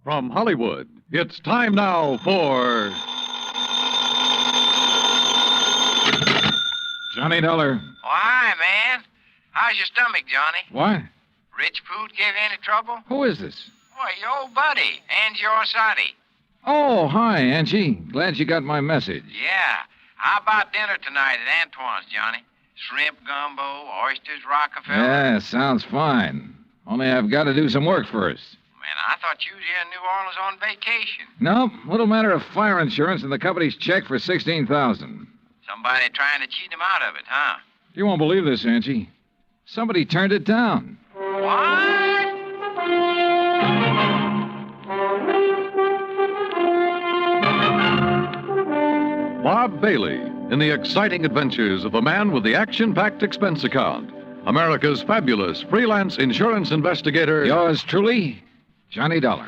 From Hollywood, it's time now for... Johnny Dollar. Oh, hi, man. How's your stomach, Johnny? What? Rich food give you any trouble? Who is this? Why, your old buddy, Angie Orsatti. Oh, hi, Angie. Glad you got my message. Yeah. How about dinner tonight at Antoine's, Johnny? Shrimp gumbo, oysters, Rockefeller. Yeah, sounds fine. Only I've got to do some work first. Man, I thought you was here in New Orleans on vacation. No, little matter of fire insurance and the company's check for $16,000. Somebody trying to cheat him out of it, huh? You won't believe this, Angie. Somebody turned it down. What? Bob Bailey in the exciting adventures of the man with the action-packed expense account. America's fabulous freelance insurance investigator. Yours truly, Johnny Dollar.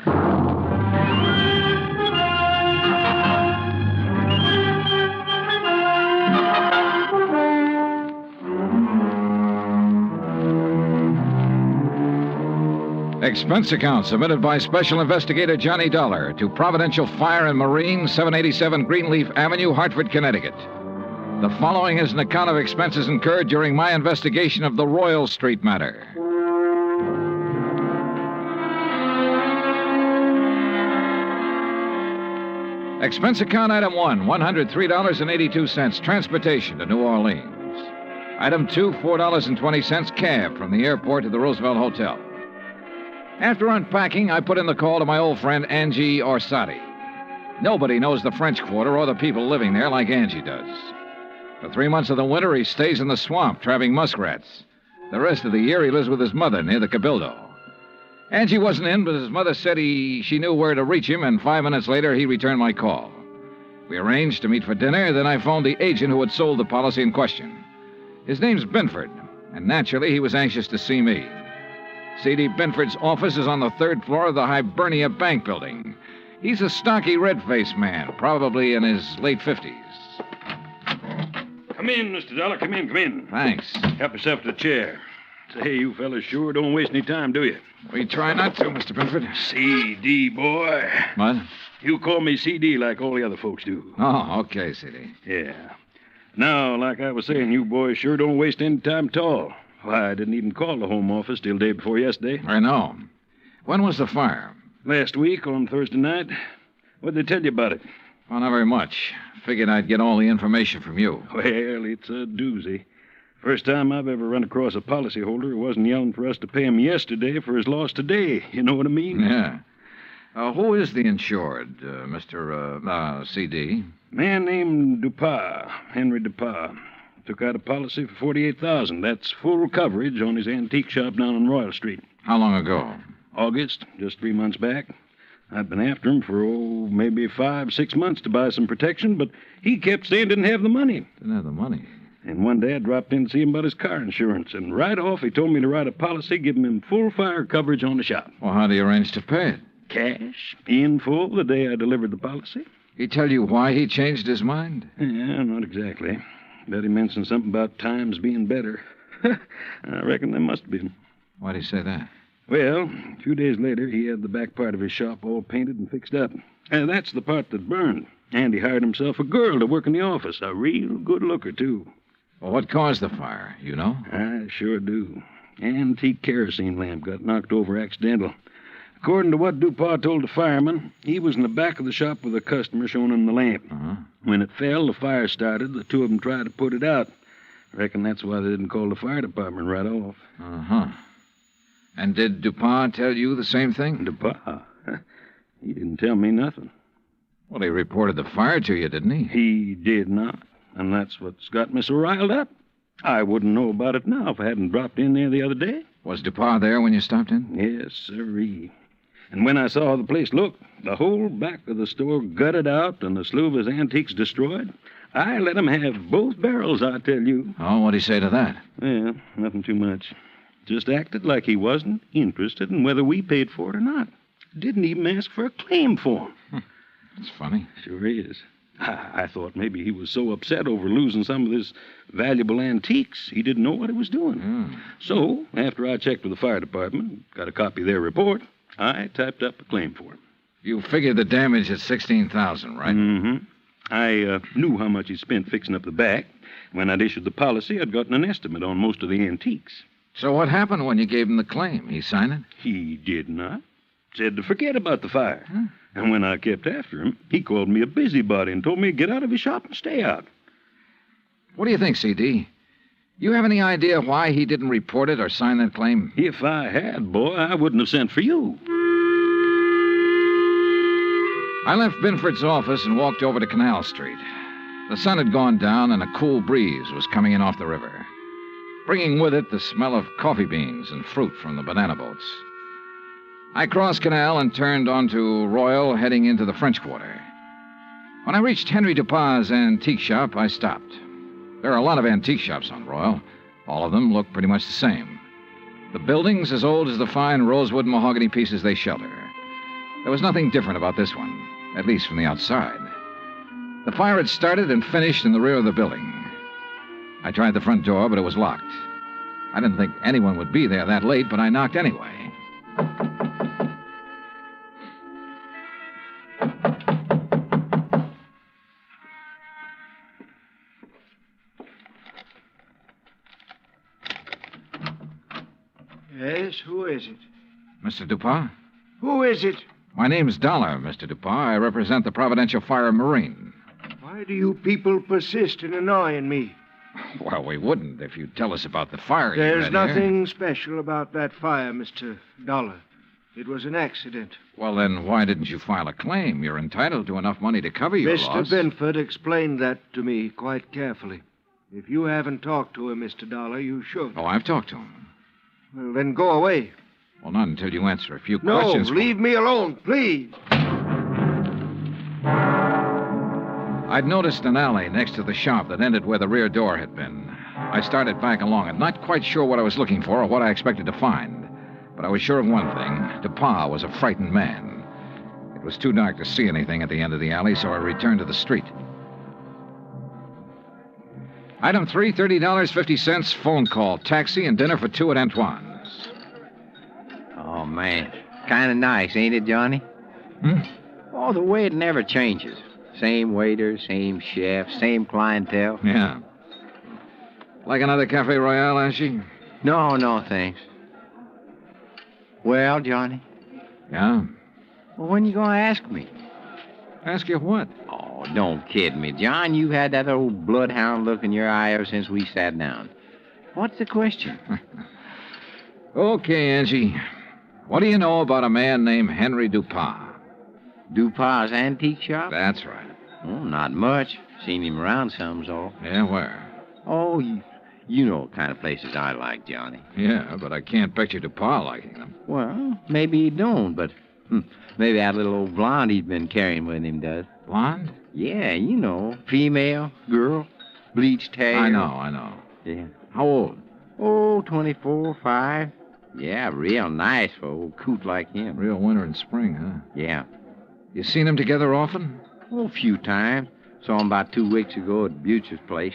Expense account submitted by Special Investigator Johnny Dollar to Providential Fire and Marine, 787 Greenleaf Avenue, Hartford, Connecticut. The following is an account of expenses incurred during my investigation of the Royal Street matter. Expense account item 1, $103.82, transportation to New Orleans. Item 2, $4.20, cab from the airport to the Roosevelt Hotel. After unpacking, I put in the call to my old friend Angie Orsatti. Nobody knows the French Quarter or the people living there like Angie does. For 3 months of the winter, he stays in the swamp, trapping muskrats. The rest of the year, he lives with his mother near the Cabildo. Angie wasn't in, but his mother said she knew where to reach him, and 5 minutes later, he returned my call. We arranged to meet for dinner, then I phoned the agent who had sold the policy in question. His name's Binford, and naturally, he was anxious to see me. C.D. Binford's office is on the 3rd floor of the Hibernia Bank building. He's a stocky, red-faced man, probably in his late 50s. Come in, Mr. Dollar. Come in. Thanks. Help yourself to the chair. Say, you fellas sure don't waste any time, do you? We try not to, Mr. Binford. C.D., boy. What? You call me C.D. like all the other folks do. Oh, okay, C.D. Yeah. Now, like I was saying, you boys sure don't waste any time at all. Why, I didn't even call the home office till day before yesterday. I know. When was the fire? Last week on Thursday night. What'd they tell you about it? Well, not very much. Figured I'd get all the information from you. Well, it's a doozy. First time I've ever run across a policyholder who wasn't yelling for us to pay him yesterday for his loss today. You know what I mean? Yeah. Who is the insured, Mr. C.D.? Man named Dupas, Henry Dupas. Took out a policy for $48,000. That's full coverage on his antique shop down on Royal Street. How long ago? August, just 3 months back. I'd been after him for, maybe 5-6 months to buy some protection, but he kept saying didn't have the money. Didn't have the money? And one day I dropped in to see him about his car insurance, and right off he told me to write a policy giving him full fire coverage on the shop. Well, how do you arrange to pay it? Cash, in full, the day I delivered the policy. He tell you why he changed his mind? Yeah, not exactly. Bet he mentioned something about times being better. I reckon there must have been. Why'd he say that? Well, a few days later, he had the back part of his shop all painted and fixed up. And that's the part that burned. And he hired himself a girl to work in the office. A real good looker, too. Well, what caused the fire? You know? I sure do. Antique kerosene lamp got knocked over accidental. According to what Dupas told the fireman, he was in the back of the shop with a customer showing him the lamp. Uh-huh. When it fell, the fire started. The two of them tried to put it out. I reckon that's why they didn't call the fire department right off. Uh-huh. And did Dupas tell you the same thing? Dupas? He didn't tell me nothing. Well, he reported the fire to you, didn't he? He did not. And that's what's got me so riled up. I wouldn't know about it now if I hadn't dropped in there the other day. Was Dupas there when you stopped in? Yes, sirree. And when I saw how the place looked, the whole back of the store gutted out and a slew of his antiques destroyed, I let him have both barrels, I tell you. Oh, what'd he say to that? Well, nothing too much. Just acted like he wasn't interested in whether we paid for it or not. Didn't even ask for a claim for him. That's funny. Sure is. I thought maybe he was so upset over losing some of his valuable antiques, he didn't know what he was doing. So, after I checked with the fire department, got a copy of their report, I typed up a claim for him. You figured the damage at $16,000, right? Mm-hmm. I knew how much he spent fixing up the back. When I'd issued the policy, I'd gotten an estimate on most of the antiques. So what happened when you gave him the claim? He signed it? He did not. Said to forget about the fire. And when I kept after him, he called me a busybody and told me to get out of his shop and stay out. What do you think, C.D.? You have any idea why he didn't report it or sign that claim? If I had, boy, I wouldn't have sent for you. I left Binford's office and walked over to Canal Street. The sun had gone down and a cool breeze was coming in off the river, bringing with it the smell of coffee beans and fruit from the banana boats. I crossed Canal and turned onto Royal, heading into the French Quarter. When I reached Henry Dupas' antique shop, I stopped. There are a lot of antique shops on Royal. All of them look pretty much the same. The building's as old as the fine rosewood mahogany pieces they shelter. There was nothing different about this one, at least from the outside. The fire had started and finished in the rear of the building. I tried the front door, but it was locked. I didn't think anyone would be there that late, but I knocked anyway. Yes, who is it? Mr. Dupas? Who is it? My name's Dollar, Mr. Dupas. I represent the Providential Fire Marine. Why do you people persist in annoying me? Well, we wouldn't if you'd tell us about the fire you There's had nothing here. special about that fire, Mr. Dollar. It was an accident. Well, then why didn't you file a claim? You're entitled to enough money to cover your Mr. loss. Binford explained that to me quite carefully. If you haven't talked to him, Mr. Dollar, you should. Oh, I've talked to him. Well, then go away. Well, not until you answer a few No, questions. leave me alone, please. I'd noticed an alley next to the shop that ended where the rear door had been. I started back along it, not quite sure what I was looking for or what I expected to find. But I was sure of one thing. Dupas was a frightened man. It was too dark to see anything at the end of the alley, so I returned to the street. Item 3, $30.50, phone call, taxi, and dinner for two at Antoine's. Oh, man. Kind of nice, ain't it, Johnny? Oh, the way it never changes. Same waiter, same chef, same clientele. Yeah. Like another Cafe Royale, Ashy? No, thanks. Well, Johnny? Yeah? Well, when you going to ask me? Ask you what? Oh, don't kid me, John. You had that old bloodhound look in your eye ever since we sat down. What's the question? Okay, Angie. What do you know about a man named Henry Dupas? Dupas' antique shop? That's right. Oh, not much. Seen him around some's all. Yeah, where? Oh, you know what kind of places I like, Johnny. Yeah, but I can't picture Dupas liking them. Well, maybe he don't, but maybe that little old blonde he's been carrying with him does. Blonde? Yeah, you know. Female, girl, bleached hair. I know. Yeah. How old? Oh, 24, 5. Yeah, real nice for an old coot like him. Real winter and spring, huh? Yeah. You seen them together often? Oh, a few times. Saw him about 2 weeks ago at Butcher's place.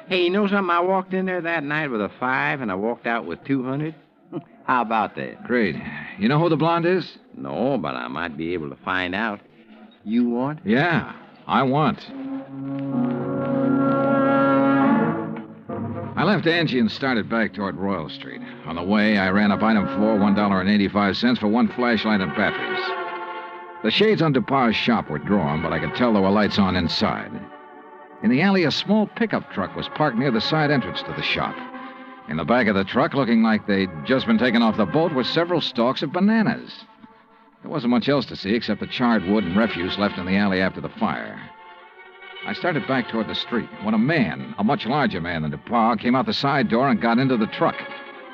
Hey, you know something? I walked in there that night with a 5, and I walked out with 200. How about that? Great. You know who the blonde is? No, but I might be able to find out. You want? Yeah, I want. I left Angie and started back toward Royal Street. On the way, I ran up item 4, $1.85 for one flashlight and batteries. The shades on Dupas' shop were drawn, but I could tell there were lights on inside. In the alley, a small pickup truck was parked near the side entrance to the shop. In the back of the truck, looking like they'd just been taken off the boat, were several stalks of bananas. There wasn't much else to see except the charred wood and refuse left in the alley after the fire. I started back toward the street when a man, a much larger man than Dupas, came out the side door and got into the truck.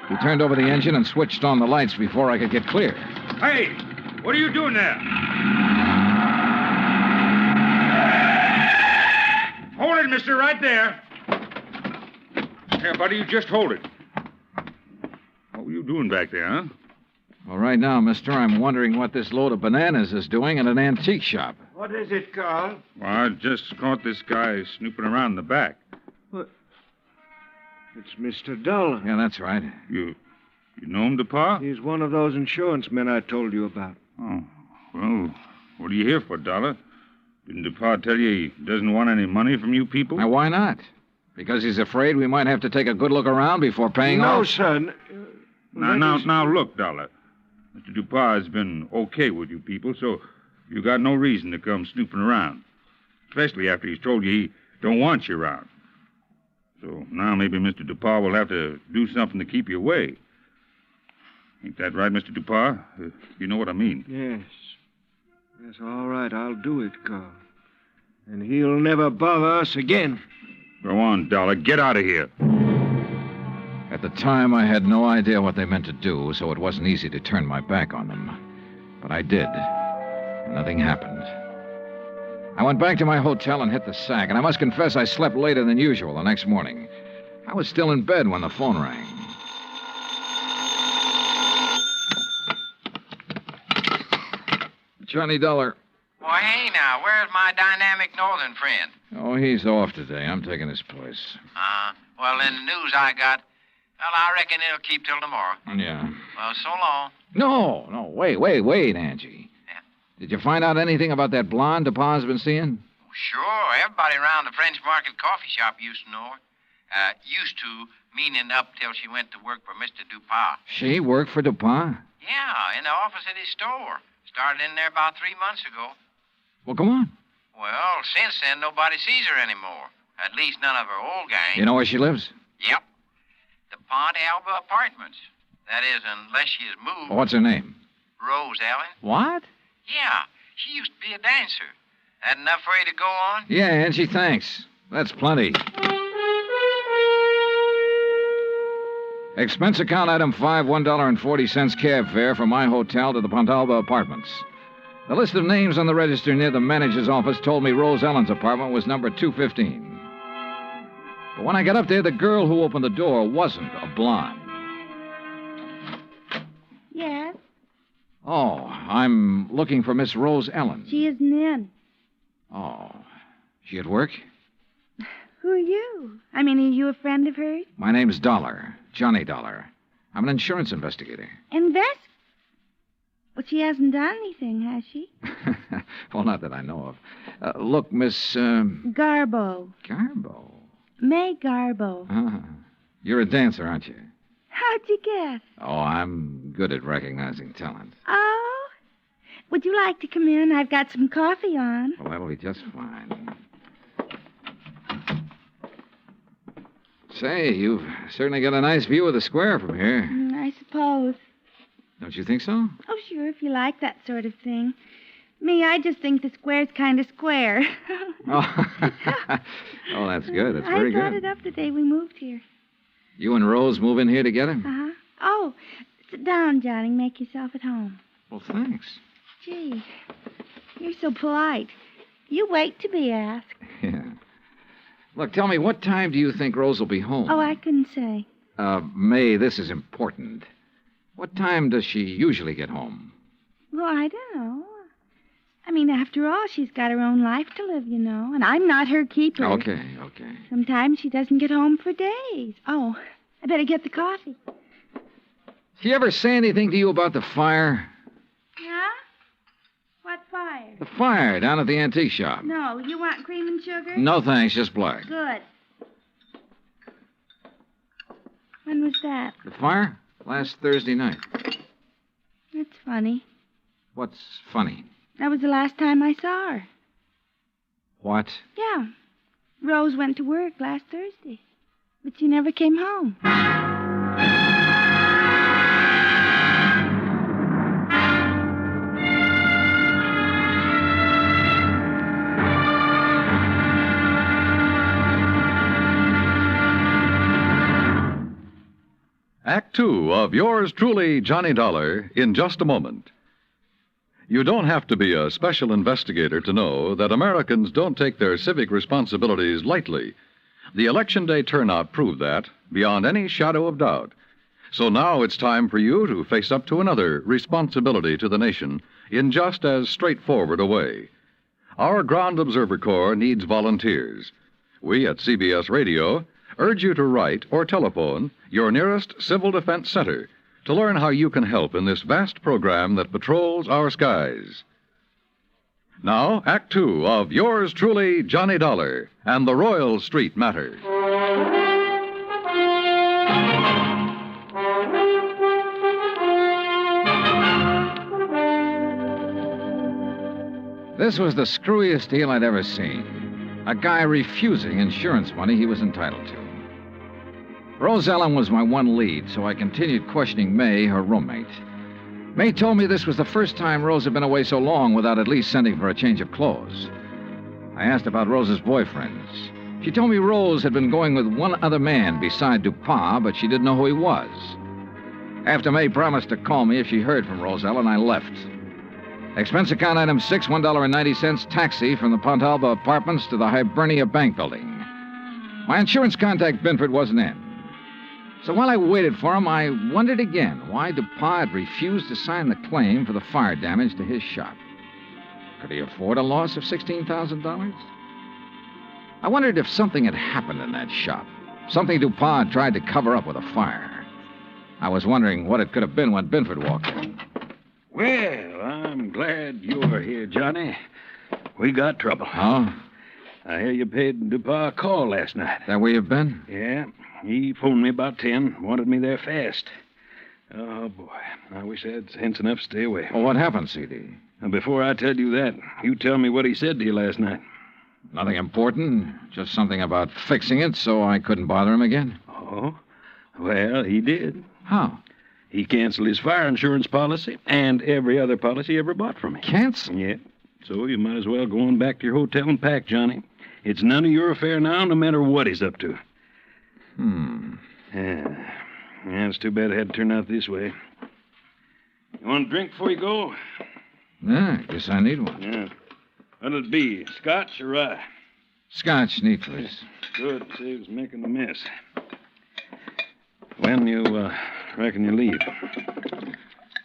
He turned over the engine and switched on the lights before I could get clear. Hey, what are you doing there? Hold it, mister, right there. Here, buddy, you just hold it. What were you doing back there, huh? Well, right now, mister, I'm wondering what this load of bananas is doing at an antique shop. What is it, Carl? Well, I just caught this guy snooping around in the back. What? It's Mr. Dollar. Yeah, that's right. You know him, Dupas? He's one of those insurance men I told you about. Oh, well, What are you here for, Dollar? Didn't DuPont tell you he doesn't want any money from you people? Now, why not? Because he's afraid we might have to take a good look around before paying No, off? son. Now, look, Dollar. Mr. DuPont has been okay with you people, so you got no reason to come snooping around. Especially after he's told you he don't want you around. So now maybe Mr. DuPont will have to do something to keep you away. Ain't that right, Mr. DuPont? You know what I mean. Yes. Yes, all right, I'll do it, Carl. And he'll never bother us again. Go on, Dollar. Get out of here. At the time, I had no idea what they meant to do, so it wasn't easy to turn my back on them. But I did. And nothing happened. I went back to my hotel and hit the sack, and I must confess I slept later than usual the next morning. I was still in bed when the phone rang. Johnny Dollar. Well, hey, now, where's my dynamic northern friend? Oh, he's off today. I'm taking his place. Well, in the news I got, well, I reckon it'll keep till tomorrow. Yeah. Well, so long. No, wait, Angie. Yeah. Did you find out anything about that blonde DuPont's been seeing? Sure, everybody around the French Market coffee shop used to know her. Used to, meaning up till she went to work for Mr. DuPont. She worked for DuPont? Yeah, in the office at his store. Started in there about 3 months ago. Well, come on. Well, since then, nobody sees her anymore. At least none of her old gang. You know where she lives? Yep. The Pont Alba Apartments. That is, unless she has moved. What's her name? Rose Ellen. What? Yeah, she used to be a dancer. That enough for you to go on? Yeah, Angie, thanks. That's plenty. Expense account item 5, $1.40 cab fare from my hotel to the Pontalba Apartments. The list of names on the register near the manager's office told me Rose Ellen's apartment was number 215. But when I got up there, the girl who opened the door wasn't a blonde. Yes? Oh, I'm looking for Miss Rose Ellen. She isn't in. Oh, she at work? Who are you? I mean, are you a friend of hers? My name's Dollar, Johnny Dollar. I'm an insurance investigator. Well, she hasn't done anything, has she? Well, not that I know of. Look, Miss, Garbo. Garbo. May Garbo. You're a dancer, aren't you? How'd you guess? Oh, I'm good at recognizing talent. Oh? Would you like to come in? I've got some coffee on. Well, that'll be just fine. Say, you've certainly got a nice view of the square from here. I suppose. Don't you think so? Oh, sure, if you like that sort of thing. Me, I just think the square's kind of square. Oh, oh, that's good. That's very I brought good. it up the day we moved here. You and Rose move in here together? Uh-huh. Oh, sit down, Johnny. Make yourself at home. Well, thanks. Gee, you're so polite. You wait to be asked. Yeah. Look, tell me, what time do you think Rose will be home? Oh, I couldn't say. May, this is important. What time does she usually get home? Well, I don't know. I mean, after all, she's got her own life to live, you know, and I'm not her keeper. Okay. Sometimes she doesn't get home for days. Oh, I better get the coffee. She ever say anything to you about the fire? Yeah? What fire? The fire down at the antique shop. No, you want cream and sugar? No, thanks, just black. Good. When was that? The fire? Last Thursday night. That's funny. What's funny? That was the last time I saw her. What? Yeah. Rose went to work last Thursday, but she never came home. Act 2 of yours truly, Johnny Dollar, in just a moment. You don't have to be a special investigator to know that Americans don't take their civic responsibilities lightly. The Election Day turnout proved that, beyond any shadow of doubt. So now it's time for you to face up to another responsibility to the nation in just as straightforward a way. Our Ground Observer Corps needs volunteers. We at CBS Radio urge you to write or telephone your nearest Civil Defense Center to learn how you can help in this vast program that patrols our skies. Now, Act Two of yours truly, Johnny Dollar, and the Royal Street Matter. This was the screwiest deal I'd ever seen. A guy refusing insurance money he was entitled to. Rose Ellen was my one lead, so I continued questioning May, her roommate. May told me this was the first time Rose had been away so long without at least sending for a change of clothes. I asked about Rose's boyfriends. She told me Rose had been going with one other man beside Dupont, but she didn't know who he was. After May promised to call me if she heard from Rose Ellen, I left. Expense account item 6, $1.90, taxi from the Pontalba Apartments to the Hibernia Bank Building. My insurance contact, Binford, wasn't in. So while I waited for him, I wondered again why Dupont had refused to sign the claim for the fire damage to his shop. Could he afford a loss of $16,000? I wondered if something had happened in that shop, something Dupont tried to cover up with a fire. I was wondering what it could have been when Binford walked in. Well, I'm glad you're here, Johnny. We got trouble. Oh? I hear you paid Dupont a call last night. That where you've been? Yeah. He phoned me about 10, wanted me there fast. Oh, boy. I wish I had sense enough to stay away. Well, what happened, CD? Now, before I tell you that, you tell me what he said to you last night. Nothing important. Just something about fixing it so I couldn't bother him again. Oh? Well, he did. How? He canceled his fire insurance policy and every other policy he ever bought from me. Cancel? Yeah. So you might as well go on back to your hotel and pack, Johnny. It's none of your affair now, no matter what he's up to. Yeah, it's too bad it had to turn out this way. You want a drink before you go? Yeah, I guess I need one. Yeah. What'll it be, scotch or rye? Scotch, neat, please. Good, saves making a mess. When you reckon you leave?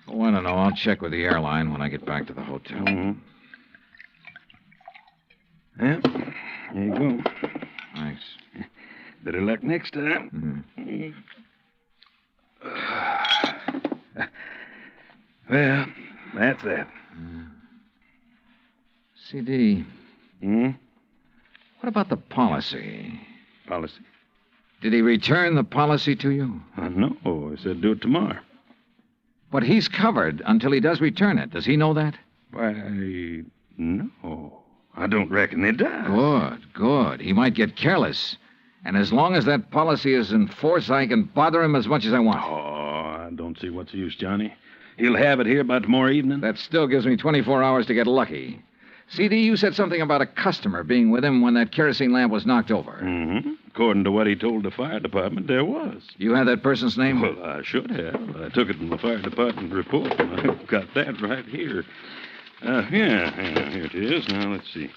Oh, I don't know. I'll check with the airline when I get back to the hotel. Mm-hmm. Yeah, there you go. Thanks. Better luck next time. Mm-hmm. Well, that's that. CD, Hmm? what about the policy? Policy? Did he return the policy to you? No, I said do it tomorrow. But he's covered until he does return it. Does he know that? Why, no. I don't reckon he does. Good. He might get careless. And as long as that policy is in force, I can bother him as much as I want. Oh, I don't see what's the use, Johnny. He'll have it here by tomorrow evening. That still gives me 24 hours to get lucky. CD, you said something about a customer being with him when that kerosene lamp was knocked over. Mm-hmm. According to what he told the fire department, there was. You had that person's name? Well, I should have. I took it from the fire department report. I've got that right here. Here it is. Now, let's see.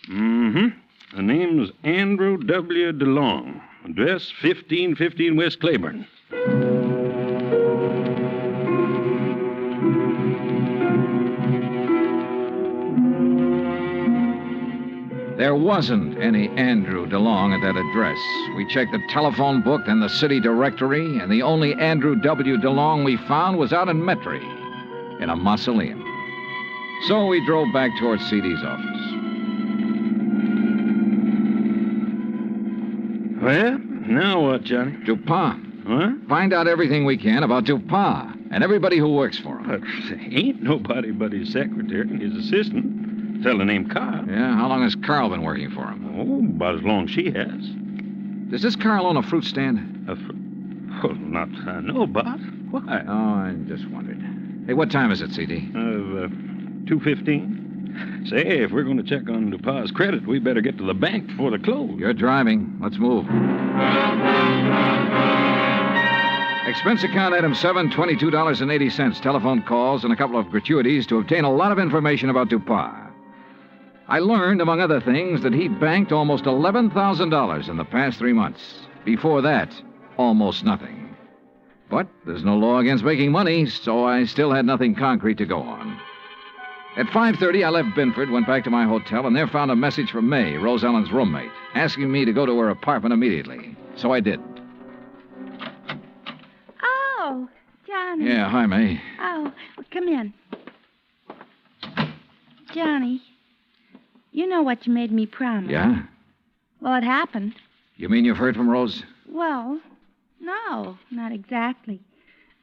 The name was Andrew W. DeLong. Address 1515 West Claiborne. There wasn't any Andrew DeLong at that address. We checked the telephone book and the city directory, and the only Andrew W. DeLong we found was out in Metairie, in a mausoleum. So we drove back towards CD's office. Well, now what, Johnny? Dupont. What? Find out everything we can about Dupont and everybody who works for him. Ain't nobody but his secretary and his assistant. A fella named Carl. Yeah, how long has Carl been working for him? Oh, about as long as she has. Does this Carl own a fruit stand? Well, not I know about. Why? Oh, I just wondered. Hey, what time is it, CD? 2:15. Say, if we're going to check on Dupont's credit, we better get to the bank before the close. You're driving. Let's move. Expense account item 7, $22.80. Telephone calls and a couple of gratuities to obtain a lot of information about Dupont. I learned, among other things, that he'd banked almost $11,000 in the past 3 months. Before that, almost nothing. But there's no law against making money, so I still had nothing concrete to go on. At 5:30, I left Binford, went back to my hotel, and there found a message from May, Rose Ellen's roommate, asking me to go to her apartment immediately. So I did. Oh, Johnny. Yeah, hi, May. Oh, well, come in. Johnny, you know what you made me promise. Yeah? Well, it happened. You mean you've heard from Rose? Well, no, not exactly.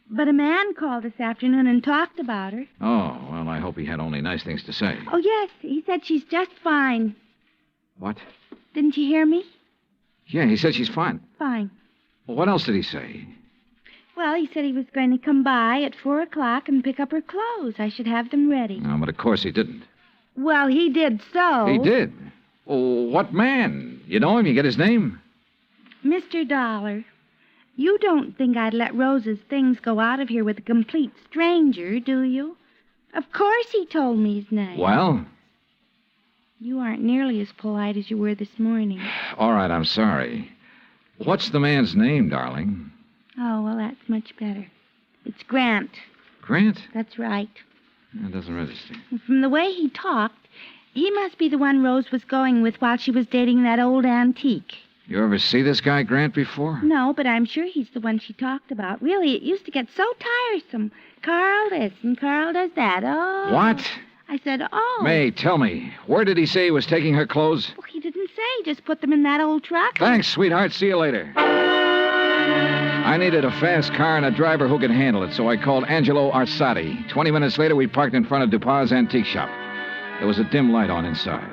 But a man called this afternoon and talked about her. Oh, well, I hope he had only nice things to say. Oh, yes, he said she's just fine. What? Didn't you hear me? Yeah, he said she's fine. Fine. Well, what else did he say? Well, he said he was going to come by at 4 o'clock and pick up her clothes. I should have them ready. No, but of course he didn't. Well, he did so. He did? Oh, what man? You know him? You get his name? Mr. Dollar, you don't think I'd let Rose's things go out of here with a complete stranger, do you? Of course he told me his name. Well? You aren't nearly as polite as you were this morning. All right, I'm sorry. What's the man's name, darling? Oh, well, that's much better. It's Grant. Grant? That's right. That doesn't register. From the way he talked, he must be the one Rose was going with while she was dating that old antique. You ever see this guy, Grant, before? No, but I'm sure he's the one she talked about. Really, it used to get so tiresome. Carl this and Carl does that. Oh. What? I said, oh. May, tell me, where did he say he was taking her clothes? Well, he didn't say. Just put them in that old truck. Thanks, sweetheart. See you later. I needed a fast car and a driver who could handle it, so I called Angelo Arsati. 20 minutes later, we parked in front of Dupas' antique shop. There was a dim light on inside.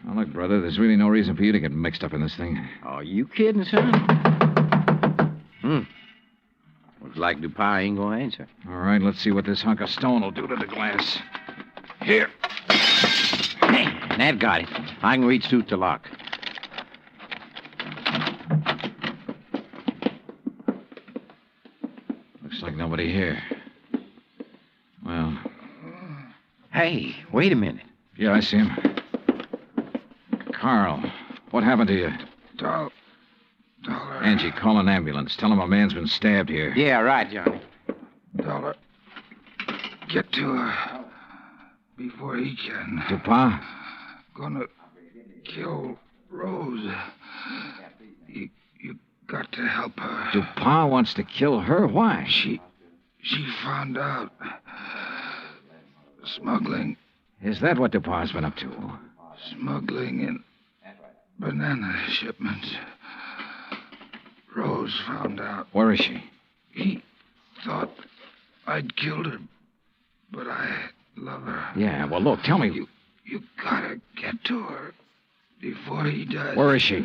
Now, look, brother, there's really no reason for you to get mixed up in this thing. Oh, you kidding, son? Looks like Dupas ain't gonna answer. All right, let's see what this hunk of stone will do to the glass. Here. Hey, that got it. I can reach through the lock. Looks like nobody here. Well. Hey, wait a minute. Yeah, I see him. Carl, what happened to you? Dollar. Angie, call an ambulance. Tell him a man's been stabbed here. Yeah, right, Johnny. Dollar. Get to her before he can. Dupas? Gonna kill Rose. You got to help her. Dupas wants to kill her? Why? She found out. Smuggling. Is that what Dupas been up to? Smuggling in banana shipments. Rose found out. Where is she? He thought I'd killed her, but I love her. Yeah, well, look, tell me. You gotta get to her before he does. Where is she?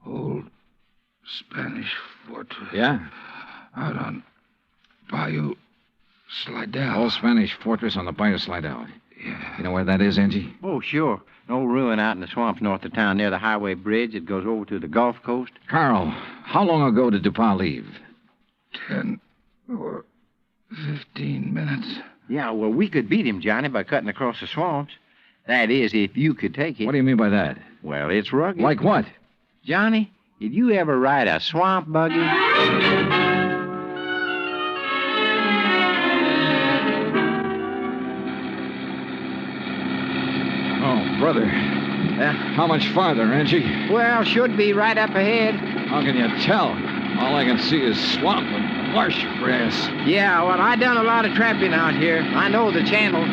Old Spanish fortress. Yeah? Out on Bayou Slidell. Old Spanish fortress on the Bayou Slidell. Yeah. You know where that is, Angie? Oh, sure. An old ruin out in the swamps north of town near the highway bridge that goes over to the Gulf Coast. Carl, how long ago did Dupas leave? 10 or 15 minutes. Yeah, well, we could beat him, Johnny, by cutting across the swamps. That is, if you could take it. What do you mean by that? Well, it's rugged. Like what? Johnny, did you ever ride a swamp buggy? Oh, brother. How much farther, Angie? Well, should be right up ahead. How can you tell? All I can see is swamp and marsh grass. Yeah, well, I done a lot of trapping out here. I know the channel.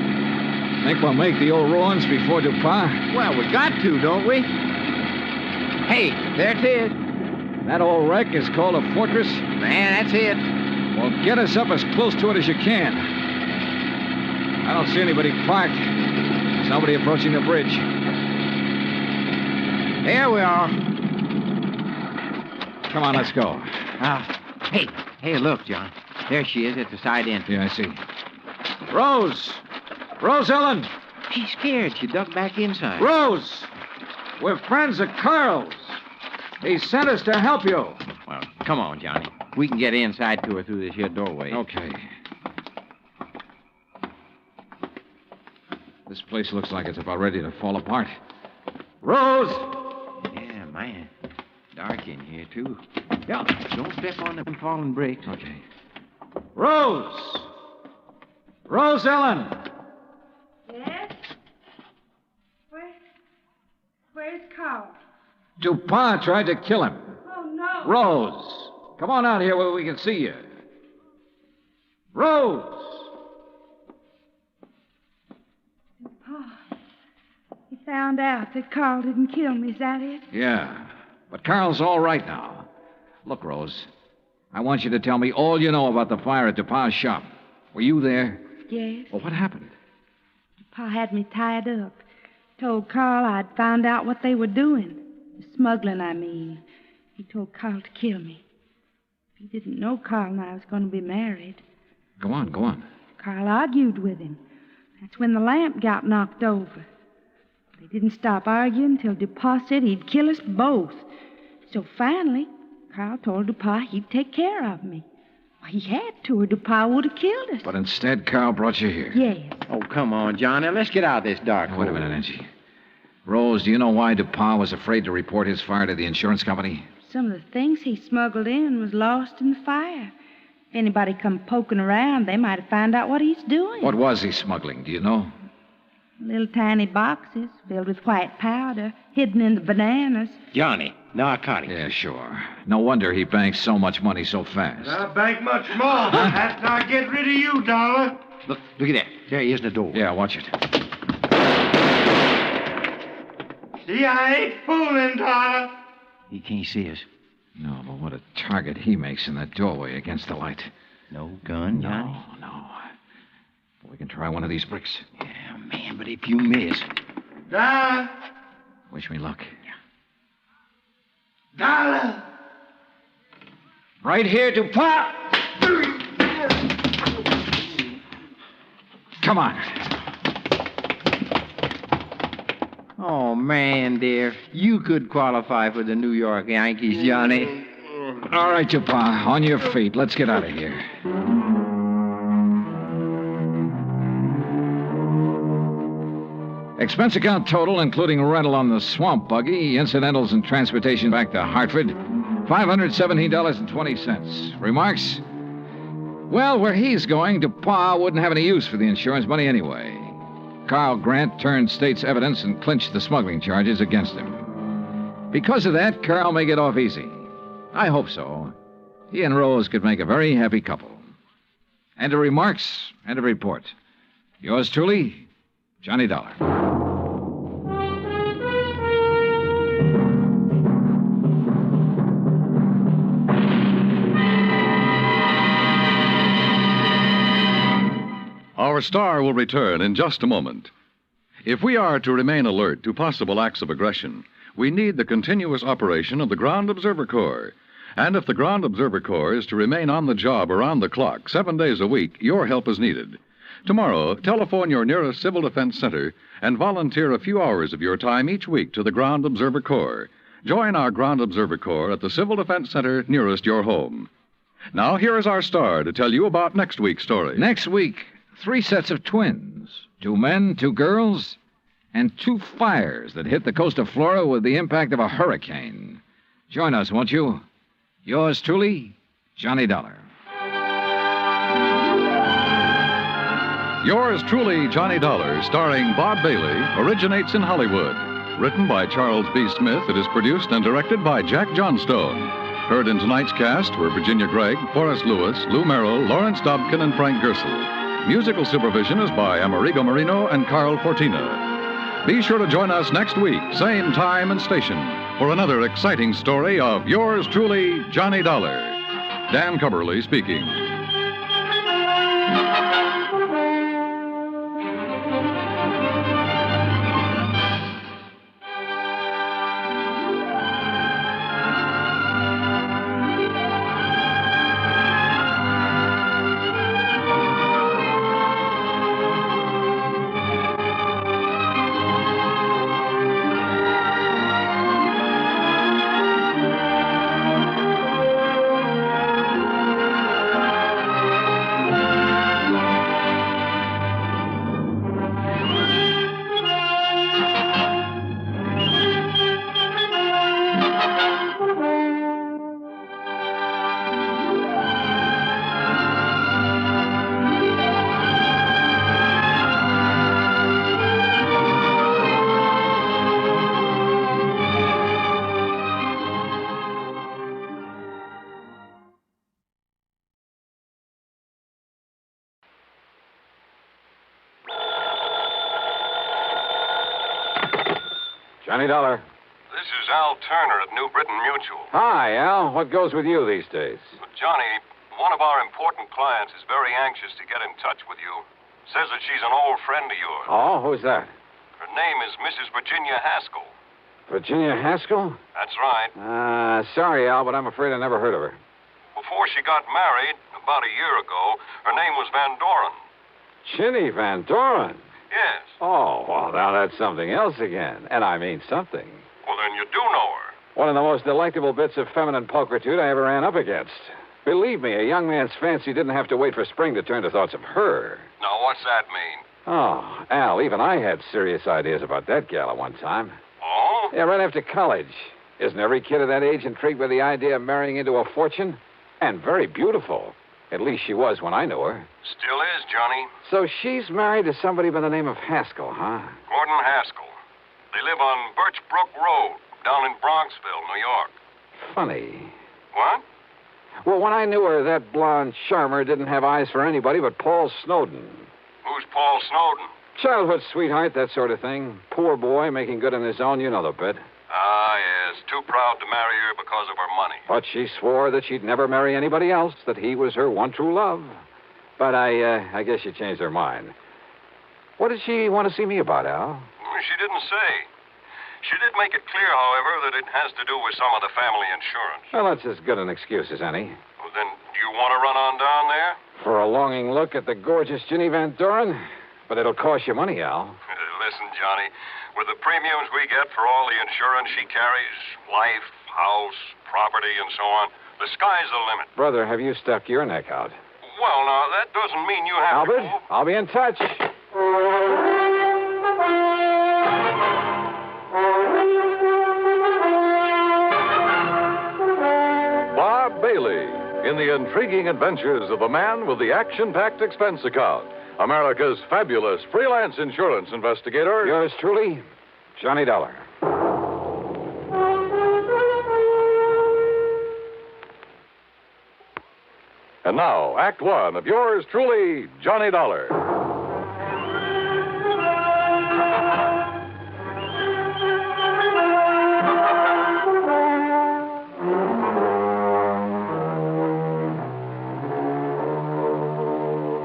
Think we'll make the old ruins before Dupas? Well, we got to, don't we? Hey, there it is. That old wreck is called a fortress? Man, that's it. Well, get us up as close to it as you can. I don't see anybody parked. There's nobody approaching the bridge. There we are. Come on, let's go. Hey, look, John. There she is at the side entrance. Yeah, I see. Rose! Rose Ellen! She's scared. She ducked back inside. Rose! We're friends of Carl's. He sent us to help you. Well, come on, Johnny. We can get inside to her through this here doorway. Okay. This place looks like it's about ready to fall apart. Rose! Yeah, man. Dark in here, too. Yeah, don't step on them falling bricks. Okay. Rose! Rose Ellen! Yes? Where's Carl? Dupas tried to kill him. Oh, no. Rose, come on out here where we can see you. Rose! Pa, he found out that Carl didn't kill me. Is that it? Yeah, but Carl's all right now. Look, Rose, I want you to tell me all you know about the fire at DuPa's shop. Were you there? Yes. Well, what happened? Pa had me tied up. Told Carl I'd found out what they were doing. The smuggling, I mean. He told Carl to kill me. He didn't know Carl and I was going to be married. Go on, go on. Carl argued with him. That's when the lamp got knocked over. They didn't stop arguing until DuPas said he'd kill us both. So finally, Carl told DuPas he'd take care of me. Well, he had to, or DuPas would have killed us. But instead, Carl brought you here. Yes. Oh, come on, Johnny. Let's get out of this dark Wait a minute, Angie. Rose, do you know why DuPas was afraid to report his fire to the insurance company? Some of the things he smuggled in was lost in the fire. If anybody come poking around, they might have found out what he's doing. What was he smuggling, do you know? Little tiny boxes filled with white powder, hidden in the bananas. Johnny, narcotics. Yeah, sure. No wonder he banked so much money so fast. I'll bank much more after I get rid of you, Dollar. Look at that. There he is in the door. Yeah, watch it. See, I ain't fooling, Dollar. He can't see us. No, but what a target he makes in that doorway against the light. No gun, Johnny? No. We can try one of these bricks. Yeah, man, but if you miss... Dollar. Wish me luck. Dollar. Right here to pop! Come on. Oh, man, dear. You could qualify for the New York Yankees, Johnny. All right, DuPas, on your feet. Let's get out of here. Expense account total, including rental on the swamp buggy, incidentals and transportation back to Hartford, $517.20. Remarks? Well, where he's going, DuPas wouldn't have any use for the insurance money anyway. Carl Grant turned state's evidence and clinched the smuggling charges against him. Because of that, Carl may get off easy. I hope so. He and Rose could make a very happy couple. End of remarks, end of report. Yours truly, Johnny Dollar. Our star will return in just a moment. If we are to remain alert to possible acts of aggression, we need the continuous operation of the Ground Observer Corps. And if the Ground Observer Corps is to remain on the job around the clock, 7 days a week, your help is needed. Tomorrow, telephone your nearest Civil Defense Center and volunteer a few hours of your time each week to the Ground Observer Corps. Join our Ground Observer Corps at the Civil Defense Center nearest your home. Now, here is our star to tell you about next week's story. Next week, 3 sets of twins. 2 men, 2 girls, and 2 fires that hit the coast of Florida with the impact of a hurricane. Join us, won't you? Yours truly, Johnny Dollar. Yours truly, Johnny Dollar, starring Bob Bailey, originates in Hollywood. Written by Charles B. Smith, it is produced and directed by Jack Johnstone. Heard in tonight's cast were Virginia Gregg, Forrest Lewis, Lou Merrill, Lawrence Dobkin, and Frank Gersel. Musical supervision is by Amerigo Marino and Carl Fortina. Be sure to join us next week, same time and station, for another exciting story of yours truly, Johnny Dollar. Dan Cubberly speaking. Johnny Dollar. This is Al Turner at New Britain Mutual. Hi, Al. What goes with you these days? Johnny, one of our important clients is very anxious to get in touch with you. Says that she's an old friend of yours. Oh, who's that? Her name is Mrs. Virginia Haskell. Virginia Haskell? That's right. Sorry, Al, but I'm afraid I never heard of her. Before she got married, about a year ago, her name was Van Doren. Chinny Van Doren? Yes. Oh, well, now that's something else again. And I mean something. Well, then you do know her. One of the most delectable bits of feminine pulchritude I ever ran up against. Believe me, a young man's fancy didn't have to wait for spring to turn to thoughts of her. Now, what's that mean? Oh, Al, even I had serious ideas about that gal at one time. Oh? Yeah, right after college. Isn't every kid of that age intrigued by the idea of marrying into a fortune? And very beautiful. At least she was when I knew her. Still is, Johnny. So she's married to somebody by the name of Haskell, huh? Gordon Haskell. They live on Birch Brook Road, down in Bronxville, New York. Funny. What? Well, when I knew her, that blonde charmer didn't have eyes for anybody but Paul Snowden. Who's Paul Snowden? Childhood sweetheart, that sort of thing. Poor boy, making good on his own, you know the bit. Ah, yes. Too proud to marry her because of her money. But she swore that she'd never marry anybody else, that he was her one true love. But I guess she changed her mind. What did she want to see me about, Al? She didn't say. She did make it clear, however, that it has to do with some of the family insurance. Well, that's as good an excuse as any. Well, then, do you want to run on down there? For a longing look at the gorgeous Ginny Van Doren? But it'll cost you money, Al. Listen, Johnny, with the premiums we get for all the insurance she carries, life, house, property, and so on, the sky's the limit. Brother, have you stuck your neck out? Well, now, that doesn't mean you have Albert, to... I'll be in touch. Bob Bailey in the intriguing adventures of the man with the action-packed expense account. America's fabulous freelance insurance investigator. Yours truly, Johnny Dollar. And now, Act One of yours truly, Johnny Dollar.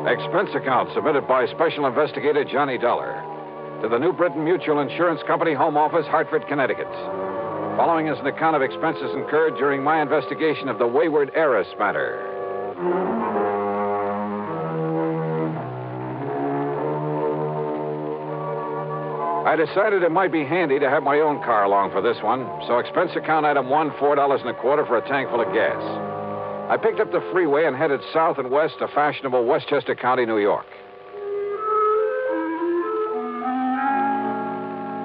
Expense account submitted by Special Investigator Johnny Dollar to the New Britain Mutual Insurance Company Home Office, Hartford, Connecticut. Following is an account of expenses incurred during my investigation of the Wayward Heiress Matter. I decided it might be handy to have my own car along for this one, so expense account item 1, $4.25 for a tank full of gas. I picked up the freeway and headed south and west to fashionable Westchester County, New York.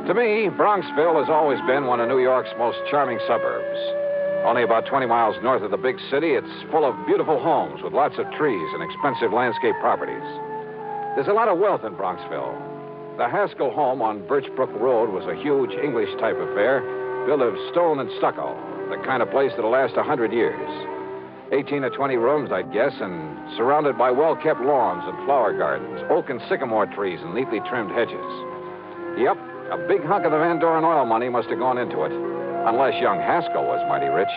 To me, Bronxville has always been one of New York's most charming suburbs. Only about 20 miles north of the big city, it's full of beautiful homes with lots of trees and expensive landscape properties. There's a lot of wealth in Bronxville. The Haskell home on Birch Brook Road was a huge English-type affair, built of stone and stucco, the kind of place that'll last 100 years. 18 or 20 rooms, I'd guess, and surrounded by well-kept lawns and flower gardens, oak and sycamore trees, and neatly trimmed hedges. Yep, a big hunk of the Van Doren oil money must have gone into it, unless young Haskell was mighty rich.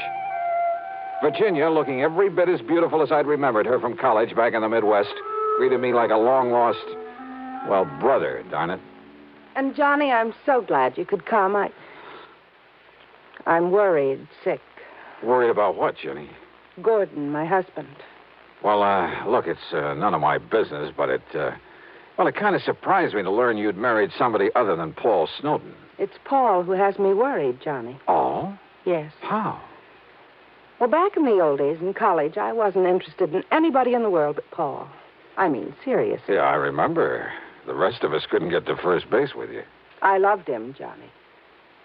Virginia, looking every bit as beautiful as I'd remembered her from college back in the Midwest, greeted me like a long-lost, well, brother, darn it. And, Johnny, I'm so glad you could come. I'm worried, sick. Worried about what, Jenny? Gordon, my husband. Well, look, it's none of my business, but it kind of surprised me to learn you'd married somebody other than Paul Snowden. It's Paul who has me worried, Johnny. Oh? Yes. How? Well, back in the old days in college, I wasn't interested in anybody in the world but Paul. I mean, seriously. Yeah, I remember. The rest of us couldn't get to first base with you. I loved him, Johnny.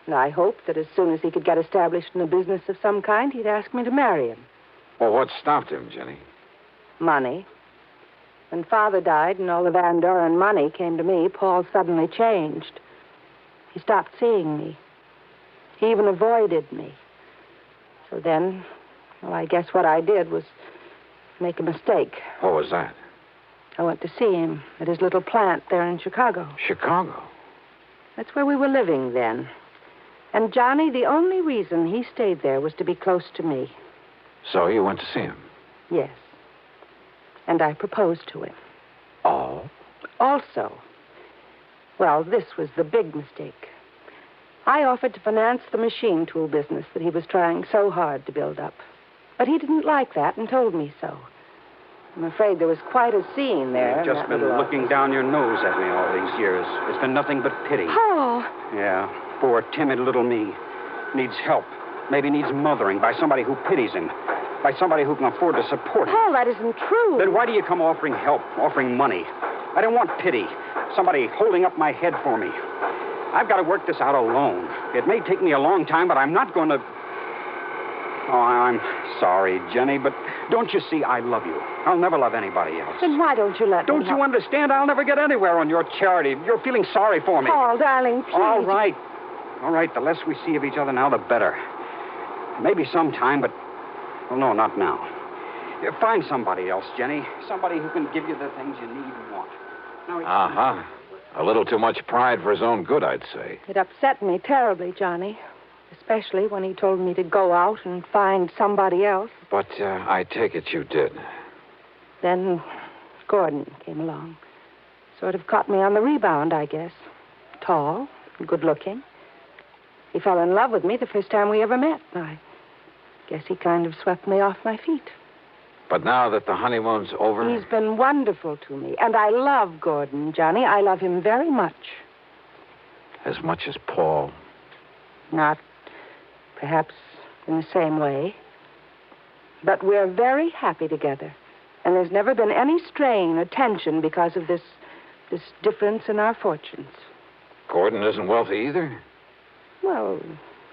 And I hoped that as soon as he could get established in a business of some kind, he'd ask me to marry him. Well, what stopped him, Jenny? Money. When Father died and all the Van Doren money came to me, Paul suddenly changed. He stopped seeing me. He even avoided me. So then, well, I guess what I did was make a mistake. What was that? I went to see him at his little plant there in Chicago. Chicago? That's where we were living then. And, Johnny, the only reason he stayed there was to be close to me. So you went to see him? Yes. And I proposed to him. Oh? Also, well, this was the big mistake. I offered to finance the machine tool business that he was trying so hard to build up. But he didn't like that and told me so. I'm afraid there was quite a scene there. You've just been looking down your nose at me all these years. It's been nothing but pity. Paul! Yeah, poor, timid little me. Needs help. Maybe needs mothering by somebody who pities him. By somebody who can afford to support him. Paul, that isn't true. Then why do you come offering help, offering money? I don't want pity. Somebody holding up my head for me. I've got to work this out alone. It may take me a long time, but I'm not going to... Oh, I'm sorry, Jenny, but don't you see I love you? I'll never love anybody else. Then why don't you let me Don't you understand? I'll never get anywhere on your charity. You're feeling sorry for me. Paul, darling, please. All right. All right, the less we see of each other now, the better. Maybe sometime, but... Well, no, not now. You find somebody else, Jenny. Somebody who can give you the things you need and want. Uh-huh. A little too much pride for his own good, I'd say. It upset me terribly, Johnny. Especially when he told me to go out and find somebody else. But I take it you did. Then Gordon came along. Sort of caught me on the rebound, I guess. Tall, good-looking. He fell in love with me the first time we ever met. I guess he kind of swept me off my feet. But now that the honeymoon's over... He's been wonderful to me. And I love Gordon, Johnny. I love him very much. As much as Paul? Not perhaps in the same way. But we're very happy together. And there's never been any strain or tension because of this difference in our fortunes. Gordon isn't wealthy either? Well,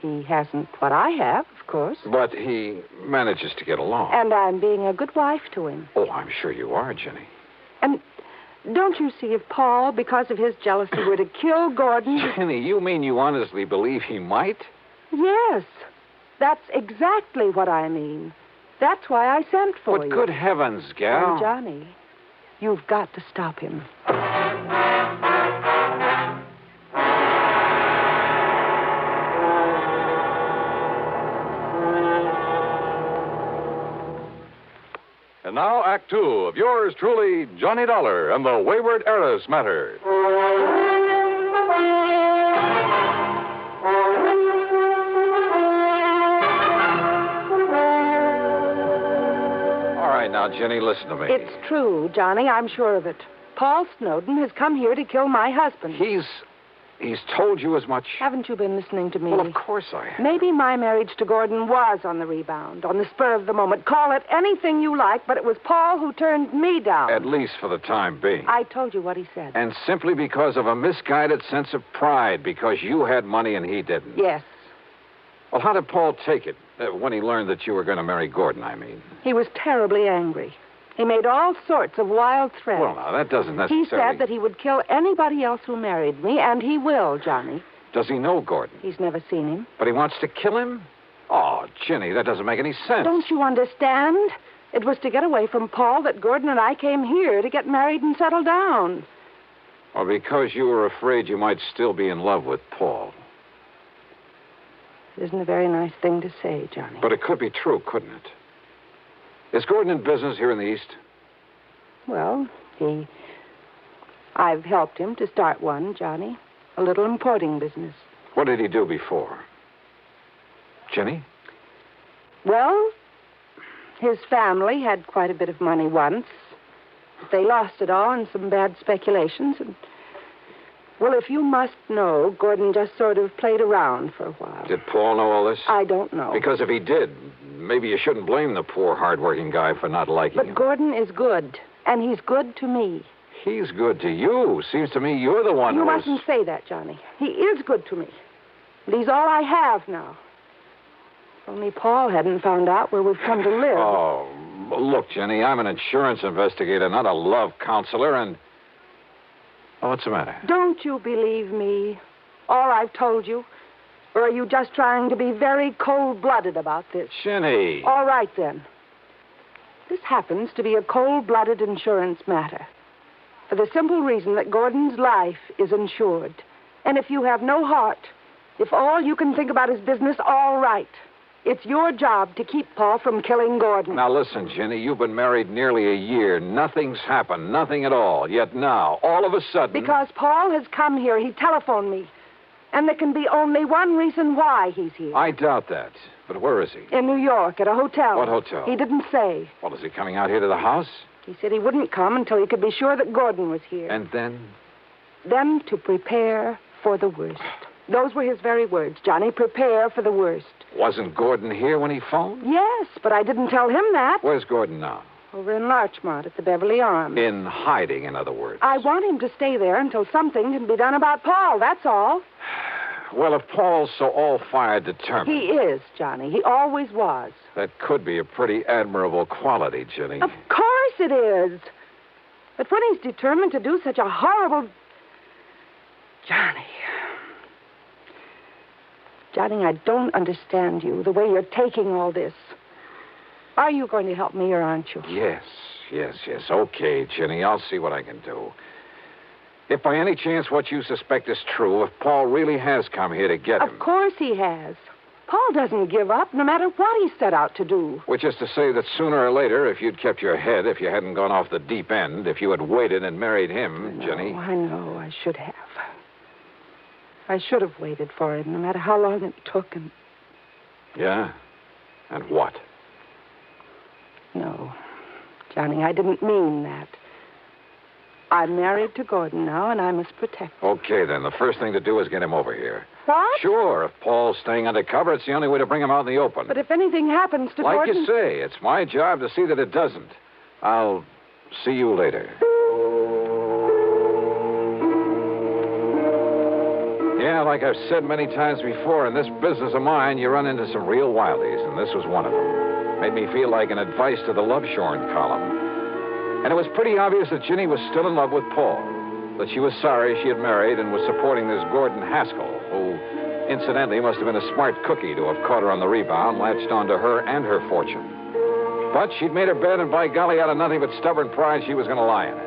he hasn't what I have, of course. But he manages to get along. And I'm being a good wife to him. Oh, I'm sure you are, Jenny. And don't you see, if Paul, because of his jealousy, were to kill Gordon... Jenny, you mean you honestly believe he might? Yes. That's exactly what I mean. That's why I sent for you. But good heavens, gal. And Johnny, you've got to stop him. And now, Act Two of yours truly, Johnny Dollar and the Wayward Heiress Matter. All right, now, Jenny, listen to me. It's true, Johnny. I'm sure of it. Paul Snowden has come here to kill my husband. He's told you as much? Haven't you been listening to me? Well, of course I have. Maybe my marriage to Gordon was on the rebound, on the spur of the moment. Call it anything you like, but it was Paul who turned me down. At least for the time being. I told you what he said. And simply because of a misguided sense of pride, because you had money and he didn't. Yes. Well, how did Paul take it when he learned that you were going to marry Gordon, I mean? He was terribly angry. He made all sorts of wild threats. Well, now, that doesn't necessarily... He said that he would kill anybody else who married me, and he will, Johnny. Does he know Gordon? He's never seen him. But he wants to kill him? Oh, Jenny, that doesn't make any sense. Don't you understand? It was to get away from Paul that Gordon and I came here to get married and settle down. Or because you were afraid you might still be in love with Paul. It isn't a very nice thing to say, Johnny. But it could be true, couldn't it? Is Gordon in business here in the East? Well, I've helped him to start one, Johnny. A little importing business. What did he do before? Jenny? Well, his family had quite a bit of money once. They lost it all in some bad speculations. And, well, if you must know, Gordon just sort of played around for a while. Did Paul know all this? I don't know. Because if he did, maybe you shouldn't blame the poor, hard-working guy for not liking him. But Gordon is good, and he's good to me. He's good to you. Seems to me you're the one You who mustn't say that, Johnny. He is good to me. And he's all I have now. If only Paul hadn't found out where we've come to live. Oh, look, Jenny, I'm an insurance investigator, not a love counselor, and... Oh, what's the matter? Don't you believe me? All I've told you? Or are you just trying to be very cold-blooded about this? Jenny! All right, then. This happens to be a cold-blooded insurance matter. For the simple reason that Gordon's life is insured. And if you have no heart, If all you can think about is business, all right. It's your job to keep Paul from killing Gordon. Now, listen, Ginny, you've been married nearly a year. Nothing's happened, nothing at all. Yet now, all of a sudden... Because Paul has come here. He telephoned me. And there can be only one reason why he's here. I doubt that. But where is he? In New York, at a hotel. What hotel? He didn't say. Well, is he coming out here to the house? He said he wouldn't come until he could be sure that Gordon was here. And then? Then to prepare for the worst. Those were his very words, Johnny. Prepare for the worst. Wasn't Gordon here when he phoned? Yes, but I didn't tell him that. Where's Gordon now? Over in Larchmont at the Beverly Arms. In hiding, in other words. I want him to stay there until something can be done about Paul, that's all. Well, if Paul's so all-fired determined... He is, Johnny. He always was. That could be a pretty admirable quality, Ginny. Of course it is. But when he's determined to do such a horrible... Johnny, I don't understand you, the way you're taking all this. Are you going to help me or aren't you? Yes. Okay, Ginny, I'll see what I can do. If by any chance what you suspect is true, if Paul really has come here to get him... Of course he has. Paul doesn't give up, no matter what he set out to do. Which is to say that sooner or later, if you'd kept your head, if you hadn't gone off the deep end, if you had waited and married him, Ginny... I know, I should have. I should have waited for him, no matter how long it took. And... Yeah? And what? No, Johnny, I didn't mean that. I'm married to Gordon now, and I must protect him. Okay, then. The first thing to do is get him over here. What? Sure. If Paul's staying undercover, it's the only way to bring him out in the open. But if anything happens to Gordon... Like you say, it's my job to see that it doesn't. I'll see you later. Yeah, like I've said many times before, in this business of mine, you run into some real wildies, and this was one of them. Made me feel like an advice to the love shorn column. And it was pretty obvious that Ginny was still in love with Paul, that she was sorry she had married and was supporting this Gordon Haskell, who, incidentally, must have been a smart cookie to have caught her on the rebound, latched onto her and her fortune. But she'd made her bed, and by golly, out of nothing but stubborn pride, she was going to lie in it.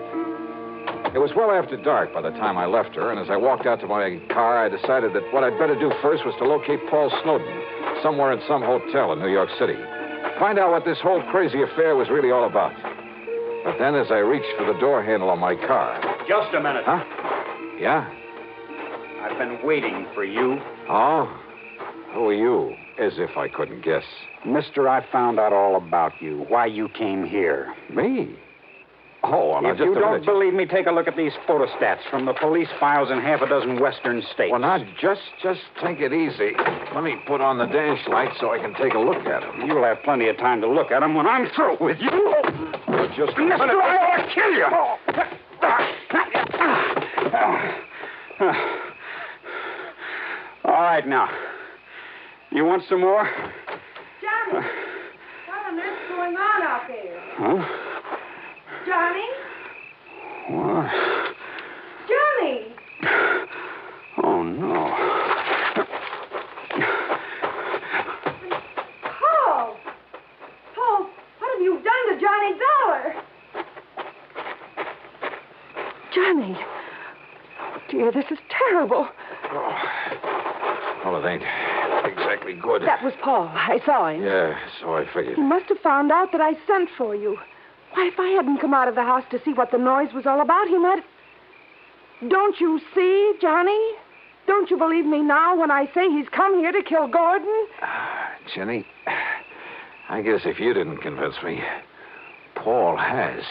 It was well after dark by the time I left her, and as I walked out to my car, I decided that what I'd better do first was to locate Paul Snowden, somewhere in some hotel in New York City. Find out what this whole crazy affair was really all about. But then as I reached for the door handle on my car... Just a minute. Huh? Yeah? I've been waiting for you. Oh? Who are you? As if I couldn't guess. Mister, I found out all about you, why you came here. Me? Oh, well, now, if just you a don't minute. believe me, take a look at these photostats from the police files in half a dozen western states. Well, now, just take it easy. Let me put on the dash light so I can take a look at them. You'll have plenty of time to look at them when I'm through with you. Well, just a Mister, minute. I ought to kill you. All right, now. You want some more? Johnny, what on earth's going on out there? Huh? Johnny? What? Johnny! Oh, no. Paul! Paul, what have you done to Johnny Dollar? Johnny! Oh, dear, this is terrible. Well, it ain't exactly good. That was Paul. I saw him. Yeah, so I figured. He must have found out that I sent for you. Why, if I hadn't come out of the house to see what the noise was all about, he might... Don't you see, Johnny? Don't you believe me now when I say he's come here to kill Gordon? Jenny, I guess if you didn't convince me, Paul has.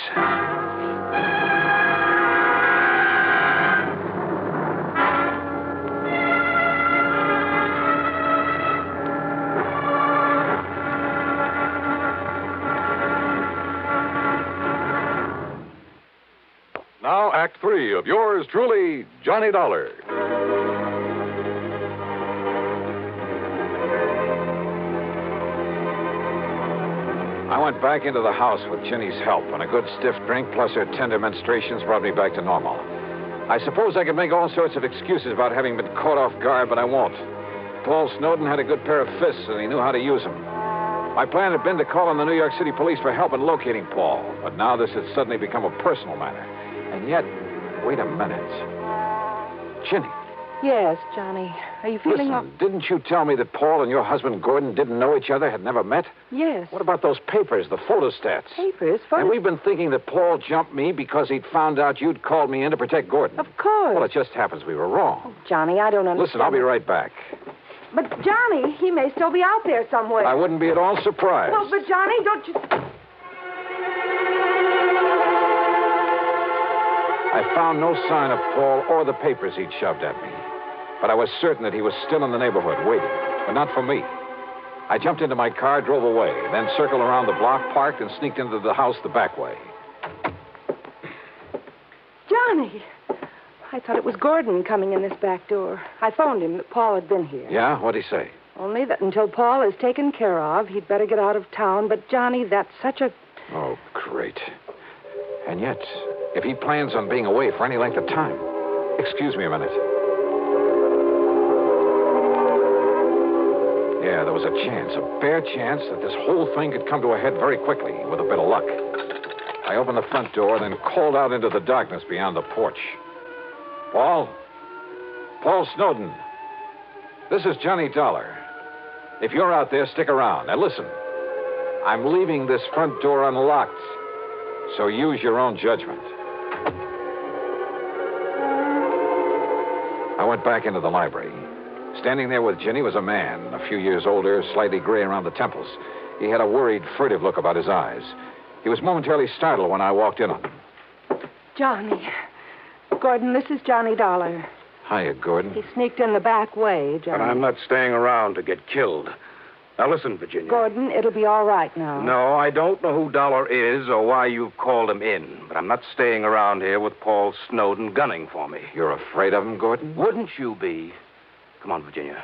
Now, Act 3 of yours truly, Johnny Dollar. I went back into the house with Ginny's help, and a good stiff drink plus her tender menstruations brought me back to normal. I suppose I could make all sorts of excuses about having been caught off guard, but I won't. Paul Snowden had a good pair of fists, and he knew how to use them. My plan had been to call on the New York City police for help in locating Paul, but now this had suddenly become a personal matter. And yet, wait a minute. Ginny, Yes, Johnny. Are you feeling... Listen, didn't you tell me that Paul and your husband Gordon didn't know each other, had never met? Yes. What about those papers, the photostats? Papers? And we've been thinking that Paul jumped me because he'd found out you'd called me in to protect Gordon. Of course. Well, it just happens we were wrong. Oh, Johnny, I don't understand. Listen, I'll be right back. But, Johnny, he may still be out there somewhere. I wouldn't be at all surprised. Well, but, Johnny, don't you... I found no sign of Paul or the papers he'd shoved at me. But I was certain that he was still in the neighborhood, waiting. But not for me. I jumped into my car, drove away, then circled around the block, parked, and sneaked into the house the back way. Johnny! I thought it was Gordon coming in this back door. I phoned him that Paul had been here. Yeah? What'd he say? Only that until Paul is taken care of, he'd better get out of town. But, Johnny, that's such a... Oh, great. And yet, if he plans on being away for any length of time... Excuse me a minute. Yeah, there was a chance, a bare chance, that this whole thing could come to a head very quickly, with a bit of luck. I opened the front door, then called out into the darkness beyond the porch. Paul? Paul Snowden. This is Johnny Dollar. If you're out there, stick around. Now listen, I'm leaving this front door unlocked, so use your own judgment. I went back into the library. Standing there with Ginny was a man, a few years older, slightly gray around the temples. He had a worried, furtive look about his eyes. He was momentarily startled when I walked in on him. Johnny. Gordon, this is Johnny Dollar. Hiya, Gordon. He sneaked in the back way, Johnny. But I'm not staying around to get killed. Now listen, Virginia. Gordon, it'll be all right now. No, I don't know who Dollar is or why you've called him in, but I'm not staying around here with Paul Snowden gunning for me. You're afraid of him, Gordon? Wouldn't you be? Come on, Virginia.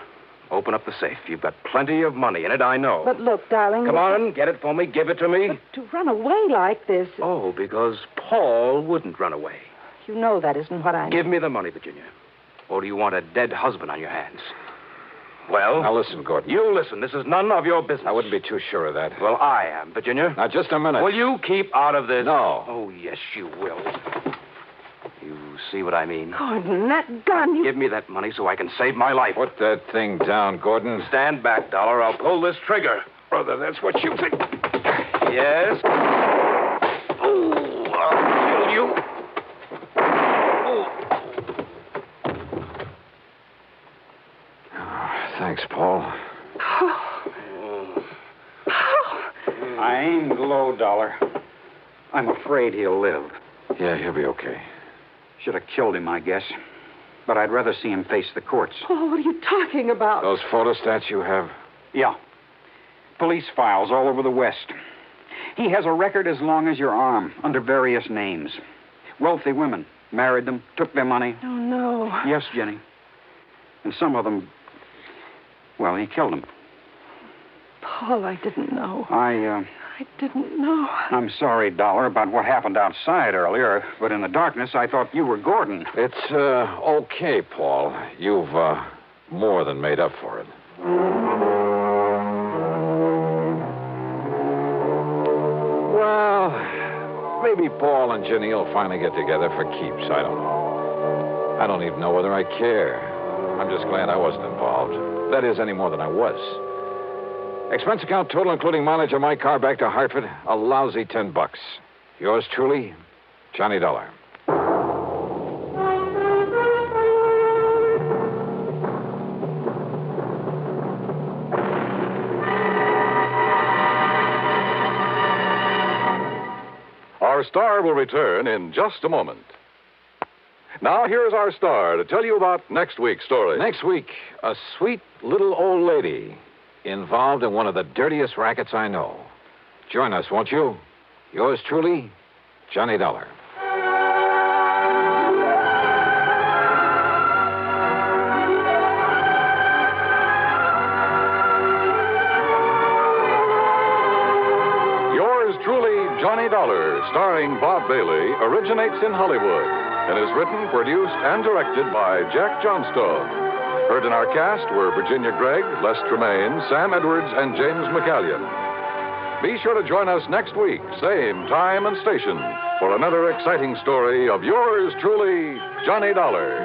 Open up the safe. You've got plenty of money in it, I know. But look, darling... Come on, get it for me. Give it to me. But to run away like this... Oh, because Paul wouldn't run away. You know that isn't what I... Give me the money, Virginia. Or do you want a dead husband on your hands? Well... Now listen, Gordon. You listen. This is none of your business. I wouldn't be too sure of that. Well, I am, Virginia. Now, just a minute. Will you keep out of this? No. Oh, yes, you will. You see what I mean? Gordon, that gun... Give me that money so I can save my life. Put that thing down, Gordon. Stand back, Dollar. I'll pull this trigger. Brother, that's what you think. Yes? Oh, I'll kill you. Thanks, Paul. I aimed low, Dollar. I'm afraid he'll live. Yeah, he'll be okay. Should have killed him, I guess. But I'd rather see him face the courts. Oh, what are you talking about? Those photostats you have? Yeah. Police files all over the West. He has a record as long as your arm, under various names. Wealthy women. Married them, took their money. Oh, no. Yes, Jenny. And some of them... Well, he killed them. Paul, I didn't know. I didn't know. I'm sorry, Dollar, about what happened outside earlier, but in the darkness, I thought you were Gordon. It's, okay, Paul. You've, more than made up for it. Well, maybe Paul and Ginny will finally get together for keeps. I don't know. I don't even know whether I care. I'm just glad I wasn't involved. That is, any more than I was. Expense account total, including mileage on my car back to Hartford, a lousy $10. Yours truly, Johnny Dollar. Our star will return in just a moment. Now, here's our star to tell you about next week's story. Next week, a sweet little old lady involved in one of the dirtiest rackets I know. Join us, won't you? Yours truly, Johnny Dollar. Yours truly, Johnny Dollar, starring Bob Bailey, originates in Hollywood and is written, produced, and directed by Jack Johnstone. Heard in our cast were Virginia Gregg, Les Tremaine, Sam Edwards, and James McCallion. Be sure to join us next week, same time and station, for another exciting story of yours truly, Johnny Dollar.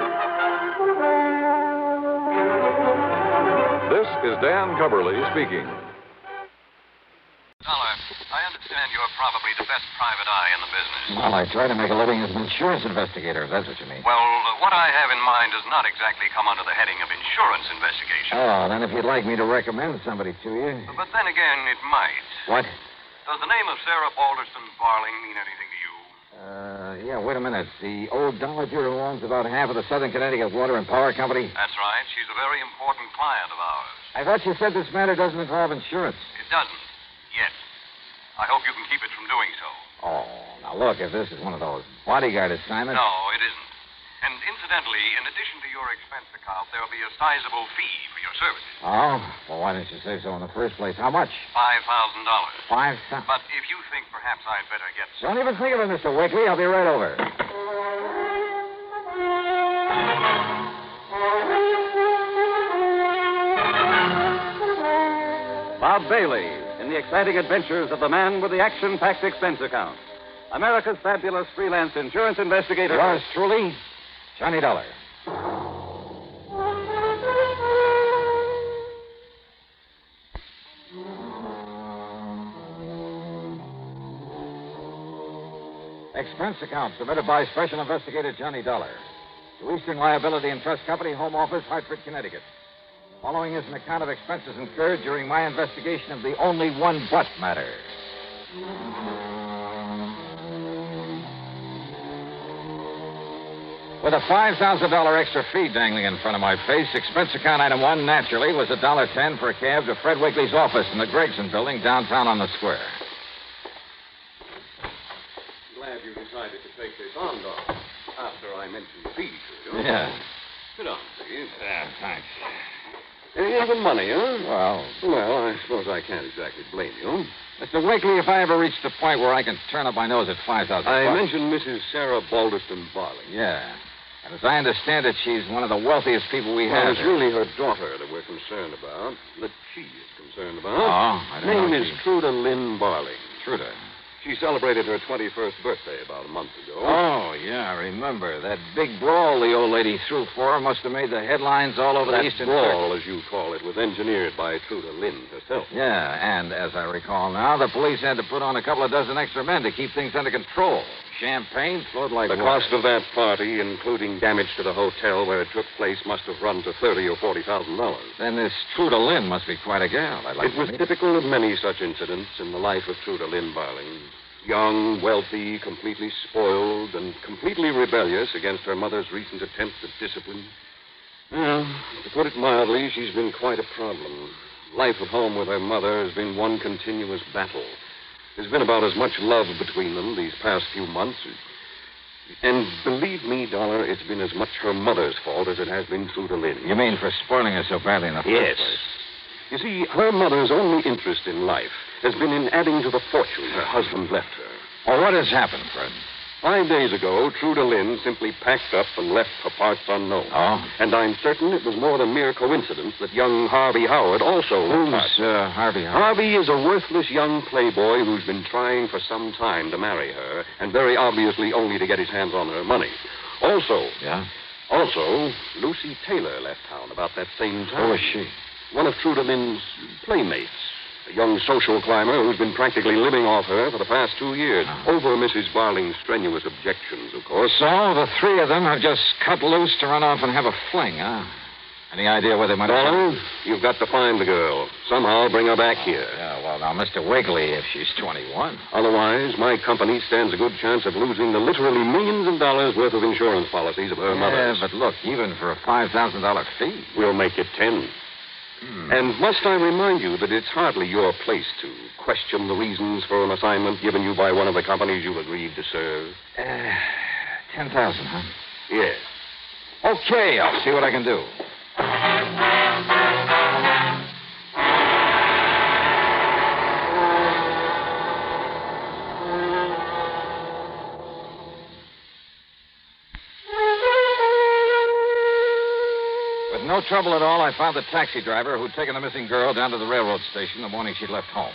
This is Dan Cubberly speaking. Dollar, I understand you're probably the best private eye in the business. Well, I try to make a living as an insurance investigator, if that's what you mean. Well, what I have in mind does not exactly come under the heading of insurance investigation. Oh, then if you'd like me to recommend somebody to you. But then again, it might. What? Does the name of Sarah Balderston Barling mean anything to you? Yeah, wait a minute. The old dowager who owns about half of the Southern Connecticut Water and Power Company? That's right. She's a very important client of ours. I thought you said this matter doesn't involve insurance. It doesn't. Yet. I hope you can keep it from doing so. Oh, now look, if this is one of those bodyguard assignments... No, it isn't. And incidentally, in addition to your expense account, there'll be a sizable fee for your services. Oh? Well, why didn't you say so in the first place? How much? $5,000. $5,000? But if you think perhaps I'd better get... Don't even think of it, Mr. Wakely. I'll be right over. Bob Bailey in the exciting adventures of the man with the action-packed expense account. America's fabulous freelance insurance investigator. Yours truly, Johnny Dollar. Expense account submitted by Special Investigator Johnny Dollar to Eastern Liability and Trust Company, Home Office, Hartford, Connecticut. Following is an account of expenses incurred during my investigation of the only one but matter. With a $5,000 extra fee dangling in front of my face, expense account item 1, naturally, was $1.10 for a cab to Fred Wakely's office in the Gregson building downtown on the square. Glad you decided to take this on, Doc, after I mentioned the fee to you. Yeah. Sit down, please. Yeah, thanks. Even money, huh? Well, I suppose I can't exactly blame you. Mr. Wakely, if I ever reach the point where I can turn up my nose at $5,000... I mentioned Mrs. Sarah Balderston Barling. Yeah. And as I understand it, she's one of the wealthiest people we have. It's really her daughter that we're concerned about, that she is concerned about. Oh, I don't know. Name is Truda Lynn Barling. Truda. She celebrated her 21st birthday about a month ago. Oh, yeah, I remember. That big brawl the old lady threw for her must have made the headlines all over the Eastern brawl, as you call it, was engineered by Truda Lynn herself. Yeah, and as I recall now, the police had to put on a couple of dozen extra men to keep things under control. Champagne flowed like the water. Cost of that party, including damage to the hotel where it took place, must have run to $30,000 or $40,000. Then this Truda Lynn must be quite a gal. It was typical of many such incidents in the life of Truda Lynn Barling. Young, wealthy, completely spoiled, and completely rebellious against her mother's recent attempts at discipline. Well, to put it mildly, she's been quite a problem. Life at home with her mother has been one continuous battle. There's been about as much love between them these past few months. And believe me, Dollar, it's been as much her mother's fault as it has been Truda Lynn. You mean for spoiling her so badly in the first place? You see, her mother's only interest in life has been in adding to the fortune her husband left her. Well, what has happened, Fred? 5 days ago, Truda Lynn simply packed up and left for parts unknown. Oh? And I'm certain it was more than mere coincidence that young Harvey Howard also left. Who's Harvey Howard? Harvey is a worthless young playboy who's been trying for some time to marry her, and very obviously only to get his hands on her money. Also... Yeah? Also, Lucy Taylor left town about that same time. Who is she? One of Truda Lynn's playmates. A young social climber who's been practically living off her for the past 2 years. Over Mrs. Barling's strenuous objections, of course. So the three of them have just cut loose to run off and have a fling, huh? Any idea where they might have gone? You've got to find the girl. Somehow bring her back here. Yeah, well, now, Mr. Wakely, if she's 21. Otherwise, my company stands a good chance of losing the literally millions of dollars worth of insurance policies of her mother's. Yeah, but look, even for a $5,000 fee. We'll make it 10. And must I remind you that it's hardly your place to question the reasons for an assignment given you by one of the companies you agreed to serve? 10,000, huh? Yes. Okay, I'll see what I can do. With no trouble at all, I found the taxi driver who'd taken the missing girl down to the railroad station the morning she'd left home.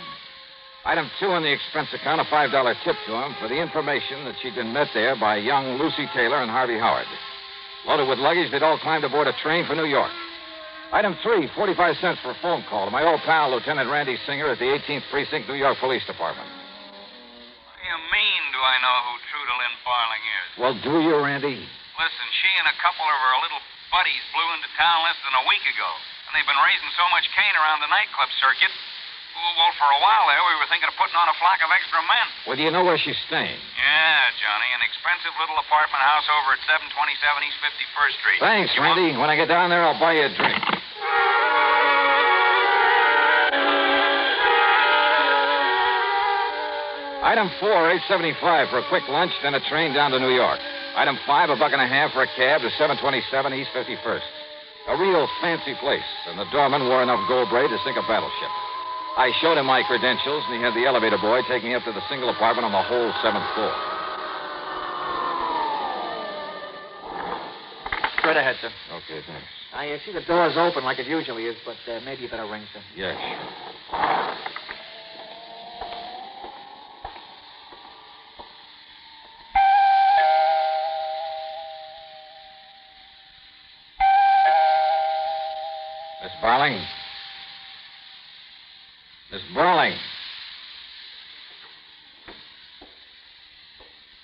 Item 2 on the expense account, a $5 tip to him for the information that she'd been met there by young Lucy Taylor and Harvey Howard. Loaded with luggage, they'd all climbed aboard a train for New York. Item 3, 45 cents for a phone call to my old pal, Lieutenant Randy Singer at the 18th Precinct, New York Police Department. What do you mean, do I know who Truda Lynn Barling is? Well, do you, Randy? Listen, she and a couple of her little buddies blew into town less than a week ago. And they've been raising so much cane around the nightclub circuit. Well, for a while there, we were thinking of putting on a flock of extra men. Well, do you know where she's staying? Yeah, Johnny. An expensive little apartment house over at 727 East 51st Street. Thanks, Randy. When I get down there, I'll buy you a drink. Item 4, $8.75 for a quick lunch, then a train down to New York. Item 5, $1.50 for a cab to 727 East 51st. A real fancy place, and the doorman wore enough gold braid to sink a battleship. I showed him my credentials, and he had the elevator boy take me up to the single apartment on the whole 7th floor. Straight ahead, sir. Okay, thanks. I see the door's open like it usually is, but maybe you better ring, sir. Yes. Miss Barling? Miss Barling?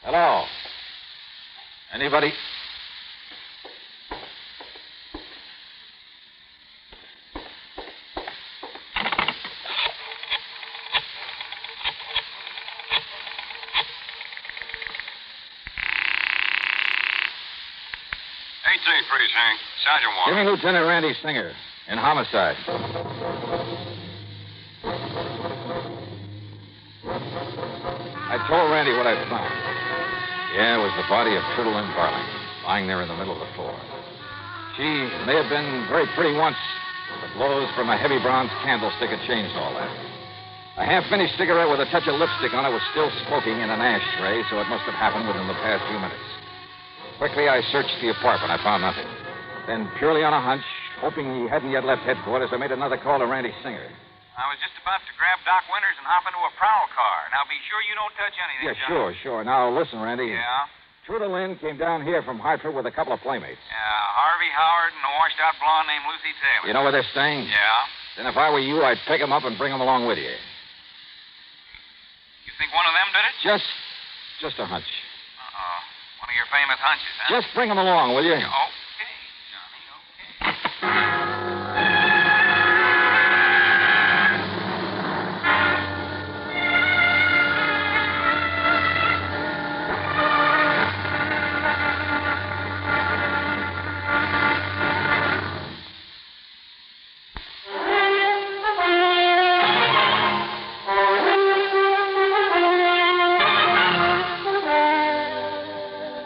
Hello? Anybody? Precinct. Sergeant Walker. Give me Lieutenant Randy Singer in homicide. I told Randy what I found. Yeah, it was the body of Truda Lynn Barling, lying there in the middle of the floor. She may have been very pretty once, but the glows from a heavy bronze candlestick had changed all that. A half-finished cigarette with a touch of lipstick on it was still smoking in an ashtray, so it must have happened within the past few minutes. Quickly, I searched the apartment. I found nothing. Then, purely on a hunch, hoping he hadn't yet left headquarters, I made another call to Randy Singer. I was just about to grab Doc Winters and hop into a prowl car. Now, be sure you don't touch anything, Yeah, Johnny. sure. Now, listen, Randy. Yeah? Truda Lynn came down here from Hartford with a couple of playmates. Yeah, Harvey Howard and a washed-out blonde named Lucy Taylor. You know where they're staying? Yeah? Then if I were you, I'd pick them up and bring them along with you. You think one of them did it? Just a hunch. Uh-oh. One of your famous hunches, huh? Just bring them along, will you? Okay, Johnny, okay.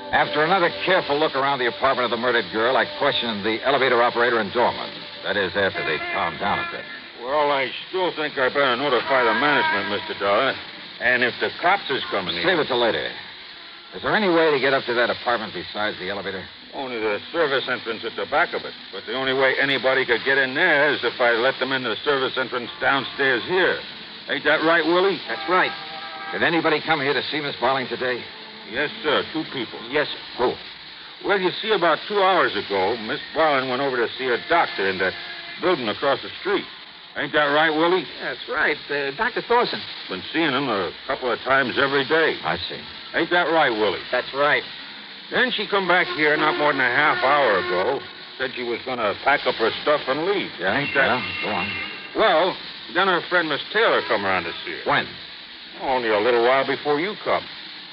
After another careful look around the apartment of the murdered girl, I questioned the elevator operator and doorman. That is, after they calmed down a bit. Well, I still think I better notify the management, Mr. Dollar. And if the cops is coming in... Save it till later. Is there any way to get up to that apartment besides the elevator? Only the service entrance at the back of it. But the only way anybody could get in there is if I let them into the service entrance downstairs here. Ain't that right, Willie? That's right. Did anybody come here to see Miss Barling today? Yes, sir. 2 people. Yes, sir. Who? Well, you see, about 2 hours ago, Miss Barling went over to see a doctor in that building across the street. Ain't that right, Willie? That's right. Dr. Thorson. Been seeing him a couple of times every day. I see. Ain't that right, Willie? That's right. Then she come back here not more than a half hour ago. Said she was going to pack up her stuff and leave. Yeah, ain't that? Yeah, go on. Well, then her friend Miss Taylor come around to see her. When? Only a little while before you come.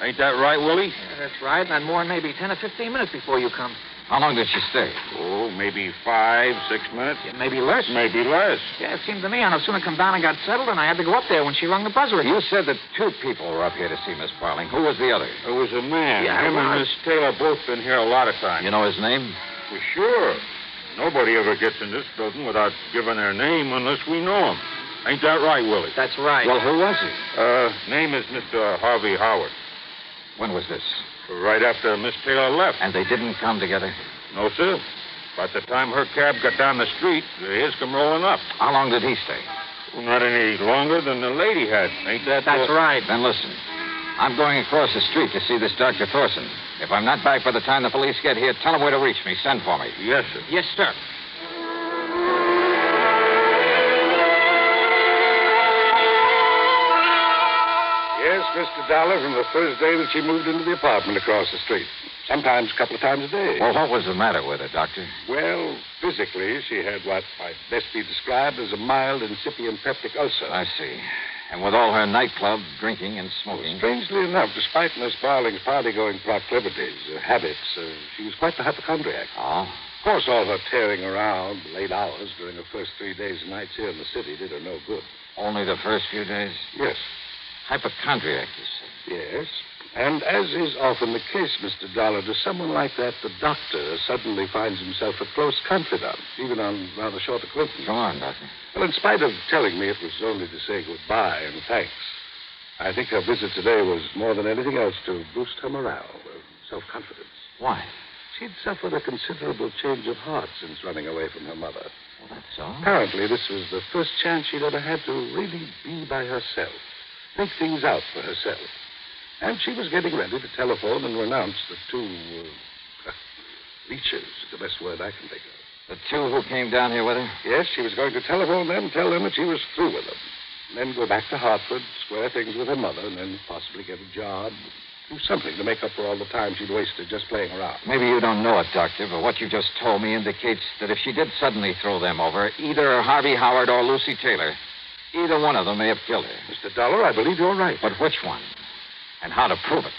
Ain't that right, Willie? Yeah, that's right. Not more than maybe 10 or 15 minutes before you come. How long did she stay? Oh, maybe 5, 6 minutes. Yeah, maybe less. Maybe less. Yeah, it seemed to me I no sooner come down and got settled, and I had to go up there when she rung the buzzer again. You said that 2 people were up here to see Miss Barling. Who was the other? It was a man. Yeah, Him and Miss Taylor both been here a lot of times. You know his name? For sure. Nobody ever gets in this building without giving their name unless we know him. Ain't that right, Willie? That's right. Well, who was he? Name is Mr. Harvey Howard. When was this? Right after Miss Taylor left. And they didn't come together? No, sir. By the time her cab got down the street, his come rolling up. How long did he stay? Well, not any longer than the lady had. Ain't that... That's right. Then listen. I'm going across the street to see this Dr. Thorson. If I'm not back by the time the police get here, tell them where to reach me. Send for me. Yes, sir. Yes, sir. Mr. Dollar from the first day that she moved into the apartment across the street. Sometimes a couple of times a day. Well, what was the matter with her, Doctor? Well, physically, she had what might best be described as a mild incipient peptic ulcer. I see. And with all her nightclub drinking and smoking... Strangely enough, despite Miss Barling's party-going proclivities, habits, she was quite the hypochondriac. Oh? Of course, all her tearing around, late hours during her first 3 days and nights here in the city did her no good. Only the first few days? Yes. Hypochondriac, you say? Yes. And as is often the case, Mr. Dollar, to someone like that, the doctor suddenly finds himself a close confidant, even on rather short acquaintance. Come on, Doctor. Well, in spite of telling me it was only to say goodbye and thanks, I think her visit today was more than anything else to boost her morale, self-confidence. Why? She'd suffered a considerable change of heart since running away from her mother. Well, that's all. Apparently, this was the first chance she'd ever had to really be by herself, think things out for herself. And she was getting ready to telephone and renounce the two leeches, the best word I can think of. The two who came down here with her? Yes, she was going to telephone them, tell them that she was through with them. And then go back to Hartford, square things with her mother, and then possibly get a job, do something to make up for all the time she'd wasted just playing around. Maybe you don't know it, Doctor, but what you just told me indicates that if she did suddenly throw them over, either Harvey Howard or Lucy Taylor, either one of them may have killed her. Mr. Dollar, I believe you're right. But which one? And how to prove it?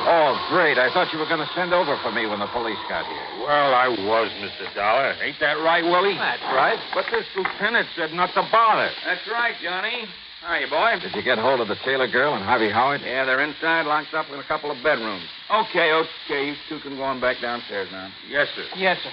Oh, great. I thought you were going to send over for me when the police got here. Well, I was, Mr. Dollar. Ain't that right, Willie? That's right. But this lieutenant said not to bother. That's right, Johnny. Hiya, boy. Did you get hold of the Taylor girl and Harvey Howard? Yeah, they're inside, locked up in a couple of bedrooms. Okay. You two can go on back downstairs now. Yes, sir. Yes, sir.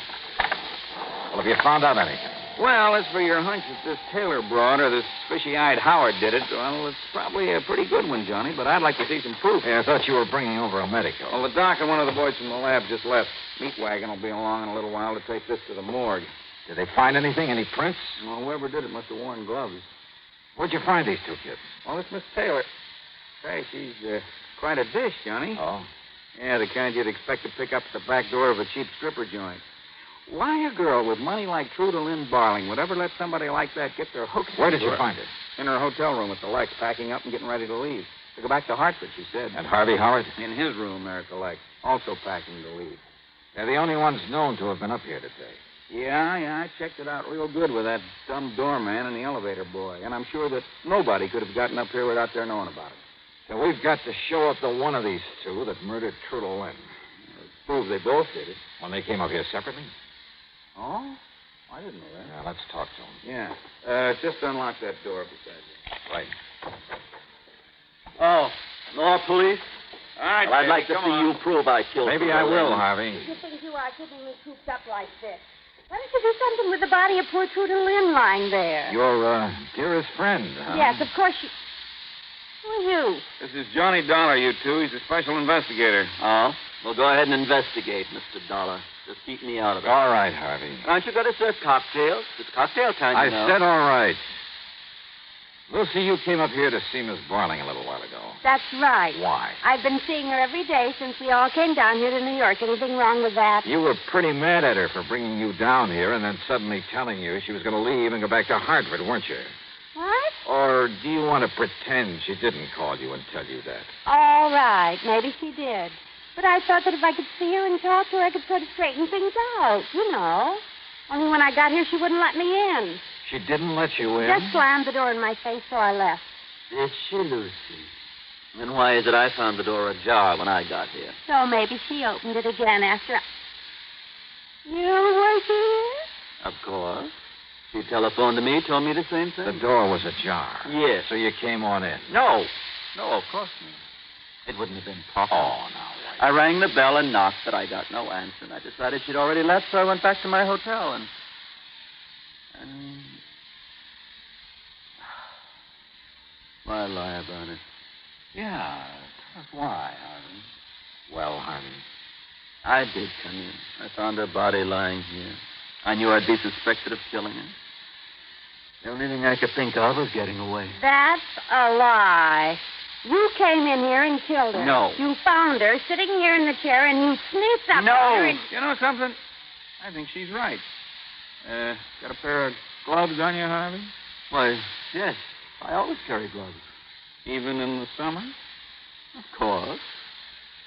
Well, have you found out anything? Well, as for your hunch that this Taylor broad or this fishy-eyed Howard did it, well, it's probably a pretty good one, Johnny, but I'd like to see some proof. Yeah, I thought you were bringing over a medical. Well, the doc and one of the boys from the lab just left. Meat wagon will be along in a little while to take this to the morgue. Did they find anything? Any prints? Well, whoever did it must have worn gloves. Where'd you find these two kids? Well, it's Miss Taylor. Say, she's quite a dish, Johnny. Oh? Yeah, the kind you'd expect to pick up at the back door of a cheap stripper joint. Why a girl with money like Truda Lynn Barling would ever let somebody like that get their hooks? Where did you find her? In her hotel room at the Lex, packing up and getting ready to leave. To go back to Hartford, she said. And Harvey Howard? In his room there at the Lex, also packing to leave. They're the only ones known to have been up here today. Yeah, I checked it out real good with that dumb doorman and the elevator boy. And I'm sure that nobody could have gotten up here without their knowing about it. So we've got to show up to one of these two that murdered Truda Lynn. Prove they both did it. When they came up here separately? Oh? I didn't know that. Now, let's talk to them. Yeah. Just unlock that door beside you. Right. Oh, more police? All right, well, I'd like to come see on. you prove I killed Maybe Truda I will, Lynn. Harvey. You think you are keeping me cooped up like this? Why don't you do something with the body of poor Truda Lynn lying there? Your, dearest friend, huh? Yes, of course you... Who are you? This is Johnny Dollar, you two. He's a special investigator. Oh? Well, go ahead and investigate, Mr. Dollar. Just keep me out of it. All right, Harvey. Aren't you going to serve cocktails? It's cocktail time, I you know. said all right. Lucy, you came up here to see Miss Barling a little while ago. That's right. Why? I've been seeing her every day since we all came down here to New York. Anything wrong with that? You were pretty mad at her for bringing you down here and then suddenly telling you she was going to leave and go back to Hartford, weren't you? What? Or do you want to pretend she didn't call you and tell you that? All right. Maybe she did. But I thought that if I could see her and talk to her, I could sort of straighten things out, you know. Only when I got here, she wouldn't let me in. She didn't let you in? Just slammed the door in my face, so I left. Did she, Lucy? Then why is it I found the door ajar when I got here? So maybe she opened it again after You were here? Of course. She telephoned to me, told me the same thing. The door was ajar. Yes. So you came on in? No, of course not. It wouldn't have been possible. Oh, now, wait. I rang the bell and knocked, but I got no answer. And I decided she'd already left, so I went back to my hotel and... Why lie about it? Yeah, tell us why, Harvey. Well, Harvey? I did come in. I found her body lying here. I knew I'd be suspected of killing her. The only thing I could think of was getting away. That's a lie. You came in here and killed her. No. You found her sitting here in the chair, and you sneaked up No. on her and... You know something? I think she's right. Got a pair of gloves on you, Harvey? Why, yes. I always carry gloves. Even in the summer? Of course.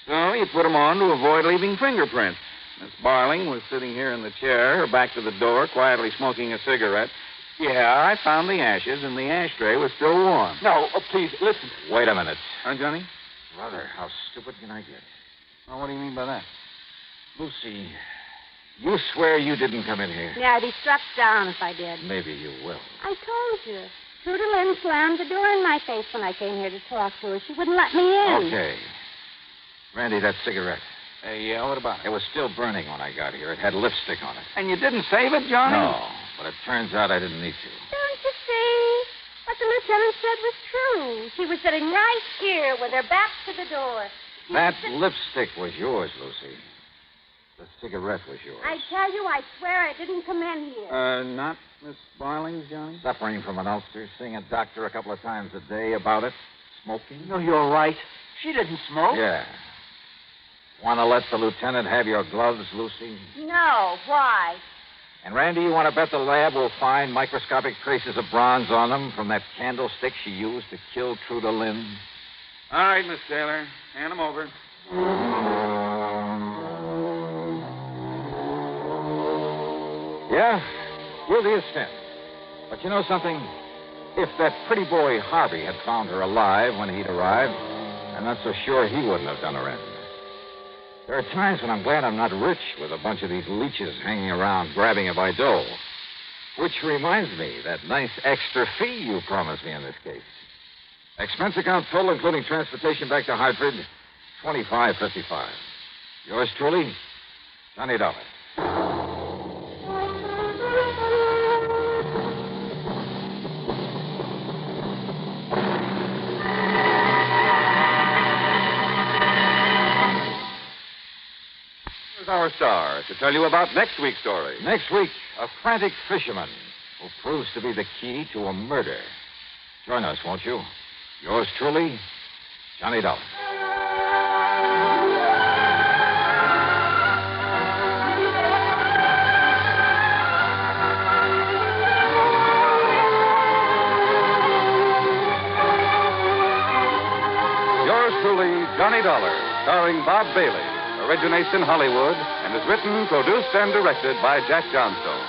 So you put them on to avoid leaving fingerprints. Miss Barling was sitting here in the chair, her back to the door, quietly smoking a cigarette. Yeah, I found the ashes, and the ashtray was still warm. No, please, listen. Wait a minute. Huh, Johnny? Brother, how stupid can I get? Well, what do you mean by that? Lucy, you swear you didn't come in here? Yeah, I'd be struck down if I did. Maybe you will. I told you. Truda Lynn slammed the door in my face when I came here to talk to her. She wouldn't let me in. Okay. Randy, that cigarette. Yeah, what about it? It was still burning when I got here. It had lipstick on it. And you didn't save it, Johnny? No, but it turns out I didn't need to. Don't you see? What the lieutenant said was true. She was sitting right here with her back to the door. That lipstick was yours, Lucy. The cigarette was yours. I tell you, I swear I didn't come in here. Not Miss Barling's, Johnny? Suffering from an ulcer, seeing a doctor a couple of times a day about it. Smoking. No, you're right. She didn't smoke. Yeah. Want to let the lieutenant have your gloves, Lucy? No, why? And, Randy, you want to bet the lab will find microscopic traces of bronze on them from that candlestick she used to kill Truda Lynn? All right, Miss Taylor. Hand them over. Yeah, guilty as sin. But you know something? If that pretty boy Harvey had found her alive when he'd arrived, I'm not so sure he wouldn't have done her in. There are times when I'm glad I'm not rich with a bunch of these leeches hanging around grabbing a by dough. Which reminds me, that nice extra fee you promised me in this case. Expense account total, including transportation back to Hartford, $25.55. Yours truly, Johnny Dollar. Our star to tell you about next week's story. Next week, a frantic fisherman who proves to be the key to a murder. Join us, won't you? Yours truly, Johnny Dollar. Yours truly, Johnny Dollar, starring Bob Bailey. Originates in Hollywood and is written, produced, and directed by Jack Johnstone.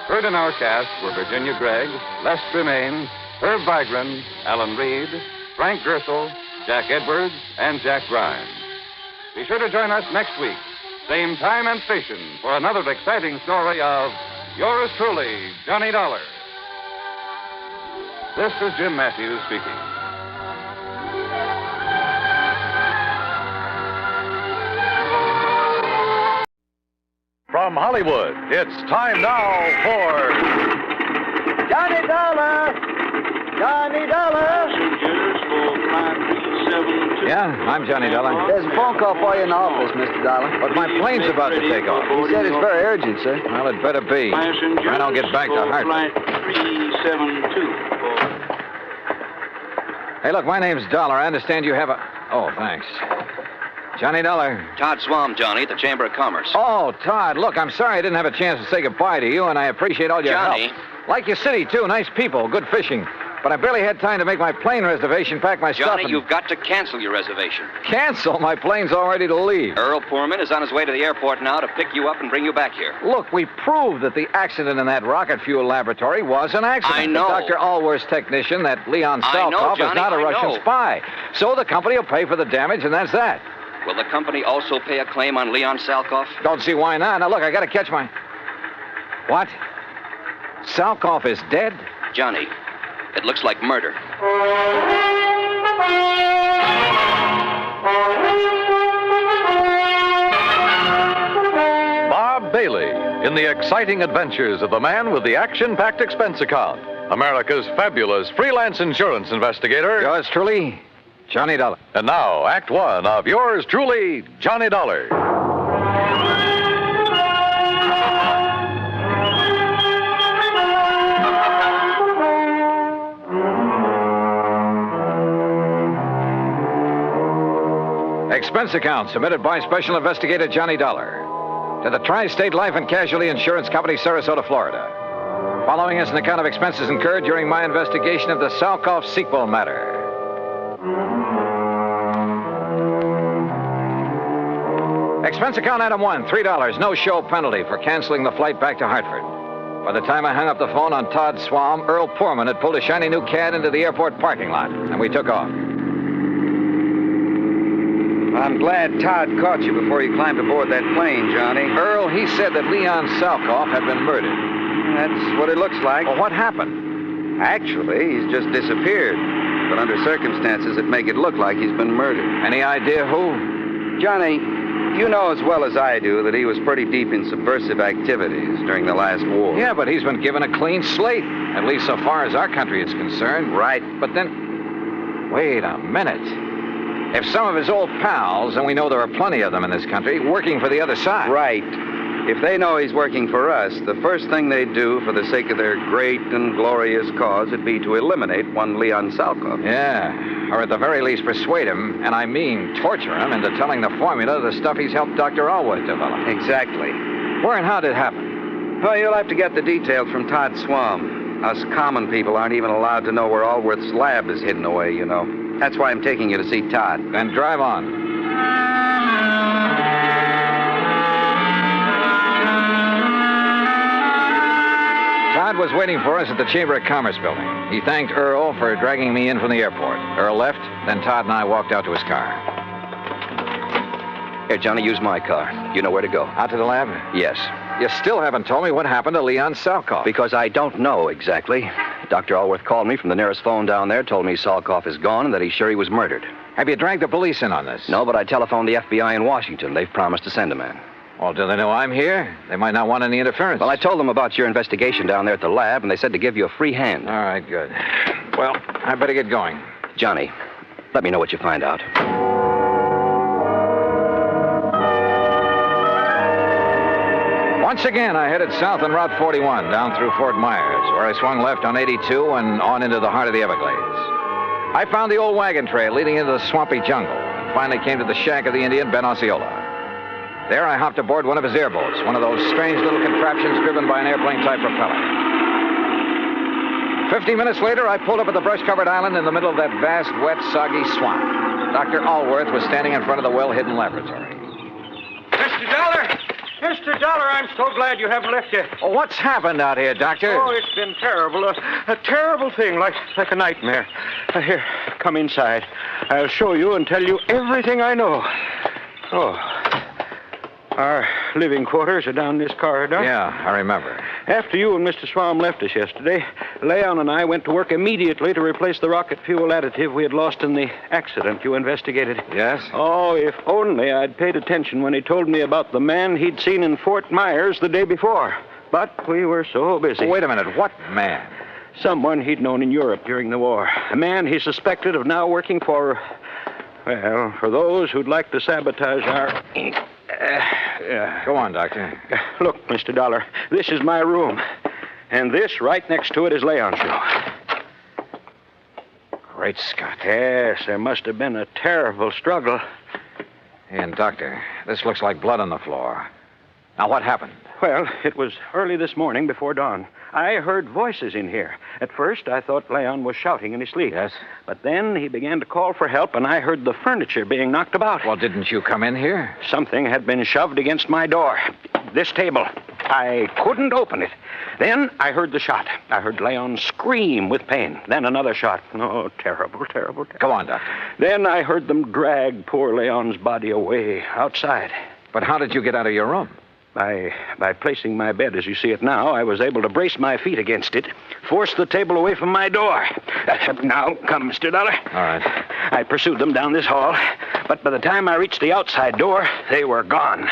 Heard in our cast were Virginia Gregg, Les Tremaine, Herb Vigran, Alan Reed, Frank Gersel, Jack Edwards, and Jack Grimes. Be sure to join us next week, same time and station, for another exciting story of yours truly, Johnny Dollar. This is Jim Matthews speaking. From Hollywood, it's time now for Johnny Dollar! Johnny Dollar! Yeah, I'm Johnny Dollar. There's a phone call for you in the office, Mr. Dollar. But my plane's about to take off. He said it's very urgent, sir. Well, it better be. I don't get back to Hartford. Hey, look, my name's Dollar. I understand you have a... Oh, thanks. Johnny Dollar. Todd Swam, Johnny, at the Chamber of Commerce. Oh, Todd, look, I'm sorry I didn't have a chance to say goodbye to you, and I appreciate all your Johnny. help. Like your city, too. Nice people, good fishing. But I barely had time to make my plane reservation, pack my stuff, Johnny, and... you've got to cancel your reservation. Cancel? My plane's all ready to leave. Earl Poorman is on his way to the airport now to pick you up and bring you back here. Look, we proved that the accident in that rocket fuel laboratory was an accident. I know. Dr. Allworth's technician, that Leon Salkoff, is not a Russian spy. So the company will pay for the damage, and that's that. Will the company also pay a claim on Leon Salkoff? Don't see why not. Now, look, I got to catch my... What? Salkoff is dead? Johnny, it looks like murder. Bob Bailey in the exciting adventures of the man with the action-packed expense account, America's fabulous freelance insurance investigator. Yours truly, Johnny Dollar. And now, Act One of yours truly, Johnny Dollar. Expense account submitted by Special Investigator Johnny Dollar. to the Tri-State Life and Casualty Insurance Company, Sarasota, Florida. Following is an account of expenses incurred during my investigation of the Salkoff Sequel Matter. Expense account item 1, $3, no show penalty for canceling the flight back to Hartford. By the time I hung up the phone on Todd Swam, Earl Poorman had pulled a shiny new Cad into the airport parking lot, and we took off. I'm glad Todd caught you before you climbed aboard that plane, Johnny. Earl, he said that Leon Salkoff had been murdered. That's what it looks like. Well, what happened? Actually, he's just disappeared. But under circumstances that make it look like he's been murdered. Any idea who? Johnny, you know as well as I do that he was pretty deep in subversive activities during the last war. Yeah, but he's been given a clean slate, at least so far as our country is concerned. Right. But then, wait a minute. If some of his old pals, and we know there are plenty of them in this country, working for the other side. Right. If they know he's working for us, the first thing they'd do for the sake of their great and glorious cause would be to eliminate one Leon Salkoff. Yeah, or at the very least persuade him, and I mean torture him, into telling the formula of the stuff he's helped Dr. Allworth develop. Exactly. Where and how did it happen? Well, you'll have to get the details from Todd Swam. Us common people aren't even allowed to know where Allworth's lab is hidden away, you know. That's why I'm taking you to see Todd. Then drive on. Todd was waiting for us at the Chamber of Commerce building. He thanked Earl for dragging me in from the airport. Earl left, then Todd and I walked out to his car. Here, Johnny, use my car. You know where to go. Out to the lab? Yes. You still haven't told me what happened to Leon Salkoff. Because I don't know exactly. Dr. Allworth called me from the nearest phone down there, told me Salkoff is gone and that he's sure he was murdered. Have you dragged the police in on this? No, but I telephoned the FBI in Washington. They've promised to send a man. Well, do they know I'm here? They might not want any interference. Well, I told them about your investigation down there at the lab, and they said to give you a free hand. All right, good. Well, I better get going. Johnny, let me know what you find out. Once again, I headed south on Route 41, down through Fort Myers, where I swung left on 82 and on into the heart of the Everglades. I found the old wagon trail leading into the swampy jungle, and finally came to the shack of the Indian, Ben Osceola. There, I hopped aboard one of his airboats, one of those strange little contraptions driven by an airplane-type propeller. 50 minutes later, I pulled up at the brush-covered island in the middle of that vast, wet, soggy swamp. Dr. Allworth was standing in front of the well-hidden laboratory. Mr. Dollar! Mr. Dollar, I'm so glad you haven't left yet. Oh, what's happened out here, Doctor? Oh, it's been terrible. A terrible thing, like a nightmare. Here, come inside. I'll show you and tell you everything I know. Oh. Our living quarters are down this corridor. Yeah, I remember. After you and Mr. Swam left us yesterday, Leon and I went to work immediately to replace the rocket fuel additive we had lost in the accident you investigated. Yes? Oh, if only I'd paid attention when he told me about the man he'd seen in Fort Myers the day before. But we were so busy. Oh, wait a minute. What man? Someone he'd known in Europe during the war. A man he suspected of now working for, well, for those who'd like to sabotage our... Go on, Doctor. Look, Mr. Dollar, this is my room. And this, right next to it, is Leon's room. Great Scott. Yes, there must have been a terrible struggle. And, Doctor, this looks like blood on the floor. Now, what happened? Well, it was early this morning before dawn. I heard voices in here. At first, I thought Leon was shouting in his sleep. Yes? But then he began to call for help, and I heard the furniture being knocked about. Well, didn't you come in here? Something had been shoved against my door. This table. I couldn't open it. Then I heard the shot. I heard Leon scream with pain. Then another shot. Oh, terrible, terrible, terrible. Go on, Doctor. Then I heard them drag poor Leon's body away outside. But how did you get out of your room? By placing my bed as you see it now, I was able to brace my feet against it, force the table away from my door. Now, come, Mr. Dollar. All right. I pursued them down this hall, but by the time I reached the outside door, they were gone.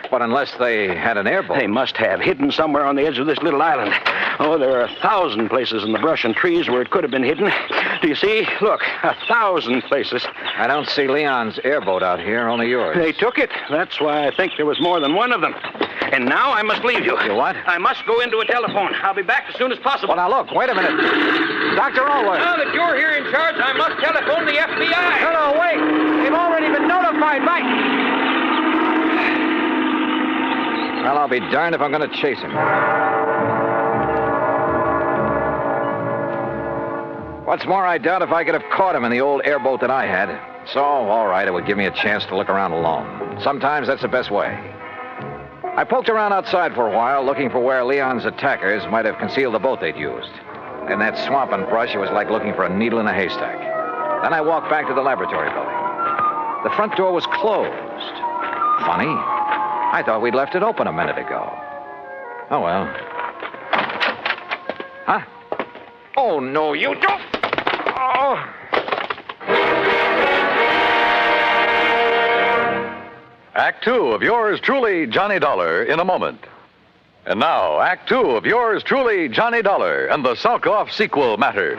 But unless they had an airboat. They must have, hidden somewhere on the edge of this little island. Oh, there are 1,000 places in the brush and trees where it could have been hidden. Do you see? Look, 1,000 places. I don't see Leon's airboat out here, only yours. They took it. That's why I think there was more than one of them. And now I must leave you. You what? I must go into a telephone. I'll be back as soon as possible. Well, now, look, wait a minute. Dr. Allworth. Now that you're here in charge, I must telephone the FBI. No, wait. They've already been notified by... Well, I'll be darned if I'm going to chase him. What's more, I doubt if I could have caught him in the old airboat that I had. So, all right, it would give me a chance to look around alone. Sometimes that's the best way. I poked around outside for a while, looking for where Leon's attackers might have concealed the boat they'd used. In that swamp and brush, it was like looking for a needle in a haystack. Then I walked back to the laboratory building. The front door was closed. Funny. I thought we'd left it open a minute ago. Oh, well. Huh? Oh, no, you don't. Oh. Act two of yours truly, Johnny Dollar, in a moment. And now, Act two of yours truly, Johnny Dollar, and the Salkoff Sequel Matter.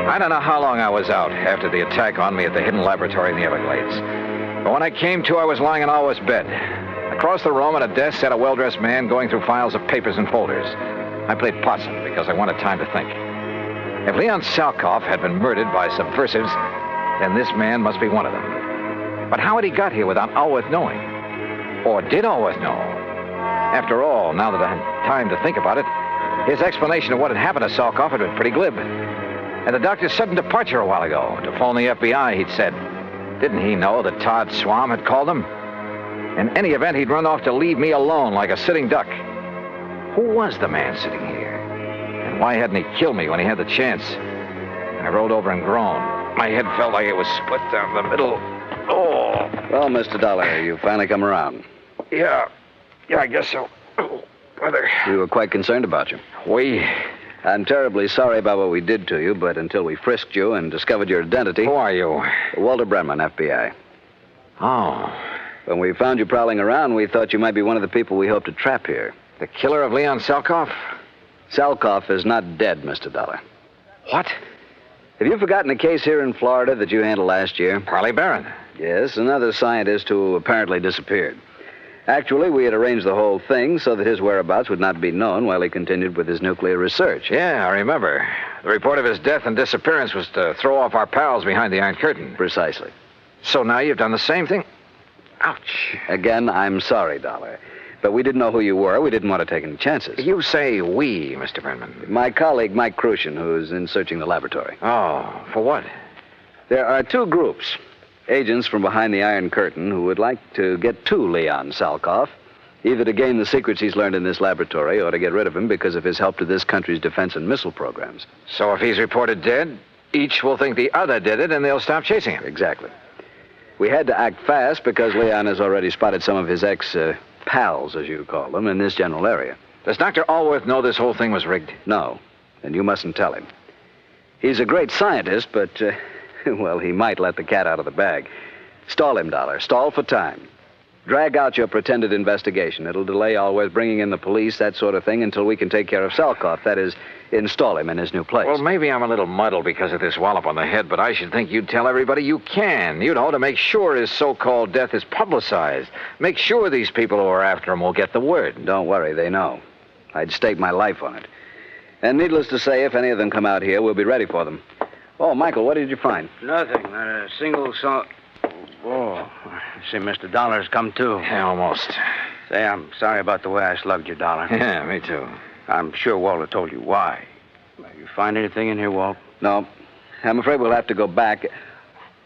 I don't know how long I was out after the attack on me at the hidden laboratory in the Everglades. But when I came to, I was lying in Alwa's bed. Across the room at a desk sat a well-dressed man going through files of papers and folders. I played possum because I wanted time to think. If Leon Salkoff had been murdered by subversives, then this man must be one of them. But how had he got here without Alworth knowing? Or did Alworth know? After all, now that I had time to think about it, his explanation of what had happened to Salkoff had been pretty glib. And the doctor's sudden departure a while ago to phone the FBI, he'd said. Didn't he know that Todd Swam had called him? In any event, he'd run off to leave me alone like a sitting duck. Who was the man sitting here? And why hadn't he killed me when he had the chance? I rolled over and groaned. My head felt like it was split down the middle. Oh. Well, Mr. Dollar, you finally come around. Yeah, I guess so. Oh, brother. We were quite concerned about you. I'm terribly sorry about what we did to you, but until we frisked you and discovered your identity... Who are you? Walter Brenman, FBI. Oh. When we found you prowling around, we thought you might be one of the people we hope to trap here. The killer of Leon Salkoff? Salkoff is not dead, Mr. Dollar. What? Have you forgotten a case here in Florida that you handled last year? Parley Barron. Yes, another scientist who apparently disappeared. Actually, we had arranged the whole thing so that his whereabouts would not be known while he continued with his nuclear research. Yeah, I remember. The report of his death and disappearance was to throw off our pals behind the Iron Curtain. Precisely. So now you've done the same thing? Ouch. Again, I'm sorry, Dollar. But we didn't know who you were. We didn't want to take any chances. You say we, Mr. Brenman. My colleague, Mike Crucian, who's in searching the laboratory. Oh, for what? There are two groups. Agents from behind the Iron Curtain who would like to get to Leon Salkoff, either to gain the secrets he's learned in this laboratory or to get rid of him because of his help to this country's defense and missile programs. So if he's reported dead, each will think the other did it and they'll stop chasing him. Exactly. We had to act fast because Leon has already spotted some of his pals, as you call them, in this general area. Does Dr. Alworth know this whole thing was rigged? No, and you mustn't tell him. He's a great scientist, but, well, he might let the cat out of the bag. Stall him, Dollar. Stall for time. Drag out your pretended investigation. It'll delay Alworth bringing in the police, that sort of thing, until we can take care of Salkoff. That is, install him in his new place. Well, maybe I'm a little muddled because of this wallop on the head, but I should think you'd tell everybody you can. You know, to make sure his so-called death is publicized. Make sure these people who are after him will get the word. Don't worry, they know. I'd stake my life on it. And needless to say, if any of them come out here, we'll be ready for them. Oh, Michael, what did you find? Nothing. Not a single song. Oh, I see Mr. Dollar's come too. Yeah, almost. Say, I'm sorry about the way I slugged you, Dollar. Yeah, me too. I'm sure Walter told you why. You find anything in here, Walt? No. I'm afraid we'll have to go back.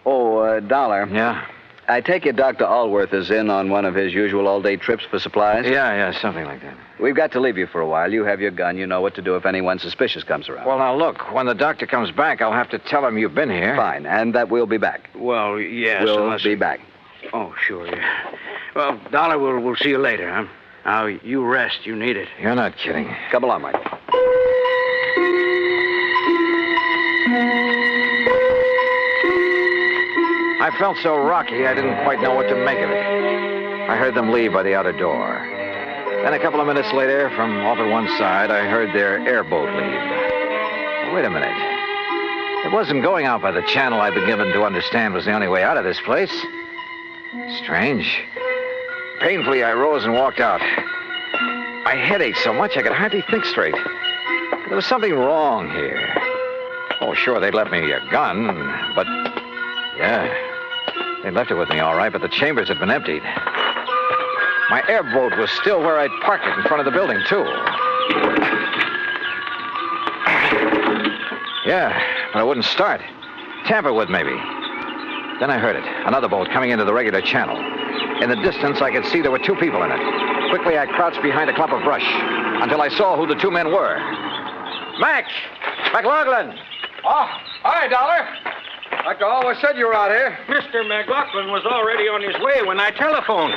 Oh, Dollar. Yeah? I take it Dr. Alworth is in on one of his usual all-day trips for supplies? Yeah, something like that. We've got to leave you for a while. You have your gun. You know what to do if anyone suspicious comes around. Well, now, look, when the doctor comes back, I'll have to tell him you've been here. Fine, and that we'll be back. Well, yes. We'll be back. Oh, sure, yeah. Well, Dollar, we'll see you later, huh? Now, you rest. You need it. You're not kidding. Come along, Mike. I felt so rocky, I didn't quite know what to make of it. I heard them leave by the outer door. Then a couple of minutes later, from off at one side, I heard their airboat leave. Wait a minute. It wasn't going out by the channel I'd been given to understand was the only way out of this place. Strange. Painfully, I rose and walked out. My head ached so much I could hardly think straight. There was something wrong here. Oh, sure, they'd left me a gun, but... yeah. They left it with me, all right, but the chambers had been emptied. My airboat was still where I'd parked it in front of the building, too. Yeah, but it wouldn't start. Tamper with, maybe. Then I heard it. Another boat coming into the regular channel. In the distance, I could see there were two people in it. Quickly, I crouched behind a clump of brush until I saw who the two men were. Mac! McLaughlin! Oh, hi, Dollar. Doctor always said you were out here. Mr. McLaughlin was already on his way when I telephoned.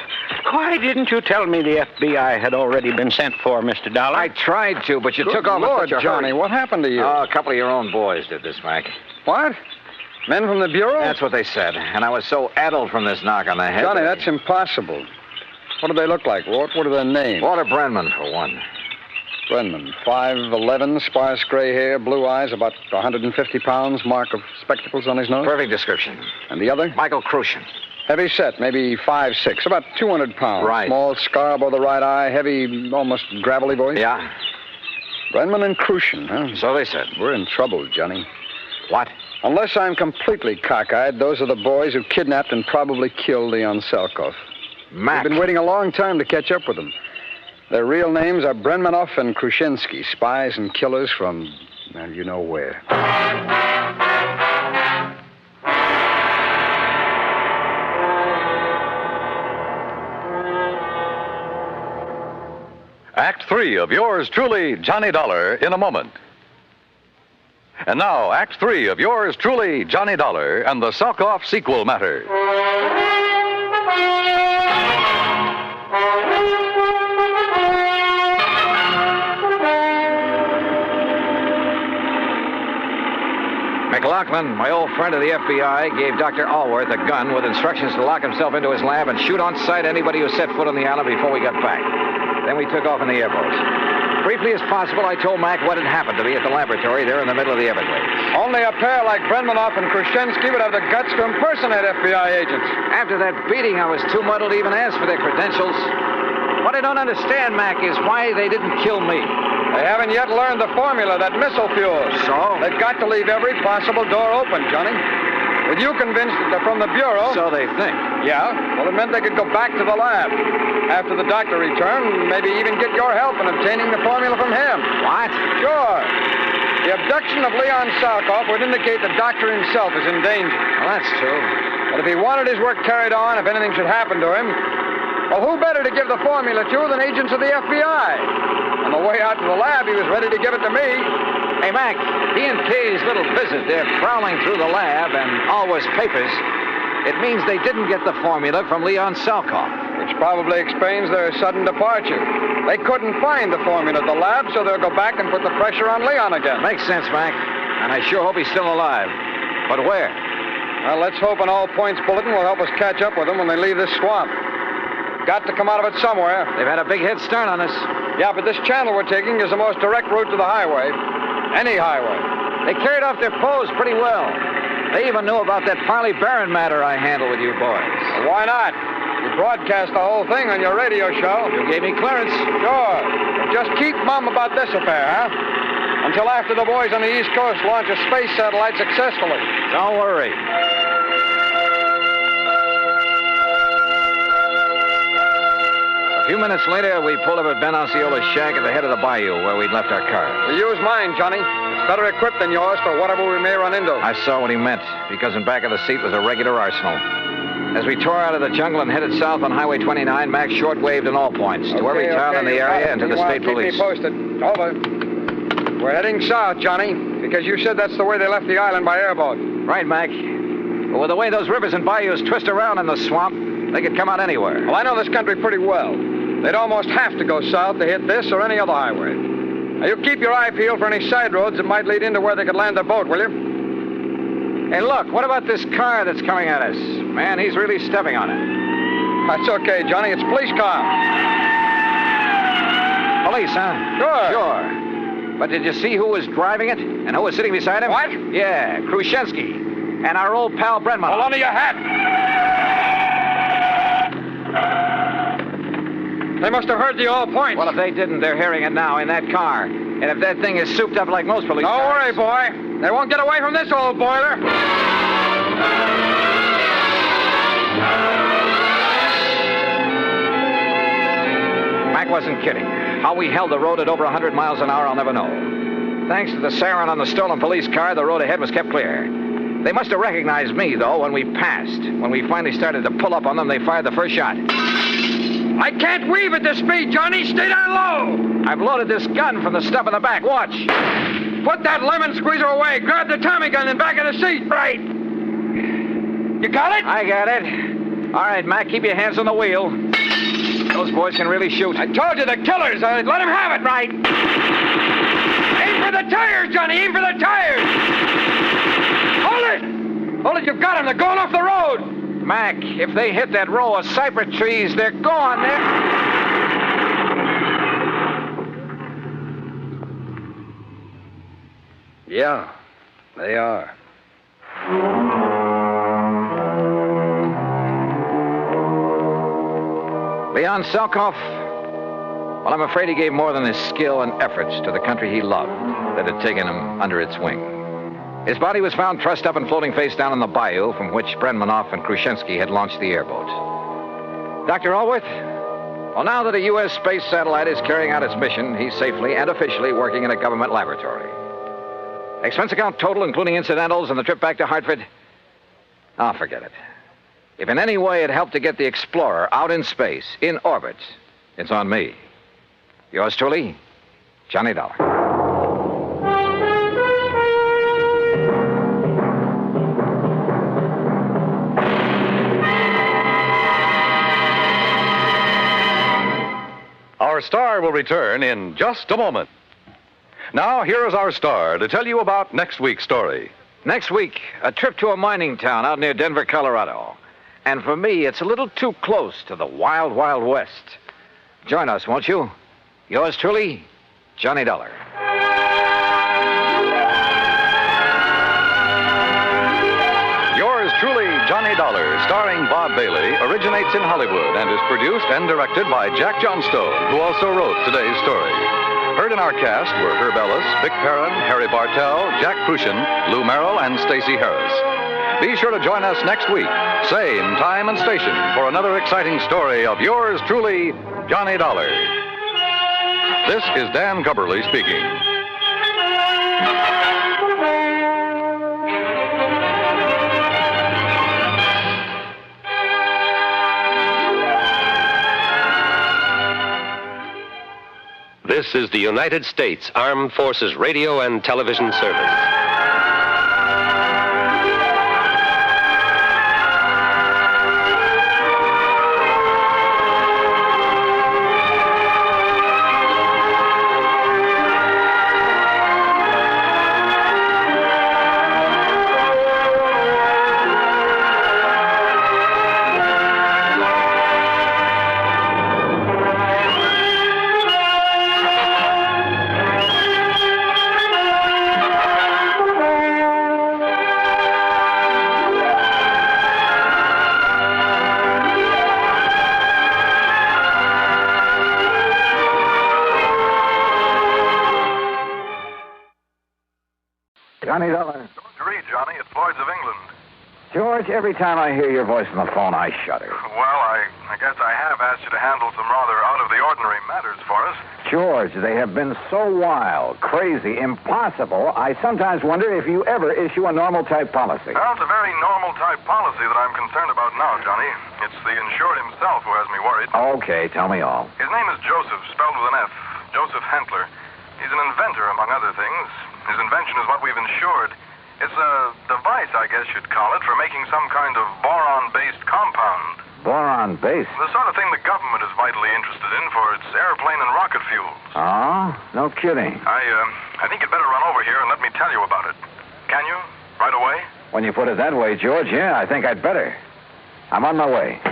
Why didn't you tell me the FBI had already been sent for, Mr. Dollar? I tried to, but you Good took off in Lord, such a Johnny, hurry. what happened to you? Oh, a couple of your own boys did this, Mac. What? Men from the Bureau? That's what they said. And I was so addled from this knock on the head. Johnny, that's impossible. What do they look like, Walt? What are their names? Walter Brenman, for one. Brenman, 5'11", sparse gray hair, blue eyes, about 150 pounds, mark of spectacles on his nose. Perfect description. And the other? Michael Crucian. Heavy set, maybe 5'6", about 200 pounds. Right. Small scar above the right eye, heavy, almost gravelly voice. Yeah. Brenman and Crucian, huh? So they said. We're in trouble, Johnny. What? Unless I'm completely cockeyed, those are the boys who kidnapped and probably killed Leon Salkoff. Mac. We've been waiting a long time to catch up with them. Their real names are Brenmanoff and Krushinsky, spies and killers from, well, you know where. Act 3 of yours truly, Johnny Dollar, in a moment. And now, Act 3 of yours truly, Johnny Dollar, and the Salkoff Sequel Matter. McLaughlin, my old friend of the FBI, gave Dr. Allworth a gun with instructions to lock himself into his lab and shoot on sight anybody who set foot on the island before we got back. Then we took off in the airboat. Briefly as possible, I told Mac what had happened to me at the laboratory there in the middle of the Everglades. Only a pair like Brenmanoff and Krushinsky would have the guts to impersonate FBI agents. After that beating, I was too muddled to even ask for their credentials. What I don't understand, Mac, is why they didn't kill me. They haven't yet learned the formula that missile fuels. So? They've got to leave every possible door open, Johnny. With you convinced that they're from the Bureau... So they think. Yeah. Well, it meant they could go back to the lab. After the doctor returned, maybe even get your help in obtaining the formula from him. What? Sure. The abduction of Leon Salkoff would indicate the doctor himself is in danger. Well, that's true. But if he wanted his work carried on, if anything should happen to him, well, who better to give the formula to than agents of the FBI? On the way out to the lab, he was ready to give it to me. Hey, Mac, P&K's little visit, they're prowling through the lab and Allworth's papers. It means they didn't get the formula from Leon Salkoff. Which probably explains their sudden departure. They couldn't find the formula at the lab, so they'll go back and put the pressure on Leon again. Makes sense, Mac. And I sure hope he's still alive. But where? Well, let's hope an all-points bulletin will help us catch up with them when they leave this swamp. Got to come out of it somewhere. They've had a big head start on us. Yeah, but this channel we're taking is the most direct route to the highway. Any highway. They carried off their pose pretty well. They even knew about that Parley Barron matter I handled with you boys. Well, why not? You broadcast the whole thing on your radio show. You gave me clearance. Sure. But just keep mum about this affair, huh? Until after the boys on the East Coast launch a space satellite successfully. Don't worry. A few minutes later, we pulled up at Ben Osceola's shack at the head of the bayou where we'd left our car. We'll use mine, Johnny. It's better equipped than yours for whatever we may run into. I saw what he meant, because in back of the seat was a regular arsenal. As we tore out of the jungle and headed south on Highway 29, Max short-waved in all points to every town in the area and to the state police. Keep me posted. Over. We're heading south, Johnny, because you said that's the way they left the island by airboat. Right, Mac. But with the way those rivers and bayous twist around in the swamp, they could come out anywhere. Well, I know this country pretty well. They'd almost have to go south to hit this or any other highway. Now, you keep your eye peeled for any side roads that might lead into where they could land their boat, will you? Hey, look, what about this car that's coming at us? Man, he's really stepping on it. That's okay, Johnny. It's a police car. Police, huh? Sure. Sure. But did you see who was driving it and who was sitting beside him? What? Yeah, Krushinsky and our old pal Brenman. Hold on to your hat. They must have heard the all points. Well, if they didn't, they're hearing it now in that car. And if that thing is souped up like most police Don't cars... worry, boy. They won't get away from this old boiler. Mac wasn't kidding. How we held the road at over 100 miles an hour, I'll never know. Thanks to the siren on the stolen police car, the road ahead was kept clear. They must have recognized me, though, when we passed. When we finally started to pull up on them, they fired the first shot. I can't weave at this speed, Johnny. Stay down low. I've loaded this gun from the stub in the back. Watch. Put that lemon squeezer away. Grab the Tommy gun in back of the seat. Right. You got it? I got it. All right, Mac, keep your hands on the wheel. Those boys can really shoot. I told you, the killers. Let them have it, right? Aim for the tires, Johnny. Aim for the tires. Hold it. Hold it. You've got them. They're going off the road. Mac, if they hit that row of cypress trees, they're gone. Yeah, they are. Beyond Salkoff, well, I'm afraid he gave more than his skill and efforts to the country he loved that had taken him under its wing. His body was found trussed up and floating face down in the bayou from which Brenmanoff and Khrushchevsky had launched the airboat. Dr. Allworth? Well, now that a U.S. space satellite is carrying out its mission, he's safely and officially working in a government laboratory. Expense account total, including incidentals and the trip back to Hartford? Oh, forget it. If in any way it helped to get the Explorer out in space, in orbit, it's on me. Yours truly, Johnny Dollar. Our star will return in just a moment. Now, here is our star to tell you about next week's story. Next week, a trip to a mining town out near Denver, Colorado. And for me, it's a little too close to the wild, wild west. Join us, won't you? Yours truly, Johnny Dollar. Yours truly, Johnny Dollar, starring Bob Bailey, originates in Hollywood and is produced and directed by Jack Johnstone, who also wrote today's story. Heard in our cast were Herb Ellis, Vic Perrin, Harry Bartell, Jack Crucian, Lou Merrill, and Stacey Harris. Be sure to join us next week, same time and station, for another exciting story of yours truly, Johnny Dollar. This is Dan Gubberly speaking. This is the United States Armed Forces Radio and Television Service. Johnny Dollar. George Reed, Johnny, at Floyd's of England. George, every time I hear your voice on the phone, I shudder. Well, I guess I have asked you to handle some rather out-of-the-ordinary matters for us. George, they have been so wild, crazy, impossible, I sometimes wonder if you ever issue a normal-type policy. Well, it's a very normal-type policy that I'm concerned about now, Johnny. It's the insured himself who has me worried. Okay, tell me all. His name is Joseph, spelled with an F. Joseph Hentler. He's an inventor, among other things. His invention is what we've insured. It's a device, I guess you'd call it, for making some kind of boron-based compound. Boron-based? The sort of thing the government is vitally interested in for its airplane and rocket fuels. Oh? No kidding. I think you'd better run over here and let me tell you about it. Can you? Right away? When you put it that way, George, yeah, I think I'd better. I'm on my way.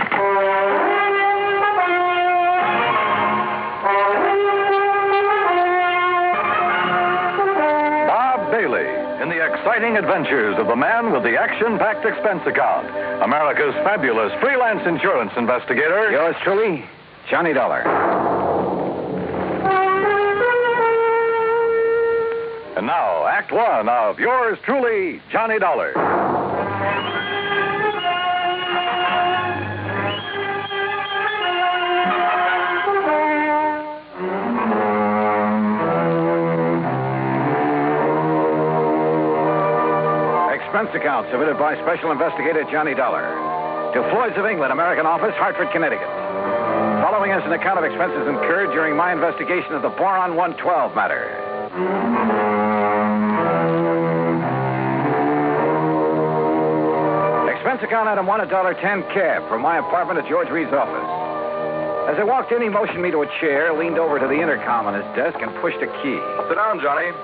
Bailey in the exciting adventures of the man with the action-packed expense account, America's fabulous freelance insurance investigator. Yours truly, Johnny Dollar. And now, Act One of yours truly, Johnny Dollar. expense account submitted by Special Investigator Johnny Dollar to Floyd's of England, American Office, Hartford, Connecticut. Following is an account of expenses incurred during my investigation of the Boron 112 matter. Expense account item 1, $1.10 cab from my apartment to George Reed's office. As I walked in, he motioned me to a chair, leaned over to the intercom on his desk, and pushed a key. Sit down, Johnny.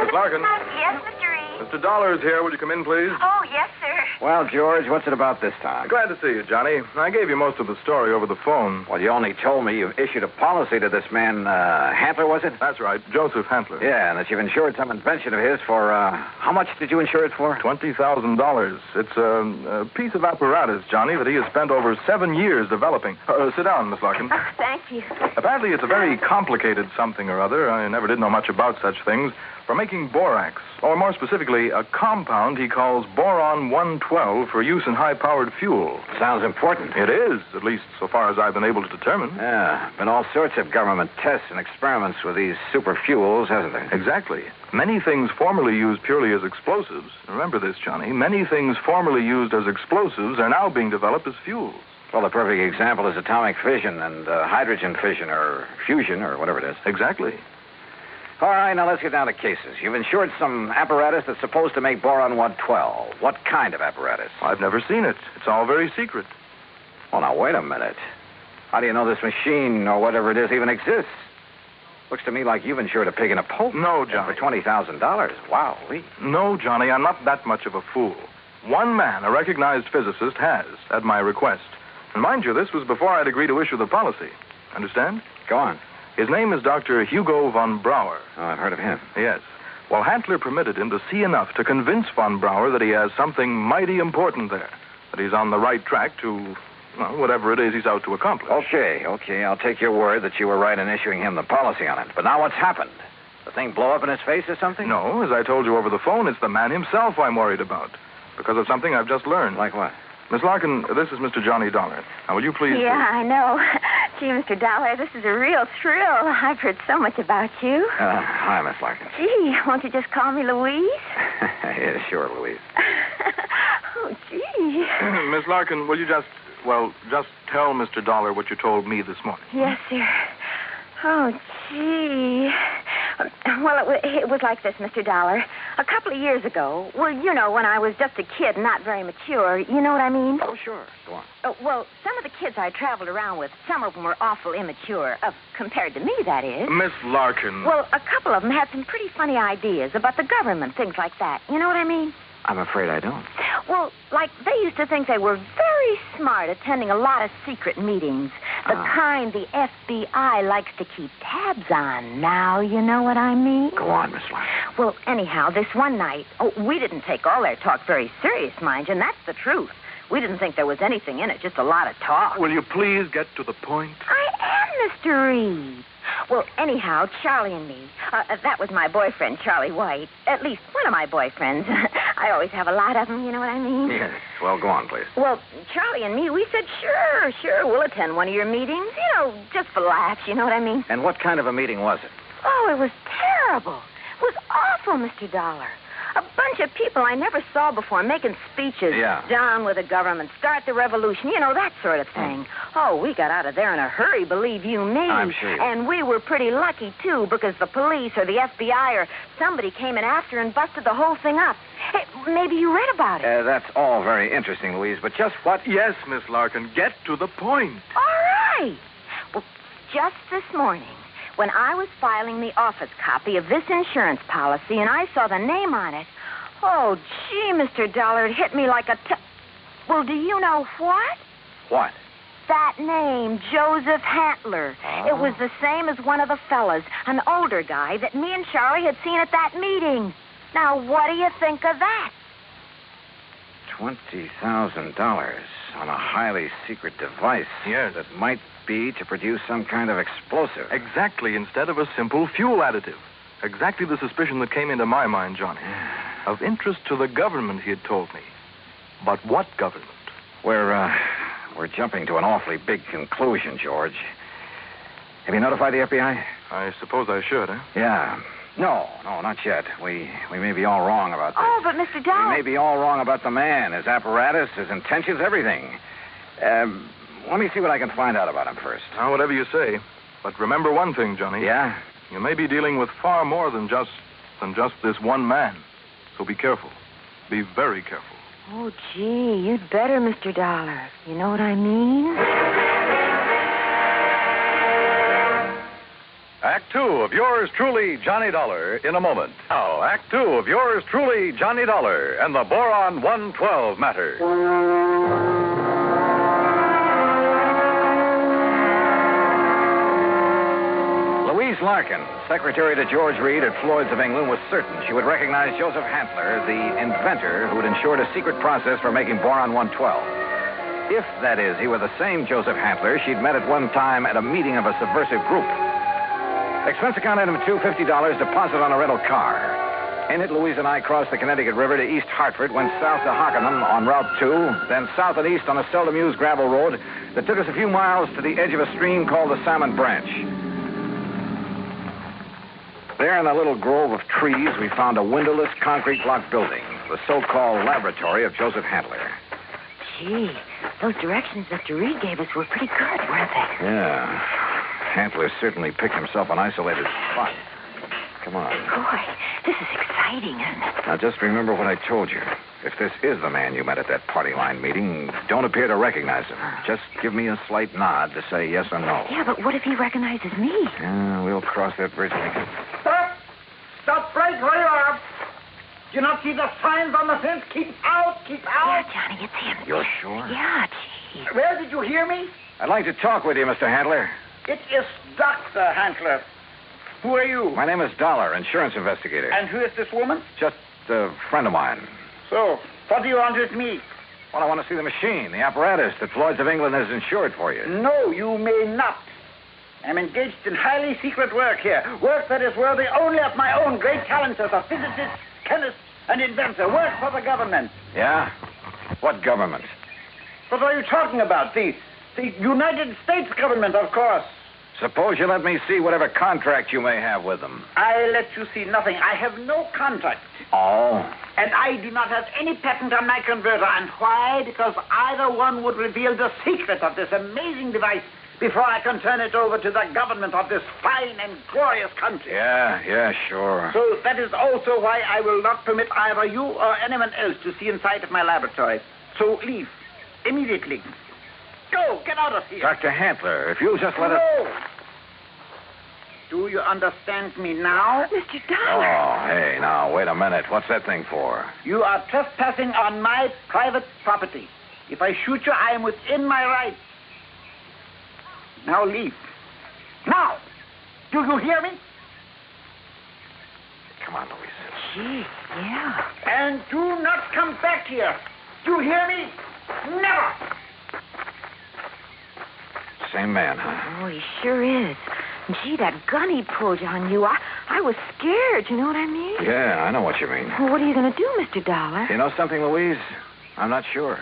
Miss Larkin. Yes, Mr. Reed. Mr. Dollar is here. Would you come in, please? Oh, yes, sir. Well, George, what's it about this time? Glad to see you, Johnny. I gave you most of the story over the phone. Well, you only told me you've issued a policy to this man, Hantler, was it? That's right, Joseph Hantler. Yeah, and that you've insured some invention of his for, how much did you insure it for? $20,000. It's a piece of apparatus, Johnny, that he has spent over 7 years developing. Sit down, Miss Larkin. Oh, thank you. Apparently, it's a very complicated something or other. I never did know much about such things. For making borax, or more specifically, a compound he calls Boron 112 for use in high-powered fuel. Sounds important. It is, at least so far as I've been able to determine. Yeah, been all sorts of government tests and experiments with these super fuels, hasn't there? Exactly. Many things formerly used purely as explosives, remember this, Johnny, many things formerly used as explosives are now being developed as fuels. Well, the perfect example is atomic fission and hydrogen fission or fusion or whatever it is. Exactly. All right, now let's get down to cases. You've insured some apparatus that's supposed to make Boron 112. What kind of apparatus? I've never seen it. It's all very secret. Well, now, wait a minute. How do you know this machine or whatever it is even exists? Looks to me like you've insured a pig in a poke. No, Johnny. For $20,000. Wow, Lee. No, Johnny, I'm not that much of a fool. One man, a recognized physicist, has, at my request. And mind you, this was before I'd agreed to issue the policy. Understand? Go on. His name is Dr. Hugo von Brauer. Oh, I've heard of him. Yes. Well, Hantler permitted him to see enough to convince von Brauer that he has something mighty important there. That he's on the right track to, well, whatever it is he's out to accomplish. Okay. I'll take your word that you were right in issuing him the policy on it. But now what's happened? The thing blow up in his face or something? No, as I told you over the phone, it's the man himself I'm worried about. Because of something I've just learned. Like what? Miss Larkin, this is Mr. Johnny Dollar. Now, will you please... Yeah, I know. Gee, Mr. Dollar, this is a real thrill. I've heard so much about you. Hi, Miss Larkin. Gee, won't you just call me Louise? Yeah, sure, Louise. Oh, gee. Miss Larkin, will you just tell Mr. Dollar what you told me this morning? Yes, sir. Oh, gee. Well, it was like this, Mr. Dollar. A couple of years ago, well, you know, when I was just a kid, not very mature, you know what I mean? Oh, sure. Go on. Well, some of the kids I traveled around with, some of them were awful immature, compared to me, that is. Miss Larkin. Well, a couple of them had some pretty funny ideas about the government, things like that. You know what I mean? I'm afraid I don't. Well, like, they used to think they were very smart attending a lot of secret meetings. The kind the FBI likes to keep tabs on. Now, you know what I mean? Go on, Miss Larkin. Well, anyhow, this one night, we didn't take all their talk very serious, mind you, and that's the truth. We didn't think there was anything in it, just a lot of talk. Will you please get to the point? I am, Mr. Reed. Well, anyhow, Charlie and me, that was my boyfriend, Charlie White. At least one of my boyfriends. I always have a lot of them, you know what I mean? Yes. Well, go on, please. Well, Charlie and me, we said, sure, we'll attend one of your meetings. You know, just for laughs, you know what I mean? And what kind of a meeting was it? Oh, it was terrible. It was awful, Mr. Dollar. A bunch of people I never saw before making speeches. Yeah. Down with the government, start the revolution, you know, that sort of thing. Oh, we got out of there in a hurry, believe you me. I'm sure. And we were pretty lucky, too, because the police or the FBI or somebody came in after and busted the whole thing up. Hey, maybe you read about it. That's all very interesting, Louise, but just what... Yes, Miss Larkin, get to the point. All right. Well, just this morning, when I was filing the office copy of this insurance policy and I saw the name on it, oh, gee, Mr. Dollar, it hit me like a... Well, do you know what? What? That name, Joseph Hantler. Oh. It was the same as one of the fellas, an older guy that me and Charlie had seen at that meeting. Now, what do you think of that? $20,000 on a highly secret device. Yes. That might be to produce some kind of explosive. Exactly, instead of a simple fuel additive. Exactly the suspicion that came into my mind, Johnny. Of interest to the government, he had told me. But what government? We're jumping to an awfully big conclusion, George. Have you notified the FBI? I suppose I should, eh? Yeah. No, not yet. We may be all wrong about this. Oh, but Mr. Dollar... We may be all wrong about the man, his apparatus, his intentions, everything. Let me see what I can find out about him first. Now, whatever you say. But remember one thing, Johnny. Yeah? You may be dealing with far more than just this one man. So be careful. Be very careful. Oh, gee, you'd better, Mr. Dollar. You know what I mean? Act 2 of yours truly, Johnny Dollar, in a moment. Now, Act 2 of yours truly, Johnny Dollar, and the Boron 112 Matter. Louise Larkin, secretary to George Reed at Floyd's of England, was certain she would recognize Joseph Handler, the inventor who had ensured a secret process for making Boron 112. If, that is, he were the same Joseph Handler she'd met at one time at a meeting of a subversive group. Expense account item 2, $50, deposit on a rental car. In it, Louise and I crossed the Connecticut River to East Hartford, went south to Hockenham on Route 2, then south and east on a seldom used gravel road that took us a few miles to the edge of a stream called the Salmon Branch. There in a little grove of trees, we found a windowless concrete block building, the so-called laboratory of Joseph Handler. Gee, those directions Mr. Reed gave us were pretty good, weren't they? Yeah. Handler certainly picked himself an isolated spot. Come on. Boy, this is exciting, isn't it? Now, just remember what I told you. If this is the man you met at that party line meeting, don't appear to recognize him. Just give me a slight nod to say yes or no. Yeah, but what if he recognizes me? Yeah, we'll cross that bridge when we get... Stop! Stop right where you are. Do you not see the signs on the fence? Keep out! Keep out! Yeah, Johnny, it's him. You're sure? Yeah, gee. Where did you hear me? I'd like to talk with you, Mr. Handler. It is Dr. Handler. Who are you? My name is Dollar, insurance investigator. And who is this woman? Just a friend of mine. So, what do you want with me? Well, I want to see the machine, the apparatus that Floyd's of England has insured for you. No, you may not. I'm engaged in highly secret work here. Work that is worthy only of my own great talents as a physicist, chemist, and inventor. Work for the government. Yeah? What government? What are you talking about? The United States government, of course. Suppose you let me see whatever contract you may have with them. I let you see nothing. I have no contract. Oh? And I do not have any patent on my converter. And why? Because either one would reveal the secret of this amazing device before I can turn it over to the government of this fine and glorious country. Yeah, sure. So that is also why I will not permit either you or anyone else to see inside of my laboratory. So leave. Immediately. Go, get out of here. Dr. Handler, if you'll just let us... No. Do you understand me now? Mr. Dollar. Oh, hey, now, wait a minute. What's that thing for? You are trespassing on my private property. If I shoot you, I am within my rights. Now leave. Now! Do you hear me? Come on, Louise. Gee, yeah. And do not come back here. Do you hear me? Never! Same man, huh? Oh, he sure is. Gee, that gun he pulled on you, I was scared, you know what I mean? Yeah, I know what you mean. Well, what are you going to do, Mr. Dollar? You know something, Louise? I'm not sure.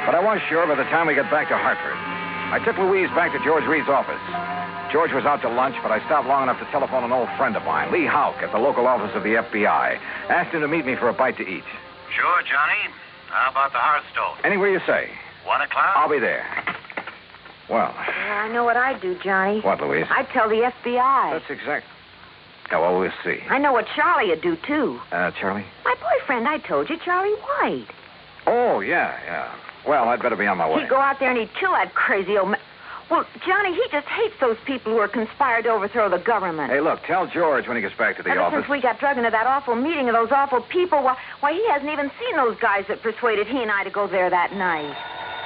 But I was sure by the time we got back to Hartford. I took Louise back to George Reed's office. George was out to lunch, but I stopped long enough to telephone an old friend of mine, Lee Houck, at the local office of the FBI. Asked him to meet me for a bite to eat. Sure, Johnny. How about the Hearthstone? Anywhere you say. 1 o'clock? I'll be there. Well. Yeah, I know what I'd do, Johnny. What, Louise? I'd tell the FBI. That's exact. Yeah, well, we'll see. I know what Charlie would do, too. Charlie? My boyfriend, I told you, Charlie White. Oh, yeah. Well, I'd better be on my way. He'd go out there and he'd kill that crazy old man. Well, Johnny, he just hates those people who are conspired to overthrow the government. Hey, look, tell George when he gets back to the Ever office. since we got drugged into that awful meeting of those awful people, why, he hasn't even seen those guys that persuaded he and I to go there that night.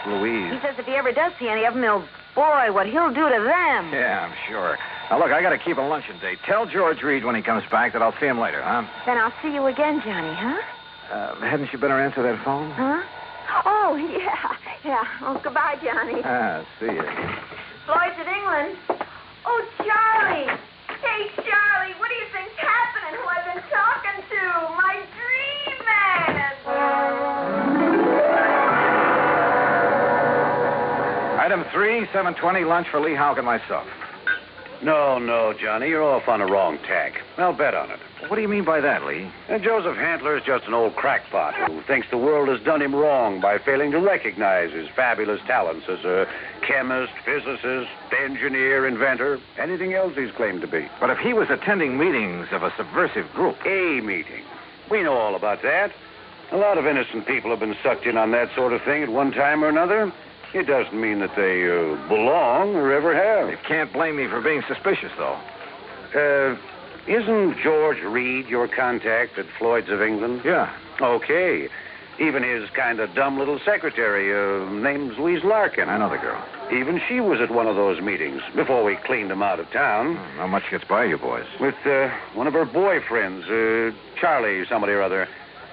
Louise. He says if he ever does see any of them, boy, what he'll do to them. Yeah, I'm sure. Now, look, I got to keep a luncheon date. Tell George Reed when he comes back that I'll see him later, huh? Then I'll see you again, Johnny, huh? Hadn't you better answer that phone? Huh? Oh, yeah. Oh, goodbye, Johnny. See you. Floyd's at England. Oh, Charlie. Hey, Charlie, what do you think's happening? Who I've been talking to? My dream man. Item 3, 7:20, lunch for Lee Houck and myself. No, Johnny. You're off on a wrong tack. I'll bet on it. What do you mean by that, Lee? Joseph Handler is just an old crackpot who thinks the world has done him wrong by failing to recognize his fabulous talents as a chemist, physicist, engineer, inventor, anything else he's claimed to be. But if he was attending meetings of a subversive group... A meeting. We know all about that. A lot of innocent people have been sucked in on that sort of thing at one time or another. It doesn't mean that they belong or ever have. You can't blame me for being suspicious, though. Isn't George Reed your contact at Floyd's of England? Yeah. Okay. Even his kind of dumb little secretary, name's Louise Larkin. I know the girl. Even she was at one of those meetings before we cleaned him out of town. Not much gets by you boys. With one of her boyfriends, Charlie somebody or other.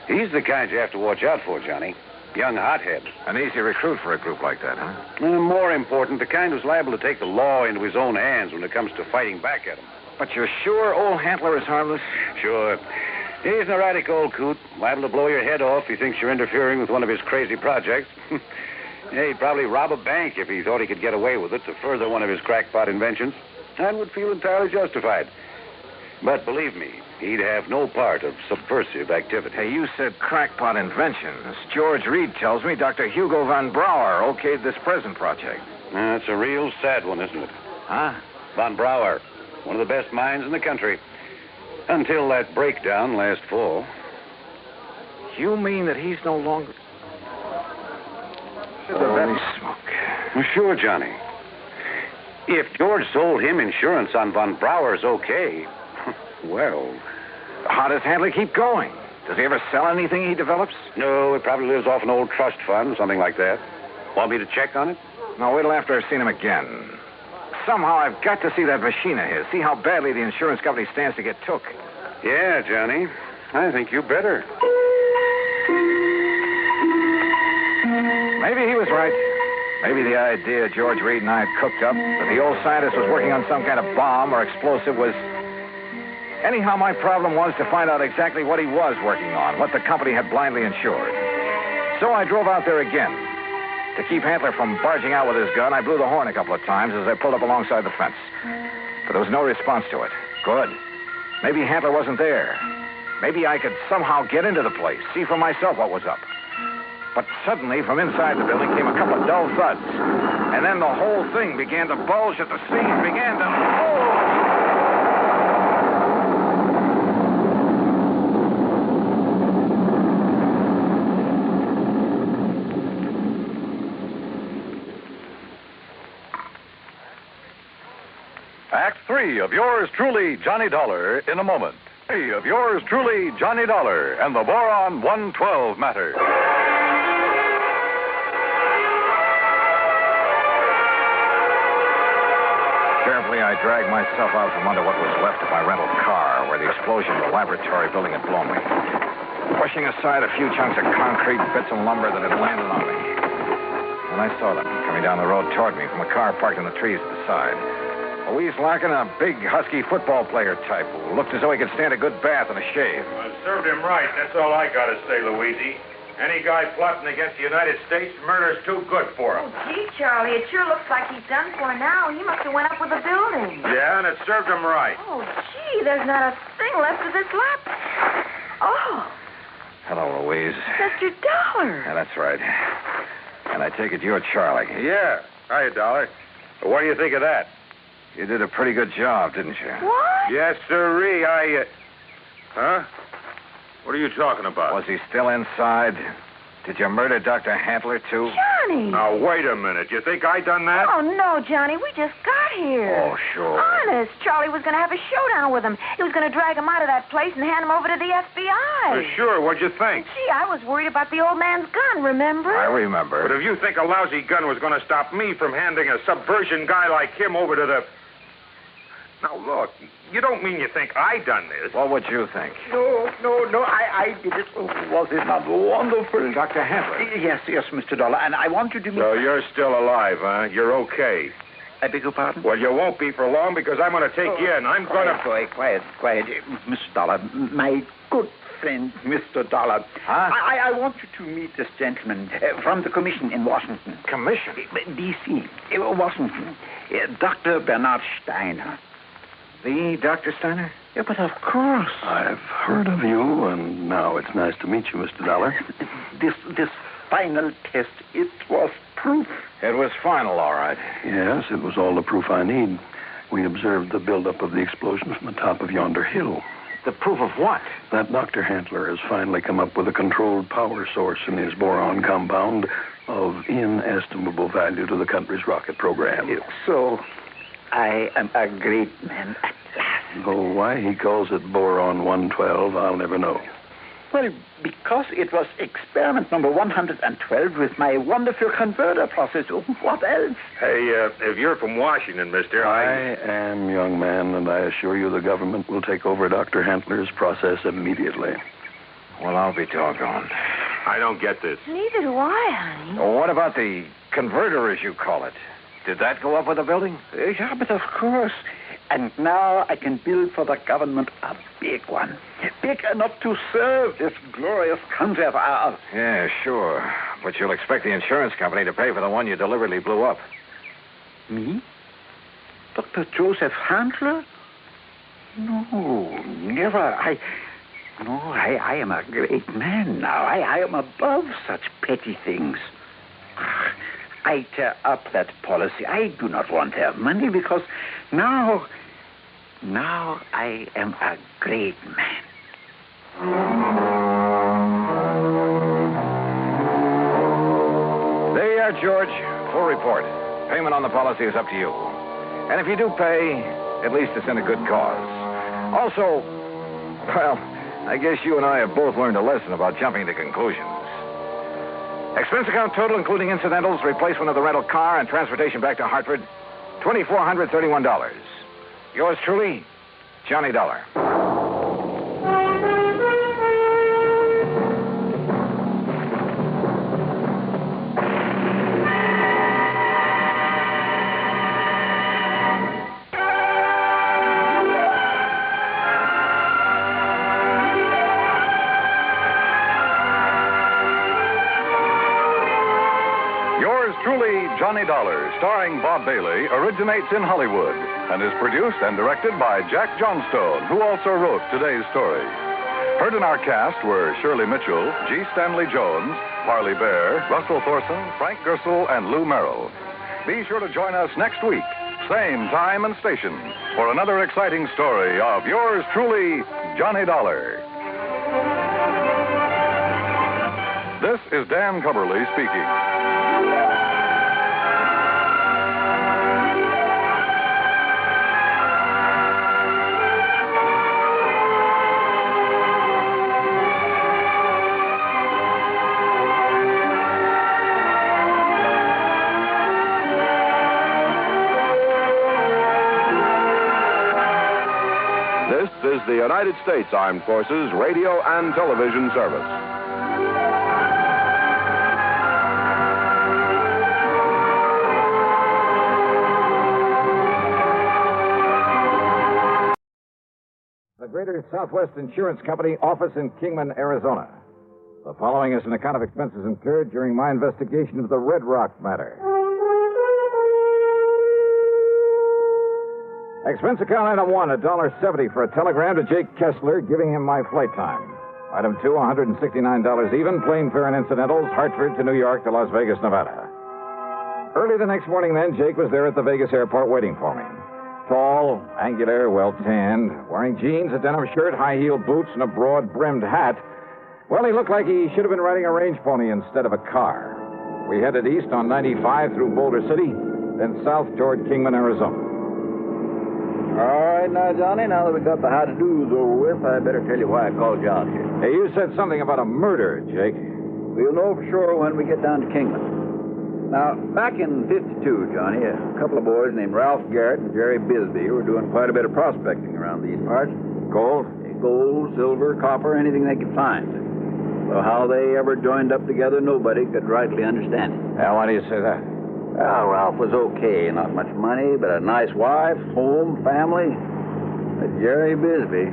He's the kind you have to watch out for, Johnny. Young hothead. An easy recruit for a group like that, huh? More important, the kind who's liable to take the law into his own hands when it comes to fighting back at him. But you're sure old Handler is harmless? Sure. He's an erratic old coot, liable to blow your head off if he thinks you're interfering with one of his crazy projects. Yeah, he'd probably rob a bank if he thought he could get away with it to further one of his crackpot inventions, and would feel entirely justified. But believe me, he'd have no part of subversive activity. Hey, you said crackpot inventions. George Reed tells me Dr. Hugo von Brauer okayed this present project. That's a real sad one, isn't it? Huh? Von Brauer, one of the best minds in the country. Until that breakdown last fall. You mean that he's no longer... Holy smoke. Well, sure, Johnny. If George sold him insurance on Von Brauer's okay, well... How does Handler keep going? Does he ever sell anything he develops? No, it probably lives off an old trust fund, something like that. Want me to check on it? No, wait till after I've seen him again. Somehow I've got to see that machine of his, see how badly the insurance company stands to get took. Yeah, Johnny. I think you better. Maybe he was right. Maybe the idea George Reed and I had cooked up, that the old scientist was working on some kind of bomb or explosive, was... Anyhow, my problem was to find out exactly what he was working on, what the company had blindly insured. So I drove out there again. To keep Handler from barging out with his gun, I blew the horn a couple of times as I pulled up alongside the fence. But there was no response to it. Good. Maybe Handler wasn't there. Maybe I could somehow get into the place, see for myself what was up. But suddenly, from inside the building came a couple of dull thuds. And then the whole thing began to bulge at the seams, began to... Oh! Act 3 of yours truly, Johnny Dollar, in a moment. 3 of yours truly, Johnny Dollar, and the Boron 112 Matter. Carefully, I dragged myself out from under what was left of my rental car, where the explosion of the laboratory building had blown me, pushing aside a few chunks of concrete, bits of lumber that had landed on me. And I saw them coming down the road toward me from a car parked in the trees at the side. Louise Larkin, a big, husky football player type who looked as though he could stand a good bath and a shave. Well, served him right. That's all I got to say, Louise. Any guy plotting against the United States, murder's too good for him. Oh, gee, Charlie, it sure looks like he's done for now. He must have went up with the building. Yeah, and it served him right. Oh, gee, there's not a thing left of this lap. Oh. Hello, Louise. Mr. Dollar. Yeah, that's right. And I take it you're Charlie. Yeah. Hiya, Dollar. What do you think of that? You did a pretty good job, didn't you? What? Yes, sirree. Huh? What are you talking about? Was he still inside? Did you murder Dr. Handler, too? Johnny! Now, wait a minute. You think I done that? Oh, no, Johnny. We just got here. Oh, sure. Honest. Charlie was going to have a showdown with him. He was going to drag him out of that place and hand him over to the FBI. Sure. What'd you think? Gee, I was worried about the old man's gun, remember? I remember. But if you think a lousy gun was going to stop me from handing a subversion guy like him over to the... Now, look, you don't mean you think I done this. What would you think? No, I did it. Oh, was it not wonderful? Dr. Handler. Yes, Mr. Dollar, and I want you to meet... So you're still alive, huh? You're okay. I beg your pardon? Well, you won't be for long because I'm going to take you in. I'm going to... Quiet. Mr. Dollar, my good friend, Mr. Dollar. Huh? I want you to meet this gentleman from the commission in Washington. Commission? D.C., Washington. Dr. Bernard Steiner. The Dr. Steiner? Yeah, but of course. I've heard of you, and now it's nice to meet you, Mr. Dollar. This final test, it was proof. It was final, all right. Yes, it was all the proof I need. We observed the buildup of the explosion from the top of yonder hill. The proof of what? That Dr. Handler has finally come up with a controlled power source in his boron compound of inestimable value to the country's rocket program. So, I am a great man at last. Though why he calls it boron 112, I'll never know. Well, because it was experiment number 112 with my wonderful converter process. What else? Hey, if you're from Washington, mister, I am, young man, and I assure you the government will take over Dr. Handler's process immediately. Well, I'll be doggone. I don't get this. Neither do I, honey. Well, what about the converter, as you call it? Did that go up with the building? Yeah, but of course. And now I can build for the government a big one. Big enough to serve this glorious country of ours. Yeah, sure. But you'll expect the insurance company to pay for the one you deliberately blew up. Me? Dr. Joseph Handler? No, never. I am a great man now. I am above such petty things. I tear up that policy. I do not want their money because now I am a great man. There you are, George. Full report. Payment on the policy is up to you. And if you do pay, at least it's in a good cause. Also, well, I guess you and I have both learned a lesson about jumping to conclusions. Expense account total, including incidentals, replacement of the rental car, and transportation back to Hartford, $2,431. Yours truly, Johnny Dollar. Johnny Dollar, starring Bob Bailey, originates in Hollywood and is produced and directed by Jack Johnstone, who also wrote today's story. Heard in our cast were Shirley Mitchell, G. Stanley Jones, Parley Bear, Russell Thorson, Frank Gersel, and Lou Merrill. Be sure to join us next week, same time and station, for another exciting story of yours truly, Johnny Dollar. This is Dan Cubberly speaking. This is the United States Armed Forces Radio and Television Service. The Greater Southwest Insurance Company office in Kingman, Arizona. The following is an account of expenses incurred during my investigation of the Red Rock matter. Expense account item 1, $1.70 for a telegram to Jake Kessler giving him my flight time. Item 2, $169 even, plane fare and incidentals, Hartford to New York to Las Vegas, Nevada. Early the next morning then, Jake was there at the Vegas airport waiting for me. Tall, angular, well-tanned, wearing jeans, a denim shirt, high-heeled boots, and a broad-brimmed hat. Well, he looked like he should have been riding a range pony instead of a car. We headed east on 95 through Boulder City, then south toward Kingman, Arizona. All right, now, Johnny, now that we got the how-to-dos over with, I better tell you why I called you out here. Hey, you said something about a murder, Jake. We'll know for sure when we get down to Kingman. Now, back in '52, Johnny, a couple of boys named Ralph Garrett and Jerry Bisbee were doing quite a bit of prospecting around these parts. Gold? Gold, silver, copper, anything they could find. Well, how they ever joined up together, nobody could rightly understand it. Now, why do you say that? Well, Ralph was okay. Not much money, but a nice wife, home, family. But Jerry Bisbee,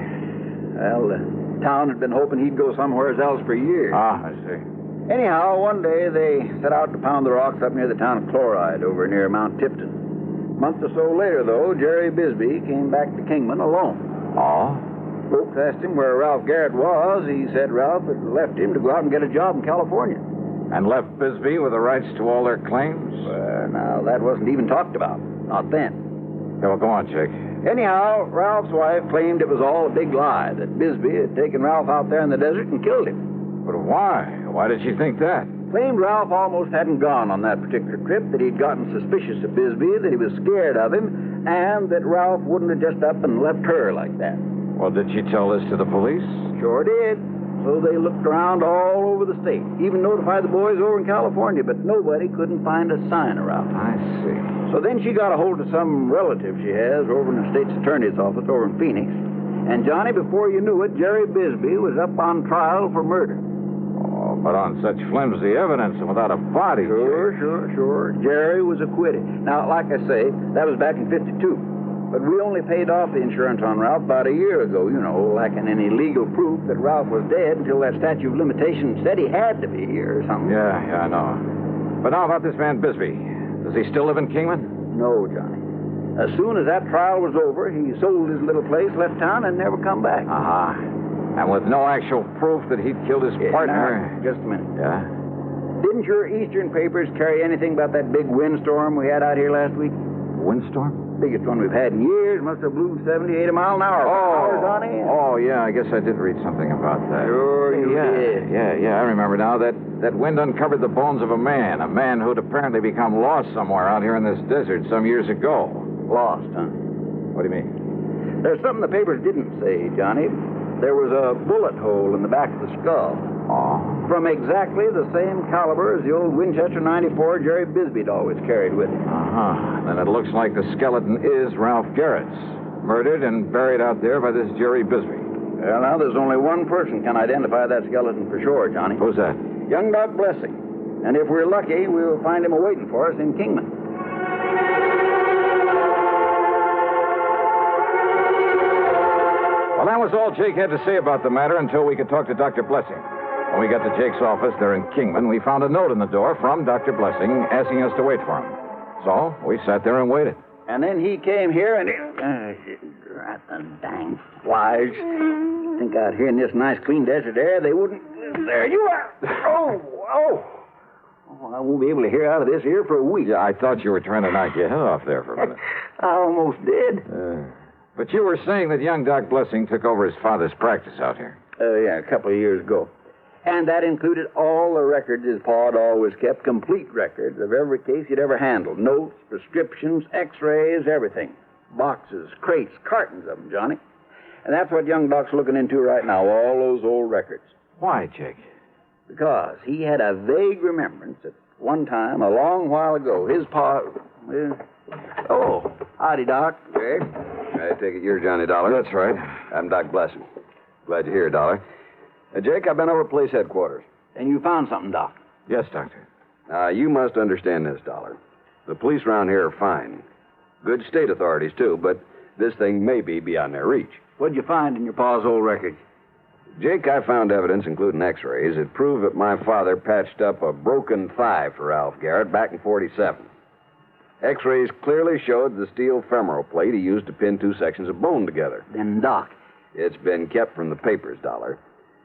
well, the town had been hoping he'd go somewhere else for years. Ah, I see. Anyhow, one day they set out to pound the rocks up near the town of Chloride over near Mount Tipton. A month or so later, though, Jerry Bisbee came back to Kingman alone. Oh? Folks asked him where Ralph Garrett was. He said Ralph had left him to go out and get a job in California. And left Bisbee with the rights to all their claims? Now, that wasn't even talked about. Not then. Yeah, well, go on, Jake. Anyhow, Ralph's wife claimed it was all a big lie, that Bisbee had taken Ralph out there in the desert and killed him. But why? Why did she think that? Claimed Ralph almost hadn't gone on that particular trip, that he'd gotten suspicious of Bisbee, that he was scared of him, and that Ralph wouldn't have just up and left her like that. Well, did she tell this to the police? Sure did. So they looked around all over the state, even notified the boys over in California, but nobody couldn't find a sign of Ralph. I see. So then she got a hold of some relative she has over in the state's attorney's office over in Phoenix. And, Johnny, before you knew it, Jerry Bisbee was up on trial for murder. Oh, but on such flimsy evidence and without a body. Sure. Jerry was acquitted. Now, like I say, that was back in '52. But we only paid off the insurance on Ralph about a year ago, lacking any legal proof that Ralph was dead until that statute of limitations said he had to be here or something. Yeah, I know. But now about this man Bisbee. Does he still live in Kingman? No, Johnny. As soon as that trial was over, he sold his little place, left town, and never come back. And with no actual proof that he'd killed his partner? Now, just a minute. Yeah? Didn't your Eastern papers carry anything about that big windstorm we had out here last week? Windstorm? Biggest one we've had in years. Must have blew 70, 80 mile an hour. Johnny. Oh, yeah, I guess I did read something about that. Sure you did. Yeah, I remember now. That wind uncovered the bones of a man who'd apparently become lost somewhere out here in this desert some years ago. Lost, huh? What do you mean? There's something the papers didn't say, Johnny. There was a bullet hole in the back of the skull. Oh? From exactly the same caliber as the old Winchester 94 Jerry Bisbee'd always carried with him. Then it looks like the skeleton is Ralph Garrett's. Murdered and buried out there by this Jerry Bisbee. Well, now, there's only one person can identify that skeleton for sure, Johnny. Who's that? Young Doc Blessing. And if we're lucky, we'll find him awaiting for us in Kingman. Well, that was all Jake had to say about the matter until we could talk to Dr. Blessing. When we got to Jake's office there in Kingman, we found a note in the door from Dr. Blessing asking us to wait for him. So we sat there and waited. And then he came here and... Drat the dang flies. Think out here in this nice, clean desert air, they wouldn't... There you are. Oh, I won't be able to hear out of this here for a week. Yeah, I thought you were trying to knock your head off there for a minute. I almost did. But you were saying that young Doc Blessing took over his father's practice out here. Yeah, a couple of years ago. And that included all the records his pa had always kept, complete records of every case he'd ever handled. Notes, prescriptions, x-rays, everything. Boxes, crates, cartons of them, Johnny. And that's what young Doc's looking into right now, all those old records. Why, Jake? Because he had a vague remembrance that one time, a long while ago, his pa... Oh, howdy, Doc. Jake, I take it you're Johnny Dollar. That's right. I'm Doc Blessing. Glad you're here, Dollar. Jake, I've been over at police headquarters. And you found something, Doc? Yes, Doctor. Now, you must understand this, Dollar. The police around here are fine. Good state authorities, too, but this thing may be beyond their reach. What'd you find in your pa's old records? Jake, I found evidence, including x-rays, that proved that my father patched up a broken thigh for Ralph Garrett back in '47. X-rays clearly showed the steel femoral plate he used to pin two sections of bone together. Then, Doc... It's been kept from the papers, Dollar.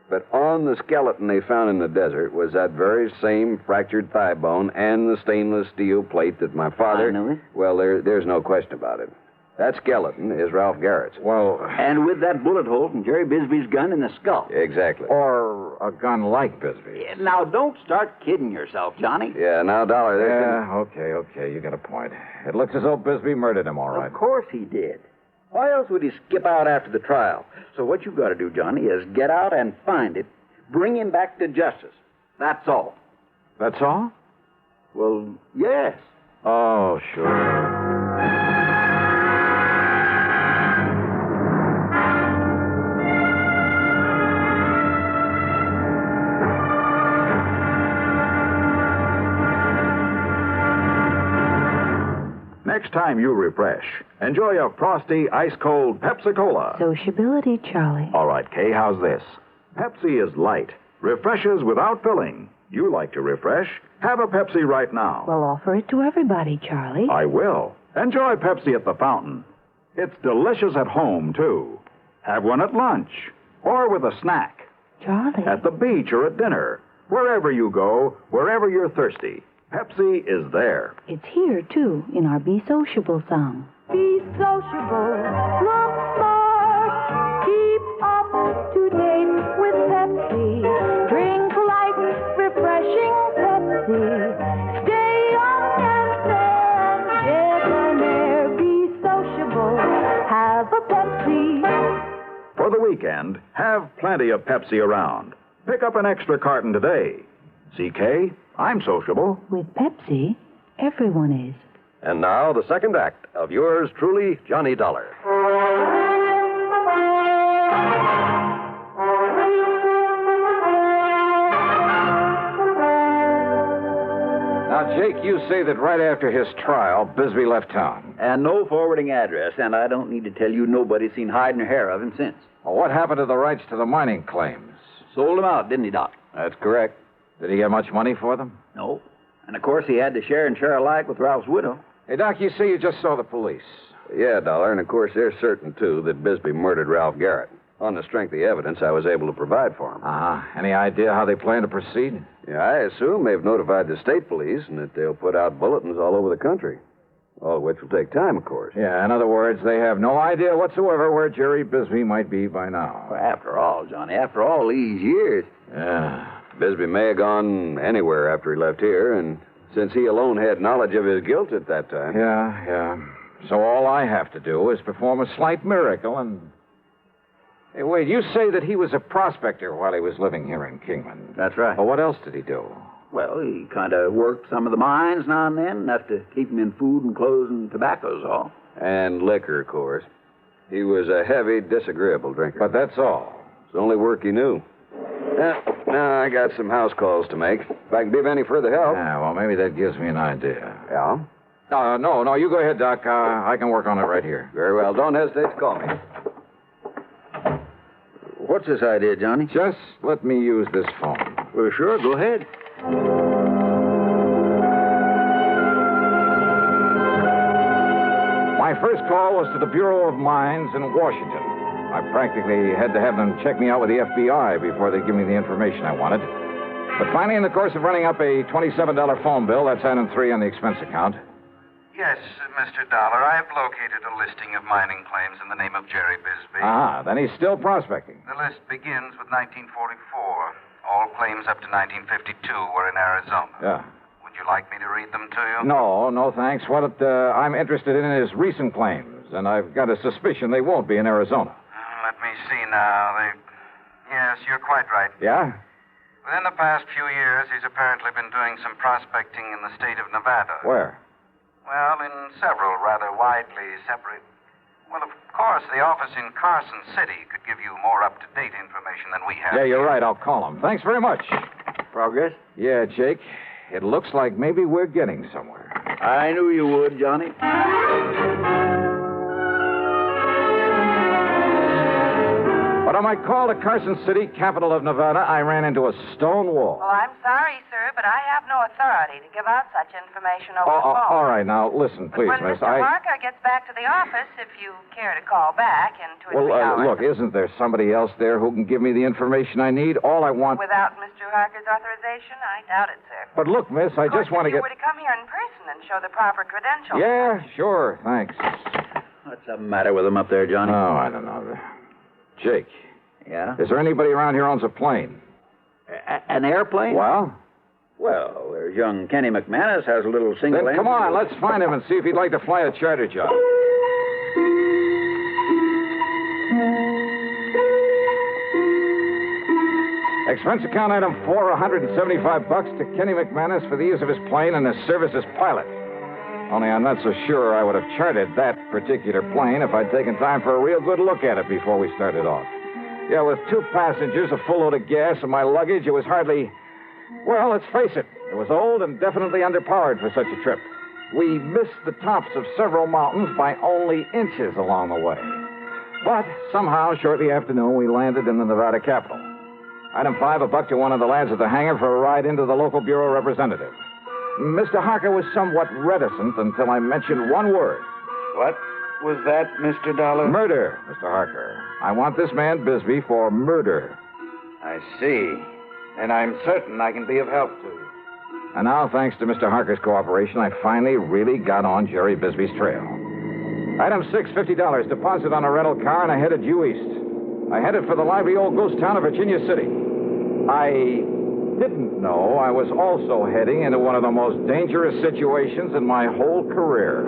But on the skeleton they found in the desert was that very same fractured thigh bone and the stainless steel plate that my father... I knew it. Well, there's no question about it. That skeleton is Ralph Garrett's. Well... And with that bullet hole from Jerry Bisbee's gun in the skull. Exactly. Or a gun like Bisbee's. Yeah, now, don't start kidding yourself, Johnny. Yeah, now, Dollar, Okay, you got a point. It looks as though Bisbee murdered him, all right. Of course he did. Why else would he skip out after the trial? So what you got to do, Johnny, is get out and find it. Bring him back to justice. That's all. That's all? Well, yes. Oh, sure. Next time you refresh, enjoy a frosty, ice-cold Pepsi-Cola. Sociability, Charlie. All right, Kay, how's this? Pepsi is light, refreshes without filling. You like to refresh? Have a Pepsi right now. Well, offer it to everybody, Charlie. I will. Enjoy Pepsi at the fountain. It's delicious at home, too. Have one at lunch or with a snack. Charlie. At the beach or at dinner. Wherever you go, wherever you're thirsty, Pepsi is there. It's here, too, in our Be Sociable song. Be sociable, look smart, keep up to date with Pepsi. Drink light, refreshing Pepsi. Stay young and fair, debonair, be sociable, have a Pepsi. For the weekend, have plenty of Pepsi around. Pick up an extra carton today. CK, I'm sociable. With Pepsi, everyone is. And now, the second act of yours truly, Johnny Dollar. Now, Jake, you say that right after his trial, Bisbee left town. And no forwarding address, and I don't need to tell you nobody's seen hide nor hair of him since. Well, what happened to the rights to the mining claims? Sold them out, didn't he, Doc? That's correct. Did he get much money for them? No. And, of course, he had to share and share alike with Ralph's widow. Hey, Doc, you say you just saw the police. Yeah, Dollar, and of course they're certain, too, that Bisbee murdered Ralph Garrett. On the strength of the evidence I was able to provide for him. Any idea how they plan to proceed? Yeah, I assume they've notified the state police and that they'll put out bulletins all over the country. All of which will take time, of course. Yeah, in other words, they have no idea whatsoever where Jerry Bisbee might be by now. Well, after all, Johnny, after all these years. Yeah. Bisbee may have gone anywhere after he left here, and since he alone had knowledge of his guilt at that time. Yeah. So all I have to do is perform a slight miracle and... Hey, wait, you say that he was a prospector while he was living here in Kingman. That's right. Well, what else did he do? Well, he kind of worked some of the mines now and then, enough to keep him in food and clothes and tobacco's all. And liquor, of course. He was a heavy, disagreeable drinker. But that's all. It's the only work he knew. Now, I got some house calls to make. If I can be of any further help. Yeah, well, maybe that gives me an idea. Yeah? No, you go ahead, Doc. I can work on it right here. Very well. Don't hesitate to call me. What's this idea, Johnny? Just let me use this phone. Well, sure, go ahead. My first call was to the Bureau of Mines in Washington. I practically had to have them check me out with the FBI before they'd give me the information I wanted. But finally, in the course of running up a $27 phone bill, that's item 3 on the expense account. Yes, Mr. Dollar, I have located a listing of mining claims in the name of Jerry Bisbee. Then he's still prospecting. The list begins with 1944. All claims up to 1952 were in Arizona. Yeah. Would you like me to read them to you? No, thanks. What I'm interested in is recent claims, and I've got a suspicion they won't be in Arizona. Let me see now. Yes, you're quite right. Yeah? Within the past few years, he's apparently been doing some prospecting in the state of Nevada. Where? Well, in several rather widely separate... Well, of course, the office in Carson City could give you more up-to-date information than we have. Yeah, you're right. I'll call him. Thanks very much. Progress? Yeah, Jake. It looks like maybe we're getting somewhere. I knew you would, Johnny. But on my call to Carson City, capital of Nevada, I ran into a stone wall. Well, I'm sorry, sir, but I have no authority to give out such information over the phone. All right, now, listen, please, when miss. Mr. Harker gets back to the office, if you care to call back in 2 or 3 hours... look, isn't there somebody else there who can give me the information I need? All I want... Without Mr. Harker's authorization? I doubt it, sir. But look, miss, I just want to If get... you were to come here in person and show the proper credentials... Yeah, sure, thanks. What's the matter with him up there, Johnny? Oh, I don't know. Jake. Yeah? Is there anybody around here who owns a plane? An airplane? Well? Well, there's young Kenny McManus has a little single... Then come on, let's find him and see if he'd like to fly a charter job. Expense account item 4, $175 to Kenny McManus for the use of his plane and his service as pilot. Only I'm not so sure I would have chartered that particular plane if I'd taken time for a real good look at it before we started off. Yeah, with 2 passengers, a full load of gas, and my luggage, it was hardly... Well, let's face it. It was old and definitely underpowered for such a trip. We missed the tops of several mountains by only inches along the way. But somehow, shortly after noon, we landed in the Nevada capital. Item 5, $1 to one of the lads at the hangar for a ride into the local bureau representative. Mr. Harker was somewhat reticent until I mentioned one word. What was that, Mr. Dollar? Murder, Mr. Harker. I want this man Bisbee for murder. I see. And I'm certain I can be of help to you. And now, thanks to Mr. Harker's cooperation, I finally really got on Jerry Bisbee's trail. Item 6, $50. Deposit on a rental car, and I headed due east. I headed for the lively old ghost town of Virginia City. I didn't know I was also heading into one of the most dangerous situations in my whole career.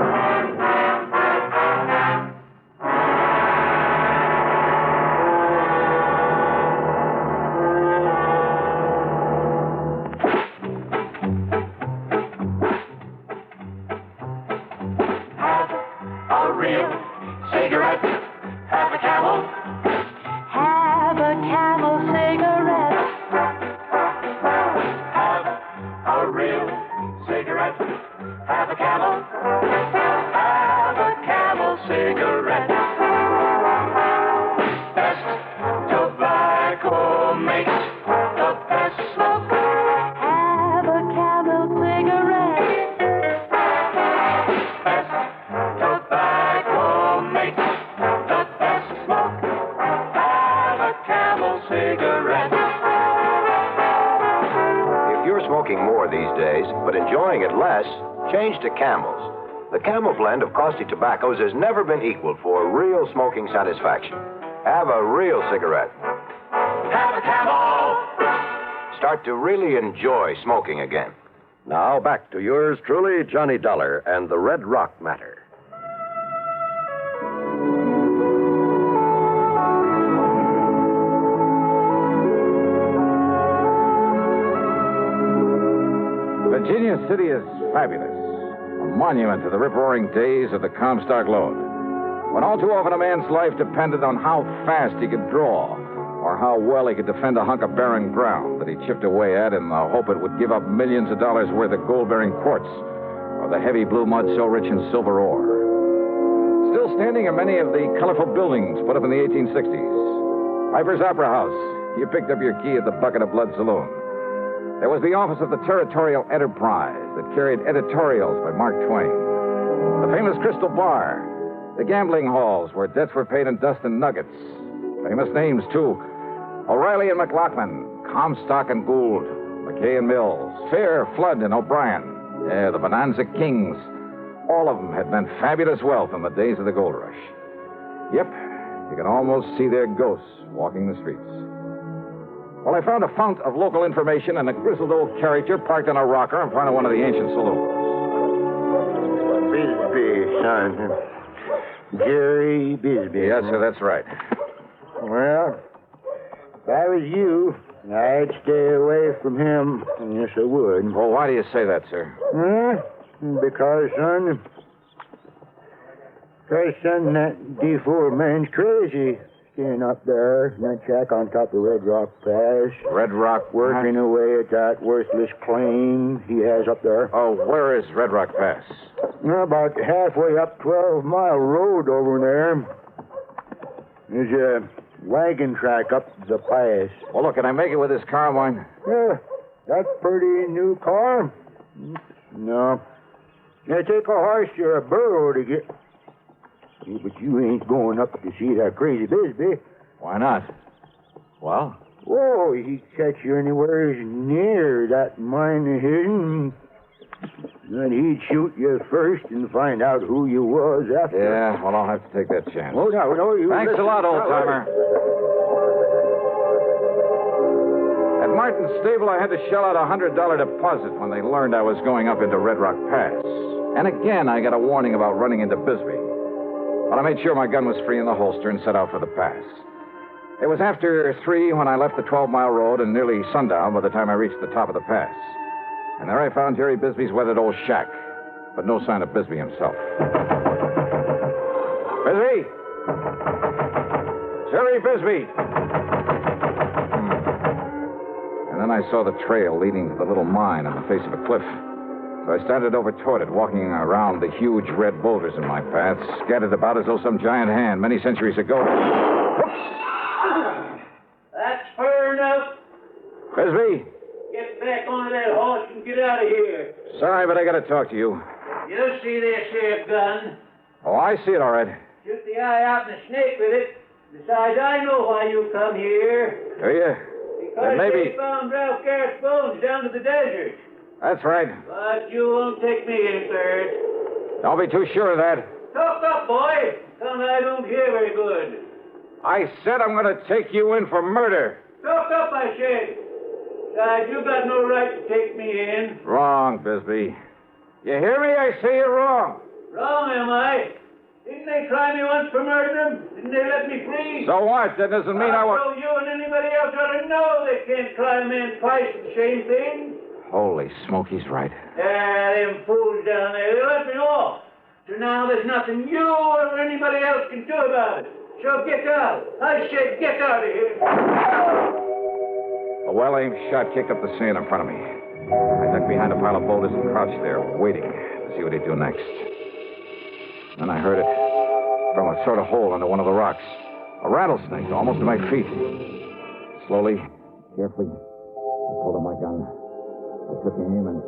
Change to Camels. The Camel blend of costly tobaccos has never been equaled for real smoking satisfaction. Have a real cigarette. Have a Camel! Start to really enjoy smoking again. Now back to yours truly, Johnny Dollar and the Red Rock Matter. Virginia City is fabulous. A monument to the rip-roaring days of the Comstock Lode, when all too often a man's life depended on how fast he could draw or how well he could defend a hunk of barren ground that he chipped away at in the hope it would give up millions of dollars worth of gold-bearing quartz or the heavy blue mud so rich in silver ore. Still standing are many of the colorful buildings put up in the 1860s. Piper's Opera House. You picked up your key at the Bucket of Blood Saloon. There was the office of the Territorial Enterprise that carried editorials by Mark Twain. The famous Crystal Bar. The gambling halls where debts were paid in dust and nuggets. Famous names, too. O'Reilly and McLaughlin, Comstock and Gould, McKay and Mills, Fair, Flood, and O'Brien. Yeah, the Bonanza Kings. All of them had meant fabulous wealth in the days of the gold rush. Yep, you can almost see their ghosts walking the streets. Well, I found a fount of local information and a grizzled old character parked on a rocker in front of one of the ancient saloons. Bisbee, son. Jerry Bisbee. Yes, sir, that's right. Well, if I was you, I'd stay away from him. Yes, I would. Well, why do you say that, sir? Because, son, that D4 man's crazy. Staying up there in that shack on top of Red Rock Pass. Red Rock? Working away at that worthless claim he has up there. Oh, where is Red Rock Pass? About halfway up 12-mile road over there. There's a wagon track up the pass. Well, look, can I make it with this car of mine? Yeah, that's pretty new car. No. It take a horse or a burro to get... Yeah, but you ain't going up to see that crazy Bisbee. Why not? Well? Whoa, he'd catch you anywhere near that mine of his. Then he'd shoot you first and find out who you was after. Yeah, well, I'll have to take that chance. Oh, no, you... Thanks a lot, old-timer. At Martin's stable, I had to shell out a $100 deposit when they learned I was going up into Red Rock Pass. And again, I got a warning about running into Bisbee. But I made sure my gun was free in the holster and set out for the pass. It was after 3 when I left the 12-mile road and nearly sundown by the time I reached the top of the pass. And there I found Jerry Bisbee's weathered old shack, but no sign of Bisbee himself. Bisbee! Jerry Bisbee! And then I saw the trail leading to the little mine on the face of a cliff. So I started over toward it, walking around the huge red boulders in my path, scattered about as though some giant hand many centuries ago. That's fair enough. Bisbee! Get back on that horse and get out of here. Sorry, but I got to talk to you. You see this here gun? Oh, I see it all right. Shoot the eye out and a snake with it. Besides, I know why you come here. Do you? Because maybe. they found Ralph Garrett's bones down to the desert. That's right. But you won't take me in third. Don't be too sure of that. Talk up, boy. Son, I don't hear very good. I said I'm going to take you in for murder. Talk up, I said. Besides, you got no right to take me in. Wrong, Bisbee. You hear me? I say you're wrong. Wrong, am I? Didn't they try me once for murdering? Didn't they let me free? So what? That doesn't mean I So you and anybody else ought to know they can't try a man twice for the same thing. Holy smoke, he's right. Them fools down there, they let me off. So now there's nothing you or anybody else can do about it. So get out. I said get out of here. A well-aimed shot kicked up the sand in front of me. I ducked behind a pile of boulders and crouched there, waiting to see what he'd do next. Then I heard it from a sort of hole under one of the rocks. A rattlesnake, almost to my feet. Slowly, carefully, I pulled out my gun. I took aim and...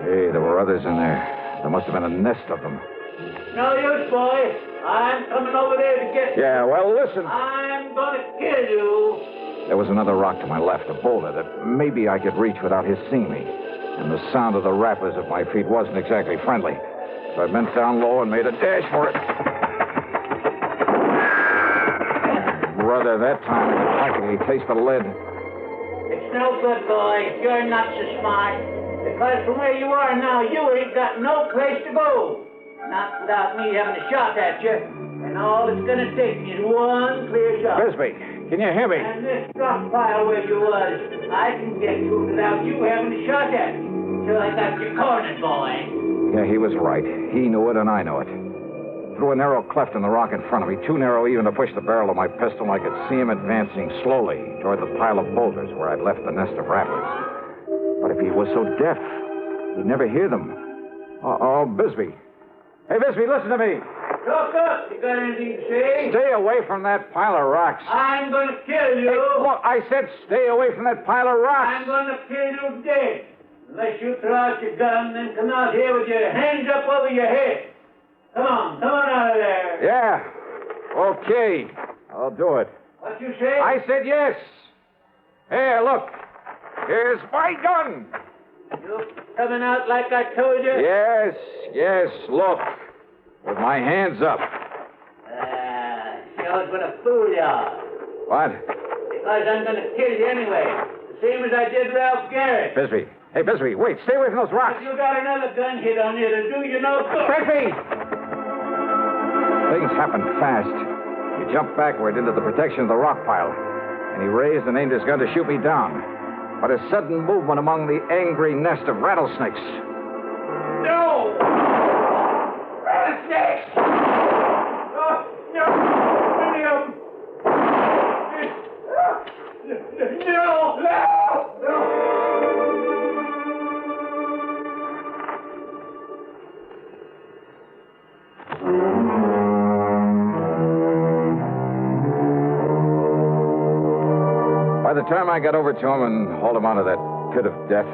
Hey, there were others in there. There must have been a nest of them. No use, boy. I'm coming over there to get you. Yeah, well, listen. I'm going to kill you. There was another rock to my left, a boulder that maybe I could reach without his seeing me. And the sound of the rappers at my feet wasn't exactly friendly. So I bent down low and made a dash for it. Brother, that time I could practically taste the lead. It's no good, boy. You're not so smart. Because from where you are now, you ain't got no place to go. Not without me having a shot at you. And all it's going to take me is one clear shot. Bisbee, can you hear me? And this rock pile where you was, I can get to it without you having a shot at me. So I got you cornered, boy. Yeah, he was right. He knew it and I know it. Through a narrow cleft in the rock in front of me, too narrow even to push the barrel of my pistol, I could see him advancing slowly toward the pile of boulders where I'd left the nest of rattlers. But if he was so deaf, he'd never hear them. Oh, Bisbee. Hey, Bisbee, listen to me. Talk up. You got anything to say? Stay away from that pile of rocks. I'm going to kill you. Hey, look, I said stay away from that pile of rocks. I'm going to kill you dead. Unless you throw out your gun and come out here with your hands up over your head. Come on out of there. Yeah. Okay. I'll do it. What you say? I said yes. Here, look. Here's my gun. You coming out like I told you? Yes, look. With my hands up. I was going to fool you. What? Because I'm going to kill you anyway. The same as I did Ralph Garrett. Bisbee. Hey, Bisbee, wait. Stay away from those rocks. If you got another gun hit on you to do you no good. Bisbee! Things happened fast. He jumped backward into the protection of the rock pile, and he raised and aimed his gun to shoot me down. But a sudden movement among the angry nest of rattlesnakes. No! Rattlesnakes! No! Many of them! No! By the time I got over to him and hauled him out of that pit of death,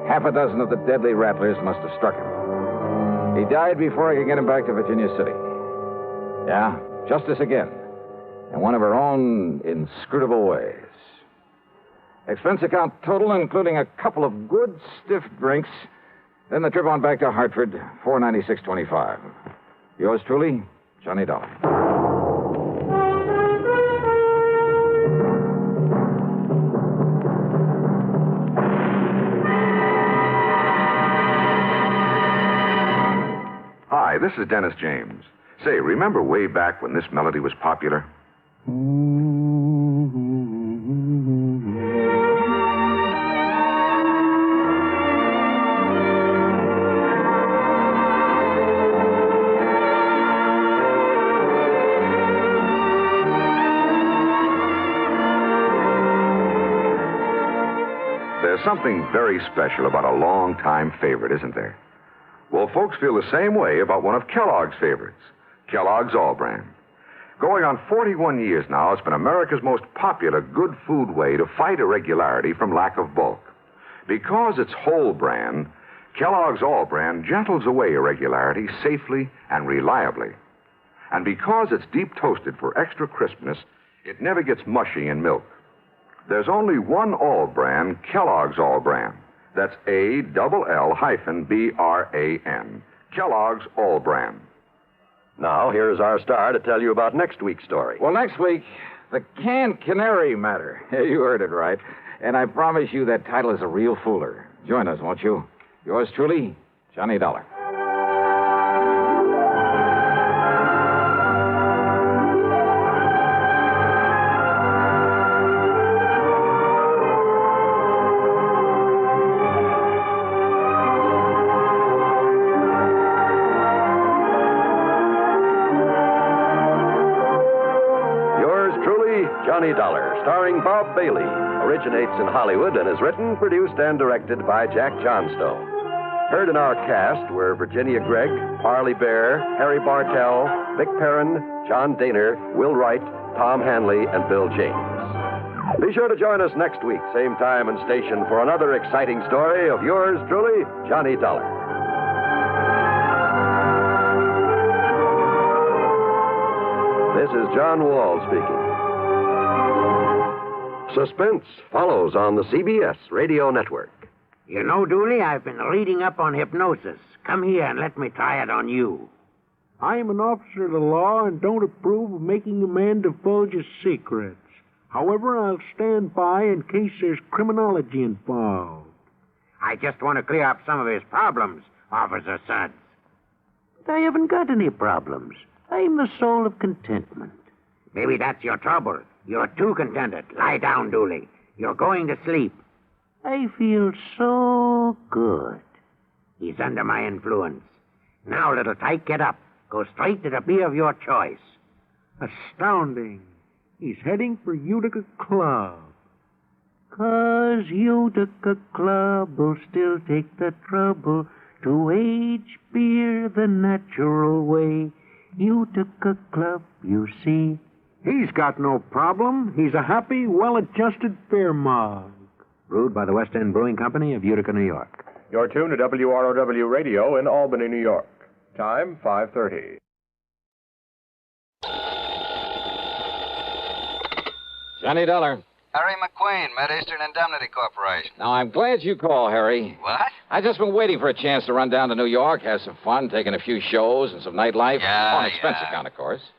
half a dozen of the deadly rattlers must have struck him. He died before I could get him back to Virginia City. Yeah, justice again, in one of her own inscrutable ways. Expense account total, including a couple of good stiff drinks, then the trip on back to Hartford, $496.25. Yours truly, Johnny Dollar. Hi, this is Dennis James. Say, remember way back when this melody was popular? There's something very special about a long-time favorite, isn't there? Well, folks feel the same way about one of Kellogg's favorites, Kellogg's All Brand. Going on 41 years now, it's been America's most popular good food way to fight irregularity from lack of bulk. Because it's whole bran, Kellogg's All Bran gentles away irregularity safely and reliably. And because it's deep toasted for extra crispness, it never gets mushy in milk. There's only one All Bran, Kellogg's All Bran. That's ALL-BRAN. Kellogg's All Bran. Now, here's our star to tell you about next week's story. Well, next week, the Canary Matter. You heard it right. And I promise you that title is a real fooler. Join us, won't you? Yours truly, Johnny Dollar. Johnny Dollar, starring Bob Bailey, originates in Hollywood and is written, produced, and directed by Jack Johnstone. Heard in our cast were Virginia Gregg, Parley Bear, Harry Bartell, Vic Perrin, John Daner, Will Wright, Tom Hanley, and Bill James. Be sure to join us next week, same time and station, for another exciting story of yours truly, Johnny Dollar. This is John Wall speaking. Suspense follows on the CBS Radio Network. You know, Dooley, I've been reading up on hypnosis. Come here and let me try it on you. I am an officer of the law and don't approve of making a man divulge his secrets. However, I'll stand by in case there's criminology involved. I just want to clear up some of his problems, Officer Suggs. But I haven't got any problems. I'm the soul of contentment. Maybe that's your trouble. You're too contented. Lie down, Dooley. You're going to sleep. I feel so good. He's under my influence. Now, little tyke, get up. Go straight to the beer of your choice. Astounding. He's heading for Utica Club. 'Cause Utica Club will still take the trouble to age beer the natural way. Utica Club, you see. He's got no problem. He's a happy, well-adjusted fair mug. Brewed by the West End Brewing Company of Utica, New York. You're tuned to WROW Radio in Albany, New York. Time, 5:30. Johnny Dollar. Harry McQueen, Mid-Eastern Indemnity Corporation. Now, I'm glad you called, Harry. What? I've just been waiting for a chance to run down to New York, have some fun, taking a few shows and some nightlife. On expense account, of course.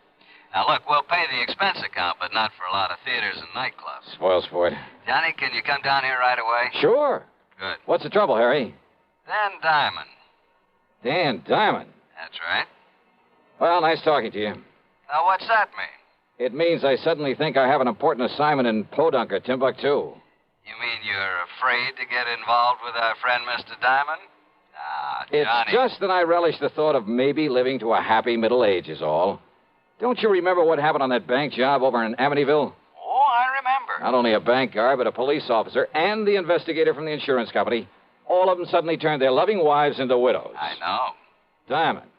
Now, look, we'll pay the expense account, but not for a lot of theaters and nightclubs. Spoils for it. Johnny, can you come down here right away? Sure. Good. What's the trouble, Harry? Dan Diamond. Dan Diamond? That's right. Well, nice talking to you. Now, what's that mean? It means I suddenly think I have an important assignment in Podunker, Timbuktu. You mean you're afraid to get involved with our friend Mr. Diamond? Ah, Johnny. It's just that I relish the thought of maybe living to a happy middle age is all. Don't you remember what happened on that bank job over in Amityville? Oh, I remember. Not only a bank guard, but a police officer and the investigator from the insurance company. All of them suddenly turned their loving wives into widows. I know. Diamond.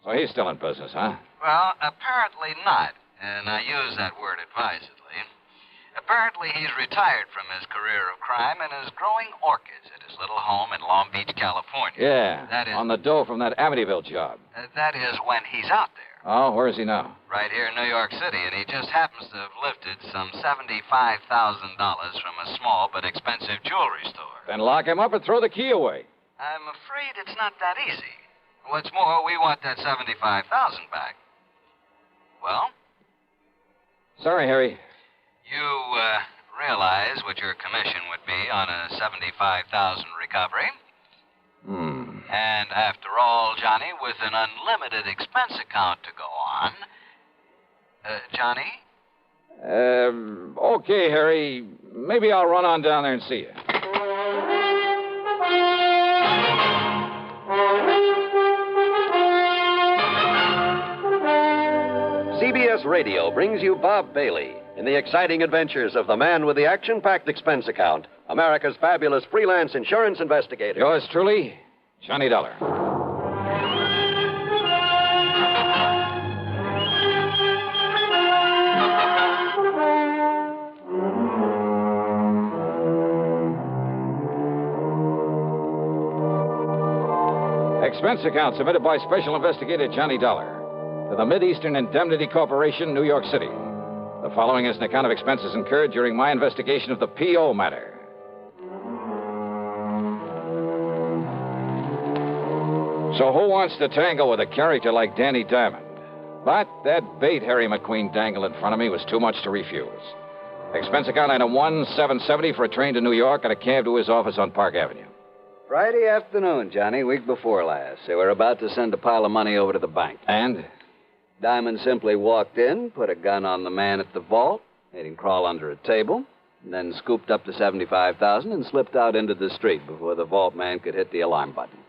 So he's still in business, huh? Well, apparently not. And I use that word advisedly. Apparently, he's retired from his career of crime and is growing orchids at his little home in Long Beach, California. Yeah, That is, on the dough from that Amityville job. That is when he's out there. Oh, where is he now? Right here in New York City, and he just happens to have lifted some $75,000 from a small but expensive jewelry store. Then lock him up and throw the key away. I'm afraid it's not that easy. What's more, we want that $75,000 back. Well? Sorry, Harry. You realize what your commission would be on a $75,000 recovery. And after all, Johnny, with an unlimited expense account to go on... Johnny? Okay, Harry. Maybe I'll run on down there and see you. CBS Radio brings you Bob Bailey in the exciting adventures of the man with the action-packed expense account, America's fabulous freelance insurance investigator. Yours truly, Johnny Dollar. Expense account submitted by Special Investigator Johnny Dollar to the Mid-Eastern Indemnity Corporation, New York City. The following is an account of expenses incurred during my investigation of the P.O. matter. So who wants to tangle with a character like Danny Diamond? But that bait Harry McQueen dangled in front of me was too much to refuse. Expense account item 1, $770 for a train to New York and a cab to his office on Park Avenue. Friday afternoon, Johnny, week before last. They were about to send a pile of money over to the bank. And? Diamond simply walked in, put a gun on the man at the vault, made him crawl under a table, and then scooped up the $75,000 and slipped out into the street before the vault man could hit the alarm button.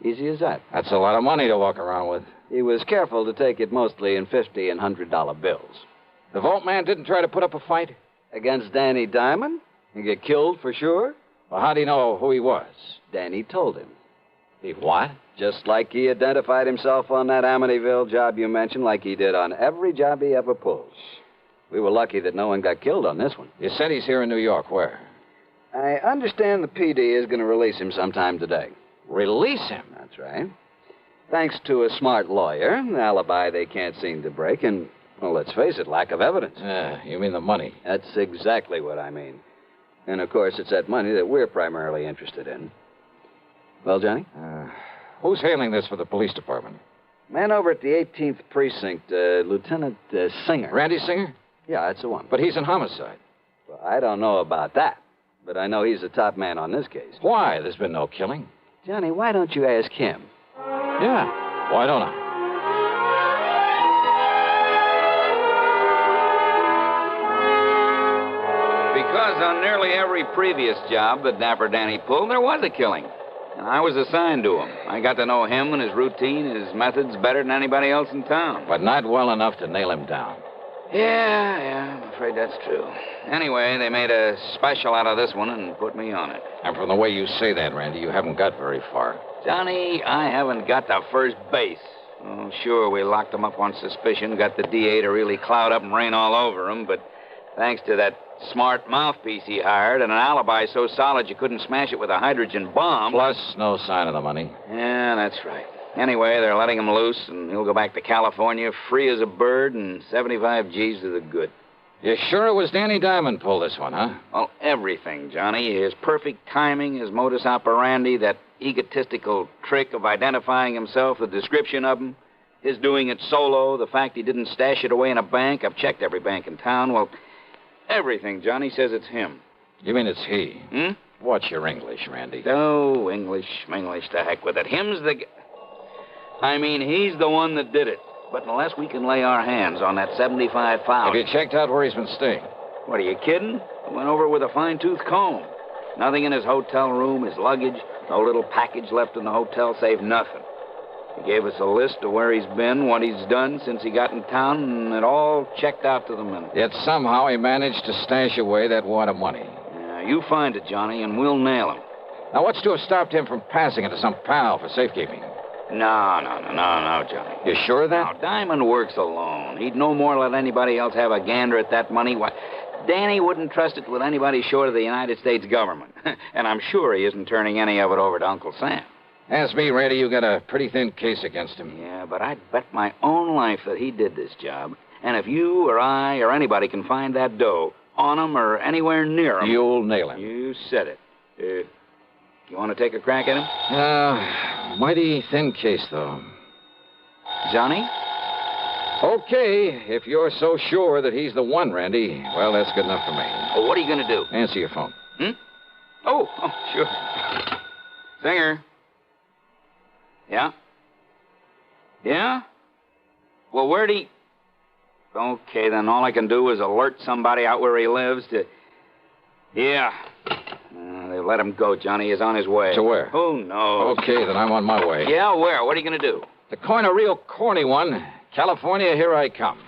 Easy as that. That's a lot of money to walk around with. He was careful to take it mostly in $50 and $100 bills. The vault man didn't try to put up a fight? Against Danny Diamond? He get killed for sure? Well, how do you know who he was? Danny told him. He what? Just like he identified himself on that Amityville job you mentioned, like he did on every job he ever pulled. We were lucky that no one got killed on this one. You said he's here in New York. Where? I understand the PD is going to release him sometime today. Release him? That's right. Thanks to a smart lawyer, an alibi they can't seem to break, and, well, let's face it, lack of evidence. You mean the money? That's exactly what I mean. And, of course, it's that money that we're primarily interested in. Well, Johnny? Who's handling this for the police department? Man over at the 18th Precinct, Lieutenant Singer. Randy Singer? Yeah, that's the one. But he's in homicide. Well, I don't know about that, but I know he's the top man on this case. Why? There's been no killing. Johnny, why don't you ask him? Yeah, why don't I? Because on nearly every previous job that Dapper Danny pulled, there was a killing. And I was assigned to him. I got to know him and his routine, his methods better than anybody else in town. But not well enough to nail him down. Yeah, I'm afraid that's true. Anyway, they made a special out of this one and put me on it. And from the way you say that, Randy, you haven't got very far. Johnny, I haven't got to first base. Oh, sure, we locked him up on suspicion, got the DA to really cloud up and rain all over him, but thanks to that smart mouthpiece he hired and an alibi so solid you couldn't smash it with a hydrogen bomb. Plus, no sign of the money. Yeah, that's right. Anyway, they're letting him loose, and he'll go back to California free as a bird, and 75 G's to the good. You sure it was Danny Diamond pulled this one, huh? Well, everything, Johnny. His perfect timing, his modus operandi, that egotistical trick of identifying himself, the description of him, his doing it solo, the fact he didn't stash it away in a bank. I've checked every bank in town. Well, everything, Johnny, says it's him. You mean it's he? Hmm? What's your English, Randy? Oh, English, to heck with it. Him's the... I mean, he's the one that did it. But unless we can lay our hands on that $75,000... Have you checked out where he's been staying? What, are you kidding? I went over with a fine-tooth comb. Nothing in his hotel room, his luggage, no little package left in the hotel, save nothing. He gave us a list of where he's been, what he's done since he got in town, and it all checked out to the minute. Yet somehow he managed to stash away that wad of money. Yeah, you find it, Johnny, and we'll nail him. Now, what's to have stopped him from passing it to some pal for safekeeping? No, Johnny. You sure of that? No, Diamond works alone. He'd no more let anybody else have a gander at that money. Why, Danny wouldn't trust it with anybody short of the United States government. And I'm sure he isn't turning any of it over to Uncle Sam. Ask me, Randy, you got a pretty thin case against him. Yeah, but I'd bet my own life that he did this job. And if you or I or anybody can find that dough on him or anywhere near him... You'll nail him. You said it. You want to take a crack at him? Mighty thin case, though. Johnny? Okay, if you're so sure that he's the one, Randy, well, that's good enough for me. Oh, what are you going to do? Answer your phone. Oh, sure. Singer. Yeah? Yeah? Well, where'd he... Okay, then all I can do is alert somebody out where he lives to... Yeah. They let him go, Johnny. He's on his way. To where? Who knows? Okay, then I'm on my way. Yeah, where? What are you going to do? To coin a real corny one. California, here I come.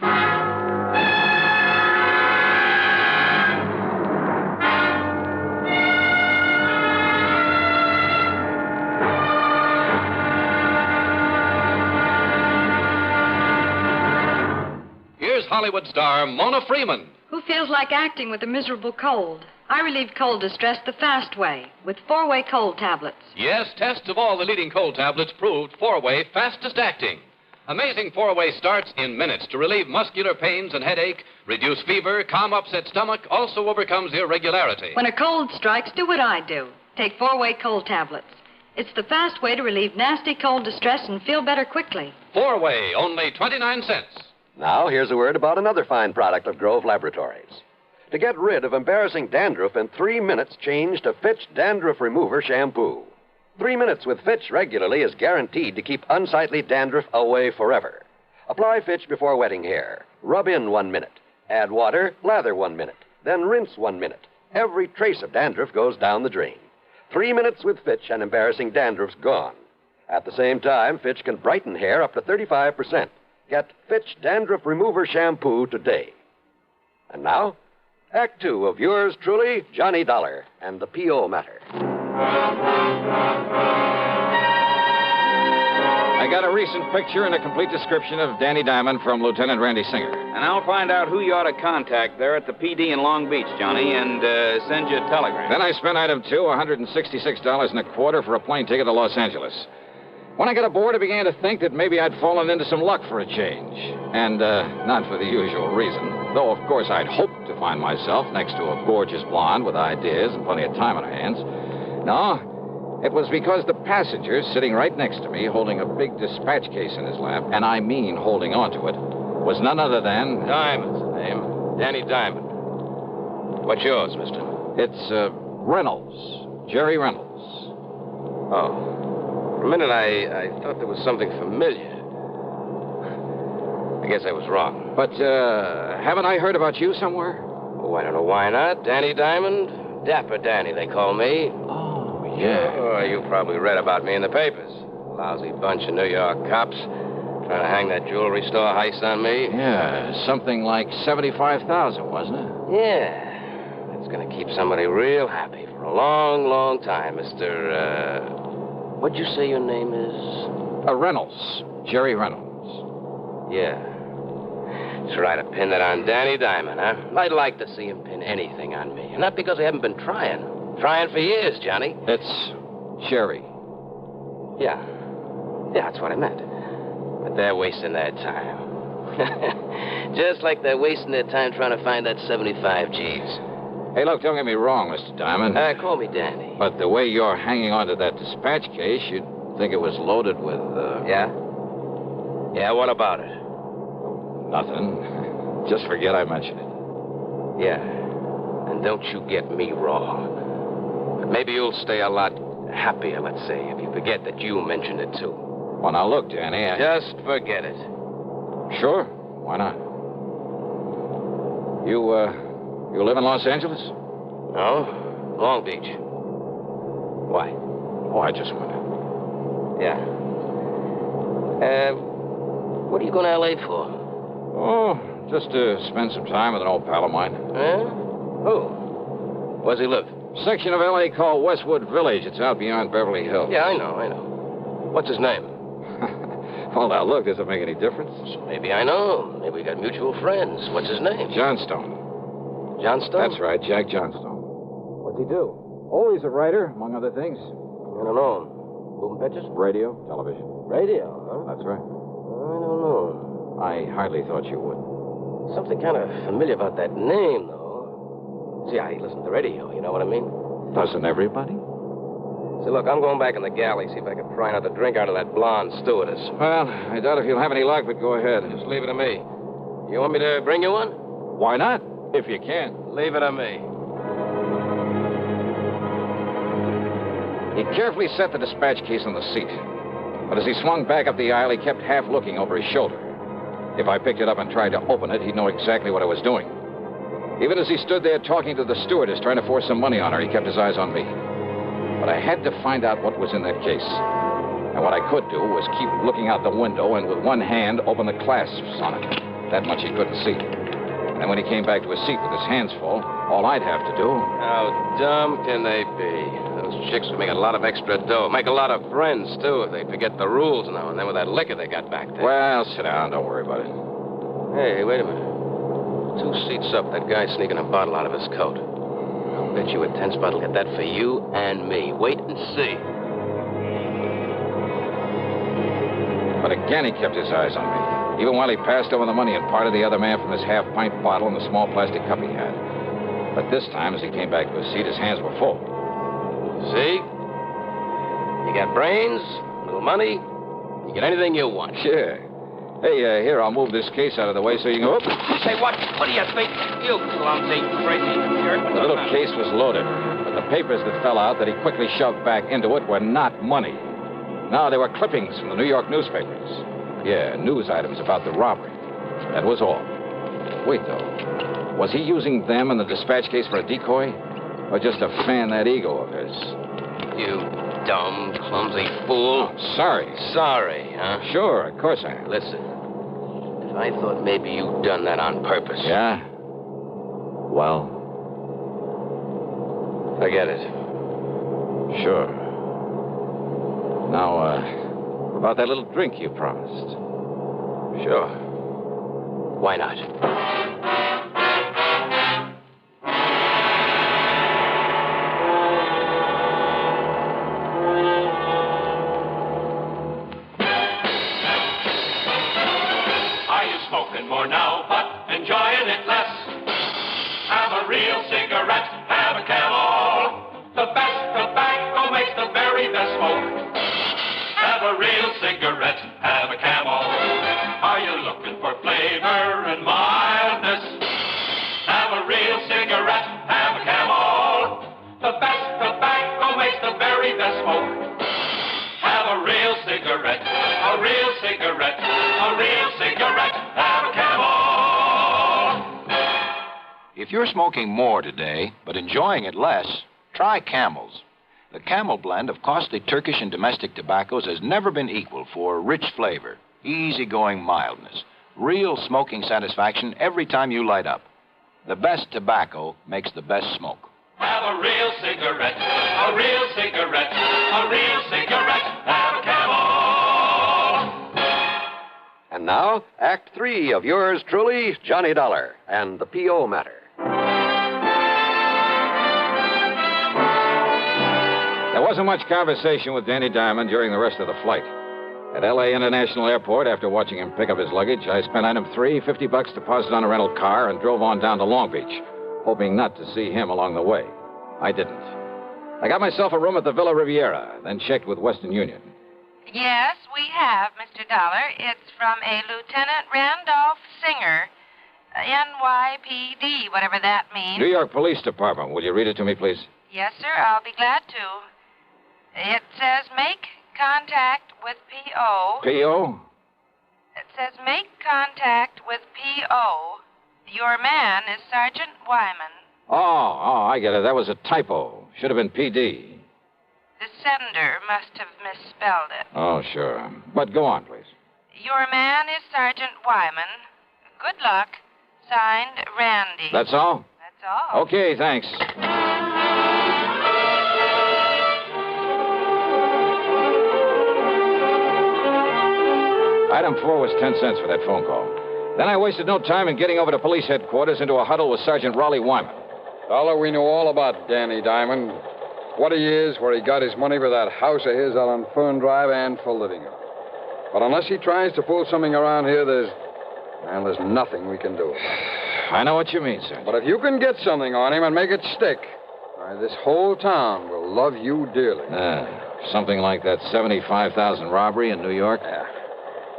Here's Hollywood star Mona Freeman. Who feels like acting with a miserable cold? I relieve cold distress the fast way with 4-way cold tablets. Yes, tests of all the leading cold tablets proved 4-way fastest acting. Amazing 4-way starts in minutes to relieve muscular pains and headache, reduce fever, calm upset stomach, also overcomes irregularity. When a cold strikes, do what I do. Take 4-way cold tablets. It's the fast way to relieve nasty cold distress and feel better quickly. 4-way, only 29 cents. Now, here's a word about another fine product of Grove Laboratories. To get rid of embarrassing dandruff in 3 minutes, change to Fitch Dandruff Remover Shampoo. 3 minutes with Fitch regularly is guaranteed to keep unsightly dandruff away forever. Apply Fitch before wetting hair. Rub in 1 minute. Add water, lather 1 minute. Then rinse 1 minute. Every trace of dandruff goes down the drain. 3 minutes with Fitch and embarrassing dandruff's gone. At the same time, Fitch can brighten hair up to 35%. Get Fitch Dandruff Remover Shampoo today. And now, Act 2 of yours truly, Johnny Dollar, and the P.O. Matter. I got a recent picture and a complete description of Danny Diamond from Lieutenant Randy Singer. And I'll find out who you ought to contact there at the PD in Long Beach, Johnny, and send you a telegram. Then I spent item 2, $166.25 for a plane ticket to Los Angeles. When I got aboard, I began to think that maybe I'd fallen into some luck for a change. And not for the usual reason. Though, of course, I'd hoped to find myself next to a gorgeous blonde with ideas and plenty of time on her hands. No, it was because the passenger sitting right next to me, holding a big dispatch case in his lap, and I mean holding onto it, was none other than... Diamond's the name. Danny Diamond. What's yours, mister? It's Reynolds. Jerry Reynolds. Oh. For a minute, I thought there was something familiar. I guess I was wrong. But, haven't I heard about you somewhere? Oh, I don't know why not. Danny Diamond? Dapper Danny, they call me. Oh, yeah. Oh, you probably read about me in the papers. Lousy bunch of New York cops trying to hang that jewelry store heist on me. Yeah, something like $75,000, wasn't it? Yeah. That's going to keep somebody real happy for a long, long time, Mr., what'd you say your name is? Reynolds. Jerry Reynolds. Yeah. Try to pin it on Danny Diamond, huh? I'd like to see him pin anything on me. And not because I haven't been trying. Trying for years, Johnny. It's Jerry. Yeah. Yeah, that's what I meant. But they're wasting their time. Just like they're wasting their time trying to find that 75 G's. Hey, look, don't get me wrong, Mr. Diamond. Call me Danny. But the way you're hanging on to that dispatch case, you'd think it was loaded with, Yeah? Yeah, what about it? Nothing. Just forget I mentioned it. Yeah. And don't you get me wrong. But maybe you'll stay a lot happier, let's say, if you forget that you mentioned it, too. Well, now, look, Danny, Just forget it. Sure. Why not? You live in Los Angeles? No. Long Beach. Why? Oh, I just wondered. Yeah. What are you going to L.A. for? Oh, just to spend some time with an old pal of mine. Huh? Who? Where's he live? Section of L.A. called Westwood Village. It's out beyond Beverly Hills. Yeah, I know. What's his name? Well, now, look, does it make any difference? So maybe I know. Maybe we got mutual friends. What's his name? Johnstone. Johnstone? That's right, Jack Johnstone. What's he do? Oh, he's a writer, among other things. I don't know. Moving pictures? Radio, television. Radio, huh? That's right. I don't know. I hardly thought you would. Something kind of familiar about that name, though. See, I listen to the radio, you know what I mean? Doesn't everybody? See, look, I'm going back in the galley, see if I can pry another drink out of that blonde stewardess. Well, I doubt if you'll have any luck, but go ahead. Just leave it to me. You want me to bring you one? Why not? If you can. Leave it to me. He carefully set the dispatch case on the seat. But as he swung back up the aisle, he kept half looking over his shoulder. If I picked it up and tried to open it, he'd know exactly what I was doing. Even as he stood there talking to the stewardess, trying to force some money on her, he kept his eyes on me. But I had to find out what was in that case. And what I could do was keep looking out the window and with one hand open the clasps on it. That much he couldn't see. And then when he came back to his seat with his hands full, all I'd have to do... How dumb can they be? Those chicks would make a lot of extra dough. Make a lot of friends, too, if they forget the rules now and then with that liquor they got back there. Well, sit down. Don't worry about it. Hey, wait a minute. 2 seats up, that guy sneaking a bottle out of his coat. bet you a 10-spot will get that for you and me. Wait and see. But again, he kept his eyes on me, even while he passed over the money and parted the other man from his half-pint bottle and the small plastic cup he had. But this time, as he came back to his seat, his hands were full. See? You got brains, little money, you get anything you want. Yeah. Hey, here, I'll move this case out of the way so you can go up. Say, what do you think? You clumsy, crazy jerk. The little case was loaded, but the papers that fell out that he quickly shoved back into it were not money. No, they were clippings from the New York newspapers. Yeah, news items about the robbery. That was all. Wait, though. Was he using them in the dispatch case for a decoy? Or just to fan that ego of his? You dumb, clumsy fool. Oh, sorry. Sorry, huh? Sure, of course I am. Listen, if I thought maybe you'd done that on purpose... Yeah? Well... Forget it. Sure. Now, about that little drink you promised. Sure. Why not? Smoking more now, but enjoying it less. Have a real cigarette, have a Camel. The best tobacco makes the very best smoke. Have a real cigarette, have a Camel. Are you looking for flavor and mildness? Have a real cigarette, have a Camel. The best tobacco makes the very best smoke. Have a real cigarette, a real cigarette, a real cigarette. If you're smoking more today, but enjoying it less, try Camels. The Camel blend of costly Turkish and domestic tobaccos has never been equal for rich flavor, easygoing mildness, real smoking satisfaction every time you light up. The best tobacco makes the best smoke. Have a real cigarette, a real cigarette, a real cigarette, have a Camel. And now, Act 3 of yours truly, Johnny Dollar, and the P.O. Matter. There wasn't much conversation with Danny Diamond during the rest of the flight. At L.A. International Airport, after watching him pick up his luggage, I spent item 3, $50 deposit on a rental car, and drove on down to Long Beach, hoping not to see him along the way. I didn't. I got myself a room at the Villa Riviera, then checked with Western Union. Yes, we have, Mr. Dollar. It's from a Lieutenant Randolph Singer, NYPD, whatever that means. New York Police Department. Will you read it to me, please? Yes, sir, I'll be glad to. It says make contact with P.O. P.O.? It says make contact with P.O. Your man is Sergeant Wyman. Oh, I get it. That was a typo. Should have been P.D. The sender must have misspelled it. Oh, sure. But go on, please. Your man is Sergeant Wyman. Good luck. Signed, Randy. That's all? That's all. Okay, thanks. Item 4 was 10 cents for that phone call. Then I wasted no time in getting over to police headquarters into a huddle with Sergeant Raleigh Wyman. Dollar, we know all about Danny Diamond. What he is, where he got his money for that house of his out on Fern Drive and for living it. But unless he tries to pull something around here, there's nothing we can do about it. I know what you mean, sir. But if you can get something on him and make it stick, this whole town will love you dearly. Something like that 75,000 robbery in New York? Yeah.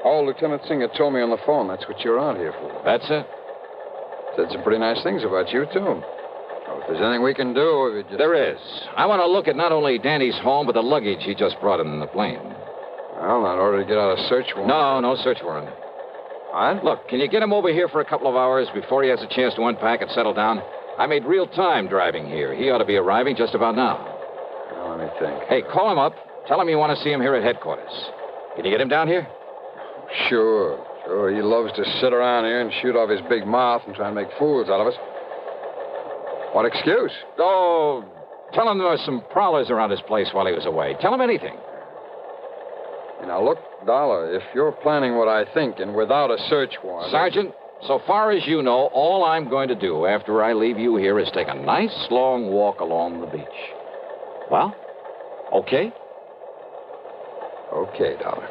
Oh, Lieutenant Singer told me on the phone that's what you're out here for. That's it? Said some pretty nice things about you, too. Well, if there's anything we can do, if you just... There is. I want to look at not only Danny's home, but the luggage he just brought in the plane. Well, in order to get out a search warrant. No search warrant. All right. Look, can you get him over here for a couple of hours before he has a chance to unpack and settle down? I made real time driving here. He ought to be arriving just about now. Well, let me think. Hey, call him up. Tell him you want to see him here at headquarters. Can you get him down here? Sure. He loves to sit around here and shoot off his big mouth and try and make fools out of us. What excuse? Oh, tell him there were some prowlers around his place while he was away. Tell him anything. Now, look, Dollar, if you're planning what I think and without a search warrant... Sergeant, So far as you know, all I'm going to do after I leave you here is take a nice long walk along the beach. Well, okay? Okay, Dollar.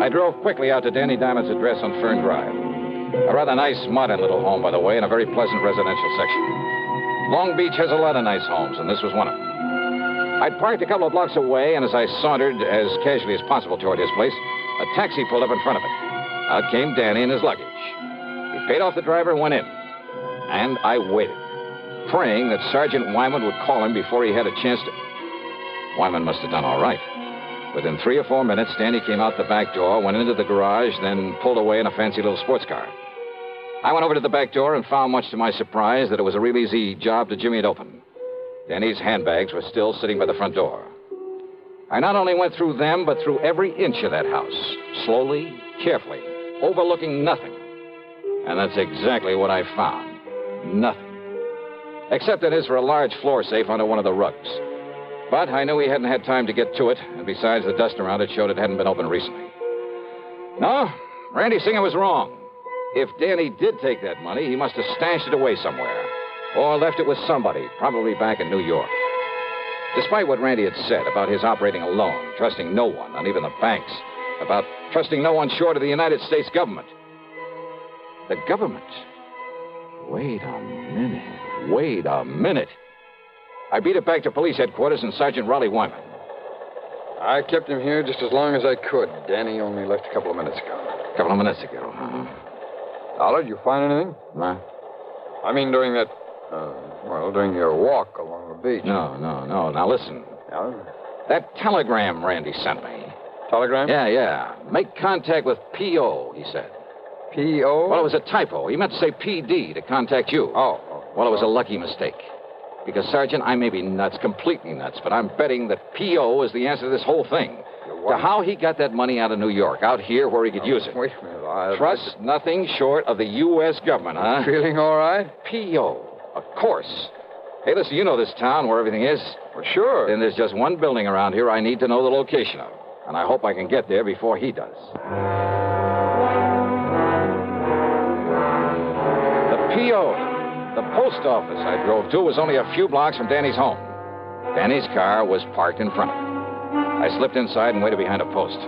I drove quickly out to Danny Diamond's address on Fern Drive. A rather nice, modern little home, by the way, in a very pleasant residential section. Long Beach has a lot of nice homes, and this was one of them. I'd parked a couple of blocks away, and as I sauntered as casually as possible toward his place, a taxi pulled up in front of it. Out came Danny and his luggage. He paid off the driver and went in. And I waited, praying that Sergeant Wyman would call him before he had a chance to... Wyman must have done all right. Within 3 or 4 minutes, Danny came out the back door, went into the garage, then pulled away in a fancy little sports car. I went over to the back door and found, much to my surprise, that it was a real easy job to jimmy it open. Danny's handbags were still sitting by the front door. I not only went through them, but through every inch of that house, slowly, carefully, overlooking nothing. And that's exactly what I found. Nothing. Except that is for a large floor safe under one of the rugs. But I knew he hadn't had time to get to it, and besides, the dust around it showed it hadn't been opened recently. No, Randy Singer was wrong. If Danny did take that money, he must have stashed it away somewhere. Or left it with somebody, probably back in New York. Despite what Randy had said about his operating alone, trusting no one, not even the banks, about trusting no one short of the United States government. The government? Wait a minute. I beat it back to police headquarters and Sergeant Raleigh Wyman. I kept him here just as long as I could. Danny only left a couple of minutes ago. A couple of minutes ago, huh? Dollar, did you find anything? Huh? I mean, during that, during your walk along the beach. No. Now, listen. Yeah? That telegram Randy sent me. Telegram? Yeah. Make contact with P.O., he said. P.O.? Well, it was a typo. He meant to say P.D. to contact you. Oh. Well, it was a lucky mistake. Because, Sergeant, I may be nuts, completely nuts, but I'm betting that P.O. is the answer to this whole thing. To how he got that money out of New York, out here where he could use it. Wait a minute. Trust nothing short of the U.S. government, huh? Feeling all right? P.O. Of course. Hey, listen, you know this town where everything is. Well, sure. Then there's just one building around here I need to know the location of. And I hope I can get there before he does. The P.O., the post office I drove to, was only a few blocks from Danny's home. Danny's car was parked in front of it. I slipped inside and waited behind a post.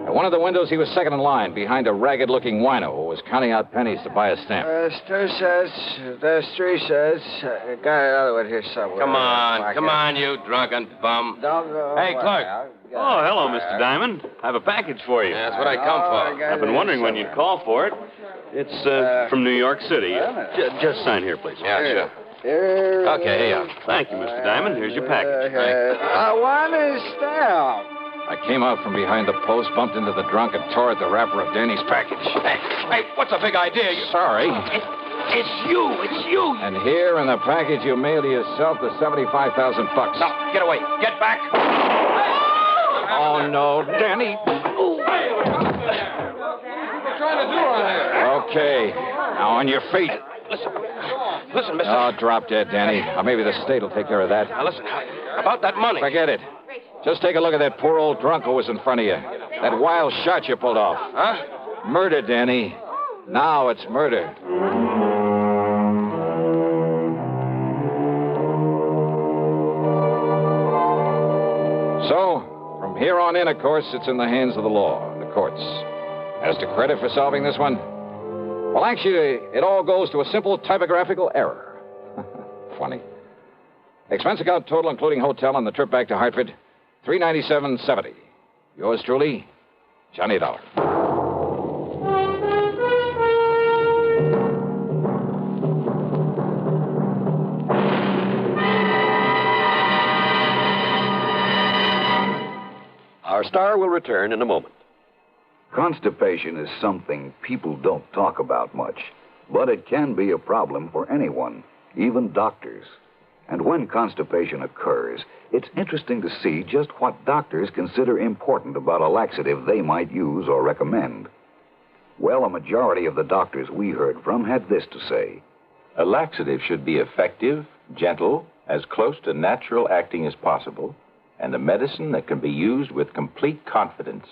At one of the windows, he was second in line, behind a ragged-looking wino who was counting out pennies to buy a stamp. There's 3 cents. Got another one here somewhere. Come on, you drunken bum. Hey, clerk. Oh, hello, Mr. Diamond. I have a package for you. Yeah, that's what I come for. I've been wondering when you'd call for it. It's from New York City. Just sign here, please. Yeah, sure. Okay, here you are. Thank you, Mr. Diamond. Here's your package. I want a stamp. I came out from behind the post, bumped into the drunk, and tore at the wrapper of Danny's package. Hey, what's the big idea? Sorry. It's you. And here in the package you mail to yourself the $75,000. No, get away. Get back. Oh, no, Danny. What are you trying to do around here? Okay. Now on your feet. Listen, mister. Oh, drop dead, Danny. Or maybe the state will take care of that. Now, listen, about that money. Forget it. Just take a look at that poor old drunk who was in front of you. That wild shot you pulled off. Huh? Murder, Danny. Now it's murder. So, from here on in, of course, it's in the hands of the law, the courts. As to credit for solving this one, well, actually, it all goes to a simple typographical error. Funny. Expense account total, including hotel and the trip back to Hartford, $397.70. Yours truly, Johnny Dollar. Our star will return in a moment. Constipation is something people don't talk about much, but it can be a problem for anyone, even doctors. And when constipation occurs, it's interesting to see just what doctors consider important about a laxative they might use or recommend. Well, a majority of the doctors we heard from had this to say. A laxative should be effective, gentle, as close to natural acting as possible, and a medicine that can be used with complete confidence.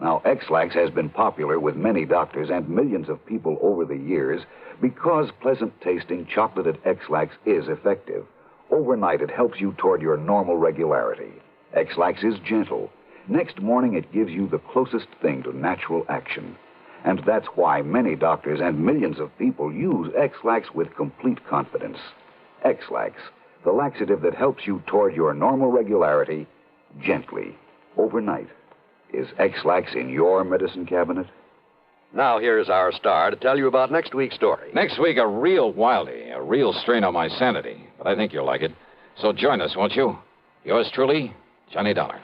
Now, X-Lax has been popular with many doctors and millions of people over the years because pleasant-tasting chocolated X-Lax is effective. Overnight, it helps you toward your normal regularity. X-Lax is gentle. Next morning, it gives you the closest thing to natural action. And that's why many doctors and millions of people use X-Lax with complete confidence. X-Lax, the laxative that helps you toward your normal regularity gently, overnight. Is X-Lax in your medicine cabinet? Now here's our star to tell you about next week's story. Next week, a real wildie, a real strain on my sanity. But I think you'll like it. So join us, won't you? Yours truly, Johnny Dollar.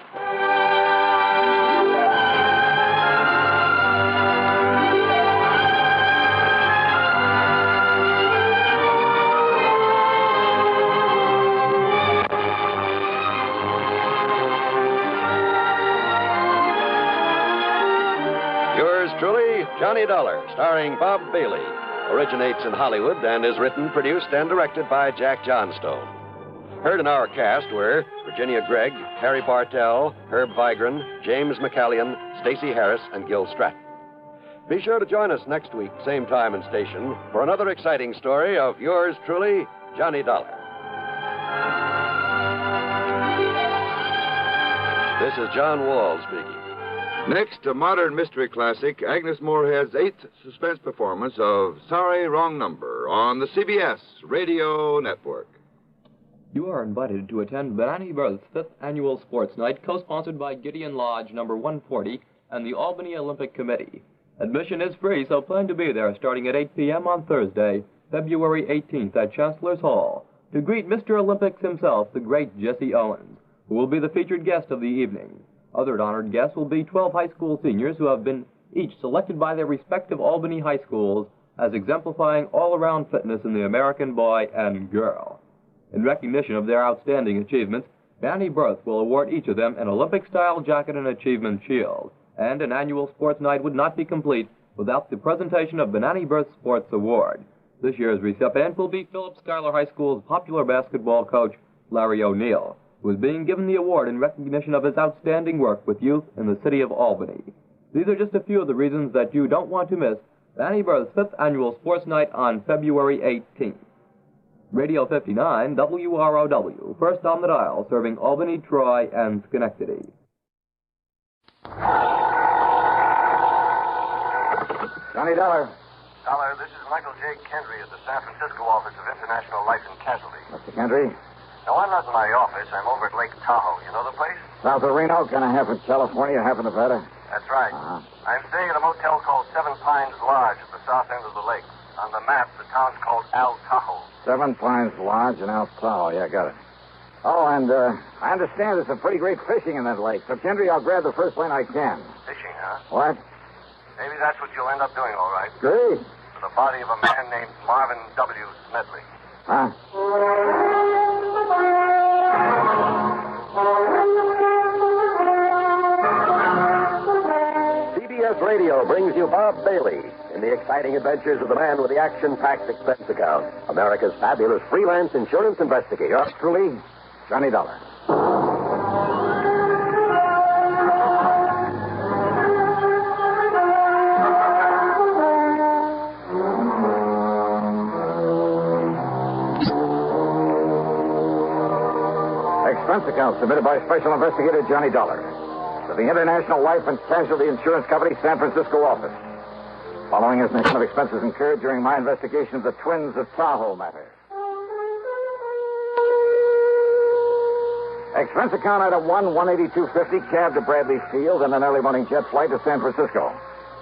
Truly, Johnny Dollar, starring Bob Bailey, originates in Hollywood and is written, produced, and directed by Jack Johnstone. Heard in our cast were Virginia Gregg, Harry Bartell, Herb Vigran, James McCallion, Stacey Harris, and Gil Stratton. Be sure to join us next week, same time and station, for another exciting story of yours truly, Johnny Dollar. This is John Wall speaking. Next, a modern mystery classic, Agnes Moorehead's 8th suspense performance of Sorry, Wrong Number on the CBS Radio Network. You are invited to attend Benani Berth's 5th Annual Sports Night, co-sponsored by Gideon Lodge number 140 and the Albany Olympic Committee. Admission is free, so plan to be there starting at 8 p.m. on Thursday, February 18th at Chancellor's Hall, to greet Mr. Olympics himself, the great Jesse Owens, who will be the featured guest of the evening. Other honored guests will be 12 high school seniors who have been each selected by their respective Albany high schools as exemplifying all-around fitness in the American boy and girl. In recognition of their outstanding achievements, Benani Berth will award each of them an Olympic-style jacket and achievement shield, and an annual sports night would not be complete without the presentation of Benani Berth Sports Award. This year's recipient will be Phillips Schuyler High School's popular basketball coach, Larry O'Neill, who is being given the award in recognition of his outstanding work with youth in the city of Albany. These are just a few of the reasons that you don't want to miss Benani Berth's 5th Annual Sports Night on February 18th. Radio 59, WROW, first on the dial, serving Albany, Troy, and Schenectady. Johnny Dollar. Dollar, this is Michael J. Kendry at the San Francisco office of International Life and Casualty. Mr. Kendry. No, I'm not in my office. I'm over at Lake Tahoe. You know the place? South of Reno, kind of half of California, half of Nevada. That's right. I'm staying at a motel called Seven Pines Lodge at the south end of the lake. On the map, the town's called Al Tahoe. Seven Pines Lodge in Al Tahoe. Yeah, got it. Oh, and I understand there's some pretty great fishing in that lake. So, Kendry, I'll grab the first plane I can. Fishing, huh? What? Maybe that's what you'll end up doing, all right. Great. For the body of a man named Marvin W. Smedley. Huh? CBS Radio brings you Bob Bailey in the exciting adventures of the man with the action-packed expense account, America's fabulous freelance insurance investigator. Yours truly, Johnny Dollar. Expense account submitted by Special Investigator Johnny Dollar to the International Life and Casualty Insurance Company, San Francisco office. Following is an account of expenses incurred during my investigation of the Twins of Tahoe Matter. Expense account item 1, $182.50, cab to Bradley Field and an early morning jet flight to San Francisco.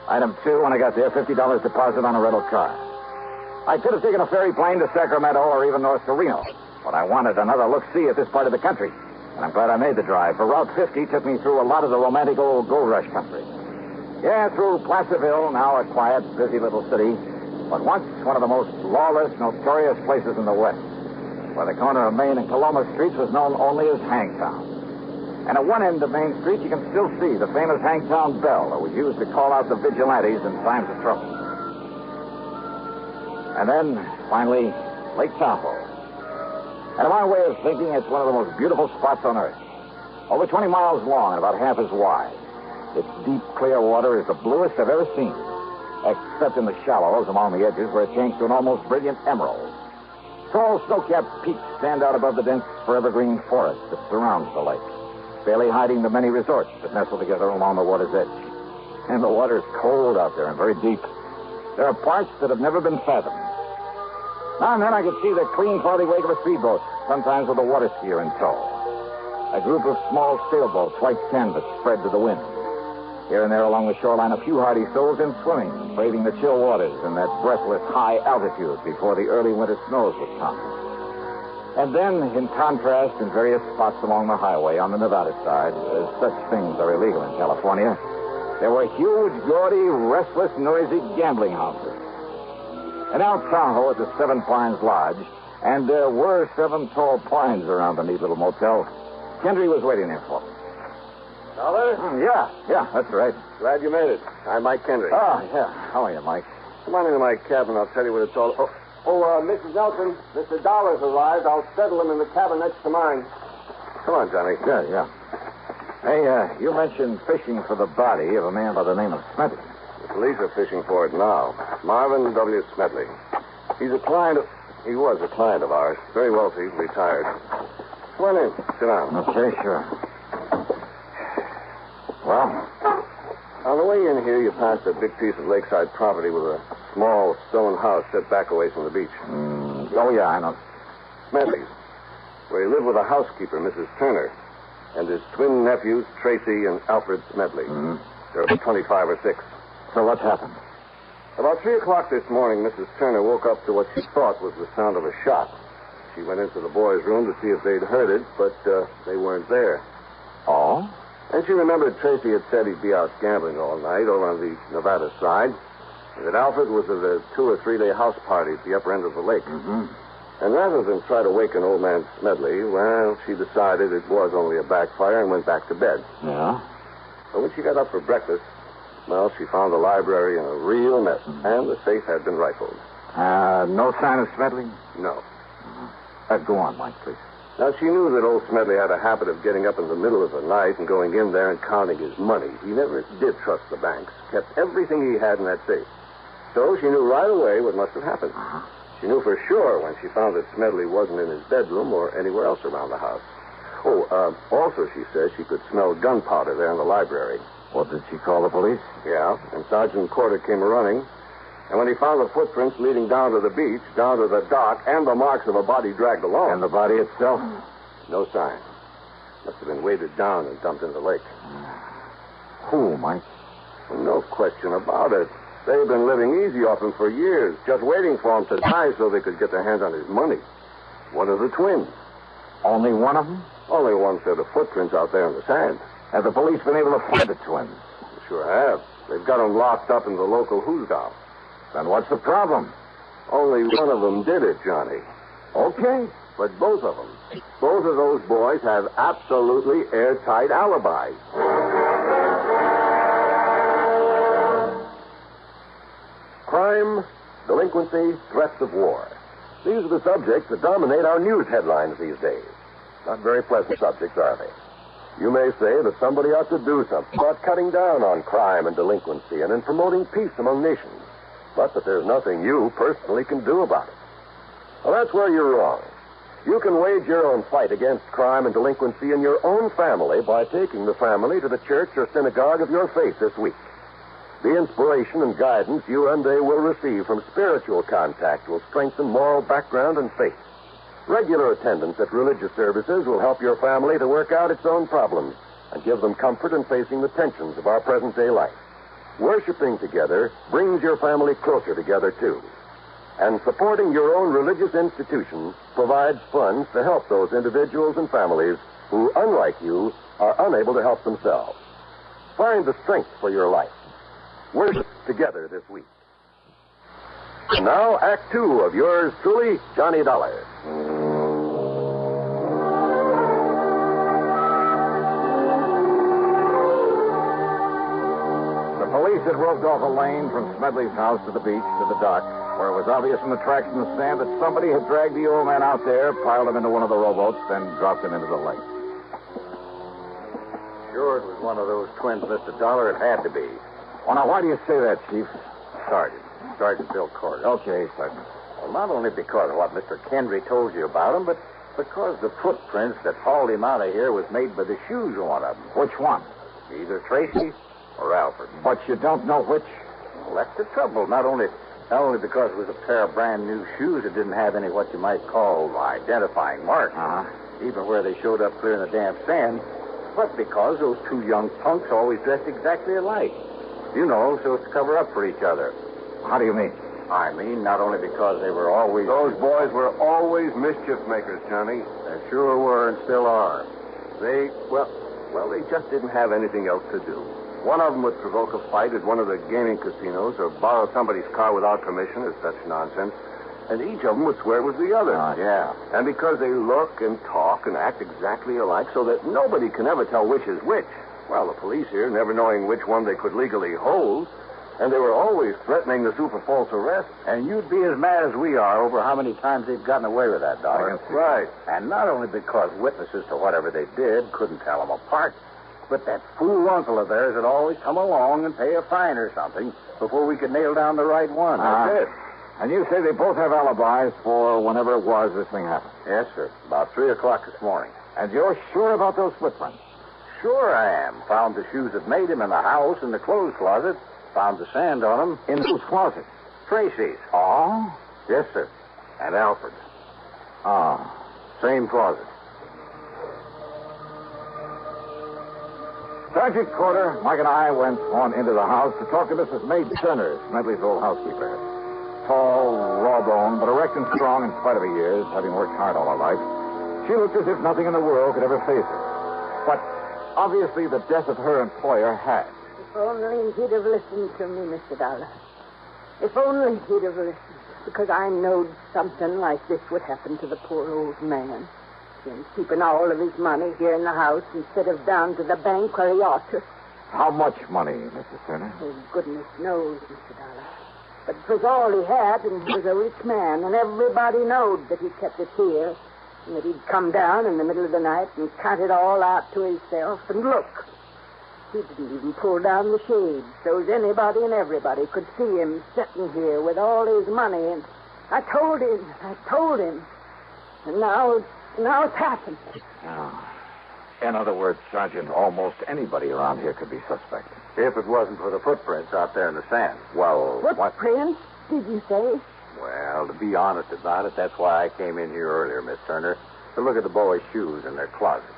Item 2, when I got there, $50 deposit on a rental car. I could have taken a ferry plane to Sacramento or even north to Reno, but I wanted another look-see at this part of the country. And I'm glad I made the drive, for Route 50 took me through a lot of the romantic old gold rush country. Yeah, through Placerville, now a quiet, busy little city, but once one of the most lawless, notorious places in the West, where the corner of Main and Coloma streets was known only as Hangtown. And at one end of Main Street, you can still see the famous Hangtown bell that was used to call out the vigilantes in times of trouble. And then, finally, Lake Tahoe. And in my way of thinking, it's one of the most beautiful spots on earth. Over 20 miles long and about half as wide. Its deep, clear water is the bluest I've ever seen, except in the shallows along the edges where it changed to an almost brilliant emerald. Tall, snow-capped peaks stand out above the dense, forever-green forest that surrounds the lake, barely hiding the many resorts that nestle together along the water's edge. And the water's cold out there and very deep. There are parts that have never been fathomed. Now and then I could see the clean, cloudy wake of a speedboat, sometimes with a water skier in tow. A group of small sailboats, white canvas, spread to the wind. Here and there along the shoreline, a few hardy souls in swimming, braving the chill waters in that breathless high altitude before the early winter snows would come. And then, in contrast, in various spots along the highway on the Nevada side, as such things are illegal in California, there were huge, gaudy, restless, noisy gambling houses. And out Tahoe at the Seven Pines Lodge, and there were 7 tall pines around the neat little motel, Kendry was waiting there for me. Dollar? Yeah, that's right. Glad you made it. I'm Mike Kendry. Oh, yeah. How are you, Mike? Come on into my cabin. I'll tell you what it's all... Mrs. Nelson, Mr. Dollar's arrived. I'll settle him in the cabin next to mine. Come on, Johnny. Yeah. Hey, you mentioned fishing for the body of a man by the name of Smedley. The police are fishing for it now. Marvin W. Smedley. He was a client of ours. Very wealthy, retired. Come on in. Sit down. Okay, sure. Well? On the way in here, you passed a big piece of lakeside property with a small stone house set back away from the beach. Oh, yeah, I know. Smedley's, where he lived with a housekeeper, Mrs. Turner, and his twin nephews, Tracy and Alfred Smedley. There were 25 or 6. So what happened? About 3 o'clock this morning, Mrs. Turner woke up to what she thought was the sound of a shot. She went into the boys' room to see if they'd heard it, but they weren't there. Oh? And she remembered Tracy had said he'd be out gambling all night over on the Nevada side, and that Alfred was at a 2 or 3 day house party at the upper end of the lake. And rather than try to waken old man Smedley, well, she decided it was only a backfire and went back to bed. Yeah? But when she got up for breakfast, well, she found the library in a real mess, and the safe had been rifled. No sign of Smedley? No. Go on, Mike, please. Now, she knew that old Smedley had a habit of getting up in the middle of the night and going in there and counting his money. He never did trust the banks, kept everything he had in that safe. So she knew right away what must have happened. She knew for sure when she found that Smedley wasn't in his bedroom or anywhere else around the house. Also, she says she could smell gunpowder there in the library. Well, did she call the police? Yeah, and Sergeant Corder came running. And when he found the footprints leading down to the beach, down to the dock, and the marks of a body dragged along. And the body itself? No sign. Must have been weighted down and dumped in the lake. Who, Mike? Well, no question about it. They've been living easy off him for years, just waiting for him to die so they could get their hands on his money. One of the twins. Only one of them? Only one set of footprints out there in the sand. Have the police been able to find the twins? They sure have. They've got them locked up in the local hoosgow. Then what's the problem? Only one of them did it, Johnny. Okay. But both of them, both of those boys have absolutely airtight alibis. Crime, delinquency, threats of war. These are the subjects that dominate our news headlines these days. Not very pleasant subjects, are they? You may say that somebody ought to do something about cutting down on crime and delinquency and in promoting peace among nations. But that there's nothing you personally can do about it. Well, that's where you're wrong. You can wage your own fight against crime and delinquency in your own family by taking the family to the church or synagogue of your faith this week. The inspiration and guidance you and they will receive from spiritual contact will strengthen moral background and faith. Regular attendance at religious services will help your family to work out its own problems and give them comfort in facing the tensions of our present-day life. Worshipping together brings your family closer together, too. And supporting your own religious institution provides funds to help those individuals and families who, unlike you, are unable to help themselves. Find the strength for your life. Worship together this week. And now, Act 2 of yours truly, Johnny Dollar. The police had roped off a lane from Smedley's house to the beach to the dock, where it was obvious from the tracks in the sand that somebody had dragged the old man out there, piled him into one of the rowboats, then dropped him into the lake. sure it was one of those twins, Mr. Dollar. It had to be. Well, now, why do you say that, Chief? Sergeant Bill Carter. Okay, Sergeant. Well, not only because of what Mr. Kendry told you about him, but because the footprints that hauled him out of here was made by the shoes of one of them. Which one? Either Tracy or Alfred. But you don't know which? Well, that's the trouble. Not only because it was a pair of brand new shoes that didn't have any what you might call identifying marks, even where they showed up clear in the damp sand, but because those two young punks always dressed exactly alike. You know, so as to cover up for each other. How do you mean? I mean, not only because they were always... Those boys were always mischief makers, Johnny. They sure were and still are. They just didn't have anything else to do. One of them would provoke a fight at one of the gaming casinos or borrow somebody's car without permission or such nonsense. And each of them would swear it was the other. Yeah. And because they look and talk and act exactly alike so that nobody can ever tell which is which, well, the police here, never knowing which one they could legally hold, and they were always threatening the super false arrest. And you'd be as mad as we are over how many times they've gotten away with that, Dollar. Right. And not only because witnesses to whatever they did couldn't tell them apart, but that fool uncle of theirs would always come along and pay a fine or something before we could nail down the right one. That's it. And you say they both have alibis for whenever it was this thing happened? Yes, sir. About 3 o'clock this morning. And you're sure about those footprints? Sure I am. Found the shoes that made him in the house in the clothes closet. Found the sand on them. In whose closet? Tracy's. Oh? Yes, sir. And Alfred's. Same closet. Sergeant Carter, Mike and I went on into the house to talk to Mrs. Maid Turner, Smedley's old housekeeper. Tall, raw-boned, but erect and strong in spite of her years, having worked hard all her life. She looked as if nothing in the world could ever faze her. But obviously the death of her employer had. If only he'd have listened to me, Mr. Dollar. If only he'd have listened. Because I knowed something like this would happen to the poor old man. Him keeping all of his money here in the house instead of down to the bank where he ought to. How much money, Mrs. Turner? Oh, goodness knows, Mr. Dollar. But it was all he had, and he was a rich man, and everybody knowed that he kept it here, and that he'd come down in the middle of the night and cut it all out to himself. And look, he didn't even pull down the shade, so as anybody and everybody could see him sitting here with all his money. And I told him, and now it's happened. In other words, Sergeant, almost anybody around here could be suspect. If it wasn't for the footprints out there in the sand. Well, Footprints, did you say? Well, to be honest about it, that's why I came in here earlier, Miss Turner, to look at the boys' shoes in their closet.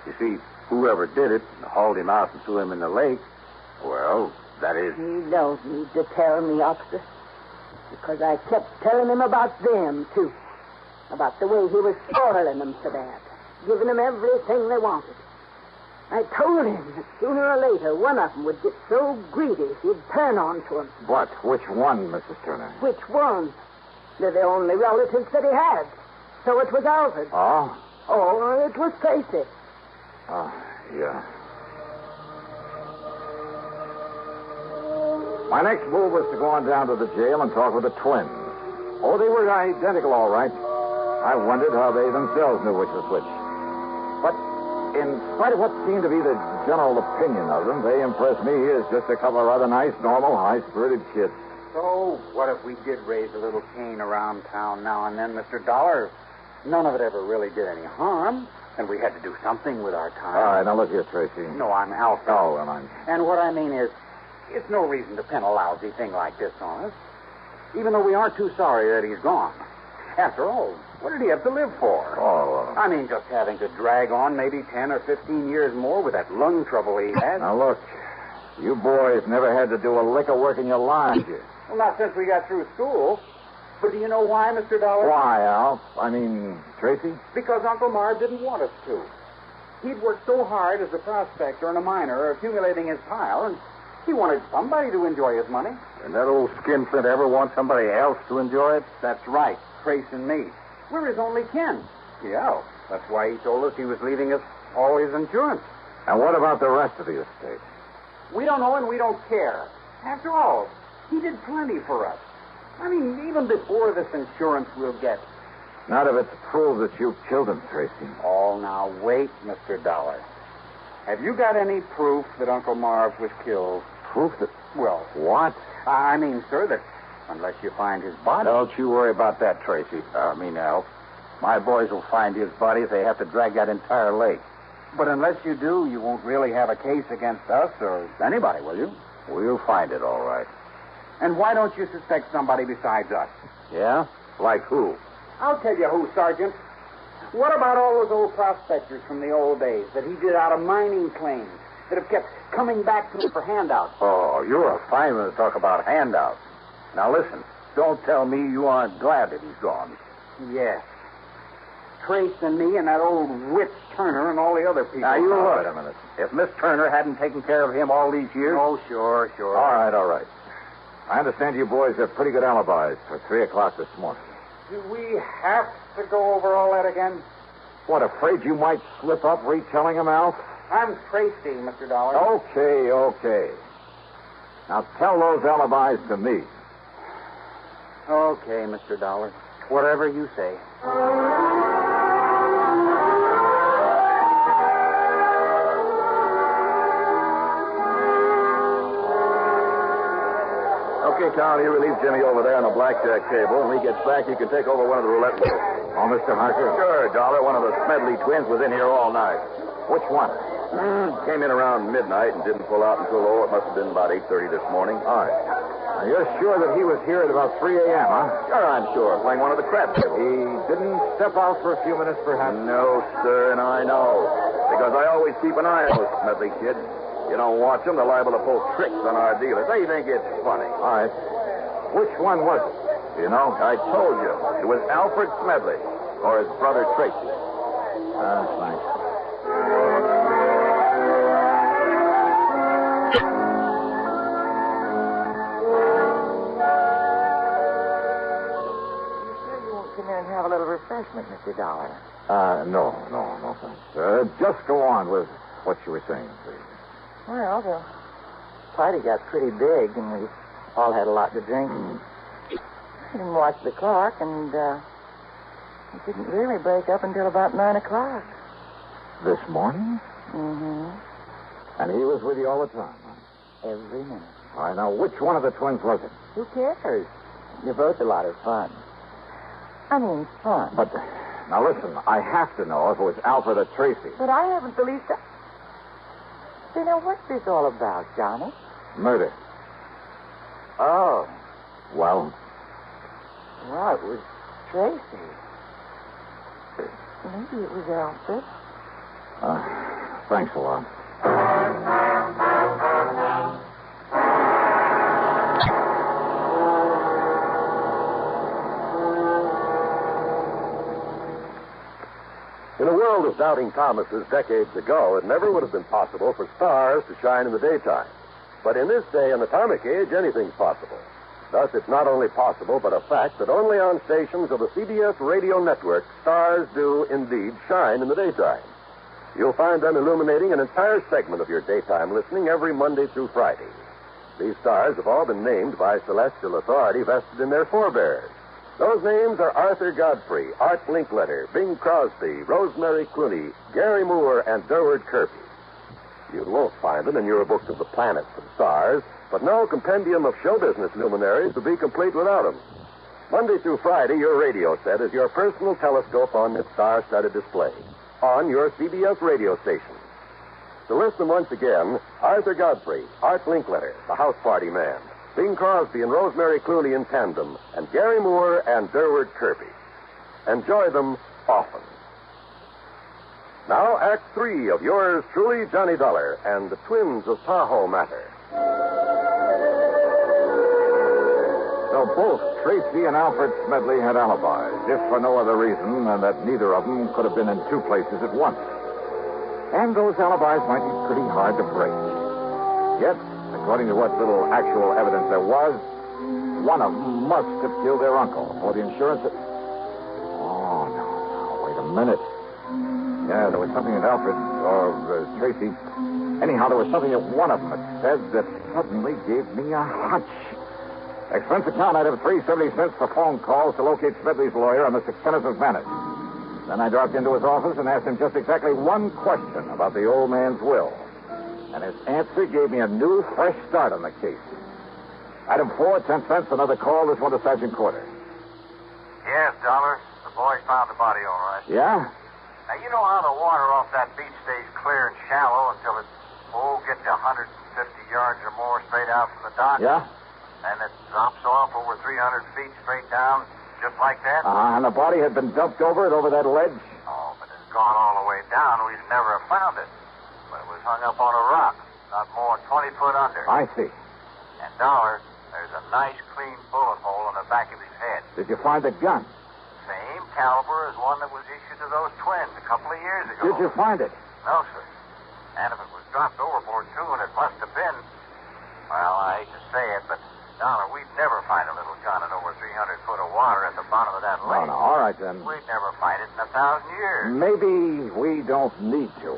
You see, whoever did it and hauled him out and threw him in the lake, well, that is... You don't need to tell me, officer, because I kept telling him about them, too. About the way he was spoiling them so bad, giving them everything they wanted. I told him that sooner or later one of them would get so greedy he'd turn on to him. But which one, Mrs. Turner? Which one? They're the only relatives that he had. So it was Alfred. Oh? Oh, it was Tracy. Oh, yeah. My next move was to go on down to the jail and talk with the twins. Oh, they were identical, all right. I wondered how they themselves knew which was which. But in spite of what seemed to be the general opinion of them, they impressed me as just a couple of rather nice, normal, high-spirited kids. So, what if we did raise a little cane around town now and then, Mr. Dollar? None of it ever really did any harm, and we had to do something with our time. All right, now look here, Tracy. No, I'm Alfred. Oh, well, I'm... And what I mean is, it's no reason to pin a lousy thing like this on us, even though we aren't too sorry that he's gone. After all, what did he have to live for? Oh, I mean, just having to drag on maybe 10 or 15 years more with that lung trouble he had. Now, look, you boys never had to do a lick of work in your lives. Well, not since we got through school. But do you know why, Mr. Dollar? Why, Al? I mean, Tracy? Because Uncle Marv didn't want us to. He'd worked so hard as a prospector and a miner, accumulating his pile, and he wanted somebody to enjoy his money. And that old skinflint ever want somebody else to enjoy it? That's right, Trace and me. We're his only kin. Yeah, that's why he told us he was leaving us all his insurance. And what about the rest of the estate? We don't know and we don't care. After all, he did plenty for us. I mean, even before this insurance we'll get. Not if it's proved that you killed him, Tracy. Oh, now wait, Mr. Dollar. Have you got any proof that Uncle Marv was killed? Proof that... Well... What? I mean, sir, that unless you find his body... Don't you worry about that, Tracy. Alf. My boys will find his body if they have to drag that entire lake. But unless you do, you won't really have a case against us or anybody, will you? We'll find it, all right. And why don't you suspect somebody besides us? Yeah? Like who? I'll tell you who, Sergeant. What about all those old prospectors from the old days that he did out of mining claims that have kept coming back to him for handouts? Oh, you're a fine one to talk about handouts. Now, listen. Don't tell me you aren't glad that he's gone. Yes. Trace and me and that old witch Turner and all the other people. Now, you look. Wait a minute. If Miss Turner hadn't taken care of him all these years... Oh, sure. All right. I understand you boys have pretty good alibis for 3 o'clock this morning. Do we have to go over all that again? What, afraid you might slip up retelling them, Alf? I'm Tracy, Mr. Dollar. Okay. Now, tell those alibis to me. Okay, Mr. Dollar. Whatever you say. Okay, Carl, you relieve Jimmy over there on the blackjack table. When he gets back, you can take over one of the roulette wheels. Oh, Mr. Harker? Sure, Dollar. One of the Smedley twins was in here all night. Which one? Came in around midnight and didn't pull out until, it must have been about 8:30 this morning. All right. Now, you're sure that he was here at about 3 a.m., huh? Sure, I'm sure. Playing one of the crap tables. He didn't step out for a few minutes, perhaps? No, sir, and I know. Because I always keep an eye on those Smedley kids. You don't watch them, they're liable to pull tricks on our dealers. They think it's funny. All right. Which one was it? Do you know? I told you. It was Alfred Smedley, or his brother Tracy. Thanks. Come in and have a little refreshment, Mr. Dollar. No, thanks. Just go on with what you were saying, please. Well, the party got pretty big, and we all had a lot to drink. I didn't watch the clock, and it didn't really break up until about 9 o'clock. This morning? Mm-hmm. And he was with you all the time, huh? Every minute. All right, now, which one of the twins was it? Who cares? You're both a lot of fun. I mean, fun. But, now listen, I have to know if it was Alfred or Tracy. But I haven't the least... Say, now, what's this all about, Johnny? Murder. Oh. Well? Well, it was Tracy. Maybe it was Alfred. Thanks a lot. In a world of doubting Thomases decades ago, it never would have been possible for stars to shine in the daytime. But in this day and atomic age, anything's possible. Thus, it's not only possible, but a fact that only on stations of the CBS radio network, stars do indeed shine in the daytime. You'll find them illuminating an entire segment of your daytime listening every Monday through Friday. These stars have all been named by celestial authority vested in their forebears. Those names are Arthur Godfrey, Art Linkletter, Bing Crosby, Rosemary Clooney, Gary Moore, and Durward Kirby. You won't find them in your book of the planets and stars, but no compendium of show business luminaries would be complete without them. Monday through Friday, your radio set is your personal telescope on this star-studded display on your CBS radio station. To list them once again, Arthur Godfrey, Art Linkletter, the house party man, Bing Crosby and Rosemary Clooney in tandem, and Gary Moore and Durward Kirby. Enjoy them often. Now, Act 3 of yours truly, Johnny Dollar, and the Twins of Tahoe Matter. So both Tracy and Alfred Smedley had alibis, if for no other reason than that neither of them could have been in two places at once. And those alibis might be pretty hard to break. Yet, according to what little actual evidence there was, one of them must have killed their uncle, or the insurance... Oh, no, wait a minute. Yeah, there was something that Alfred, or Tracy... Anyhow, there was something that one of them had said that suddenly gave me a hunch. Expense account item 3.70 for phone calls to locate Smedley's lawyer on the 6 Innocent Vanish. Then I dropped into his office and asked him just exactly one question about the old man's will. And his answer gave me a new, fresh start on the case. Item 4, 10 cents, another call. This one to Sergeant Quarter. Yes, Dollar. The boys found the body all right. Yeah? Now, you know how the water off that beach stays clear and shallow until it, gets to 150 yards or more straight out from the dock? Yeah? And it drops off over 300 feet straight down, just like that? And the body had been dumped over that ledge? Oh, but it's gone all the way down. We'd never have found it. But it was hung up on a rock, not more than 20 foot under. I see. And, Dollar, there's a nice, clean bullet hole in the back of his head. Did you find the gun? Same caliber as one that was issued to those twins a couple of years ago. Did you find it? No, sir. And if it was dropped overboard, too, and it must have been, well, I hate to say it, but, Dollar, we'd never find a little gun in over 300 foot of water at the bottom of that lake. No, all right, then. We'd never find it in 1,000 years. Maybe we don't need to,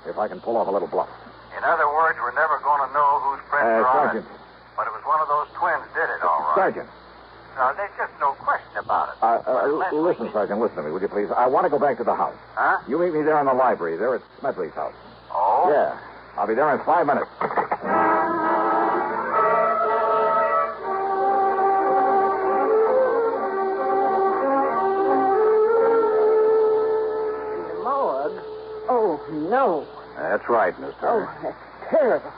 if I can pull off a little bluff. In other words, we're never going to know whose prints are on it. Sergeant. But it was one of those twins did it, all right. Sergeant. No, there's just no question about it. Listen, Sergeant, listen to me, would you please? I want to go back to the house. Huh? You meet me there in the library, there at Smedley's house. Oh? Yeah. I'll be there in 5 minutes. The morgue? Oh, no. That's right, Miss Turner. Oh, that's terrible.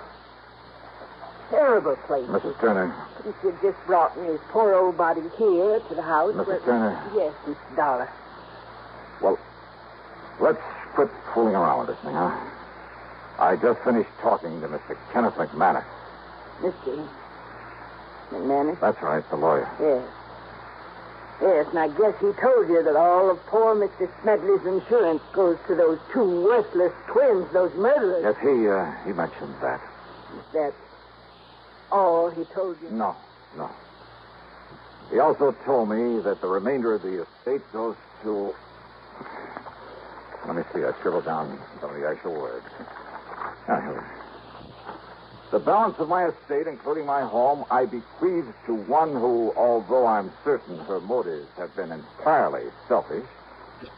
Terrible place. Mrs. Turner. If you'd just brought me his poor old body here to the house. Mrs. Turner. Yes, Mr. Dollar. Well, let's quit fooling around with this thing, huh? I just finished talking to Mr. Kenneth McManus. Mr. McManus? That's right, the lawyer. Yes. Yes, and I guess he told you that all of poor Mr. Smedley's insurance goes to those two worthless twins, those murderers. Yes, he mentioned that. Is that all he told you? No. He also told me that the remainder of the estate goes to... Let me see, I scribbled down some of the actual words. Here. The balance of my estate, including my home, I bequeath to one who, although I'm certain her motives have been entirely selfish,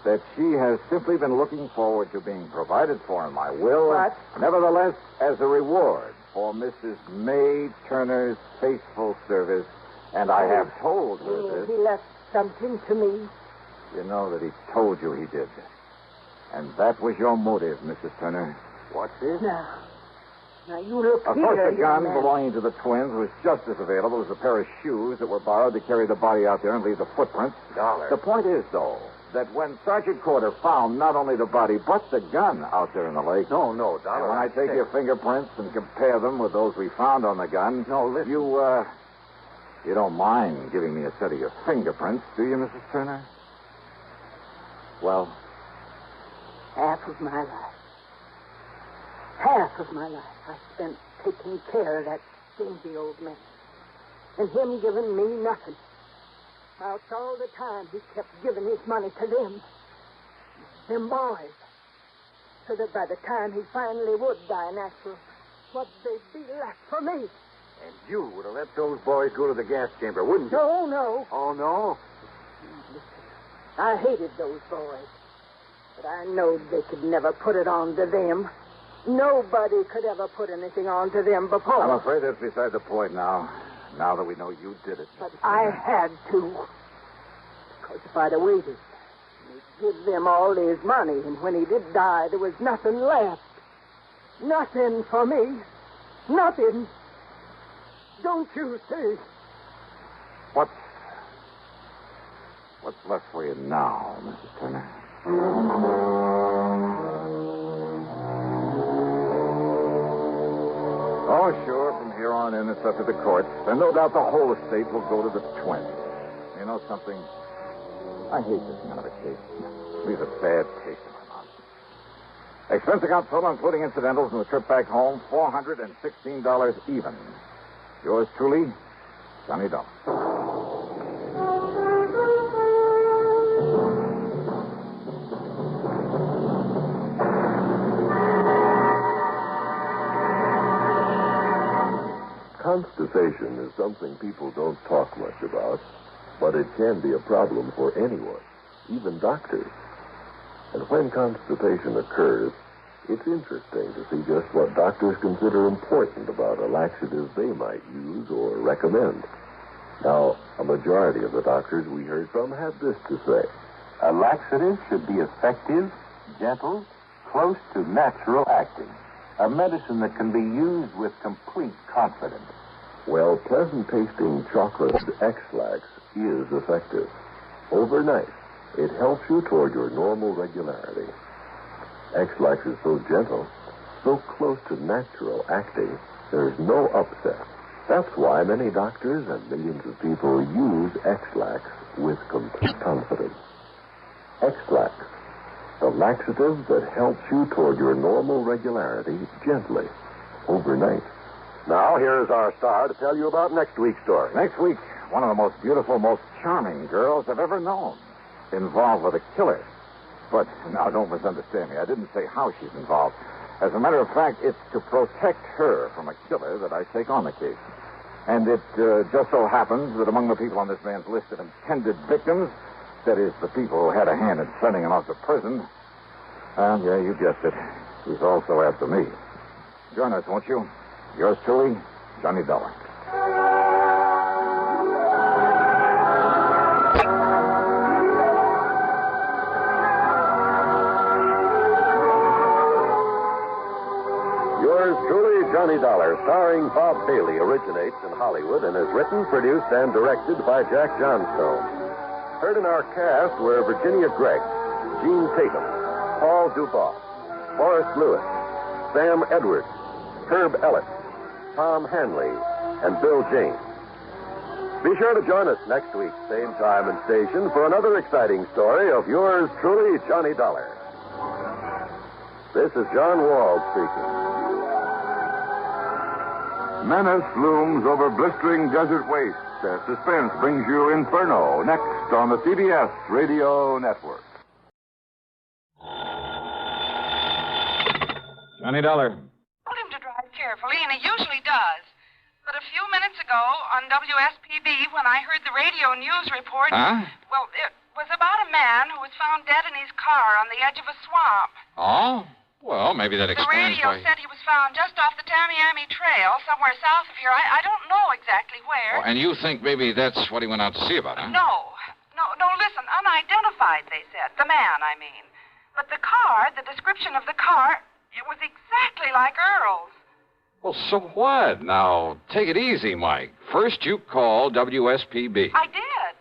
that she has simply been looking forward to being provided for in my will. What? Nevertheless, as a reward for Mrs. May Turner's faithful service, and I have told her this. He left something to me. You know that he told you he did. And that was your motive, Mrs. Turner. What's this? Now, you look Of here, course, the gun young man. belonging to the twins was just as available as a pair of shoes that were borrowed to carry the body out there and leave the footprints. Dollar. The point is, though, that when Sergeant Quarter found not only the body, but the gun out there in the lake... No, Dollar. And when I take your fingerprints and compare them with those we found on the gun... No, listen. You don't mind giving me a set of your fingerprints, do you, Mrs. Turner? Well... Half of my life. Half of my life I spent taking care of that stingy old man. And him giving me nothing. Whilst all the time he kept giving his money to them boys. So that by the time he finally would die natural, what'd they be left for me? And you would have let those boys go to the gas chamber, wouldn't you? No. Oh, no? I hated those boys. But I knowed they could never put it on to them. Nobody could ever put anything on to them before. I'm afraid that's beside the point now. Now that we know you did it. But I had to. Because if I'd have waited, he'd give them all his money, and when he did die, there was nothing left. Nothing for me. Nothing. Don't you see? What's left for you now, Mrs. Turner? Oh, sure. From here on in, it's up to the courts. And no doubt the whole estate will go to the twins. You know something? I hate this kind of a case. It leaves a bad taste in my mouth. Expense account total, including incidentals and the trip back home, $416 even. Yours truly, Johnny Dump. Constipation is something people don't talk much about, but it can be a problem for anyone, even doctors. And when constipation occurs, it's interesting to see just what doctors consider important about a laxative they might use or recommend. Now, a majority of the doctors we heard from had this to say. A laxative should be effective, gentle, close to natural acting. A medicine that can be used with complete confidence. Well, pleasant-tasting chocolate X-Lax is effective. Overnight, it helps you toward your normal regularity. X-Lax is so gentle, so close to natural acting, there's no upset. That's why many doctors and millions of people use X-Lax with complete confidence. X-Lax, the laxative that helps you toward your normal regularity gently, overnight. Now, here's our star to tell you about next week's story. Next week, one of the most beautiful, most charming girls I've ever known. Involved with a killer. But now, don't misunderstand me. I didn't say how she's involved. As a matter of fact, it's to protect her from a killer that I take on the case. And it just so happens that among the people on this man's list of intended victims, that is, the people who had a hand in sending him off to prison, and yeah, you guessed it, he's also after me. Join us, won't you? Yours truly, Johnny Dollar. Yours truly, Johnny Dollar, starring Bob Bailey, originates in Hollywood and is written, produced, and directed by Jack Johnstone. Heard in our cast were Virginia Gregg, Gene Tatum, Paul Dubois, Forrest Lewis, Sam Edwards, Herb Ellis, Tom Hanley, and Bill James. Be sure to join us next week, same time and station, for another exciting story of yours truly, Johnny Dollar. This is John Wald speaking. Menace looms over blistering desert wastes as suspense brings you Inferno, next on the CBS Radio Network. Johnny Dollar. Told him to drive carefully, and he usually does. But a few minutes ago on WSPB, when I heard the radio news report... Huh? Well, it was about a man who was found dead in his car on the edge of a swamp. Oh? Well, maybe that The explains radio why... said he was found just off the Tamiami Trail, somewhere south of here. I don't know exactly where. Oh, and you think maybe that's what he went out to see about, huh? No, listen, unidentified, they said. The man, I mean. But the car, the description of the car, it was exactly like Earl's. Well, so what? Now, take it easy, Mike. First you call WSPB. I did.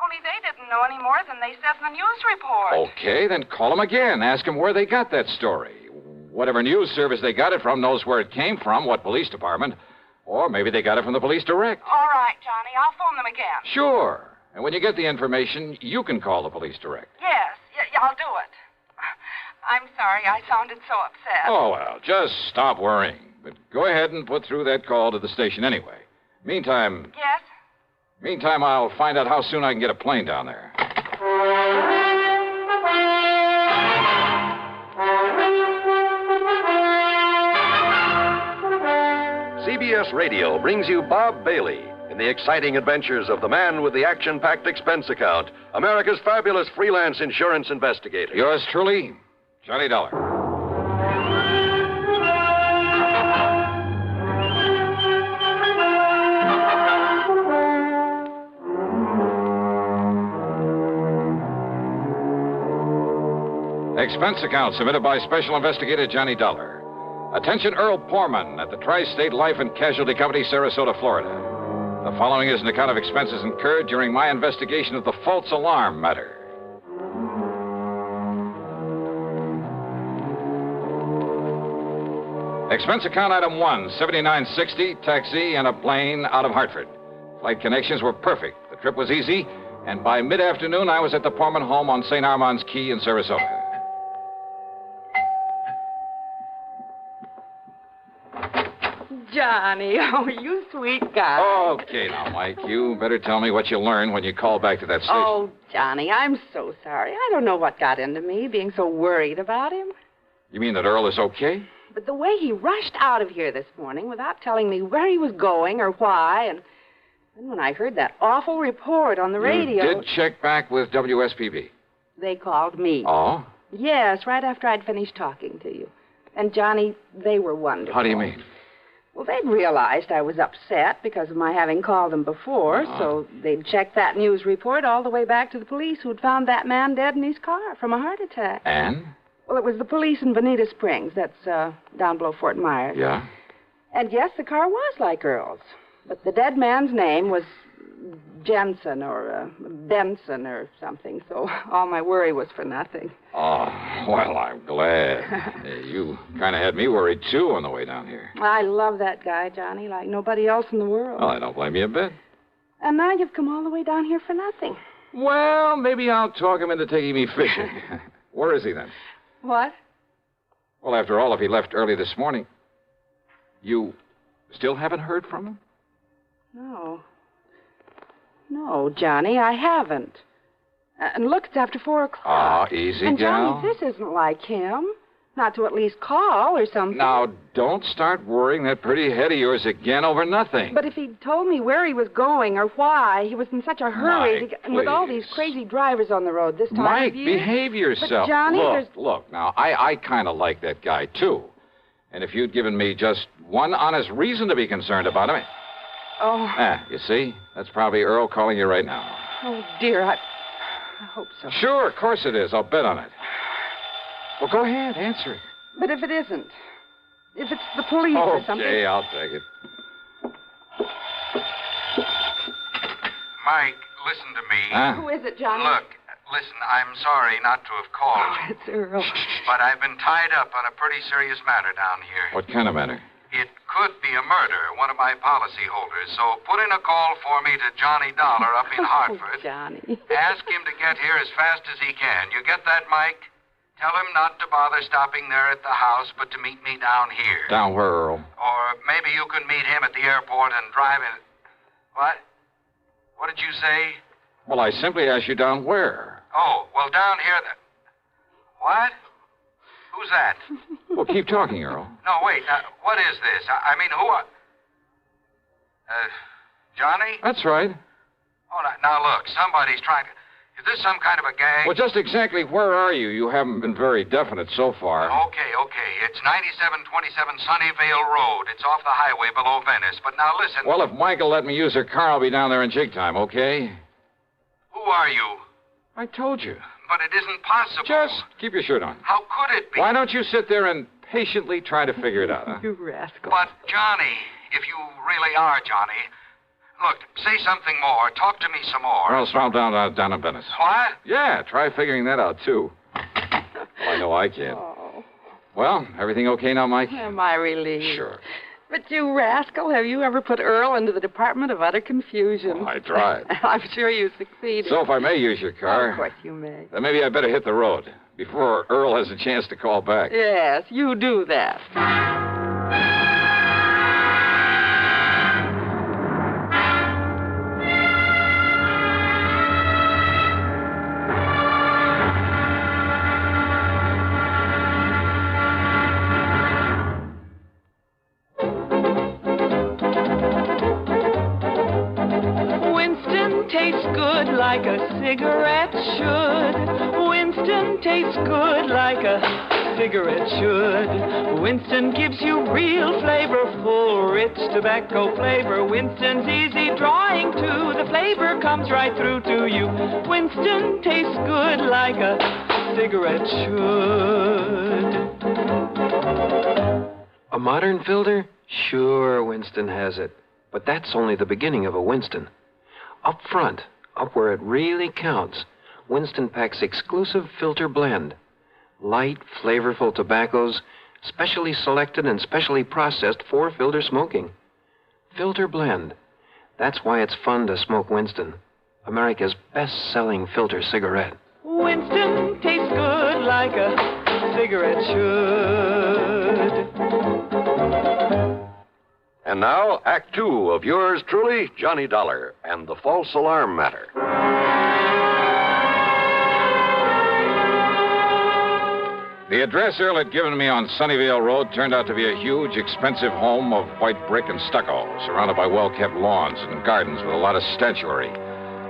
Only they didn't know any more than they said in the news report. Okay, then call them again. Ask them where they got that story. Whatever news service they got it from knows where it came from, what police department. Or maybe they got it from the police direct. All right, Johnny. I'll phone them again. Sure. And when you get the information, you can call the police direct. Yes, I'll do it. I'm sorry I sounded so upset. Oh, well, just stop worrying. But go ahead and put through that call to the station anyway. Meantime... Yes? Meantime, I'll find out how soon I can get a plane down there. CBS Radio brings you Bob Bailey in the exciting adventures of the man with the action-packed expense account, America's fabulous freelance insurance investigator. Yours truly, Johnny Dollar. Expense account submitted by Special Investigator Johnny Dollar. Attention Earl Porman at the Tri-State Life and Casualty Company, Sarasota, Florida. The following is an account of expenses incurred during my investigation of the false alarm matter. Expense account item 1, $79.60, taxi and a plane out of Hartford. Flight connections were perfect. The trip was easy, and by mid-afternoon I was at the Porman home on St. Armand's Key in Sarasota. Johnny, oh, you sweet guy. Okay, now, Mike, you better tell me what you learned when you called back to that station. Oh, Johnny, I'm so sorry. I don't know what got into me, being so worried about him. You mean that Earl is okay? But the way he rushed out of here this morning without telling me where he was going or why, and then when I heard that awful report on the radio... You did check back with WSPB? They called me. Oh? Yes, right after I'd finished talking to you. And, Johnny, they were wonderful. How do you mean? Well, they'd realized I was upset because of my having called them before, so they'd checked that news report all the way back to the police who'd found that man dead in his car from a heart attack. And? Well, it was the police in Bonita Springs. That's down below Fort Myers. Yeah? And, yes, the car was like Earl's. But the dead man's name was Jensen or Benson or something, so all my worry was for nothing. Oh, well, I'm glad. Hey, you kind of had me worried, too, on the way down here. I love that guy, Johnny, like nobody else in the world. Well, I don't blame you a bit. And now you've come all the way down here for nothing. Well, maybe I'll talk him into taking me fishing. Where is he, then? What? Well, after all, if he left early this morning, you still haven't heard from him? No. No, Johnny, I haven't. And look, it's after 4 o'clock. Oh, easy, and gal. Johnny, this isn't like him. Not to at least call or something. Now, don't start worrying that pretty head of yours again over nothing. But if he'd told me where he was going or why, he was in such a hurry Mike, to get... And with all these crazy drivers on the road this time Mike, of year... behave yourself. But, Johnny, Look, now, I kind of like that guy, too. And if you'd given me just one honest reason to be concerned about him... Oh. You see? That's probably Earl calling you right now. Oh, dear, I hope so. Sure, of course it is. I'll bet on it. Well, go ahead, answer it. But if it isn't, if it's the police or something... Okay, I'll take it. Mike, listen to me. Huh? Who is it, Johnny? Look, listen, I'm sorry not to have called you. It's Earl. But I've been tied up on a pretty serious matter down here. What kind of matter? It could be a murder, one of my policy holders. So put in a call for me to Johnny Dollar up in Hartford. Johnny. Ask him to get here as fast as he can. You get that, Mike? Tell him not to bother stopping there at the house, but to meet me down here. Down where, Earl? Or maybe you can meet him at the airport and drive in. What? What did you say? Well, I simply asked you down where. Oh, well, down here. What? Who's that? Well, keep talking, Earl. No, wait. What is this? I mean, who are... Johnny? That's right. Oh, now look, somebody's trying to... Is this some kind of a gang? Well, just exactly where are you? You haven't been very definite so far. Okay. It's 9727 Sunnyvale Road. It's off the highway below Venice. But now listen... Well, if Michael let me use her car, I'll be down there in jig time, okay? Who are you? I told you. But it isn't possible. Just keep your shirt on. How could it be? Why don't you sit there and patiently try to figure it out, huh? You rascal. But, Johnny, if you really are Johnny... Look, say something more. Talk to me some more. Or else I'll down in Venice. What? Yeah, try figuring that out, too. Well, I know I can. Oh. Well, everything okay now, Mike? Am I relieved? Sure. But you rascal, have you ever put Earl into the Department of Utter Confusion? Well, I tried. I'm sure you succeeded. So if I may use your car... Of course you may. Then maybe I better hit the road before Earl has a chance to call back. Yes, you do that. Tastes good like a cigarette should. Winston tastes good like a cigarette should. Winston gives you real flavorful, rich tobacco flavor. Winston's easy drawing too. The flavor comes right through to you. Winston tastes good like a cigarette should. A modern filter? Sure, Winston has it. But that's only the beginning of a Winston. Up front, up where it really counts, Winston packs exclusive filter blend. Light, flavorful tobaccos, specially selected and specially processed for filter smoking. Filter blend. That's why it's fun to smoke Winston, America's best-selling filter cigarette. Winston tastes good like a cigarette should. And now, Act Two of yours truly, Johnny Dollar, and the False Alarm Matter. The address Earl had given me on Sunnyvale Road turned out to be a huge, expensive home of white brick and stucco, surrounded by well-kept lawns and gardens with a lot of statuary.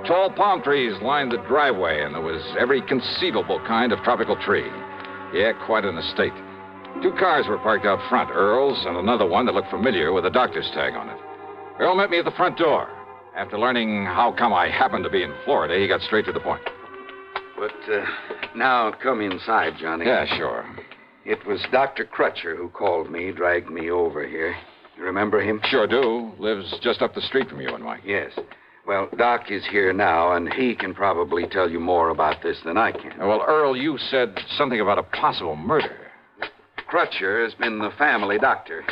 Tall palm trees lined the driveway, and there was every conceivable kind of tropical tree. Yeah, quite an estate. 2 cars were parked out front, Earl's and another one that looked familiar with a doctor's tag on it. Earl met me at the front door. After learning how come I happened to be in Florida, he got straight to the point. But now come inside, Johnny. Yeah, sure. It was Dr. Crutcher who called me, dragged me over here. You remember him? Sure do. Lives just up the street from you and Mike. Yes. Well, Doc is here now, and he can probably tell you more about this than I can. Well, Earl, you said something about a possible murder. Crutcher has been the family doctor.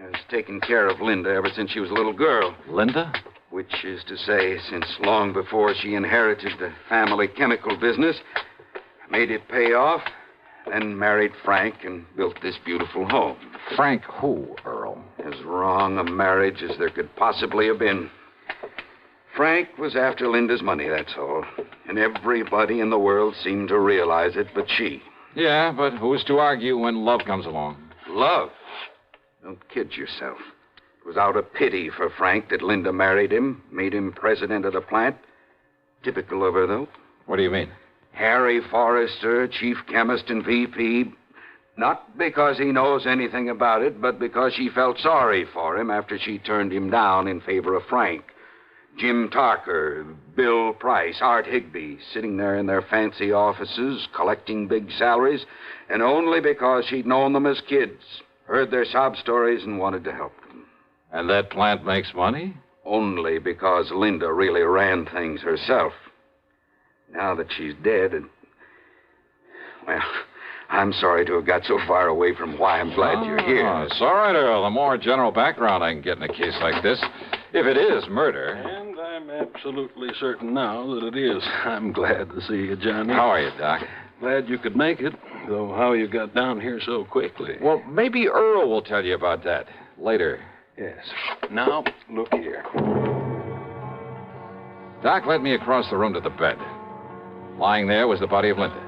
Has taken care of Linda ever since she was a little girl. Linda? Which is to say, since long before she inherited the family chemical business, made it pay off, then married Frank and built this beautiful home. Frank who, Earl? As wrong a marriage as there could possibly have been. Frank was after Linda's money, that's all. And everybody in the world seemed to realize it but she. Yeah, but who's to argue when love comes along? Love? Don't kid yourself. It was out of pity for Frank that Linda married him, made him president of the plant. Typical of her, though. What do you mean? Harry Forrester, chief chemist and VP. Not because he knows anything about it, but because she felt sorry for him after she turned him down in favor of Frank. Jim Tarker, Bill Price, Art Higbee, sitting there in their fancy offices, collecting big salaries, and only because she'd known them as kids, heard their sob stories, and wanted to help them. And that plant makes money? Only because Linda really ran things herself. Now that she's dead, well, I'm sorry to have got so far away from why I'm glad you're here. It's all right, Earl. The more general background I can get in a case like this, if it is murder. And I'm absolutely certain now that it is. I'm glad to see you, Johnny. How are you, Doc? Glad you could make it, though how you got down here so quickly. Well, maybe Earl will tell you about that later. Yes. Now, look here. Doc led me across the room to the bed. Lying there was the body of Linda.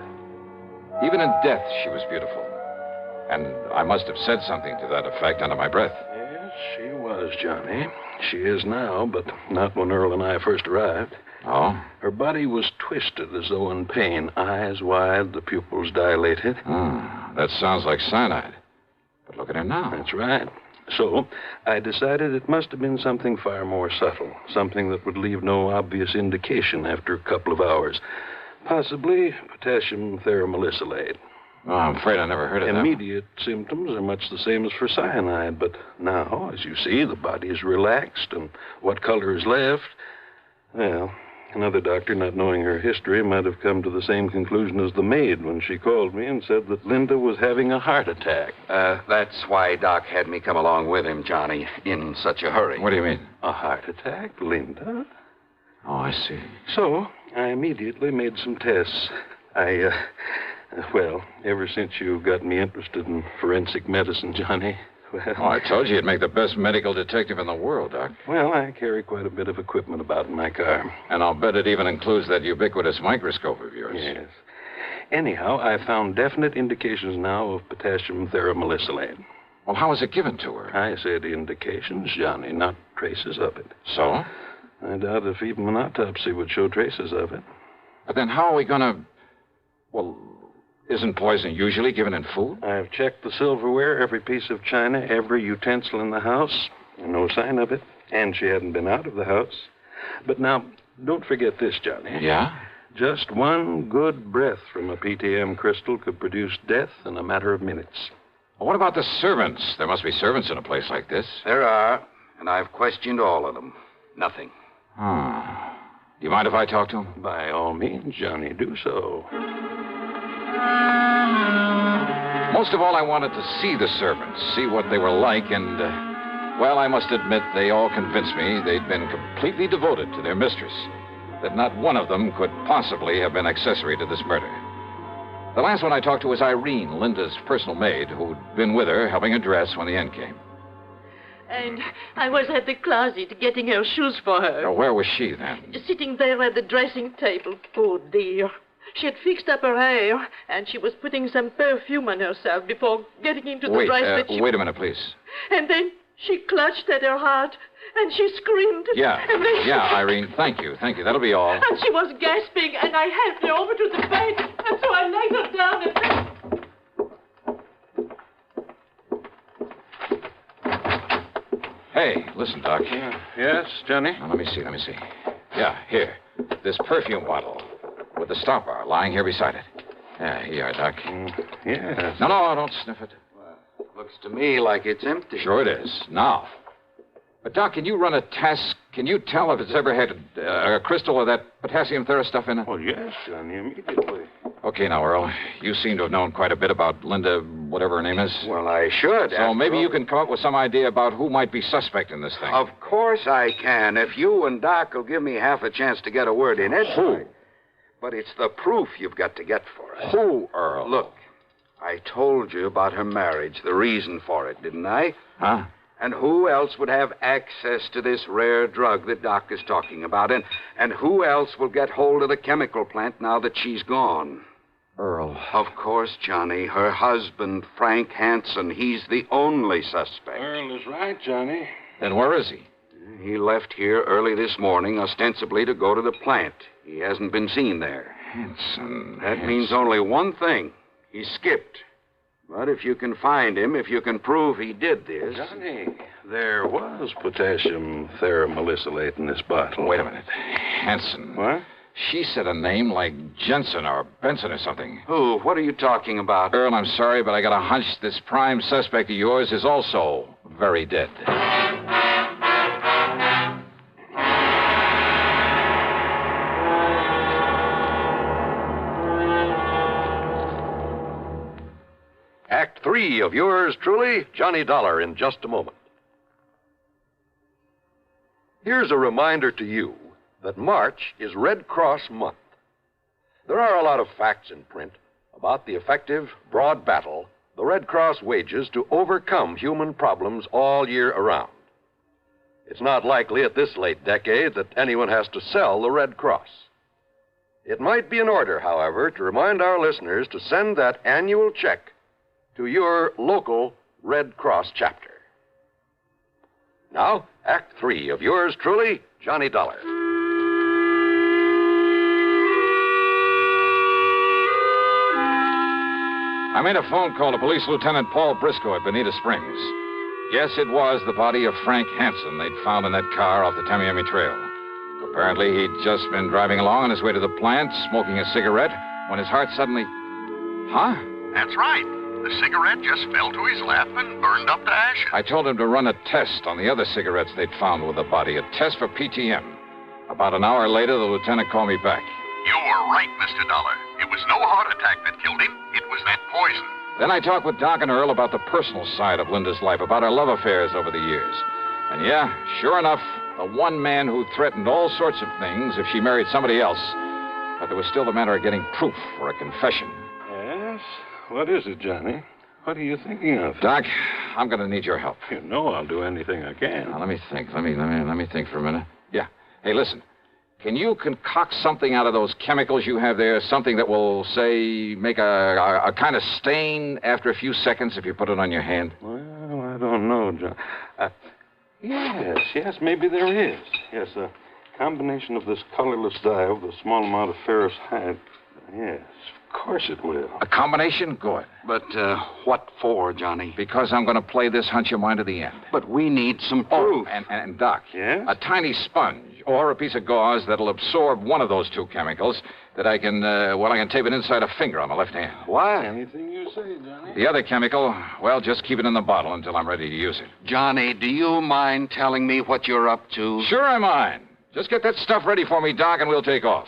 Even in death, she was beautiful. And I must have said something to that effect under my breath. Yes, she was, Johnny. She is now, but not when Earl and I first arrived. Oh? Her body was twisted as though in pain, eyes wide, the pupils dilated. That sounds like cyanide. But look at her now. That's right. So, I decided it must have been something far more subtle, something that would leave no obvious indication after a couple of hours. Possibly potassium theramolysilate. Oh, I'm afraid I never heard of that. Immediate symptoms are much the same as for cyanide, but now, as you see, the body is relaxed, and what color is left? Well, another doctor, not knowing her history, might have come to the same conclusion as the maid when she called me and said that Linda was having a heart attack. That's why Doc had me come along with him, Johnny, in such a hurry. What do you mean? A heart attack, Linda? Oh, I see. So, I immediately made some tests. Well, ever since you got me interested in forensic medicine, Johnny, well... Oh, I told you you'd make the best medical detective in the world, Doc. Well, I carry quite a bit of equipment about in my car. And I'll bet it even includes that ubiquitous microscope of yours. Yes. Anyhow, I found definite indications now of potassium theramolysilate. Well, how was it given to her? I said indications, Johnny, not traces of it. So? I doubt if even an autopsy would show traces of it. But then how are we going to... Well... Isn't poison usually given in food? I've checked the silverware, every piece of china, every utensil in the house. No sign of it. And she hadn't been out of the house. But now, don't forget this, Johnny. Yeah? Just one good breath from a PTM crystal could produce death in a matter of minutes. Well, what about the servants? There must be servants in a place like this. There are, and I've questioned all of them. Nothing. Do you mind if I talk to them? By all means, Johnny, do so. Most of all, I wanted to see the servants, see what they were like, and, well, I must admit, they all convinced me they'd been completely devoted to their mistress, that not one of them could possibly have been accessory to this murder. The last one I talked to was Irene, Linda's personal maid, who'd been with her, helping her dress when the end came. And I was at the closet getting her shoes for her. Now, where was she, then? Sitting there at the dressing table, poor dear. She had fixed up her hair, and she was putting some perfume on herself before getting into the dress that she... Wait a minute, please. And then she clutched at her heart, and she screamed. Yeah, and then Irene, thank you. That'll be all. And she was gasping, and I helped her over to the bed, and so I laid her down and... Hey, listen, Doc. Yes, Johnny? Now, let me see. Yeah, here. This perfume bottle with the stopper lying here beside it. Yeah, here you are, Doc. Yes. No, don't sniff it. Looks to me like it's empty. Sure it is. Now. But, Doc, can you run a test? Can you tell if it's ever had a crystal of that potassium thera stuff in it? Oh, yes, Johnny, immediately. Okay, now, Earl. You seem to have known quite a bit about Linda, whatever her name is. Well, I should. So maybe you can come up with some idea about who might be suspect in this thing. Of course I can, if you and Doc will give me half a chance to get a word in it. Who? But it's the proof you've got to get for it. Who, Earl? Look, I told you about her marriage, the reason for it, didn't I? Huh? And who else would have access to this rare drug that Doc is talking about? And who else will get hold of the chemical plant now that she's gone? Earl. Of course, Johnny. Her husband, Frank Hansen. He's the only suspect. Earl is right, Johnny. Then where is he? He left here early this morning, ostensibly to go to the plant. He hasn't been seen there. Hansen. That means only one thing. He skipped. But if you can find him, if you can prove he did this... Johnny, there was potassium theramolysilate in this bottle. Wait a minute. Hansen. What? She said a name like Jensen or Benson or something. Who? What are you talking about? Earl, I'm sorry, but I got a hunch this prime suspect of yours is also very dead. Act 3 of yours truly, Johnny Dollar, in just a moment. Here's a reminder to you that March is Red Cross Month. There are a lot of facts in print about the effective, broad battle the Red Cross wages to overcome human problems all year around. It's not likely at this late decade that anyone has to sell the Red Cross. It might be in order, however, to remind our listeners to send that annual check to your local Red Cross chapter. Now, Act 3 of yours truly, Johnny Dollar. I made a phone call to Police Lieutenant Paul Briscoe at Bonita Springs. Yes, it was the body of Frank Hansen they'd found in that car off the Tamiami Trail. Apparently, he'd just been driving along on his way to the plant, smoking a cigarette, when his heart suddenly... Huh? That's right. The cigarette just fell to his lap and burned up to ashes. I told him to run a test on the other cigarettes they'd found with the body, a test for PTM. About an hour later, the lieutenant called me back. You were right, Mr. Dollar. It was no heart attack that killed him. It was that poison. Then I talked with Doc and Earl about the personal side of Linda's life, about her love affairs over the years. And yeah, sure enough, the one man who threatened all sorts of things if she married somebody else. But there was still the matter of getting proof for a confession. Yes? What is it, Johnny? What are you thinking of? Doc, I'm going to need your help. You know I'll do anything I can. Now, let me think. Let me think for a minute. Yeah. Hey, listen. Can you concoct something out of those chemicals you have there? Something that will, say, make a kind of stain after a few seconds if you put it on your hand? Well, I don't know, John. Yes, maybe there is. Yes, a combination of this colorless dye with a small amount of ferrous hide. Yes, of course it will. A combination? Good. But what for, Johnny? Because I'm going to play this hunch of mine to the end. But we need some proof. Oh, and Doc. Yes? A tiny sponge or a piece of gauze that'll absorb one of those two chemicals that I can tape it inside a finger on my left hand. Why? Anything you say, Johnny. The other chemical, well, just keep it in the bottle until I'm ready to use it. Johnny, do you mind telling me what you're up to? Sure I mind. Just get that stuff ready for me, Doc, and we'll take off.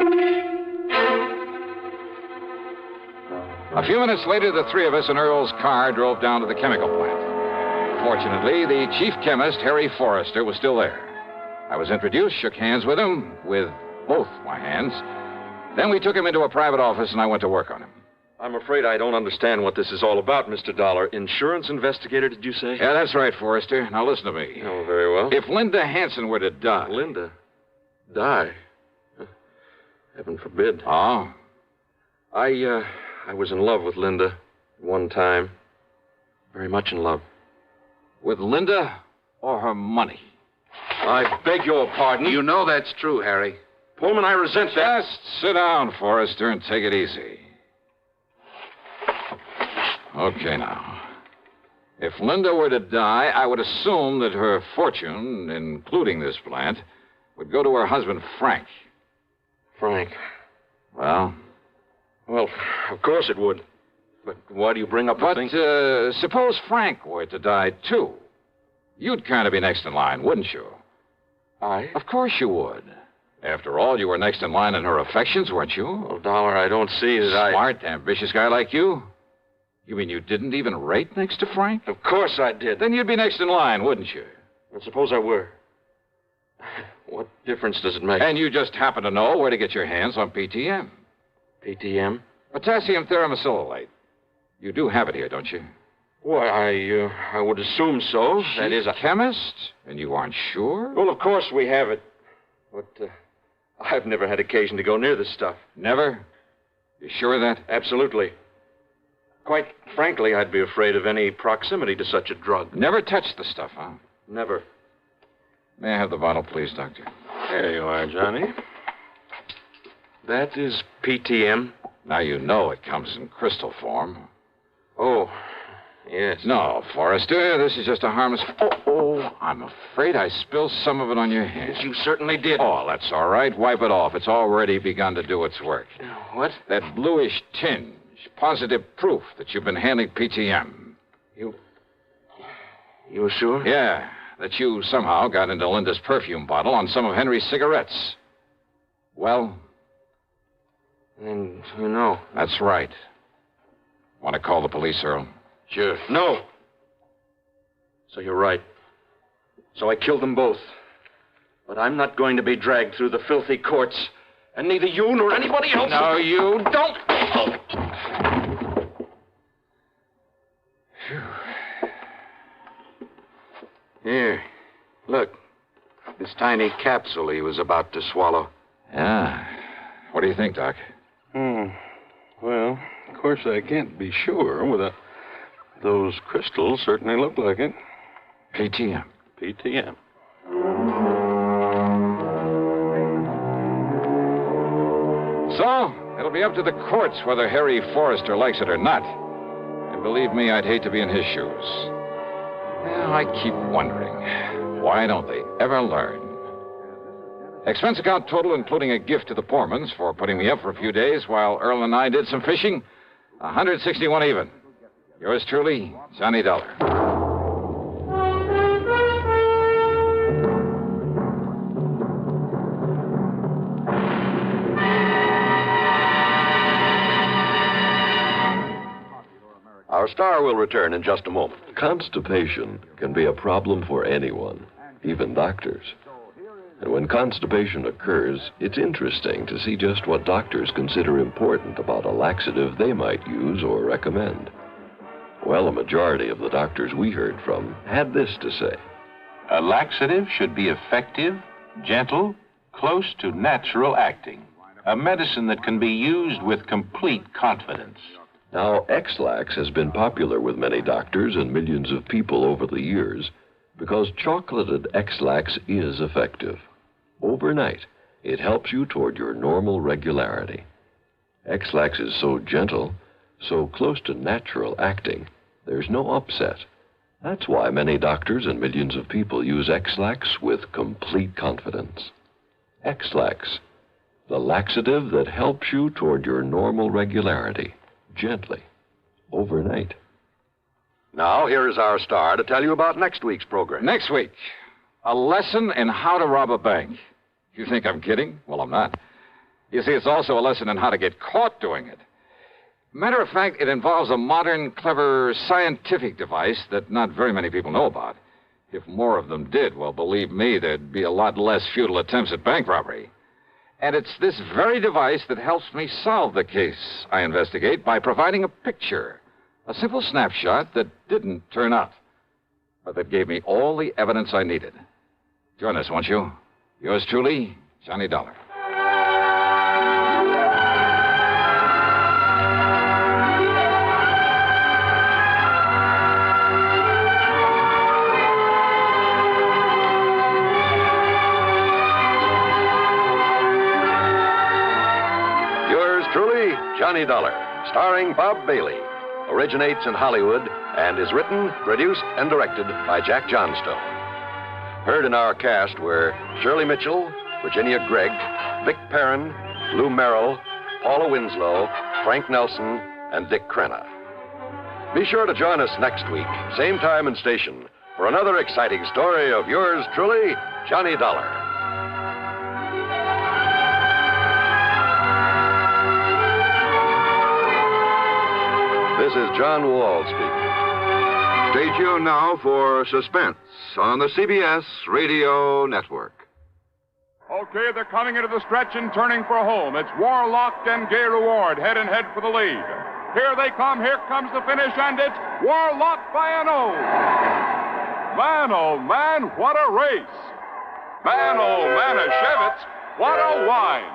A few minutes later, the three of us in Earl's car drove down to the chemical plant. Fortunately, the chief chemist, Harry Forrester, was still there. I was introduced, shook hands with him, with both my hands. Then we took him into a private office, and I went to work on him. I'm afraid I don't understand what this is all about, Mr. Dollar. Insurance investigator, did you say? Yeah, that's right, Forrester. Now listen to me. Oh, very well. If Linda Hansen were to die... Linda? Die? Heaven forbid. Oh? I was in love with Linda at one time. Very much in love. With Linda or her money? I beg your pardon. You know that's true, Harry. Pullman, I resent that. Just sit down, Forrester, and take it easy. Okay, now. If Linda were to die, I would assume that her fortune, including this plant, would go to her husband, Frank. Frank. Well? Well, of course it would. But why do you bring up the thing? Suppose Frank were to die, too. You'd kind of be next in line, wouldn't you? I? Of course you would. After all, you were next in line in her affections, weren't you? Well, Dollar, I don't see that Smart, ambitious guy like you? You mean you didn't even rate next to Frank? Of course I did. Then you'd be next in line, wouldn't you? And suppose I were. What difference does it make? And you just happen to know where to get your hands on PTM. PTM? Potassium theramosilylate. You do have it here, don't you? Why, I would assume so. That is, chemist? And you aren't sure? Well, of course we have it. But I've never had occasion to go near this stuff. Never? You sure of that? Absolutely. Quite frankly, I'd be afraid of any proximity to such a drug. Never touched the stuff, huh? Never. May I have the bottle, please, Doctor? There you are, Johnny. That is PTM. Now you know it comes in crystal form. Oh, yes. No, Forrester, this is just a harmless... Oh, I'm afraid I spilled some of it on your hands. Yes, you certainly did. Oh, that's all right. Wipe it off. It's already begun to do its work. What? That bluish tinge. Positive proof that you've been handling PTM. You sure? Yeah, that you somehow got into Linda's perfume bottle on some of Henry's cigarettes. Well? And you know. That's right. Want to call the police, Earl? Sure. No. So you're right. So I killed them both. But I'm not going to be dragged through the filthy courts. And neither you nor anybody else... No, you don't. Here. Look. This tiny capsule he was about to swallow. Yeah. What do you think, Doc? Well, of course I can't be sure without... Those crystals certainly look like it. PTM. PTM. So, it'll be up to the courts whether Harry Forrester likes it or not. And believe me, I'd hate to be in his shoes. Well, I keep wondering, why don't they ever learn? Expense account total, including a gift to the Pormans for putting me up for a few days while Earl and I did some fishing, $161 even. Yours truly, Johnny Dollar. Our star will return in just a moment. Constipation can be a problem for anyone, even doctors. And when constipation occurs, it's interesting to see just what doctors consider important about a laxative they might use or recommend. Well, a majority of the doctors we heard from had this to say. A laxative should be effective, gentle, close to natural acting. A medicine that can be used with complete confidence. Now, X-Lax has been popular with many doctors and millions of people over the years because chocolated X-Lax is effective. Overnight, it helps you toward your normal regularity. X-Lax is so gentle, so close to natural acting, there's no upset. That's why many doctors and millions of people use X-Lax with complete confidence. X-Lax, the laxative that helps you toward your normal regularity. Gently, overnight. Now, here is our star to tell you about next week's program. Next week, a lesson in how to rob a bank. You think I'm kidding? Well, I'm not. You see, it's also a lesson in how to get caught doing it. Matter of fact, it involves a modern, clever, scientific device that not very many people know about. If more of them did, well, believe me, there'd be a lot less futile attempts at bank robbery. And it's this very device that helps me solve the case I investigate by providing a picture, a simple snapshot that didn't turn up, but that gave me all the evidence I needed. Join us, won't you? Yours truly, Johnny Dollar. Yours truly, Johnny Dollar, starring Bob Bailey. Originates in Hollywood and is written, produced, and directed by Jack Johnstone. Heard in our cast were Shirley Mitchell, Virginia Gregg, Vic Perrin, Lou Merrill, Paula Winslow, Frank Nelson, and Dick Crenna. Be sure to join us next week, same time and station, for another exciting story of yours truly, Johnny Dollar. This is John Wall speaking. Stay tuned now for Suspense on the CBS Radio Network. Okay, they're coming into the stretch and turning for home. It's Warlock and Gay Reward head and head for the lead. Here they come. Here comes the finish, and it's Warlock by an O. Man, oh, man, what a race. Man, oh, Manischewitz, what a wine.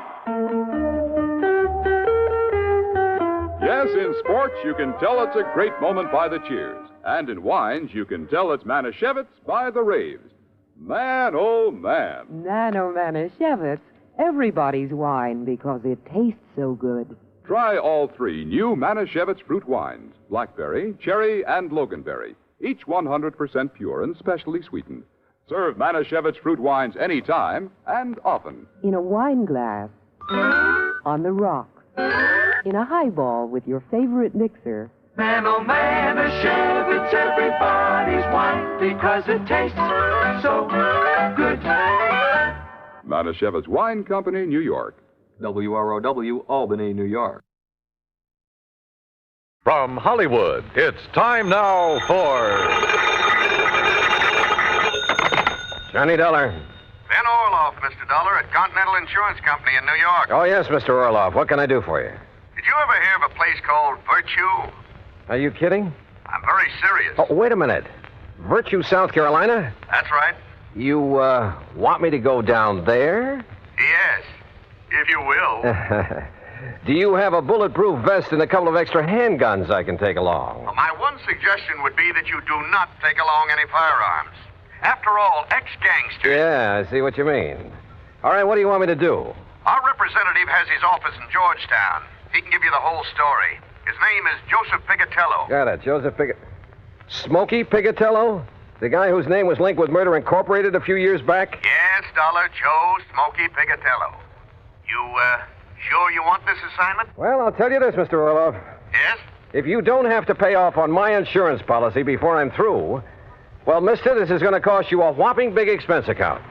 Yes, in sports, you can tell it's a great moment by the cheers. And in wines, you can tell it's Manischewitz by the raves. Man, oh, man. Nano Manischewitz, everybody's wine because it tastes so good. Try all three new Manischewitz fruit wines, blackberry, cherry, and loganberry, each 100% pure and specially sweetened. Serve Manischewitz fruit wines anytime and often. In a wine glass, on the rocks, in a highball with your favorite mixer. Man, oh, Manischewitz, everybody's wine because it tastes so good. Manischewitz Wine Company, New York. WROW, Albany, New York. From Hollywood, it's time now for Johnny Dollar. Ben Orloff, Mr. Dollar, at Continental Insurance Company in New York. Oh, yes, Mr. Orloff. What can I do for you? Did you ever hear of a place called Virtue? Are you kidding? I'm very serious. Oh, wait a minute. Virtue, South Carolina? That's right. You, want me to go down there? Yes, if you will. Do you have a bulletproof vest and a couple of extra handguns I can take along? Well, my one suggestion would be that you do not take along any firearms. After all, ex-gangsters... Yeah, I see what you mean. All right, what do you want me to do? Our representative has his office in Georgetown. He can give you the whole story. His name is Joseph Pigatello. Got it, Joseph Smokey Pigatello? The guy whose name was linked with Murder Incorporated a few years back? Yes, Dollar, Joe Smokey Pigatello. You, sure you want this assignment? Well, I'll tell you this, Mr. Orloff. Yes? If you don't have to pay off on my insurance policy before I'm through, well, mister, this is going to cost you a whopping big expense account.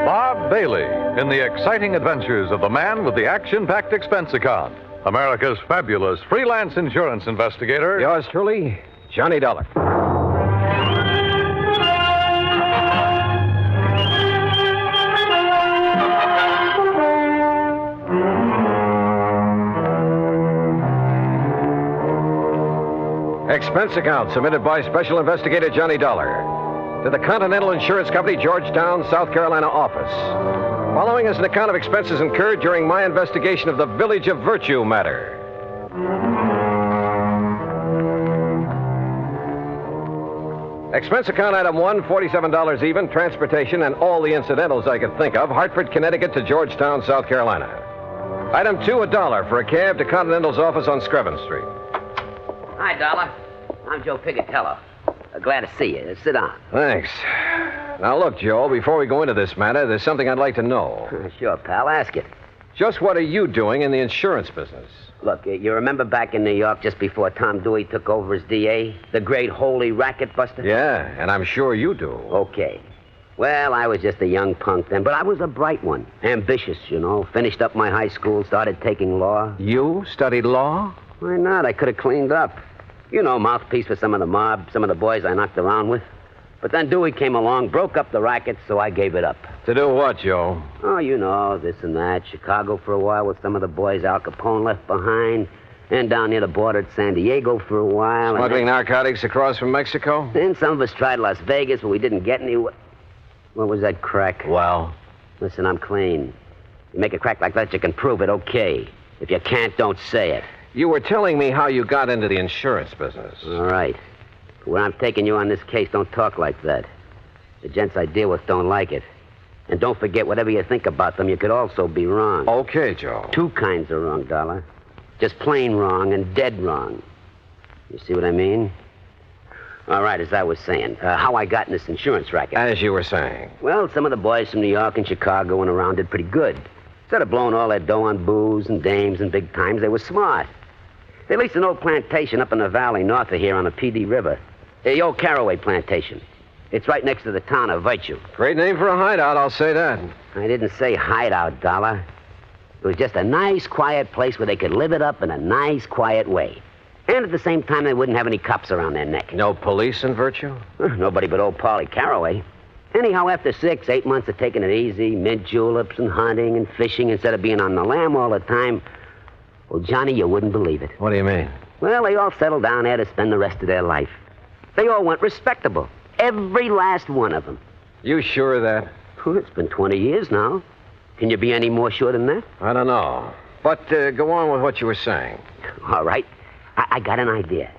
Bob Bailey in the exciting adventures of the man with the action-packed expense account. America's fabulous freelance insurance investigator. Yours truly, Johnny Dollar. Expense account submitted by Special Investigator Johnny Dollar to the Continental Insurance Company, Georgetown, South Carolina office. Following is an account of expenses incurred during my investigation of the Village of Virtue matter. Expense account item 1, $47 even, transportation and all the incidentals I could think of, Hartford, Connecticut to Georgetown, South Carolina. Item 2, $1 for a cab to Continental's office on Screven Street. Hi, Dollar. I'm Joe Pigatello. Glad to see you. Sit down. Thanks. Now, look, Joe, before we go into this matter, there's something I'd like to know. Sure, pal. Ask it. Just what are you doing in the insurance business? Look, you remember back in New York just before Tom Dewey took over as DA? The great holy racket buster? Yeah, and I'm sure you do. Okay. Well, I was just a young punk then, but I was a bright one. Ambitious, you know. Finished up my high school, started taking law. You studied law? Why not? I could have cleaned up. You know, mouthpiece for some of the mob, some of the boys I knocked around with. But then Dewey came along, broke up the racket, so I gave it up. To do what, Joe? Oh, you know, this and that. Chicago for a while with some of the boys Al Capone left behind. And down near the border at San Diego for a while. Smuggling narcotics across from Mexico? Then some of us tried Las Vegas, but we didn't get anywhere. What was that crack? Well? Listen, I'm clean. You make a crack like that, you can prove it, okay. If you can't, don't say it. You were telling me how you got into the insurance business. All right. But when I'm taking you on this case, don't talk like that. The gents I deal with don't like it. And don't forget, whatever you think about them, you could also be wrong. Okay, Joe. Two kinds of wrong, Dollar. Just plain wrong and dead wrong. You see what I mean? All right, as I was saying, how I got in this insurance racket. As you were saying. Well, some of the boys from New York and Chicago and around did pretty good. Instead of blowing all their dough on booze and dames and big times, they were smart. They leased an old plantation up in the valley north of here on the PD River. The old Caraway Plantation. It's right next to the town of Virtue. Great name for a hideout, I'll say that. I didn't say hideout, Dollar. It was just a nice, quiet place where they could live it up in a nice, quiet way. And at the same time, they wouldn't have any cops around their neck. No police in Virtue? Nobody but old Polly Caraway. Anyhow, after 8 months of taking it easy, mint juleps and hunting and fishing instead of being on the lam all the time, well, Johnny, you wouldn't believe it. What do you mean? Well, they all settled down there to spend the rest of their life. They all went respectable. Every last one of them. You sure of that? Well, it's been 20 years now. Can you be any more sure than that? I don't know. But go on with what you were saying. All right. I got an idea.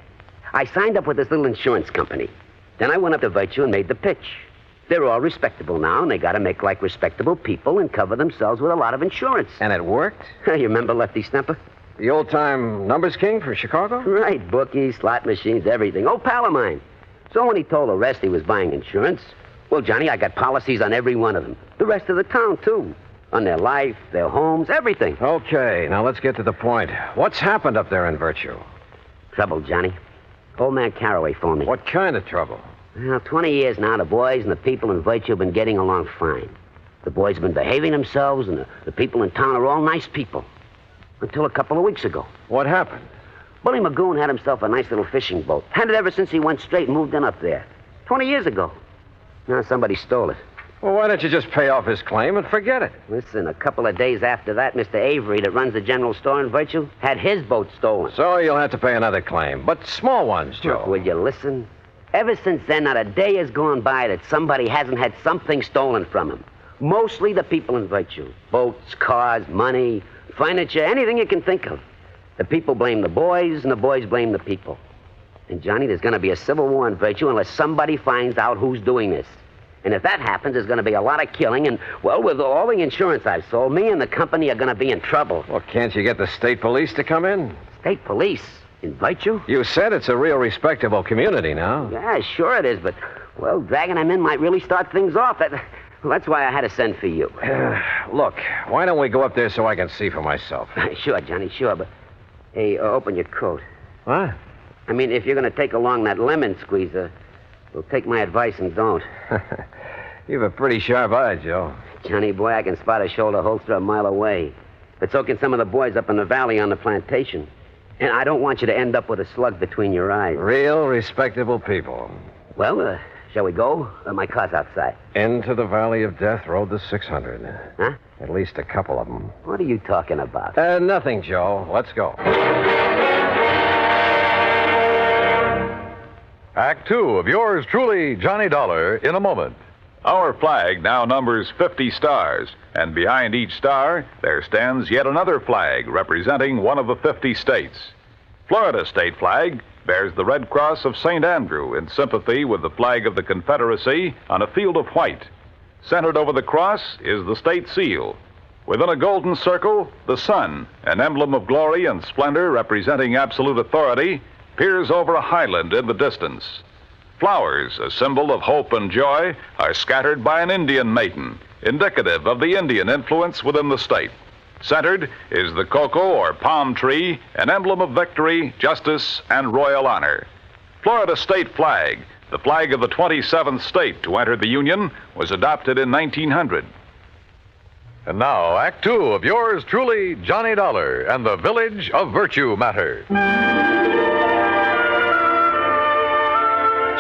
I signed up with this little insurance company. Then I went up to Virtue and made the pitch. They're all respectable now, and they got to make like respectable people and cover themselves with a lot of insurance. And it worked? You remember Lefty Stemper? The old-time numbers king from Chicago? Right, bookies, slot machines, everything. Old pal of mine. So when he told the rest he was buying insurance, well, Johnny, I got policies on every one of them. The rest of the town, too. On their life, their homes, everything. Okay, now let's get to the point. What's happened up there in Virtue? Trouble, Johnny. Old man Caraway phoned me. What kind of trouble? Well, 20 years now, the boys and the people in Virtue have been getting along fine. The boys have been behaving themselves, and the people in town are all nice people. Until a couple of weeks ago. What happened? Bully Magoon had himself a nice little fishing boat. Had it ever since he went straight and moved in up there. 20 years ago. Now somebody stole it. Well, why don't you just pay off his claim and forget it? Listen, a couple of days after that, Mr. Avery, that runs the general store in Virtue, had his boat stolen. So you'll have to pay another claim. But small ones, Joe. Look, will you listen? Ever since then, not a day has gone by that somebody hasn't had something stolen from him. Mostly the people in Virtue. Boats, cars, money, furniture, anything you can think of. The people blame the boys, and the boys blame the people. And, Johnny, there's going to be a civil war in Virtue unless somebody finds out who's doing this. And if that happens, there's going to be a lot of killing, and, well, with all the insurance I've sold, me and the company are going to be in trouble. Well, can't you get the state police to come in? State police? In Virtue? You said it's a real respectable community now. Yeah, sure it is, but, well, dragging them in might really start things off. That's why I had to send for you. Look, why don't we go up there so I can see for myself? Sure, Johnny, sure, but... Hey, open your coat. What? I mean, if you're going to take along that lemon squeezer, well, take my advice and don't. You've a pretty sharp eye, Joe. Johnny boy, I can spot a shoulder holster a mile away. But so can some of the boys up in the valley on the plantation. And I don't want you to end up with a slug between your eyes. Real respectable people. Well, shall we go? My car's outside. Into the Valley of Death rode the 600. Huh? At least a couple of them. What are you talking about? Nothing, Joe. Let's go. Act 2 of yours truly, Johnny Dollar, in a moment. Our flag now numbers 50 stars, and behind each star, there stands yet another flag representing one of the 50 states. Florida's state flag bears the Red Cross of St. Andrew in sympathy with the flag of the Confederacy on a field of white. Centered over the cross is the state seal. Within a golden circle, the sun, an emblem of glory and splendor representing absolute authority, peers over a highland in the distance. Flowers, a symbol of hope and joy, are scattered by an Indian maiden, indicative of the Indian influence within the state. Centered is the cocoa or palm tree, an emblem of victory, justice, and royal honor. Florida state flag, the flag of the 27th state to enter the Union, was adopted in 1900. And now, Act 2 of yours truly, Johnny Dollar and the Village of Virtue Matter.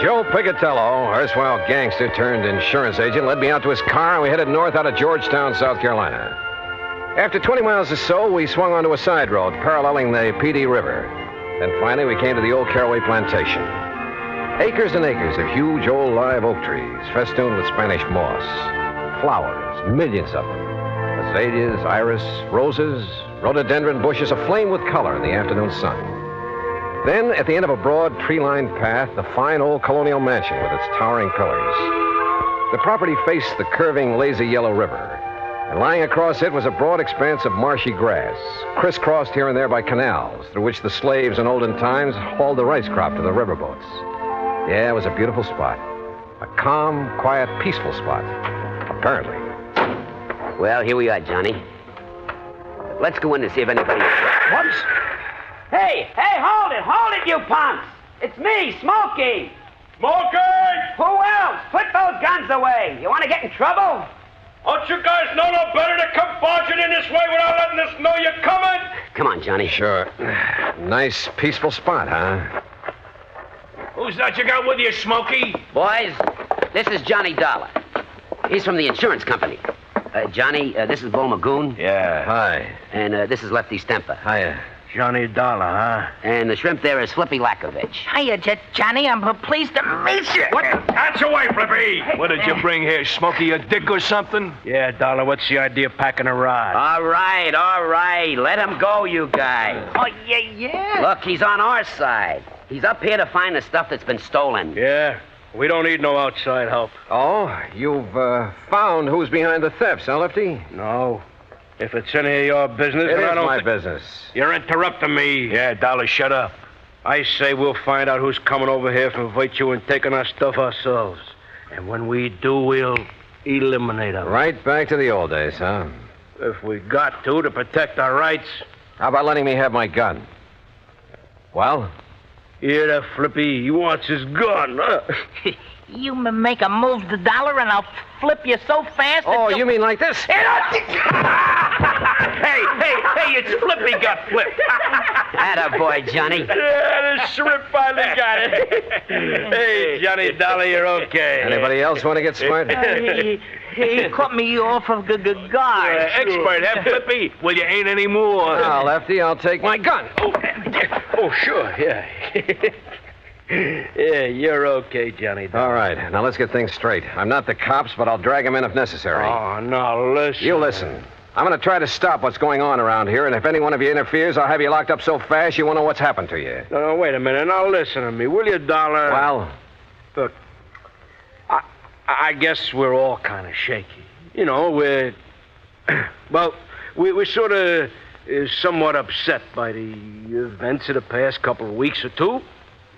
Joe Pigatello, erstwhile gangster turned insurance agent, led me out to his car, and we headed north out of Georgetown, South Carolina. After 20 miles or so, we swung onto a side road paralleling the PD River. Then finally, we came to the old Caraway Plantation. Acres and acres of huge old live oak trees, festooned with Spanish moss. Flowers, millions of them. Azaleas, iris, roses, rhododendron bushes aflame with color in the afternoon sun. Then, at the end of a broad, tree-lined path, the fine old colonial mansion with its towering pillars. The property faced the curving, lazy yellow river. And lying across it was a broad expanse of marshy grass, crisscrossed here and there by canals, through which the slaves in olden times hauled the rice crop to the riverboats. Yeah, it was a beautiful spot. A calm, quiet, peaceful spot. Apparently. Well, here we are, Johnny. Let's go in and see if anybody... Whoops! Hey, hold it, you punks! It's me, Smokey! Smokey! Who else? Put those guns away. You want to get in trouble? Don't you guys know no better to come barging in this way without letting us know you're coming? Come on, Johnny. Sure. Nice, peaceful spot, huh? Who's that you got with you, Smokey? Boys, this is Johnny Dollar. He's from the insurance company. Johnny, this is Bo Magoon. Yeah. Hi. And this is Lefty Stemper. Hiya. Johnny Dollar, huh? And the shrimp there is Flippy Lakovich. Hiya, Johnny. I'm pleased to meet you. What? Hands away, Flippy! What did you bring here, Smokey? A dick or something? Yeah, Dollar, what's the idea of packing a rod? All right. Let him go, you guys. Oh, yeah. Look, he's on our side. He's up here to find the stuff that's been stolen. Yeah, we don't need no outside help. Oh, you've found who's behind the thefts, huh, Lefty? No. If it's any of your business, It then I is don't my think... business. You're interrupting me. Yeah, Dollar, shut up. I say we'll find out who's coming over here to invite you and taking our stuff ourselves. And when we do, we'll eliminate them. Right back to the old days, huh? If we got to protect our rights. How about letting me have my gun? Well? Hear that, Flippy? He wants his gun, huh? You make a move to Dollar and I'll flip you so fast that Oh, you mean like this? Hey, it's Flippy got flipped. Attaboy, Johnny. Yeah, the shrimp finally got it. Hey, Johnny Dollar, you're okay. Anybody else want to get smart? He cut me off of the guard. Expert, huh, Flippy? Well, you ain't anymore. Now, Lefty, I'll take my gun. Oh, sure, yeah. Yeah, you're okay, Johnny. All right, now let's get things straight. I'm not the cops, but I'll drag them in if necessary. Oh, no, listen. You listen. I'm going to try to stop what's going on around here, and if any one of you interferes, I'll have you locked up so fast you won't know what's happened to you. No, wait a minute. Now listen to me, will you, Dollar? Well? Look, I guess we're all kind of shaky. You know, we're sort of somewhat upset by the events of the past couple of weeks or two.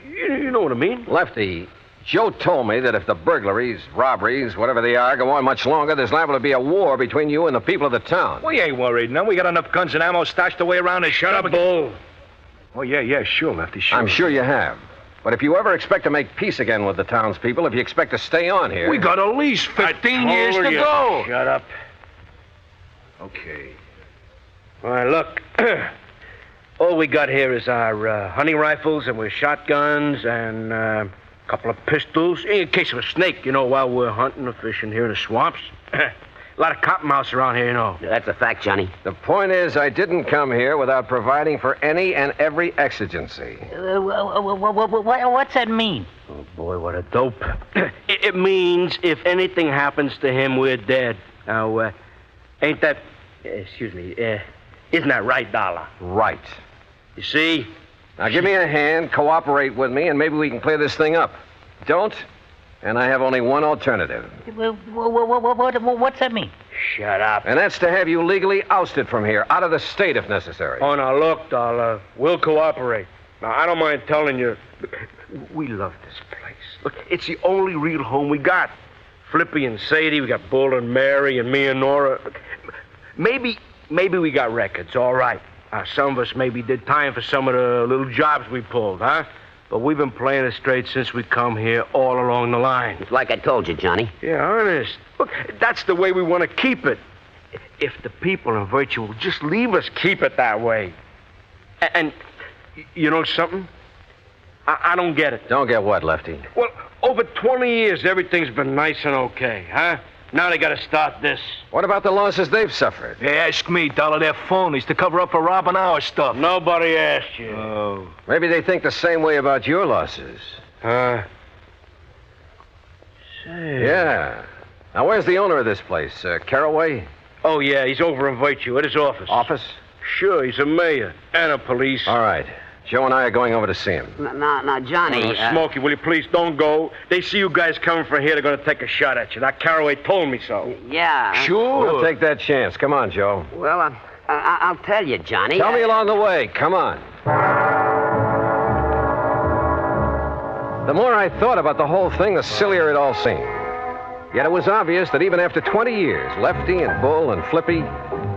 You know what I mean? Lefty, Joe told me that if the burglaries, robberies, whatever they are, go on much longer, there's liable to be a war between you and the people of the town. We ain't worried now. We got enough guns and ammo stashed away around and shut up, Bull. Oh, yeah, sure, Lefty, sure. I'm sure you have. But if you ever expect to make peace again with the townspeople, if you expect to stay on here... We got at least 15 years to go. Shut up. Okay. All right, look. All we got here is our hunting rifles and with shotguns and a couple of pistols in case of a snake, you know, while we're hunting or fishing here in the swamps. A lot of cottonmouths around here, you know. That's a fact, Johnny. The point is, I didn't come here without providing for any and every exigency. What's that mean? Oh, boy, what a dope. It means if anything happens to him, we're dead. Now, ain't that... isn't that right, Dollar? Right. You see? Now, give me a hand, cooperate with me, and maybe we can clear this thing up. Don't, and I have only one alternative. What's that mean? Shut up. And that's to have you legally ousted from here, out of the state if necessary. Oh, now, look, Dollar, we'll cooperate. Now, I don't mind telling you, we love this place. Look, it's the only real home we got. Flippy and Sadie, we got Bull and Mary and me and Nora. Maybe we got records, all right. Some of us maybe did time for some of the little jobs we pulled, huh? But we've been playing it straight since we come here all along the line. It's like I told you, Johnny. Yeah, honest. Look, that's the way we want to keep it. If the people in virtue will just leave us keep it that way. And you know something? I don't get it. Don't get what, Lefty? Well, over 20 years, everything's been nice and okay, huh? Now they got to start this. What about the losses they've suffered? Hey, ask me, Dollar. They're phonies to cover up for robbing our stuff. Nobody asked you. Oh. Maybe they think the same way about your losses. Say. Yeah. Now, where's the owner of this place? Caraway? Oh, yeah, he's over in Virtue at his office. Office? Sure, he's a mayor and a police. All right. Joe and I are going over to see him. Now, Johnny... Smokey, will you please don't go? They see you guys coming from here, they're going to take a shot at you. Now, Caraway told me so. Yeah. Sure. We'll take that chance. Come on, Joe. Well, I'll tell you, Johnny. Tell me along the way. Come on. The more I thought about the whole thing, the sillier it all seemed. Yet it was obvious that even after 20 years, Lefty and Bull and Flippy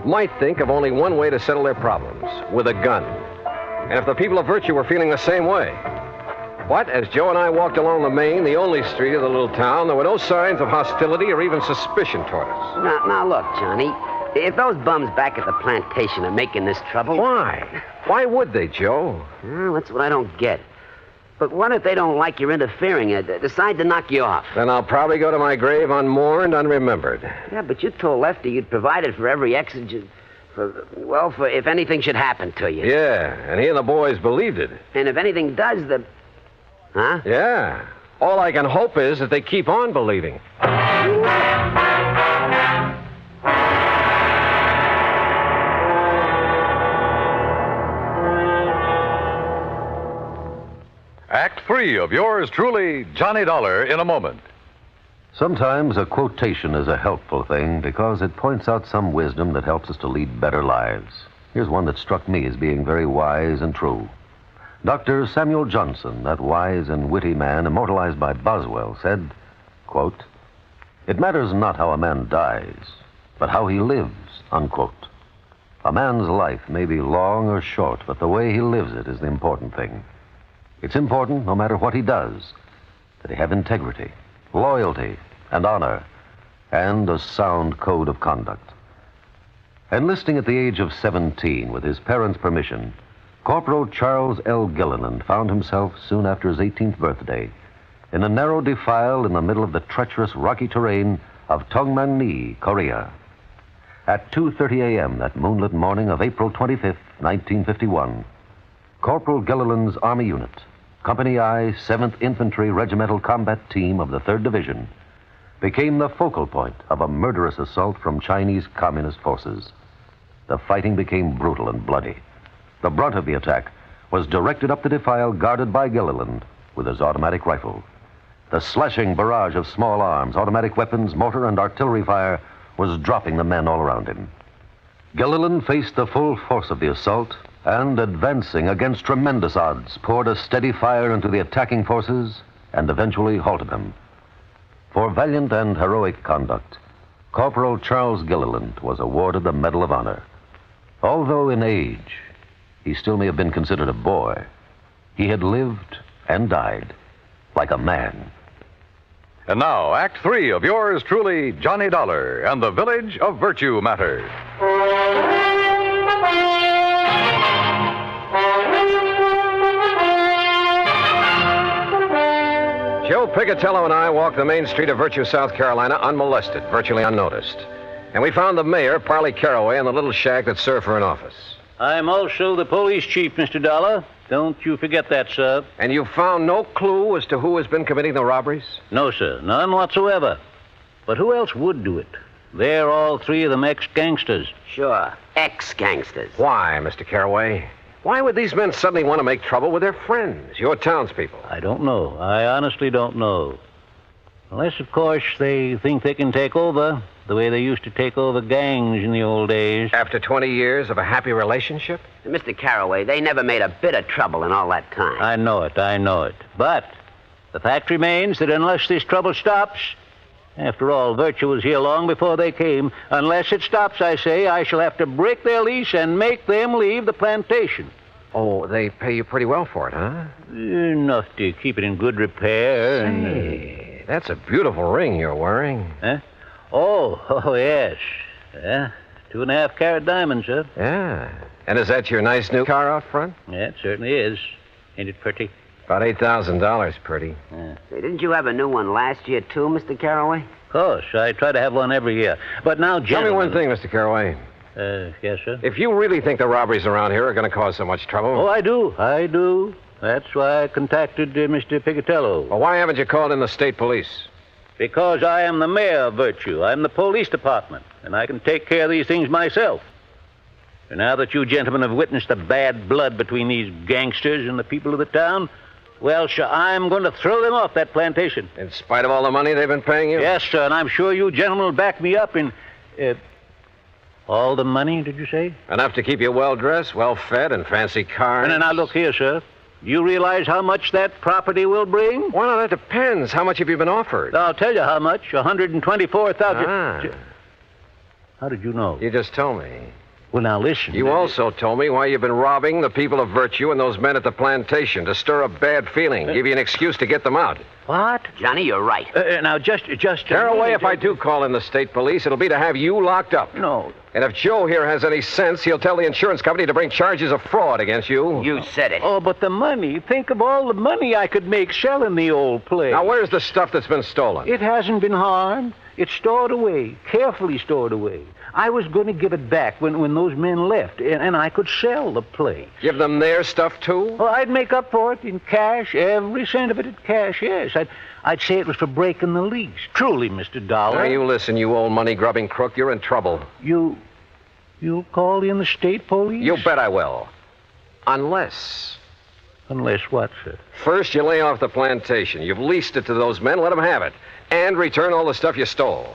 might think of only one way to settle their problems, with a gun. And if the people of Virtue were feeling the same way. But as Joe and I walked along the main, the only street of the little town, there were no signs of hostility or even suspicion toward us. Now look, Johnny. If those bums back at the plantation are making this trouble... Why? Why would they, Joe? Well, that's what I don't get. But what if they don't like your interfering and decide to knock you off? Then I'll probably go to my grave unmourned, unremembered. Yeah, but you told Lefty you'd provided for every exigent... For if anything should happen to you. Yeah, and he and the boys believed it. And if anything does, Huh? Yeah. All I can hope is that they keep on believing. Act 3 of yours truly, Johnny Dollar, in a moment. Sometimes a quotation is a helpful thing because it points out some wisdom that helps us to lead better lives. Here's one that struck me as being very wise and true. Dr. Samuel Johnson, that wise and witty man immortalized by Boswell, said, quote, "It matters not how a man dies, but how he lives," unquote. A man's life may be long or short, but the way he lives it is the important thing. It's important, no matter what he does, that he have integrity, loyalty, and honor, and a sound code of conduct. Enlisting at the age of 17 with his parents' permission, Corporal Charles L. Gilliland found himself, soon after his 18th birthday, in a narrow defile in the middle of the treacherous rocky terrain of Tongmangni, Korea. At 2:30 a.m. that moonlit morning of April 25th, 1951, Corporal Gilliland's Army unit, Company I, 7th Infantry Regimental Combat Team of the 3rd Division, became the focal point of a murderous assault from Chinese Communist forces. The fighting became brutal and bloody. The brunt of the attack was directed up the defile guarded by Gilliland with his automatic rifle. The slashing barrage of small arms, automatic weapons, mortar, and artillery fire was dropping the men all around him. Gilliland faced the full force of the assault and, advancing against tremendous odds, poured a steady fire into the attacking forces and eventually halted them. For valiant and heroic conduct, Corporal Charles Gilliland was awarded the Medal of Honor. Although in age, he still may have been considered a boy, he had lived and died like a man. And now, Act 3 of yours truly, Johnny Dollar and the Village of Virtue Matter. Joe Picatello and I walked the main street of Virtue, South Carolina, unmolested, virtually unnoticed. And we found the mayor, Parley Caraway, in the little shack that served for an office. I'm also the police chief, Mr. Dollar. Don't you forget that, sir. And you found no clue as to who has been committing the robberies? No, sir. None whatsoever. But who else would do it? They're all three of them ex-gangsters. Sure. Ex-gangsters. Why, Mr. Caraway? Why would these men suddenly want to make trouble with their friends, your townspeople? I don't know. I honestly don't know. Unless, of course, they think they can take over the way they used to take over gangs in the old days. After 20 years of a happy relationship? Mr. Caraway, they never made a bit of trouble in all that time. I know it. But the fact remains that unless this trouble stops, after all, Virtue was here long before they came. Unless it stops, I say, I shall have to break their lease and make them leave the plantation. Oh, they pay you pretty well for it, huh? Enough to keep it in good repair. Hey, that's a beautiful ring you're wearing. Huh? Oh, yes. 2.5 carat diamonds, sir. Yeah. And is that your nice new car out front? Yeah, it certainly is. Ain't it pretty? About $8,000 pretty. Yeah. Hey, didn't you have a new one last year, too, Mr. Caraway? Of course. I try to have one every year. But now, Tell me one thing, Mr. Caraway. Yes, sir? If you really think the robberies around here are going to cause so much trouble... Oh, I do. That's why I contacted Mr. Picatello. Well, why haven't you called in the state police? Because I am the mayor of Virtue. I'm the police department, and I can take care of these things myself. And now that you gentlemen have witnessed the bad blood between these gangsters and the people of the town, well, sir, I'm going to throw them off that plantation. In spite of all the money they've been paying you? Yes, sir, and I'm sure you gentlemen will back me up in... all the money, did you say? Enough to keep you well-dressed, well-fed, and fancy cars. And now, look here, sir. Do you realize how much that property will bring? Well, that depends. How much have you been offered? I'll tell you how much. $124,000. Ah. How did you know? You just told me. Well, now, listen. You also told me why you've been robbing the people of virtue and those men at the plantation to stir up bad feeling, give you an excuse to get them out. What? Johnny, you're right. Now, just... Caraway, if I do call in the state police, it'll be to have you locked up. No. And if Joe here has any sense, he'll tell the insurance company to bring charges of fraud against you. You said it. Oh, but the money. Think of all the money I could make selling the old place. Now, where's the stuff that's been stolen? It hasn't been harmed. It's stored away, carefully stored away. I was going to give it back when those men left, and I could sell the place. Give them their stuff, too? Well, I'd make up for it in cash, every cent of it in cash, yes. I'd say it was for breaking the lease. Truly, Mr. Dollar. Now, you listen, you old money-grubbing crook. You're in trouble. You'll call in the state police? You bet I will. Unless... Unless what, sir? First, you lay off the plantation. You've leased it to those men. Let them have it. And return all the stuff you stole.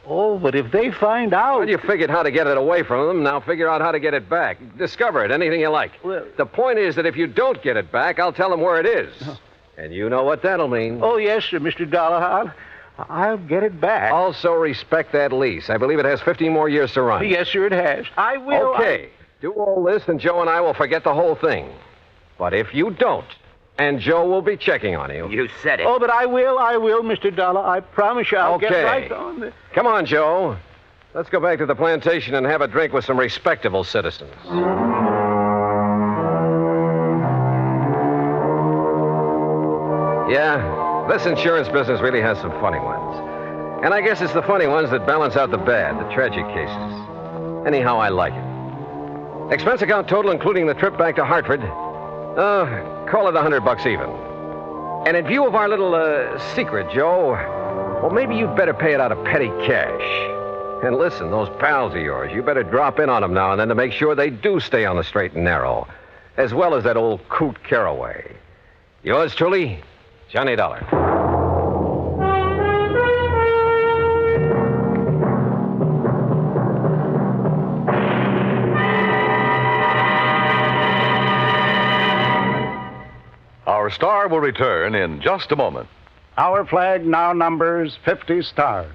Oh, but if they find out... Well, you figured how to get it away from them. Now figure out how to get it back. Discover it, anything you like. Well... The point is that if you don't get it back, I'll tell them where it is. And you know what that'll mean. Oh, yes, sir, Mr. Dollar. I'll get it back. Also respect that lease. I believe it has 15 more years to run. Yes, sir, it has. I will... Okay. Do all this, and Joe and I will forget the whole thing. But if you don't, and Joe will be checking on you. You said it. Oh, but I will, Mr. Dollar. I promise you I'll get right on the... Come on, Joe. Let's go back to the plantation and have a drink with some respectable citizens. Yeah, this insurance business really has some funny ones. And I guess it's the funny ones that balance out the bad, the tragic cases. Anyhow, I like it. Expense account total, including the trip back to Hartford, call it $100 even. And in view of our little secret, Joe, well, maybe you'd better pay it out of petty cash. And listen, those pals of yours, you better drop in on them now and then to make sure they do stay on the straight and narrow, as well as that old coot Caraway. Yours truly, Johnny Dollar. Our star will return in just a moment. Our flag now numbers 50 stars.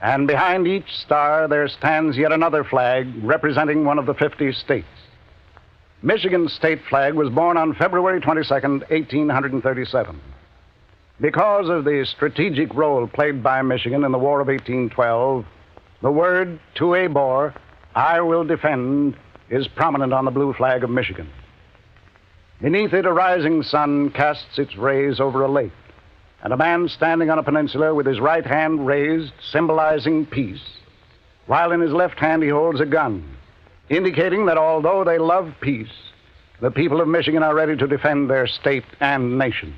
And behind each star there stands yet another flag representing one of the 50 states. Michigan's state flag was born on February 22nd, 1837. Because of the strategic role played by Michigan in the War of 1812, the word "to a bore, I will defend" is prominent on the blue flag of Michigan. Beneath it, a rising sun casts its rays over a lake, and a man standing on a peninsula with his right hand raised, symbolizing peace, while in his left hand he holds a gun, indicating that although they love peace, the people of Michigan are ready to defend their state and nation.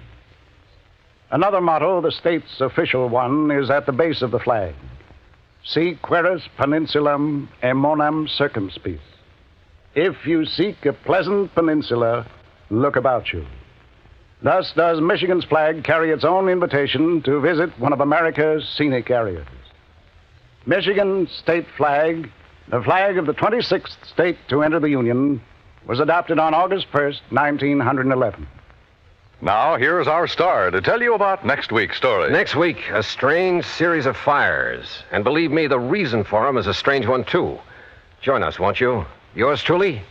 Another motto, the state's official one, is at the base of the flag: Si queris peninsulam emonam circumspes. If you seek a pleasant peninsula, look about you. Thus does Michigan's flag carry its own invitation to visit one of America's scenic areas. Michigan's state flag, the flag of the 26th state to enter the Union, was adopted on August 1st, 1911. Now, here's our star to tell you about next week's story. Next week, a strange series of fires. And believe me, the reason for them is a strange one, too. Join us, won't you? Yours truly,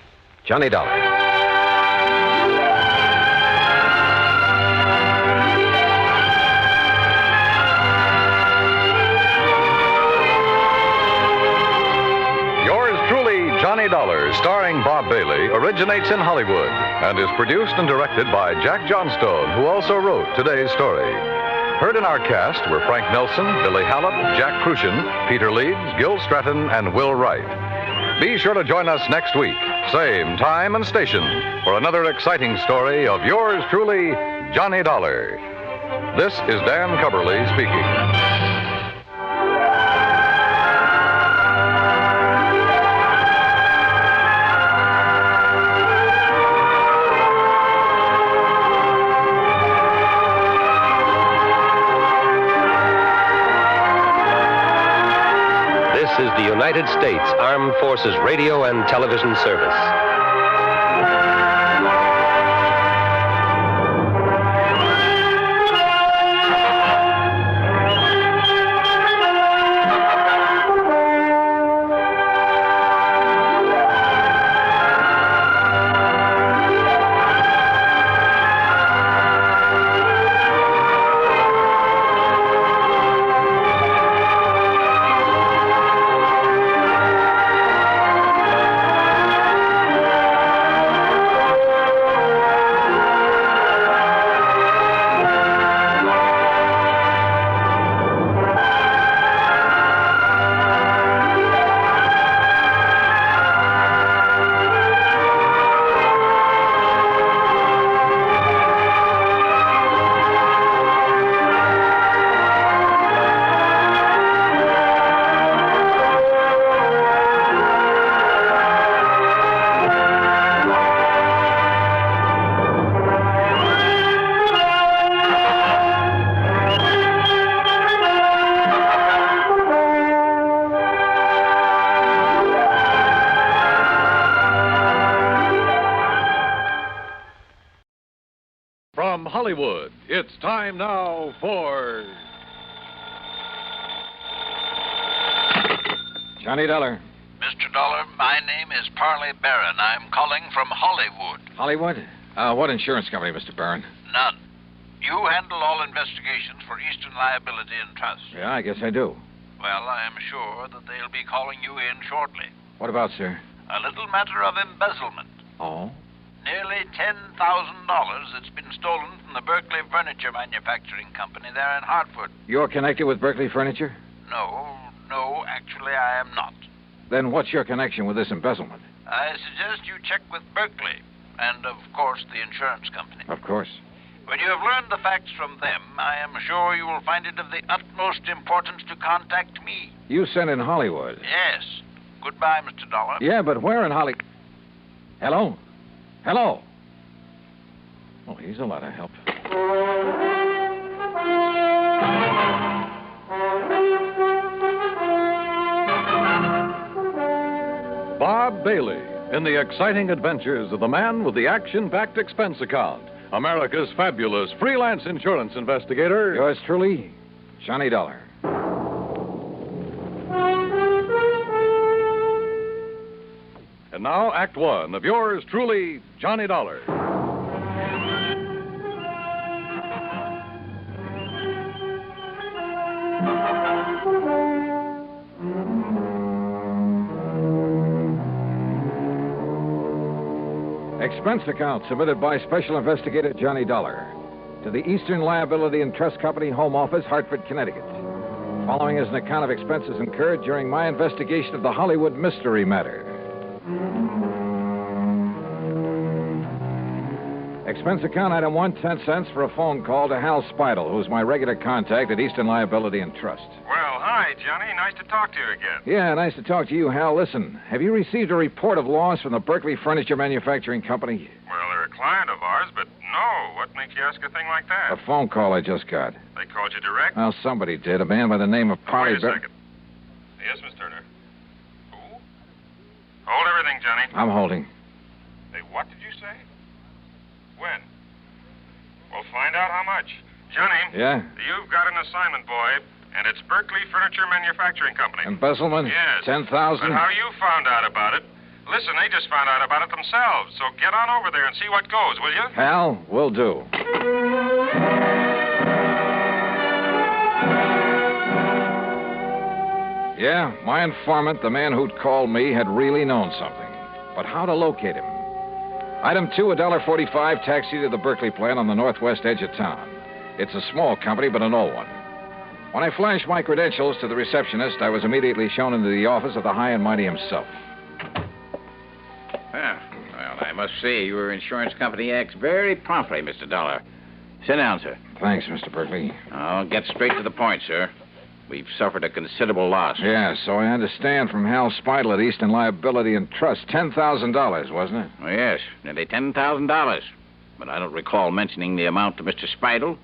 Johnny Dollar. Johnny Dollar, starring Bob Bailey, originates in Hollywood and is produced and directed by Jack Johnstone, who also wrote today's story. Heard in our cast were Frank Nelson, Billy Hallett, Jack Crucian, Peter Leeds, Gil Stratton, and Will Wright. Be sure to join us next week, same time and station, for another exciting story of yours truly, Johnny Dollar. This is Dan Cubberly speaking. This is the United States Armed Forces Radio and Television Service. From Hollywood, it's time now for Johnny Dollar. Mr. Dollar, my name is Parley Barron. I'm calling from Hollywood. Hollywood? What insurance company, Mr. Barron? None. You handle all investigations for Eastern Liability and Trust. Yeah, I guess I do. Well, I am sure that they'll be calling you in shortly. What about, sir? A little matter of embezzlement. Oh? Nearly $10,000 that's been stolen from the Berkeley Furniture Manufacturing Company there in Hartford. You're connected with Berkeley Furniture? No, actually I am not. Then what's your connection with this embezzlement? I suggest you check with Berkeley and, of course, the insurance company. Of course. When you have learned the facts from them, I am sure you will find it of the utmost importance to contact me. You sent in Hollywood? Yes. Goodbye, Mr. Dollar. Yeah, but where in Hollywood? Hello? Hello? Well, he's a lot of help. Bob Bailey in the exciting adventures of the man with the action-packed expense account, America's fabulous freelance insurance investigator. Yours truly, Johnny Dollar. And now, Act One of yours truly, Johnny Dollar. Expense account submitted by Special Investigator Johnny Dollar to the Eastern Liability and Trust Company, Home Office, Hartford, Connecticut. Following is an account of expenses incurred during my investigation of the Hollywood Mystery Matter. Expense account item 1, 10 cents for a phone call to Hal Speidel, who's my regular contact at Eastern Liability and Trust. Well, hi, Johnny. Nice to talk to you again. Yeah, nice to talk to you, Hal. Listen, have you received a report of loss from the Berkeley Furniture Manufacturing Company? Well, they're a client of ours, but no. What makes you ask a thing like that? A phone call I just got. They called you direct? Well, somebody did. A man by the name of Parley. Wait a second. Yes, Miss Turner. Who? Hold everything, Johnny. I'm holding. Hey, what did you say? When? We'll find out how much. Johnny. Yeah? You've got an assignment, boy, and it's Berkeley Furniture Manufacturing Company. Embezzlement? Yes. 10,000? But how you found out about it? Listen, they just found out about it themselves, so get on over there and see what goes, will you? Hal, will do. Yeah, my informant, the man who'd called me, had really known something. But how to locate him? Item 2, $1.45 taxi to the Berkeley plant on the northwest edge of town. It's a small company, but an old one. When I flashed my credentials to the receptionist, I was immediately shown into the office of the high and mighty himself. Well, I must say, your insurance company acts very promptly, Mr. Dollar. Sit down, sir. Thanks, Mr. Berkeley. I'll get straight to the point, sir. We've suffered a considerable loss. Yeah, so I understand from Hal Speidel at Eastern Liability and Trust. $10,000, wasn't it? Oh, yes, nearly $10,000. But I don't recall mentioning the amount to Mr. Speidel.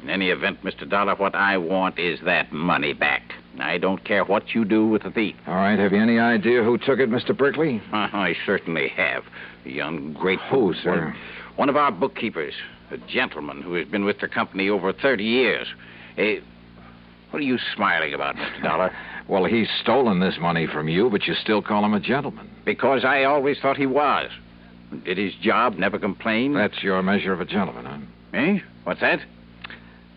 In any event, Mr. Dollar, what I want is that money back. I don't care what you do with the thief. All right, have you any idea who took it, Mr. Berkeley? I certainly have. The ungrateful... Who, sir? One of our bookkeepers. A gentleman who has been with the company over 30 years. What are you smiling about, Mr. Dollar? Well, he's stolen this money from you, but you still call him a gentleman. Because I always thought he was. Did his job, never complained. That's your measure of a gentleman, huh? Eh? What's that?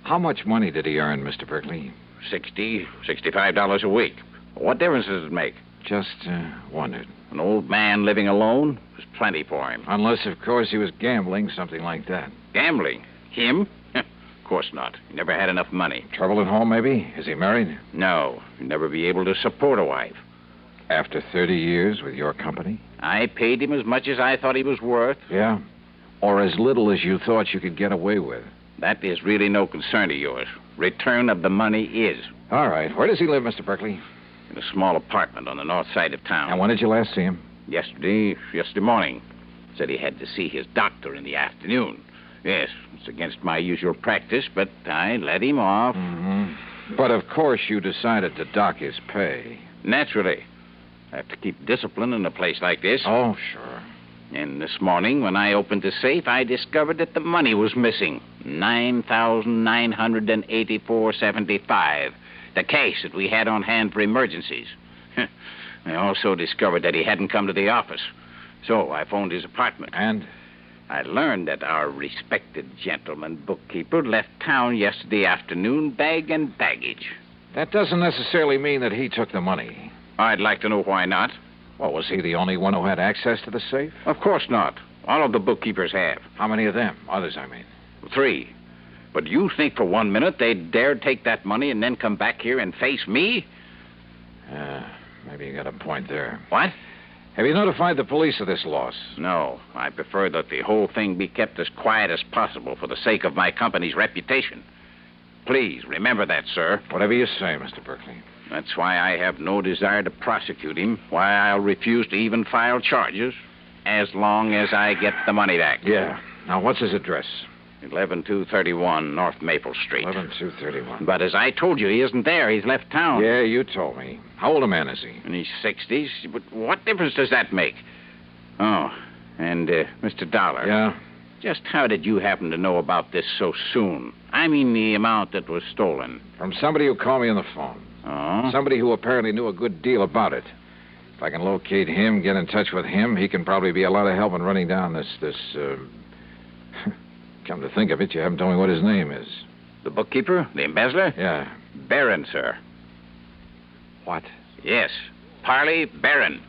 How much money did he earn, Mr. Berkeley? $65 a week. What difference does it make? Just wondered. An old man living alone was plenty for him. Unless, of course, he was gambling, something like that. Gambling? Him? Of course not. He never had enough money. Trouble at home, maybe? Is he married? No. He'd never be able to support a wife. After 30 years with your company? I paid him as much as I thought he was worth. Yeah? Or as little as you thought you could get away with? That is really no concern of yours. Return of the money is. All right. Where does he live, Mr. Berkeley? In a small apartment on the north side of town. And when did you last see him? Yesterday morning. Said he had to see his doctor in the afternoon. Yes, it's against my usual practice, but I let him off. Mm-hmm. But, of course, you decided to dock his pay. Naturally. I have to keep discipline in a place like this. Oh, sure. And this morning, when I opened the safe, I discovered that the money was missing. $9,984.75. The cash that we had on hand for emergencies. I also discovered that he hadn't come to the office. So I phoned his apartment. And? I learned that our respected gentleman bookkeeper left town yesterday afternoon, bag and baggage. That doesn't necessarily mean that he took the money. I'd like to know why not. Well, was he the only one who had access to the safe? Of course not. All of the bookkeepers have. How many of them? Others, I mean. 3. But you think for 1 minute they'd dare take that money and then come back here and face me? Maybe you got a point there. What? Have you notified the police of this loss? No. I prefer that the whole thing be kept as quiet as possible for the sake of my company's reputation. Please, remember that, sir. Whatever you say, Mr. Berkeley. That's why I have no desire to prosecute him, why I'll refuse to even file charges, as long as I get the money back. Yeah. Now, what's his address? 11231 North Maple Street. 11231. But as I told you, he isn't there. He's left town. Yeah, you told me. How old a man is he? In his 60s. But what difference does that make? Oh, and, Mr. Dollar. Yeah? Just how did you happen to know about this so soon? I mean the amount that was stolen. From somebody who called me on the phone. Oh? Somebody who apparently knew a good deal about it. If I can locate him, get in touch with him, he can probably be a lot of help in running down this... Come to think of it, you haven't told me what his name is. The bookkeeper? The embezzler? Yeah. Barron, sir. What? Yes. Parley Barron.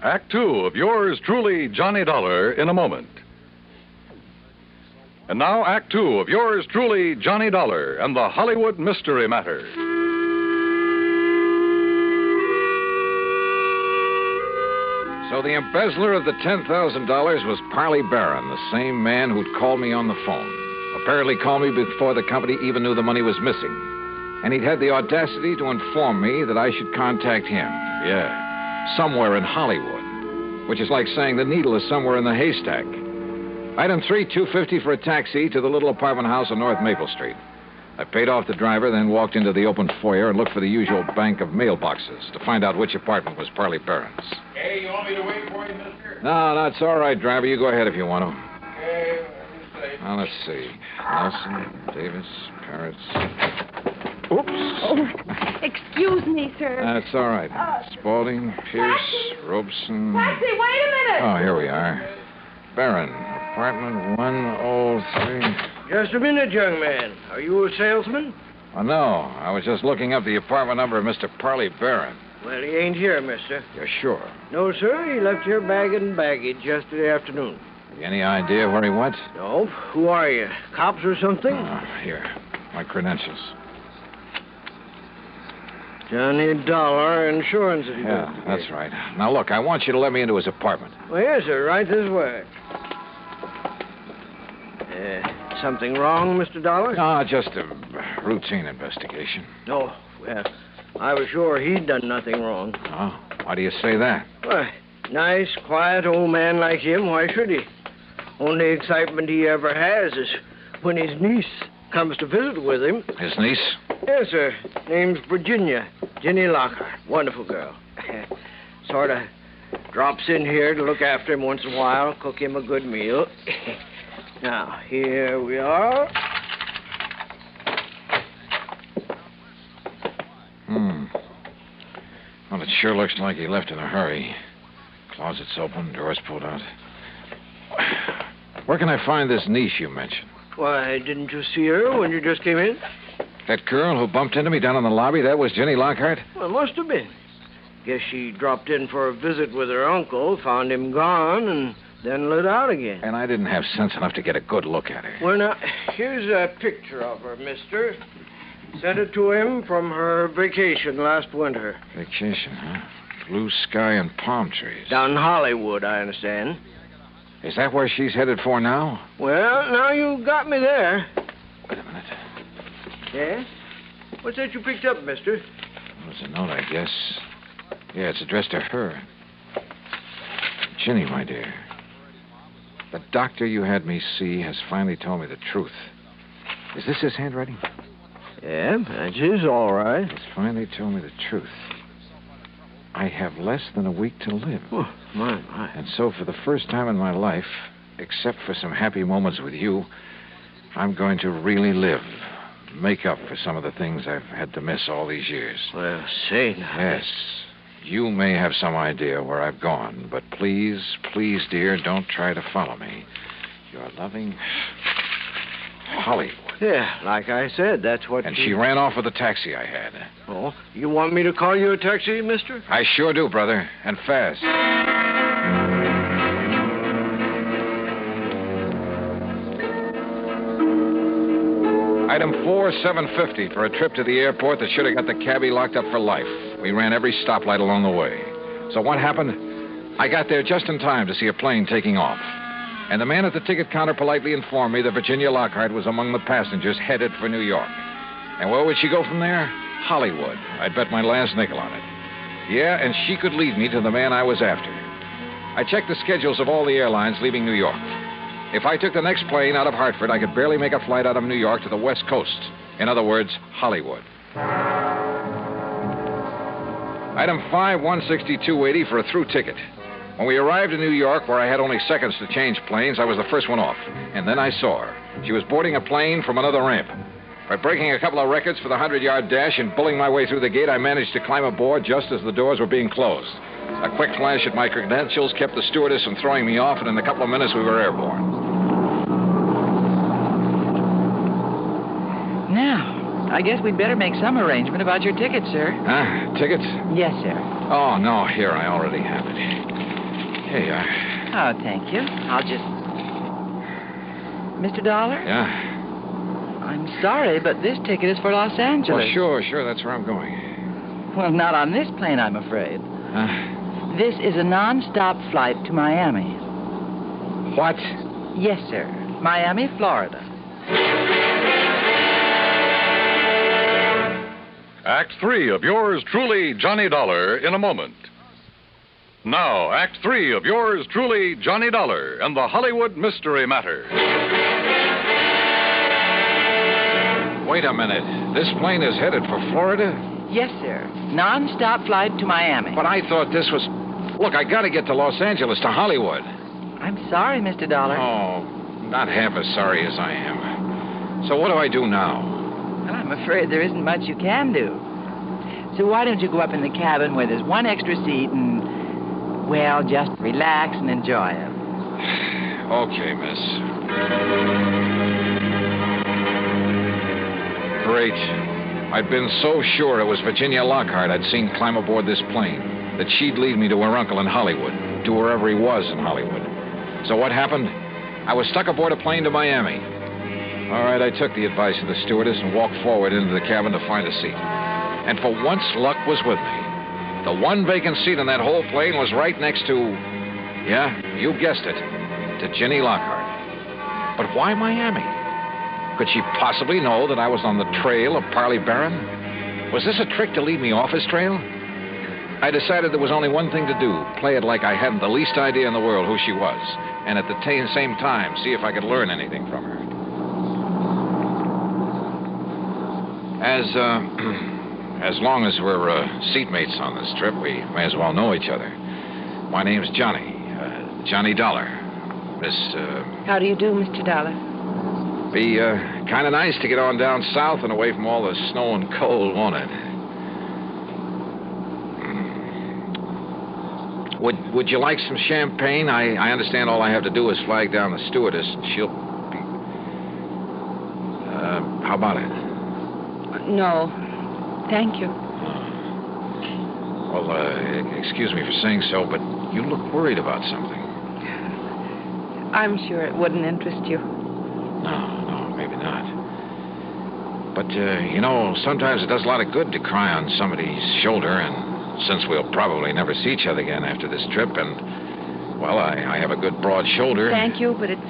Act 2 of yours truly, Johnny Dollar, in a moment. And now, Act 2 of yours truly, Johnny Dollar, and the Hollywood Mystery Matter. So the embezzler of the $10,000 was Parley Barron, the same man who'd called me on the phone. Apparently called me before the company even knew the money was missing. And he'd had the audacity to inform me that I should contact him. Yeah, somewhere in Hollywood. Which is like saying the needle is somewhere in the haystack. Item 3, $250 for a taxi to the little apartment house on North Maple Street. I paid off the driver, then walked into the open foyer and looked for the usual bank of mailboxes to find out which apartment was Parley Barron's. Hey, you want me to wait for you, mister? No, it's all right, driver. You go ahead if you want to. Okay, Now, let's see. Nelson, Davis, Parrots. Oops. Oh, excuse me, sir. That's all right. Spaulding, Pierce, Robeson. Taxi, wait a minute. Oh, here we are. Barron, apartment 103. Just a minute, young man. Are you a salesman? Oh, no. I was just looking up the apartment number of Mr. Parley Barron. Well, he ain't here, mister. You're sure? No, sir. He left here bag and baggage yesterday afternoon. Any idea where he went? No. Who are you? Cops or something? Here. My credentials. Johnny Dollar Insurance. Yeah, that's right. Now, look, I want you to let me into his apartment. Well, yes, sir. Right this way. Something wrong, Mr. Dollar? No, just a routine investigation. Oh, well, I was sure he'd done nothing wrong. Oh, why do you say that? Well, Nice, quiet old man like him, why should he? Only excitement he ever has is when his niece comes to visit with him. His niece? Yes, sir. Name's Virginia. Jenny Lockhart. Wonderful girl. Sort of drops in here to look after him once in a while, cook him a good meal. Now, here we are. Well, it sure looks like he left in a hurry. Closet's open, doors pulled out. Where can I find this niece you mentioned? Why, didn't you see her when you just came in? That girl who bumped into me down in the lobby, that was Jenny Lockhart? Well, it must have been. Guess she dropped in for a visit with her uncle, found him gone, and then lit out again. And I didn't have sense enough to get a good look at her. Well, now, here's a picture of her, mister. Sent it to him from her vacation last winter. Vacation, huh? Blue sky and palm trees. Down in Hollywood, I understand. Is that where she's headed for now? Well, now you got me there. Wait a minute. Yes? What's that you picked up, mister? Well, it's a note, I guess. Yeah, it's addressed to her. Ginny, my dear. The doctor you had me see has finally told me the truth. Is this his handwriting? Yeah, that's his, all right. He's finally told me the truth. I have less than a week to live. Oh, my. And so for the first time in my life, except for some happy moments with you, I'm going to really live. Make up for some of the things I've had to miss all these years. Well, say now. Yes. You may have some idea where I've gone, but please, please, dear, don't try to follow me. Your loving Hollywood. Yeah, like I said, that's what And she ran off with the taxi I had. Oh, you want me to call you a taxi, mister? I sure do, brother, and fast. Item 4, $7.50 for a trip to the airport that should have got the cabbie locked up for life. We ran every stoplight along the way. So what happened? I got there just in time to see a plane taking off. And the man at the ticket counter politely informed me that Virginia Lockhart was among the passengers headed for New York. And where would she go from there? Hollywood. I'd bet my last nickel on it. Yeah, and she could lead me to the man I was after. I checked the schedules of all the airlines leaving New York. If I took the next plane out of Hartford, I could barely make a flight out of New York to the West Coast. In other words, Hollywood. Item 5, $162.80 for a through ticket. When we arrived in New York, where I had only seconds to change planes, I was the first one off. And then I saw her. She was boarding a plane from another ramp. By breaking a couple of records for the 100-yard dash and bulling my way through the gate, I managed to climb aboard just as the doors were being closed. A quick flash at my credentials kept the stewardess from throwing me off, and in a couple of minutes we were airborne. Now, I guess we'd better make some arrangement about your ticket, sir. Huh? Tickets? Yes, sir. Oh, no, here, I already have it. Here you are. Oh, thank you. I'll just... Mr. Dollar? Yeah? I'm sorry, but this ticket is for Los Angeles. Well, sure, that's where I'm going. Well, not on this plane, I'm afraid. Huh? This is a non-stop flight to Miami. What? Yes, sir. Miami, Florida. Act 3 of yours truly, Johnny Dollar, in a moment. Now, Act 3 of yours truly, Johnny Dollar, and the Hollywood Mystery Matter. Wait a minute. This plane is headed for Florida? Yes, sir. Non-stop flight to Miami. But I thought this was... Look, I gotta get to Los Angeles, to Hollywood. I'm sorry, Mr. Dollar. Oh, not half as sorry as I am. So what do I do now? Well, I'm afraid there isn't much you can do. So why don't you go up in the cabin where there's one extra seat and, well, just relax and enjoy it. Okay, miss. Great. I'd been so sure it was Virginia Lockhart I'd seen climb aboard this plane, that she'd lead me to her uncle in Hollywood, to wherever he was in Hollywood. So what happened? I was stuck aboard a plane to Miami. All right, I took the advice of the stewardess and walked forward into the cabin to find a seat. And for once, luck was with me. The one vacant seat in that whole plane was right next to, yeah, you guessed it, to Jenny Lockhart. But why Miami? Could she possibly know that I was on the trail of Parley Barron? Was this a trick to lead me off his trail? I decided there was only one thing to do, play it like I hadn't the least idea in the world who she was, and at the same time, see if I could learn anything from her. As long as we're seatmates on this trip, we may as well know each other. My name's Johnny, Johnny Dollar. How do you do, Mr. Dollar? Be kind of nice to get on down south and away from all the snow and cold, won't it? Would you like some champagne? I understand all I have to do is flag down the stewardess, and she'll be... how about it? No, thank you. Well, excuse me for saying so, but you look worried about something. I'm sure it wouldn't interest you. No, maybe not. But, sometimes it does a lot of good to cry on somebody's shoulder, and since we'll probably never see each other again after this trip, and, well, I have a good broad shoulder. Thank you, but it's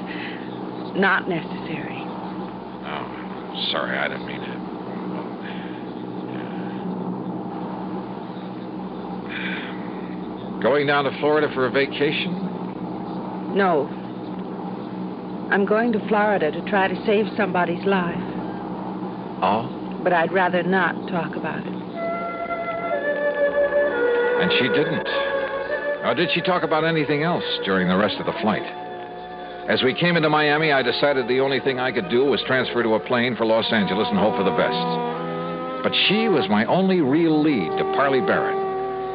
not necessary. Oh, sorry, I didn't mean to. Going down to Florida for a vacation? No. I'm going to Florida to try to save somebody's life. Oh? But I'd rather not talk about it. And she didn't. Or did she talk about anything else during the rest of the flight? As we came into Miami, I decided the only thing I could do was transfer to a plane for Los Angeles and hope for the best. But she was my only real lead to Parley Barron.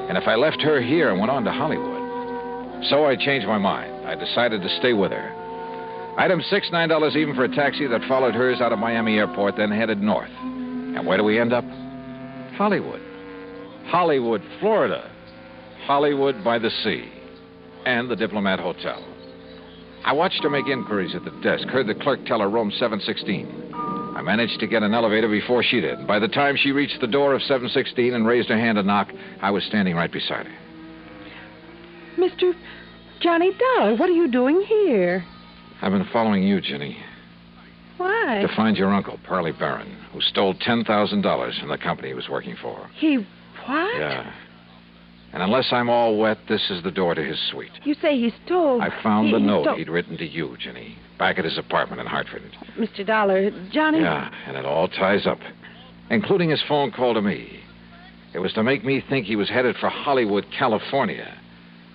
And if I left her here and went on to Hollywood. So I changed my mind. I decided to stay with her. Item 6, $9 even for a taxi that followed hers out of Miami Airport, then headed north. And where do we end up? Hollywood. Hollywood, Florida. Hollywood by the sea. And the Diplomat Hotel. I watched her make inquiries at the desk, heard the clerk tell her room 716. I managed to get an elevator before she did. By the time she reached the door of 716 and raised her hand to knock, I was standing right beside her. Mr. Johnny Dollar, what are you doing here? I've been following you, Ginny, Why? to find your uncle, Parley Barron, who stole $10,000 from the company he was working for. He what? Yeah. And unless I'm all wet, this is the door to his suite. You say he stole... I found the note stole... he'd written to you, Ginny, back at his apartment in Hartford. Mr. Dollar, Johnny... Yeah, and it all ties up, including his phone call to me. It was to make me think he was headed for Hollywood, California,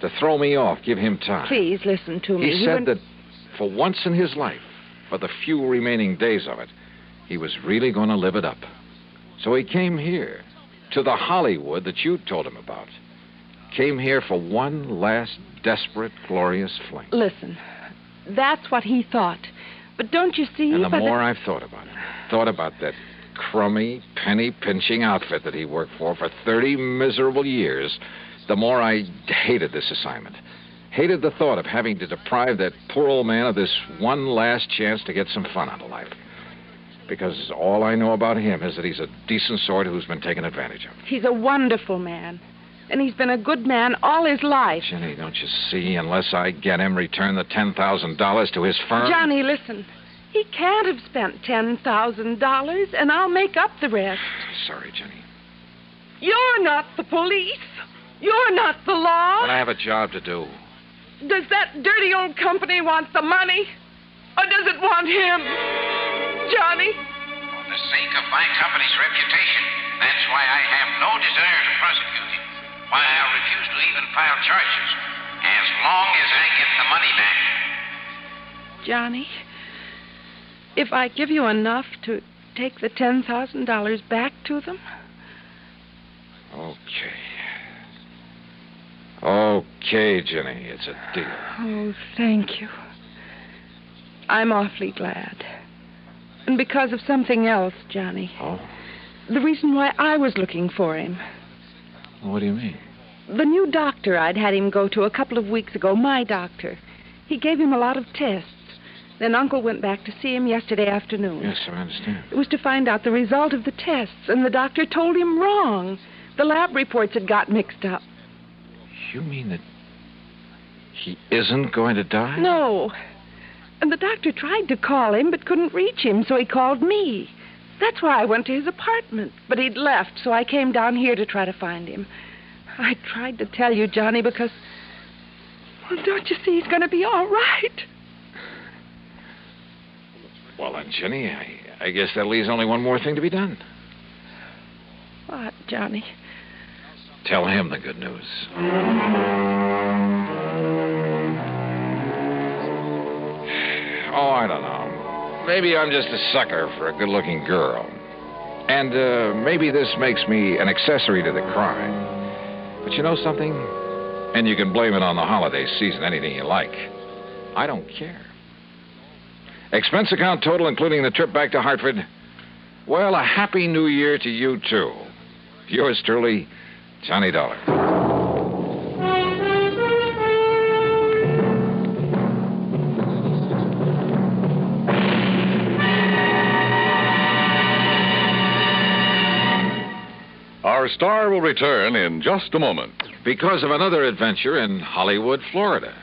to throw me off, give him time. Please listen to me. He said that for once in his life, for the few remaining days of it, he was really going to live it up. So he came here, to the Hollywood that you told him about. Came here for one last desperate, glorious fling. Listen, that's what he thought. But don't you see... And the more I've thought about it, thought about that crummy, penny-pinching outfit that he worked for 30 miserable years, the more I hated this assignment. Hated the thought of having to deprive that poor old man of this one last chance to get some fun out of life. Because all I know about him is that he's a decent sort who's been taken advantage of. He's a wonderful man. And he's been a good man all his life. Jenny, don't you see? Unless I get him return the $10,000 to his firm... Johnny, listen. He can't have spent $10,000, and I'll make up the rest. Sorry, Jenny. You're not the police. You're not the law. But I have a job to do. Does that dirty old company want the money? Or does it want him? Johnny? For the sake of my company's reputation, that's why I have no desire to prosecute him. Why I'll refuse to even file charges as long as I get the money back. Johnny, if I give you enough to take the $10,000 back to them... Okay, Jenny, it's a deal. Oh, thank you. I'm awfully glad. And because of something else, Johnny. Oh? The reason why I was looking for him. What do you mean? The new doctor I'd had him go to a couple of weeks ago, my doctor. He gave him a lot of tests. Then Uncle went back to see him yesterday afternoon. Yes, I understand. It was to find out the result of the tests, and the doctor told him wrong. The lab reports had got mixed up. You mean that he isn't going to die? No. And the doctor tried to call him, but couldn't reach him, so he called me. That's why I went to his apartment. But he'd left, so I came down here to try to find him. I tried to tell you, Johnny, because... Well, don't you see he's going to be all right? Well, then, Jenny, I guess that leaves only one more thing to be done. What, Johnny? Tell him the good news. Oh, I don't know. Maybe I'm just a sucker for a good-looking girl. And maybe this makes me an accessory to the crime. But you know something? And you can blame it on the holiday season, anything you like. I don't care. Expense account total, including the trip back to Hartford. Well, a happy new year to you, too. Yours truly, Johnny Dollar. Our star will return in just a moment. Because of another adventure in Hollywood, Florida.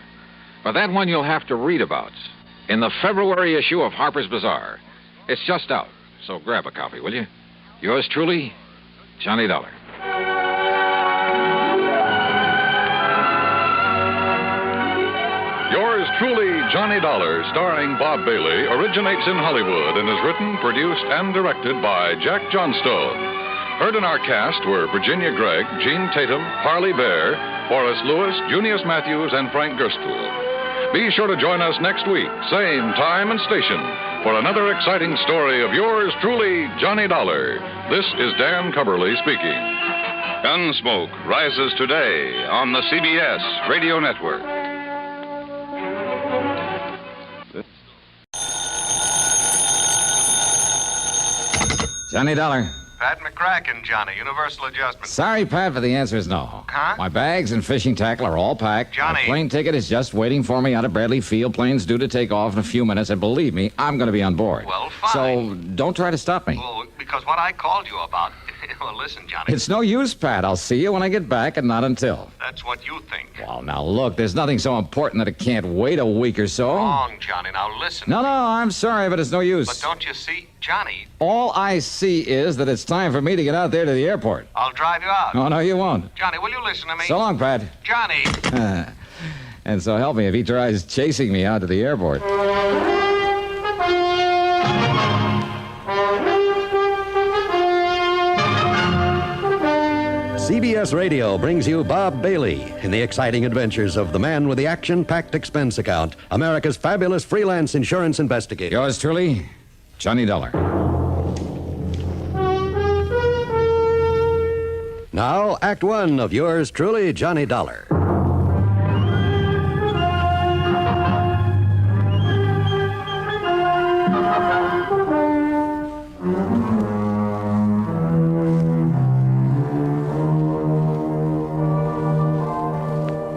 But that one you'll have to read about in the February issue of Harper's Bazaar. It's just out, so grab a copy, will you? Yours truly, Johnny Dollar. Yours truly, Johnny Dollar, starring Bob Bailey, originates in Hollywood and is written, produced, and directed by Jack Johnstone. Heard in our cast were Virginia Gregg, Gene Tatum, Parley Bear, Forrest Lewis, Junius Matthews, and Frank Gerstpool. Be sure to join us next week, same time and station, for another exciting story of yours truly, Johnny Dollar. This is Dan Cubberly speaking. Gunsmoke rises today on the CBS Radio Network. Johnny Dollar. Pat McCracken, Johnny, Universal Adjustment. Sorry, Pat, but the answer is no. Huh? My bags and fishing tackle are all packed. Johnny. My plane ticket is just waiting for me out of Bradley Field. Plane's due to take off in a few minutes, and believe me, I'm going to be on board. Well, fine. So don't try to stop me. Well, because what I called you about... Well, listen, Johnny. It's no use, Pat. I'll see you when I get back, and not until. That's what you think. Well, now, look, there's nothing so important that it can't wait a week or so. Wrong, Johnny. Now, listen. No, I'm sorry, but it's no use. But don't you see, Johnny? All I see is that it's time for me to get out there to the airport. I'll drive you out. Oh, no, you won't. Johnny, will you listen to me? So long, Pat. Johnny! And so help me if he tries chasing me out to the airport. CBS Radio brings you Bob Bailey in the exciting adventures of the man with the action-packed expense account, America's fabulous freelance insurance investigator. Yours truly, Johnny Dollar. Now, Act One of yours truly, Johnny Dollar.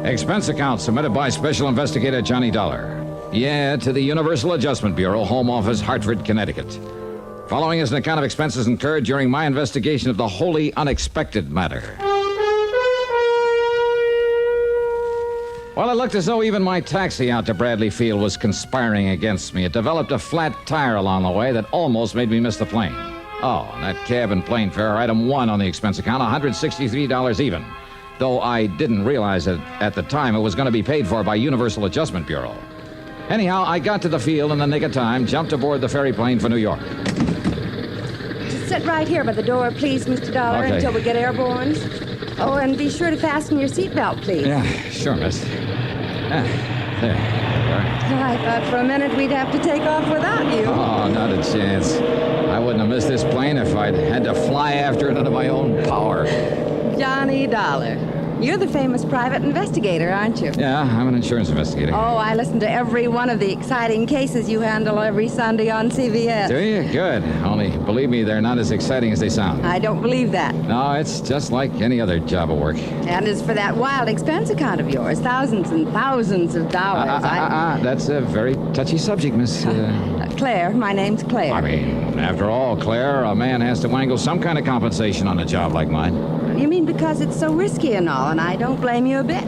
Expense account submitted by Special Investigator Johnny Dollar. Yeah, to the Universal Adjustment Bureau, Home Office, Hartford, Connecticut. Following is an account of expenses incurred during my investigation of the wholly unexpected matter. Well, it looked as though even my taxi out to Bradley Field was conspiring against me. It developed a flat tire along the way that almost made me miss the plane. Oh, and that cab and plane fare, item one on the expense account, $163 even. Though I didn't realize that at the time it was going to be paid for by Universal Adjustment Bureau. Anyhow, I got to the field in the nick of time, jumped aboard the ferry plane for New York. Just sit right here by the door, please, Mr. Dollar, Okay. until we get airborne. Oh, and be sure to fasten your seatbelt, please. Yeah, sure, miss. There. I thought for a minute we'd have to take off without you. Oh, not a chance. I wouldn't have missed this plane if I'd had to fly after it under my own power. Johnny Dollar. You're the famous private investigator, aren't you? Yeah, I'm an insurance investigator. Oh, I listen to every one of the exciting cases you handle every Sunday on CBS. Do you? Good. Only, believe me, they're not as exciting as they sound. I don't believe that. No, it's just like any other job of work. And as for that wild expense account of yours, thousands and thousands of dollars, That's a very touchy subject, Miss... Claire, my name's Claire. I mean, after all, Claire, a man has to wangle some kind of compensation on a job like mine. You mean because it's so risky and all, and I don't blame you a bit.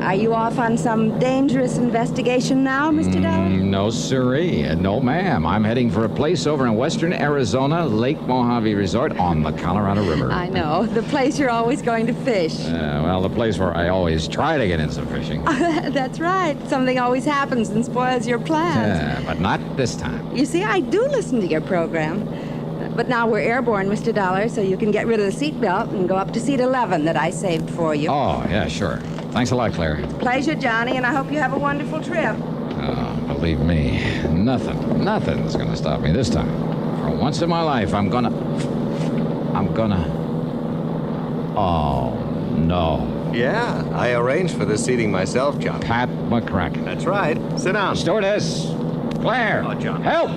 Are you off on some dangerous investigation now, Mr. Dollar? No, sirree. No, ma'am. I'm heading for a place over in western Arizona, Lake Mojave Resort on the Colorado River. I know. The place you're always going to fish. Well, the place where I always try to get in some fishing. That's right. Something always happens and spoils your plans. But not this time. You see, I do listen to your program. But now we're airborne, Mr. Dollar, so you can get rid of the seatbelt and go up to seat 11 that I saved for you. Oh, yeah, sure. Thanks a lot, Claire. Pleasure, Johnny, and I hope you have a wonderful trip. Oh, believe me, nothing's gonna stop me this time. For once in my life, I'm gonna... Oh, no. Yeah, I arranged for this seating myself, John. Pat McCracken. That's right. Sit down. Stewardess! Claire! Oh, John. Help!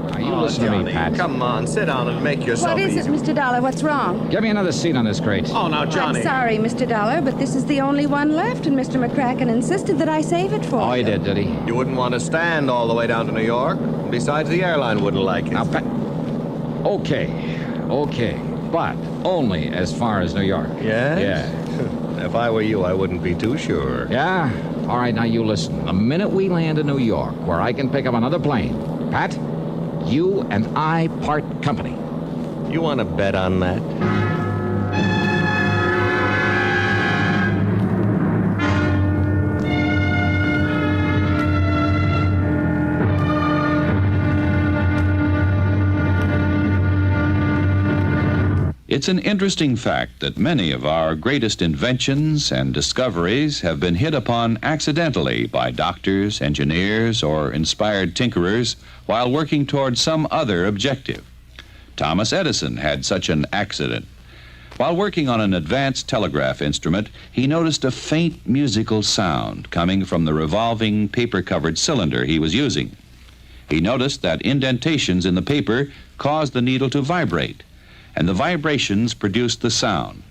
Now, you listen to me, Pat. Come on, sit down and make yourself What is easy. it, Mr. Dollar? What's wrong? Give me another seat on this crate. Oh, now, Johnny. I'm sorry, Mr. Dollar, but this is the only one left, and Mr. McCracken insisted that I save it for Oh, he you. did he? You wouldn't want to stand all the way down to New York. Besides, the airline wouldn't like it. Now, Pat... Okay. But only as far as New York. Yes? Yeah. If I were you, I wouldn't be too sure. Yeah? All right, now you listen. The minute we land in New York, where I can pick up another plane, Pat, you and I part company. You want to bet on that? It's an interesting fact that many of our greatest inventions and discoveries have been hit upon accidentally by doctors, engineers, or inspired tinkerers while working toward some other objective. Thomas Edison had such an accident. While working on an advanced telegraph instrument, he noticed a faint musical sound coming from the revolving paper-covered cylinder he was using. He noticed that indentations in the paper caused the needle to vibrate, and the vibrations produced the sound.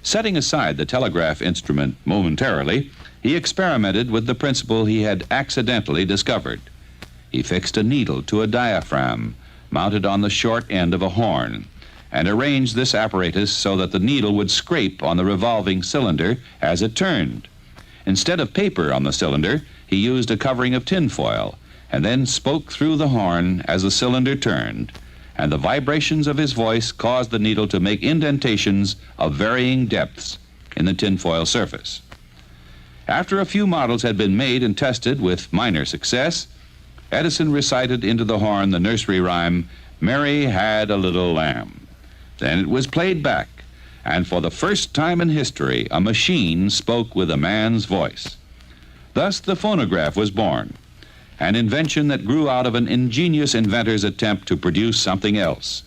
Setting aside the telegraph instrument momentarily, he experimented with the principle he had accidentally discovered. He fixed a needle to a diaphragm mounted on the short end of a horn and arranged this apparatus so that the needle would scrape on the revolving cylinder as it turned. Instead of paper on the cylinder, he used a covering of tinfoil and then spoke through the horn as the cylinder turned, and the vibrations of his voice caused the needle to make indentations of varying depths in the tinfoil surface. After a few models had been made and tested with minor success, Edison recited into the horn the nursery rhyme, "Mary Had a Little Lamb." Then it was played back, and for the first time in history, a machine spoke with a man's voice. Thus the phonograph was born, an invention that grew out of an ingenious inventor's attempt to produce something else.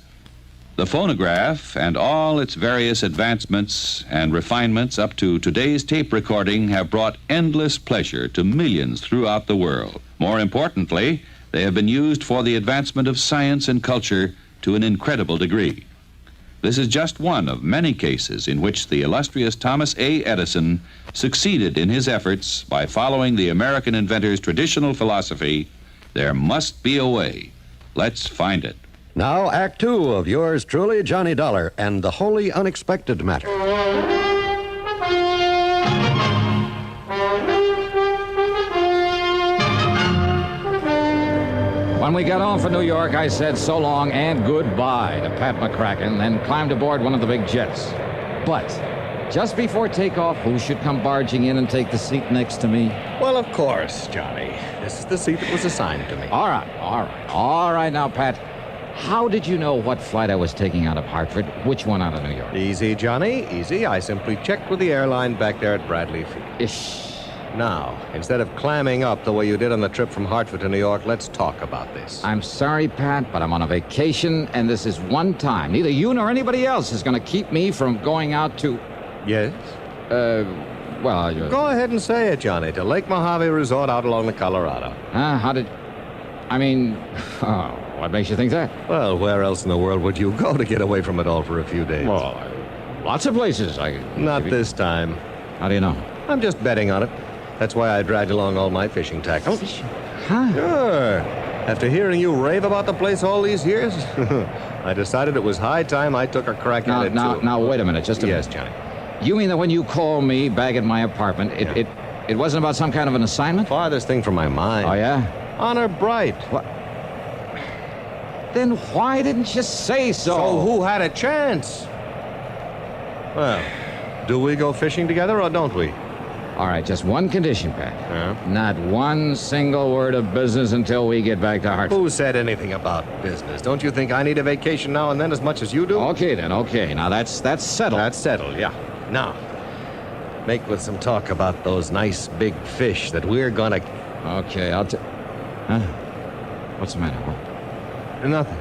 The phonograph and all its various advancements and refinements up to today's tape recording have brought endless pleasure to millions throughout the world. More importantly, they have been used for the advancement of science and culture to an incredible degree. This is just one of many cases in which the illustrious Thomas A. Edison succeeded in his efforts by following the American inventor's traditional philosophy, there must be a way. Let's find it. Now, Act Two of yours truly, Johnny Dollar, and the Wholly Unexpected Matter. When we got home from New York, I said so long and goodbye to Pat McCracken, then climbed aboard one of the big jets. But just before takeoff, who should come barging in and take the seat next to me? Well, of course, Johnny. This is the seat that was assigned to me. All right now, Pat. How did you know what flight I was taking out of Hartford, which one out of New York? Easy, Johnny, easy. I simply checked with the airline back there at Bradley Field. Ish. Now, instead of clamming up the way you did on the trip from Hartford to New York, let's talk about this. I'm sorry, Pat, but I'm on a vacation, and this is one time. Neither you nor anybody else is going to keep me from going out to... Yes? Well... Go ahead and say it, Johnny, to Lake Mojave Resort out along the Colorado. How did... I mean... Oh, what makes you think that? Well, where else in the world would you go to get away from it all for a few days? Well, lots of places. Not this time. How do you know? I'm just betting on it. That's why I dragged along all my fishing tackle. Huh? Sure. After hearing you rave about the place all these years, I decided it was high time I took a crack at it, too. Now, wait a minute, just a minute. Yes, Johnny. You mean that when you call me back at my apartment, It wasn't about some kind of an assignment? Farthest thing from my mind. Oh, yeah? Honor bright. What? Then why didn't you say so? So who had a chance? Well, do we go fishing together or don't we? All right, just one condition, Pat. Not one single word of business until we get back to Hartford. Who said anything about business? Don't you think I need a vacation now and then as much as you do? Okay, then, okay. Now, that's settled. That's settled, yeah. Now, make with some talk about those nice big fish that we're gonna... Okay, Huh? What's the matter? Nothing.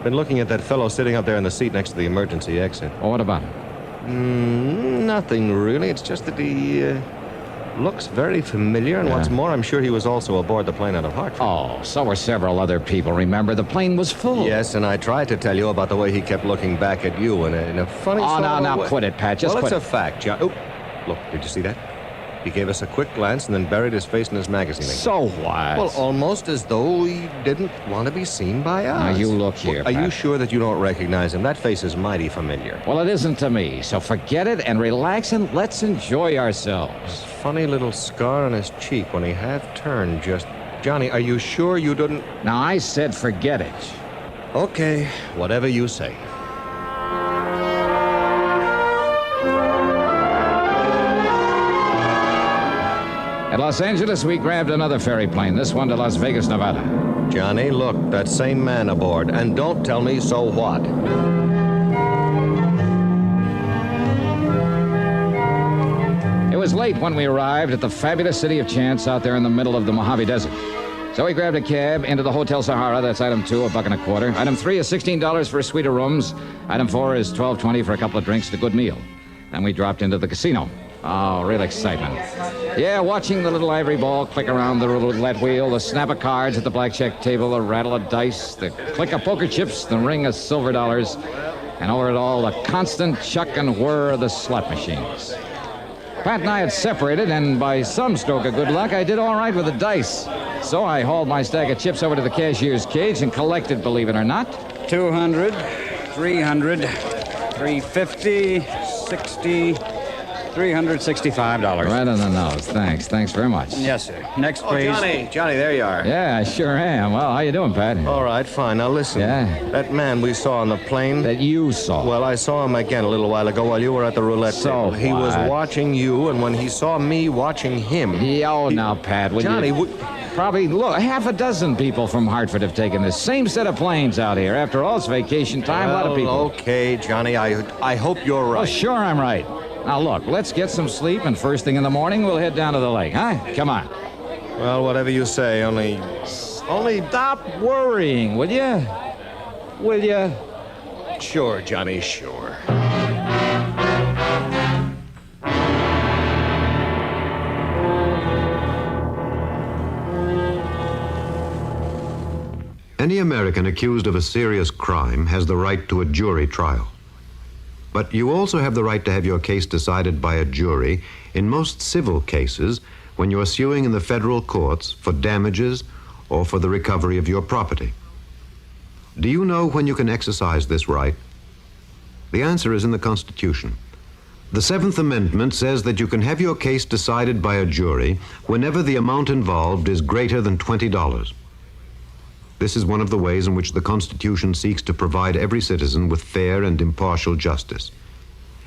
Been looking at that fellow sitting up there in the seat next to the emergency exit. Oh, what about him? Nothing, really. It's just that he looks very familiar, and what's more, I'm sure he was also aboard the plane out of Hartford. Oh, so were several other people. Remember, the plane was full. Yes, and I tried to tell you about the way he kept looking back at you in a funny sort of way. Oh, now, quit it, Pat. Just quit it. Well, it's a fact, John. Oh, look, did you see that? He gave us a quick glance and then buried his face in his magazine again. So what? Well, almost as though he didn't want to be seen by us. Now, you look here, Are Pat. you sure that you don't recognize him? That face is mighty familiar. Well, it isn't to me, so forget it and relax and let's enjoy ourselves. Funny little scar on his cheek when he half turned just... Johnny, are you sure you didn't... Now, I said forget it. Okay, whatever you say. At Los Angeles, we grabbed another ferry plane, this one to Las Vegas, Nevada. Johnny, look, that same man aboard, and don't tell me so what. It was late when we arrived at the fabulous city of Chance out there in the middle of the Mojave Desert. So we grabbed a cab into the Hotel Sahara. That's item 2, $1.25. Item 3 is $16 for a suite of rooms. Item 4 is $12.20 for a couple of drinks and a good meal. Then we dropped into the casino. Oh, real excitement. Yeah, watching the little ivory ball click around the roulette wheel, the snap of cards at the blackjack table, the rattle of dice, the click of poker chips, the ring of silver dollars, and over it all, the constant chuck and whir of the slot machines. Pat and I had separated, and by some stroke of good luck, I did all right with the dice. So I hauled my stack of chips over to the cashier's cage and collected, believe it or not. 200, 300, 350, 60... $365. Right on the nose. Thanks very much. Yes, sir. Next, please. Johnny, there you are. Yeah, I sure am. Well, how you doing, Pat? All right, fine. Now listen. Yeah? That man we saw on the plane. That you saw? Well, I saw him again a little while ago while you were at the roulette table. He was watching you, and when he saw me watching him... Now, Pat, would Johnny, you... Probably, look, half a dozen people from Hartford have taken this same set of planes out here. After all, it's vacation time. A lot of people. Okay, Johnny, I hope you're right. Well, sure I'm right. Now, look, let's get some sleep, and first thing in the morning, we'll head down to the lake, huh? Come on. Well, whatever you say, only stop worrying, will you? Will you? Sure, Johnny, sure. Any American accused of a serious crime has the right to a jury trial. But you also have the right to have your case decided by a jury in most civil cases when you are suing in the federal courts for damages or for the recovery of your property. Do you know when you can exercise this right? The answer is in the Constitution. The 7th Amendment says that you can have your case decided by a jury whenever the amount involved is greater than $20. This is one of the ways in which the Constitution seeks to provide every citizen with fair and impartial justice.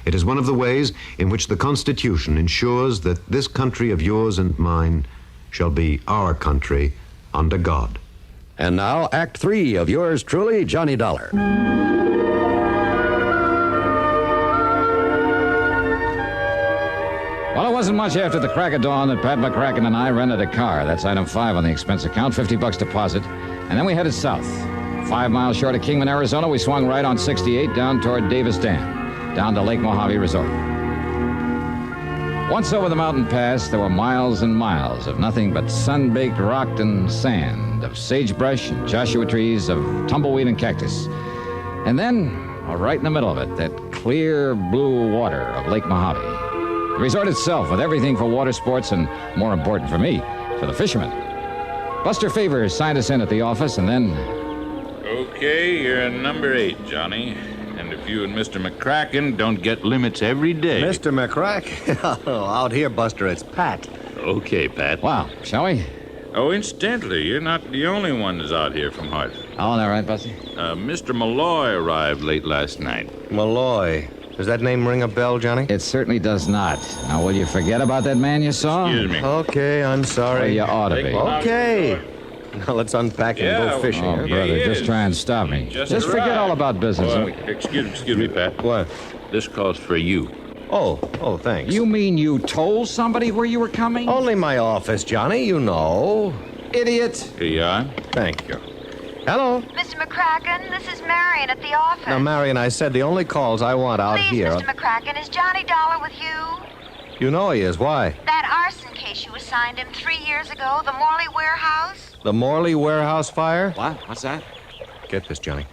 It is one of the ways in which the Constitution ensures that this country of yours and mine shall be our country under God. And now, Act 3 of yours truly, Johnny Dollar. Well, it wasn't much after the crack of dawn that Pat McCracken and I rented a car. That's item 5 on the expense account, $50 deposit. And then we headed south. 5 miles short of Kingman, Arizona, we swung right on 68 down toward Davis Dam, down to Lake Mojave Resort. Once over the mountain pass, there were miles and miles of nothing but sun-baked rock and sand, of sagebrush and Joshua trees, of tumbleweed and cactus. And then, right in the middle of it, that clear blue water of Lake Mojave. The resort itself, with everything for water sports and, more important for me, for the fishermen. Buster Favors signed us in at the office, and then... Okay, you're number 8, Johnny. And if You and Mr. McCracken don't get limits every day. Mr. McCrack? Out here, Buster, it's Pat. Okay, Pat. Wow, shall we? Oh, incidentally, you're not the only one that's out here from Hartford. Oh, all right, Buster. Mr. Malloy arrived late last night. Malloy. Does that name ring a bell, Johnny? It certainly does not. Now, will you forget about that man you saw? Excuse me. Okay, I'm sorry. Well, you ought to be. Okay. Now let's unpack and go fishing. Oh, brother, just try and stop me. Just forget all about business. Well, excuse me, Pat. What? This calls for you. Oh, thanks. You mean you told somebody where you were coming? Only my office, Johnny, you know. Idiot. Here you are. Thank you. Hello? Mr. McCracken, this is Marion at the office. Now, Marion, I said the only calls I want out Please, here... Mr. McCracken, is Johnny Dollar with you? You know he is. Why? That arson case you assigned him 3 years ago, the Morley warehouse? The Morley warehouse fire? What? What's that? Get this, Johnny.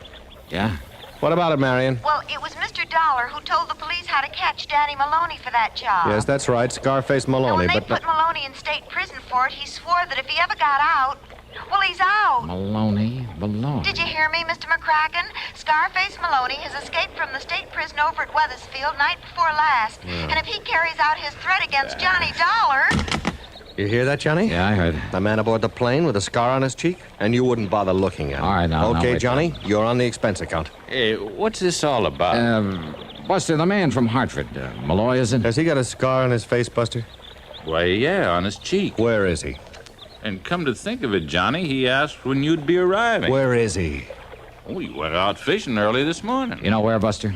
Yeah? What about it, Marion? Well, it was Mr. Dollar who told the police how to catch Danny Maloney for that job. Yes, that's right. Scarface And Maloney, when they but... put Maloney in state prison for it, he swore that if he ever got out, well, he's out. Maloney. Did you hear me, Mr. McCracken? Scarface Maloney has escaped from the state prison over at Weathersfield night before last. Yeah. And if he carries out his threat against Johnny Dollar... You hear that, Johnny? Yeah, I heard. The man aboard the plane with a scar on his cheek? And you wouldn't bother looking at him. All right, now. Okay, wait. Johnny, you're on the expense account. Hey, what's this all about? Buster, the man from Hartford. Malloy, isn't? Has he got a scar on his face, Buster? Why, yeah, on his cheek. Where is he? And come to think of it, Johnny, he asked when you'd be arriving. Where is he? Oh, he went out fishing early this morning. You know where, Buster?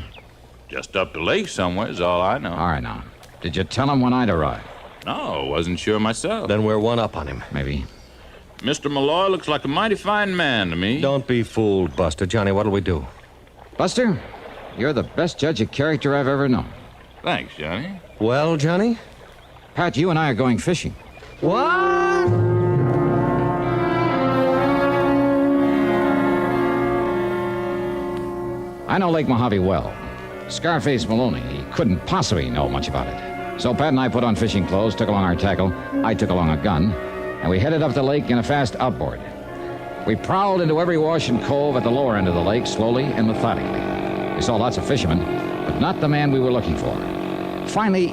Just up the lake somewhere is all I know. All right, now. Did you tell him when I'd arrive? No, wasn't sure myself. Then we're one up on him. Maybe. Mr. Malloy looks like a mighty fine man to me. Don't be fooled, Buster. Johnny, what'll we do? Buster, you're the best judge of character I've ever known. Thanks, Johnny. Well, Johnny? Pat, you and I are going fishing. What? I know Lake Mojave well. Scarface Maloney, he couldn't possibly know much about it. So Pat and I put on fishing clothes, took along our tackle, I took along a gun, and we headed up the lake in a fast outboard. We prowled into every wash and cove at the lower end of the lake, slowly and methodically. We saw lots of fishermen, but not the man we were looking for. Finally,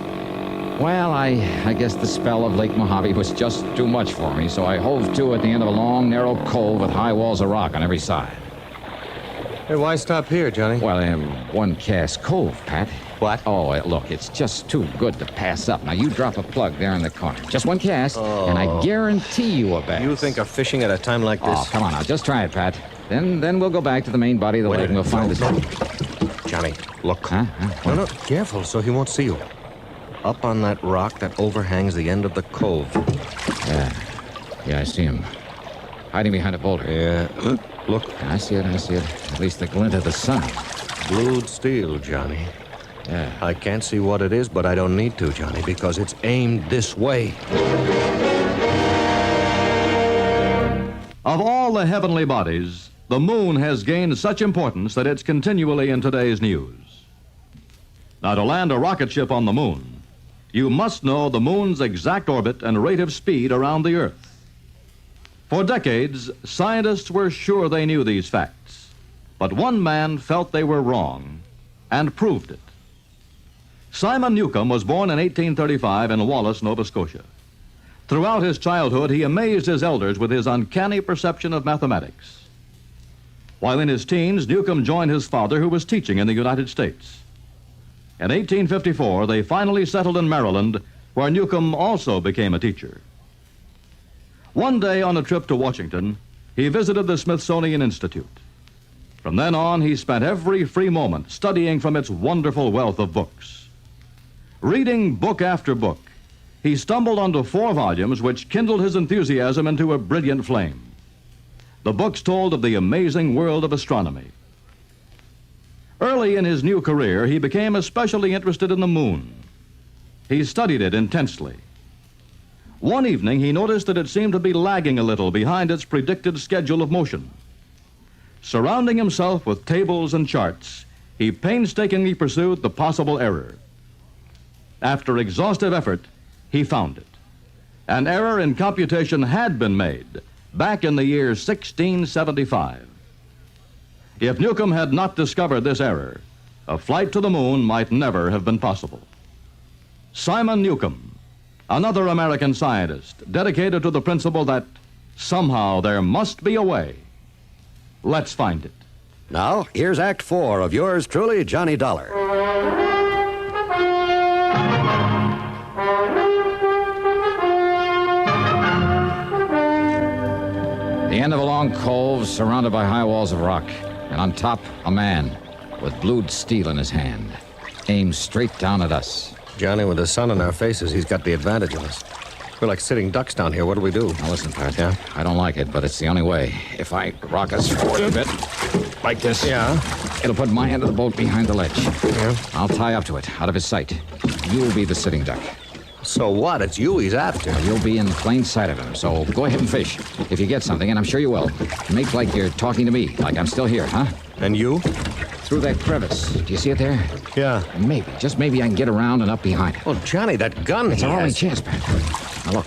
well, I guess the spell of Lake Mojave was just too much for me, so I hove to at the end of a long, narrow cove with high walls of rock on every side. Hey, why stop here, Johnny? Well, one Casque Cove, Pat. What? Oh, look, it's just too good to pass up. Now, you drop a plug there in the corner. Just one cast, and I guarantee you a bass. You think of fishing at a time like this? Oh, come on now. Just try it, Pat. Then we'll go back to the main body of the lake and we'll find the... Johnny, look. Huh? No, careful so he won't see you. Up on that rock that overhangs the end of the cove. Yeah, I see him. Hiding behind a boulder. Yeah. Look. I see it. At least the glint of the sun. Blued steel, Johnny. Yeah. I can't see what it is, but I don't need to, Johnny, because it's aimed this way. Of all the heavenly bodies, the moon has gained such importance that it's continually in today's news. Now, to land a rocket ship on the moon, you must know the moon's exact orbit and rate of speed around the Earth. For decades, scientists were sure they knew these facts, but one man felt they were wrong and proved it. Simon Newcomb was born in 1835 in Wallace, Nova Scotia. Throughout his childhood, he amazed his elders with his uncanny perception of mathematics. While in his teens, Newcomb joined his father, who was teaching in the United States. In 1854, they finally settled in Maryland, where Newcomb also became a teacher. One day on a trip to Washington, he visited the Smithsonian Institute. From then on, he spent every free moment studying from its wonderful wealth of books. Reading book after book, he stumbled onto 4 volumes which kindled his enthusiasm into a brilliant flame. The books told of the amazing world of astronomy. Early in his new career, he became especially interested in the moon. He studied it intensely. One evening, he noticed that it seemed to be lagging a little behind its predicted schedule of motion. Surrounding himself with tables and charts, he painstakingly pursued the possible error. After exhaustive effort, he found it. An error in computation had been made back in the year 1675. If Newcomb had not discovered this error, a flight to the moon might never have been possible. Simon Newcomb, another American scientist dedicated to the principle that somehow there must be a way. Let's find it. Now, here's Act 4 of yours truly, Johnny Dollar. The end of a long cove surrounded by high walls of rock, and on top, a man with blued steel in his hand, aimed straight down at us. Johnny, with the sun on our faces, he's got the advantage of us. We're like sitting ducks down here. What do we do? Now listen, Pat. Yeah? I don't like it, but it's the only way. If I rock us forward a bit, like this, it'll put my end of the boat behind the ledge. Yeah? I'll tie up to it, out of his sight. You'll be the sitting duck. So what? It's you he's after. Well, you'll be in plain sight of him, so go ahead and fish. If you get something, and I'm sure you will, make like you're talking to me, like I'm still here, huh? And you? Through that crevice. Do you see it there? Yeah. Maybe, just maybe I can get around and up behind it. Oh, Johnny, that gun It's our only chance, Pat. Now look,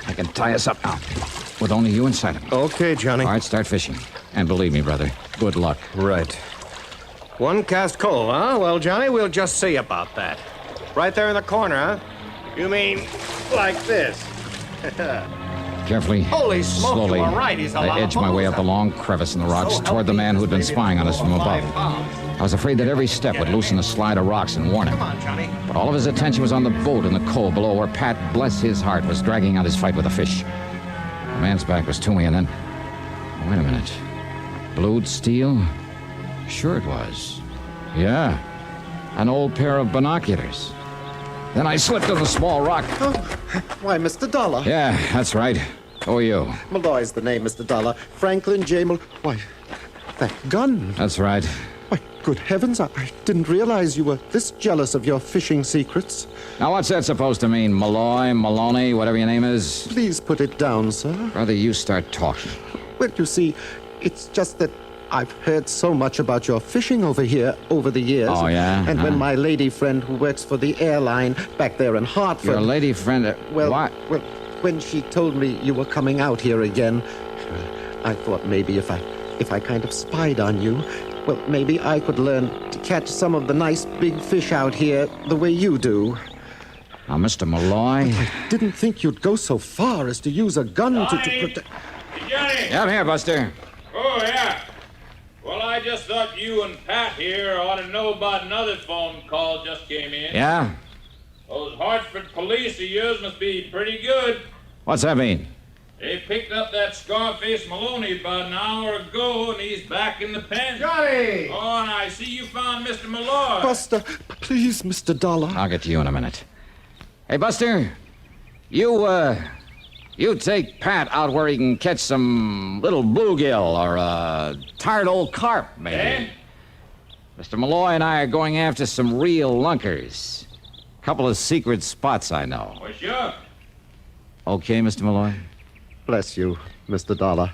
I can tie us up now, with only you inside of me. Okay, Johnny. All right, start fishing. And believe me, brother, good luck. Right. One cast coal, huh? Well, Johnny, we'll just see about that. Right there in the corner, huh? You mean like this? Carefully, Holy smoke, slowly, you were right. He's a lot I of edged my way up the long crevice in the rocks toward the man who'd been spying on us from above. I was afraid that every step would loosen a slide of rocks and warn him. Come on, Johnny. But all of his attention was on the boat in the cove below where Pat, bless his heart, was dragging out his fight with the fish. The man's back was to me, and then... Wait a minute. Blued steel? Sure it was. Yeah. An old pair of binoculars. Then I slipped on a small rock. Oh, why, Mr. Dollar. Yeah, that's right. Who are you? Malloy's the name, Mr. Dollar. Franklin J. Why, that gun. That's right. Why, good heavens, I didn't realize you were this jealous of your fishing secrets. Now, what's that supposed to mean? Malloy, Maloney, whatever your name is? Please put it down, sir. Rather you start talking. Well, you see, it's just that I've heard so much about your fishing over here over the years. Oh, yeah? And when my lady friend who works for the airline back there in Hartford... Your lady friend... Well, what? Well, when she told me you were coming out here again, I thought maybe if I kind of spied on you, well, maybe I could learn to catch some of the nice big fish out here the way you do. Now, Mr. Malloy... I didn't think you'd go so far as to use a gun to protect... Johnny! Yeah, I'm here, Buster. Oh, yeah. Well, I just thought you and Pat here ought to know about another phone call just came in. Yeah? Those Hartford police of yours must be pretty good. What's that mean? They picked up that Scarface Maloney about an hour ago, and he's back in the pen. Johnny! Oh, and I see you found Mr. Malloy. Buster, please, Mr. Dollar. I'll get to you in a minute. Hey, Buster, you take Pat out where he can catch some little bluegill or a tired old carp, maybe. Eh? Mr. Malloy and I are going after some real lunkers. Couple of secret spots I know. Well, sure. Okay, Mr. Malloy? Bless you, Mr. Dollar.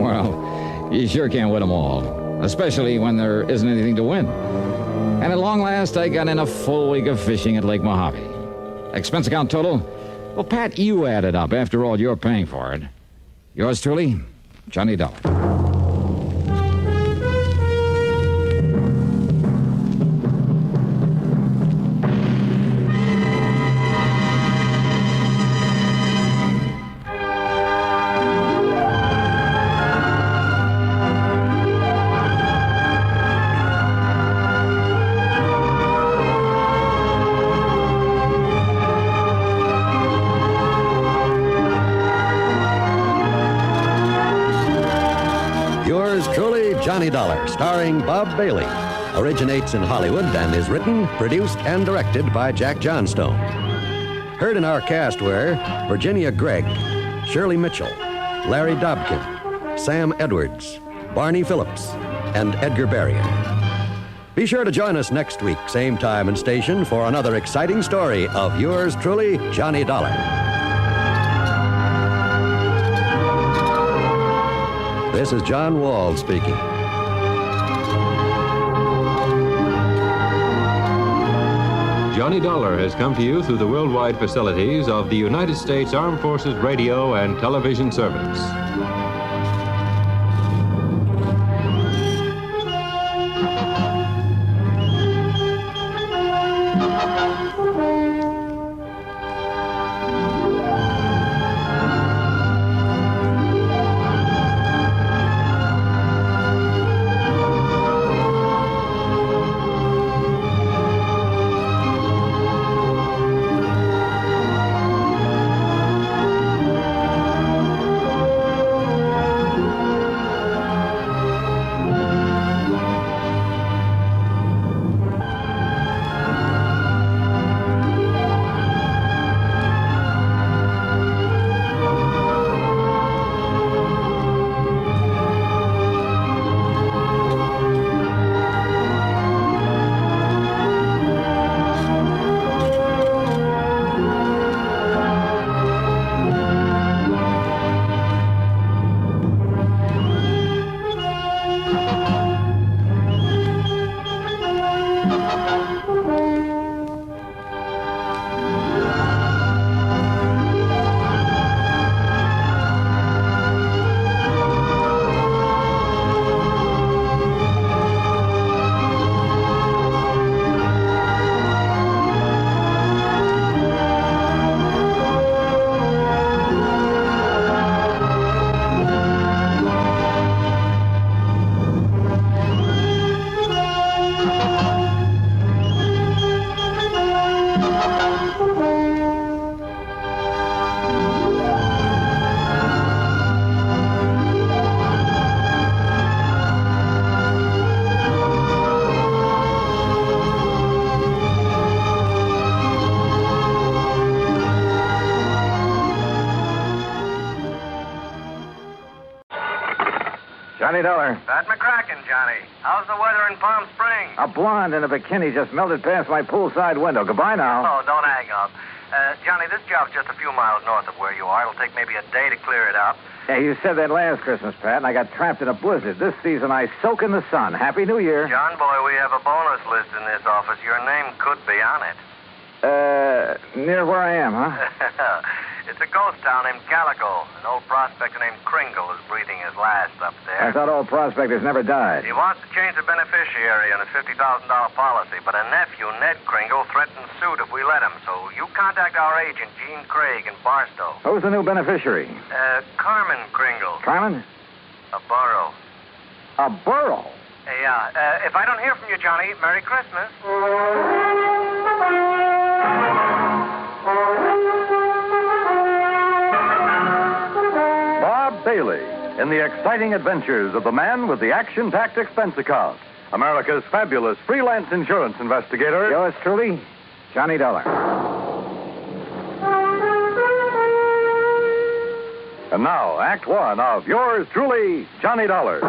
Well, you sure can't win them all. Especially when there isn't anything to win. And at long last, I got in a full week of fishing at Lake Mojave. Expense account total? Well, Pat, you add it up. After all, you're paying for it. Yours truly, Johnny Dollar. Johnny Dollar, starring Bob Bailey, originates in Hollywood and is written, produced, and directed by Jack Johnstone. Heard in our cast were Virginia Gregg, Shirley Mitchell, Larry Dobkin, Sam Edwards, Barney Phillips, and Edgar Berrien. Be sure to join us next week, same time and station, for another exciting story of yours truly, Johnny Dollar. This is John Wald speaking. Johnny Johnny Dollar has come to you through the worldwide facilities of the United States Armed Forces Radio and Television Service. Johnny Dollar. Pat McCracken, Johnny. How's the weather in Palm Springs? A blonde in a bikini just melted past my poolside window. Goodbye now. Oh, don't hang up. Johnny, this job's just a few miles north of where you are. It'll take maybe a day to clear it up. Yeah, you said that last Christmas, Pat, and I got trapped in a blizzard. This season, I soak in the sun. Happy New Year. John, boy, we have a bonus list in this office. Your name could be on it. Near where I am, huh? It's a ghost town named Calico. An old prospector named Kringle is breathing his last up there. I thought old prospectors never died. He wants to change the beneficiary on his $50,000 policy, but a nephew, Ned Kringle, threatens suit if we let him. So you contact our agent, Gene Craig, in Barstow. Who's the new beneficiary? Carmen Kringle. Carmen? A borough. A borough? Yeah. If I don't hear from you, Johnny, Merry Christmas. Bob Bailey in the exciting adventures of the man with the action-packed expense account. America's fabulous freelance insurance investigator. Yours truly, Johnny Dollar. And now, Act One of yours truly, Johnny Dollar.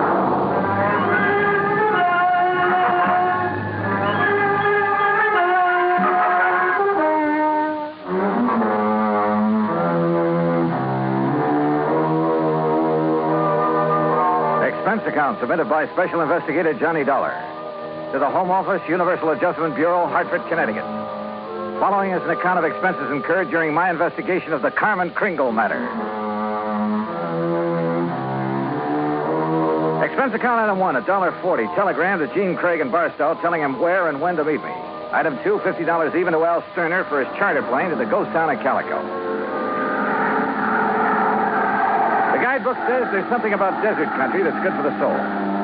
Expense account submitted by Special Investigator Johnny Dollar to the Home Office, Universal Adjustment Bureau, Hartford, Connecticut. Following is an account of expenses incurred during my investigation of the Carmen Kringle Matter. Expense account item 1, $1.40. Telegram to Gene Craig in Barstow telling him where and when to meet me. Item 2, $50 even to Al Sterner for his charter plane to the ghost town of Calico. The guidebook says there's something about desert country that's good for the soul.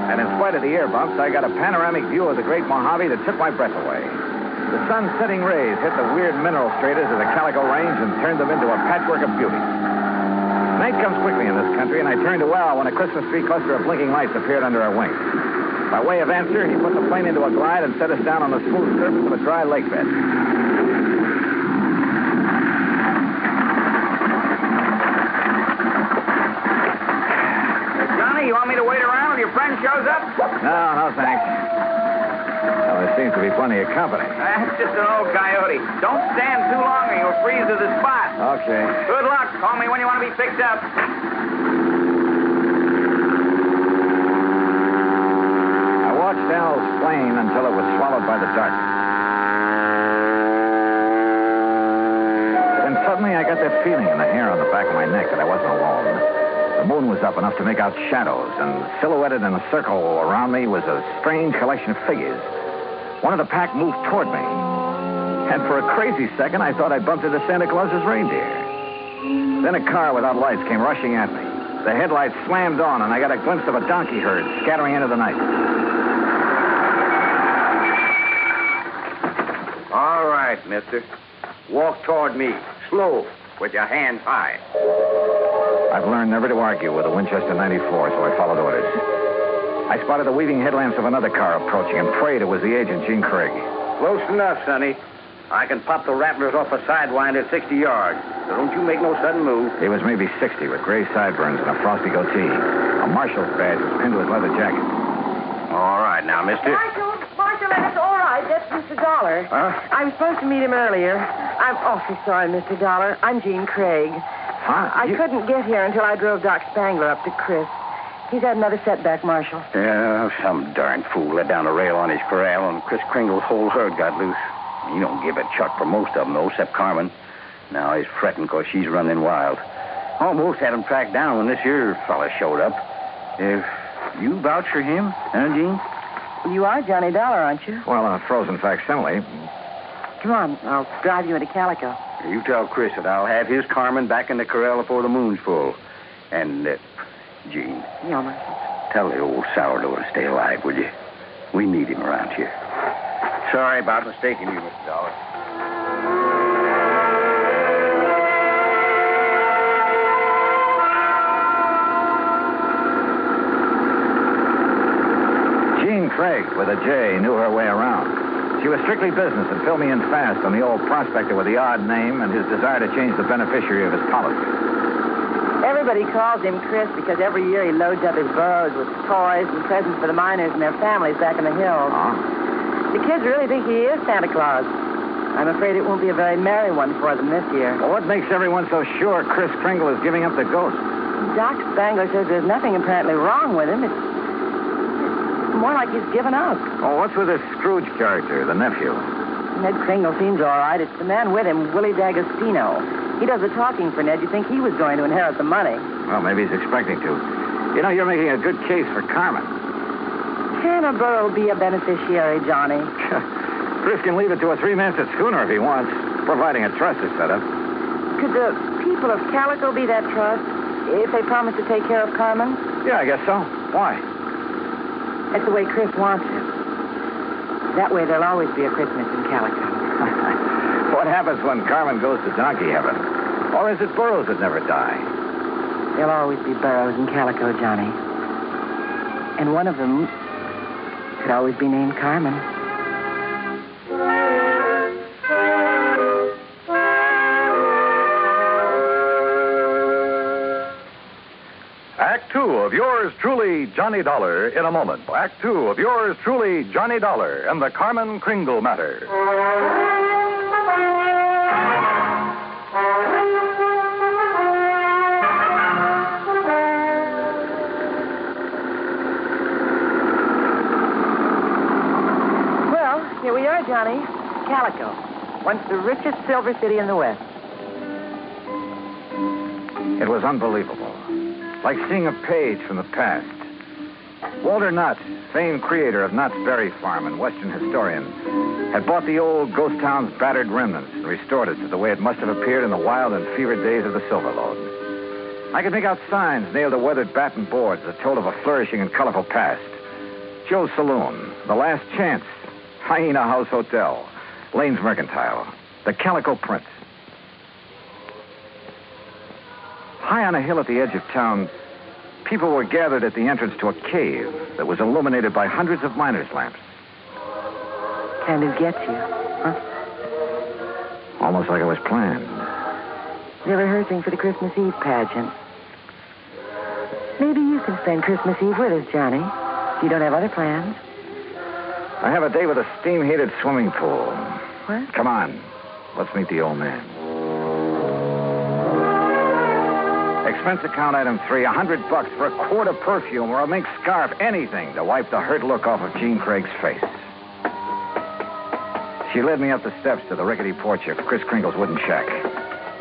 And in spite of the air bumps, I got a panoramic view of the Great Mojave that took my breath away. The sun's setting rays hit the weird mineral stratas of the Calico Range and turned them into a patchwork of beauty. Night comes quickly in this country, and I turned to Al when a Christmas tree cluster of blinking lights appeared under our wing. By way of answer, he put the plane into a glide and set us down on the smooth surface of a dry lake bed. Johnny, you want me to wait around till your friend shows up? No, thanks. Well, there seems to be plenty of company. That's just an old coyote. Don't stand too long or you'll freeze to the spot. Okay. Good luck. Call me when you want to be picked up. I watched Al's plane until it was swallowed by the darkness. feeling in the hair on the back of my neck that I wasn't alone. The moon was up enough to make out shadows, and silhouetted in a circle around me was a strange collection of figures. One of the pack moved toward me, and for a crazy second, I thought I bumped into Santa Claus's reindeer. Then a car without lights came rushing at me. The headlights slammed on, and I got a glimpse of a donkey herd scattering into the night. All right, mister. Walk toward me, slow, with your hands high. I've learned never to argue with a Winchester 94, so I followed orders. I spotted the weaving headlamps of another car approaching and prayed it was the agent, Gene Craig. Close enough, Sonny. I can pop the rattlers off a sidewind at 60 yards, so don't you make no sudden move. He was maybe 60 with gray sideburns and a frosty goatee. A marshal's badge was pinned to his leather jacket. All right, now, mister. Marshal, that's all right. That's Mr. Dollar. Huh? I was supposed to meet him earlier. I'm awfully sorry, Mr. Dollar. I'm Jean Craig. Huh? I couldn't get here until I drove Doc Spangler up to Chris. He's had another setback, Marshal. Yeah, some darn fool let down a rail on his corral, and Chris Kringle's whole herd got loose. He don't give a chuck for most of them, though, except Carmen. Now he's fretting because she's running wild. Almost had him tracked down when this here fella showed up. If you vouch for him, huh, Jean? You are Johnny Dollar, aren't you? Well, a frozen facsimile. Come on, I'll drive you into Calico. You tell Chris that I'll have his Carmen back in the corral before the moon's full. And, Jean. Yeah, Marshal. Tell the old sourdough to stay alive, will you? We need him around here. Sorry about mistaking you, Mr. Dollar. Jean Craig, with a J, knew her way around. She was strictly business and filled me in fast on the old prospector with the odd name and his desire to change the beneficiary of his policy. Everybody calls him Chris because every year he loads up his burros with toys and presents for the miners and their families back in the hills. Oh? The kids really think he is Santa Claus. I'm afraid it won't be a very merry one for them this year. Well, what makes everyone so sure Chris Kringle is giving up the ghost? Doc Spangler says there's nothing apparently wrong with him. It's more like he's given up. Oh, what's with this Scrooge character, the nephew? Ned Kringle seems all right. It's the man with him, Willie D'Agostino. He does the talking for Ned. You'd think he was going to inherit the money. Well, maybe he's expecting to. You know, you're making a good case for Carmen. Hannah Burr will be a beneficiary, Johnny. Chris can leave it to a three-masted schooner if he wants, providing a trust is set up. Could the people of Calico be that trust if they promise to take care of Carmen? Yeah, I guess so. Why? That's the way Chris wants it. That way there'll always be a Christmas in Calico. What happens when Carmen goes to donkey heaven? Or is it burros that never die? There'll always be burros in Calico, Johnny. And one of them could always be named Carmen. Act two of yours truly, Johnny Dollar, in a moment. Act two of yours truly, Johnny Dollar, and the Carmen Kringle Matter. Well, here we are, Johnny. Calico, once the richest silver city in the West. It was unbelievable. Like seeing a page from the past. Walter Knott, famed creator of Knott's Berry Farm and Western historian, had bought the old ghost town's battered remnants and restored it to the way it must have appeared in the wild and fevered days of the Silver Lode. I could make out signs nailed to weathered batten boards that told of a flourishing and colorful past. Joe's Saloon, The Last Chance, Hyena House Hotel, Lane's Mercantile, the Calico Prince. High on a hill at the edge of town, people were gathered at the entrance to a cave that was illuminated by hundreds of miners' lamps. Kind of gets you, huh? Almost like it was planned. They're rehearsing for the Christmas Eve pageant. Maybe you can spend Christmas Eve with us, Johnny. If you don't have other plans. I have a day with a steam-heated swimming pool. What? Come on. Let's meet the old man. Expense account item 3, $100 for a quart of perfume or a mink scarf, anything to wipe the hurt look off of Jean Craig's face. She led me up the steps to the rickety porch of Chris Kringle's wooden shack.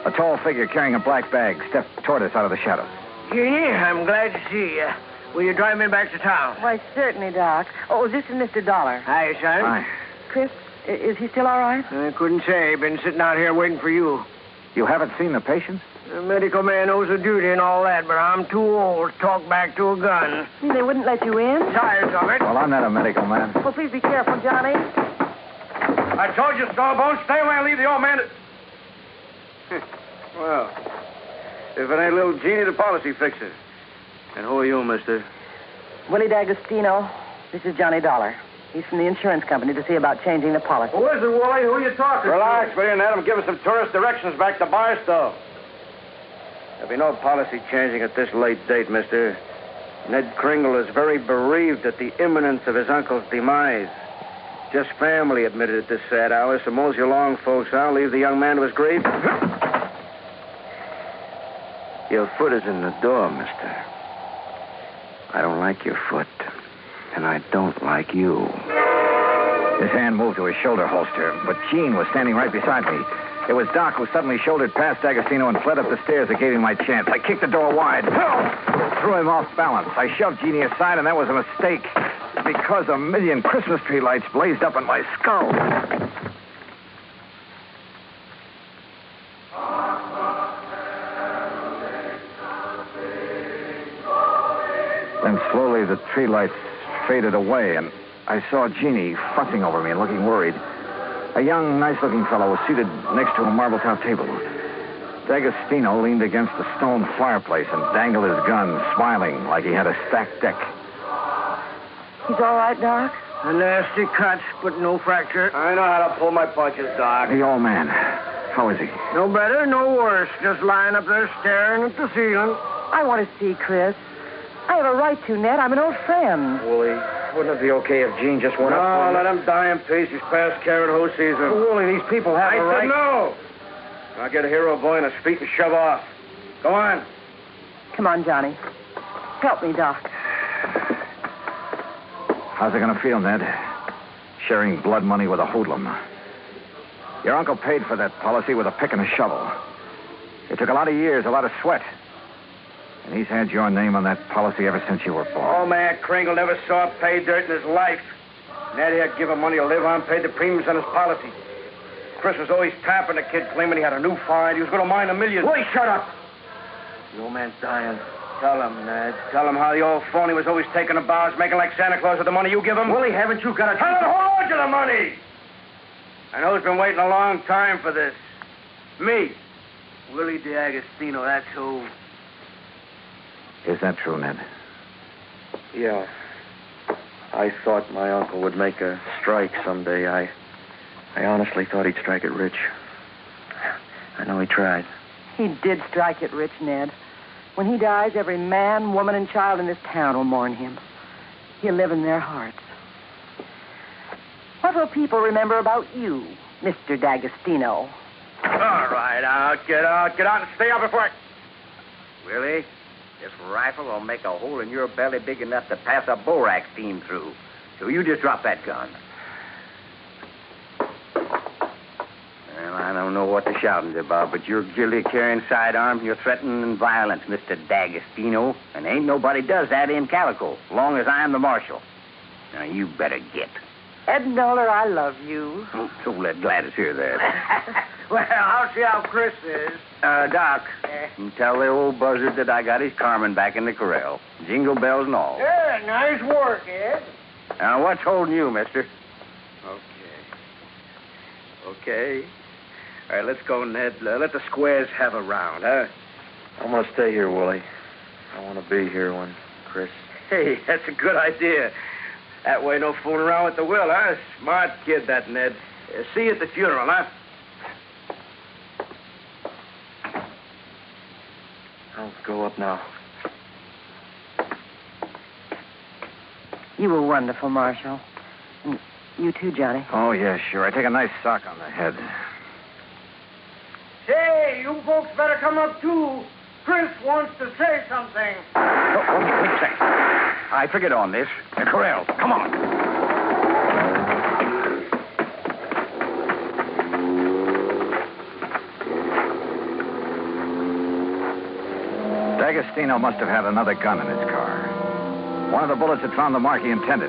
A tall figure carrying a black bag stepped toward us out of the shadows. Jeannie, I'm glad to see you. Will you drive me back to town? Why, certainly, Doc. Oh, this is Mr. Dollar. Hi, son. Hi. Chris, is he still all right? I couldn't say. Been sitting out here waiting for you. You haven't seen the patient? The medical man knows the duty and all that, but I'm too old to talk back to a gun. They wouldn't let you in? Tired of it. Well, I'm not a medical man. Well, please be careful, Johnny. I told you, Stallbone, stay away and leave the old man to... Well, if it ain't little Jeannie, the policy fixer. And who are you, mister? Willie D'Agostino. This is Johnny Dollar. He's from the insurance company to see about changing the policy. Who is it, Wooly? Who are you talking Relax, to? will you, and let him give us some tourist directions back to Barstow. There'll be no policy changing at this late date, mister. Ned Kringle is very bereaved at the imminence of his uncle's demise. Just family admitted at this sad hour, so mosey along, folks. I'll leave the young man to his grave. Your foot is in the door, mister. I don't like your foot, and I don't like you. His hand moved to his shoulder holster, but Jean was standing right beside me. It was Doc who suddenly shouldered past D'Agostino and fled up the stairs that gave him my chance. I kicked the door wide, threw him off balance. I shoved Jeannie aside, and that was a mistake, because a million Christmas tree lights blazed up in my skull. Then slowly the tree lights faded away, and I saw Jeannie fussing over me and looking worried. A young, nice-looking fellow was seated next to a marble-top table. D'Agostino leaned against the stone fireplace and dangled his gun, smiling like he had a stacked deck. He's all right, Doc? A nasty cut, but no fracture. I know how to pull my punches, Doc. The old man. How is he? No better, no worse. Just lying up there staring at the ceiling. I want to see Chris. I have a right to, Ned. I'm an old friend. Wooly, wouldn't it be okay if Jean just went up? No, let him die in peace. He's past caring who sees him. Wooly, these people have a right. I said no. I'll get a hero boy on his feet and shove off. Go on. Come on, Johnny. Help me, Doc. How's it going to feel, Ned? Sharing blood money with a hoodlum. Your uncle paid for that policy with a pick and a shovel. It took a lot of years, a lot of sweat. And he's had your name on that policy ever since you were born. Old man Kringle never saw pay dirt in his life. Ned here give him money to live on, paid the premiums on his policy. Chris was always tapping the kid, claiming he had a new find. He was going to mine $1 million. Wait, shut up. The old man's dying. Tell him, Ned. Tell him how the old phony was always taking the bows, making like Santa Claus with the money you give him. Willie, haven't you got a... Tell him who owed you the money! I know he's been waiting a long time for this. Me. Willie D'Agostino, that's who. Is that true, Ned? Yeah. I thought my uncle would make a strike someday. I honestly thought he'd strike it rich. I know he tried. He did strike it rich, Ned. When he dies, every man, woman, and child in this town will mourn him. He'll live in their hearts. What will people remember about you, Mr. D'Agostino? All right, get out, and stay out before I... Willie, this rifle will make a hole in your belly big enough to pass a borax beam through. So you just drop that gun. Well, I don't know what the shouting's about, but you're guilty of carrying sidearms and you're threatening violence, Mr. D'Agostino. And ain't nobody does that in Calico, long as I'm the marshal. Now, you better get. Ed Dollar, I love you. Oh, so let Gladys hear that. Well, I'll see how Chris is. Doc, you tell the old buzzard that I got his Carmen back in the corral. Jingle bells and all. Yeah, nice work, Ed. Now, what's holding you, mister? Okay. All right, let's go, Ned. Let the squares have a round, huh? I'm going to stay here, Willie. I want to be here when Chris... Hey, that's a good idea. That way, no fooling around with the will, huh? Smart kid, that Ned. See you at the funeral, huh? I'll go up now. You were wonderful, Marshal. And you too, Johnny. Oh, yeah, sure. I take a nice sock on the head. Say, you folks better come up, too. Chris wants to say something. Oh, wait a second. I figured on this. The corral. Come on. D'Agostino must have had another gun in his car. One of the bullets had found the mark he intended.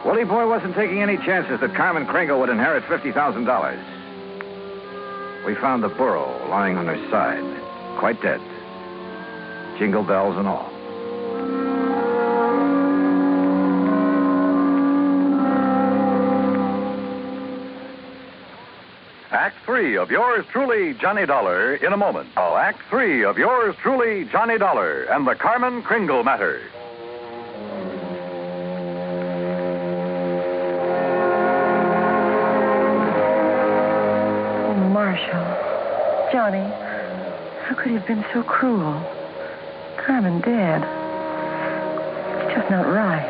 Willie Boy wasn't taking any chances that Carmen Kringle would inherit $50,000. We found the burro lying on her side, quite dead. Jingle bells and all. Act 3 of yours truly, Johnny Dollar, in a moment. Oh, Act 3 of yours truly, Johnny Dollar, and the Carmen Kringle Matter. Oh, Marshal. Johnny, how could he have been so cruel? Carmen dead. It's just not right.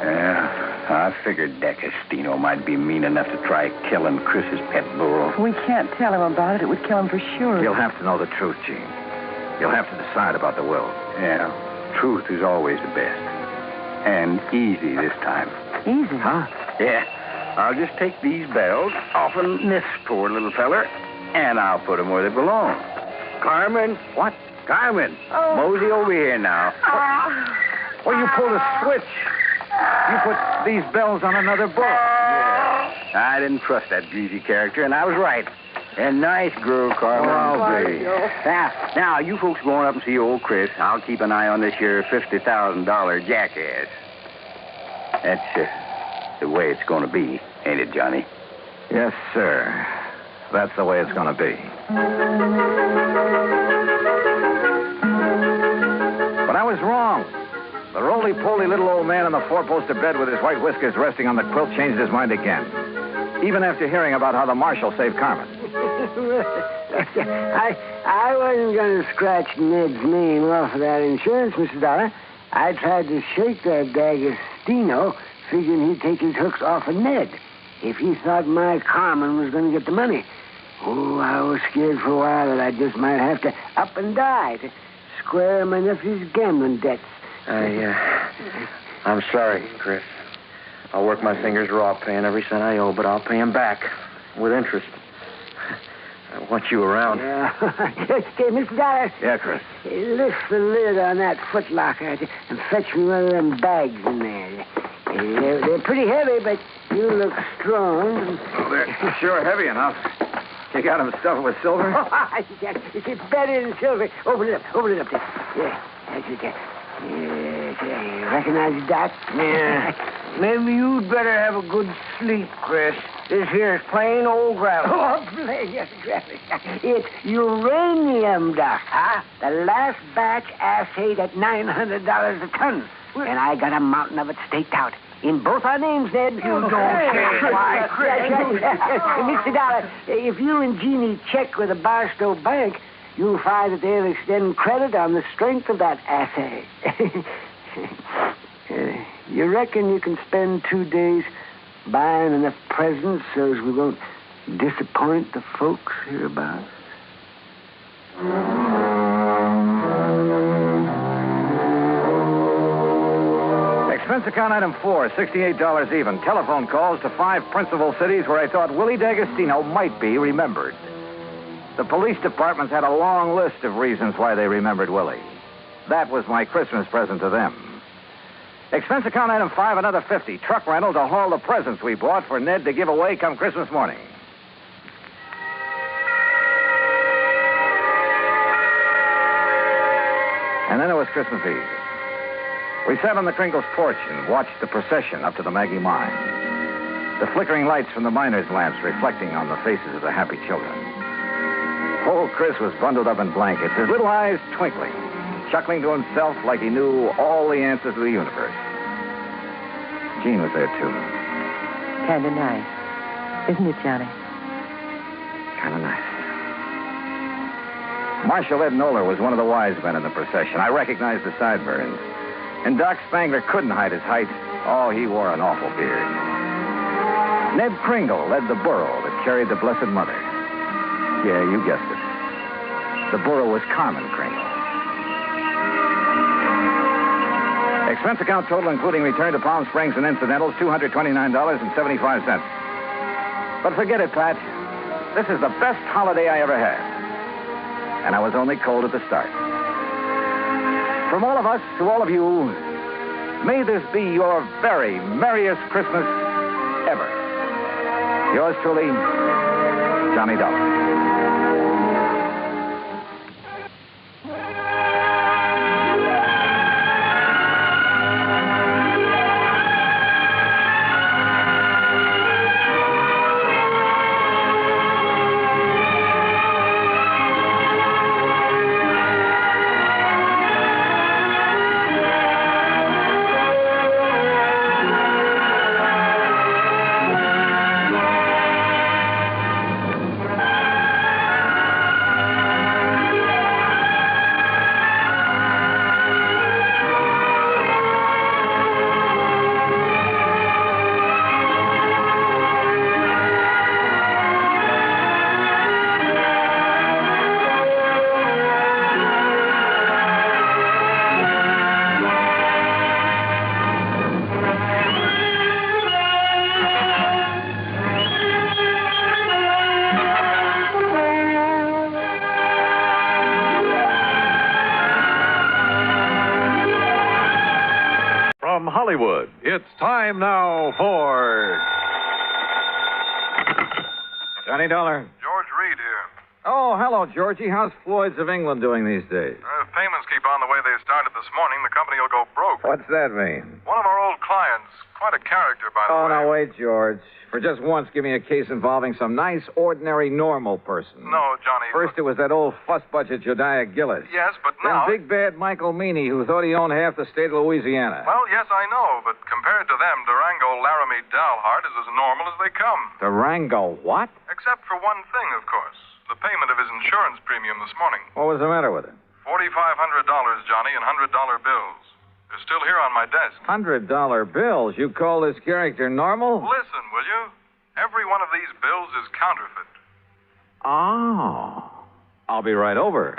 Yeah, I figured D'Agostino might be mean enough to try killing Chris's pet burro. We can't tell him about it. It would kill him for sure. You'll have to know the truth, Gene. You'll have to decide about the will. Yeah, truth is always the best. And easy this time. Easy? Huh? Yeah. I'll just take these bells off of this poor little feller, and I'll put them where they belong. Carmen? What? Carmen. Oh. Mosey over here now. Well, you pulled a switch. You put these bells on another book. Yeah. I didn't trust that greasy character, and I was right. And nice girl, Carmen. I'll be. Now, you folks going up and see old Chris. I'll keep an eye on this here $50,000 jackass. That's the way it's going to be, ain't it, Johnny? Yes, sir. That's the way it's going to be. But I was wrong. The roly-poly little old man in the four-poster bed with his white whiskers resting on the quilt changed his mind again. Even after hearing about how the marshal saved Carmen. I wasn't going to scratch Ned's name off of that insurance, Mr. Dollar. I tried to shake that D'Agostino, figuring he'd take his hooks off of Ned if he thought my Carmen was going to get the money. Oh, I was scared for a while that I just might have to up and die to square my nephew's gambling debts. I'm sorry, Chris. I'll work my fingers raw paying every cent I owe, but I'll pay him back with interest. I want you around. Okay, Mr. Dollar. Yeah, Chris. Lift the lid on that footlocker and fetch me one of them bags in there. They're pretty heavy, but you look strong. Well, they're sure heavy enough. You got them stuffed with silver? It's better than silver. Open it up there. Yeah, that's it. Yes, you recognize the dot? Yeah. Maybe you'd better have a good sleep, Chris. This here's plain old gravel. Oh, plain gravel. It's uranium, Doc. Huh? The last batch assayed at $900 a ton. And I got a mountain of it staked out. In both our names, Ned. You don't say why, Chris. Mr. Dollar, if you and Jeannie check with the Barstow Bank, you'll find that they'll extend credit on the strength of that assay. You reckon you can spend 2 days buying enough presents so as we won't disappoint the folks hereabouts? Expense account item 4, $68 even. Telephone calls to 5 principal cities where I thought Willie D'Agostino might be remembered. The police departments had a long list of reasons why they remembered Willie. That was my Christmas present to them. Expense account item 5, another $50. Truck rental to haul the presents we bought for Ned to give away come Christmas morning. And then it was Christmas Eve. We sat on the Kringles' porch and watched the procession up to the Maggie mine. The flickering lights from the miners' lamps reflecting on the faces of the happy children. Old Chris was bundled up in blankets, his little eyes twinkling, chuckling to himself like he knew all the answers to the universe. Jean was there, too. Kind of nice. Isn't it, Johnny? Kind of nice. Marshal Ed Noller was one of the wise men in the procession. I recognized the sideburns. And Doc Spangler couldn't hide his height. Oh, he wore an awful beard. Ned Kringle led the burro that carried the Blessed Mother. Yeah, you guessed it. The burro was Carmen Kringle. Expense account total, including return to Palm Springs and incidentals, $229.75. But forget it, Pat. This is the best holiday I ever had. And I was only cold at the start. From all of us to all of you, may this be your very merriest Christmas ever. Yours truly, Johnny Dollar. From Hollywood, it's time now for Johnny Dollar. George Reed here. Oh, hello, Georgie. How's Floyd's of England doing these days? If payments keep on the way they started this morning, the company will go broke. What's that mean? One of our old clients, quite a character, by the way. Oh, now wait, George. For just once, give me a case involving some nice, ordinary, normal person. No, Johnny. First, it was that old fuss-budget Jediah Gillis. Yes, but Then now... big bad Michael Meany, who thought he owned half the state of Louisiana. Well, yes, I know, but compared to them, Durango Laramie Dalhart is as normal as they come. Durango what? Except for one thing, of course. The payment of his insurance premium this morning. What was the matter with it? $4,500, Johnny, in $100 bills. They're still here on my desk. $100 bills? You call this character normal? Listen, will you? Every one of these bills is counterfeit. Oh. I'll be right over.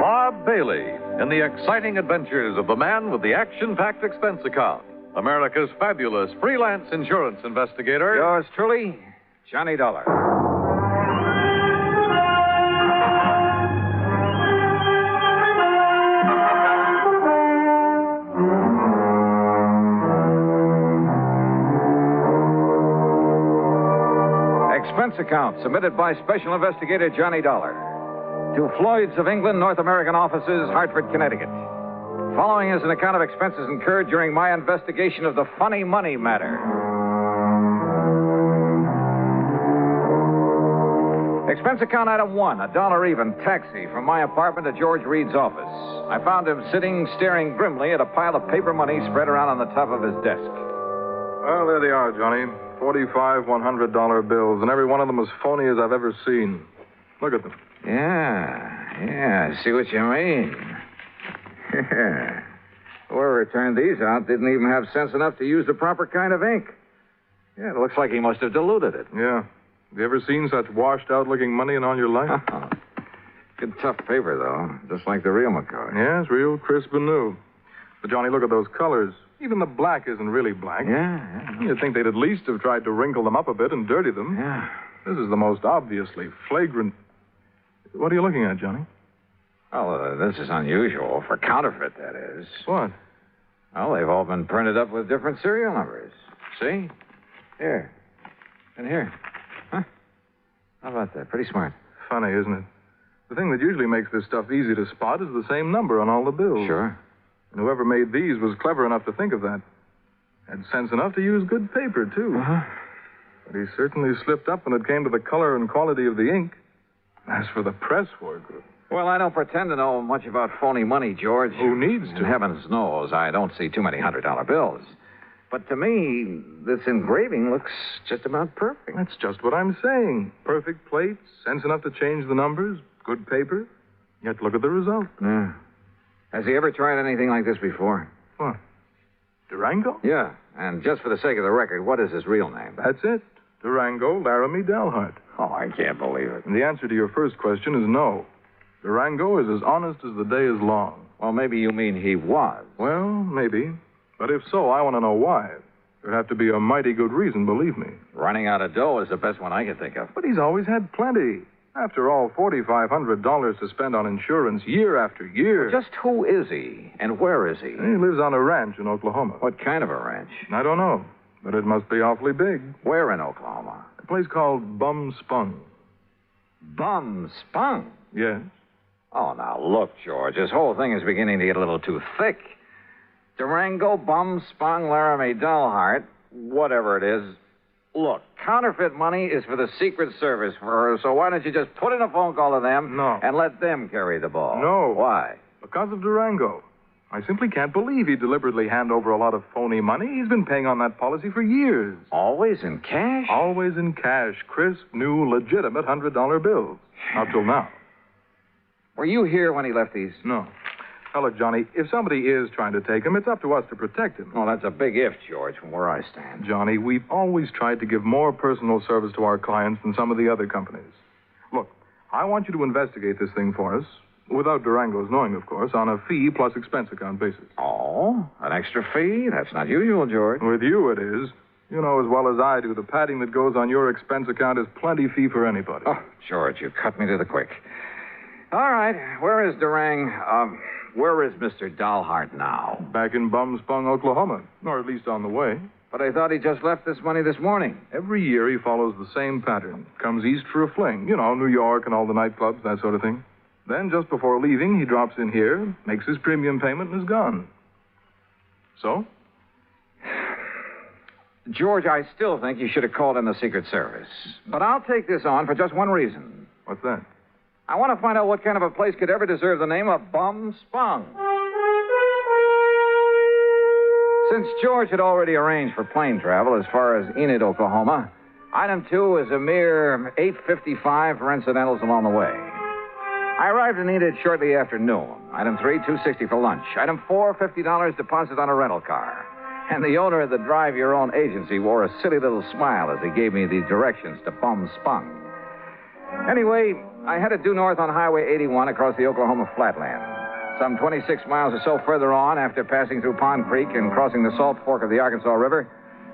Bob Bailey in the exciting adventures of the man with the action-packed expense account, America's fabulous freelance insurance investigator. Yours truly, Johnny Dollar. Expense account submitted by Special Investigator Johnny Dollar to Floyd's of England, North American offices, Hartford, Connecticut. Following is an account of expenses incurred during my investigation of the funny money matter. Expense account item 1, $1 even, taxi from my apartment to George Reed's office. I found him sitting, staring grimly at a pile of paper money spread around on the top of his desk. Well, there they are, Johnny. 45 $100 bills, and every one of them as phony as I've ever seen. Look at them. Yeah, I see what you mean. Whoever turned these out didn't even have sense enough to use the proper kind of ink. Yeah, it looks like he must have diluted it. Yeah. Have you ever seen such washed-out-looking money in all your life? Good tough paper, though, just like the real McCoy. Yeah, it's real crisp and new. But, Johnny, look at those colors. Even the black isn't really black. Yeah. You'd think they'd at least have tried to wrinkle them up a bit and dirty them. Yeah. This is the most obviously flagrant... What are you looking at, Johnny? Well, this is unusual. For counterfeit, that is. What? Well, they've all been printed up with different serial numbers. See? Here. And here. Huh? How about that? Pretty smart. Funny, isn't it? The thing that usually makes this stuff easy to spot is the same number on all the bills. Sure. And whoever made these was clever enough to think of that. Had sense enough to use good paper, too. Uh-huh. But he certainly slipped up when it came to the color and quality of the ink. As for the press work... Well, I don't pretend to know much about phony money, George. Who needs to? And heavens knows I don't see too many $100 bills. But to me, this engraving looks just about perfect. That's just what I'm saying. Perfect plates, sense enough to change the numbers, good paper. Yet look at the result. Yeah. Has he ever tried anything like this before? What? Durango? Yeah. And just for the sake of the record, what is his real name? That's it. Durango Laramie Dalhart. Oh, I can't believe it. And the answer to your first question is no. Durango is as honest as the day is long. Well, maybe you mean he was. Well, maybe. But if so, I want to know why. There'd have to be a mighty good reason, believe me. Running out of dough is the best one I can think of. But he's always had plenty. After all, $4,500 to spend on insurance year after year. Just who is he? And where is he? He lives on a ranch in Oklahoma. What kind of a ranch? I don't know, but it must be awfully big. Where in Oklahoma? A place called Bum Spung. Bum Spung? Yes. Oh, now, look, George, this whole thing is beginning to get a little too thick. Durango, Bum Spung, Laramie, Dalhart, whatever it is. Look, counterfeit money is for the Secret Service, so why don't you just put in a phone call to them and let them carry the ball? No. Why? Because of Durango. I simply can't believe he'd deliberately hand over a lot of phony money. He's been paying on that policy for years. Always in cash? Always in cash. Crisp, new, legitimate $100 bills. Up till now. Were you here when he left these? No. Now, look, Johnny, if somebody is trying to take him, it's up to us to protect him. Oh, that's a big if, George, from where I stand. Johnny, we've always tried to give more personal service to our clients than some of the other companies. Look, I want you to investigate this thing for us, without Durango's knowing, of course, on a fee plus expense account basis. Oh, an extra fee? That's not usual, George. With you, it is. You know as well as I do, the padding that goes on your expense account is plenty fee for anybody. Oh, George, you cut me to the quick. All right, where is where is Mr. Dalhart now? Back in Bum Spung, Oklahoma, or at least on the way. But I thought he just left this money this morning. Every year he follows the same pattern. Comes east for a fling. You know, New York and all the nightclubs, that sort of thing. Then, just before leaving, he drops in here, makes his premium payment, and is gone. So? George, I still think you should have called in the Secret Service. But I'll take this on for just one reason. What's that? I want to find out what kind of a place could ever deserve the name of Bum Spung. Since George had already arranged for plane travel as far as Enid, Oklahoma, item 2 is a mere $8.55 for incidentals along the way. I arrived in Enid shortly after noon. Item 3, $2.60 for lunch. Item 4, $50 deposit on a rental car. And the owner of the drive-your-own agency wore a silly little smile as he gave me the directions to Bum Spung. Anyway, I headed due north on Highway 81 across the Oklahoma flatland. Some 26 miles or so further on, after passing through Pond Creek and crossing the Salt Fork of the Arkansas River,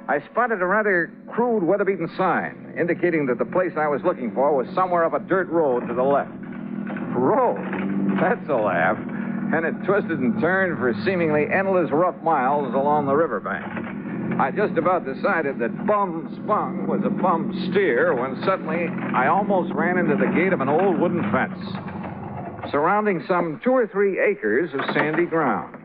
I spotted a rather crude, weather-beaten sign indicating that the place I was looking for was somewhere up a dirt road to the left. Road? That's a laugh. And it twisted and turned for seemingly endless rough miles along the riverbank. I just about decided that Bum Spung was a bum steer when suddenly I almost ran into the gate of an old wooden fence, surrounding some 2 or 3 acres of sandy ground.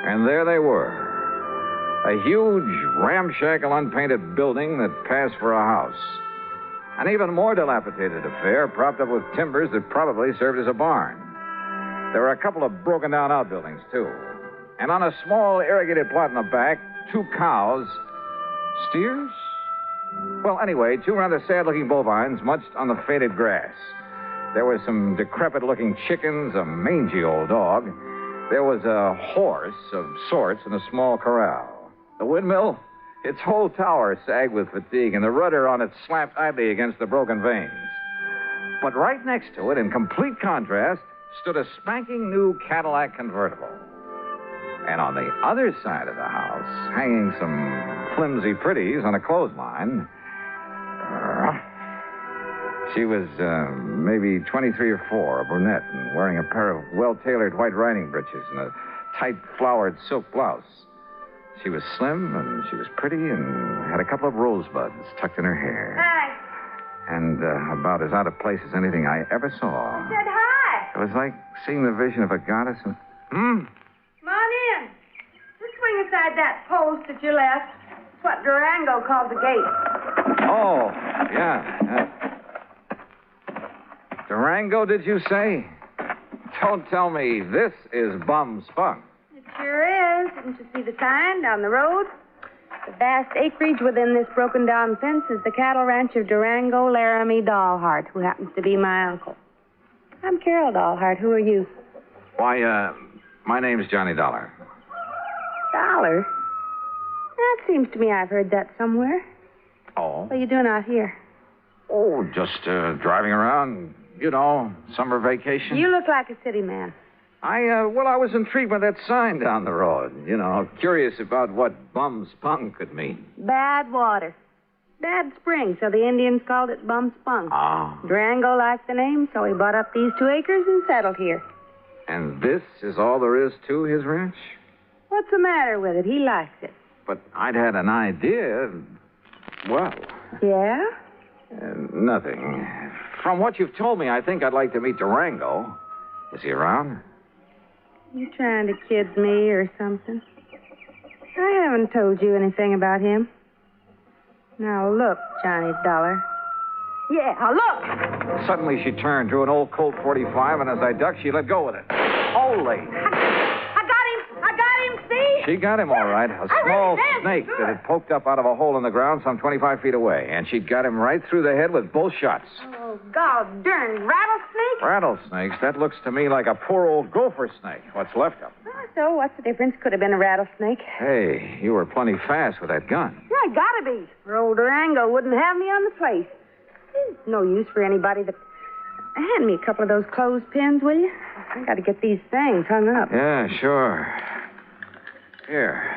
And there they were. A huge, ramshackle, unpainted building that passed for a house. An even more dilapidated affair, propped up with timbers that probably served as a barn. There were a couple of broken-down outbuildings, too. And on a small irrigated plot in the back, 2 cows. Steers? Well, anyway, 2 rather sad-looking bovines munched on the faded grass. There were some decrepit-looking chickens, a mangy old dog. There was a horse of sorts in a small corral. The windmill, its whole tower sagged with fatigue, and the rudder on it slapped idly against the broken vanes. But right next to it, in complete contrast, stood a spanking new Cadillac convertible. And on the other side of the house, hanging some flimsy pretties on a clothesline, she was maybe 23 or 4, a brunette, and wearing a pair of well-tailored white riding breeches and a tight flowered silk blouse. She was slim, and she was pretty, and had a couple of rosebuds tucked in her hair. Hi. And about as out of place as anything I ever saw. I said hi. It was like seeing the vision of a goddess. Come on in. Just swing aside that post at your left. It's what Durango called the gate. Oh, yeah. Durango, did you say? Don't tell me this is Bum Spung. It sure is. Didn't you see the sign down the road? The vast acreage within this broken-down fence is the cattle ranch of Durango Laramie Dalhart, who happens to be my uncle. I'm Carol Dalhart. Who are you? Why, my name's Johnny Dollar. Dollar? That seems to me I've heard that somewhere. Oh? What are you doing out here? Oh, just driving around, you know, summer vacation. You look like a city man. I was intrigued by that sign down the road. You know, curious about what bum spunk could mean. Bad water. Bad spring, so the Indians called it Bum Spunk. Ah. Durango liked the name, so he bought up these 2 acres and settled here. And this is all there is to his ranch? What's the matter with it? He likes it. But I'd had an idea. Well, Yeah? nothing. From what you've told me, I think I'd like to meet Durango. Is he around? You trying to kid me or something? I haven't told you anything about him. Now look, Johnny Dollar. Yeah, look! Suddenly she turned, drew an old Colt 45, and as I ducked, she let go with it. Holy! I got him, see? She got him all right. A small snake that had poked up out of a hole in the ground some 25 feet away. And she got him right through the head with both shots. Oh, God darn rattlesnake? Rattlesnakes? That looks to me like a poor old gopher snake. What's left of him. So what's the difference? Could have been a rattlesnake. Hey, you were plenty fast with that gun. Yeah, gotta be. Or old Durango wouldn't have me on the place. There's no use for anybody that... Hand me a couple of those clothespins, will you? I gotta get these things hung up. Yeah, sure. Here.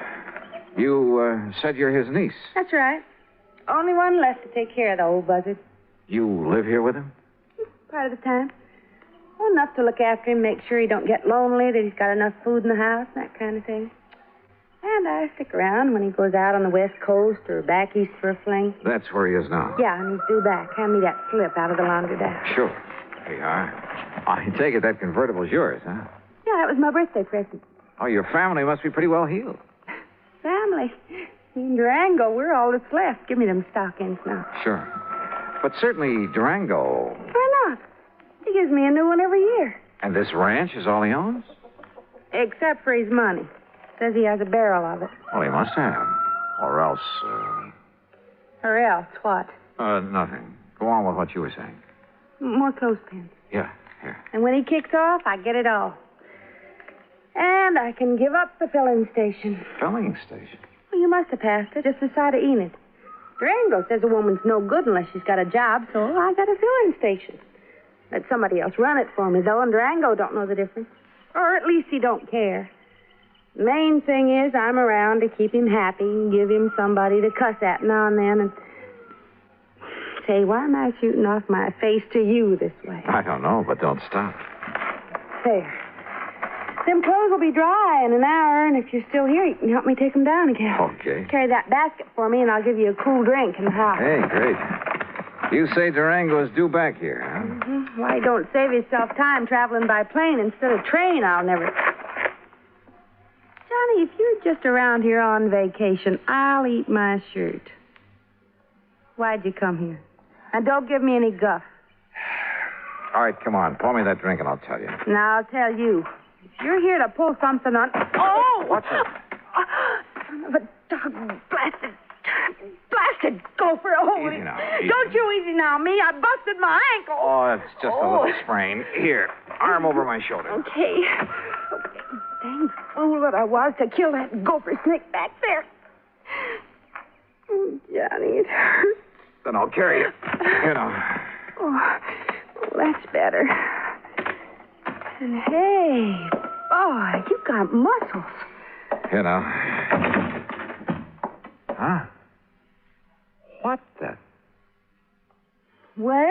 You said you're his niece. That's right. Only one left to take care of the old buzzard. You live here with him? Part of the time. Well, enough to look after him, make sure he don't get lonely, that he's got enough food in the house, that kind of thing. And I stick around when he goes out on the West Coast or back east for a fling. That's where he is now. Yeah, and he's due back. Hand me that slip out of the laundromat. Sure. Here you are. I take it that convertible's yours, huh? Yeah, that was my birthday present. Oh, your family must be pretty well heeled. Family. Me and Durango, we're all that's left. Give me them stockings now. Sure. But certainly Durango... Why not? He gives me a new one every year. And this ranch is all he owns? Except for his money. Says he has a barrel of it. Well, he must have. Or else, Or else, what? nothing. Go on with what you were saying. More clothespins. Yeah, here. And when he kicks off, I get it all. And I can give up the filling station. Filling station? Well, you must have passed it, just the side of Enid. Durango says a woman's no good unless she's got a job, so I got a filling station. Let somebody else run it for me, though, and Durango don't know the difference. Or at least he don't care. The main thing is I'm around to keep him happy and give him somebody to cuss at now and then. And say, why am I shooting off my face to you this way? I don't know, but don't stop. There. Them clothes will be dry in an hour, and if you're still here, you can help me take them down again. Okay. Carry that basket for me, and I'll give you a cool drink in the house. Hey, great. You say Durango is due back here, huh? Mm-hmm. Why, don't save yourself time traveling by plane instead of train, I'll never... Johnny, if you're just around here on vacation, I'll eat my shirt. Why'd you come here? And don't give me any guff. All right, come on. Pour me that drink and I'll tell you. Now, I'll tell you. If you're here to pull something on... Oh! What's it? Son of a dog blasted gopher. Oh, Easy now. Easy. Don't you easy now, me. I busted my ankle. Oh, it's just a little sprain. Here, arm over my shoulder. Okay. Dang fool that I was to kill that gopher snake back there. Oh, Johnny, it hurts. Then I'll carry you. Here now. Oh, that's better. And hey, boy, you got muscles. Here now. Huh? What the? Well,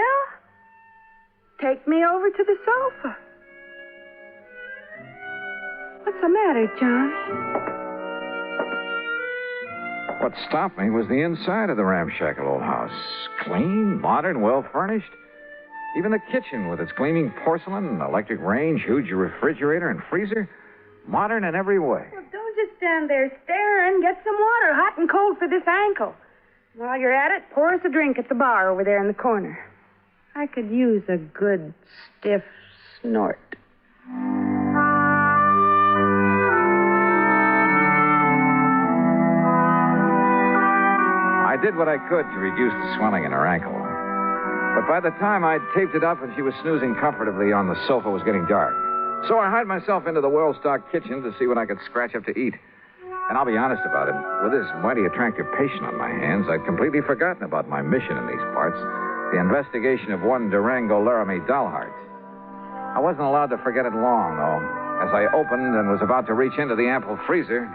take me over to the sofa. What's the matter, Johnny? What stopped me was the inside of the ramshackle old house. Clean, modern, well-furnished. Even the kitchen with its gleaming porcelain, electric range, huge refrigerator, and freezer. Modern in every way. Well, don't just stand there staring. Get some water, hot and cold for this ankle. While you're at it, pour us a drink at the bar over there in the corner. I could use a good, stiff snort. I did what I could to reduce the swelling in her ankle. But by the time I'd taped it up and she was snoozing comfortably on the sofa, it was getting dark. So I hied myself into the well-stocked kitchen to see what I could scratch up to eat. And I'll be honest about it. With this mighty attractive patient on my hands, I'd completely forgotten about my mission in these parts, the investigation of one Durango Laramie Dollheart. I wasn't allowed to forget it long, though. as I opened and was about to reach into the ample freezer.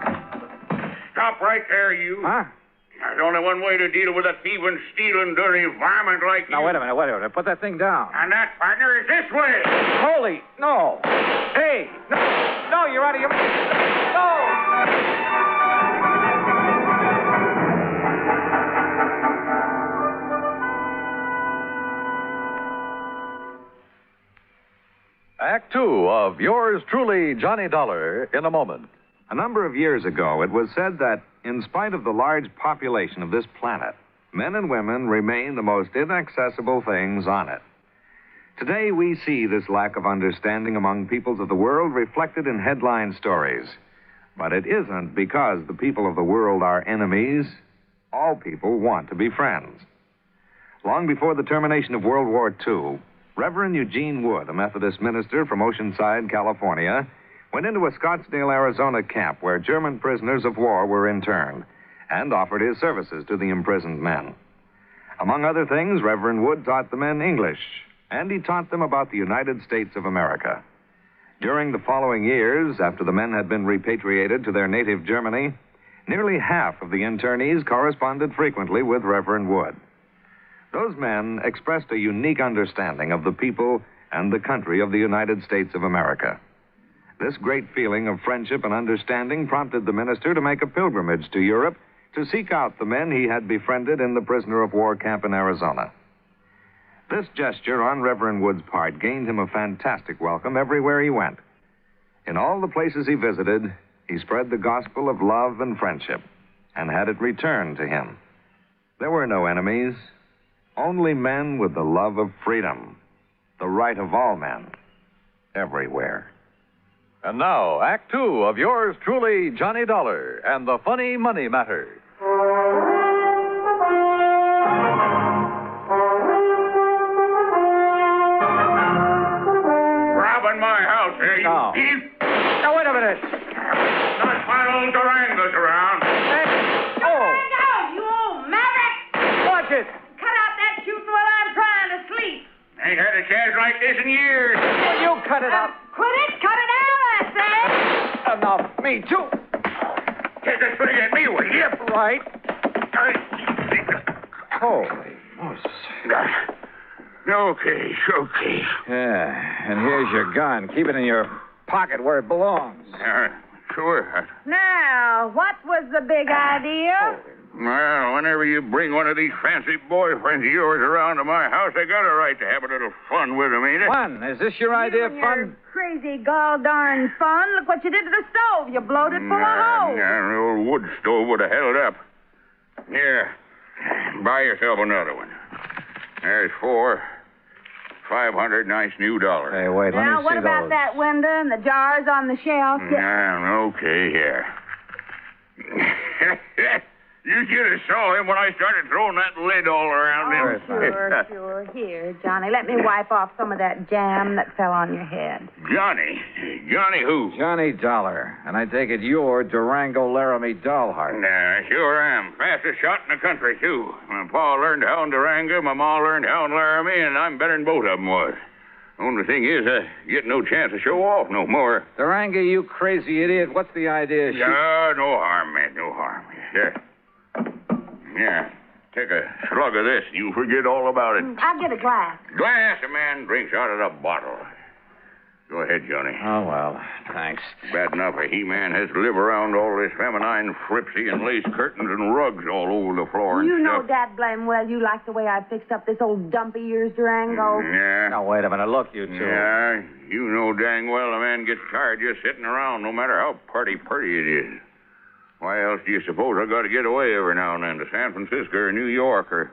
Stop right there, you. Huh? There's only one way to deal with a thieving, stealing, dirty varmint like you. Now, wait a minute. Put that thing down. And that, partner, is this way. Holy, no. Hey, no, you're out of your... No! Act Two of yours truly, Johnny Dollar, in a moment. A number of years ago, it was said that, in spite of the large population of this planet, men and women remain the most inaccessible things on it. Today, we see this lack of understanding among peoples of the world reflected in headline stories. But it isn't because the people of the world are enemies. All people want to be friends. Long before the termination of World War II, Reverend Eugene Wood, a Methodist minister from Oceanside, California, went into a Scottsdale, Arizona camp where German prisoners of war were interned and offered his services to the imprisoned men. Among other things, Reverend Wood taught the men English, and he taught them about the United States of America. During the following years, after the men had been repatriated to their native Germany, nearly half of the internees corresponded frequently with Reverend Wood. Those men expressed a unique understanding of the people and the country of the United States of America. This great feeling of friendship and understanding prompted the minister to make a pilgrimage to Europe to seek out the men he had befriended in the prisoner of war camp in Arizona. This gesture on Reverend Wood's part gained him a fantastic welcome everywhere he went. In all the places he visited, he spread the gospel of love and friendship and had it returned to him. There were no enemies, only men with the love of freedom, the right of all men, everywhere. And now, Act Two of yours truly, Johnny Dollar, and the Funny Money Matter. Robbing my house, eh, you No. thief? Now, wait a minute. Not my old Durango's around. Durango, you old maverick! Watch it. Cut out that shooting while I'm trying to sleep. Ain't had a chance like this in years. Will you cut it out? Quit it! Cut it out, I say! Enough. Me, too. Take a swing at me, will you? Right. Holy Moses. Okay. Yeah, and here's your gun. Keep it in your pocket where it belongs. Sure. Now, what was the big idea? Well, whenever you bring one of these fancy boyfriends of yours around to my house, I got a right to have a little fun with them, ain't it? Fun? Is this your idea of fun? Crazy gall darn fun. Look what you did to the stove. You blowed it full of holes. The old wood stove would have held up. Here, buy yourself another one. There's $500 nice new dollars. Hey, wait, let me see Now, what about that window and the jars on the shelf? Okay, here. You should have saw him when I started throwing that lid all around him. Sure. Here, Johnny, let me wipe off some of that jam that fell on your head. Johnny? Johnny who? Johnny Dollar. And I take it you're Durango Laramie Dollheart. Nah, sure am. Fastest shot in the country, too. My pa learned how in Durango, my ma learned how in Laramie, and I'm better than both of them was. Only thing is, I get no chance to show off no more. Durango, you crazy idiot. What's the idea? No harm, man, no harm. Yeah, take a slug of this. You forget all about it. I'll get a glass. Glass, a man drinks out of the bottle. Go ahead, Johnny. Oh, well, thanks. Bad enough a he-man has to live around all this feminine fripsy and lace curtains and rugs all over the floor and You know, stuff. Dad, blame well, you like the way I fixed up this old dumpy ears Durango. Yeah. Now, wait a minute. Look, you two. Yeah, you know dang well a man gets tired just sitting around, no matter how pretty it is. Why else do you suppose I got to get away every now and then to San Francisco or New York or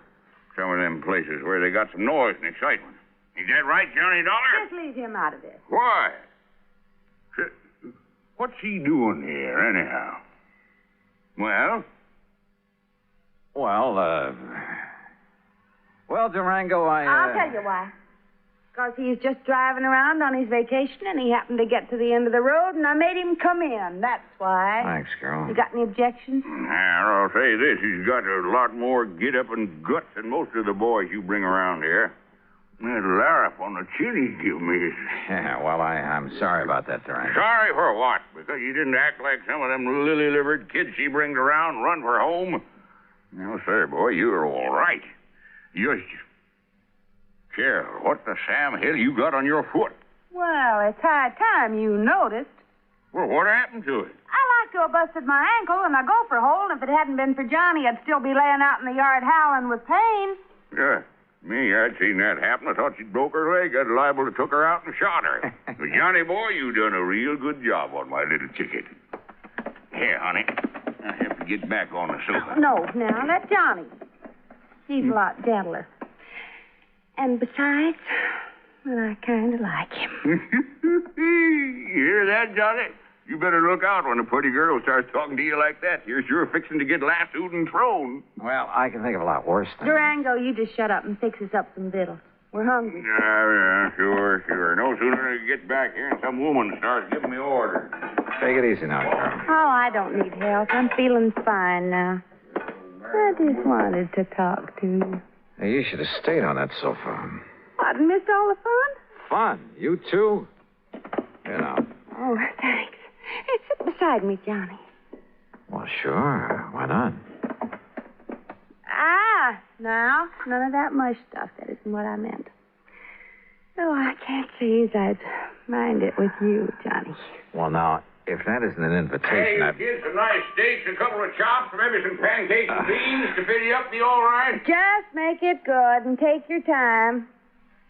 some of them places where they got some noise and excitement? Is that right, Johnny Dollar? Just leave him out of this. Why? What's he doing here, anyhow? Well, Durango, I'll tell you why. Because he's just driving around on his vacation and he happened to get to the end of the road and I made him come in. That's why. Thanks, girl. You got any objections? Now, I'll say this. He's got a lot more get-up and guts than most of the boys you bring around here. That larrup on the chin he give me. Yeah, well, I'm sorry about that, Durango. Sorry for what? Because you didn't act like some of them lily-livered kids she brings around and run for home? No, sir, boy, you're all right. Carol, what the Sam Hill you got on your foot? Well, it's high time you noticed. Well, what happened to it? I like to have busted my ankle in a gopher hole, and if it hadn't been for Johnny, I'd still be laying out in the yard howling with pain. Yeah, me, I'd seen that happen. I thought she'd broke her leg. I'd liable to took her out and shot her. But Johnny, boy, you done a real good job on my little ticket. Here, honey, I have to get back on the sofa. No, now, let Johnny. He's a lot gentler. And besides, well, I kind of like him. You hear that, Johnny? You better look out when a pretty girl starts talking to you like that. You're sure fixing to get lassoed and thrown. Well, I can think of a lot worse things. Durango, you just shut up and fix us up some victuals. We're hungry. Yeah, sure. No sooner than I get back here and some woman starts giving me orders. Take it easy now, Carol. Oh, I don't need help. I'm feeling fine now. I just wanted to talk to you. Hey, you should have stayed on that sofa. What, missed all the fun? Fun? You too? You know. Oh, thanks. Hey, sit beside me, Johnny. Well, sure. Why not? Now, none of that mush stuff. That isn't what I meant. Oh, I can't say as I'd mind it with you, Johnny. Well, now, if that isn't an invitation, Hey, kids, some nice steaks, a couple of chops, maybe some pancakes and beans to fill you up. Be all right? Just make it good and take your time.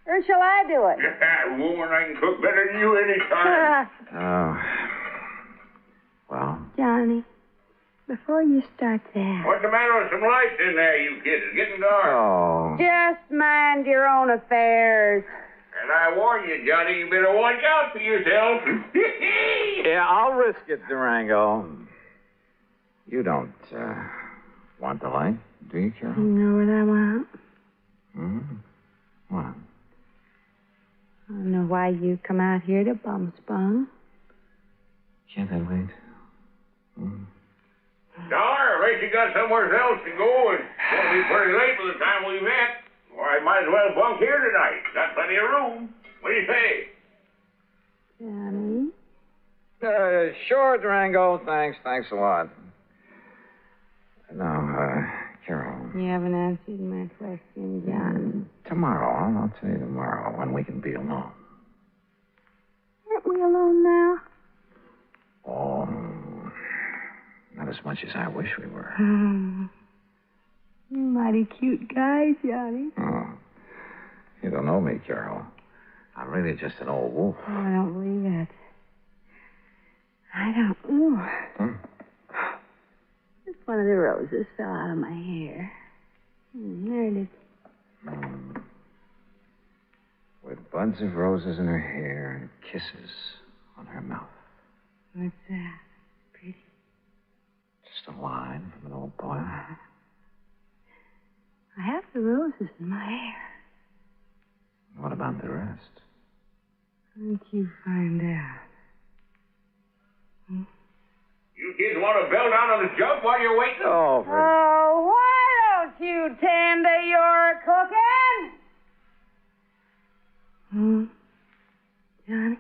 Or shall I do it? Yeah, woman, I can cook better than you any time. Well? Johnny, before you start that... What's the matter with some lights in there, you kids? It's getting dark. Oh. Just mind your own affairs. And I warn you, Johnny, you better watch out for yourself. Yeah, I'll risk it, Durango. You don't, want the light, do you, Carol? You know what I want? What? I don't know why you come out here to bum-spun. Can't I wait? Dollar, I bet you got somewhere else to go. It's going to be pretty late by the time we met. Or I might as well bunk here tonight. Got plenty of room. What do you say? Johnny? Sure, Durango. Thanks a lot. No, Carol. You haven't answered my question, John. Tomorrow. I'll tell you tomorrow when we can be alone. Aren't we alone now? Oh, not as much as I wish we were. You're a mighty cute guy, Johnny. Oh, you don't know me, Carol. I'm really just an old wolf. Oh, I don't believe it. I don't. Ooh. Just one of the roses fell out of my hair. There it is. With buds of roses in her hair and kisses on her mouth. What's that? Pretty. Just a line from an old poem. I have the roses in my hair. What about the rest? Why don't you find out? You kids want to bell down on the jug while you're waiting? Oh, why don't you tend to your cooking? Johnny?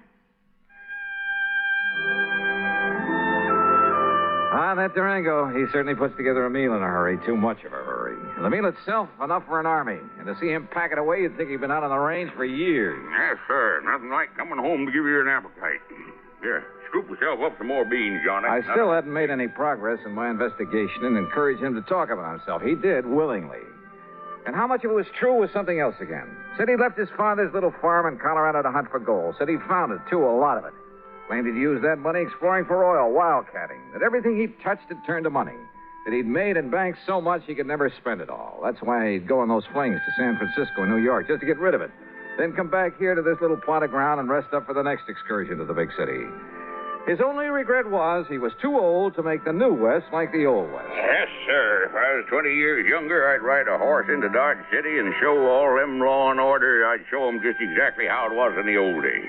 That Durango, he certainly puts together a meal in a hurry. Too much of a hurry. And the meal itself, enough for an army. And to see him pack it away, you'd think he'd been out on the range for years. Yes, sir. Nothing like coming home to give you an appetite. Here, scoop yourself up some more beans, Johnny. I still hadn't made any progress in my investigation and encouraged him to talk about himself. He did, willingly. And how much of it was true was something else again. Said he left his father's little farm in Colorado to hunt for gold. Said he'd found it, too, a lot of it. Claimed he'd used that money exploring for oil, wildcatting. That everything he'd touched had turned to money. That he'd made and banked so much he could never spend it all. That's why he'd go on those flings to San Francisco and New York, just to get rid of it. Then come back here to this little plot of ground and rest up for the next excursion to the big city. His only regret was he was too old to make the new West like the old West. Yes, sir. If I was 20 years younger, I'd ride a horse into Dodge City and show all them law and order. I'd show them just exactly how it was in the old days.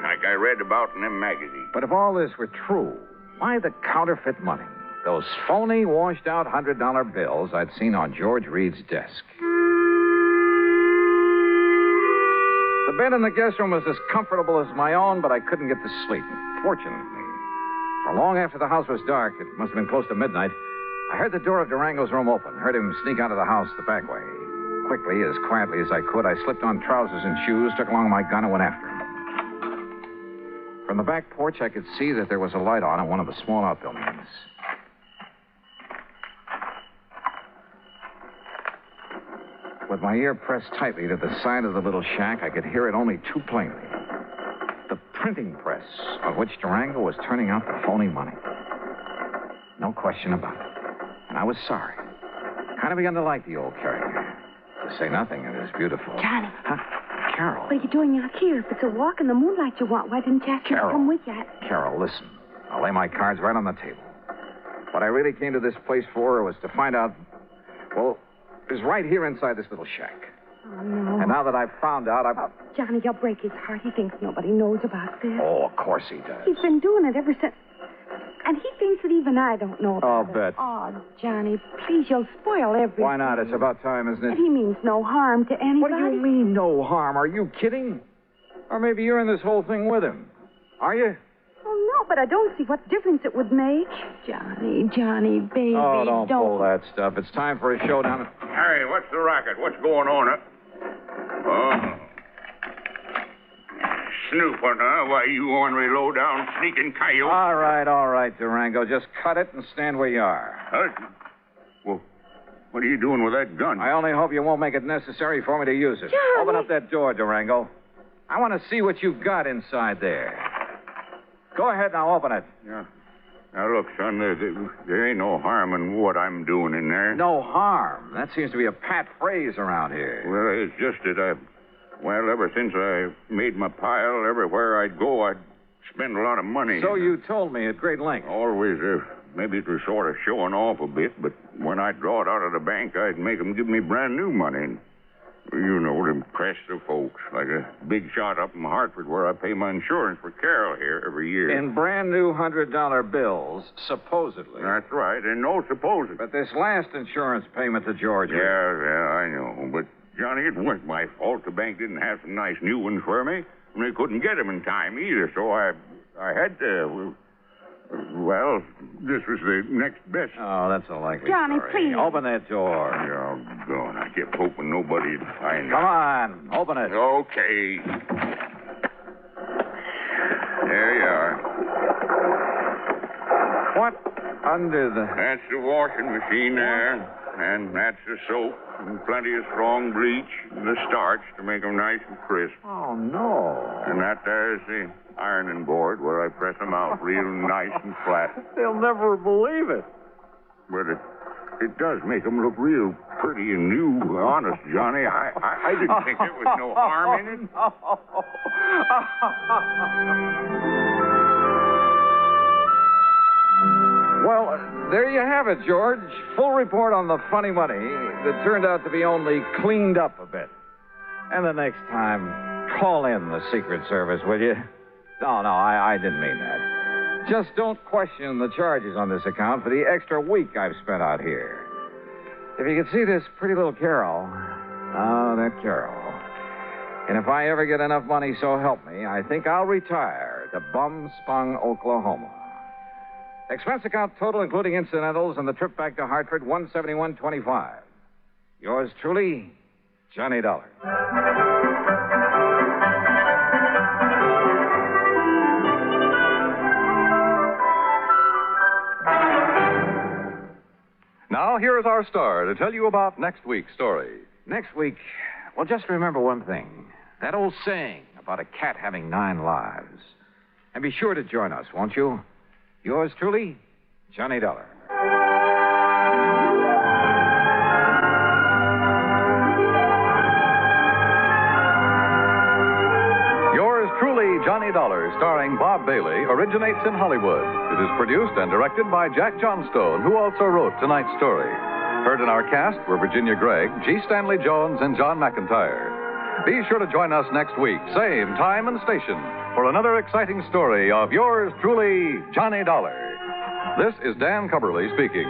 Like I read about in them magazines. But if all this were true, why the counterfeit money? Those phony, washed-out $100 bills I'd seen on George Reed's desk. The bed in the guest room was as comfortable as my own, but I couldn't get to sleep. Fortunately, for long after the house was dark, it must have been close to midnight, I heard the door of Durango's room open, heard him sneak out of the house the back way. Quickly, as quietly as I could, I slipped on trousers and shoes, took along my gun, and went after him. From the back porch, I could see that there was a light on in one of the small outbuildings. With my ear pressed tightly to the side of the little shack, I could hear it only too plainly. The printing press on which Durango was turning out the phony money. No question about it. And I was sorry. Kind of begun to like the old character. To say nothing of his beautiful... Johnny. Huh? Carol. What are you doing out here? If it's a walk in the moonlight you want, why didn't you ask me to come with you? Carol, listen. I'll lay my cards right on the table. What I really came to this place for was to find out... Well, it was right here inside this little shack. Oh, no. And now that I've found out, I've... Johnny, you'll break his heart. He thinks nobody knows about this. Oh, of course he does. He's been doing it ever since... And he thinks that even I don't know about I'll bet. Oh, Johnny, please, you'll spoil everything. Why not? It's about time, isn't it? And he means no harm to anybody. What do you mean, no harm? Are you kidding? Or maybe you're in this whole thing with him. Are you? Oh, no, but I don't see what difference it would make. Johnny, baby, Oh, don't pull that stuff. It's time for a showdown. Harry, what's the racket? What's going on? Oh. Snooper, huh? Why, you ornery, low-down, sneaking coyote. All right, Durango. Just cut it and stand where you are. Well, what are you doing with that gun? I only hope you won't make it necessary for me to use it. Johnny. Open up that door, Durango. I want to see what you've got inside there. Go ahead now, open it. Yeah. Now, look, son, there ain't no harm in what I'm doing in there. No harm? That seems to be a pat phrase around here. Well, it's just that well, ever since I made my pile, everywhere I'd go, I'd spend a lot of money. So you told me at great length. Always. Maybe it was sort of showing off a bit, but when I'd draw it out of the bank, I'd make them give me brand new money. You know, to impress the folks. Like a big shot up in Hartford where I pay my insurance for Carol here every year. In brand new $100 bills, supposedly. That's right, and no supposedly. But this last insurance payment to Georgia. Yeah, I know. But, Johnny, it wasn't my fault. The bank didn't have some nice new ones for me. And they couldn't get them in time either, so I had to... Well, this was the next best. Oh, that's a likely Johnny, story. please. Open that door. Yeah, God, I kept hoping nobody'd find Come on, open it. Okay. There you are. What under the... That's the washing machine there. And that's the soap and plenty of strong bleach and the starch to make them nice and crisp. Oh, no. And that there's the ironing board where I press them out real nice and flat. They'll never believe it. But it does make them look real pretty and new. Honest, Johnny, I didn't think there was no harm in it. Well, there you have it, George. Full report on the funny money that turned out to be only cleaned up a bit. And the next time, call in the Secret Service, will you? No, I didn't mean that. Just don't question the charges on this account for the extra week I've spent out here. If you could see this pretty little Carol. Oh, that Carol. And if I ever get enough money, so help me, I think I'll retire to Bum-Spung, Oklahoma. Expense account total, including incidentals, and the trip back to Hartford, $171.25. Yours truly, Johnny Dollar. Now, here is our star to tell you about next week's story. Next week, well, just remember one thing. That old saying about a cat having 9 lives. And be sure to join us, won't you? Yours truly, Johnny Dollar. Yours truly, Johnny Dollar, starring Bob Bailey, originates in Hollywood. It is produced and directed by Jack Johnstone, who also wrote tonight's story. Heard in our cast were Virginia Gregg, G. Stanley Jones, and John McIntyre. Be sure to join us next week, same time and station, for another exciting story of yours truly, Johnny Dollar. This is Dan Cubberly speaking.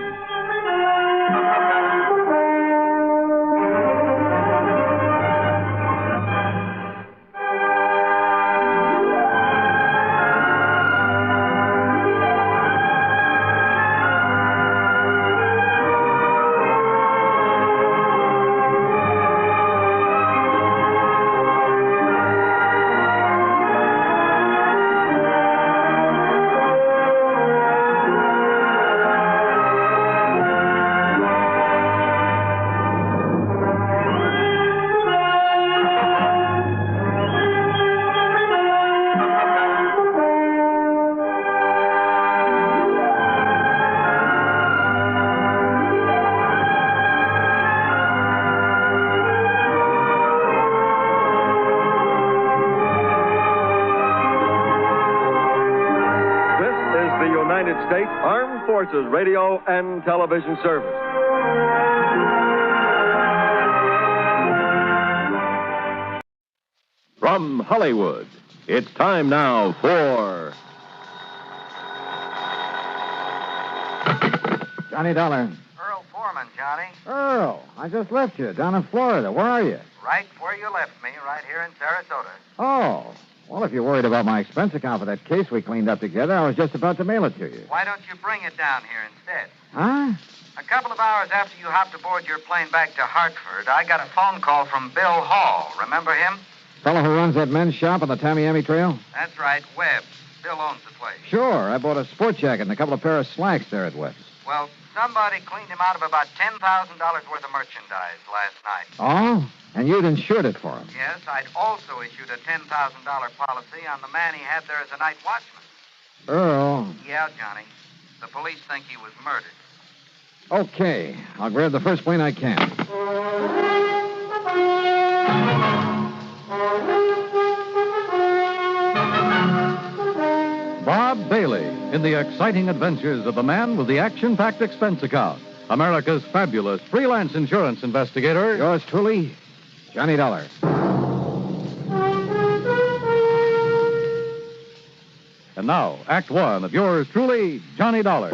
United States Armed Forces Radio and Television Service. From Hollywood, it's time now for... Johnny Dollar. Earl Foreman, Johnny. Earl, I just left you down in Florida. Where are you? Right where you left me, right here in Sarasota. Oh, well, if you're worried about my expense account for that case we cleaned up together, I was just about to mail it to you. Why don't you bring it down here instead? Huh? A couple of hours after you hopped aboard your plane back to Hartford, I got a phone call from Bill Hall. Remember him? Fellow who runs that men's shop on the Tamiami Trail? That's right, Webb's. Bill owns the place. Sure. I bought a sport jacket and a couple of pair of slacks there at Webb's. Well, somebody cleaned him out of about $10,000 worth of merchandise last night. Oh? And you'd insured it for him? Yes, I'd also issued a $10,000 policy on the man he had there as a night watchman. Earl. Yeah, Johnny. The police think he was murdered. Okay. I'll grab the first plane I can. Bob Bailey in the exciting adventures of the man with the action-packed expense account. America's fabulous freelance insurance investigator. Yours truly, Johnny Dollar. And now, Act One of yours truly, Johnny Dollar.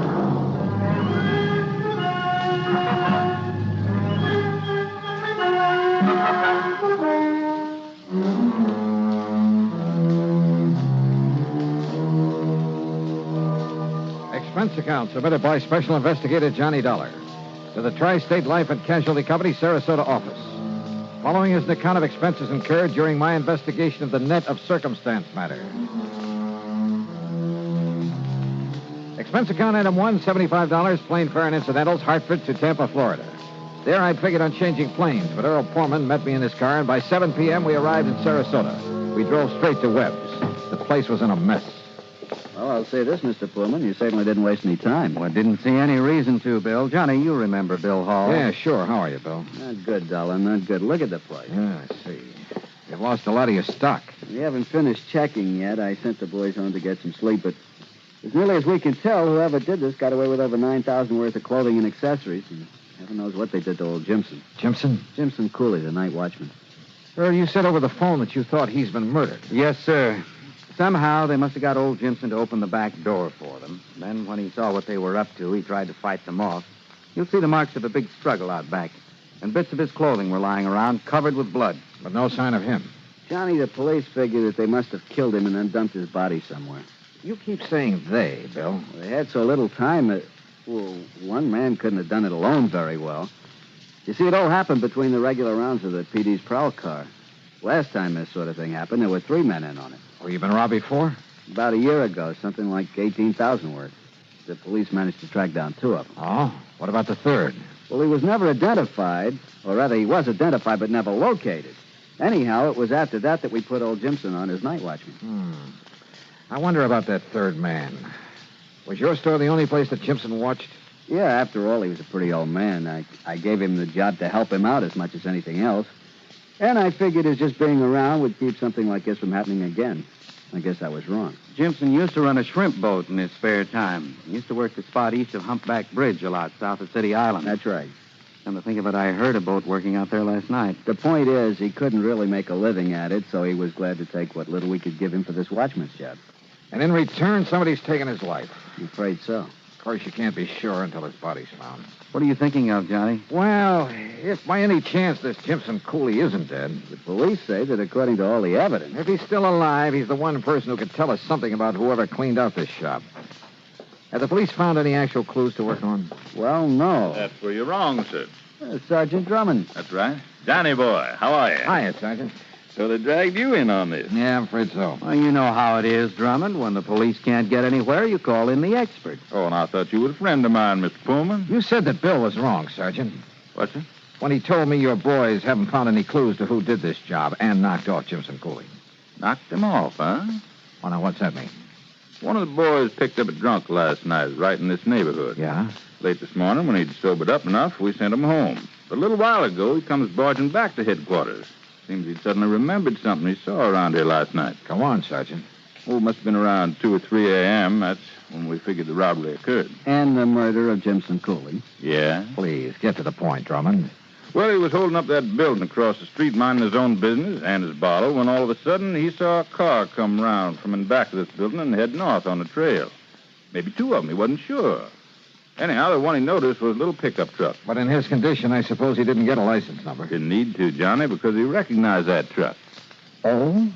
Expense account submitted by Special Investigator Johnny Dollar to the Tri-State Life and Casualty Company, Sarasota office. Following is an account of expenses incurred during my investigation of the net of circumstance matter. Expense account item 1, $75, plane fare and incidentals, Hartford to Tampa, Florida. There I'd figured on changing planes, but Earl Foreman met me in his car, and by 7 p.m. we arrived in Sarasota. We drove straight to Webb's. The place was in a mess. Well, I'll say this, Mr. Pullman. You certainly didn't waste any time. Well, didn't see any reason to, Bill. Johnny, you remember Bill Hall. Yeah, sure. How are you, Bill? Not good, Dollar. Not good. Look at the place. Yeah, I see. You've lost a lot of your stock. We haven't finished checking yet. I sent the boys home to get some sleep, but as nearly as we can tell, whoever did this got away with over $9,000 worth of clothing and accessories, and heaven knows what they did to old Jimson. Jimson? Jimson Cooley, the night watchman. Earl, you said over the phone that you thought he's been murdered. Yes, sir. Somehow they must have got old Jimson to open the back door for them. Then when he saw what they were up to, he tried to fight them off. You'll see the marks of a big struggle out back. And bits of his clothing were lying around, covered with blood. But no sign of him. Johnny, the police figure that they must have killed him and then dumped his body somewhere. You keep saying they, Bill. Well, they had so little time that, well, one man couldn't have done it alone very well. You see, it all happened between the regular rounds of the PD's prowl car. Last time this sort of thing happened, there were 3 men in on it. Oh, you been robbed before? About a year ago, something like $18,000 worth. The police managed to track down 2 of them. Oh? What about the third? Well, he was never identified, or rather, he was identified but never located. Anyhow, it was after that we put old Jimson on as night watchman. I wonder about that third man. Was your store the only place that Jimson watched? Yeah, after all, he was a pretty old man. I gave him the job to help him out as much as anything else. And I figured his just being around would keep something like this from happening again. I guess I was wrong. Jimson used to run a shrimp boat in his spare time. He used to work the spot east of Humpback Bridge a lot, south of City Island. That's right. Come to think of it, I heard a boat working out there last night. The point is, he couldn't really make a living at it, so he was glad to take what little we could give him for this watchman's job. And in return, somebody's taken his life. I'm afraid so. Of course, you can't be sure until his body's found. What are you thinking of, Johnny? Well, if by any chance this Jimson Cooley isn't dead... The police say that according to all the evidence... If he's still alive, he's the one person who could tell us something about whoever cleaned out this shop. Have the police found any actual clues to work on? Well, no. That's where you're wrong, sir. Sergeant Drummond. That's right. Johnny boy, how are you? Hiya, Sergeant. So they dragged you in on this? Yeah, I'm afraid so. Well, you know how it is, Drummond. When the police can't get anywhere, you call in the experts. Oh, and I thought you were a friend of mine, Mr. Pullman. You said that Bill was wrong, Sergeant. What, sir? When he told me your boys haven't found any clues to who did this job and knocked off Jimson Cooley. Knocked him off, huh? Oh, now, what's that mean? One of the boys picked up a drunk last night right in this neighborhood. Yeah? Late this morning, when he'd sobered up enough, we sent him home. But a little while ago, he comes barging back to headquarters. Seems he'd suddenly remembered something he saw around here last night. Go on, Sergeant. Oh, it must have been around 2 or 3 a.m. That's when we figured the robbery occurred. And the murder of Jimson Cooley. Yeah? Please, get to the point, Drummond. Well, he was holding up that building across the street, minding his own business and his bottle, when all of a sudden he saw a car come round from in back of this building and head north on the trail. Maybe 2 of them, he wasn't sure. Anyhow, the one he noticed was a little pickup truck. But in his condition, I suppose he didn't get a license number. Didn't need to, Johnny, because he recognized that truck. Oh?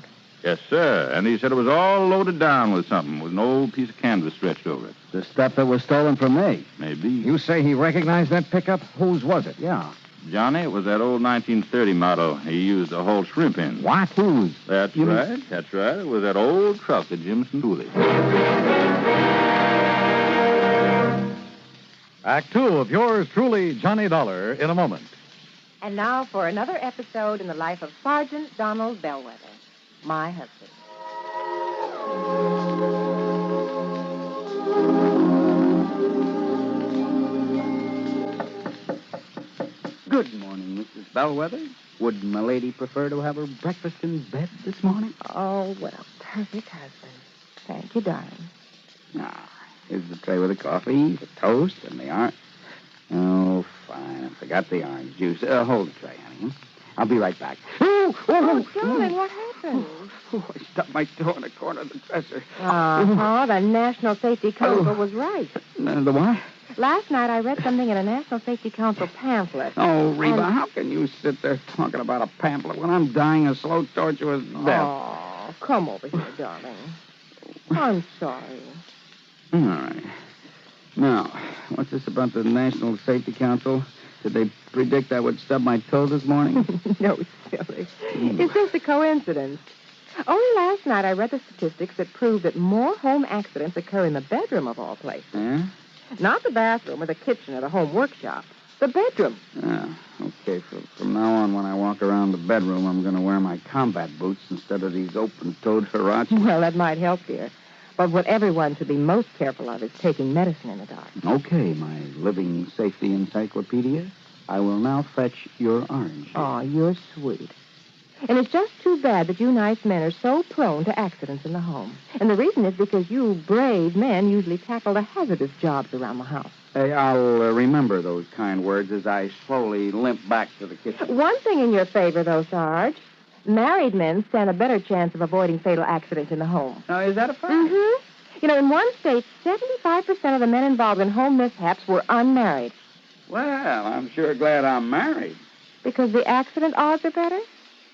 Yes, sir. And he said it was all loaded down with something, with an old piece of canvas stretched over it. The stuff that was stolen from me. Maybe. You say he recognized that pickup? Whose was it? Yeah. Johnny, it was that old 1930 model he used to haul shrimp in. What? Whose? That's right. That's right. It was that old truck of Jimson Cooley. Act 2 of yours truly, Johnny Dollar, in a moment. And now for another episode in the life of Sergeant Donald Bellwether, my husband. Good morning, Mrs. Bellwether. Would my lady prefer to have her breakfast in bed this morning? Oh, well, perfect husband. Thank you, darling. Ah, here's the tray with the coffee, the toast, and the orange. Oh, fine. I forgot the orange juice. Hold the tray, honey. I'll be right back. Oh, darling, what happened? Oh, I stubbed my toe in the corner of the dresser. The National Safety Council was right. The what? Last night I read something in a National Safety Council pamphlet. Oh, Reba, how can you sit there talking about a pamphlet when I'm dying a slow, tortuous death? Oh, come over here, darling. I'm sorry. All right. Now, what's this about the National Safety Council? Did they predict I would stub my toe this morning? No, silly. It's just a coincidence. Only last night I read the statistics that prove that more home accidents occur in the bedroom of all places. Yeah? Not the bathroom or the kitchen or the home workshop. The bedroom. Yeah, okay. From now on, when I walk around the bedroom, I'm going to wear my combat boots instead of these open-toed huaraches. Well, that might help, dear. But what everyone should be most careful of is taking medicine in the dark. Okay, my living safety encyclopedia. I will now fetch your orange. Oh, you're sweet. And it's just too bad that you nice men are so prone to accidents in the home. And the reason is because you brave men usually tackle the hazardous jobs around the house. Hey, I'll remember those kind words as I slowly limp back to the kitchen. One thing in your favor, though, Sarge. Married men stand a better chance of avoiding fatal accidents in the home. Now, is that a fact? Mm-hmm. You know, in one state, 75% of the men involved in home mishaps were unmarried. Well, I'm sure glad I'm married. Because the accident odds are better?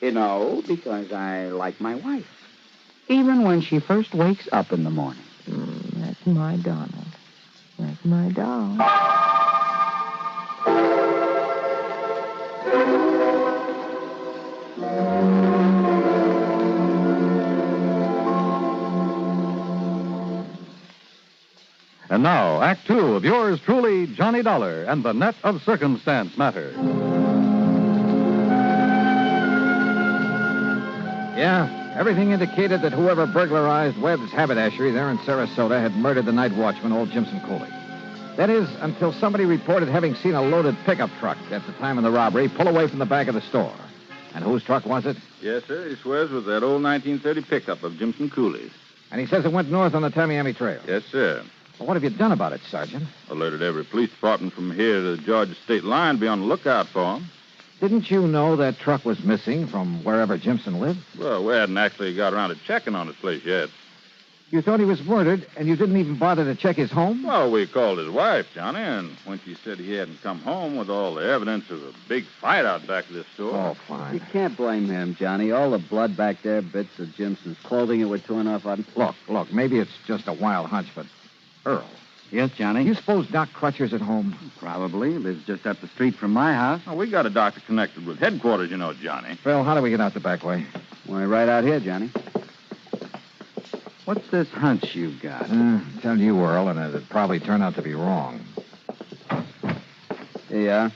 You know, because I like my wife. Even when she first wakes up in the morning. That's my Donald. That's my doll. And now, Act 2 of yours truly, Johnny Dollar, and the Net of Circumstance Matter. Yeah, everything indicated that whoever burglarized Webb's haberdashery there in Sarasota had murdered the night watchman, old Jimson Cooley. That is, until somebody reported having seen a loaded pickup truck at the time of the robbery pull away from the back of the store. And whose truck was it? Yes, sir. He swears it was that old 1930 pickup of Jimson Cooley's. And he says it went north on the Tamiami Trail. Yes, sir. Well, what have you done about it, Sergeant? Alerted every police department from here to the Georgia state line to be on the lookout for him. Didn't you know that truck was missing from wherever Jimson lived? Well, we hadn't actually got around to checking on his place yet. You thought he was murdered, and you didn't even bother to check his home? Well, we called his wife, Johnny, and when she said he hadn't come home with all the evidence of a big fight out back of this store... Oh, fine. You can't blame him, Johnny. All the blood back there, bits of Jimson's clothing that were torn off on... Look, maybe it's just a wild hunch, but... Earl. Yes, Johnny? You suppose Doc Crutcher's at home? Probably. Lives just up the street from my house. Oh, we got a doctor connected with headquarters, you know, Johnny. Phil, how do we get out the back way? Why, right out here, Johnny. What's this hunch you've got? Tell you, Earl, and it'd probably turn out to be wrong. Yeah?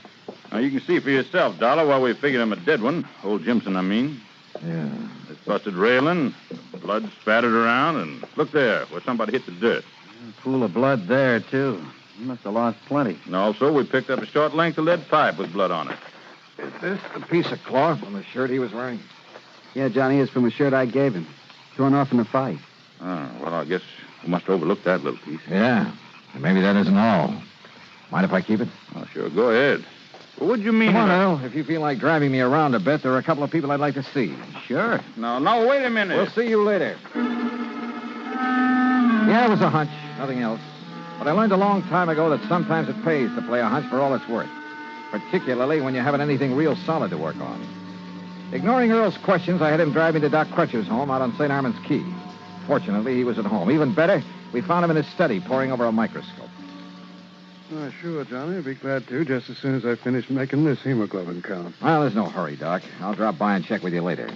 Now, you can see for yourself, Dollar, why we figured him a dead one. Old Jimson, I mean. Yeah. This busted railing, blood spattered around, and look there, where somebody hit the dirt. A pool of blood there, too. He must have lost plenty. And also, we picked up a short length of lead pipe with blood on it. Is this the piece of cloth on the shirt he was wearing? Yeah, Johnny, it's from a shirt I gave him. Torn off in the fight. Oh, well, I guess we must have overlooked that little piece. Yeah. And maybe that isn't all. Mind if I keep it? Oh, sure. Go ahead. Well, what do you mean? Come on, Earl. If you feel like driving me around a bit, there are a couple of people I'd like to see. Sure. No, wait a minute. We'll see you later. Yeah, it was a hunch. Nothing else. But I learned a long time ago that sometimes it pays to play a hunch for all it's worth. Particularly when you haven't anything real solid to work on. Ignoring Earl's questions, I had him drive me to Doc Crutcher's home out on St. Armand's Key. Fortunately, he was at home. Even better, we found him in his study poring over a microscope. Sure, Johnny. I'd be glad to, just as soon as I finish making this hemoglobin count. Well, there's no hurry, Doc. I'll drop by and check with you later.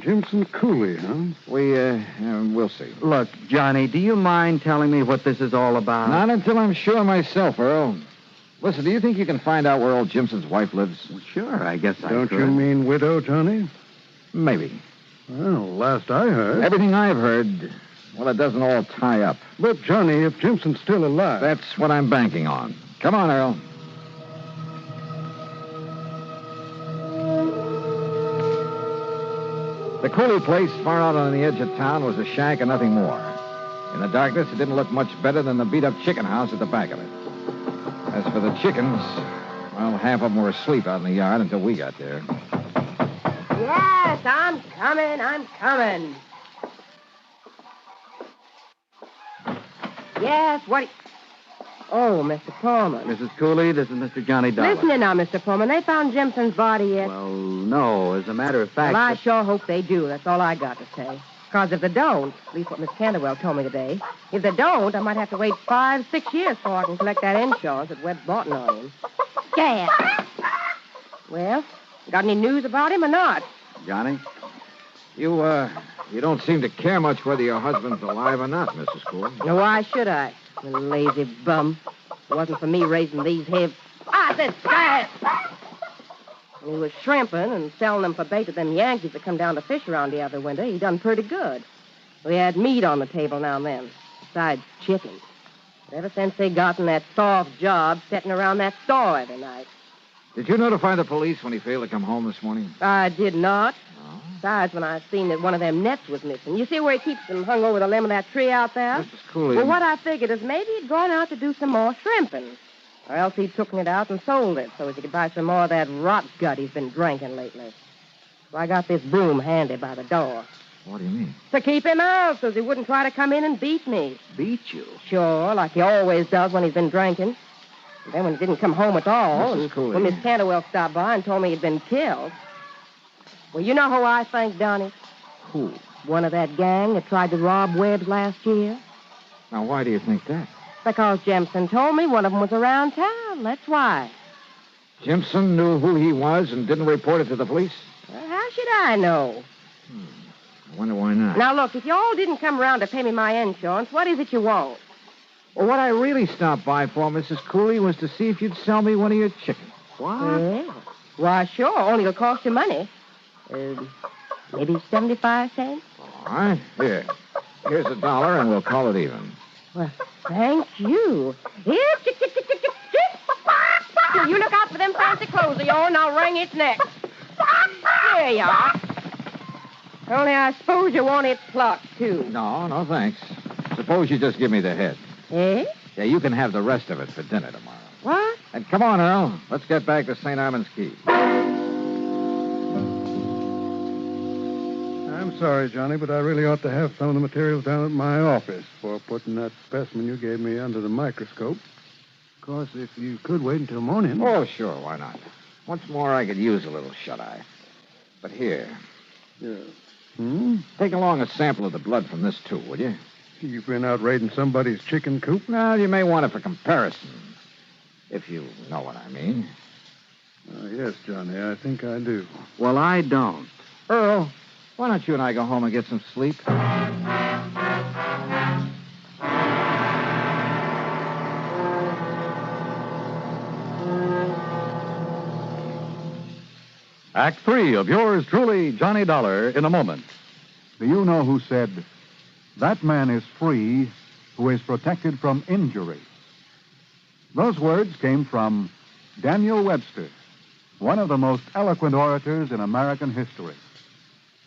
Jimson Cooley, huh? We'll see. Look, Johnny, do you mind telling me what this is all about? Not until I'm sure myself, Earl. Listen, do you think you can find out where old Jimson's wife lives? Well, sure, I guess I could. Don't you mean widow, Johnny? Maybe. Well, last I heard. Everything I've heard, well, it doesn't all tie up. But, Johnny, if Jimson's still alive... That's what I'm banking on. Come on, Earl. The Cooley place, far out on the edge of town, was a shack and nothing more. In the darkness, it didn't look much better than the beat-up chicken house at the back of it. As for the chickens, well, half of them were asleep out in the yard until we got there. Yes, I'm coming. Yes, what... Oh, Mr. Pullman. Mrs. Cooley, this is Mr. Johnny Dollar. Listen now, Mr. Pullman. They found Jimson's body yet? Well, no. As a matter of fact... Well, I sure hope they do. That's all I got to say. Because if they don't, at least what Miss Canterwell told me today, if they don't, I might have to wait 5-6 years before I can collect that insurance that Webb's bought on him. Dad. Well, got any news about him or not? Johnny? You don't seem to care much whether your husband's alive or not, Mrs. Cooley. Now, why should I? You lazy bum. If it wasn't for me raising these heads. This guy! When he was shrimping and selling them for bait to them Yankees that come down to fish around here every winter, he done pretty good. We had meat on the table now and then, besides chicken. But ever since they gotten that soft job sitting around that store every night. Did you notify the police when he failed to come home this morning? I did not. Besides, when I seen that one of them nets was missing. You see where he keeps them hung over the limb of that tree out there? Mrs. Cooley... Well, what I figured is maybe he'd gone out to do some more shrimping. Or else he'd taken it out and sold it so as he could buy some more of that rot gut he's been drinking lately. So I got this broom handy by the door. What do you mean? To keep him out so he wouldn't try to come in and beat me. Beat you? Sure, like he always does when he's been drinking. And then when he didn't come home at all, Mrs. Cooley. when Miss Canterwell stopped by and told me he'd been killed. Well, you know who I think done it? Who? One of that gang that tried to rob Webb's last year. Now, why do you think that? Because Jimson told me one of them was around town. That's why. Jimson knew who he was and didn't report it to the police? Well, how should I know? I wonder why not. Now, look, if you all didn't come around to pay me my insurance, what is it you want? Well, what I really stopped by for, Mrs. Cooley, was to see if you'd sell me one of your chickens. What? Yeah. Why, sure. Only it'll cost you money. Maybe 75 cents? All right. Here's $1, and we'll call it even. Well, thank you. Here, chick, chick, chick, chick, chick, chick. You look out for them fancy clothes of yours, and I'll wring its neck. There you are. Only I suppose you want it plucked, too. No, thanks. Suppose you just give me the head. Eh? Yeah, you can have the rest of it for dinner tomorrow. What? And come on, Earl. Let's get back to St. Armand's Key. I'm sorry, Johnny, but I really ought to have some of the materials down at my office for putting that specimen you gave me under the microscope. Of course, if you could wait until morning. Oh, sure, why not? Once more, I could use a little shut-eye. But here. Yeah. Take along a sample of the blood from this, too, will you? You've been out raiding somebody's chicken coop? Well, you may want it for comparison. If you know what I mean. Yes, Johnny, I think I do. Well, I don't. Earl, why don't you and I go home and get some sleep? Act 3 of yours truly, Johnny Dollar, in a moment. Do you know who said, "That man is free who is protected from injury"? Those words came from Daniel Webster, one of the most eloquent orators in American history.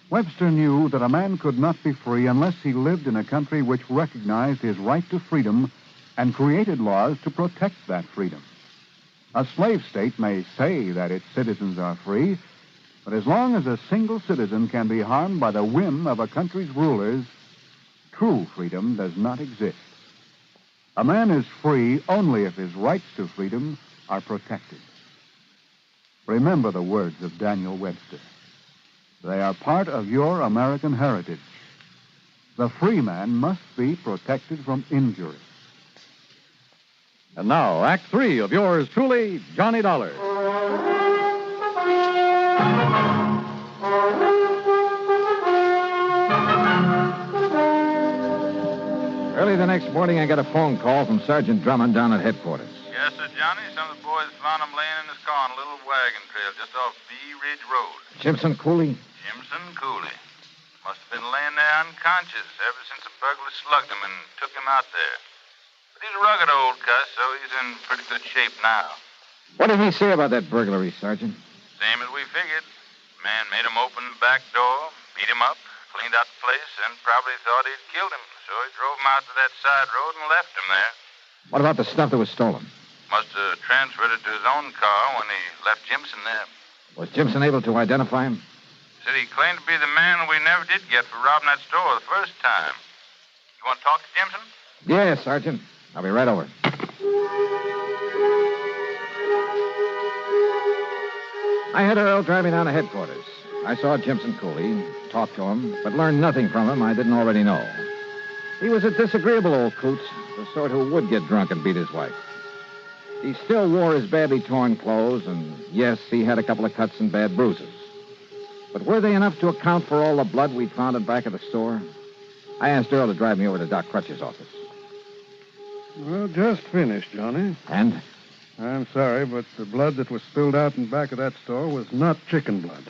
Webster knew that a man could not be free unless he lived in a country which recognized his right to freedom and created laws to protect that freedom. A slave state may say that its citizens are free, but as long as a single citizen can be harmed by the whim of a country's rulers, true freedom does not exist. A man is free only if his rights to freedom are protected. Remember the words of Daniel Webster. They are part of your American heritage. The free man must be protected from injury. And now, Act 3 of yours truly, Johnny Dollar. Early the next morning, I got a phone call from Sergeant Drummond down at headquarters. Yes, sir, Johnny. Some of the boys found him laying in his car on a little wagon trail just off Bee Ridge Road. Jimson Cooley? Jimson Cooley. Must have been laying there unconscious ever since the burglar slugged him and took him out there. But he's a rugged old cuss, so he's in pretty good shape now. What did he say about that burglary, Sergeant? Same as we figured. Man made him open the back door, beat him up, cleaned out the place, and probably thought he'd killed him. So he drove him out to that side road and left him there. What about the stuff that was stolen? Must have transferred it to his own car when he left Jimson there. Was Jimson able to identify him? Said he claimed to be the man we never did get for robbing that store the first time. You want to talk to Jimson? Yes, Sergeant. I'll be right over. I had Earl drive me down to headquarters. I saw Jimson Cooley, talked to him, but learned nothing from him I didn't already know. He was a disagreeable old coot, the sort who would get drunk and beat his wife. He still wore his badly torn clothes, and yes, he had a couple of cuts and bad bruises. But were they enough to account for all the blood we'd found in back of the store? I asked Earl to drive me over to Doc Crutch's office. Well, just finished, Johnny. And? I'm sorry, but the blood that was spilled out in back of that store was not chicken blood.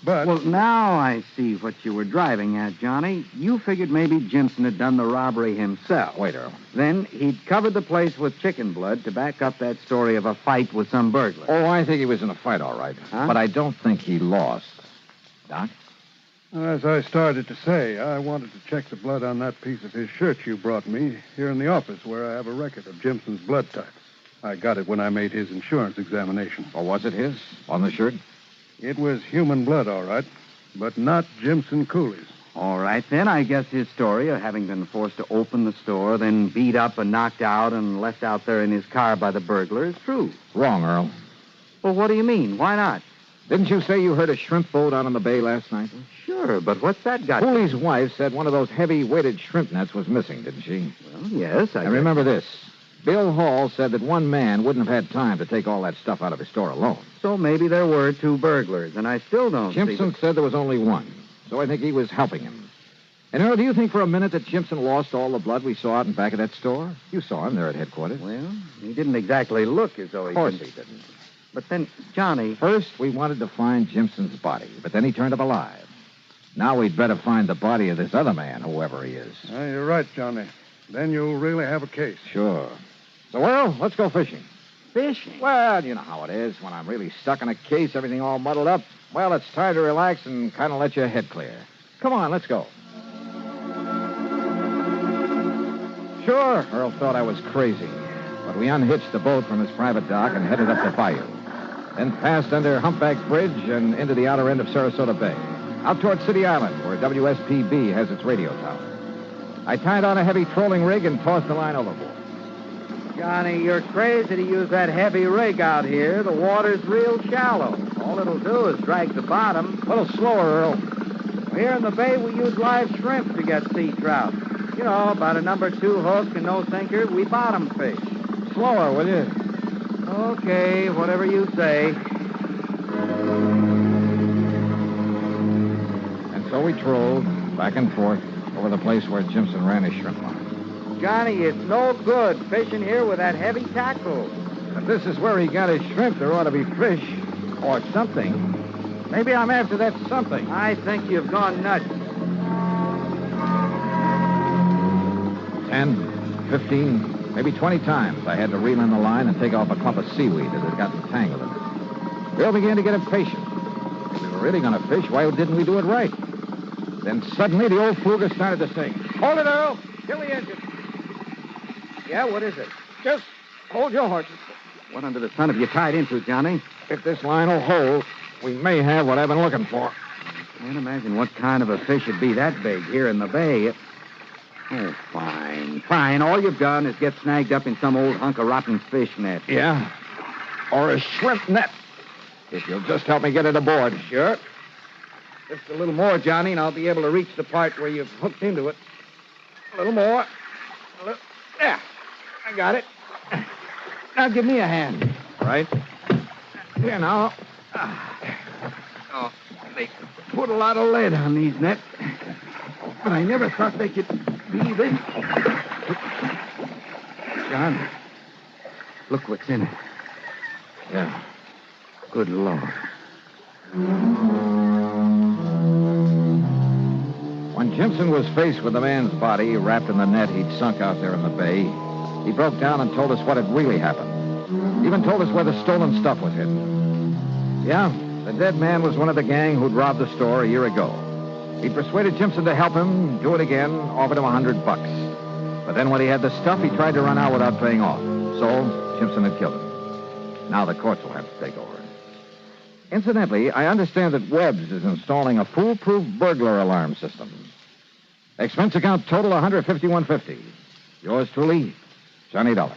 But... Well, now I see what you were driving at, Johnny. You figured maybe Jimson had done the robbery himself. Wait, Earl. Then he'd covered the place with chicken blood to back up that story of a fight with some burglar. Oh, I think he was in a fight, all right. Huh? But I don't think he lost. Doc? As I started to say, I wanted to check the blood on that piece of his shirt you brought me here in the office where I have a record of Jimson's blood type. I got it when I made his insurance examination. Or was it his? On the shirt? It was human blood, all right, but not Jimson Cooley's. All right, then. I guess his story of having been forced to open the store, then beat up and knocked out and left out there in his car by the burglar is true. Wrong, Earl. Well, what do you mean? Why not? Didn't you say you heard a shrimp boat out on the bay last night? Sure, but what's that got Cooley's wife said one of those heavy-weighted shrimp nets was missing, didn't she? Well, yes, I remember this. Bill Hall said that one man wouldn't have had time to take all that stuff out of his store alone. So maybe there were two burglars, and I still don't Jimson said there was only one, so I think he was helping him. And, Earl, do you think for a minute that Jimson lost all the blood we saw out in back of that store? You saw him there at headquarters. Well, he didn't exactly look as though he... Of course he didn't. But then, Johnny... First, we wanted to find Jimson's body, but then he turned up alive. Now we'd better find the body of this other man, whoever he is. You're right, Johnny. Then you'll really have a case. Sure. So, well, let's go fishing. Fishing? Well, you know how it is. When I'm really stuck in a case, everything all muddled up. Well, it's time to relax and kind of let your head clear. Come on, let's go. Sure, Earl thought I was crazy. But we unhitched the boat from his private dock and headed up the bayou. Then passed under Humpback Bridge and into the outer end of Sarasota Bay. Out toward City Island, where WSPB has its radio tower. I tied on a heavy trolling rig and tossed the line overboard. Johnny, you're crazy to use that heavy rig out here. The water's real shallow. All it'll do is drag the bottom. A little slower, Earl. Here in the bay, we use live shrimp to get sea trout. You know, about a number 2 hook and no sinker, we bottom fish. Slower, will you? Okay, whatever you say. And so we trolled back and forth over the place where Jimson ran his shrimp line. Johnny, it's no good fishing here with that heavy tackle. If this is where he got his shrimp, there ought to be fish or something. Maybe I'm after that something. I think you've gone nuts. 10, 15, maybe 20 times I had to reel in the line and take off a clump of seaweed that had gotten tangled in it. Bill began to get impatient. If we were really going to fish, why didn't we do it right? Then suddenly the old fluger started to sing. Hold it, Earl. Kill the engine. Yeah, what is it? Just hold your horses. What under the sun have you tied into, Johnny? If this line will hold, we may have what I've been looking for. Can't imagine what kind of a fish would be that big here in the bay. Oh, fine. All you've done is get snagged up in some old hunk of rotten fish net. Yeah? Or a shrimp net. If you'll just help me get it aboard. Sure. Just a little more, Johnny, and I'll be able to reach the part where you've hooked into it. A little more. There. I got it. Now give me a hand. Right. Here now. Oh, they put a lot of lead on these nets. But I never thought they could be this. John, look what's in it. Yeah. Good Lord. When Jimson was faced with the man's body wrapped in the net he'd sunk out there in the bay, he broke down and told us what had really happened. He even told us where the stolen stuff was hidden. Yeah, the dead man was one of the gang who'd robbed the store a year ago. He'd persuaded Jimson to help him do it again, offered him $100. But then when he had the stuff, he tried to run out without paying off. So, Jimson had killed him. Now the courts will have to take over. Incidentally, I understand that Webb's is installing a foolproof burglar alarm system. Expense account total $151.50. Yours truly, Johnny Dollar.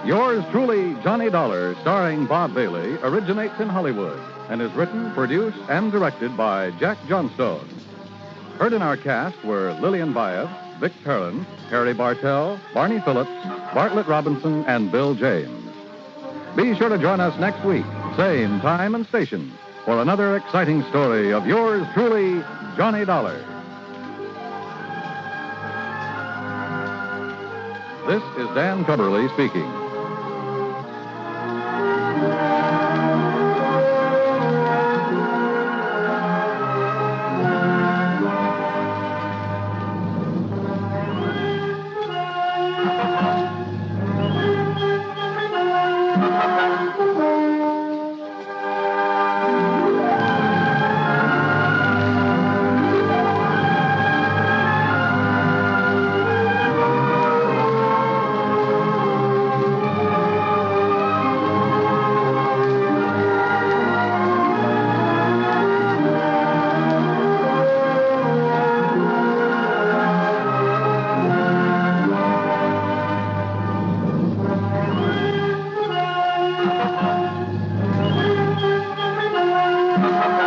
Yours truly, Johnny Dollar, starring Bob Bailey, originates in Hollywood and is written, produced, and directed by Jack Johnstone. Heard in our cast were Lillian Baeff, Vic Perrin, Harry Bartell, Barney Phillips, Bartlett Robinson, and Bill James. Be sure to join us next week, same time and station, for another exciting story of yours truly, Johnny Dollar. This is Dan Cubberly speaking.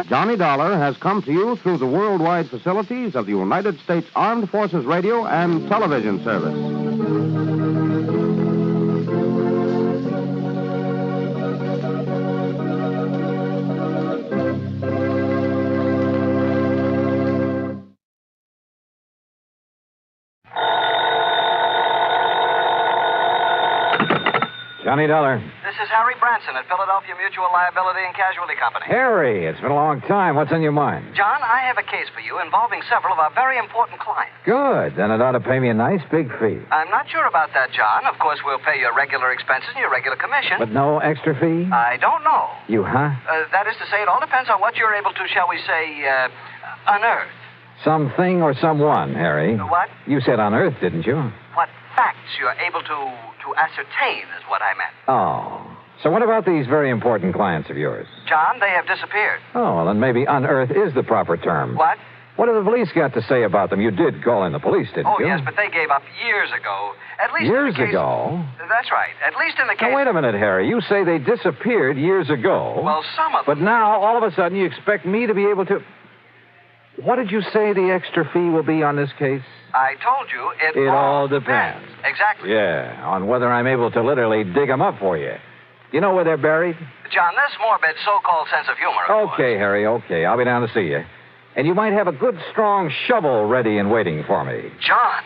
Johnny Dollar has come to you through the worldwide facilities of the United States Armed Forces Radio and Television Service. Johnny Dollar. This is Harry Branson at Philadelphia Mutual Liability and Casualty Company. Harry, it's been a long time. What's on your mind? John, I have a case for you involving several of our very important clients. Good. Then it ought to pay me a nice big fee. I'm not sure about that, John. Of course, we'll pay your regular expenses and your regular commission. But no extra fee? I don't know. You, huh? That is to say, it all depends on what you're able to, shall we say, unearth. Something or someone, Harry. What? You said unearth, didn't you? What facts you're able to ascertain is what I meant. Oh. So what about these very important clients of yours? John, they have disappeared. Oh, well, then maybe unearth is the proper term. What? What have the police got to say about them? You did call in the police, didn't you? Oh, yes, but they gave up years ago. At least years in the case... ago? That's right. At least in the case... Now, wait a minute, Harry. You say they disappeared years ago. Well, some of them... But now, all of a sudden, you expect me to be able to... What did you say the extra fee will be on this case? I told you it all depends. Exactly. Yeah, on whether I'm able to literally dig them up for you. You know where they're buried? John, this morbid so-called sense of humor... Okay, Harry, okay. I'll be down to see you. And you might have a good, strong shovel ready and waiting for me. John!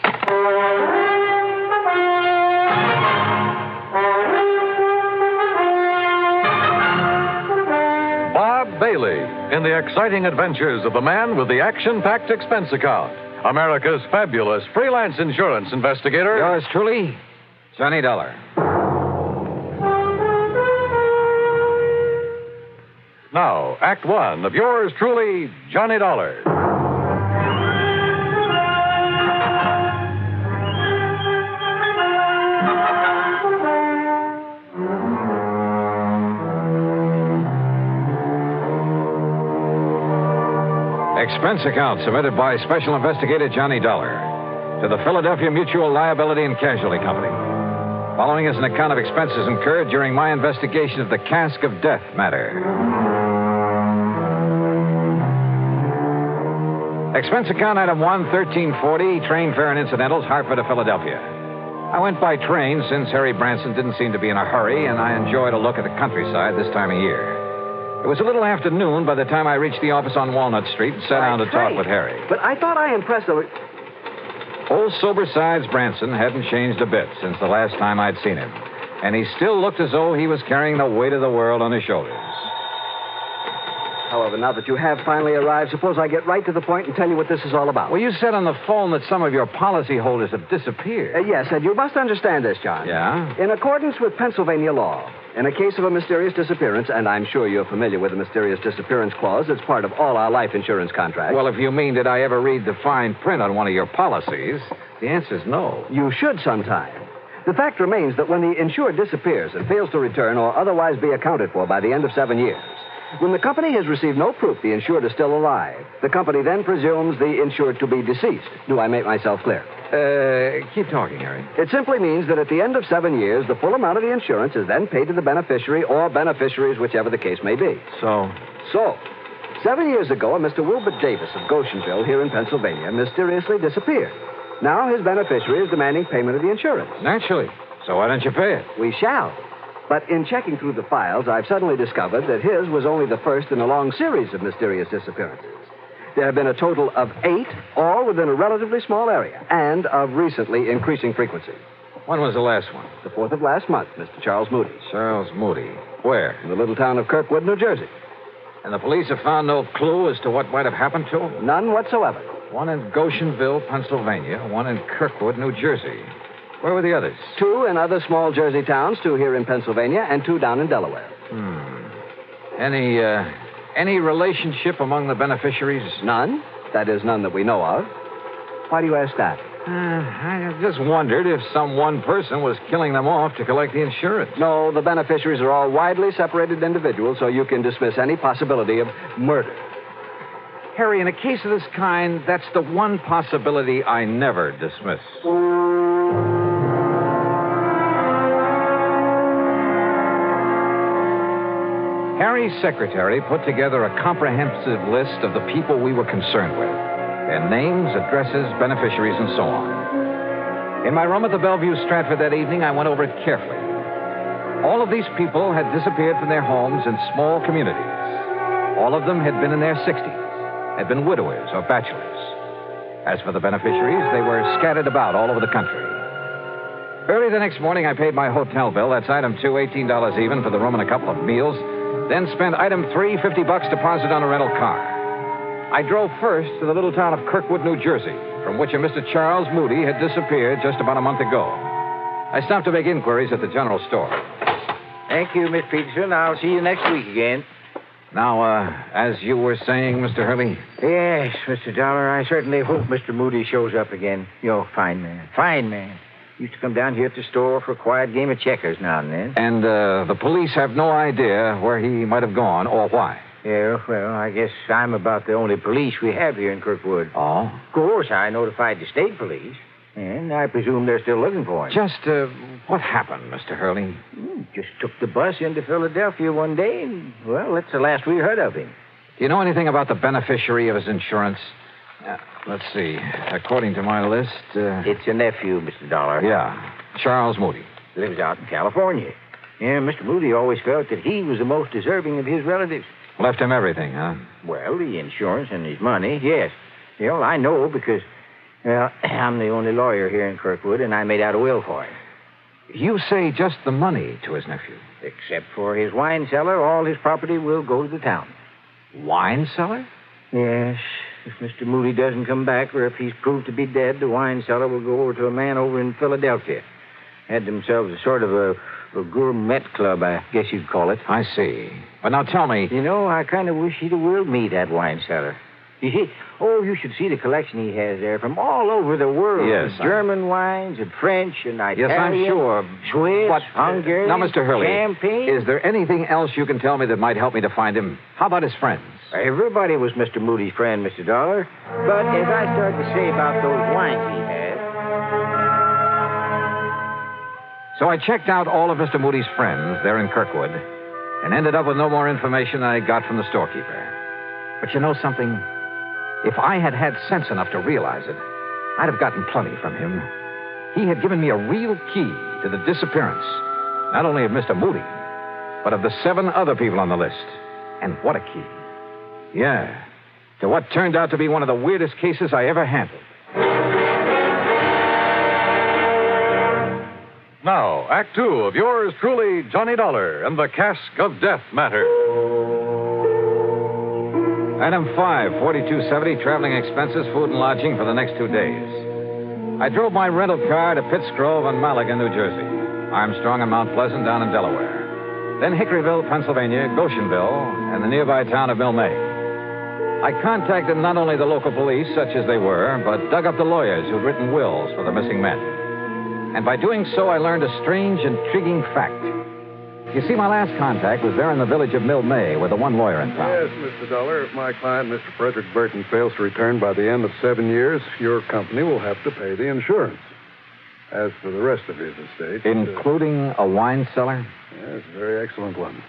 Bob Bailey in the exciting adventures of the man with the action-packed expense account. America's fabulous freelance insurance investigator. Yours truly, Johnny Dollar. Now, Act One of yours truly, Johnny Dollar. Expense account submitted by Special Investigator Johnny Dollar to the Philadelphia Mutual Liability and Casualty Company. Following is an account of expenses incurred during my investigation of the Casque of Death Matter. Expense account item 1, 1340, train fare and incidentals, Hartford to Philadelphia. I went by train since Harry Branson didn't seem to be in a hurry, and I enjoyed a look at the countryside this time of year. It was a little after noon by the time I reached the office on Walnut Street and sat down to talk with Harry. But I thought I impressed the... Old sober-sides Branson hadn't changed a bit since the last time I'd seen him, and he still looked as though he was carrying the weight of the world on his shoulders. However, now that you have finally arrived, suppose I get right to the point and tell you what this is all about. Well, you said on the phone that some of your policyholders have disappeared. Yes, and you must understand this, John. Yeah? In accordance with Pennsylvania law, in a case of a mysterious disappearance, and I'm sure you're familiar with the mysterious disappearance clause, it's part of all our life insurance contracts. Well, if you mean did I ever read the fine print on one of your policies, the answer's no. You should sometime. The fact remains that when the insured disappears and fails to return or otherwise be accounted for by the end of 7 years, when the company has received no proof the insured is still alive, the company then presumes the insured to be deceased. Do I make myself clear? Keep talking, Harry. It simply means that at the end of 7 years, the full amount of the insurance is then paid to the beneficiary or beneficiaries, whichever the case may be. So, 7 years ago, a Mr. Wilbur Davis of Goshenville here in Pennsylvania mysteriously disappeared. Now his beneficiary is demanding payment of the insurance. Naturally. So why don't you pay it? We shall. But in checking through the files, I've suddenly discovered that his was only the first in a long series of mysterious disappearances. There have been a total of 8, all within a relatively small area, and of recently increasing frequency. When was the last one? The 4th of last month, Mr. Charles Moody. Charles Moody. Where? In the little town of Kirkwood, New Jersey. And the police have found no clue as to what might have happened to him? None whatsoever. One in Goshenville, Pennsylvania, one in Kirkwood, New Jersey. Where were the others? 2 in other small Jersey towns, 2 here in Pennsylvania, and 2 down in Delaware. Any relationship among the beneficiaries? None. That is, none that we know of. Why do you ask that? I just wondered if some one person was killing them off to collect the insurance. No, the beneficiaries are all widely separated individuals, so you can dismiss any possibility of murder. Harry, in a case of this kind, that's the one possibility I never dismiss. Harry's secretary put together a comprehensive list of the people we were concerned with. Their names, addresses, beneficiaries, and so on. In my room at the Bellevue Stratford that evening, I went over it carefully. All of these people had disappeared from their homes in small communities. All of them had been in their 60s, had been widowers or bachelors. As for the beneficiaries, they were scattered about all over the country. Early the next morning, I paid my hotel bill. That's item 2, $18 even for the room and a couple of meals. Then spent item 3, $50 deposit on a rental car. I drove first to the little town of Kirkwood, New Jersey, from which a Mr. Charles Moody had disappeared just about a month ago. I stopped to make inquiries at the general store. Thank you, Miss Peterson. I'll see you next week again. Now, as you were saying, Mr. Hurley? Yes, Mr. Dollar, I certainly hope Mr. Moody shows up again. You're a fine man. Fine man. Used to come down here at the store for a quiet game of checkers now and then. And the police have no idea where he might have gone or why? Yeah, well, I guess I'm about the only police we have here in Kirkwood. Oh? Of course, I notified the state police, and I presume they're still looking for him. Just, what happened, Mr. Hurley? Just took the bus into Philadelphia one day, and, well, that's the last we heard of him. Do you know anything about the beneficiary of his insurance? Let's see. According to my list... It's a nephew, Mr. Dollar. Yeah, Charles Moody. Lives out in California. Yeah, Mr. Moody always felt that he was the most deserving of his relatives. Left him everything, huh? Well, the insurance and his money, yes. Well, I know because, well, I'm the only lawyer here in Kirkwood, and I made out a will for him. You say just the money to his nephew? Except for his wine cellar, all his property will go to the town. Wine cellar? Yes. If Mr. Moody doesn't come back, or if he's proved to be dead, the wine cellar will go over to a man over in Philadelphia. Had themselves a sort of a gourmet club, I guess you'd call it. I see. But now tell me... You know, I kind of wish he'd have willed me that wine cellar. You should see the collection he has there from all over the world. Yes. German wines and French and Italian. Yes, I'm sure. Swiss, but, Hungarian, now, Mr. Hurley, champagne. Is there anything else you can tell me that might help me to find him? How about his friends? Everybody was Mr. Moody's friend, Mr. Dollar. But as I started to say about those wines he had... So I checked out all of Mr. Moody's friends there in Kirkwood and ended up with no more information than I got from the storekeeper. But you know something? If I had had sense enough to realize it, I'd have gotten plenty from him. He had given me a real key to the disappearance, not only of Mr. Moody, but of the 7 other people on the list. And what a key. Yeah, to what turned out to be one of the weirdest cases I ever handled. Now, Act 2 of yours truly, Johnny Dollar and the Casque of Death Matter. Item 5, $42.70, traveling expenses, food and lodging for the next 2 days. I drove my rental car to Pitts Grove and Malaga, New Jersey. Armstrong and Mount Pleasant down in Delaware. Then Hickoryville, Pennsylvania, Goshenville, and the nearby town of Milne. I contacted not only the local police, such as they were, but dug up the lawyers who'd written wills for the missing men. And by doing so, I learned a strange, intriguing fact. You see, my last contact was there in the village of Milne with the one lawyer in town. Yes, Mr. Dollar. If my client, Mr. Frederick Burton, fails to return by the end of 7 years, your company will have to pay the insurance. As for the rest of his estate... Including a wine cellar? Yes, a very excellent one.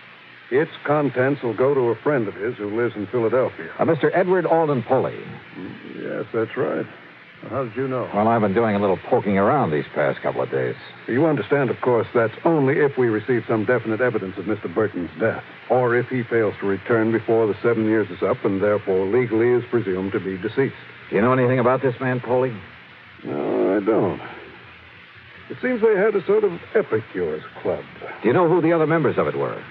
Its contents will go to a friend of his who lives in Philadelphia. Mr. Edward Alden Poley. Yes, that's right. Well, how did you know? Well, I've been doing a little poking around these past couple of days. You understand, of course, that's only if we receive some definite evidence of Mr. Burton's death, or if he fails to return before the 7 years is up and therefore legally is presumed to be deceased. Do you know anything about this man, Poley? No, I don't. It seems they had a sort of epicures club. Do you know who the other members of it were?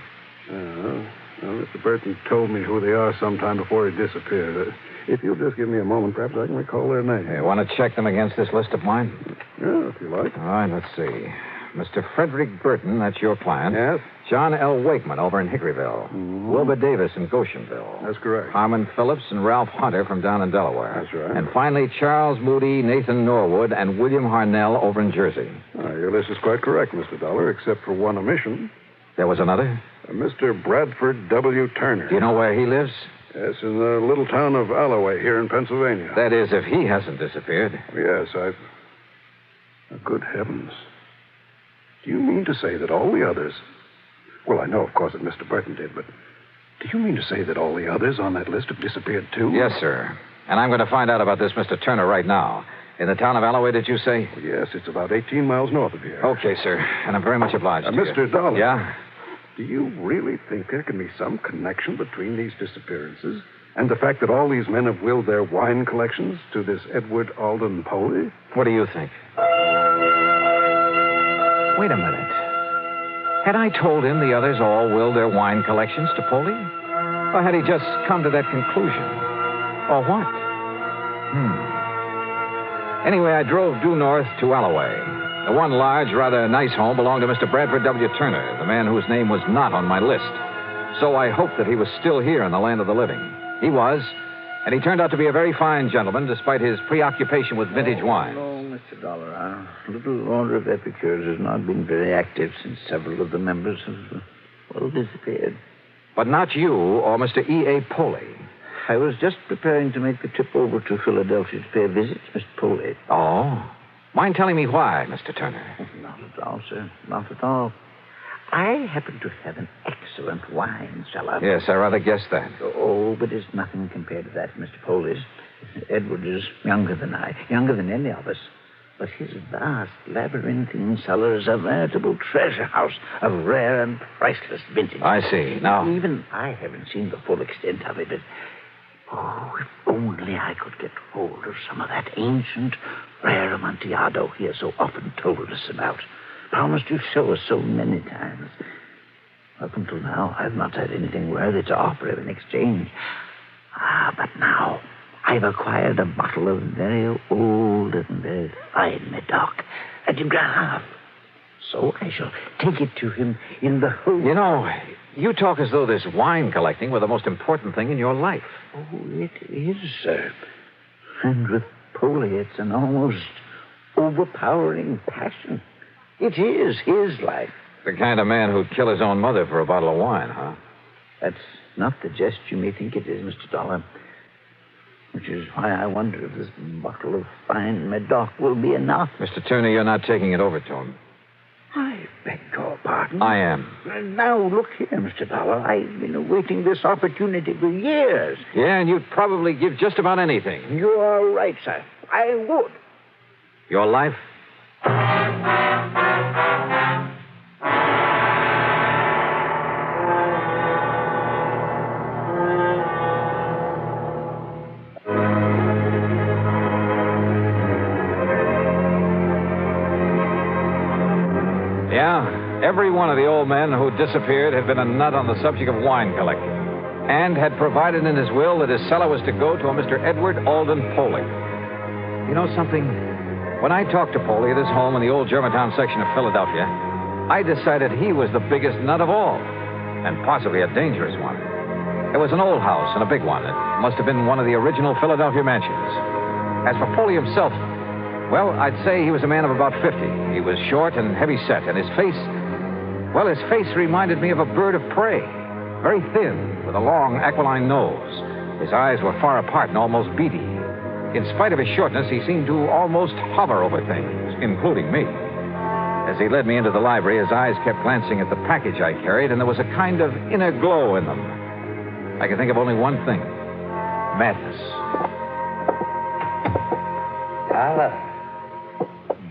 Mr. Burton told me who they are sometime before he disappeared. If you'll just give me a moment, perhaps I can recall their names. You want to check them against this list of mine? Yeah, if you like. All right, let's see. Mr. Frederick Burton, that's your client. Yes? John L. Wakeman over in Hickoryville. Mm-hmm. Wilbur Davis in Goshenville. That's correct. Carmen Phillips and Ralph Hunter from down in Delaware. That's right. And finally, Charles Moody, Nathan Norwood, and William Harnell over in Jersey. Your list is quite correct, Mr. Dollar, except for one omission. There was another? Mr. Bradford W. Turner. Do you know where he lives? Yes, in the little town of Alloway here in Pennsylvania. That is, if he hasn't disappeared. Yes, Good heavens. Do you mean to say that all the others... Well, I know, of course, that Mr. Burton did, but do you mean to say that all the others on that list have disappeared, too? Yes, sir. And I'm going to find out about this Mr. Turner right now. In the town of Alloway, did you say? Well, yes, it's about 18 miles north of here. Okay, sir. And I'm very much obliged to you. Mr. Dollar. Yeah? Do you really think there can be some connection between these disappearances and the fact that all these men have willed their wine collections to this Edward Alden Poley? What do you think? Wait a minute. Had I told him the others all willed their wine collections to Poley? Or had he just come to that conclusion? Or what? Anyway, I drove due north to Alloway. The one large, rather nice home belonged to Mr. Bradford W. Turner, the man whose name was not on my list. So I hoped that he was still here in the land of the living. He was, and he turned out to be a very fine gentleman, despite his preoccupation with vintage wine. No, Mr. Dollar, our little order of epicures has not been very active since several of the members have, disappeared. But not you or Mr. E.A. Poley. I was just preparing to make the trip over to Philadelphia to pay a visit to Mr. Poley. Oh? Mind telling me why, Mr. Turner? Not at all, sir. Not at all. I happen to have an excellent wine cellar. Yes, I rather guessed that. Oh, but it's nothing compared to that, Mr. Poley's. Edward is younger than I, younger than any of us. But his vast labyrinthine cellar is a veritable treasure house of rare and priceless vintage. I see. Now... Even I haven't seen the full extent of it, but... Oh, if only I could get hold of some of that ancient, rare Amontillado he has so often told us about. Promised to show us so many times. Up until now, I've not had anything worthy to offer him in exchange. But now... I've acquired a bottle of very old and very fine Medoc, a Dugrave. So I shall take it to him in the hope... You know, you talk as though this wine collecting were the most important thing in your life. Oh, it is, sir. And with Polly, it's an almost overpowering passion. It is his life. The kind of man who'd kill his own mother for a bottle of wine, huh? That's not the jest you may think it is, Mr. Dollar. Which is why I wonder if this bottle of fine Medoc will be enough. Mr. Turner, you're not taking it over to him. I beg your pardon. I am. Now, look here, Mr. Dollar. I've been awaiting this opportunity for years. Yeah, and you'd probably give just about anything. You are right, sir. I would. Your life? Every one of the old men who disappeared had been a nut on the subject of wine collecting, and had provided in his will that his cellar was to go to a Mr. Edward Alden Poley. You know something? When I talked to Poley at his home in the old Germantown section of Philadelphia, I decided he was the biggest nut of all, and possibly a dangerous one. It was an old house and a big one. It must have been one of the original Philadelphia mansions. As for Poley himself, well, I'd say he was a man of about 50. He was short and heavy-set, and his face... Well, his face reminded me of a bird of prey. Very thin, with a long, aquiline nose. His eyes were far apart and almost beady. In spite of his shortness, he seemed to almost hover over things, including me. As he led me into the library, his eyes kept glancing at the package I carried, and there was a kind of inner glow in them. I could think of only one thing. Madness.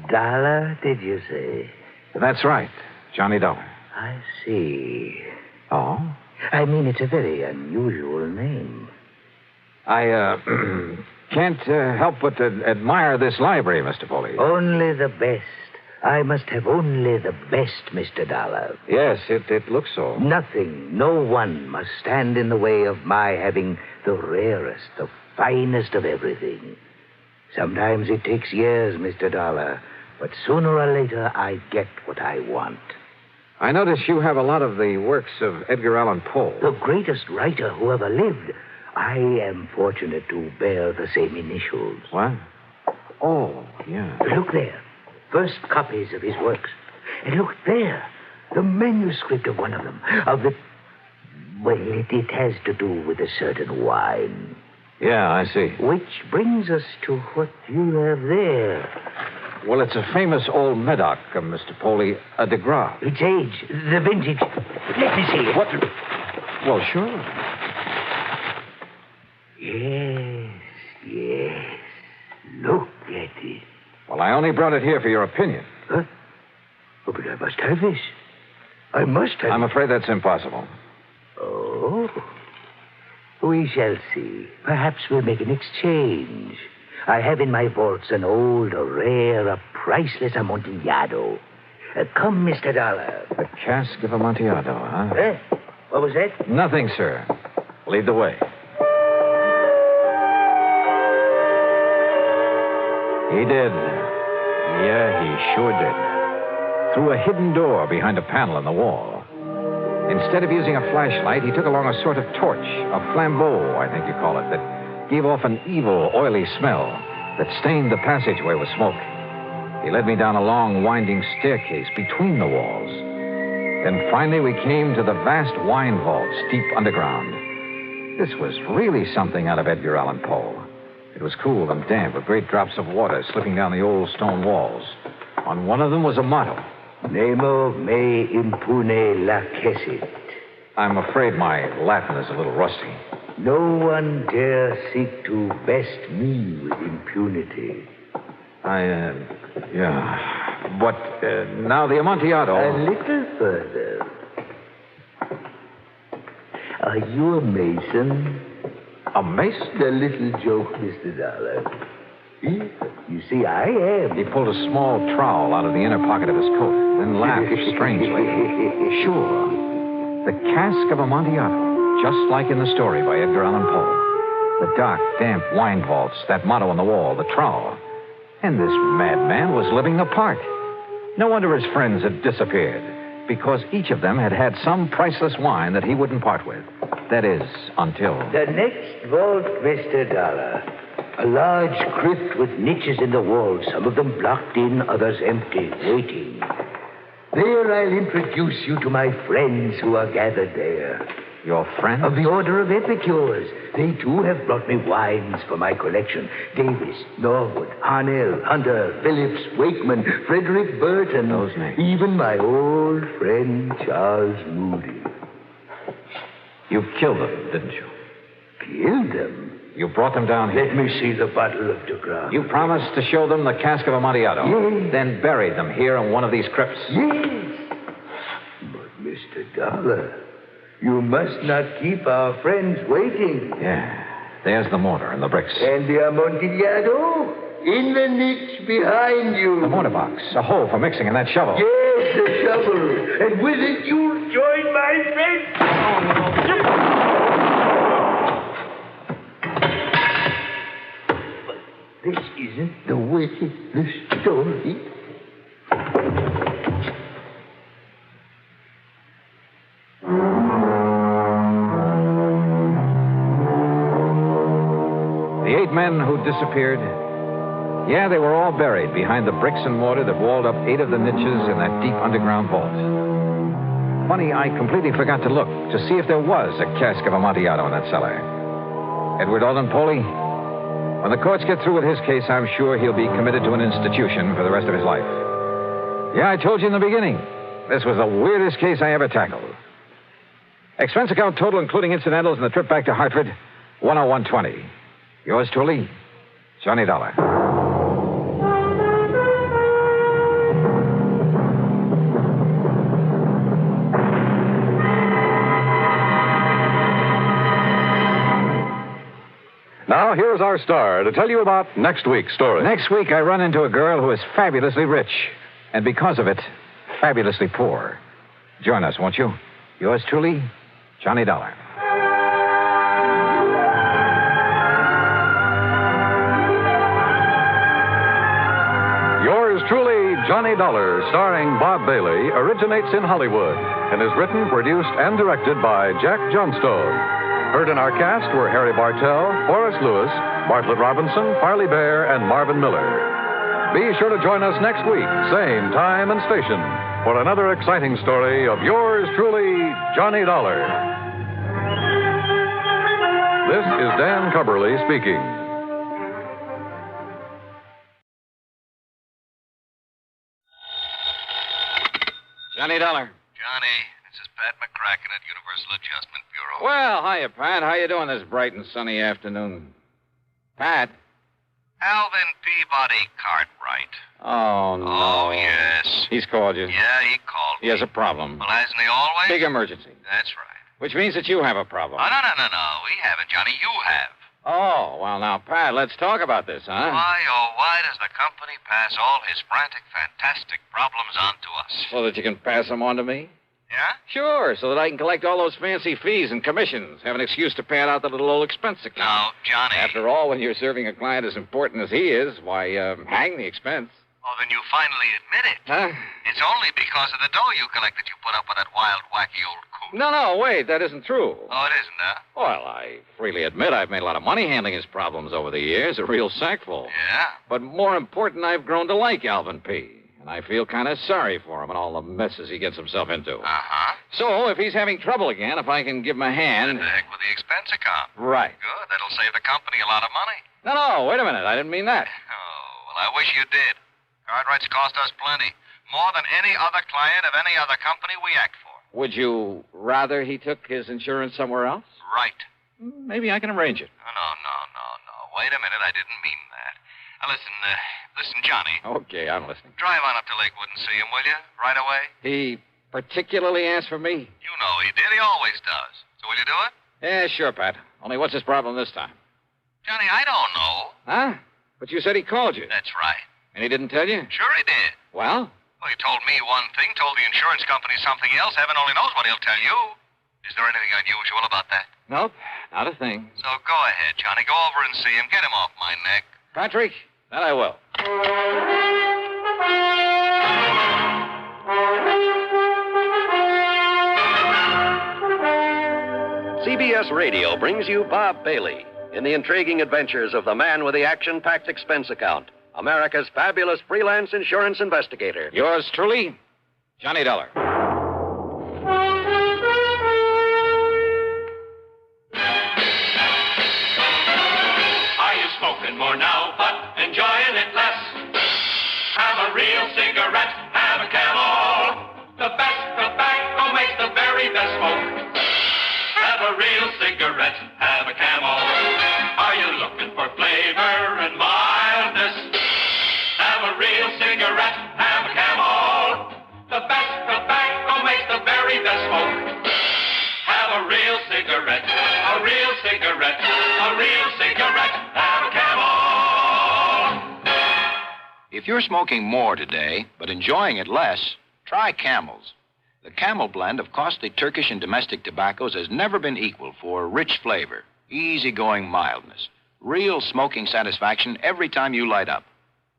Dollar, did you say? That's right. Johnny Dollar. I see. Oh? I mean, it's a very unusual name. I, can't help but admire this library, Mr. Poley. Only the best. I must have only the best, Mr. Dollar. Yes, it looks so. Nothing, no one must stand in the way of my having the rarest, the finest of everything. Sometimes it takes years, Mr. Dollar, but sooner or later I get what I want. I notice you have a lot of the works of Edgar Allan Poe. The greatest writer who ever lived. I am fortunate to bear the same initials. What? Oh, yeah. Look there. First copies of his works. And look there. The manuscript of one of them. Of the... Well, it has to do with a certain wine. Yeah, I see. Which brings us to what you have there. Well, it's a famous old Medoc, Mr. Poley, a de Graaf. Its age, the vintage. Let me see it. What? Well, sure. Yes. Look at it. Well, I only brought it here for your opinion. Huh? Oh, but I must have this. I must have I'm afraid that's impossible. Oh. We shall see. Perhaps we'll make an exchange. I have in my vaults an old, a rare, a priceless Amontillado. Come, Mr. Dollar. The Casque of Amontillado, huh? What was that? Nothing, sir. Lead the way. He did. Yeah, he sure did. Through a hidden door behind a panel in the wall. Instead of using a flashlight, he took along a sort of torch, a flambeau, I think you call it, that gave off an evil, oily smell that stained the passageway with smoke. He led me down a long, winding staircase between the walls. Then finally we came to the vast wine vaults deep underground. This was really something out of Edgar Allan Poe. It was cool and damp with great drops of water slipping down the old stone walls. On one of them was a motto. Nemo me impune lacessit. I'm afraid my Latin is a little rusty. No one dare seek to best me with impunity. Yeah. But now the Amontillado. A little further. Are you a mason? A mason? A little joke, Mr. Dollar. You see, I am. He pulled a small trowel out of the inner pocket of his coat, then laughed strangely. Sure. The Casque of Amontillado, just like in the story by Edgar Allan Poe. The dark, damp wine vaults, that motto on the wall, the trowel. And this madman was living apart. No wonder his friends had disappeared, because each of them had had some priceless wine that he wouldn't part with. That is, until... The next vault, Mr. Dollar. A large crypt with niches in the wall, some of them blocked in, others empty, waiting. There I'll introduce you to my friends who are gathered there. Your friends? Of the Order of Epicures. They, too, have brought me wines for my collection. Davis, Norwood, Harnell, Hunter, Phillips, Wakeman, Frederick Burton. Those names. Even my old friend Charles Moody. You killed them, didn't you? Killed them? You brought them down here. Let me see the bottle of de Grave. You promised to show them the Casque of Amontillado. Yes. Then buried them here in one of these crypts. Yes. But, Mr. Dollar, you must not keep our friends waiting. Yeah. There's the mortar and the bricks. And the Amontillado? In the niche behind you. The mortar box. A hole for mixing and that shovel. Yes, the shovel. And with it, you'll join my friends. This isn't the way the story. The 8 men who disappeared, yeah, they were all buried behind the bricks and mortar that walled up 8 of the niches in that deep underground vault. Funny, I completely forgot to look to see if there was a Casque of Amontillado in that cellar. Edward Alden Poley, when the courts get through with his case, I'm sure he'll be committed to an institution for the rest of his life. Yeah, I told you in the beginning, this was the weirdest case I ever tackled. Expense account total, including incidentals and the trip back to Hartford, $101.20. Yours truly, Johnny Dollar. Now, here's our star to tell you about next week's story. Next week, I run into a girl who is fabulously rich, and because of it, fabulously poor. Join us, won't you? Yours truly, Johnny Dollar. Yours truly, Johnny Dollar, starring Bob Bailey, originates in Hollywood and is written, produced, and directed by Jack Johnstone. Heard in our cast were Harry Bartell, Horace Lewis, Bartlett Robinson, Farley Bear, and Marvin Miller. Be sure to join us next week, same time and station, for another exciting story of yours truly, Johnny Dollar. This is Dan Cubberly speaking. Johnny Dollar. Johnny, this is Pat McCracken at Universal Adjustment Bureau. Well, hiya, Pat. How you doing this bright and sunny afternoon? Pat? Alvin Peabody Cartwright. Oh, no. Oh, yes. He's called you. Yeah, he called He has a problem. Well, hasn't he always? Big emergency. That's right. Which means that you have a problem. Oh, no. We haven't, Johnny. You have. Oh, well, now, Pat, let's talk about this, huh? Why does the company pass all his frantic, fantastic problems on to us? So that you can pass them on to me? Yeah? Sure, so that I can collect all those fancy fees and commissions. Have an excuse to pad out the little old expense account. Now, Johnny. After all, when you're serving a client as important as he is, why, hang the expense. Oh, then you finally admit it. Huh? It's only because of the dough you collect that you put up with that wild, wacky old coot. No, wait, that isn't true. Oh, it isn't, huh? Well, I freely admit I've made a lot of money handling his problems over the years, a real sackful. Yeah? But more important, I've grown to like Alvin P., and I feel kind of sorry for him and all the messes he gets himself into. Uh-huh. So, if he's having trouble again, if I can give him a hand... The heck with the expense account. Right. Good. That'll save the company a lot of money. No, wait a minute. I didn't mean that. Oh, well, I wish you did. Cartwright's cost us plenty. More than any other client of any other company we act for. Would you rather he took his insurance somewhere else? Right. Maybe I can arrange it. No. Wait a minute. I didn't mean that. Now, listen, Johnny. Okay, I'm listening. Drive on up to Lakewood and see him, will you? Right away? He particularly asked for me? You know he did. He always does. So will you do it? Yeah, sure, Pat. Only what's his problem this time? Johnny, I don't know. Huh? But you said he called you. That's right. And he didn't tell you? Sure he did. Well? Well, he told me one thing, told the insurance company something else. Heaven only knows what he'll tell you. Is there anything unusual about that? Nope, not a thing. So go ahead, Johnny. Go over and see him. Get him off my neck. Patrick, that I will. CBS Radio brings you Bob Bailey in the intriguing adventures of the man with the action-packed expense account, America's fabulous freelance insurance investigator. Yours truly, Johnny Dollar. Are you smoking more now, but enjoying it less? Have a real cigarette, have a Camel. The best tobacco makes the very best smoke. Have a real cigarette, have a Camel. Are you looking for flavor and mildness? Have a real cigarette, have a Camel. The best tobacco makes the very best smoke. Have a real cigarette, a real cigarette, a real cigarette, have a Camel. If you're smoking more today, but enjoying it less, try Camels. The Camel blend of costly Turkish and domestic tobaccos has never been equal for rich flavor, easygoing mildness, real smoking satisfaction every time you light up.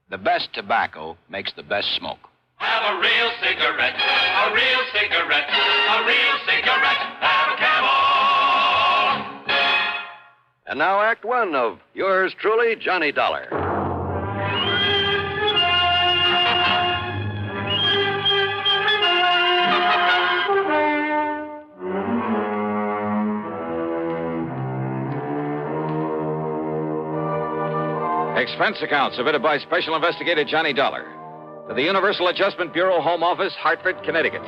The best tobacco makes the best smoke. Have a real cigarette, a real cigarette, a real cigarette, have a Camel. And now Act One of yours truly, Johnny Dollar. Expense account submitted by Special Investigator Johnny Dollar to the Universal Adjustment Bureau, Home Office, Hartford, Connecticut.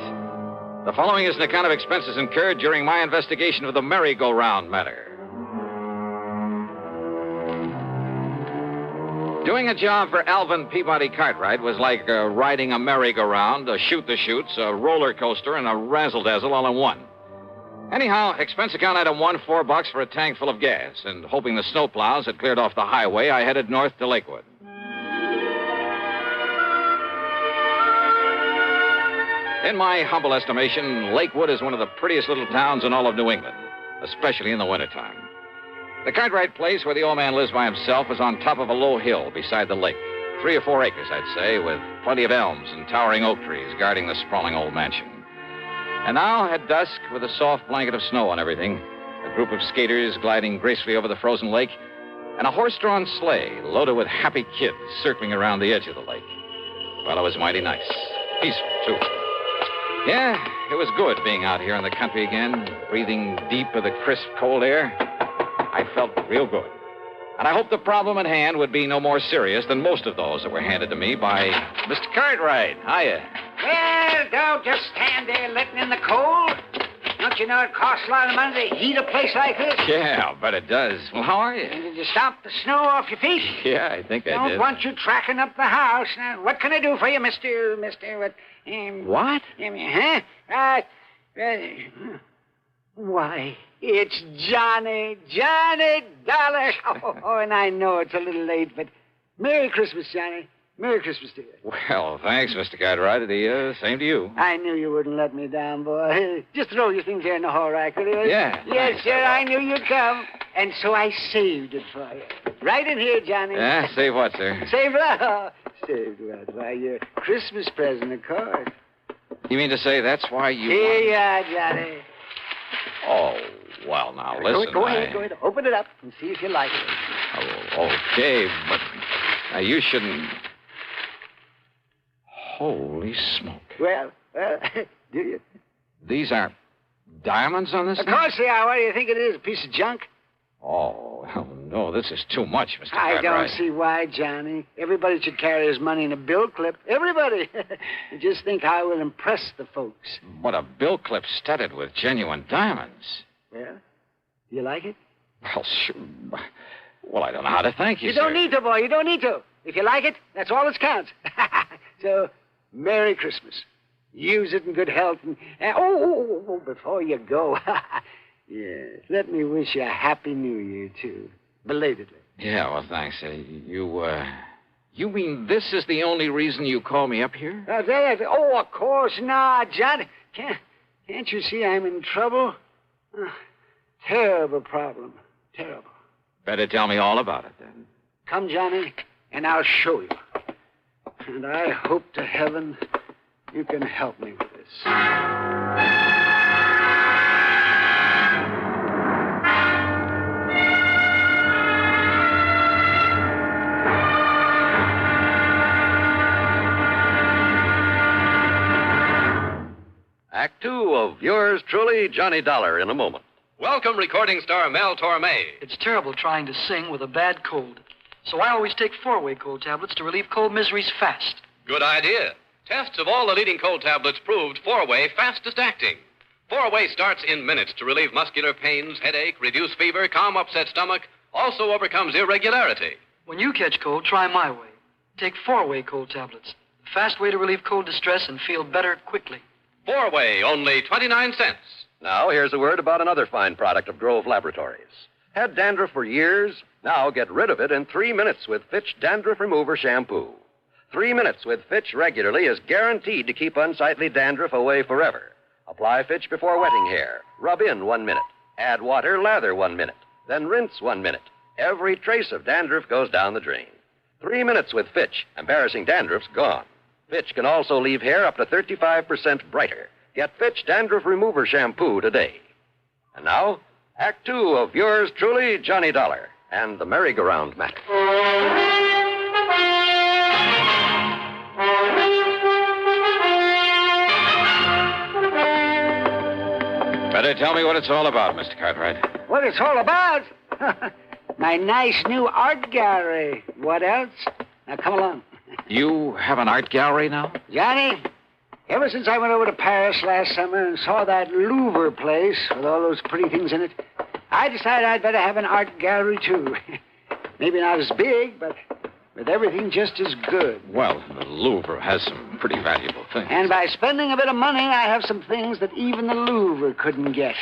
The following is an account of expenses incurred during my investigation of the merry-go-round matter. Doing a job for Alvin Peabody Cartwright was like riding a merry-go-round, a shoot-the-chutes, a roller coaster, and a razzle-dazzle all in one. Anyhow, expense account item 1, $4 for a tank full of gas, and hoping the snowplows had cleared off the highway, I headed north to Lakewood. In my humble estimation, Lakewood is one of the prettiest little towns in all of New England, especially in the wintertime. The Cartwright place where the old man lives by himself is on top of a low hill beside the lake. 3 or 4 acres, I'd say, with plenty of elms and towering oak trees guarding the sprawling old mansion. And now, at dusk, with a soft blanket of snow on everything, a group of skaters gliding gracefully over the frozen lake, and a horse-drawn sleigh loaded with happy kids circling around the edge of the lake. Well, it was mighty nice. Peaceful, too. Yeah, it was good being out here in the country again, breathing deep of the crisp, cold air. I felt real good. And I hoped the problem at hand would be no more serious than most of those that were handed to me by Mr. Cartwright. Hiya. Well, don't just stand there letting in the cold. Don't you know it costs a lot of money to heat a place like this? Yeah, I'll bet it does. Well, how are you? Did you stomp the snow off your feet? Yeah, I think I Don't did. want you tracking up the house. Now, what can I do for you, Mr. What? Huh? Why, it's Johnny Dollar. Oh, and I know it's a little late, but Merry Christmas, Johnny. Merry Christmas to you. Well, thanks, Mr. Cartwright. The same to you. I knew you wouldn't let me down, boy. Just throw your things here in the hall rack, will you? Yeah. Yes, sir, I knew you'd come. And so I saved it for you. Right in here, Johnny. Yeah, save what, sir? Saved what? Saved what? Why, your Christmas present, of course. You mean to say that's why you... Here you are, Johnny. Oh, well, now, listen. Go ahead. Open it up and see if you like it. Oh, okay, but now you shouldn't... Holy smoke. Well, do you? These are diamonds on this Of thing? course they are. What do you think it is? A piece of junk? Oh, well, no, this is too much, Mr. I Cartwright. don't see why, Johnny. Everybody should carry his money in a bill clip. Everybody. You just think how it will impress the folks. But a bill clip studded with genuine diamonds. Well, you like it? Well, sure. Well, I don't know how to thank you, You don't sir. need to, boy. You don't need to. If you like it, that's all that counts. So, Merry Christmas. Use it in good health. And, before you go, yes, let me wish you a Happy New Year, too. Belatedly. Yeah, well, thanks. You mean this is the only reason you call me up here? Of course not, John. Can't you see I'm in trouble? Terrible problem. Terrible. Better tell me all about it, then. Come, Johnny, and I'll show you. And I hope to heaven you can help me with this. Act two of yours truly, Johnny Dollar, in a moment. Welcome, recording star Mel Torme. It's terrible trying to sing with a bad cold. So I always take 4-way cold tablets to relieve cold miseries fast. Good idea. Tests of all the leading cold tablets proved 4-way fastest acting. 4-way starts in minutes to relieve muscular pains, headache, reduce fever, calm upset stomach, also overcomes irregularity. When you catch cold, try my way. Take 4-way cold tablets. The fast way to relieve cold distress and feel better quickly. 4-way, only 29 cents. Now, here's a word about another fine product of Grove Laboratories. Had dandruff for years? Now get rid of it in 3 minutes with Fitch Dandruff Remover Shampoo. 3 minutes with Fitch regularly is guaranteed to keep unsightly dandruff away forever. Apply Fitch before wetting hair. Rub in 1 minute. Add water, lather 1 minute. Then rinse 1 minute. Every trace of dandruff goes down the drain. 3 minutes with Fitch. Embarrassing dandruff's gone. Fitch can also leave hair up to 35% brighter. Get Fitch Dandruff Remover Shampoo today. And now, Act two of yours truly, Johnny Dollar, and the Merry-Go-Round Matter. Better tell me what it's all about, Mr. Cartwright. What it's all about? My nice new art gallery. What else? Now, come along. You have an art gallery now? Johnny, ever since I went over to Paris last summer and saw that Louvre place with all those pretty things in it, I decided I'd better have an art gallery, too. Maybe not as big, but with everything just as good. Well, the Louvre has some pretty valuable things. And by spending a bit of money, I have some things that even the Louvre couldn't get.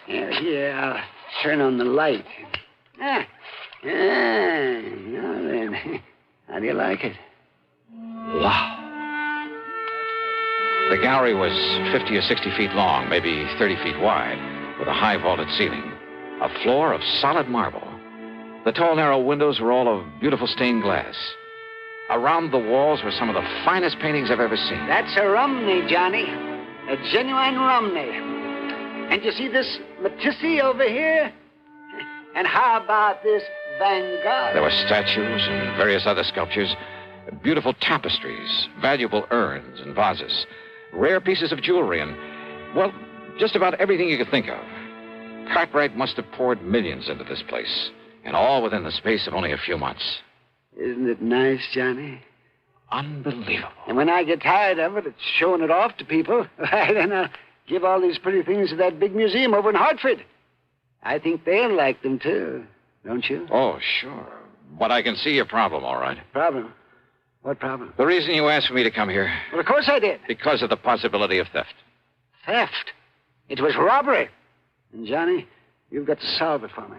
Here, I'll turn on the light. Now then, how do you like it? Wow. The gallery was 50 or 60 feet long, maybe 30 feet wide, with a high vaulted ceiling. A floor of solid marble. The tall, narrow windows were all of beautiful stained glass. Around the walls were some of the finest paintings I've ever seen. That's a Romney, Johnny. A genuine Romney. And you see this Matisse over here? And how about this Van Gogh? There were statues and various other sculptures, beautiful tapestries, valuable urns and vases, rare pieces of jewelry, and, well, just about everything you could think of. Cartwright must have poured millions into this place, and all within the space of only a few months. Isn't it nice, Johnny? Unbelievable. And when I get tired of it, it's showing it off to people. Then I'll give all these pretty things to that big museum over in Hartford. I think they'll like them, too. Don't you? Oh, sure. But I can see your problem, all right. Problem? What problem? The reason you asked for me to come here. Well, of course I did. Because of the possibility of theft. Theft? It was robbery. And, Johnny, you've got to solve it for me.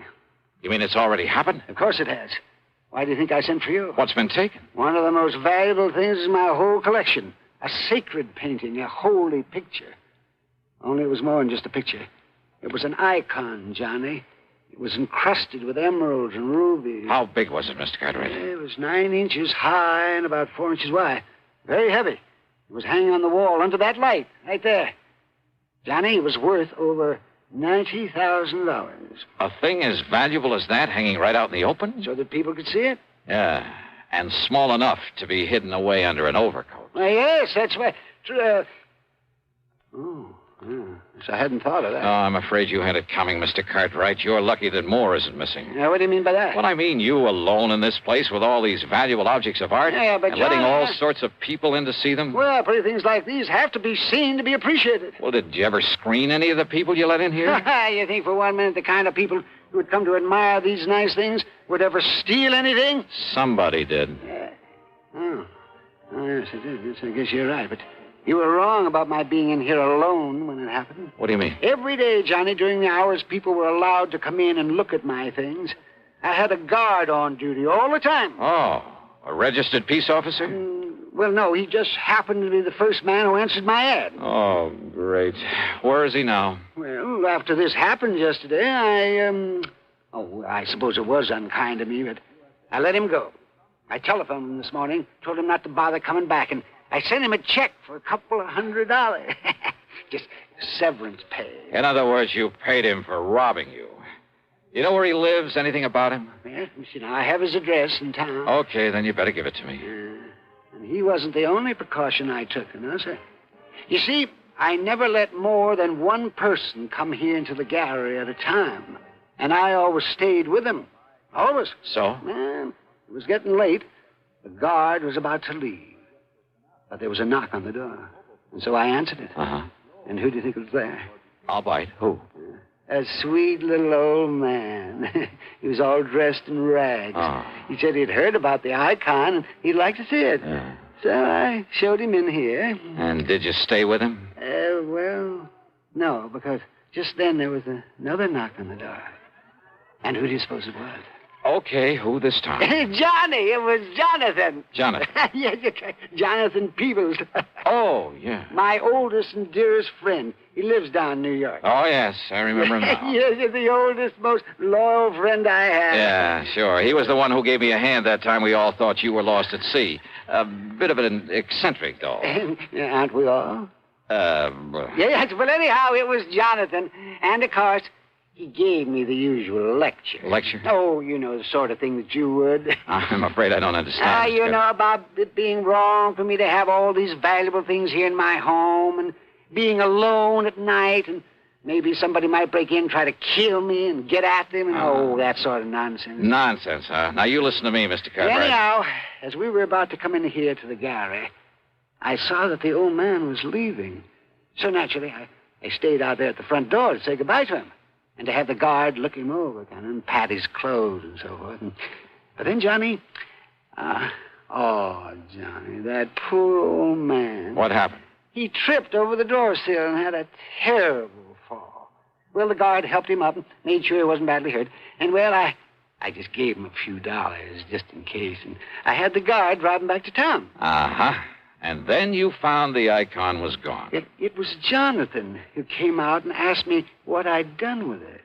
You mean it's already happened? Of course it has. Why do you think I sent for you? What's been taken? One of the most valuable things in my whole collection. A sacred painting, a holy picture. Only it was more than just a picture. It was an icon, Johnny. It was encrusted with emeralds and rubies. How big was it, Mr. Cartwright? It was 9 inches high and about 4 inches wide. Very heavy. It was hanging on the wall under that light, right there. Johnny, it was worth over $90,000. A thing as valuable as that hanging right out in the open? So that people could see it? Yeah, and small enough to be hidden away under an overcoat. Why, yes, that's why. Oh, So I hadn't thought of that. Oh, I'm afraid you had it coming, Mr. Cartwright. You're lucky that Moore isn't missing. Now, what do you mean by that? What I mean, you alone in this place with all these valuable objects of art Yeah, but and letting John, all sorts of people in to see them? Well, pretty things like these have to be seen to be appreciated. Well, did you ever screen any of the people you let in here? You think for 1 minute the kind of people who would come to admire these nice things would ever steal anything? Somebody did. Oh, yes, it did. Yes, I guess you're right, but you were wrong about my being in here alone when it happened. What do you mean? Every day, Johnny, during the hours people were allowed to come in and look at my things, I had a guard on duty all the time. Oh, a registered peace officer? Well, no, he just happened to be the first man who answered my ad. Oh, great. Where is he now? Well, after this happened yesterday, I suppose it was unkind of me, but I let him go. I telephoned him this morning, told him not to bother coming back, and I sent him a check for a couple of $100. Just severance pay. In other words, you paid him for robbing you. You know where he lives? Anything about him? Yeah, you see, now, I have his address in town. Okay, then you better give it to me. And he wasn't the only precaution I took, you know, sir. You see, I never let more than one person come here into the gallery at a time. And I always stayed with him. Always. So? Well, it was getting late. The guard was about to leave. But there was a knock on the door. And so I answered it. Uh-huh. And who do you think was there? I'll bite. Who? A sweet little old man. He was all dressed in rags. Oh. He said he'd heard about the icon and he'd like to see it. So I showed him in here. And did you stay with him? Well, no, because just then there was another knock on the door. And who do you suppose it was? Okay, who this time? Johnny! It was Jonathan. Jonathan? Yes, Jonathan Peebles. Oh, yeah. My oldest and dearest friend. He lives down in New York. Oh, yes, I remember him now. Yes, he's the oldest, most loyal friend I have. Yeah, sure. He was the one who gave me a hand that time we all thought you were lost at sea. A bit of an eccentric, though. Aren't we all? Well... Yes, well, anyhow, it was Jonathan. And, of course, he gave me the usual lecture. Lecture? Oh, you know, the sort of thing that you would. I'm afraid I don't understand. You know about it being wrong for me to have all these valuable things here in my home and being alone at night and maybe somebody might break in, try to kill me and get at them and that sort of nonsense. Nonsense, huh? Now, you listen to me, Mr. Cartwright. Anyhow, as we were about to come in here to the gallery, I saw that the old man was leaving. So naturally, I stayed out there at the front door to say goodbye to him. And to have the guard look him over, kind of, and pat his clothes and so forth. But then, Johnny, Johnny, that poor old man. What happened? He tripped over the door sill and had a terrible fall. Well, the guard helped him up and made sure he wasn't badly hurt. And, well, I just gave him a few dollars just in case. And I had the guard drive him back to town. Uh-huh. And then you found the icon was gone. It was Jonathan who came out and asked me what I'd done with it.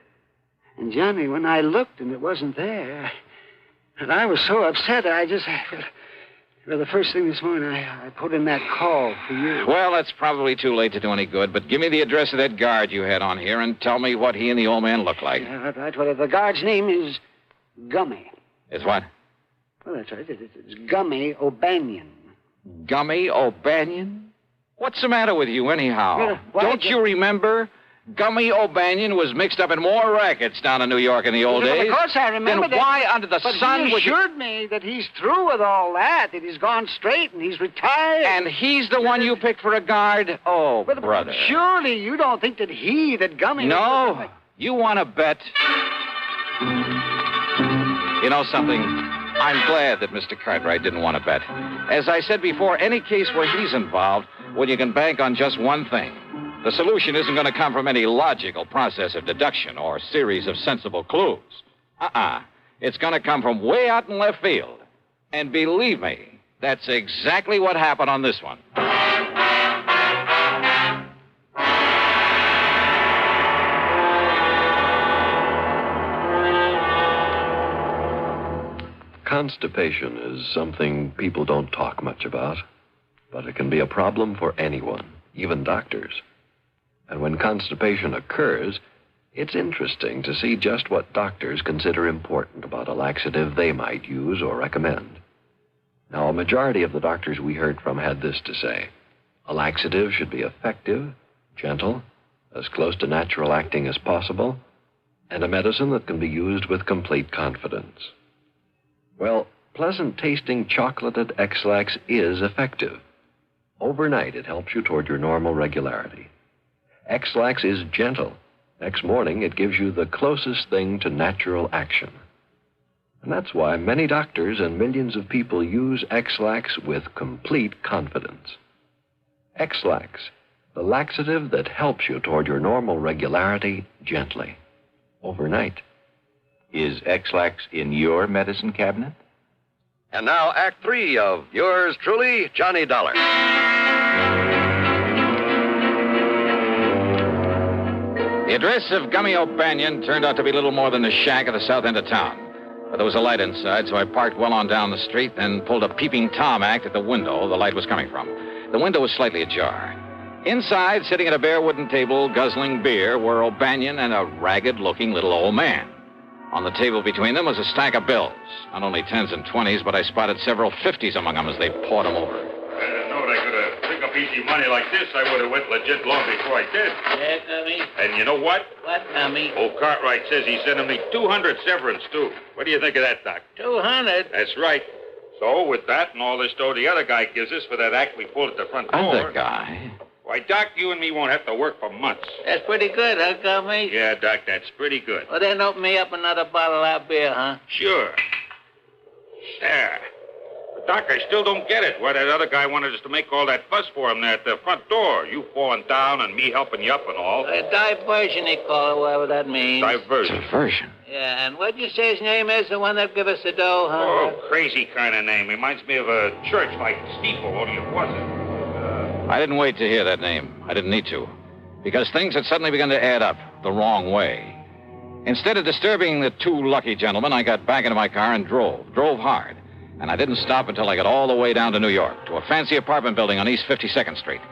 And, Johnny, when I looked and it wasn't there, and I was so upset, well, the first thing this morning, I put in that call for you. Well, it's probably too late to do any good, but give me the address of that guard you had on here and tell me what he and the old man look like. Yeah, right. Well, the guard's name is Gummy. Is what? Well, that's right. It's Gummy O'Banion. Gummy O'Banion? What's the matter with you, anyhow? Don't you remember? Gummy O'Banion was mixed up in more rackets down in New York in the old days. Of course I remember. Then why under the sun would you... He assured me that he's through with all that he's gone straight and he's retired. And he's the one you picked for a guard? Oh, brother. Surely you don't think that Gummy... No. You want to bet? You know something? I'm glad that Mr. Cartwright didn't want to bet. As I said before, any case where he's involved, well, you can bank on just one thing. The solution isn't going to come from any logical process of deduction or series of sensible clues. It's going to come from way out in left field. And believe me, that's exactly what happened on this one. Constipation is something people don't talk much about, but it can be a problem for anyone, even doctors. And when constipation occurs, it's interesting to see just what doctors consider important about a laxative they might use or recommend. Now, a majority of the doctors we heard from had this to say: a laxative should be effective, gentle, as close to natural acting as possible, and a medicine that can be used with complete confidence. Well, pleasant-tasting chocolated X-Lax is effective. Overnight, it helps you toward your normal regularity. X-Lax is gentle. Next morning, it gives you the closest thing to natural action. And that's why many doctors and millions of people use X-Lax with complete confidence. X-Lax, the laxative that helps you toward your normal regularity gently, overnight. Is X-Lax in your medicine cabinet? And now, Act 3 of yours truly, Johnny Dollar. The address of Gummy O'Banion turned out to be little more than the shack at the south end of town. But there was a light inside, so I parked well on down the street, then pulled a peeping Tom act at the window the light was coming from. The window was slightly ajar. Inside, sitting at a bare wooden table, guzzling beer, were O'Banion and a ragged-looking little old man. On the table between them was a stack of bills. Not only 10s and 20s, but I spotted several 50s among them as they poured them over. If I had known I could have picked up easy money like this, I would have went legit long before I did. Yeah, Gummy? And you know what? What, Gummy? Old Cartwright says he's sending me 200 severance, too. What do you think of that, Doc? 200? That's right. So, with that and all this dough the other guy gives us for that act we pulled at the front door... Other guy? Why, Doc, you and me won't have to work for months. That's pretty good, huh, Gummy? Yeah, Doc, that's pretty good. Well, then open me up another bottle of that beer, huh? Sure. There. But, Doc, I still don't get it. Why that other guy wanted us to make all that fuss for him there at the front door. You falling down and me helping you up and all. A diversion, they call it, whatever that means. Diversion. Diversion? Yeah, and what'd you say his name is, the one that give us the dough, huh? Oh, crazy kind of name. Reminds me of a church like Steeple, only it wasn't. I didn't wait to hear that name. I didn't need to. Because things had suddenly begun to add up the wrong way. Instead of disturbing the two lucky gentlemen, I got back into my car and drove hard. And I didn't stop until I got all the way down to New York, to a fancy apartment building on East 52nd Street.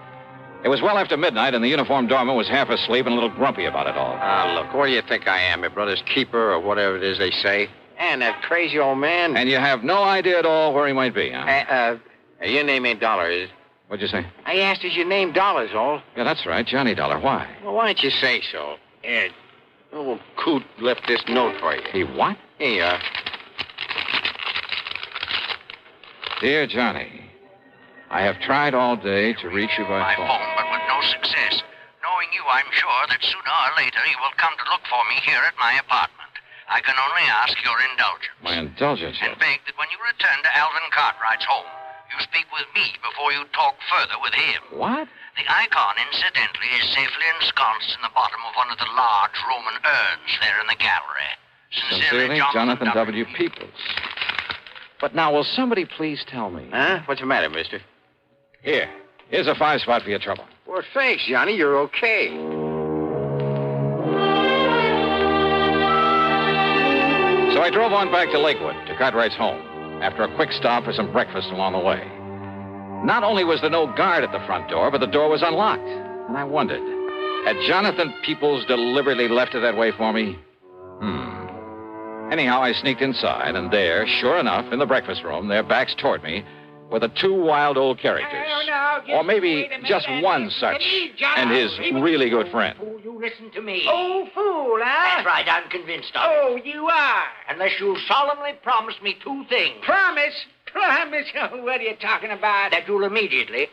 It was well after midnight, and the uniformed doorman was half asleep and a little grumpy about it all. Look, what do you think I am, your brother's keeper or whatever it is they say? And that crazy old man. And you have no idea at all where he might be, huh? Your name ain't Dollar, is it? What'd you say? I asked, is your name Dollar, all? Yeah, that's right, Johnny Dollar. Why? Well, why don't you say so? Ed, old Coot left this note for you. He what? Here you are. Dear Johnny, I have tried all day to reach you by phone. But with no success. Knowing you, I'm sure that sooner or later you will come to look for me here at my apartment. I can only ask your indulgence. My indulgence? And beg that when you return to Alvin Cartwright's home, you speak with me before you talk further with him. What? The icon, incidentally, is safely ensconced in the bottom of one of the large Roman urns there in the gallery. Sincerely, Jonathan W. Peoples. But now, will somebody please tell me? Huh? What's the matter, mister? Here's a 5-spot for your trouble. Well, thanks, Johnny. You're okay. So I drove on back to Lakewood, to Cartwright's home, after a quick stop for some breakfast along the way. Not only was there no guard at the front door, but the door was unlocked. And I wondered, had Jonathan Peoples deliberately left it that way for me? Anyhow, I sneaked inside, and there, sure enough, in the breakfast room, their backs toward me, were the two wild old characters. Or maybe just one such, and his really good friend. You listen to me. Oh, fool, huh? That's right, I'm convinced of it. Oh, you are. Unless you'll solemnly promise me two things. Promise? Promise? Oh, what are you talking about? That you'll immediately,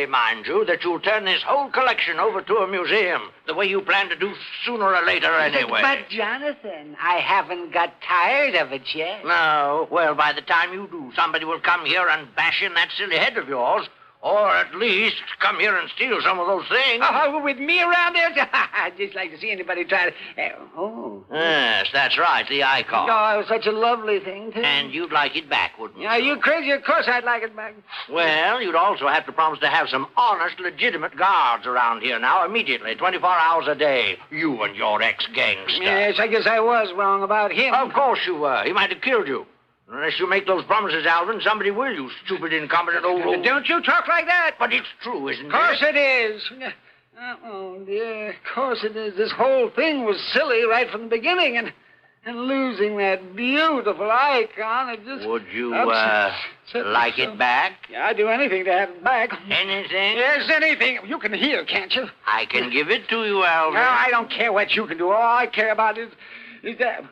mind you, that you'll turn this whole collection over to a museum, the way you plan to do sooner or later anyway. But, Jonathan, I haven't got tired of it yet. No? Well, by the time you do, somebody will come here and bash in that silly head of yours. Or at least come here and steal some of those things. Oh, with me around there? I'd just like to see anybody try to... Yes, that's right, the icon. Oh, it was such a lovely thing, too. And you'd like it back, wouldn't you? Are you crazy? Of course I'd like it back. Well, you'd also have to promise to have some honest, legitimate guards around here now, immediately, 24 hours a day. You and your ex-gangster. Yes, I guess I was wrong about him. Of course you were. He might have killed you. Unless you make those promises, Alvin, somebody will, you stupid, incompetent old... Don't you talk like that. But it's true, isn't it? Of course it is. Oh, dear, of course it is. This whole thing was silly right from the beginning, and And losing that beautiful icon, it just... Would you, upset me like so. it back? Yeah, I'd do anything to have it back. Anything? Yes, anything. You can hear, can't you? I can give it to you, Alvin. No, I don't care what you can do. All I care about is that...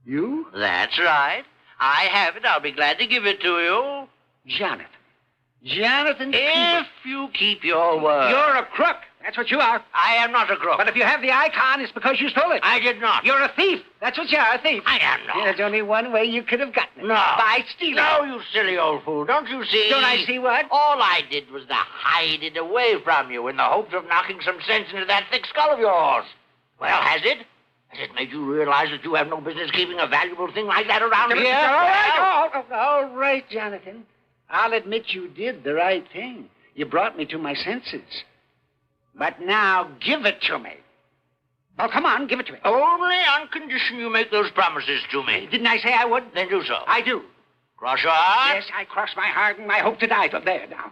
You? That's right. I have it. I'll be glad to give it to you. Jonathan. Jonathan If you keep your word. You're a crook. That's what you are. I am not a crook. But if you have the icon, it's because you stole it. I did not. You're a thief. That's what you are, a thief. I am not. There's only one way you could have gotten it. No. By stealing No, it. you silly old fool. Don't you see? Don't I see what? All I did was to hide it away from you in the hopes of knocking some sense into that thick skull of yours. Well, has it? Has it made you realize that you have no business keeping a valuable thing like that around here? All right, Jonathan. I'll admit you did the right thing. You brought me to my senses. But now, give it to me. Oh, come on, give it to me. Only on condition you make those promises to me. Didn't I say I would? Then do so. I do. Cross your heart? Yes, I cross my heart and I hope to die from there now.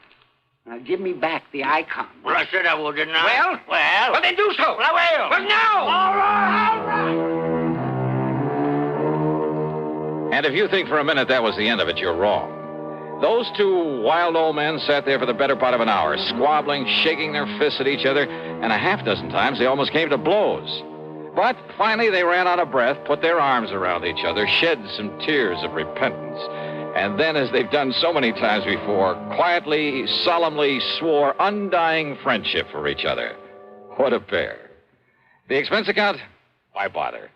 Now, give me back the icon. Well, I said I would, didn't I? Well? Well, then do so. Well, I will. Well, now. All right. And if you think for a minute that was the end of it, you're wrong. Those two wild old men sat there for the better part of an hour, squabbling, shaking their fists at each other, and a half dozen times they almost came to blows. But finally they ran out of breath, put their arms around each other, shed some tears of repentance, and then, as they've done so many times before, quietly, solemnly swore undying friendship for each other. What a pair. The expense account? Why bother?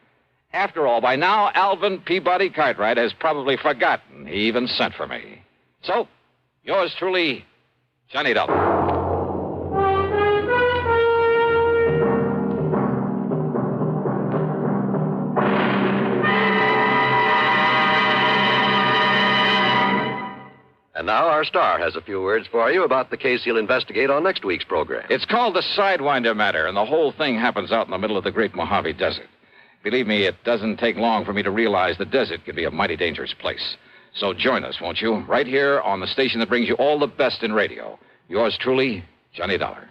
After all, by now, Alvin Peabody Cartwright has probably forgotten he even sent for me. So, yours truly, Johnny Dollar. And now our star has a few words for you about the case he'll investigate on next week's program. It's called the Sidewinder Matter, and the whole thing happens out in the middle of the Great Mojave Desert. Believe me, it doesn't take long for me to realize the desert can be a mighty dangerous place. So join us, won't you? Right here on the station that brings you all the best in radio. Yours truly, Johnny Dollar.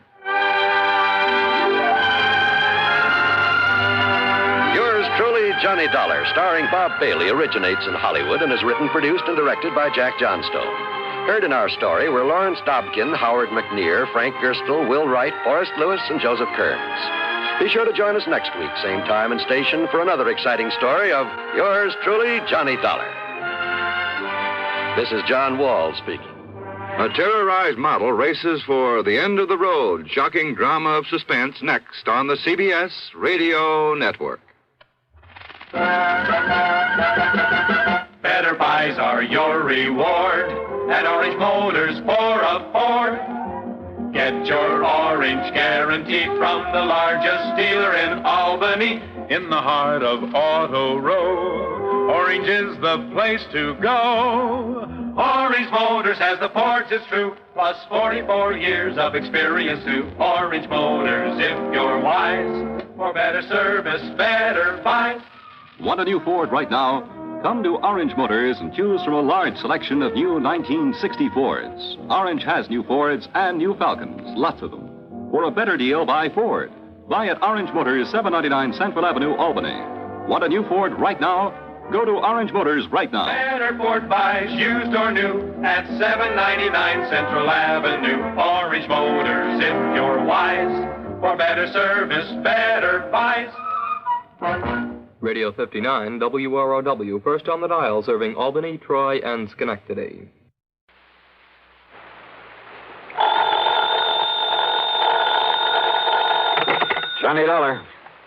Yours truly, Johnny Dollar, starring Bob Bailey, originates in Hollywood and is written, produced, and directed by Jack Johnstone. Heard in our story were Lawrence Dobkin, Howard McNear, Frank Gerstle, Will Wright, Forrest Lewis, and Joseph Kearns. Be sure to join us next week, same time and station, for another exciting story of yours truly, Johnny Dollar. This is John Wall speaking. A terrorized model races for the end of the road. Shocking drama of suspense next on the CBS Radio Network. Better buys are your reward at Orange Motors for a Ford. Get your orange guarantee from the largest dealer in Albany, in the heart of Auto Row. Orange is the place to go. Orange Motors has the ports, it's true, plus 44 years of experience too. Orange Motors, if you're wise, for better service, better buys. Want a new Ford right now? Come to Orange Motors and choose from a large selection of new 1960 Fords. Orange has new Fords and new Falcons, lots of them. For a better deal, buy Ford. Buy at Orange Motors, 799 Central Avenue, Albany. Want a new Ford right now? Go to Orange Motors right now. Better Ford buys, used or new, at 799 Central Avenue. Orange Motors, if you're wise, for better service, better buys. Radio 59, WROW, first on the dial, serving Albany, Troy, and Schenectady. Johnny Dollar.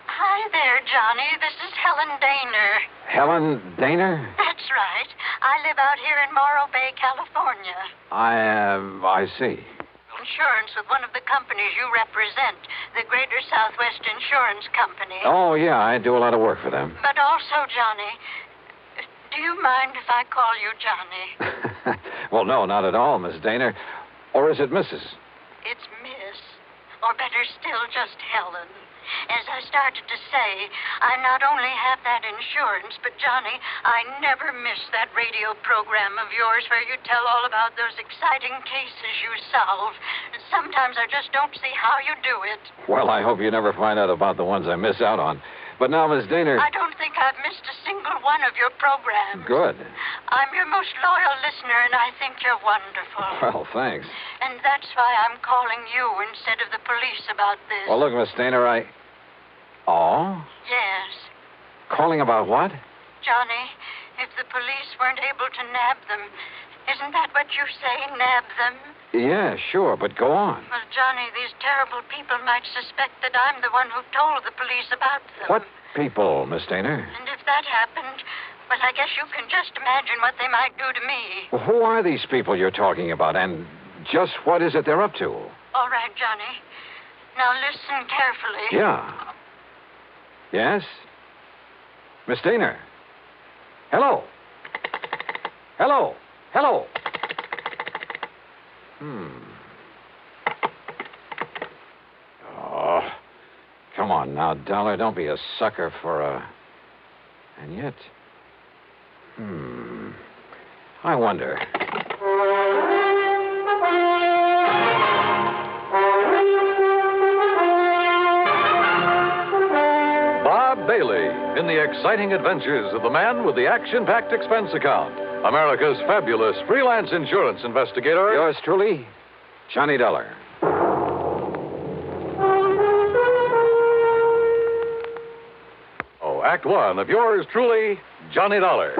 Hi there, Johnny. This is Helen Daner. Helen Daner? That's right. I live out here in Morro Bay, California. I see. Insurance with one of the companies you represent, the Greater Southwest Insurance Company. Oh, yeah, I do a lot of work for them. But also, Johnny, do you mind if I call you Johnny? Well, no, not at all, Miss Daner. Or is it Mrs.? It's Miss, or better still, just Helen. As I started to say, I not only have that insurance, but, Johnny, I never miss that radio program of yours where you tell all about those exciting cases you solve. Sometimes I just don't see how you do it. Well, I hope you never find out about the ones I miss out on. But now, Miss Daner... I don't think I've missed a single one of your programs. Good. I'm your most loyal listener, and I think you're wonderful. Well, thanks. And that's why I'm calling you instead of the police about this. Well, look, Miss Stainer, Oh? Yes. Calling about what? Johnny, if the police weren't able to nab them, isn't that what you say, nab them? Yeah, sure, but go on. Well, Johnny, these terrible people might suspect that I'm the one who told the police about them. What people, Miss Stainer? And if that happened, well, I guess you can just imagine what they might do to me. Well, who are these people you're talking about, and just what is it they're up to? All right, Johnny. Now listen carefully. Yeah. Yes? Miss Stainer? Hello? Hello? Hello? Oh, come on now, Dollar. Don't be a sucker for a... And yet... I wonder... Bob Bailey in the exciting adventures of the man with the action-packed expense account. America's fabulous freelance insurance investigator. Yours truly, Johnny Dollar. Oh, Act One of yours truly, Johnny Dollar.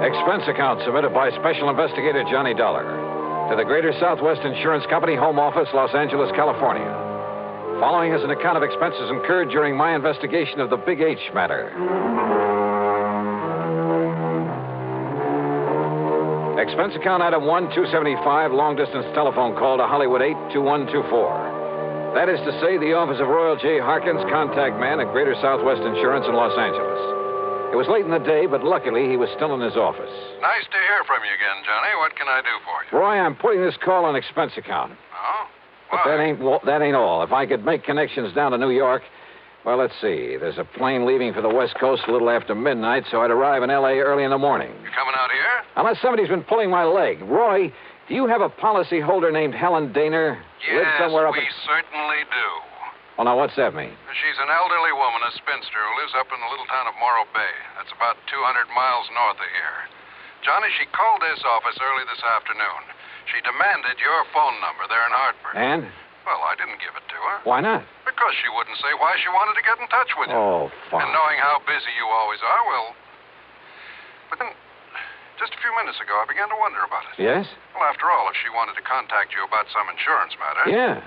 Expense account submitted by Special Investigator Johnny Dollar to the Greater Southwest Insurance Company, Home Office, Los Angeles, California. Following is an account of expenses incurred during my investigation of the Big H matter. Expense account item 1, 275, long-distance telephone call to Hollywood 82124. That is to say, the office of Royal J. Harkins, contact man at Greater Southwest Insurance in Los Angeles. It was late in the day, but luckily he was still in his office. Nice to hear from you again, Johnny. What can I do for you? Roy, I'm putting this call on expense account. Oh? But that ain't all. If I could make connections down to New York, well, let's see. There's a plane leaving for the West Coast a little after midnight, so I'd arrive in L.A. early in the morning. You coming out here? Unless somebody's been pulling my leg. Roy, do you have a policyholder named Helen Daner? Yes, somewhere up we certainly do. Well, now, what's that mean? She's an elderly woman, a spinster, who lives up in the little town of Morro Bay. That's about 200 miles north of here. Johnny, she called this office early this afternoon. She demanded your phone number there in Hartford. And? Well, I didn't give it to her. Why not? Because she wouldn't say why she wanted to get in touch with you. Oh, fine. And knowing how busy you always are, well... But then, just a few minutes ago, I began to wonder about it. Yes? Well, after all, if she wanted to contact you about some insurance matter... Yeah.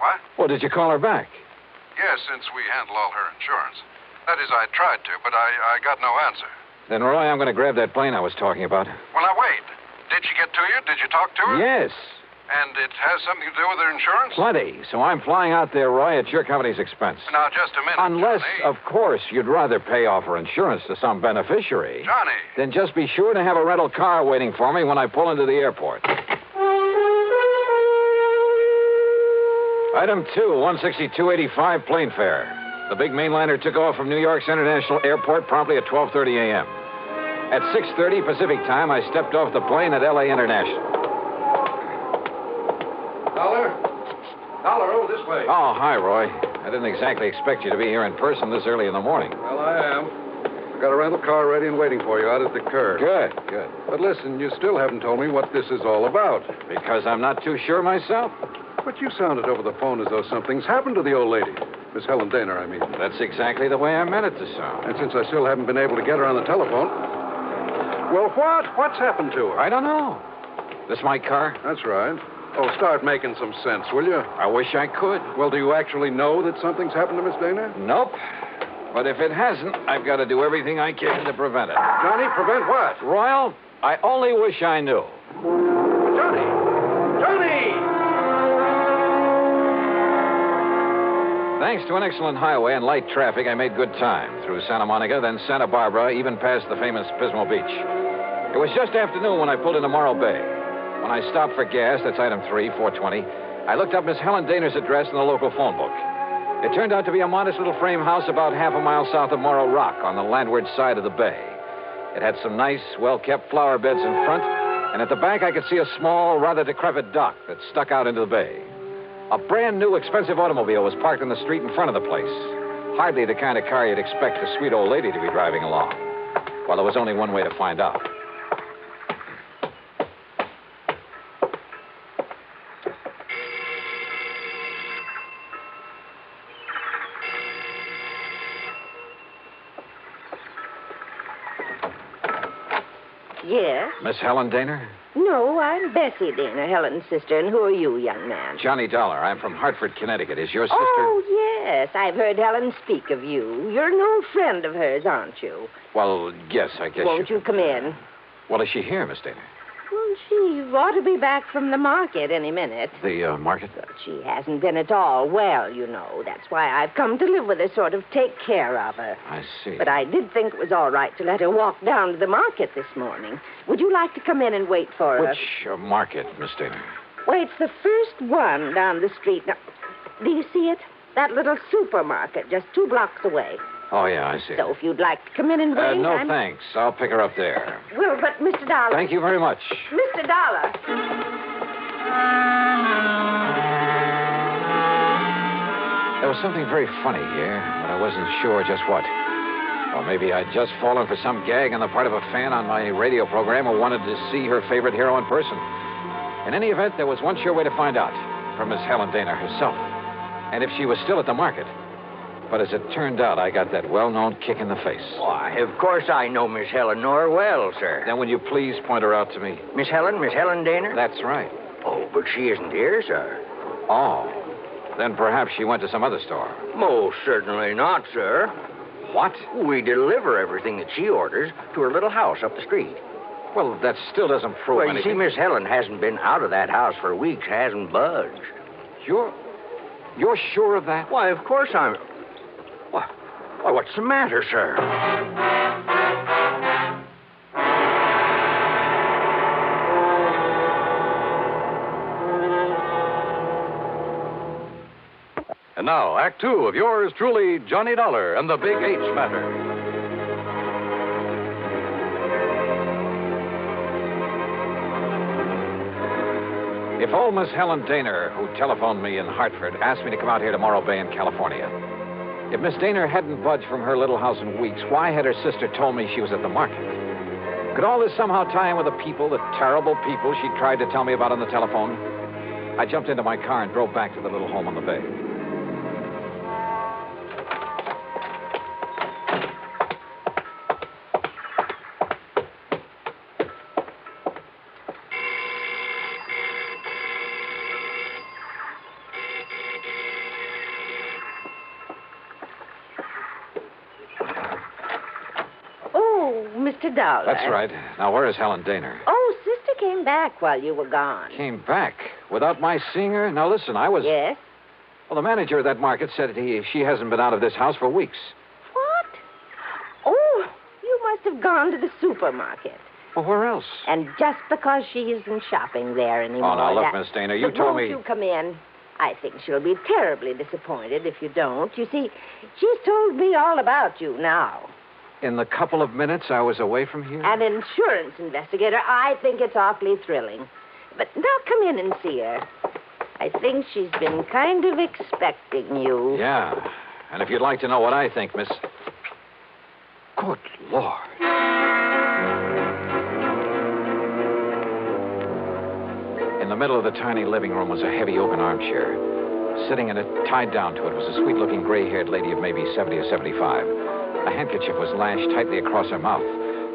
What? Well, did you call her back? Yes, since we handle all her insurance. That is, I tried to, but I got no answer. Then, Roy, I'm going to grab that plane I was talking about. Well, now, wait. Did she get to you? Did you talk to her? Yes. And it has something to do with her insurance? Plenty. So I'm flying out there, Roy, at your company's expense. Now, just a minute, Unless, Johnny. of course, you'd rather pay off her insurance to some beneficiary. Johnny. Then just be sure to have a rental car waiting for me when I pull into the airport. Item 2, 162.85 plane fare. The big mainliner took off from New York's International Airport promptly at 12:30 a.m. At 6:30 Pacific time, I stepped off the plane at L.A. International. Dollar, over this way. Oh, hi, Roy. I didn't exactly expect you to be here in person this early in the morning. Well, I am. I've got a rental car ready and waiting for you out at the curb. Good. But listen, you still haven't told me what this is all about. Because I'm not too sure myself. But you sounded over the phone as though something's happened to the old lady. Miss Helen Daner, I mean. That's exactly the way I meant it to sound. And since I still haven't been able to get her on the telephone... Well, what? What's happened to her? I don't know. This my car? That's right. Oh, start making some sense, will you? I wish I could. Well, do you actually know that something's happened to Miss Daner? Nope. But if it hasn't, I've got to do everything I can to prevent it. Johnny, prevent what? Royal, I only wish I knew. Johnny! Thanks to an excellent highway and light traffic, I made good time through Santa Monica, then Santa Barbara, even past the famous Pismo Beach. It was just afternoon when I pulled into Morro Bay. When I stopped for gas, that's item 3, 420, I looked up Miss Helen Daner's address in the local phone book. It turned out to be a modest little frame house about half a mile south of Morro Rock on the landward side of the bay. It had some nice, well-kept flower beds in front, and at the back I could see a small, rather decrepit dock that stuck out into the bay. A brand new, expensive automobile was parked in the street in front of the place. Hardly the kind of car you'd expect a sweet old lady to be driving along. Well, there was only one way to find out. Yes? Miss Helen Daner? No, I'm Bessie Daner, Helen's sister. And who are you, young man? Johnny Dollar. I'm from Hartford, Connecticut. Is your sister... Oh, yes. I've heard Helen speak of you. You're an old friend of hers, aren't you? Well, yes, I guess Won't you come in? Well, is she here, Miss Daner? Well, she ought to be back from the market any minute. The market? But she hasn't been at all well, you know. That's why I've come to live with her, sort of take care of her. I see. But I did think it was all right to let her walk down to the market this morning. Would you like to come in and wait for her? Which market, Miss Daner? Well, it's the first one down the street. Now, do you see it? That little supermarket just 2 blocks away. Oh, yeah, I see. So if you'd like to come in and wait... No, thanks. I'll pick her up there. Well, but Mr. Dollar... Thank you very much. Mr. Dollar... There was something very funny here, but I wasn't sure just what. Or maybe I'd just fallen for some gag on the part of a fan on my radio program who wanted to see her favorite hero in person. In any event, there was one sure way to find out, from Miss Helen Daner herself. And if she was still at the market. But as it turned out, I got that well-known kick in the face. Why, of course I know Miss Eleanor well, sir. Then will you please point her out to me? Miss Helen Daner? That's right. Oh, but she isn't here, sir. Oh. Then perhaps she went to some other store. Most certainly not, sir. What? We deliver everything that she orders to her little house up the street. Well, that still doesn't prove well, anything. You see, Miss Helen hasn't been out of that house for weeks, hasn't budged. You're sure of that? Why, of course I'm... Why, what's the matter, sir? And now, Act 2 of yours truly, Johnny Dollar and the Big H Matter. If old Miss Helen Daner, who telephoned me in Hartford, asked me to come out here to Morro Bay in California, if Miss Daner hadn't budged from her little house in weeks, why had her sister told me she was at the market? Could all this somehow tie in with the terrible people she tried to tell me about on the telephone? I jumped into my car and drove back to the little home on the bay. Mr. Dollar. That's right. Now, where is Helen Daner? Oh, Sister came back while you were gone. Came back? Without my seeing her? Now, listen, I was... Yes? Well, the manager of that market said she hasn't been out of this house for weeks. What? Oh, you must have gone to the supermarket. Well, where else? And just because she isn't shopping there anymore... Oh, now, look, Miss Daner, you told me... Won't you come in? I think she'll be terribly disappointed if you don't. You see, she's told me all about you now. In the couple of minutes I was away from here? An insurance investigator. I think it's awfully thrilling. But now come in and see her. I think she's been kind of expecting you. Yeah. And if you'd like to know what I think, Miss... Good Lord. In the middle of the tiny living room was a heavy oaken armchair. Sitting in it, tied down to it, was a sweet-looking gray-haired lady of maybe 70 or 75. A handkerchief was lashed tightly across her mouth,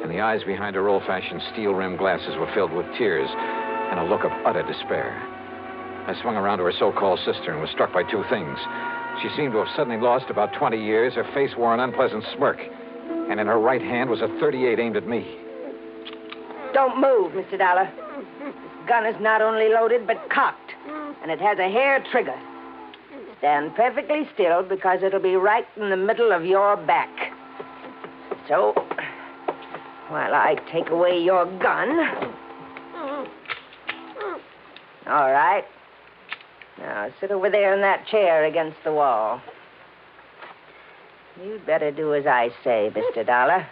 and the eyes behind her old-fashioned steel-rimmed glasses were filled with tears and a look of utter despair. I swung around to her so-called sister and was struck by two things. She seemed to have suddenly lost about 20 years. Her face wore an unpleasant smirk, and in her right hand was a .38 aimed at me. Don't move, Mr. Dollar. This gun is not only loaded, but cocked, and it has a hair trigger. Stand perfectly still, because it'll be right in the middle of your back. So, while I take away your gun... All right. Now, sit over there in that chair against the wall. You'd better do as I say, Mr. Dollar.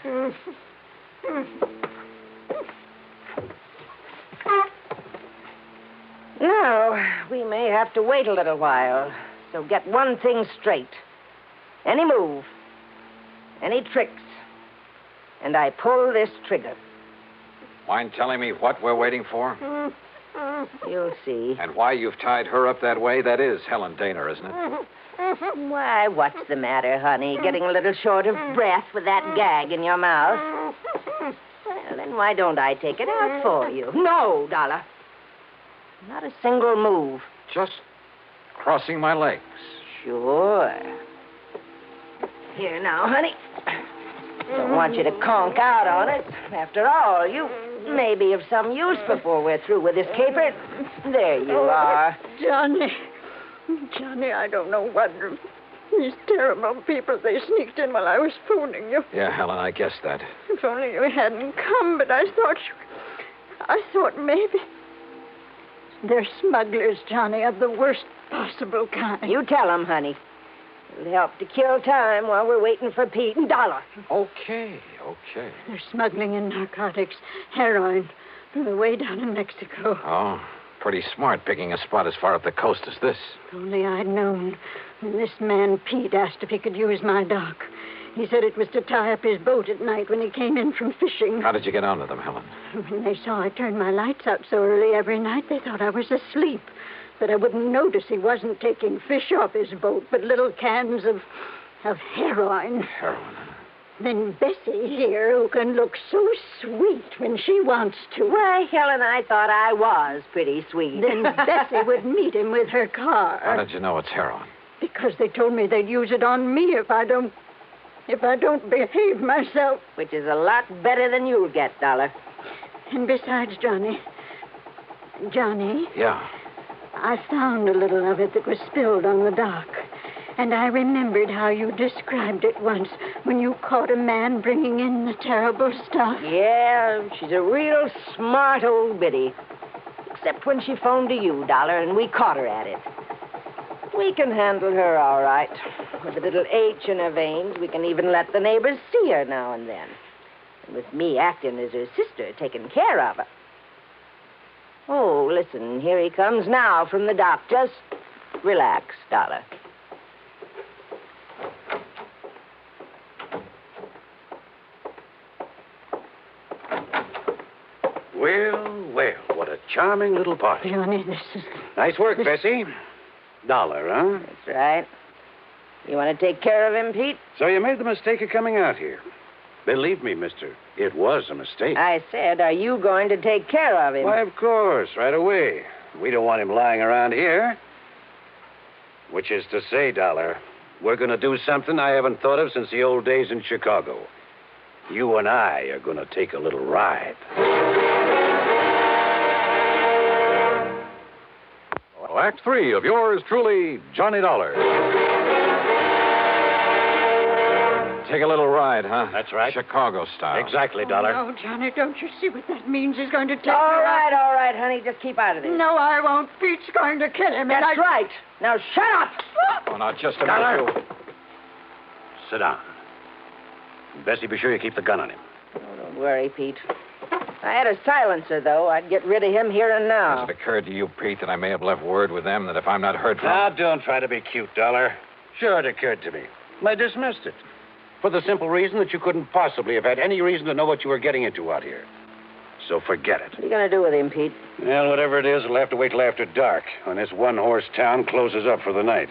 Now, we may have to wait a little while. So get one thing straight. Any move, any tricks, and I pull this trigger. Mind telling me what we're waiting for? You'll see. And why you've tied her up that way? That is Helen Daner, isn't it? Why, what's the matter, honey? Getting a little short of breath with that gag in your mouth? Well, then why don't I take it out for you? No, Dollar. Not a single move. Just crossing my legs. Sure. Here now, honey. Don't want you to conk out on it. After all, you may be of some use before we're through with this caper. There you are. Johnny, I don't know what. These terrible people, they sneaked in while I was phoning you. Yeah, Helen, I guessed that. If only you hadn't come, but I thought maybe. They're smugglers, Johnny, of the worst possible kind. You tell them, honey. It'll help to kill time while we're waiting for Pete and Dollar. Okay. They're smuggling in narcotics, heroin, from the way down in Mexico. Oh, pretty smart picking a spot as far up the coast as this. If only I'd known. When this man, Pete, asked if he could use my dock. He said it was to tie up his boat at night when he came in from fishing. How did you get onto them, Helen? When they saw I turned my lights out so early every night, they thought I was asleep. That I wouldn't notice he wasn't taking fish off his boat, but little cans of heroin. Heroin? Then Bessie here, who can look so sweet when she wants to. Why, Helen, I thought I was pretty sweet. Then Bessie would meet him with her car. How did you know it's heroin? Because they told me they'd use it on me if I don't behave myself. Which is a lot better than you'll get, Dollar. And besides, Johnny. Yeah? I found a little of it that was spilled on the dock. And I remembered how you described it once when you caught a man bringing in the terrible stuff. Yeah, she's a real smart old biddy. Except when she phoned to you, Dollar, and we caught her at it. We can handle her all right. With a little H in her veins, we can even let the neighbors see her now and then. And with me acting as her sister, taking care of her. Oh, listen, here he comes now from the dock. Just relax, Dollar. Well, what a charming little party. Johnny, this is... Nice work, Bessie. Dollar, huh? That's right. You want to take care of him, Pete? So you made the mistake of coming out here. Believe me, mister, it was a mistake. I said, are you going to take care of him? Why, of course, right away. We don't want him lying around here. Which is to say, Dollar, we're going to do something I haven't thought of since the old days in Chicago. You and I are going to take a little ride. Well, Act 3 of yours truly, Johnny Dollar. Take a little ride, huh? That's right. Chicago style. Exactly, Dollar. Oh, no, Johnny, don't you see what that means? He's going to take All right, honey. Just keep out of this. No, I won't. Pete's going to kill him. That's right. Now, shut up. Oh, now, just a Dollar. minute. Sit down. Bessie, be sure you keep the gun on him. Oh, don't worry, Pete. If I had a silencer, though, I'd get rid of him here and now. Has it occurred to you, Pete, that I may have left word with them that if I'm not heard from... Now, don't try to be cute, Dollar. Sure, it occurred to me. I dismissed it. For the simple reason that you couldn't possibly have had any reason to know what you were getting into out here. So forget it. What are you going to do with him, Pete? Well, whatever it is, it'll have to wait till after dark, when this one-horse town closes up for the night.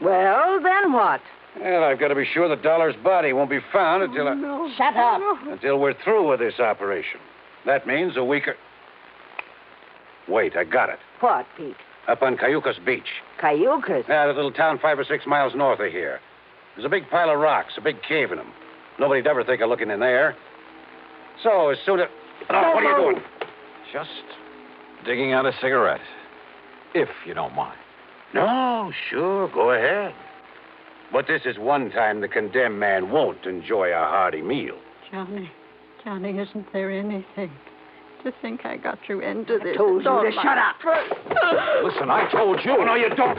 Well, then what? Well, I've got to be sure that Dollar's body won't be found until No. Shut up. until we're through with this operation. That means a week or... Wait, I got it. What, Pete? Up on Cayucas Beach. Cayucas? Yeah, that little town 5 or 6 miles north of here. There's a big pile of rocks, a big cave in them. Nobody'd ever think of looking in there. So, as soon as... Oh, what are you doing? Just digging out a cigarette. If you don't mind. No, sure, go ahead. But this is one time the condemned man won't enjoy a hearty meal. Johnny, isn't there anything? To think I got you into this. I told you to shut up. Listen, I told you. Oh, no, you don't.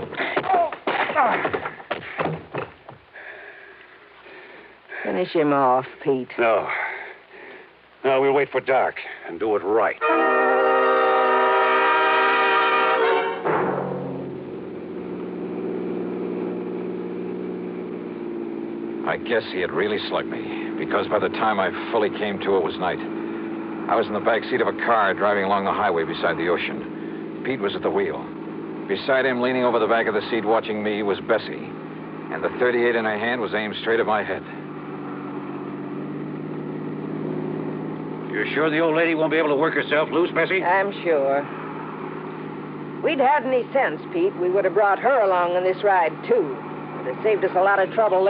Finish him off, Pete. No. No, we'll wait for dark and do it right. I guess he had really slugged me, because by the time I fully came to, it was night. I was in the back seat of a car driving along the highway beside the ocean. Pete was at the wheel. Beside him, leaning over the back of the seat watching me, was Bessie. And the .38 in her hand was aimed straight at my head. You're sure the old lady won't be able to work herself loose, Bessie? I'm sure. If we'd had any sense, Pete, we would have brought her along on this ride, too. It would have saved us a lot of trouble.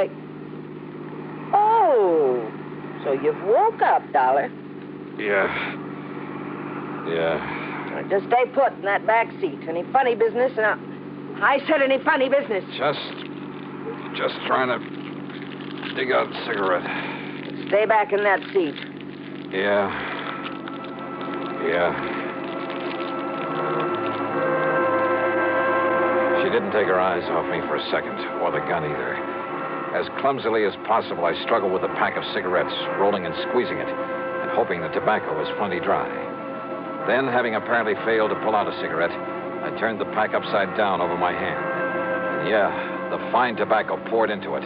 Oh, so you've woke up, Dollar. Yeah. Well, just stay put in that back seat. Any funny business? I said any funny business. Just trying to dig out a cigarette. Stay back in that seat. Yeah. She didn't take her eyes off me for a second, or the gun either. As clumsily as possible, I struggled with a pack of cigarettes, rolling and squeezing it, and hoping the tobacco was plenty dry. Then, having apparently failed to pull out a cigarette, I turned the pack upside down over my hand. And the fine tobacco poured into it.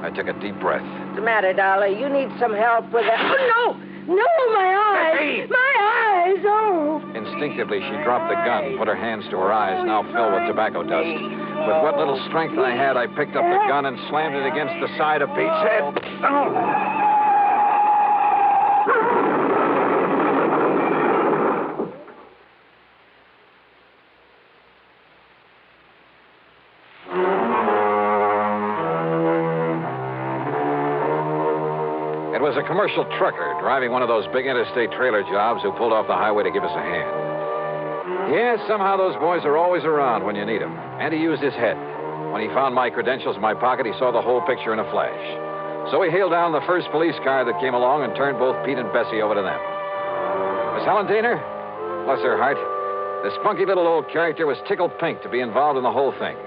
I took a deep breath. What's the matter, Dollar? You need some help with that. Oh, no, my eyes! Hey! My eyes! Oh! Instinctively, she dropped the gun, put her hands to her eyes, now filled with tobacco dust. With what little strength I had, I picked up the gun and slammed it against the side of Pete's head. It was a commercial trucker driving one of those big interstate trailer jobs who pulled off the highway to give us a hand. Yeah, somehow those boys are always around when you need them. And he used his head. When he found my credentials in my pocket, he saw the whole picture in a flash. So he hailed down the first police car that came along and turned both Pete and Bessie over to them. Miss Helen Daner, bless her heart, this spunky little old character was tickled pink to be involved in the whole thing.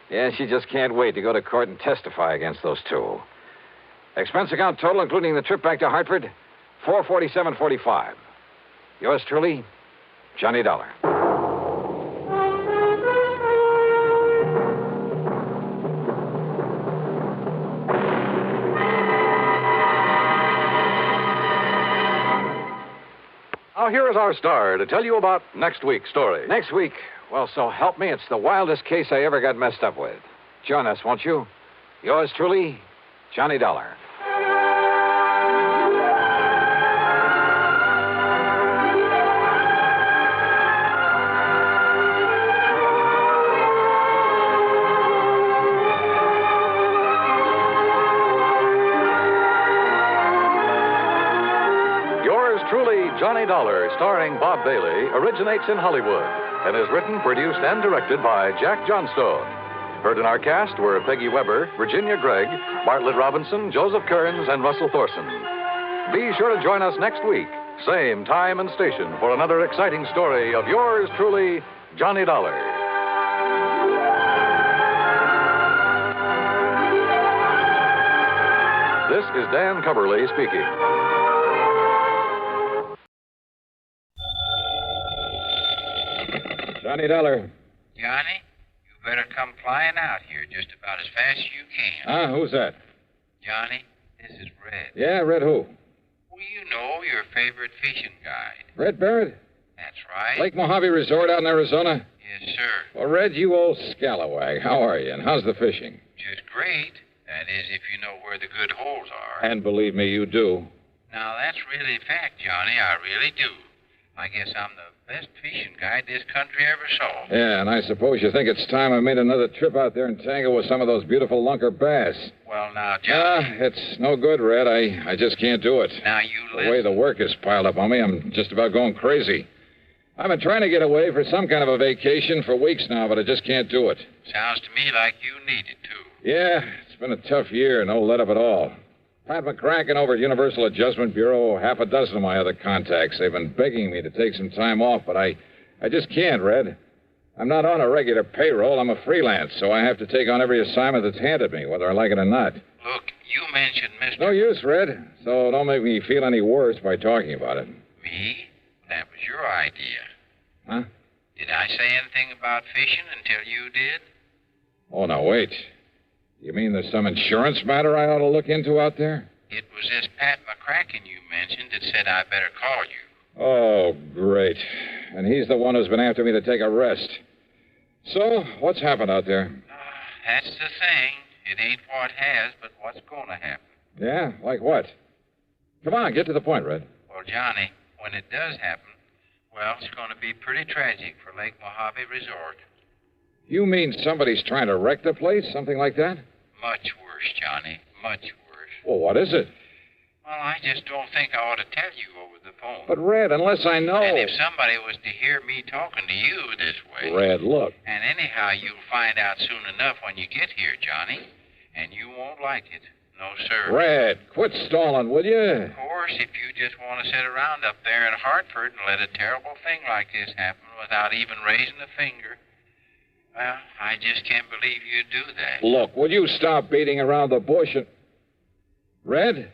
Yeah, she just can't wait to go to court and testify against those two. Expense account total, including the trip back to Hartford, $447.45. Yours truly, Johnny Dollar. Now, here is our star to tell you about next week's story. Next week? Well, so help me, it's the wildest case I ever got messed up with. Join us, won't you? Yours truly, Johnny Dollar. Truly, Johnny Dollar, starring Bob Bailey, originates in Hollywood and is written, produced, and directed by Jack Johnstone. Heard in our cast were Peggy Weber, Virginia Gregg, Bartlett Robinson, Joseph Kearns, and Russell Thorson. Be sure to join us next week, same time and station, for another exciting story of yours truly, Johnny Dollar. This is Dan Coverly speaking. Johnny Dollar. Johnny, you better come flying out here just about as fast as you can. Who's that? Johnny, this is Red. Yeah, Red who? Well, you know, your favorite fishing guide. Red Barrett? That's right. Lake Mojave Resort out in Arizona? Yes, sir. Well, Red, you old scalawag, how are you, and how's the fishing? Just great. That is, if you know where the good holes are. And believe me, you do. Now, that's really a fact, Johnny. I really do. I guess I'm the best fishing guide this country ever saw. Yeah, and I suppose you think it's time I made another trip out there and tangle with some of those beautiful lunker bass. Well, now, Johnny... it's no good, Red. I just can't do it. Now, you listen. The way the work is piled up on me, I'm just about going crazy. I've been trying to get away for some kind of a vacation for weeks now, but I just can't do it. Sounds to me like you need it, too. Yeah, it's been a tough year, no let up at all. Pat McCracken over at Universal Adjustment Bureau, half a dozen of my other contacts. They've been begging me to take some time off, but I just can't, Red. I'm not on a regular payroll. I'm a freelance, so I have to take on every assignment that's handed me, whether I like it or not. Look, You mentioned Mr. No use, Red. So don't make me feel any worse by talking about it. Me? That was your idea. Huh? Did I say anything about fishing until you did? Oh, now, wait. You mean there's some insurance matter I ought to look into out there? It was this Pat McCracken you mentioned that said I better call you. Oh, great. And he's the one who's been after me to take a rest. So, what's happened out there? That's the thing. It ain't what has, but what's going to happen. Yeah? Like what? Come on, get to the point, Red. Well, Johnny, when it does happen, well, it's going to be pretty tragic for Lake Mojave Resort. You mean somebody's trying to wreck the place? Something like that? Much worse, Johnny. Much worse. Well, what is it? Well, I just don't think I ought to tell you over the phone. But, Red, unless I know... And if somebody was to hear me talking to you this way... Red, look. And anyhow, you'll find out soon enough when you get here, Johnny. And you won't like it. No, sir. Red, quit stalling, will you? Of course, if you just want to sit around up there in Hartford and let a terrible thing like this happen without even raising a finger... Well, I just can't believe you'd do that. Look, will you stop beating around the bush and... Red?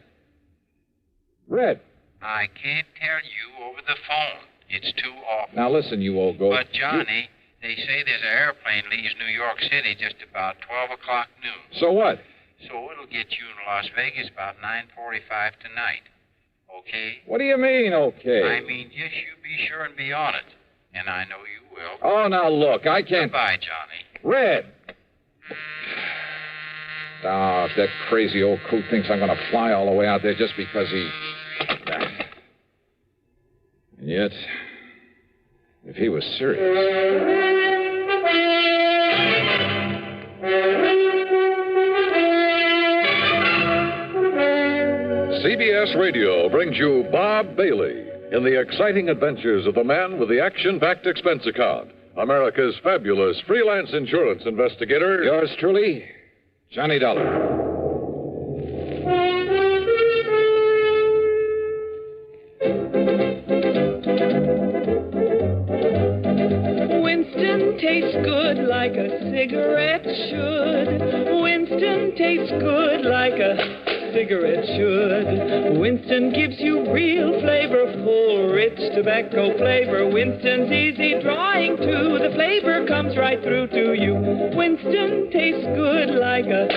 Red? I can't tell you over the phone. It's too awful. Now listen, you old goat. But, Johnny, they say there's an airplane leaves New York City just about 12 o'clock noon. So what? So it'll get you in Las Vegas about 9:45 tonight. Okay? What do you mean, okay? I mean, just you be sure and be on it. And I know you will. Oh, now look, I can't... Goodbye, Johnny. Red! Oh, if that crazy old coot thinks I'm going to fly all the way out there just because he... And yet, if he was serious... CBS Radio brings you Bob Bailey in the exciting adventures of the man with the action-packed expense account, America's fabulous freelance insurance investigator. Yours truly, Johnny Dollar. Winston tastes good like a cigarette should. Winston tastes good like a cigarette should. Winston gives you real flavorful, rich tobacco flavor. Winston's easy drawing too. The flavor comes right through to you. Winston tastes good like a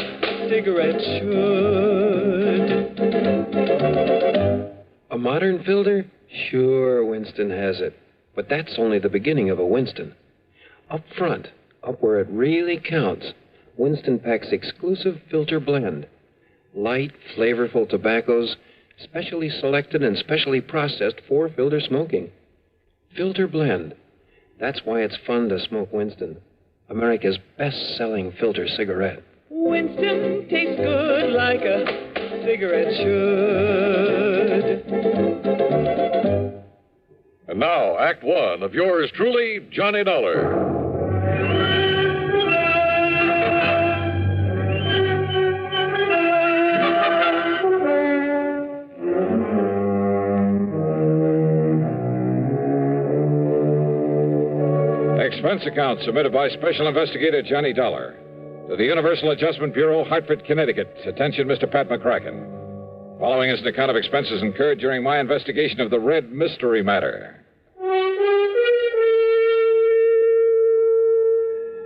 cigarette should. A modern filter? Sure, Winston has it. But that's only the beginning of a Winston. Up front, up where it really counts, Winston packs exclusive filter blend. Light, flavorful tobaccos, specially selected and specially processed for filter smoking. Filter blend. That's why it's fun to smoke Winston, America's best-selling filter cigarette. Winston tastes good like a cigarette should. And now, Act One of yours truly, Johnny Dollar. Expense account submitted by Special Investigator Johnny Dollar to the Universal Adjustment Bureau, Hartford, Connecticut. Attention, Mr. Pat McCracken. Following is an account of expenses incurred during my investigation of the Red Mystery Matter.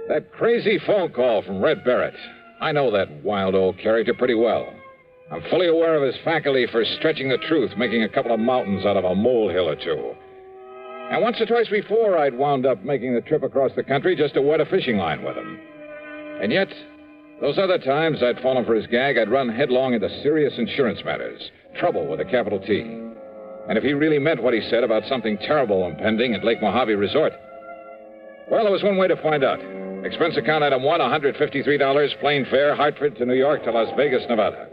That crazy phone call from Red Barrett. I know that wild old character pretty well. I'm fully aware of his faculty for stretching the truth, making a couple of mountains out of a molehill or two. And once or twice before, I'd wound up making the trip across the country just to wet a fishing line with him. And yet, those other times I'd fallen for his gag, I'd run headlong into serious insurance matters. Trouble with a capital T. And if he really meant what he said about something terrible impending at Lake Mojave Resort, well, there was one way to find out. Expense account item 1, $153, plane fare, Hartford to New York to Las Vegas, Nevada.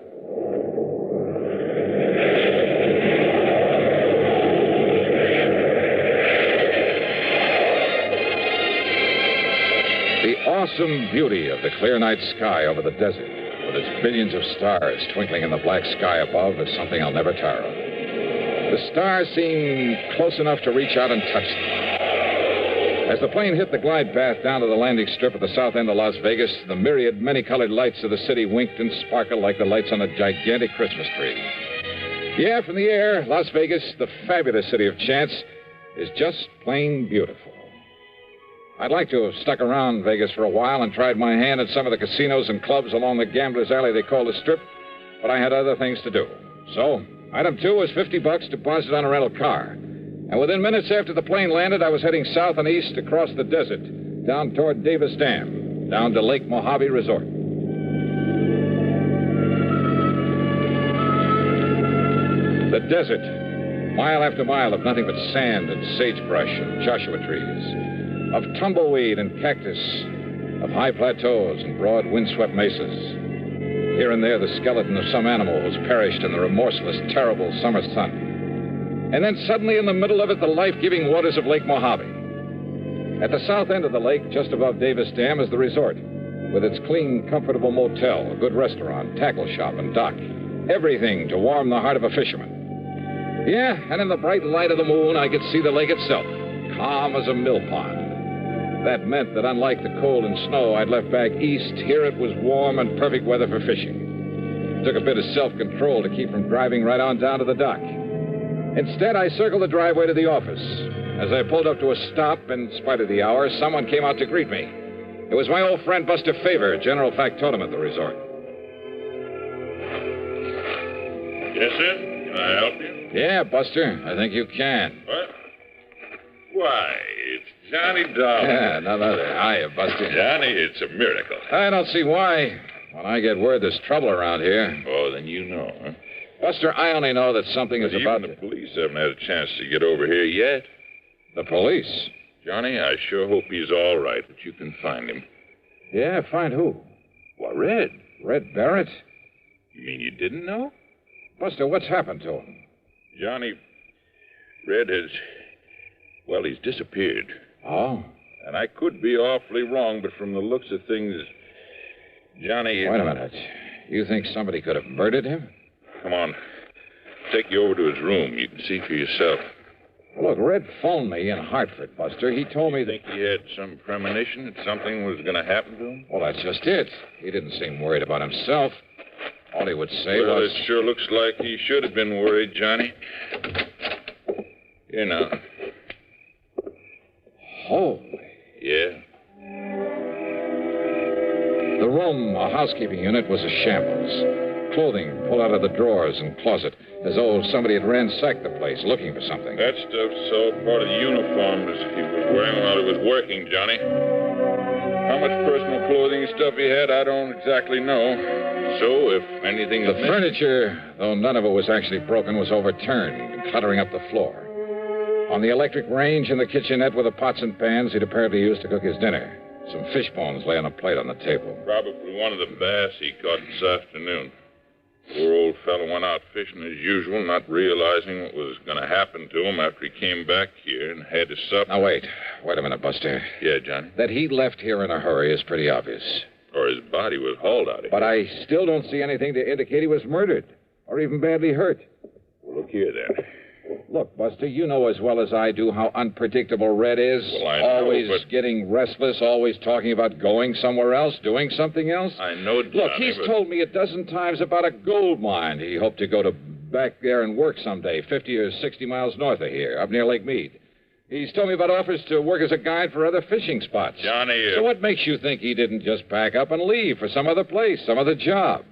The awesome beauty of the clear night sky over the desert, with its billions of stars twinkling in the black sky above, is something I'll never tire of. The stars seem close enough to reach out and touch them. As the plane hit the glide path down to the landing strip at the south end of Las Vegas, the myriad many-colored lights of the city winked and sparkled like the lights on a gigantic Christmas tree. Yeah, from the air, Las Vegas, the fabulous city of chance, is just plain beautiful. I'd like to have stuck around Vegas for a while and tried my hand at some of the casinos and clubs along the gambler's alley they call the Strip, but I had other things to do. So, item 2 was $50 deposited on a rental car. And within minutes after the plane landed, I was heading south and east across the desert, down toward Davis Dam, down to Lake Mojave Resort. The desert, mile after mile of nothing but sand and sagebrush and Joshua trees, of tumbleweed and cactus, of high plateaus and broad windswept mesas. Here and there, the skeleton of some animal was perished in the remorseless, terrible summer sun. And then suddenly in the middle of it, the life-giving waters of Lake Mojave. At the south end of the lake, just above Davis Dam, is the resort, with its clean, comfortable motel, a good restaurant, tackle shop, and dock. Everything to warm the heart of a fisherman. Yeah, and in the bright light of the moon, I could see the lake itself, calm as a mill pond. That meant that unlike the cold and snow I'd left back east, here it was warm and perfect weather for fishing. It took a bit of self-control to keep from driving right on down to the dock. Instead, I circled the driveway to the office. As I pulled up to a stop, in spite of the hour, someone came out to greet me. It was my old friend Buster Favor, general factotum at the resort. Yes, sir? Can I help you? Yeah, Buster, I think you can. What? Why, it's Johnny Dollar. Yeah, none other. Hiya, Buster. Johnny, it's a miracle. I don't see why. When I get word there's trouble around here. Oh, then you know, huh? Buster, I only know that something is about to... Even the police haven't had a chance to get over here yet. The police? Johnny, I sure hope he's all right, but you can find him. Yeah, find who? Why, Red. Red Barrett? You mean you didn't know? Buster, what's happened to him? Johnny, Red has... Well, he's disappeared. Oh? And I could be awfully wrong, but from the looks of things, Johnny... Wait a minute. You think somebody could have murdered him? Come on. Take you over to his room. You can see for yourself. Look, Red phoned me in Hartford, Buster. He told me that... Think he had some premonition that something was going to happen to him? Well, that's just it. He didn't seem worried about himself. All he would say was... Well, it sure looks like he should have been worried, Johnny. Here now. Holy. Yeah. The room, a housekeeping unit, was a shambles. Clothing pulled out of the drawers and closet, as though somebody had ransacked the place looking for something. That stuff's all part of the uniforms he was wearing while he was working, Johnny. How much personal clothing and stuff he had, I don't exactly know. So, if anything... The furniture, though none of it was actually broken, was overturned and cluttering up the floor. On the electric range in the kitchenette were the pots and pans he'd apparently used to cook his dinner. Some fish bones lay on a plate on the table. Probably one of the bass he caught this afternoon. Poor old fellow went out fishing as usual, not realizing what was going to happen to him after he came back here and had his supper. Now, wait a minute, Buster. Yeah, Johnny? That he left here in a hurry is pretty obvious. Or his body was hauled out of here. But I still don't see anything to indicate he was murdered, or even badly hurt. Well, look here, then. Look, Buster, you know as well as I do how unpredictable Red is. Well, I know, always but... getting restless, always talking about going somewhere else, doing something else. I know, Johnny, Look, he's told me a dozen times about a gold mine he hoped to go to back there and work someday, 50 or 60 miles north of here, up near Lake Mead. He's told me about offers to work as a guide for other fishing spots. Johnny... So what makes you think he didn't just pack up and leave for some other place, some other job?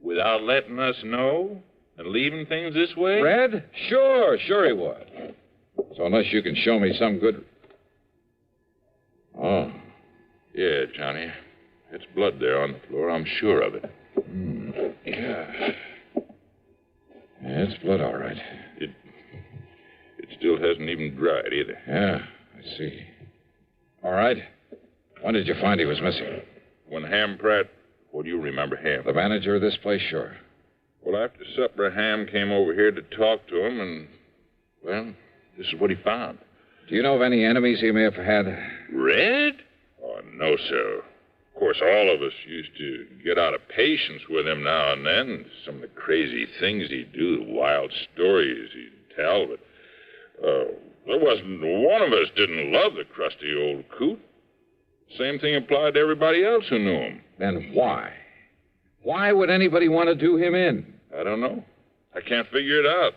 Without letting us know? And leaving things this way? Red? Sure he would. So unless you can show me some good... Oh. Yeah, Johnny. It's blood there on the floor. I'm sure of it. Yeah, it's blood, all right. It still hasn't even dried either. Yeah, I see. All right. When did you find he was missing? When Ham Pratt... Well, you remember Ham. The manager of this place, sure. Well, after supper, Ham came over here to talk to him, and, well, this is what he found. Do you know of any enemies he may have had? Red? Oh, no, sir. Of course, all of us used to get out of patience with him now and then. Some of the crazy things he'd do, the wild stories he'd tell, but, There wasn't one of us didn't love the crusty old coot. Same thing applied to everybody else who knew him. Then why? Why would anybody want to do him in? I don't know. I can't figure it out.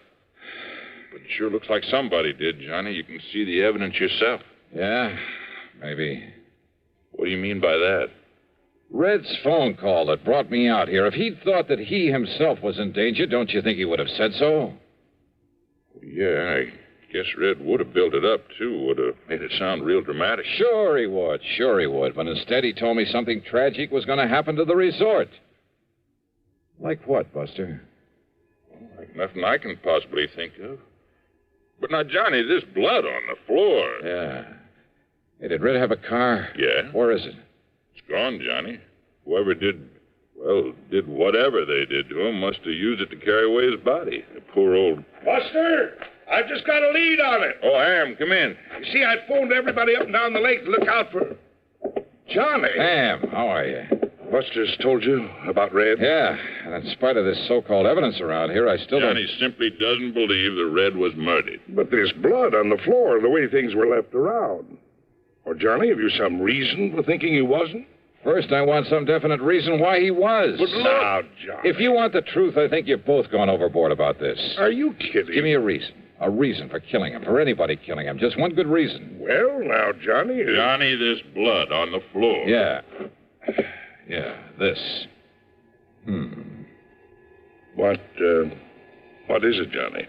But it sure looks like somebody did, Johnny. You can see the evidence yourself. Yeah, maybe. What do you mean by that? Red's phone call that brought me out here. If he'd thought that he himself was in danger, don't you think he would have said so? Yeah, I guess Red would have built it up, too. Would have made it sound real dramatic. Sure he would. But instead he told me something tragic was going to happen to the resort. Like what, Buster? Like nothing I can possibly think of. But now, Johnny, this blood on the floor. Yeah. Hey, did Red have a car? Yeah. Where is it? It's gone, Johnny. Whoever did whatever they did to him must have used it to carry away his body. The poor old... Buster! I've just got a lead on it. Oh, Ham, come in. You see, I phoned everybody up and down the lake to look out for... Johnny! Ham, how are you? Buster's told you about Red? Yeah, and in spite of this so-called evidence around here, I still Johnny simply doesn't believe that Red was murdered. But there's blood on the floor the way things were left around. Or, Johnny, have you some reason for thinking he wasn't? First, I want some definite reason why he was. But now, Johnny... If you want the truth, I think you've both gone overboard about this. Are you kidding? Give me a reason. A reason for killing him, for anybody killing him. Just one good reason. Well, now, Johnny... Johnny, this blood on the floor. Yeah. Yeah, this. What is it, Johnny?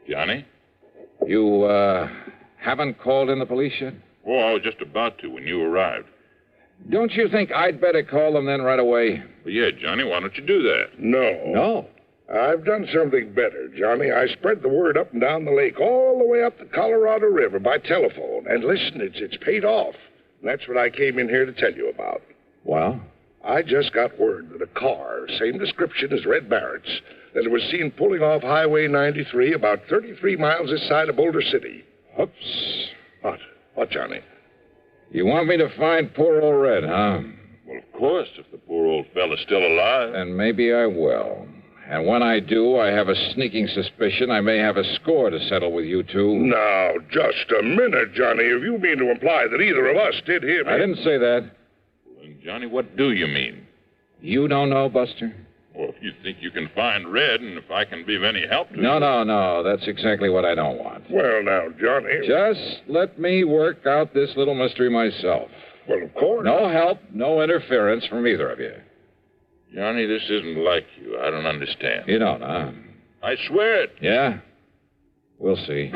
Johnny? You, haven't called in the police yet? Oh, I was just about to when you arrived. Don't you think I'd better call them then right away? Well, yeah, Johnny, why don't you do that? No. I've done something better, Johnny. I spread the word up and down the lake, all the way up the Colorado River by telephone. And listen, it's paid off. And that's what I came in here to tell you about. Well? I just got word that a car, same description as Red Barrett's, that was seen pulling off Highway 93 about 33 miles this side of Boulder City. Oops. What, Johnny? You want me to find poor old Red, huh? Well, of course, if the poor old fella's still alive. And maybe I will. And when I do, I have a sneaking suspicion I may have a score to settle with you two. Now, just a minute, Johnny. If you mean to imply that either of us did him... I didn't say that. Well, Johnny, what do you mean? You don't know, Buster? Well, if you think you can find Red, and if I can be of any help to you... No. That's exactly what I don't want. Well, now, Johnny... Just let me work out this little mystery myself. Well, of course. No help, no interference from either of you. Johnny, this isn't like you. I don't understand. You don't, huh? I swear it. Yeah? We'll see.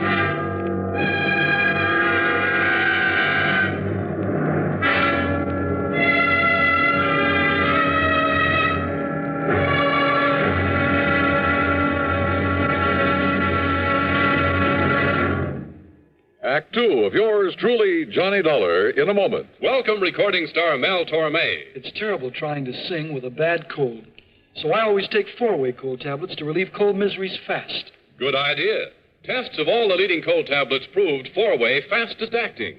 Act two of yours truly, Johnny Dollar, in a moment. Welcome, recording star Mel Torme. It's terrible trying to sing with a bad cold. So I always take 4-way cold tablets to relieve cold miseries fast. Good idea. Tests of all the leading cold tablets proved 4-way fastest acting.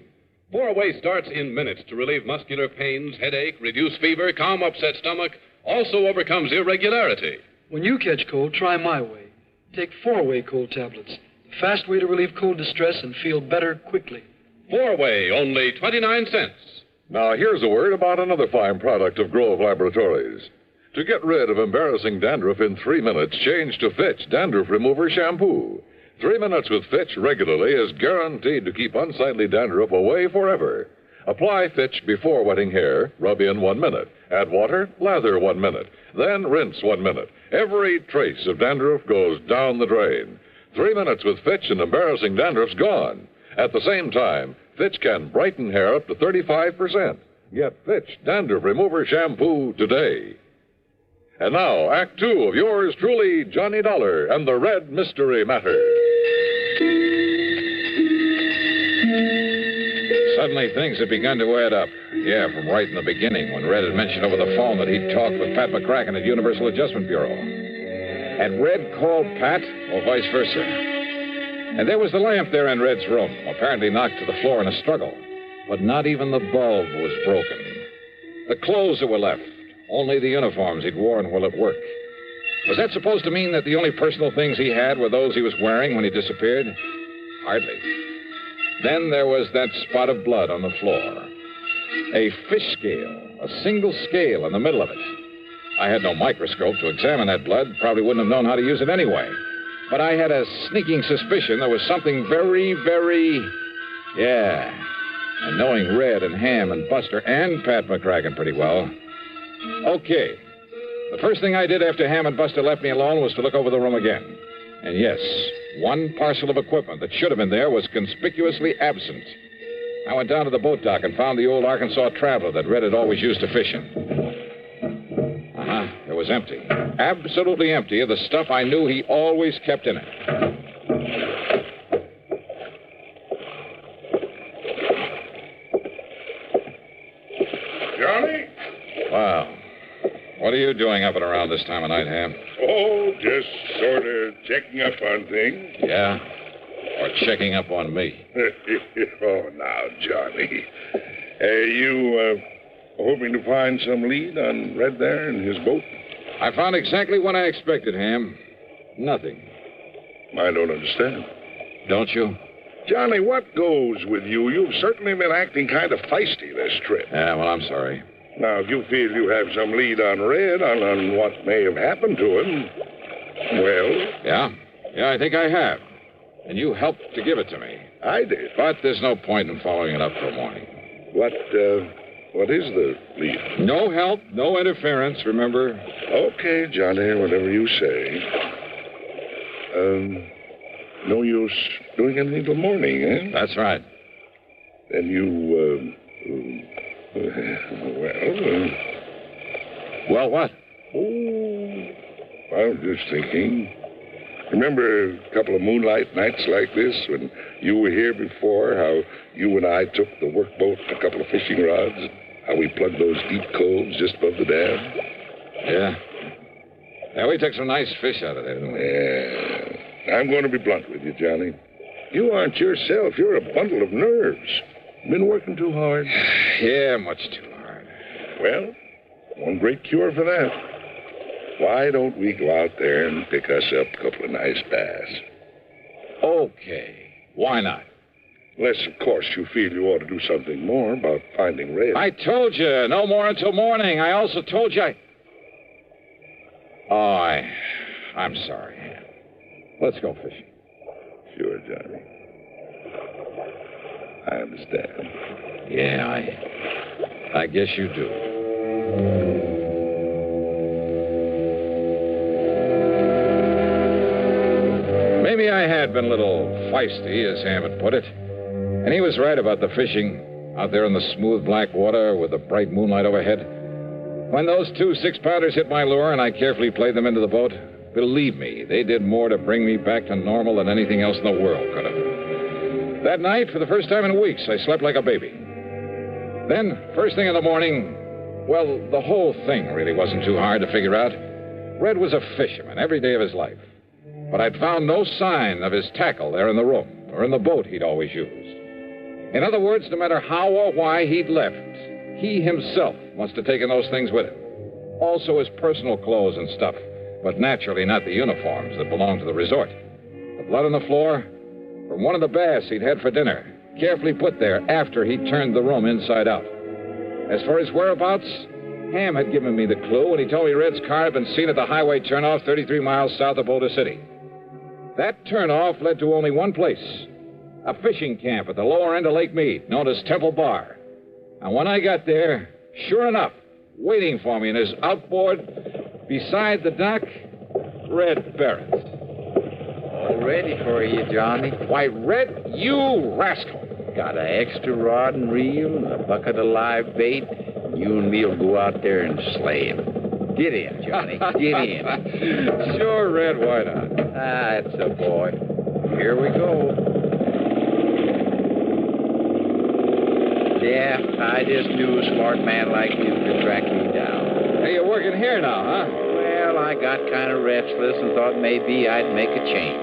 4-way starts in minutes to relieve muscular pains, headache, reduce fever, calm upset stomach, also overcomes irregularity. When you catch cold, try my way. Take 4-way cold tablets. The fast way to relieve cold distress and feel better quickly. 4-way, only 29 cents. Now, here's a word about another fine product of Grove Laboratories. To get rid of embarrassing dandruff in 3 minutes, change to Fitch Dandruff Remover Shampoo. 3 minutes with Fitch regularly is guaranteed to keep unsightly dandruff away forever. Apply Fitch before wetting hair, rub in 1 minute. Add water, lather 1 minute. Then rinse 1 minute. Every trace of dandruff goes down the drain. 3 minutes with Fitch and embarrassing dandruff's gone. At the same time, Fitch can brighten hair up to 35%. Get Fitch Dandruff Remover Shampoo today. And now, Act Two of yours truly, Johnny Dollar and the Red Mystery Matter. Suddenly, things had begun to add up. Yeah, from right in the beginning, when Red had mentioned over the phone that he'd talked with Pat McCracken at Universal Adjustment Bureau. Had Red called Pat, or vice versa? And there was the lamp there in Red's room, apparently knocked to the floor in a struggle. But not even the bulb was broken. The clothes that were left, only the uniforms he'd worn while at work. Was that supposed to mean that the only personal things he had were those he was wearing when he disappeared? Hardly. Then there was that spot of blood on the floor. A fish scale, a single scale in the middle of it. I had no microscope to examine that blood, probably wouldn't have known how to use it anyway. But I had a sneaking suspicion there was something very, very... Yeah. And knowing Red and Ham and Buster and Pat McCracken pretty well. Okay. The first thing I did after Ham and Buster left me alone was to look over the room again. And yes, one parcel of equipment that should have been there was conspicuously absent. I went down to the boat dock and found the old Arkansas Traveler that Red had always used to fish in. It was empty. Absolutely empty of the stuff I knew he always kept in it. Johnny? Wow. What are you doing up and around this time of night, Ham? Oh, just sort of checking up on things. Yeah? Or checking up on me? Oh, now, Johnny. You hoping to find some lead on Red there and his boat? I found exactly what I expected, Ham. Nothing. I don't understand. Don't you? Johnny, what goes with you? You've certainly been acting kind of feisty this trip. Yeah, well, I'm sorry. Now, if you feel you have some lead on Red, on what may have happened to him, well... Yeah, I think I have. And you helped to give it to me. I did. But there's no point in following it up till morning. What is the lead? No help, no interference, remember? Okay, Johnny, whatever you say. No use doing anything till morning, eh? That's right. Then you, Well, what? Oh, I was just thinking. Remember a couple of moonlight nights like this when you were here before, how you and I took the workboat and a couple of fishing rods? How we plugged those deep coves just above the dam? Yeah, we took some nice fish out of there, didn't we? Yeah. I'm going to be blunt with you, Johnny. You aren't yourself. You're a bundle of nerves. Been working too hard? Yeah, much too hard. Well, one great cure for that. Why don't we go out there and pick us up a couple of nice bass? Okay. Why not? Unless, of course, you feel you ought to do something more about finding Red. I told you, no more until morning. I also told you I'm sorry. Let's go fishing. Sure, Johnny. I understand. Yeah, I guess you do. Maybe I had been a little feisty, as Ham had put it. And he was right about the fishing out there in the smooth black water with the bright moonlight overhead. When those 2 6-pounders hit my lure and I carefully played them into the boat, believe me, they did more to bring me back to normal than anything else in the world could have. That night, for the first time in weeks, I slept like a baby. Then, first thing in the morning, well, the whole thing really wasn't too hard to figure out. Red was a fisherman every day of his life. But I'd found no sign of his tackle there in the room or in the boat he'd always used. In other words, no matter how or why he'd left, he himself must have taken those things with him. Also his personal clothes and stuff, but naturally not the uniforms that belonged to the resort. The blood on the floor from one of the bass he'd had for dinner, carefully put there after he turned the room inside out. As for his whereabouts, Ham had given me the clue when he told me Red's car had been seen at the highway turnoff 33 miles south of Boulder City. That turnoff led to only one place, a fishing camp at the lower end of Lake Mead, known as Temple Bar. And when I got there, sure enough, waiting for me in his outboard beside the dock, Red Barrett. All ready for you, Johnny. Why, Red, you rascal. Got an extra rod and reel and a bucket of live bait. You and me'll go out there and slay him. Get in, Johnny. Get in. Sure, Red, why not? That's a boy. Here we go. Yeah, I just knew a smart man like you could track me down. Hey, you're working here now, huh? Well, I got kind of restless and thought maybe I'd make a change.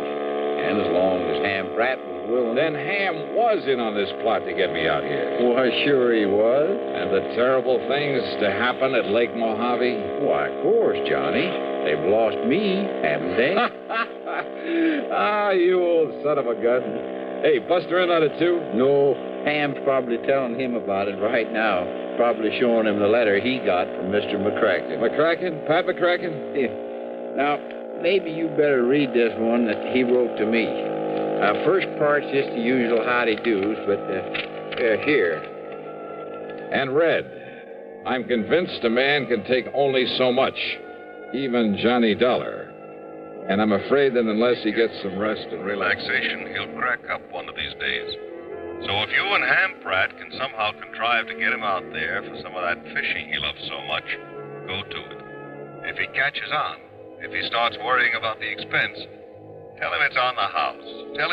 And as long as Ham Pratt was willing... Then Ham was in on this plot to get me out here. Why, sure he was. And the terrible things to happen at Lake Mojave? Why, of course, Johnny. They've lost me, haven't they? Ah, you old son of a gun. Hey, Buster in on it, too? No, Ham's probably telling him about it right now. Probably showing him the letter he got from Mr. McCracken. McCracken? Pat McCracken? Yeah. Now, maybe you better read this one that he wrote to me. First part's just the usual howdy-do's, but here. And read. I'm convinced a man can take only so much, even Johnny Dollar. And I'm afraid that unless he gets some rest and relaxation, he'll crack up one of these days. So if you and Ham Pratt can somehow contrive to get him out there for some of that fishing he loves so much, go to it. If he catches on, if he starts worrying about the expense, tell him it's on the house. Tell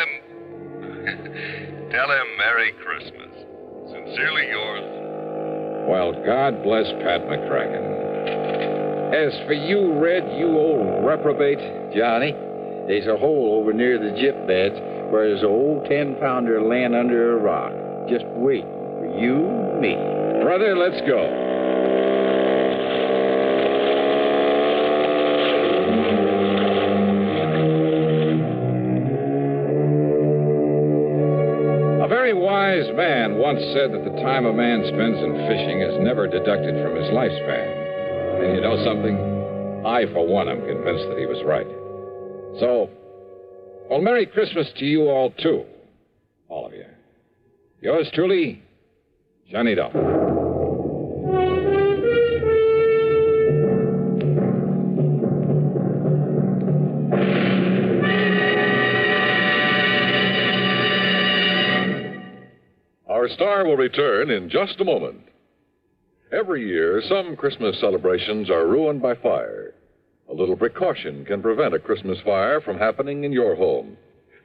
him Merry Christmas. Sincerely yours. Well, God bless Pat McCracken. As for you, Red, you old reprobate. Johnny, there's a hole over near the gyp beds where there's an old 10-pounder laying under a rock, just waiting for you and me. Brother, let's go. A very wise man once said that the time a man spends in fishing is never deducted from his lifespan. And you know something? I, for one, am convinced that he was right. So, well, Merry Christmas to you all, too. All of you. Yours truly, Johnny Dollar. Our star will return in just a moment. Every year, some Christmas celebrations are ruined by fire. A little precaution can prevent a Christmas fire from happening in your home.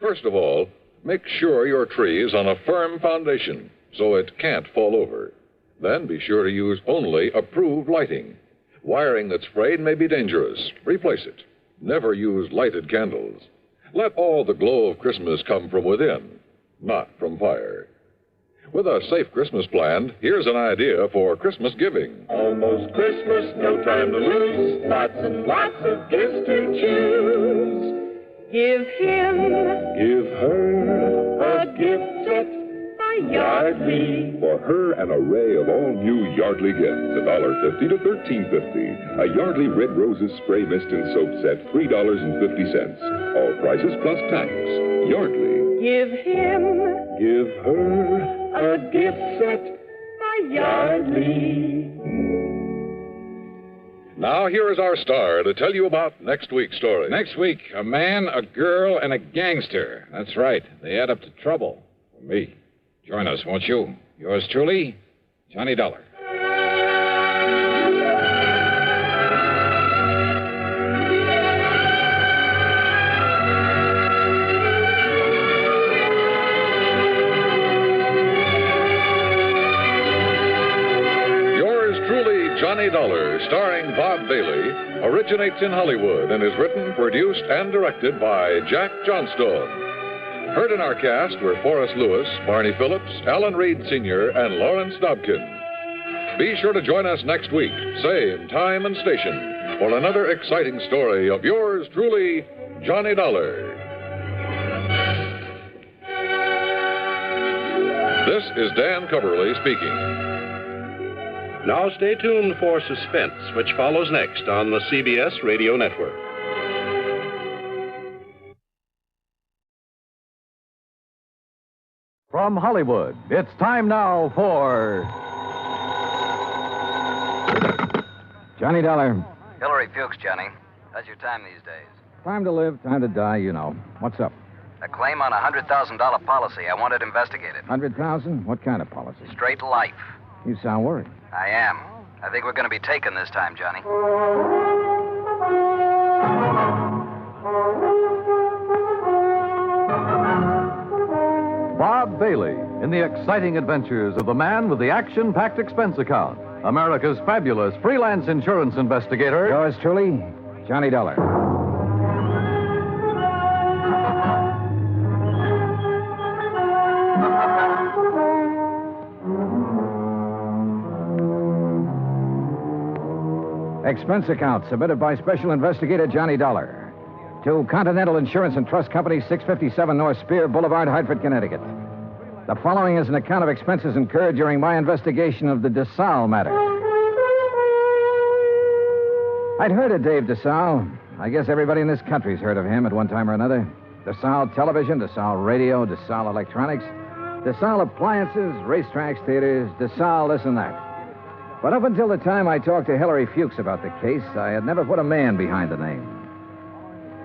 First of all, make sure your tree is on a firm foundation so it can't fall over. Then be sure to use only approved lighting. Wiring that's frayed may be dangerous. Replace it. Never use lighted candles. Let all the glow of Christmas come from within, not from fire. With a safe Christmas plan, here's an idea for Christmas giving. Almost Christmas, no time to lose. Lots and lots of gifts to choose. Give him, Give her a gift set by Yardley. For her an array of all new Yardley gifts, $1.50 to $13.50. A Yardley Red Roses Spray Mist and Soap Set, $3.50. All prices plus tax. Yardley. Give him, Give her a gift set by Yardley. Now, here is our star to tell you about next week's story. Next week, a man, a girl, and a gangster. That's right. They add up to trouble. For me. Join us, won't you? Yours truly, Johnny Dollar. Johnny Dollar, starring Bob Bailey, originates in Hollywood and is written, produced, and directed by Jack Johnstone. Heard in our cast were Forrest Lewis, Barney Phillips, Alan Reed Sr., and Lawrence Dobkin. Be sure to join us next week, same time and station, for another exciting story of yours truly, Johnny Dollar. This is Dan Coverly speaking. Now stay tuned for Suspense, which follows next on the CBS Radio Network. From Hollywood, it's time now for Johnny Dollar. Hillary Fuchs, Johnny. How's your time these days? Time to live, time to die, you know. What's up? A claim on a $100,000 policy. I want it investigated. 100,000? What kind of policy? Straight life. You sound worried. I am. I think we're going to be taken this time, Johnny. Bob Bailey in the exciting adventures of the man with the action-packed expense account, America's fabulous freelance insurance investigator. Yours truly, Johnny Dollar. Expense account submitted by Special Investigator Johnny Dollar. To Continental Insurance and Trust Company, 657 North Spear Boulevard, Hartford, Connecticut. The following is an account of expenses incurred during my investigation of the Desalles Matter. I'd heard of Dave Desalles. I guess everybody in this country's heard of him at one time or another. Desalles Television, Desalles Radio, Desalles Electronics, Desalles Appliances, racetracks, theaters, Desalles this and that. But up until the time I talked to Hillary Fuchs about the case, I had never put a man behind the name.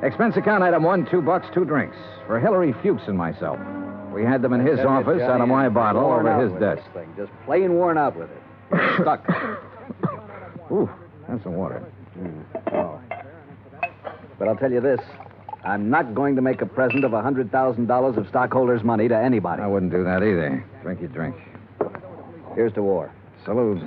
Expense account item 1, $2, 2 drinks. For Hillary Fuchs and myself. We had them in his office out of my bottle over his desk. Just plain worn out with it. Stuck. Ooh, have some water. Oh. But I'll tell you this. I'm not going to make a present of $100,000 of stockholders' money to anybody. I wouldn't do that either. Drink your drink. Here's to war. Salute.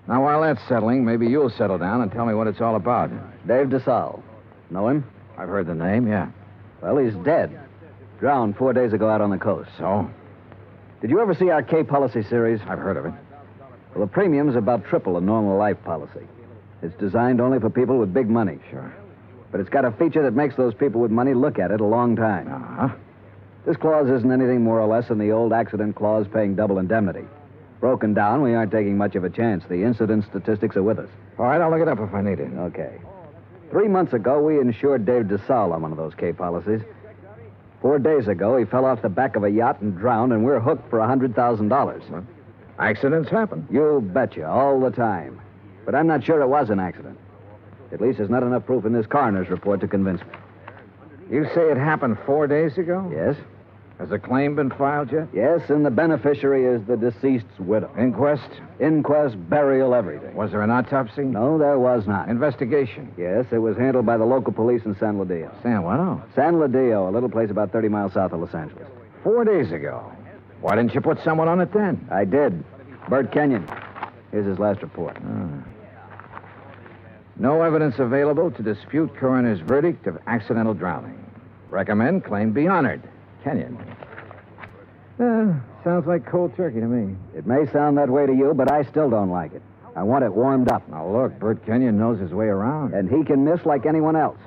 Now, while that's settling, maybe you'll settle down and tell me what it's all about. Dave Desalles. Know him? I've heard the name, yeah. Well, he's dead. Drowned 4 days ago out on the coast. So? Did you ever see our K policy series? I've heard of it. Well, the premium's about triple a normal life policy. It's designed only for people with big money. Sure. But it's got a feature that makes those people with money look at it a long time. Uh-huh. This clause isn't anything more or less than the old accident clause paying double indemnity. Broken down, we aren't taking much of a chance. The incident statistics are with us. All right, I'll look it up if I need it. Okay. 3 months ago, we insured Dave Desalles on one of those K policies. 4 days ago, he fell off the back of a yacht and drowned, and we're hooked for $100,000. Well, accidents happen. You betcha, all the time. But I'm not sure it was an accident. At least there's not enough proof in this coroner's report to convince me. You say it happened 4 days ago? Yes. Has a claim been filed yet? Yes, and the beneficiary is the deceased's widow. Inquest? Inquest, burial, everything. Was there an autopsy? No, there was not. Investigation? Yes, it was handled by the local police in San Ladillo. San what? Oh. San Ladillo, a little place about 30 miles south of Los Angeles. 4 days ago. Why didn't you put someone on it then? I did. Bert Kenyon. Here's his last report. No evidence available to dispute coroner's verdict of accidental drowning. Recommend claim be honored. Kenyon. Sounds like cold turkey to me. It may sound that way to you, but I still don't like it. I want it warmed up. Now, look, Bert Kenyon knows his way around. And he can miss like anyone else.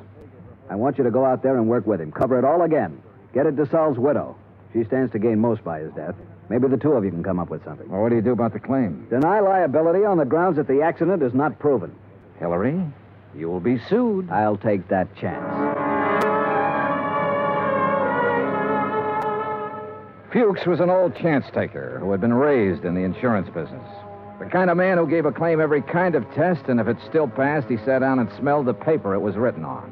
I want you to go out there and work with him. Cover it all again. Get at Desalles' widow. She stands to gain most by his death. Maybe the two of you can come up with something. Well, what do you do about the claim? Deny liability on the grounds that the accident is not proven. Hillary, you will be sued. I'll take that chance. Fuchs was an old chance taker who had been raised in the insurance business. The kind of man who gave a claim every kind of test, and if it still passed, he sat down and smelled the paper it was written on.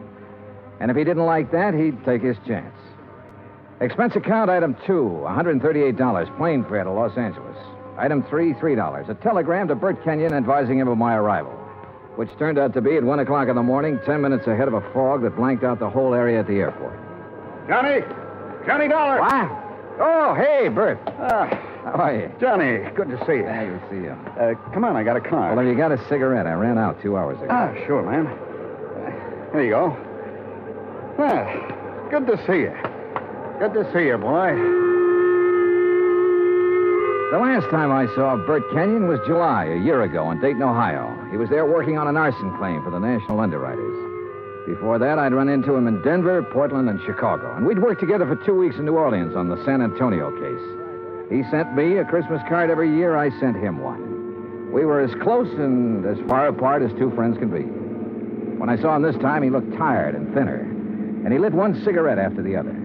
And if he didn't like that, he'd take his chance. Expense account item 2, $138, plane fare to Los Angeles. Item 3, $3. A telegram to Bert Kenyon advising him of my arrival, which turned out to be at 1 o'clock in the morning, 10 minutes ahead of a fog that blanked out the whole area at the airport. Johnny! Johnny Dollar! What? Oh, hey, Bert. How are you? Johnny, good to see you. Good to see you. Come on, I got a car. Well, have you got a cigarette? I ran out 2 hours ago. Sure, man. Here you go. Good to see you. Good to see you, boy. The last time I saw Bert Kenyon was July, a year ago, in Dayton, Ohio. He was there working on an arson claim for the National Underwriters. Before that, I'd run into him in Denver, Portland, and Chicago. And we'd worked together for 2 weeks in New Orleans on the San Antonio case. He sent me a Christmas card every year. I sent him one. We were as close and as far apart as two friends can be. When I saw him this time, he looked tired and thinner. And he lit one cigarette after the other.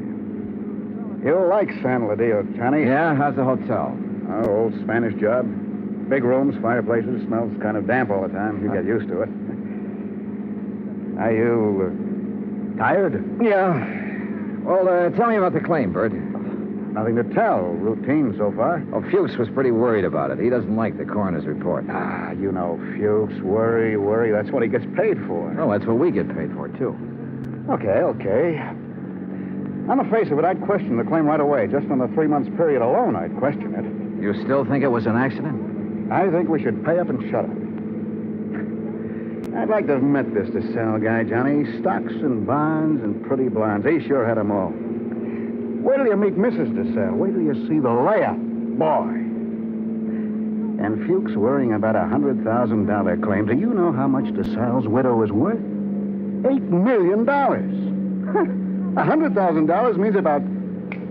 You'll like San Ladillo, Johnny. Yeah? How's the hotel? Oh, old Spanish job. Big rooms, fireplaces, smells kind of damp all the time. You get used to it. Are you tired? Yeah. Well, tell me about the claim, Bert. Nothing to tell. Routine so far. Oh, Fuchs was pretty worried about it. He doesn't like the coroner's report. You know, Fuchs, worry. That's what he gets paid for. Oh, that's what we get paid for, too. Okay. On the face of it, I'd question the claim right away. Just on the 3 months period alone, I'd question it. You still think it was an accident? I think we should pay up and shut up. I'd like to have met this Desalles guy, Johnny. Stocks and bonds and pretty blondes. He sure had them all. Wait till you meet Mrs. Desalles. Wait till you see the layup. Boy. And Fuchs worrying about $100,000 claim. Do you know how much Desalles' widow is worth? $8 million. $100,000 means about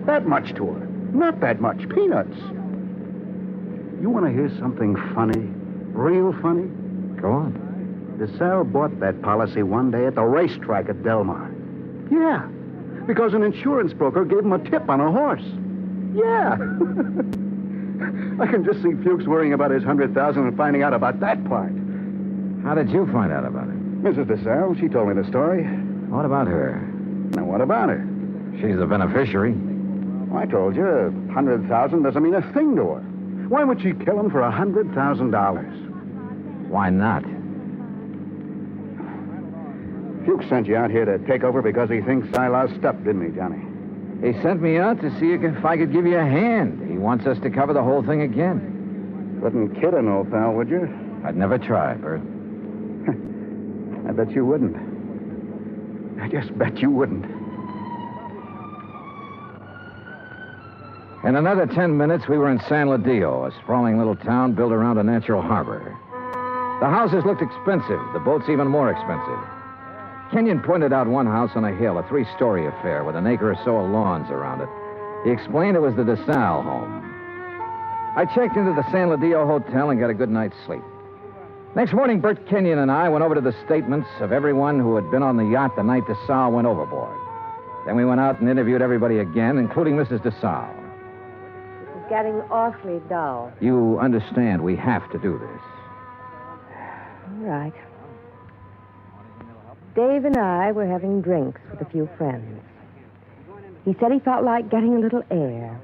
that much to her. Not that much. Peanuts. You want to hear something funny? Real funny? Go on. Desalles bought that policy one day at the racetrack at Del Mar. Yeah, because an insurance broker gave him a tip on a horse. Yeah. I can just see Fuchs worrying about his 100,000 and finding out about that part. How did you find out about it? Mrs. Desalles, she told me the story. What about her? Now, what about her? She's the beneficiary. Well, I told you, 100,000 doesn't mean a thing to her. Why would she kill him for $100,000? Why not? Fuchs sent you out here to take over because he thinks I lost stuff, didn't he, Johnny? He sent me out to see if I could give you a hand. He wants us to cover the whole thing again. Wouldn't kid an old pal, would you? I'd never try, Bert. I bet you wouldn't. I just bet you wouldn't. In another 10 minutes, we were in San Ladillo, a sprawling little town built around a natural harbor. The houses looked expensive, the boats even more expensive. Kenyon pointed out one house on a hill, a 3-story affair with an acre or so of lawns around it. He explained it was the Desalles home. I checked into the San Ladillo Hotel and got a good night's sleep. Next morning, Bert Kenyon and I went over to the statements of everyone who had been on the yacht the night Desalles went overboard. Then we went out and interviewed everybody again, including Mrs. Desalles. It's getting awfully dull. You understand we have to do this. All right. Dave and I were having drinks with a few friends. He said he felt like getting a little air.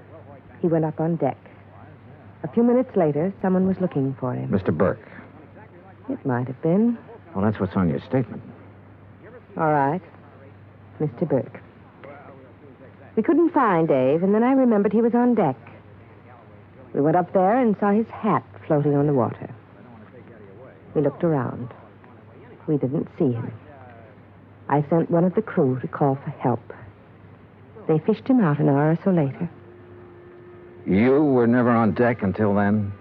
He went up on deck. A few minutes later, someone was looking for him. Mr. Burke. It might have been. Well, that's what's on your statement. All right. Mr. Burke. We couldn't find Dave, and then I remembered he was on deck. We went up there and saw his hat floating on the water. We looked around. We didn't see him. I sent one of the crew to call for help. They fished him out an hour or so later. You were never on deck until then?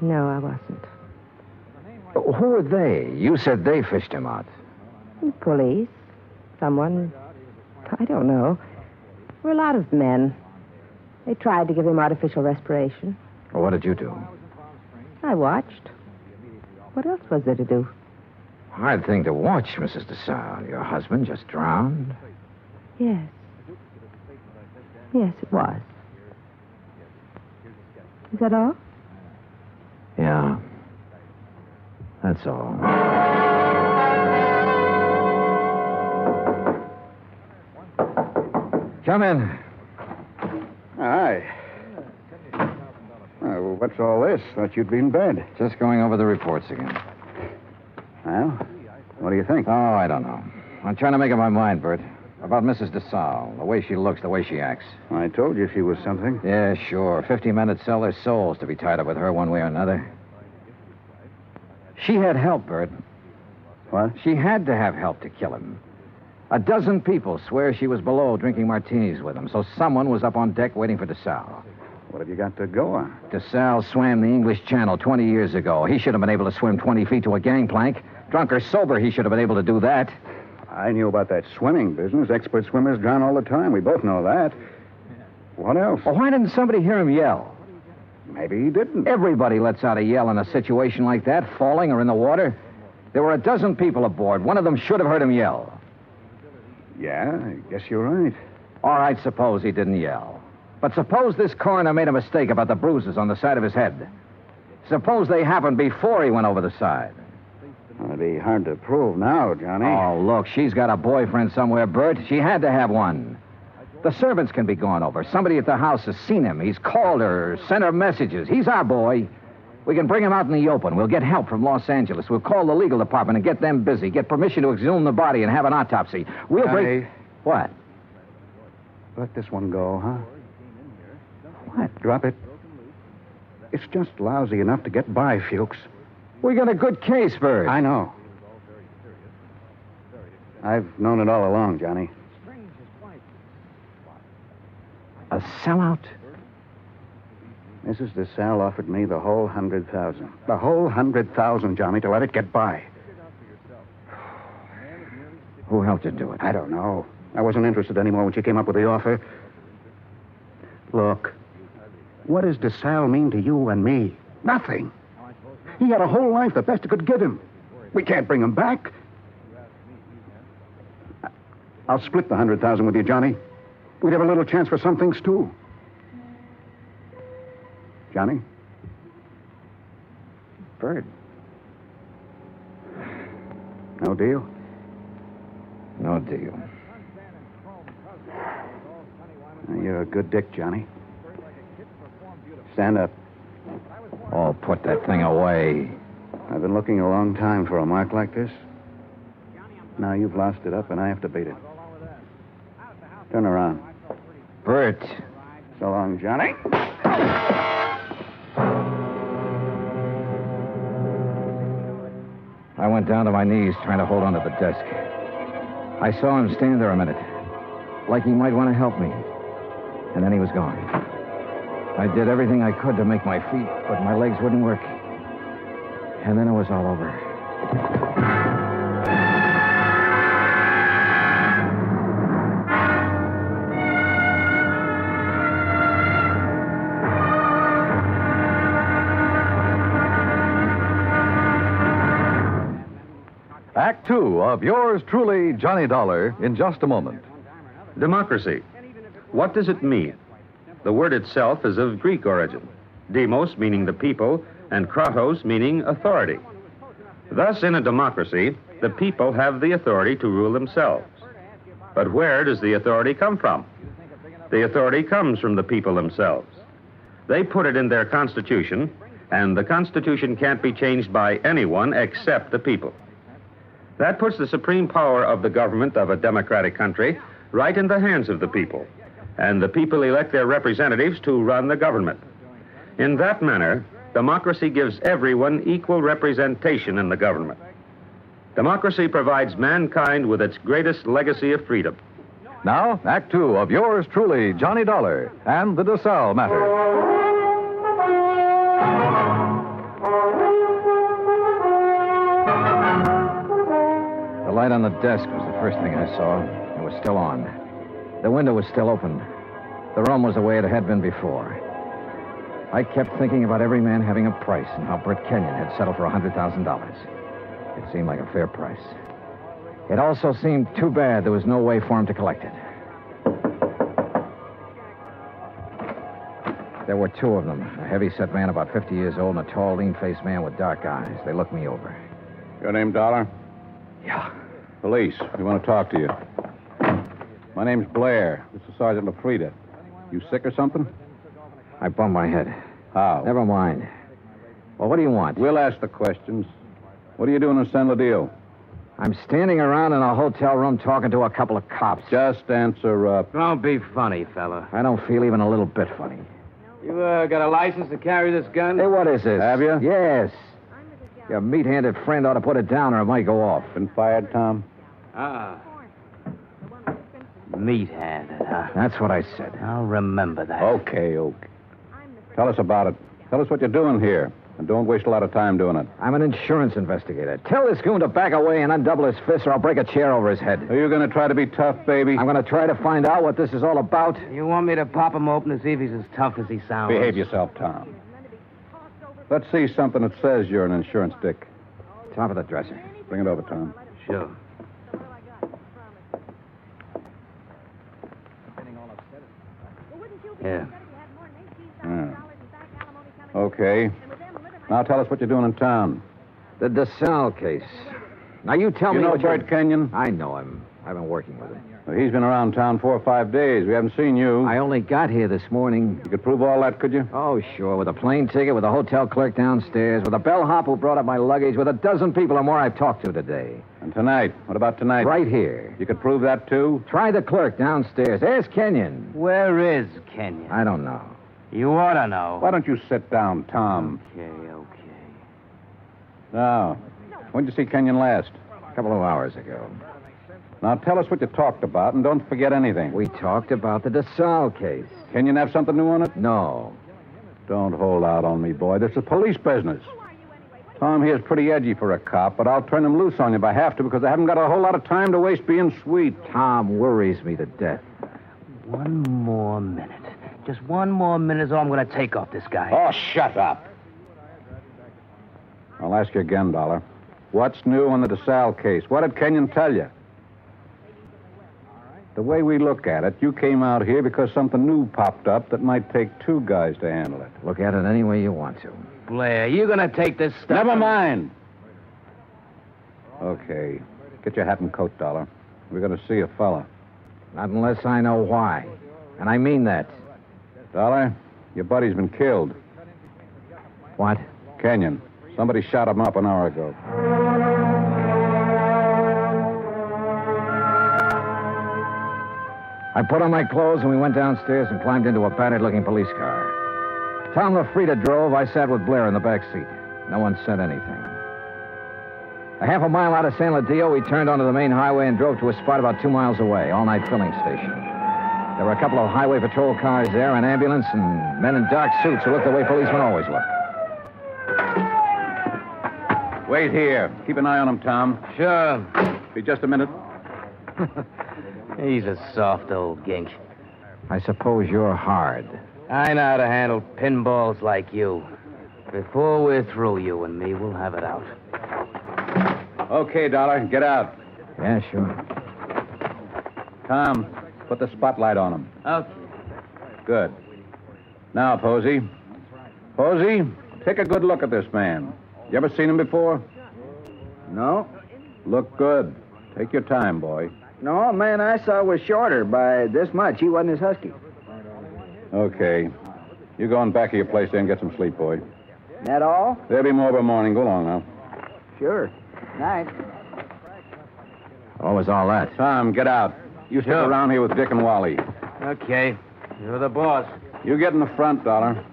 No, I wasn't. Who were they? You said they fished him out. Police. Someone. I don't know. There were a lot of men. They tried to give him artificial respiration. Well, what did you do? I watched. What else was there to do? Hard thing to watch, Mrs. Desalles. Your husband just drowned? Yes. Yes, it was. Is that all? Yeah. That's all. Come in. Hi. What's all this? Thought you'd be in bed. Just going over the reports again. Well, what do you think? Oh, I don't know. I'm trying to make up my mind, Bert. About Mrs. Desalles, the way she looks, the way she acts. I told you she was something. Yeah, sure. 50 men would sell their souls to be tied up with her one way or another. She had help, Bert. What? She had to have help to kill him. A dozen people swear she was below drinking martinis with him, so someone was up on deck waiting for Desalles. What have you got to go on? Desalles swam the English Channel 20 years ago. He should have been able to swim 20 feet to a gangplank. Drunk or sober, he should have been able to do that. I knew about that swimming business. Expert swimmers drown all the time. We both know that. What else? Well, why didn't somebody hear him yell? Maybe he didn't. Everybody lets out a yell in a situation like that, falling or in the water. There were a dozen people aboard. One of them should have heard him yell. Yeah, I guess you're right. All right, suppose he didn't yell. But suppose this coroner made a mistake about the bruises on the side of his head. Suppose they happened before he went over the side. Well, it'd be hard to prove now, Johnny. Oh, look, she's got a boyfriend somewhere, Bert. She had to have one. The servants can be gone over. Somebody at the house has seen him. He's called her, sent her messages. He's our boy. We can bring him out in the open. We'll get help from Los Angeles. We'll call the legal department and get them busy. Get permission to exhume the body and have an autopsy. We'll bring... What? Let this one go, huh? What? Drop it. It's just lousy enough to get by, Fuchs. We got a good case, Bert. I know. I've known it all along, Johnny. A sellout? Mrs. Desalles offered me the whole 100,000. The whole 100,000, Johnny, to let it get by. Who helped you do it? I don't know. I wasn't interested anymore when she came up with the offer. Look, what does Desalles mean to you and me? Nothing. He had a whole life, the best it could give him. We can't bring him back. I'll split the $100,000 with you, Johnny. We'd have a little chance for some things, too. Johnny? Bird. No deal? No deal. You're a good dick, Johnny. Stand up. Oh, put that thing away. I've been looking a long time for a mark like this. Now you've lost it up, and I have to beat it. Turn around. Bert. So long, Johnny. I went down to my knees trying to hold onto the desk. I saw him stand there a minute, like he might want to help me. And then he was gone. I did everything I could to make my feet, but my legs wouldn't work. And then it was all over. Act two of yours truly, Johnny Dollar, in just a moment. Democracy. What does it mean? The word itself is of Greek origin. Demos meaning the people, and kratos meaning authority. Thus, in a democracy, the people have the authority to rule themselves. But where does the authority come from? The authority comes from the people themselves. They put it in their constitution, and the constitution can't be changed by anyone except the people. That puts the supreme power of the government of a democratic country right in the hands of the people, and the people elect their representatives to run the government. In that manner, democracy gives everyone equal representation in the government. Democracy provides mankind with its greatest legacy of freedom. Now, Act two of yours truly, Johnny Dollar, and the Desalles Matter. The light on the desk was the first thing I saw. It was still on. The window was still open. The room was the way it had been before. I kept thinking about every man having a price and how Britt Kenyon had settled for $100,000. It seemed like a fair price. It also seemed too bad there was no way for him to collect it. There were two of them, a heavy-set man about 50 years old and a tall, lean-faced man with dark eyes. They looked me over. Your name, Dollar? Yeah. Police. We want to talk to you. My name's Blair. This is Sergeant LaFrida. You sick or something? I bumped my head. How? Never mind. Well, what do you want? We'll ask the questions. What are you doing in San Ladillo? I'm standing around in a hotel room talking to a couple of cops. Just answer up. Don't be funny, fella. I don't feel even a little bit funny. You got a license to carry this gun? Hey, what is this? Have you? Yes. Your meat-handed friend ought to put it down or it might go off. Been fired, Tom? Ah. Meat-handed, huh? That's what I said. I'll remember that. Okay. Tell us about it. Tell us what you're doing here. And don't waste a lot of time doing it. I'm an insurance investigator. Tell this goon to back away and undouble his fist or I'll break a chair over his head. Are you going to try to be tough, baby? I'm going to try to find out what this is all about. You want me to pop him open to see if he's as tough as he sounds? Behave yourself, Tom. Let's see something that says you're an insurance dick. Top of the dresser. Bring it over, Tom. Sure. Here. Okay. Now tell us what you're doing in town. The Desalles case. Now you tell me You know what Bert Kenyon? I know him. I've been working with him. Well, he's been around town 4 or 5 days. We haven't seen you. I only got here this morning. You could prove all that, could you? Oh, sure. With a plane ticket, with a hotel clerk downstairs, with a bellhop who brought up my luggage, with a dozen people or more I've talked to today. And tonight? What about tonight? Right here. You could prove that, too? Try the clerk downstairs. Ask Kenyon. Where is Kenyon? I don't know. You ought to know. Why don't you sit down, Tom? Okay. Now, when did you see Kenyon last? A couple of hours ago. Now, tell us what you talked about, and don't forget anything. We talked about the Desalles case. Kenyon have something new on it? No. Don't hold out on me, boy. This is police business. Tom here's pretty edgy for a cop, but I'll turn him loose on you if I have to because I haven't got a whole lot of time to waste being sweet. Tom worries me to death. One more minute. Just one more minute is all I'm going to take off this guy. Oh, shut up. I'll ask you again, Dollar. What's new on the Desalles case? What did Kenyon tell you? The way we look at it, you came out here because something new popped up that might take two guys to handle it. Look at it any way you want to. Blair, you going to take this stuff? Never mind. Okay. Get your hat and coat, Dollar. We're going to see a fella. Not unless I know why. And I mean that. Dollar, your buddy's been killed. What? Kenyon. Somebody shot him up an hour ago. I put on my clothes and we went downstairs and climbed into a battered-looking police car. Tom LaFrida drove. I sat with Blair in the back seat. No one said anything. A half a mile out of San Ladillo, we turned onto the main highway and drove to a spot about 2 miles away, all-night filling station. There were a couple of highway patrol cars there, an ambulance, and men in dark suits who looked the way policemen always look. Wait here. Keep an eye on him, Tom. Sure. Be just a minute. He's a soft old gink. I suppose you're hard. I know how to handle pinballs like you. Before we're through, you and me, we'll have it out. Okay, Dollar. Get out. Yeah, sure. Tom, put the spotlight on him. Okay. Good. Now, Posey. Posey, take a good look at this man. You ever seen him before? No. Look good. Take your time, boy. No, man I saw was shorter by this much. He wasn't as husky. Okay. You go on back of your place there and get some sleep, boy. That all? There'll be more by morning. Go along now. Sure. Night. What was all that? Tom, get out. You stick around here with Dick and Wally. Okay. You're the boss. You get in the front, Dollar.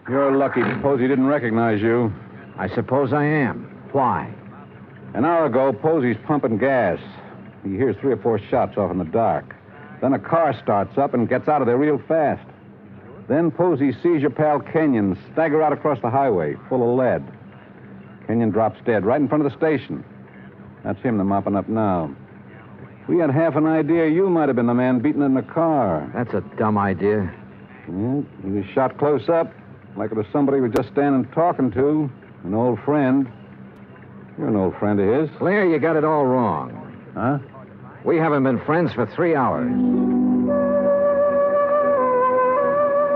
You're lucky Posey didn't recognize you. I suppose I am. Why? An hour ago, Posey's pumping gas. He hears 3 or 4 shots off in the dark. Then a car starts up and gets out of there real fast. Then Posey sees your pal Kenyon stagger out across the highway, full of lead. Kenyon drops dead right in front of the station. That's him they're mopping up now. We had half an idea you might have been the man beaten in the car. That's a dumb idea. Yeah, he was shot close up, like it was somebody we were just standing talking to, an old friend. You're an old friend of his. Blair, you got it all wrong. Huh? We haven't been friends for 3 hours.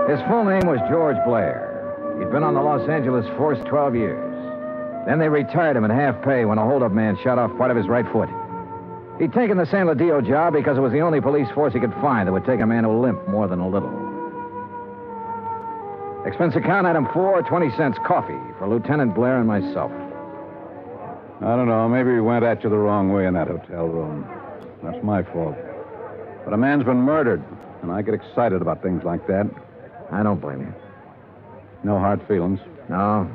His full name was George Blair. He'd been on the Los Angeles force 12 years. Then they retired him at half pay when a holdup man shot off part of his right foot. He'd taken the San Ladillo job because it was the only police force he could find that would take a man who limped more than a little. Expense account item 4, 20 cents coffee for Lieutenant Blair and myself. I don't know. Maybe we went at you the wrong way in that hotel room. That's my fault. But a man's been murdered, and I get excited about things like that. I don't blame you. No hard feelings. No.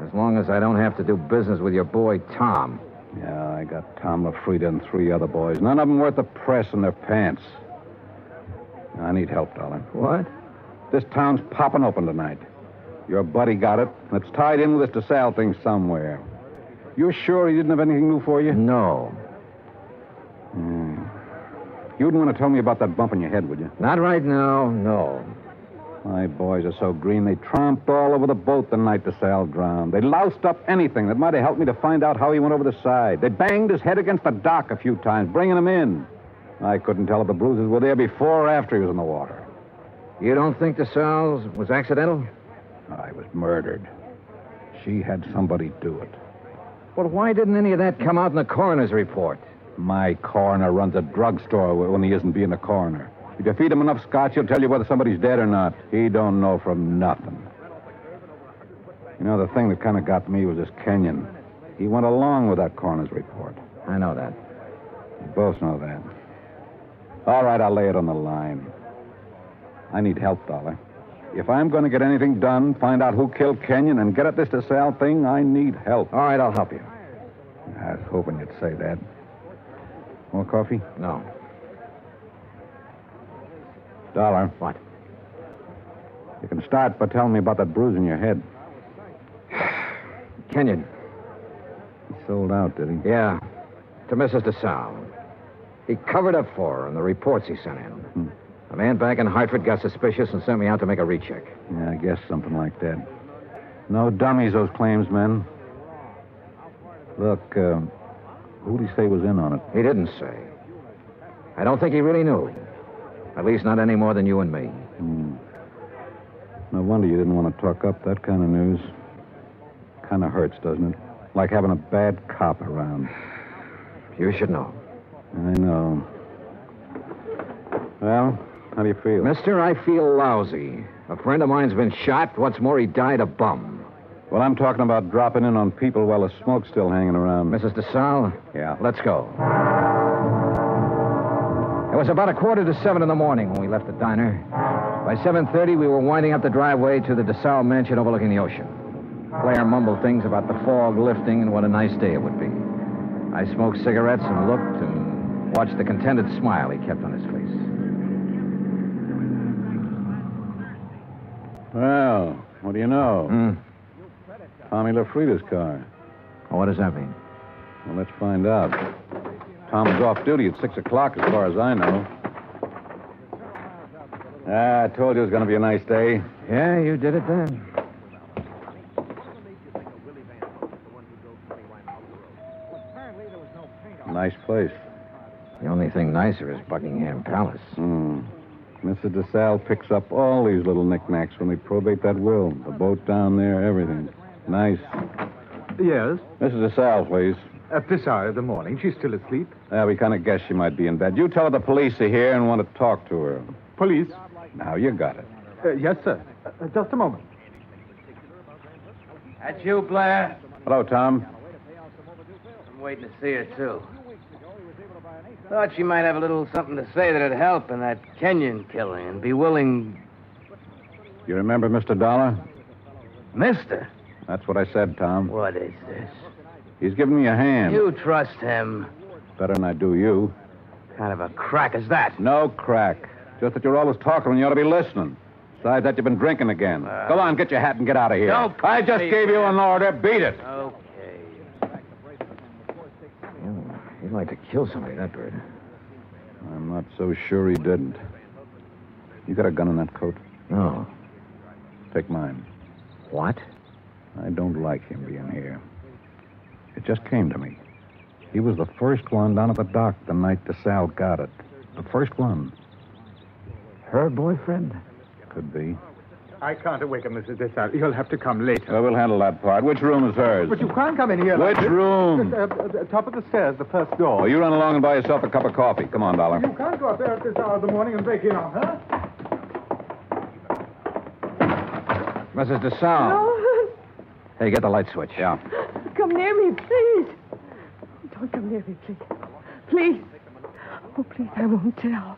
As long as I don't have to do business with your boy, Tom. Yeah, I got Tom LaFrida and 3 other boys. None of them worth the press in their pants. I need help, Dollar. What? This town's popping open tonight. Your buddy got it, and it's tied in with this Desalles thing somewhere. You're sure he didn't have anything new for you? No. You wouldn't want to tell me about that bump in your head, would you? Not right now, no. My boys are so green, they tromped all over the boat the night Desalles drowned. They loused up anything that might have helped me to find out how he went over the side. They banged his head against the dock a few times, bringing him in. I couldn't tell if the bruises were there before or after he was in the water. You don't think Desalles was accidental? I was murdered. She had somebody do it. Well, why didn't any of that come out in the coroner's report? My coroner runs a drugstore when he isn't being a coroner. If you feed him enough scotch, he'll tell you whether somebody's dead or not. He don't know from nothing. You know, the thing that kind of got me was this Kenyon. He went along with that coroner's report. I know that. We both know that. All right, I'll lay it on the line. I need help, Dollar. If I'm going to get anything done, find out who killed Kenyon, and get at this Desalles thing, I need help. All right, I'll help you. I was hoping you'd say that. More coffee? No. Dollar. What? You can start by telling me about that bruise in your head. Kenyon. He sold out, did he? Yeah. To Mrs. Desalles. He covered up for her in the reports he sent in. A man back in Hartford got suspicious and sent me out to make a recheck. Yeah, I guess something like that. No dummies, those claims men. Look, who'd he say was in on it? He didn't say. I don't think he really knew. At least not any more than you and me. No wonder you didn't want to talk up that kind of news. Kind of hurts, doesn't it? Like having a bad cop around. You should know. I know. Well, how do you feel? Mister, I feel lousy. A friend of mine's been shot. What's more, he died a bum. Well, I'm talking about dropping in on people while the smoke's still hanging around. Mrs. Desalles? Yeah. Let's go. It was about 6:45 in the morning when we left the diner. By 7:30, we were winding up the driveway to the Desalles mansion overlooking the ocean. Blair mumbled things about the fog lifting and what a nice day it would be. I smoked cigarettes and looked and watched the contented smile he kept on his face. Well, what do you know? Tommy LaFrida's car. Oh, what does that mean? Well, let's find out. Tom was off duty at 6 o'clock, as far as I know. I told you it was going to be a nice day. Yeah, you did it then. Nice place. The only thing nicer is Buckingham Palace. Mrs. Desalles picks up all these little knickknacks when we probate that will. The boat down there, everything. Nice. Yes? Mrs. Desalles, please. At this hour of the morning. She's still asleep. Yeah, we kind of guessed she might be in bed. You tell her the police are here and want to talk to her. Police? Now, you got it. Yes, sir. Just a moment. That's you, Blair? Hello, Tom. I'm waiting to see her, too. Thought she might have a little something to say that'd help in that Kenyon killing and be willing... You remember Mr. Dollar? Mister? That's what I said, Tom. What is this? He's giving me a hand. You trust him. Better than I do you. Kind of a crack is that? No crack. Just that you're always talking when you ought to be listening. Besides that, you've been drinking again. Go on, get your hat and get out of here. Don't I just gave you an order. Beat it. Okay. He'd like to kill somebody, that bird. I'm not so sure he didn't. You got a gun in that coat? No. Take mine. What? I don't like him being here. It just came to me. He was the first one down at the dock the night Desalles got it. The first one. Her boyfriend? Could be. I can't awaken Mrs. Desalles. You'll have to come later. Well, we'll handle that part. Which room is hers? But you can't come in here Which room? Top of the stairs, the first door. Oh, you run along and buy yourself a cup of coffee. Come on, Dollar. You can't go up there at this hour of the morning and break in on her. Mrs. Desalles. No. Hey, get the light switch. Yeah. Come near me, please. Don't come near me, please. Please. Oh, please, I won't tell.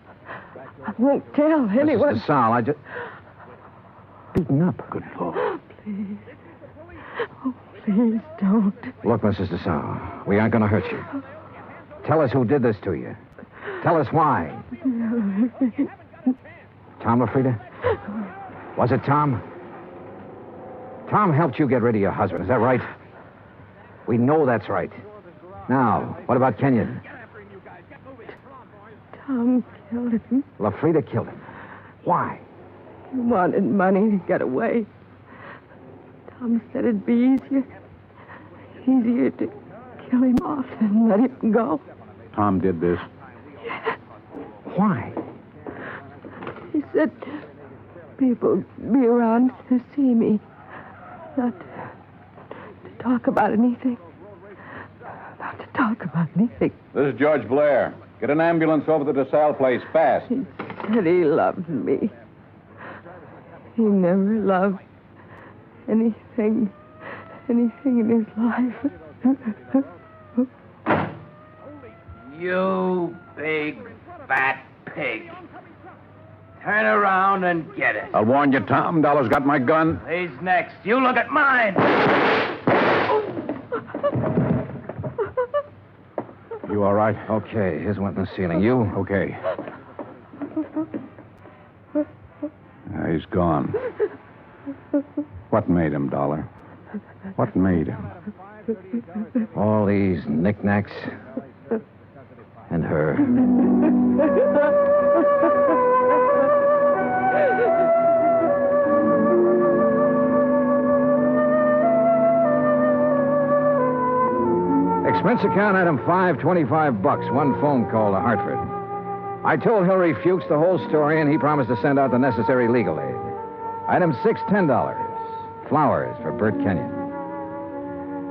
I won't tell anyone. Mrs. Desalles, I just... Beaten up. Good Lord. Please. Oh, please don't. Look, Mrs. Desalles, we aren't going to hurt you. Tell us who did this to you. Tell us why. Tom LaFrida? Was it Tom? Tom helped you get rid of your husband, is that right? We know that's right. Now, what about Kenyon? Tom killed him. LaFrida killed him. Why? He wanted money to get away. Tom said it'd be easier to kill him off than let him go. Tom did this. Why? He said people would be around to see me. Not to talk about anything. Not to talk about anything. This is George Blair. Get an ambulance over to the Desalles place, fast. He said he loved me. He never loved anything in his life. You big, fat pig. Turn around and get it. I'll warn you, Tom. Dollar's got my gun. He's next. You look at mine. You all right? Okay, his went in the ceiling. You? Okay. He's gone. What made him, Dollar? What made him? All these knickknacks. And her. Expense account item 5, $25. One phone call to Hartford. I told Hillary Fuchs the whole story, and he promised to send out the necessary legal aid. Item 6, $10. Flowers for Bert Kenyon.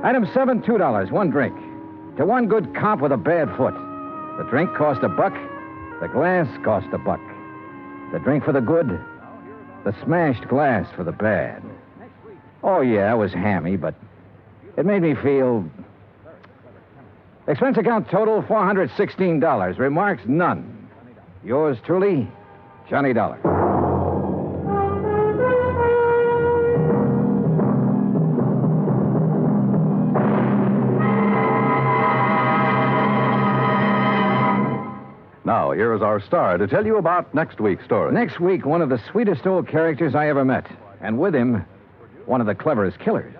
Item 7, $2. One drink. To one good cop with a bad foot. The drink cost $1. The glass cost $1. The drink for the good. The smashed glass for the bad. Oh, yeah, it was hammy, but it made me feel... Expense account total, $416. Remarks, none. Yours truly, Johnny Dollar. Now, here is our star to tell you about next week's story. Next week, one of the sweetest old characters I ever met. And with him, one of the cleverest killers.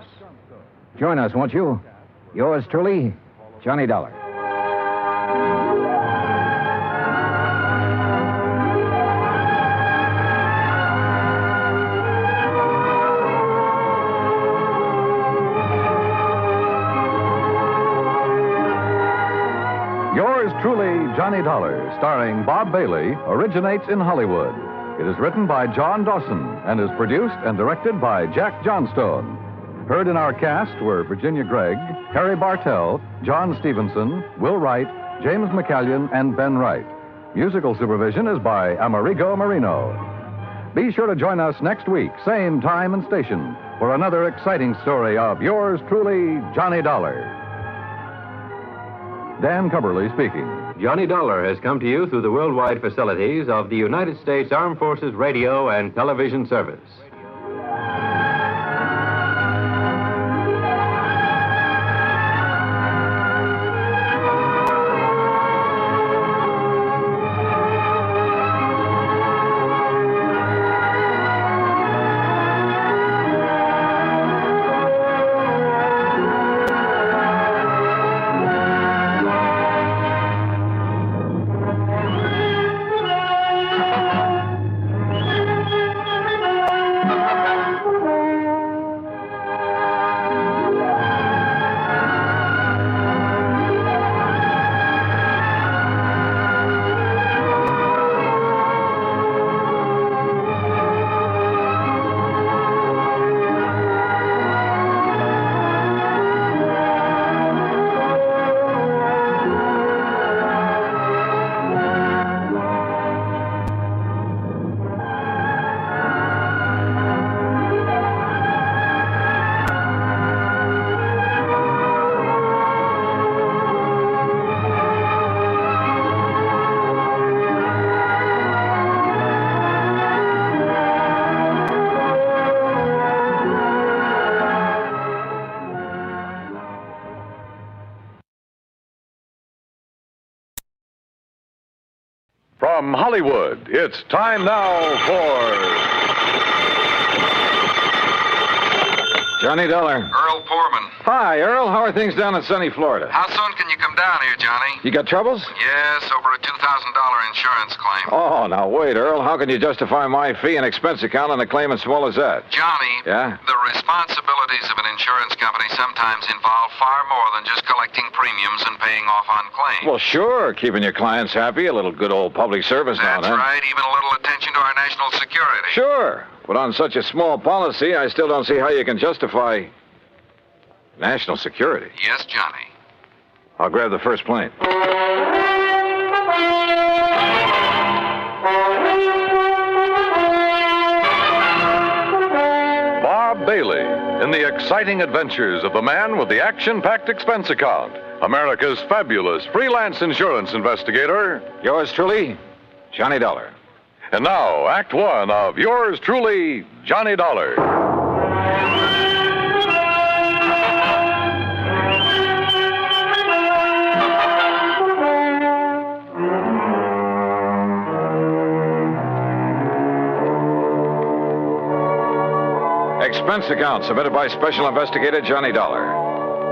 Join us, won't you? Yours truly, Johnny Dollar. Yours truly, Johnny Dollar, starring Bob Bailey, originates in Hollywood. It is written by John Dawson and is produced and directed by Jack Johnstone. Heard in our cast were Virginia Gregg, Harry Bartell, John Stevenson, Will Wright, James McCallion, and Ben Wright. Musical supervision is by Amerigo Marino. Be sure to join us next week, same time and station, for another exciting story of yours truly, Johnny Dollar. Dan Cubberly speaking. Johnny Dollar has come to you through the worldwide facilities of the United States Armed Forces Radio and Television Service. From Hollywood, it's time now for... Johnny Dollar. Earl Poorman. Hi, Earl. How are things down in sunny Florida? How soon can you come down here, Johnny? You got troubles? Yes, over a $2,000 insurance claim. Oh, now wait, Earl. How can you justify my fee and expense account on a claim as small as that? Johnny. Yeah? The responsibilities of an insurance company sometimes involve far more than just collecting premiums and paying off on claims. Well, sure. Keeping your clients happy, a little good old public service now and then. That's right. Even a little attention to our national security. Sure. But on such a small policy, I still don't see how you can justify national security. Yes, Johnny. I'll grab the first plane. Bob Bailey in the exciting adventures of the man with the action-packed expense account, America's fabulous freelance insurance investigator. Yours truly, Johnny Dollar. And now, Act One of yours truly, Johnny Dollar. suspense account submitted by Special Investigator Johnny Dollar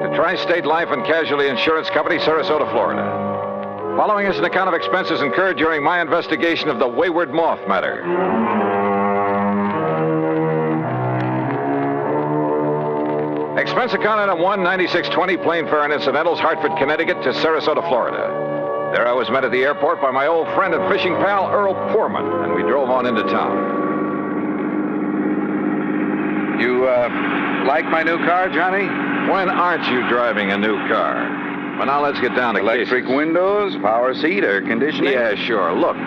to Tri-State Life and Casualty Insurance Company, Sarasota, Florida. Following is an account of expenses incurred during my investigation of the Wayward Moth Matter. Expense account item 1, 9620, plane fare and incidentals, Hartford, Connecticut to Sarasota, Florida. There I was met at the airport by my old friend and fishing pal, Earl Poorman, and we drove on into town. You, like my new car, Johnny? When aren't you driving a new car? Well, now let's get down to electric cases. windows, power seat, air conditioning. Yeah, sure. Look,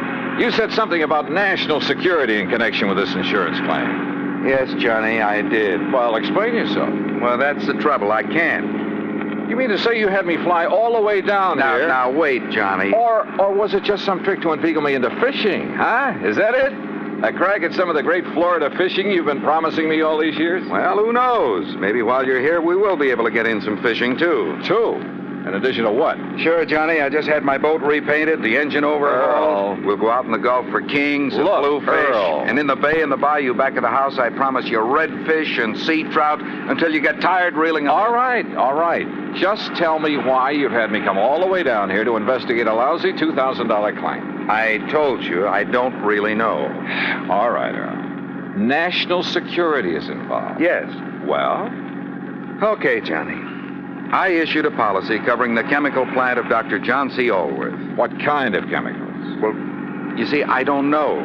you said something about national security in connection with this insurance claim. Yes, Johnny, I did. Well, explain yourself. Well, that's the trouble. I can't. You mean to say you had me fly all the way down here? Now, wait, Johnny. Or was it just some trick to inveigle me into fishing, huh? Is that it? A crack at some of the great Florida fishing you've been promising me all these years? Well, who knows? Maybe while you're here, we will be able to get in some fishing, too. In addition to what? Sure, Johnny. I just had my boat repainted, the engine overhauled. We'll go out in the Gulf for kings and bluefish. Earl. And in the bay and the bayou back of the house, I promise you redfish and sea trout until you get tired reeling them. All right. Just tell me why you've had me come all the way down here to investigate a lousy $2,000 claim. I told you I don't really know. All right, Earl. National security is involved. Yes. Well? Okay, Johnny. I issued a policy covering the chemical plant of Dr. John C. Allworth. What kind of chemicals? Well, you see, I don't know.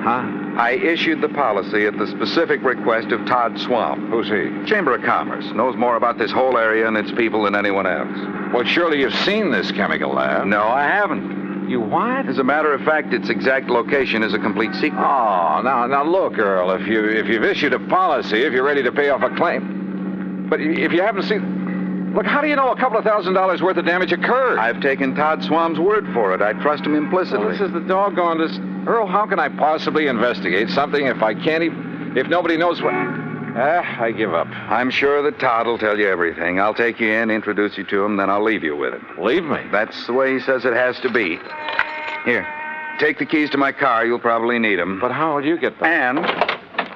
Huh? I issued the policy at the specific request of Todd Swamp. Who's he? Chamber of Commerce. Knows more about this whole area and its people than anyone else. Well, surely you've seen this chemical lab. No, I haven't. You what? As a matter of fact, its exact location is a complete secret. Oh, now look, Earl, if you've issued a policy, if you're ready to pay off a claim. But if you haven't seen... Look, how do you know a couple of $1,000s worth of damage occurred? I've taken Todd Swamp's word for it. I trust him implicitly. Well, this is the doggonedest... Earl, how can I possibly investigate something if I can't even... If nobody knows what... I give up. I'm sure that Todd will tell you everything. I'll take you in, introduce you to him, then I'll leave you with him. Leave me? That's the way he says it has to be. Here, take the keys to my car. You'll probably need them. But how will you get back? And...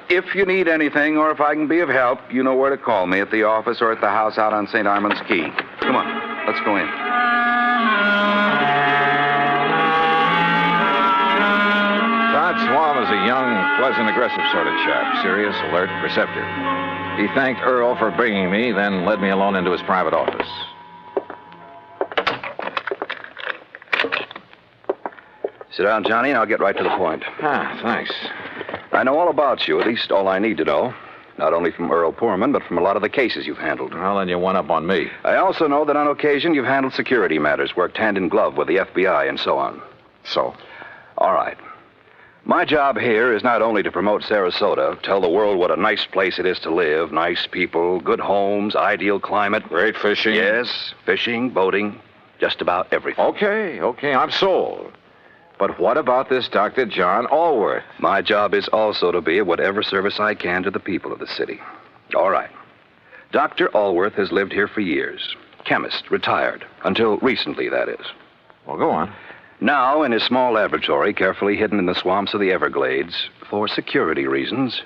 if you need anything or if I can be of help, you know where to call me, at the office or at the house out on St. Armand's Key. Come on, let's go in. Todd Swam is a young, pleasant, aggressive sort of chap. Serious, alert, perceptive. He thanked Earl for bringing me, then led me alone into his private office. Sit down, Johnny, and I'll get right to the point. Thanks. I know all about you, at least all I need to know. Not only from Earl Poorman, but from a lot of the cases you've handled. Well, then you one up on me. I also know that on occasion you've handled security matters, worked hand in glove with the FBI and so on. So? All right. My job here is not only to promote Sarasota, tell the world what a nice place it is to live, nice people, good homes, ideal climate. Great fishing. Yes, fishing, boating, just about everything. Okay, I'm sold. But what about this Dr. John Allworth? My job is also to be of whatever service I can to the people of the city. All right. Dr. Allworth has lived here for years. Chemist, retired. Until recently, that is. Well, go on. Now, in his small laboratory, carefully hidden in the swamps of the Everglades, for security reasons,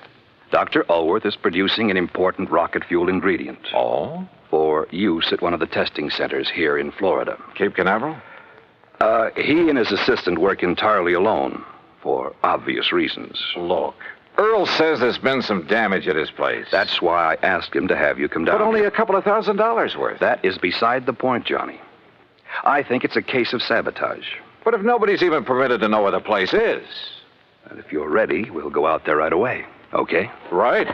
Dr. Allworth is producing an important rocket fuel ingredient. Oh? For use at one of the testing centers here in Florida. Cape Canaveral? He and his assistant work entirely alone, for obvious reasons. Look, Earl says there's been some damage at his place. That's why I asked him to have you come down. But only a couple of $1,000s worth. That is beside the point, Johnny. I think it's a case of sabotage. But if nobody's even permitted to know where the place is... And if you're ready, we'll go out there right away, okay? Right.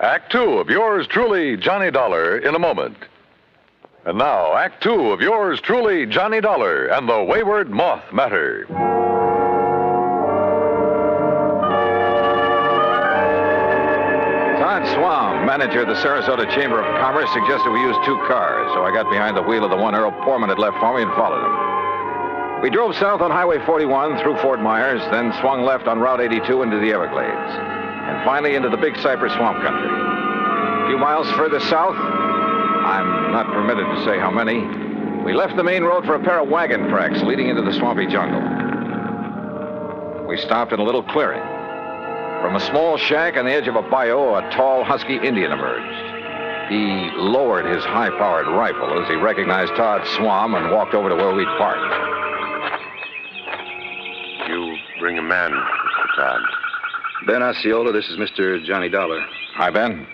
Act 2 of yours truly, Johnny Dollar, in a moment. And now, Act 2 of yours truly, Johnny Dollar and the Wayward Moth Matter. Todd Swam, manager of the Sarasota Chamber of Commerce, suggested we use 2 cars, so I got behind the wheel of the one Earl Poorman had left for me and followed him. We drove south on Highway 41 through Fort Myers, then swung left on Route 82 into the Everglades, and finally into the Big Cypress Swamp Country. A few miles further south, I'm not permitted to say how many. We left the main road for a pair of wagon tracks leading into the swampy jungle. We stopped in a little clearing. From a small shack on the edge of a bayou, a tall, husky Indian emerged. He lowered his high-powered rifle as he recognized Todd Swam and walked over to where we'd parked. You bring a man, Mr. Todd. Ben Osceola, this is Mr. Johnny Dollar. Hi, Ben.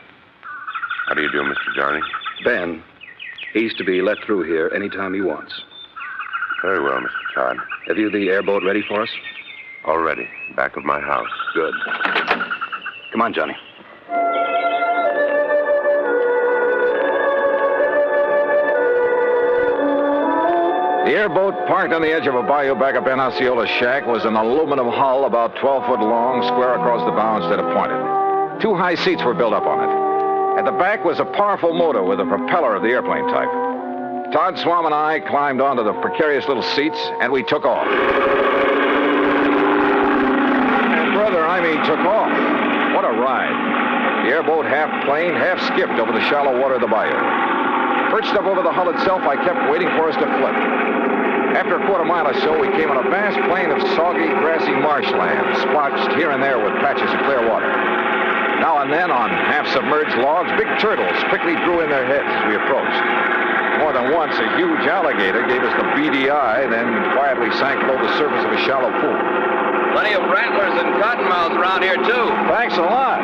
How do you do, Mr. Johnny? Ben, he's to be let through here anytime he wants. Very well, Mr. Todd. Have you the airboat ready for us? All ready. Back of my house. Good. Come on, Johnny. The airboat, parked on the edge of a bayou back of Ben Osceola's shack, was an aluminum hull about 12 foot long, square across the bow instead of pointed. 2 high seats were built up on it. At the back was a powerful motor with a propeller of the airplane type. Todd Swam and I climbed onto the precarious little seats, and we took off. And brother, I mean took off. What a ride. The airboat half planed, half skipped over the shallow water of the bayou. Perched up over the hull itself, I kept waiting for us to flip. After a quarter mile or so, we came on a vast plain of soggy, grassy marshland, splotched here and there with patches of clear water. Now and then, on half-submerged logs, big turtles quickly drew in their heads as we approached. More than once, a huge alligator gave us the beady eye, then quietly sank below the surface of a shallow pool. Plenty of rattlers and cottonmouths around here, too. Thanks a lot.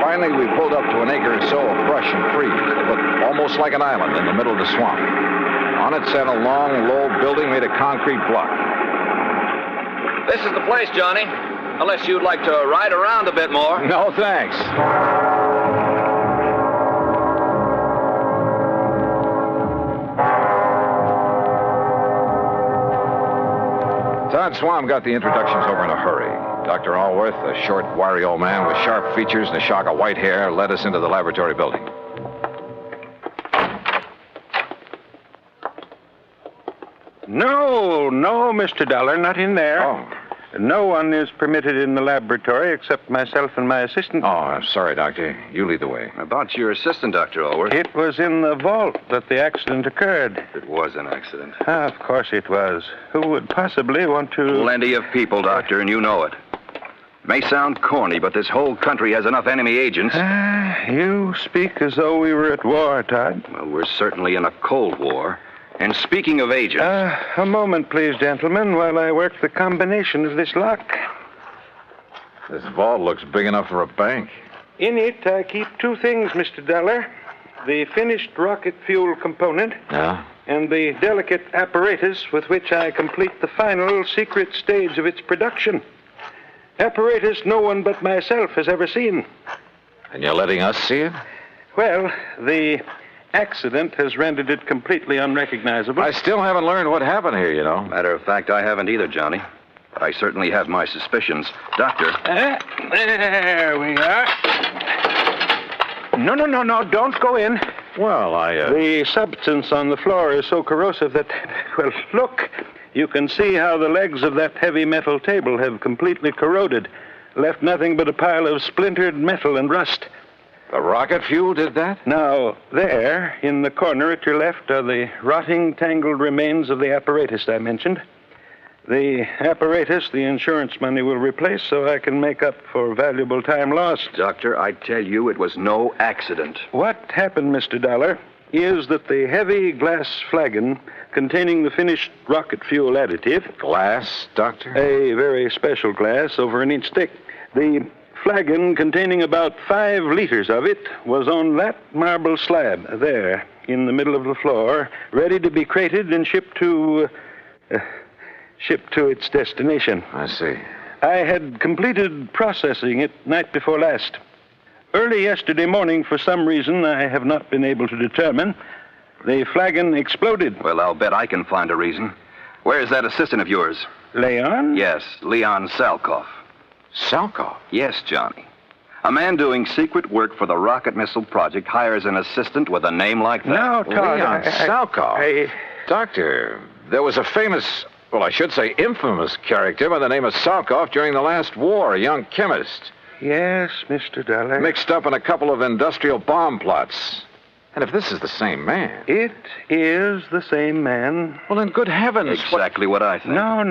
Finally, we pulled up to an acre or so of brush and trees that looked almost like an island in the middle of the swamp. On it sat a long, low building made of concrete block. This is the place, Johnny. Unless you'd like to ride around a bit more. No, thanks. Todd Swam got the introductions over in a hurry. Dr. Allworth, a short, wiry old man with sharp features and a shock of white hair, led us into the laboratory building. No, Mr. Dollar, not in there. Oh. No one is permitted in the laboratory except myself and my assistant. Oh, I'm sorry, Doctor. You lead the way. About your assistant, Dr. Allworth. It was in the vault that the accident occurred. It was an accident. Of course it was. Who would possibly want to... Plenty of people, Doctor, and you know it. It may sound corny, but this whole country has enough enemy agents. You speak as though we were at war, Todd. Well, we're certainly in a Cold War. And speaking of agents... A moment, please, gentlemen, while I work the combination of this lock. This vault looks big enough for a bank. In it, I keep 2 things, Mr. Dollar. The finished rocket fuel component. Yeah? And the delicate apparatus with which I complete the final secret stage of its production. Apparatus no one but myself has ever seen. And you're letting us see it? Well, the accident has rendered it completely unrecognizable. I still haven't learned what happened here, you know. Matter of fact, I haven't either, Johnny. But I certainly have my suspicions. Doctor. There we are. No, don't go in. Well, The substance on the floor is so corrosive that... Well, look. You can see how the legs of that heavy metal table have completely corroded. Left nothing but a pile of splintered metal and rust. The rocket fuel did that? Now, there, in the corner at your left, are the rotting, tangled remains of the apparatus I mentioned. The apparatus the insurance money will replace so I can make up for valuable time lost. Doctor, I tell you, it was no accident. What happened, Mr. Dollar, is that the heavy glass flagon containing the finished rocket fuel additive... Glass, Doctor? A very special glass, over an inch thick. The flagon containing about 5 liters of it was on that marble slab there in the middle of the floor, ready to be crated and shipped to its destination. I see. I had completed processing it night before last. Early yesterday morning, for some reason I have not been able to determine, the flagon exploded. Well, I'll bet I can find a reason. Where's that assistant of yours? Leon? Yes, Leon Salkoff. Salkoff? Yes, Johnny. A man doing secret work for the rocket missile project hires an assistant with a name like that. Now, Todd, Leon Salkoff. Doctor, there was a famous, well, I should say infamous character by the name of Salkoff during the last war, a young chemist. Yes, Mr. Dollar. Mixed up in a couple of industrial bomb plots. And if this is the same man... It is the same man. Well, then, good heavens. Exactly what I think. No.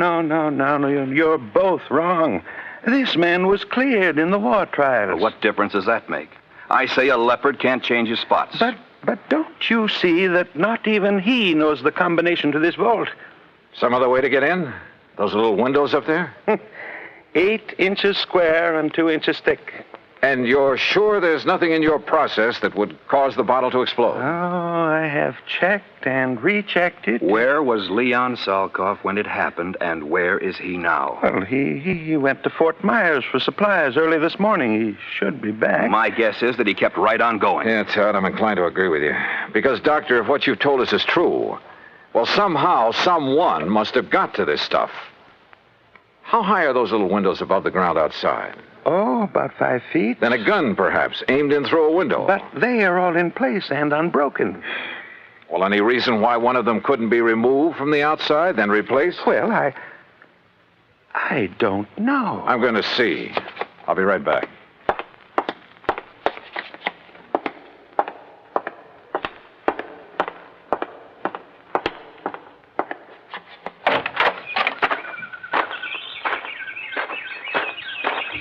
You're both wrong. This man was cleared in the war trials. Well, what difference does that make? I say a leopard can't change his spots. But don't you see that not even he knows the combination to this vault? Some other way to get in? Those little windows up there? 8 inches square and 2 inches thick. And you're sure there's nothing in your process that would cause the bottle to explode? Oh, I have checked and rechecked it. Where was Leon Salkoff when it happened, and where is he now? Well, he went to Fort Myers for supplies early this morning. He should be back. My guess is that he kept right on going. Yeah, Todd, I'm inclined to agree with you. Because, Doctor, if what you've told us is true, well, somehow, someone must have got to this stuff. How high are those little windows above the ground outside? Oh, about 5 feet. Then a gun, perhaps, aimed in through a window. But they are all in place and unbroken. Well, any reason why one of them couldn't be removed from the outside, then replaced? Well, I don't know. I'm going to see. I'll be right back.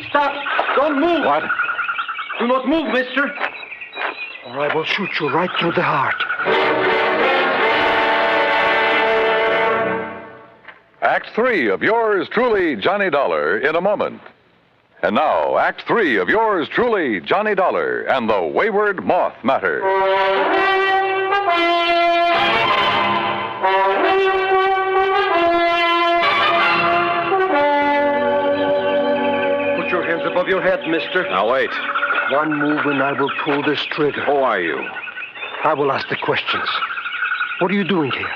Stop! Don't move! What? Do not move, mister. Or I will shoot you right through the heart. Act 3 of yours truly, Johnny Dollar, in a moment. And now, Act 3 of yours truly, Johnny Dollar, and the Wayward Moth Matter. Put your hands above your head, mister. Now, wait. One move and I will pull this trigger. Who are you? I will ask the questions. What are you doing here?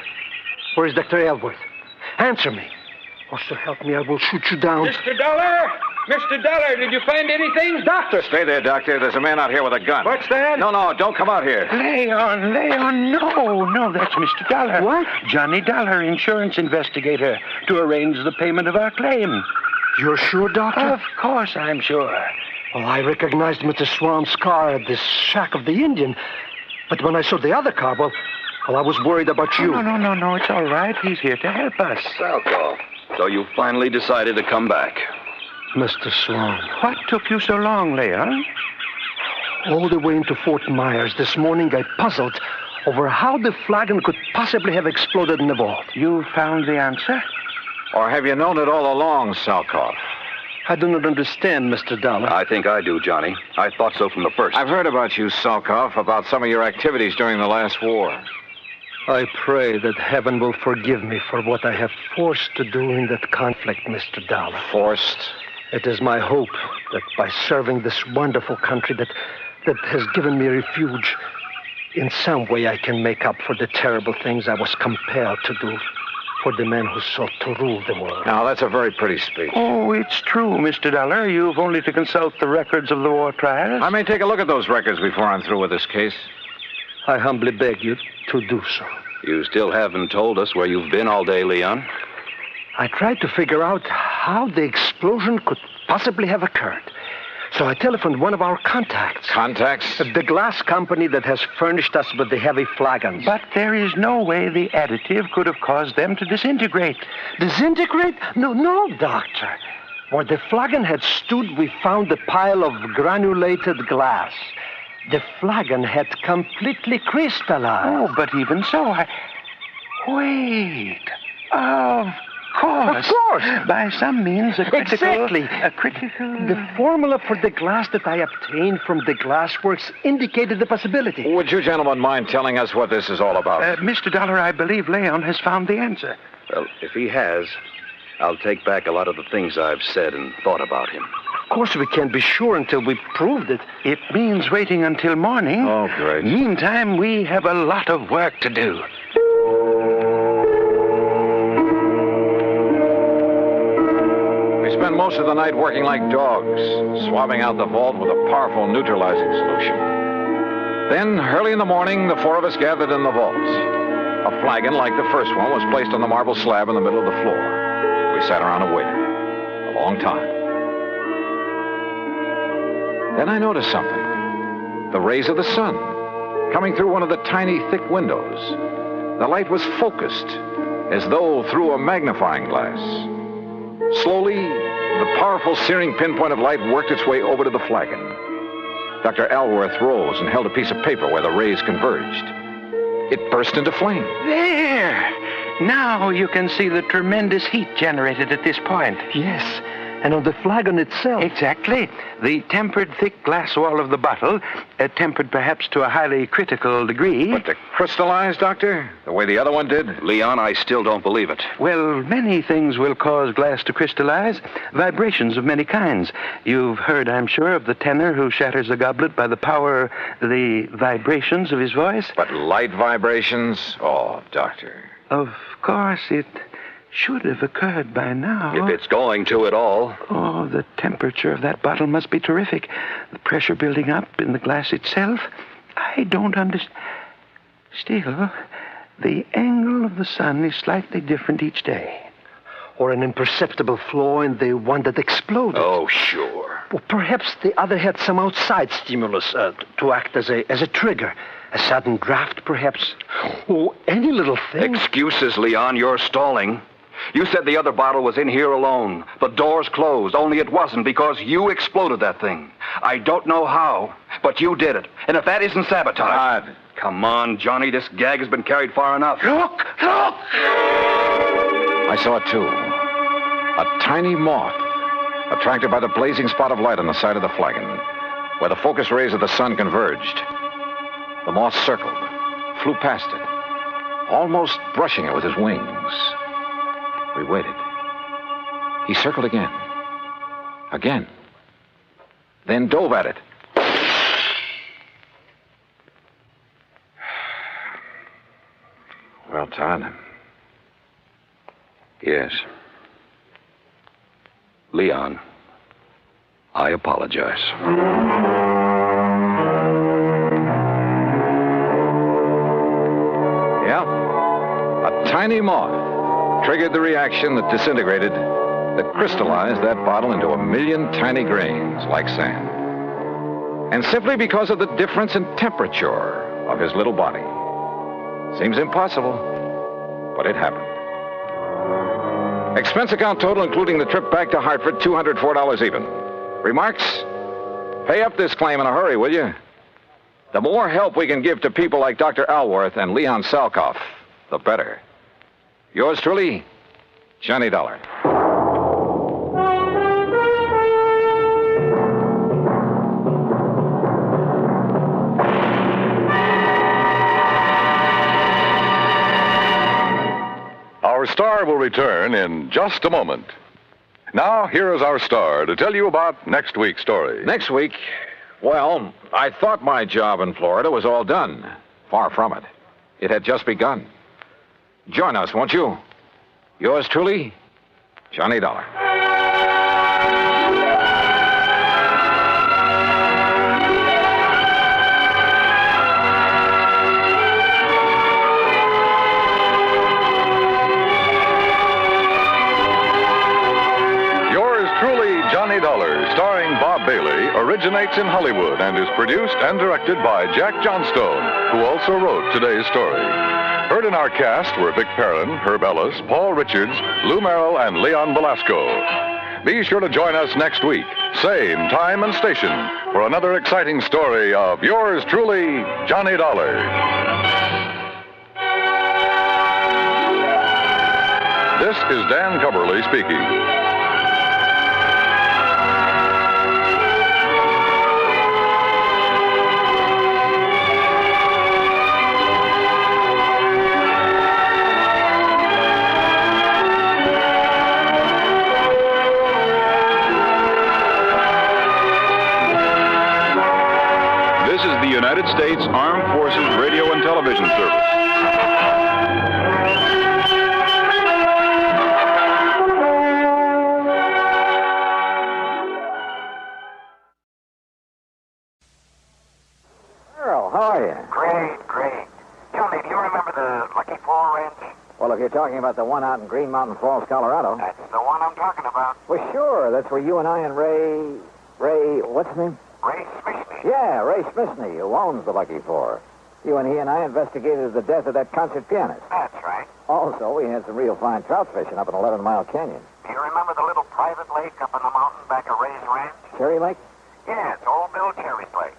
Where is Dr. Elworth? Answer me. Or so help me, I will shoot you down. Mr. Dollar! Mr. Dollar, did you find anything? Doctor! Stay there, Doctor. There's a man out here with a gun. What's that? No, don't come out here. Leon, no, that's Mr. Dollar. What? Johnny Dollar, insurance investigator, to arrange the payment of our claim. You're sure, Doctor? Of course I'm sure. Well, I recognized Mr. Swan's car at the shack of the Indian. But when I saw the other car, well, I was worried about you. No, it's all right. He's here to help us. Salkoff, so you finally decided to come back. Mr. Swan. What took you so long, Leon? All the way into Fort Myers this morning, I puzzled over how the flagon could possibly have exploded in the vault. You found the answer? Or have you known it all along, Salkoff? I do not understand, Mr. Dollar. I think I do, Johnny. I thought so from the first. I've heard about you, Salkoff, about some of your activities during the last war. I pray that heaven will forgive me for what I have forced to do in that conflict, Mr. Dollar. Forced? It is my hope that by serving this wonderful country that has given me refuge, in some way I can make up for the terrible things I was compelled to do for the men who sought to rule the world. Now, that's a very pretty speech. Oh, it's true, Mr. Dollar. You've only to consult the records of the war trials. I may take a look at those records before I'm through with this case. I humbly beg you to do so. You still haven't told us where you've been all day, Leon. I tried to figure out how the explosion could possibly have occurred. So I telephoned one of our contacts. Contacts? The glass company that has furnished us with the heavy flagons. But there is no way the additive could have caused them to disintegrate. Disintegrate? No, Doctor. Where the flagon had stood, we found a pile of granulated glass. The flagon had completely crystallized. Oh, but even so, Wait. Of course. By some means, a critical... Exactly. A critical... The formula for the glass that I obtained from the glassworks indicated the possibility. Would you gentlemen mind telling us what this is all about? Mr. Dollar, I believe Leon has found the answer. Well, if he has, I'll take back a lot of the things I've said and thought about him. Of course, we can't be sure until we proved it. It means waiting until morning. Oh, great. Meantime, we have a lot of work to do. We spent most of the night working like dogs, swabbing out the vault with a powerful neutralizing solution. Then, early in the morning, the four of us gathered in the vault. A flagon like the first one was placed on the marble slab in the middle of the floor. We sat around and waited. A long time. Then I noticed something. The rays of the sun coming through one of the tiny, thick windows. The light was focused, as though through a magnifying glass. Slowly, the powerful searing pinpoint of light worked its way over to the flagon. Dr. Alworth rose and held a piece of paper where the rays converged. It burst into flame. There! Now you can see the tremendous heat generated at this point. Yes, and on the flagon itself. Exactly. The tempered thick glass wall of the bottle, tempered perhaps to a highly critical degree. But to crystallize, Doctor, the way the other one did? Leon, I still don't believe it. Well, many things will cause glass to crystallize. Vibrations of many kinds. You've heard, I'm sure, of the tenor who shatters a goblet by the vibrations of his voice. But light vibrations? Oh, Doctor. Of course, it should have occurred by now. If it's going to at all. Oh, the temperature of that bottle must be terrific. The pressure building up in the glass itself. I don't understand. Still, the angle of the sun is slightly different each day. Or an imperceptible flaw in the one that exploded. Oh, sure. Well, perhaps the other had some outside stimulus to act as a trigger. A sudden draft, perhaps. Oh, any little thing. Excuses, Leon. You're stalling. You said the other bottle was in here alone. The door's closed, only it wasn't because you exploded that thing. I don't know how, but you did it. And if that isn't sabotage... Come on, Johnny. This gag has been carried far enough. Look! I saw it, too. A tiny moth, attracted by the blazing spot of light on the side of the flagon, where the focus rays of the sun converged. The moth circled, flew past it, almost brushing it with his wings. We waited. He circled again. Again. Then dove at it. Well, Todd. Yes. Leon, I apologize. Yeah. A tiny moth triggered the reaction that disintegrated, that crystallized that bottle into a million tiny grains like sand. And simply because of the difference in temperature of his little body. Seems impossible, but it happened. Expense account total, including the trip back to Hartford, $204 even. Remarks? Pay up this claim in a hurry, will you? The more help we can give to people like Dr. Alworth and Leon Salkoff, the better. Yours truly, Johnny Dollar. Our star will return in just a moment. Now, here is our star to tell you about next week's story. Next week? Well, I thought my job in Florida was all done. Far from it. It had just begun. Join us, won't you? Yours truly, Johnny Dollar. Yours truly, Johnny Dollar, starring Bob Bailey, originates in Hollywood and is produced and directed by Jack Johnstone, who also wrote today's story. Heard in our cast were Vic Perrin, Herb Ellis, Paul Richards, Lou Merrill, and Leon Belasco. Be sure to join us next week, same time and station, for another exciting story of yours truly, Johnny Dollar. This is Dan Cubberly speaking. United States Armed Forces Radio and Television Service. Earl, how are you? Great. Johnny, do you remember the Lucky Fall Ranch? Well, if you're talking about the one out in Green Mountain Falls, Colorado. That's the one I'm talking about. Well, sure. That's where you and I and Ray, what's his name? Ray Smithney. Yeah, Ray Smithney, who owns the Lucky Four. You and he and I investigated the death of that concert pianist. That's right. Also, we had some real fine trout fishing up in 11 Mile Canyon. Do you remember the little private lake up in the mountain back of Ray's Ranch? Cherry Lake? Yeah, it's Old Bill Cherry's lake.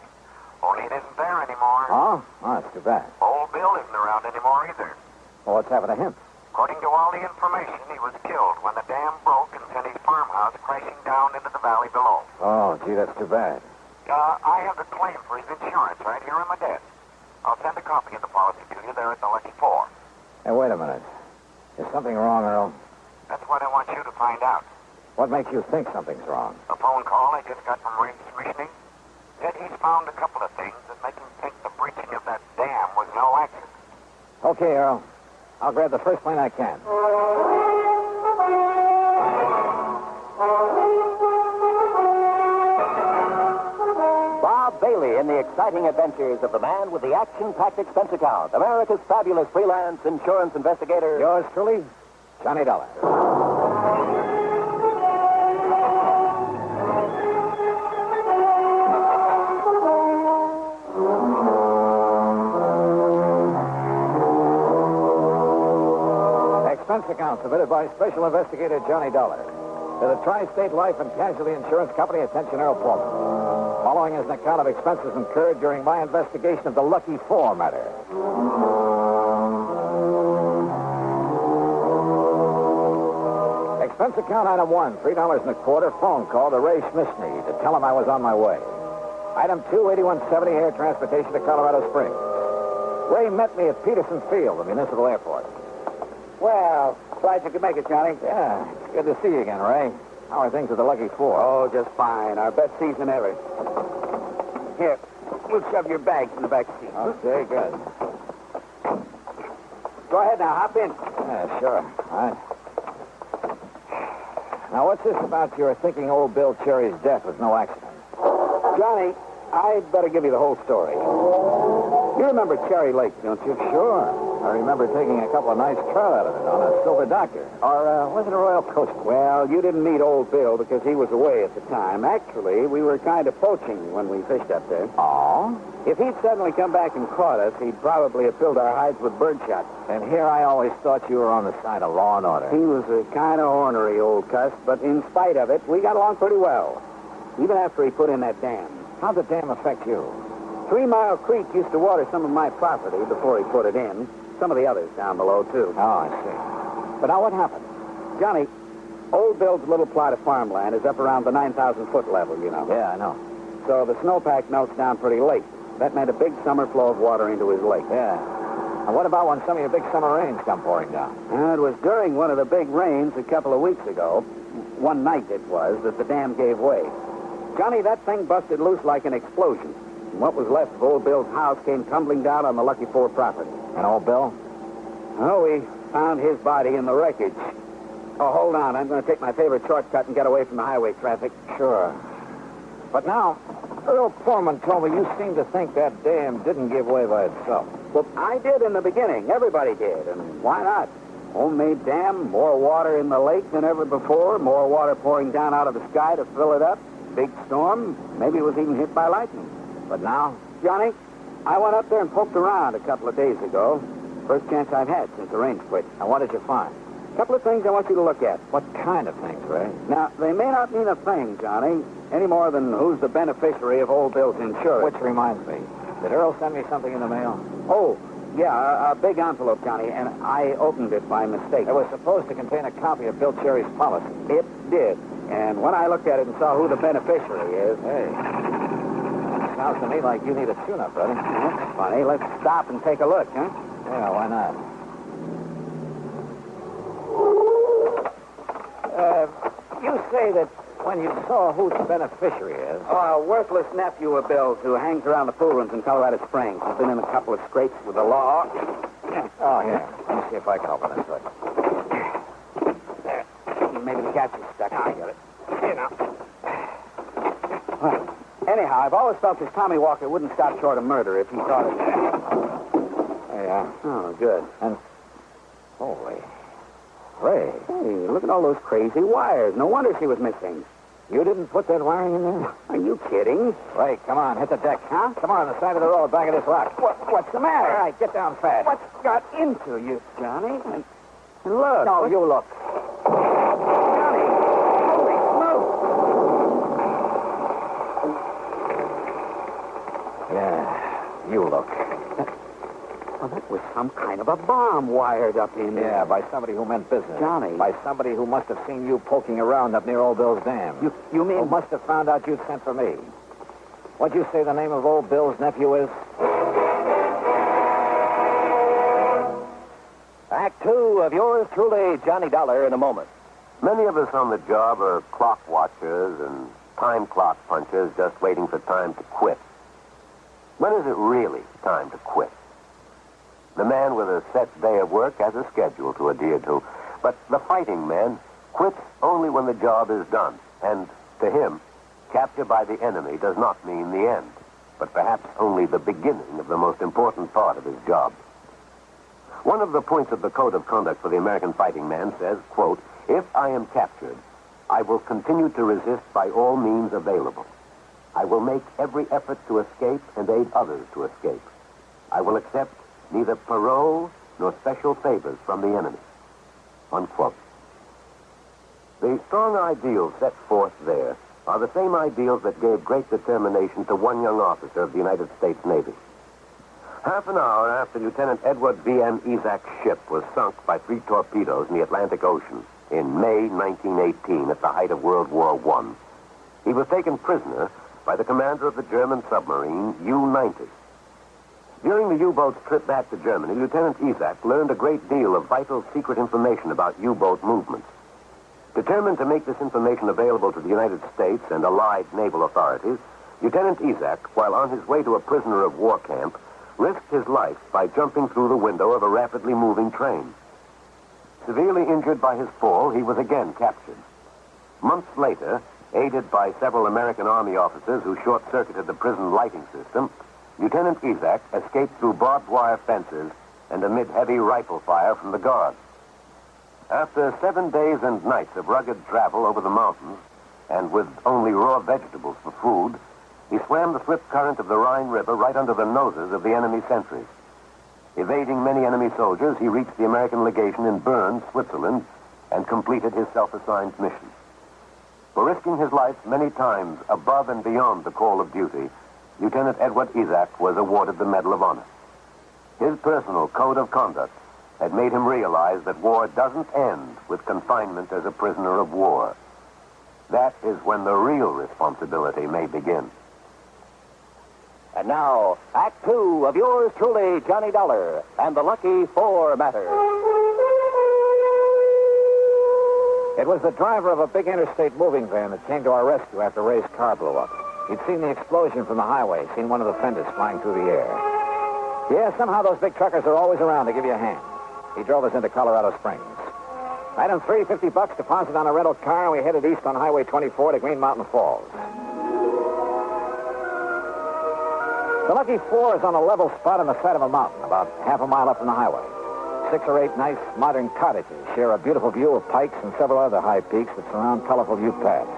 Only it isn't there anymore. Oh? Oh, that's too bad. Old Bill isn't around anymore either. Well, what's happened to him? According to all the information, he was killed when the dam broke and sent his farmhouse crashing down into the valley below. Oh, gee, that's too bad. I have the claim for his insurance right here on my desk. I'll send a copy of the policy to you there at the Lucky Four. Hey, wait a minute. Is something wrong, Earl? That's what I want you to find out. What makes you think something's wrong? A phone call I just got from Ray's commissioning said he's found a couple of things that make him think the breaching of that dam was no accident. Okay, Earl. I'll grab the first plane I can. Bob Bailey in the exciting adventures of the man with the action-packed expense account, America's fabulous freelance insurance investigator. Yours truly, Johnny Dollar. Expense account submitted by Special Investigator Johnny Dollar to the Tri-State Life and Casualty Insurance Company. Attention, Earl Pullman. Following is an account of expenses incurred during my investigation of the Lucky Four matter. Expense account item 1, $3.25, phone call to Ray Schmishney to tell him I was on my way. Item 2, 8170 air transportation to Colorado Springs. Ray met me at Peterson Field, the municipal airport. Well, glad you could make it, Johnny. Yeah, good to see you again, Ray. How are things with the Lucky Four? Oh, just fine. Our best season ever. Here, we'll shove your bags in the back seat. Okay, good. Go ahead now, hop in. Yeah, sure. All right. Now, what's this about your thinking old Bill Cherry's death was no accident? Johnny, I'd better give you the whole story. You remember Cherry Lake, don't you? Sure. I remember taking a couple of nice trout out of it on a Silver Doctor. Or was it a Royal Coast? Well, you didn't meet old Bill because he was away at the time. Actually, we were kind of poaching when we fished up there. Oh? If he'd suddenly come back and caught us, he'd probably have filled our hides with birdshot. And here I always thought you were on the side of law and order. He was a kind of ornery old cuss, but in spite of it, we got along pretty well. Even after he put in that dam. How'd the dam affect you? 3 Mile Creek used to water some of my property before he put it in. Some of the others down below, too. Oh, I see. But now what happened? Johnny, old Bill's little plot of farmland is up around the 9,000-foot level, you know. Yeah, I know. So the snowpack melts down pretty late. That meant a big summer flow of water into his lake. Yeah. And what about when some of your big summer rains come pouring down? It was during one of the big rains a couple of weeks ago, one night it was, that the dam gave way. Johnny, that thing busted loose like an explosion. And what was left of old Bill's house came tumbling down on the Lucky Four property. And old Bill? Oh, we found his body in the wreckage. Oh, hold on. I'm going to take my favorite shortcut and get away from the highway traffic. Sure. But now, Earl Foreman told me you seem to think that dam didn't give way by itself. Well, I did in the beginning. Everybody did. And why not? Homemade dam, more water in the lake than ever before, more water pouring down out of the sky to fill it up. Big storm. Maybe it was even hit by lightning. But now? Johnny, I went up there and poked around a couple of days ago. First chance I've had since the rain quit. And what did you find? A couple of things I want you to look at. What kind of things, Ray? Now, they may not mean a thing, Johnny, any more than who's the beneficiary of old Bill's insurance. Which reminds me, did Earl send me something in the mail? Oh, yeah, a big envelope, Johnny, and I opened it by mistake. It was supposed to contain a copy of Bill Cherry's policy. It did. And when I looked at it and saw who the beneficiary is... Hey, sounds to me like you need a tune-up, brother. That's funny. Let's stop and take a look, huh? Yeah, why not? You say that when you saw who the beneficiary is... Oh, a worthless nephew of Bill's who hangs around the pool rooms in Colorado Springs. He's been in a couple of scrapes with the law. Oh, here. Let me see if I can open this hook. There. Maybe the catch is stuck. I got it. Here now. Well, anyhow, I've always felt this Tommy Walker wouldn't stop short of murder if he thought it. There you are. Oh, good. And... Holy... Ray. Hey, look at all those crazy wires. No wonder she was missing. You didn't put that wiring in there? Are you kidding? Ray, come on, hit the deck. Huh? Come on the side of the road, back of this rock. What's the matter? All right, get down fast. What's got into you, Johnny? And look. No, you look. Johnny, holy smoke. Yeah, you look. Well, that was some kind of a bomb wired up in there. Yeah, by somebody who meant business. Johnny. By somebody who must have seen you poking around up near Old Bill's dam. You mean... Who must have found out you'd sent for me. What'd you say the name of Old Bill's nephew is? Act 2 of yours truly, Johnny Dollar, in a moment. Many of us on the job are clock watchers and time clock punchers just waiting for time to quit. When is it really time to quit? The man with a set day of work has a schedule to adhere to, but the fighting man quits only when the job is done, and to him, capture by the enemy does not mean the end, but perhaps only the beginning of the most important part of his job. One of the points of the Code of Conduct for the American fighting man says, quote, "If I am captured, I will continue to resist by all means available. I will make every effort to escape and aid others to escape. I will accept neither parole nor special favors from the enemy." Unquote. The strong ideals set forth there are the same ideals that gave great determination to one young officer of the United States Navy. Half an hour after Lieutenant Edward V.M. Isaac's ship was sunk by 3 torpedoes in the Atlantic Ocean in May 1918 at the height of World War I, he was taken prisoner by the commander of the German submarine U-90. During the U-boat's trip back to Germany, Lieutenant Isaac learned a great deal of vital secret information about U-boat movements. Determined to make this information available to the United States and Allied naval authorities, Lieutenant Isaac, while on his way to a prisoner of war camp, risked his life by jumping through the window of a rapidly moving train. Severely injured by his fall, he was again captured. Months later, aided by several American Army officers who short-circuited the prison lighting system, Lieutenant Isaac escaped through barbed wire fences and amid heavy rifle fire from the guards. After 7 days and nights of rugged travel over the mountains, and with only raw vegetables for food, he swam the swift current of the Rhine River right under the noses of the enemy sentries. Evading many enemy soldiers, he reached the American legation in Bern, Switzerland, and completed his self-assigned mission. For risking his life many times above and beyond the call of duty, Lieutenant Edward Isaac was awarded the Medal of Honor. His personal code of conduct had made him realize that war doesn't end with confinement as a prisoner of war. That is when the real responsibility may begin. And now, Act 2 of yours truly, Johnny Dollar, and the Lucky 4 Matter. It was the driver of a big interstate moving van that came to our rescue after Ray's car blew up. He'd seen the explosion from the highway, seen one of the fenders flying through the air. Yeah, somehow those big truckers are always around to give you a hand. He drove us into Colorado Springs. Item 3, $50 deposit on a rental car, and we headed east on Highway 24 to Green Mountain Falls. The Lucky 4 is on a level spot on the side of a mountain, about half a mile up from the highway. 6 or 8 nice modern cottages share a beautiful view of Pikes and several other high peaks that surround colorful Ute paths.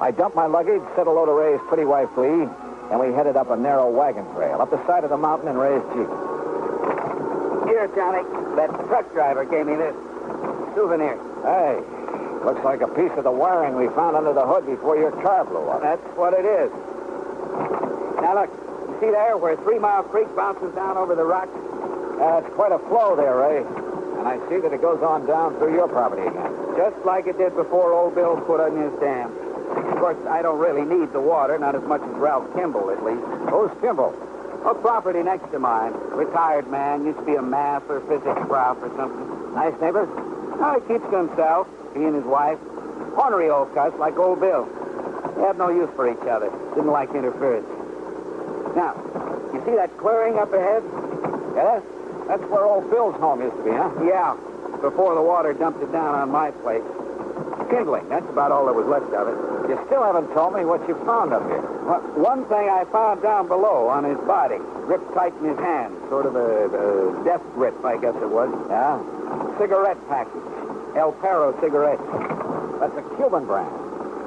I dumped my luggage, set a load of Ray's pretty wife Lee, and we headed up a narrow wagon trail up the side of the mountain in Ray's Jeep. Here, Johnny, that truck driver gave me this souvenir. Hey, looks like a piece of the wiring we found under the hood before your car blew up. That's what it is. Now, look, you see there where 3 Mile Creek bounces down over the rocks? It's quite a flow there, Ray. And I see that it goes on down through your property again. Just like it did before old Bill put in his dam. Of course, I don't really need the water, not as much as Ralph Kimball, at least. Who's Kimball? A property next to mine. Retired man, used to be a math or physics prof or something. Nice neighbor? Oh, he keeps to himself, he and his wife. Ornery old cuss like old Bill. They had no use for each other. Didn't like interference. Now, you see that clearing up ahead? Yeah, that's where old Bill's home used to be, huh? Yeah, before the water dumped it down on my place. Kindling, that's about all that was left of it. You still haven't told me what you found up here. Well, one thing I found down below on his body, gripped tight in his hand, sort of a death grip, I guess it was. Yeah? Cigarette package. El Perro cigarettes. That's a Cuban brand.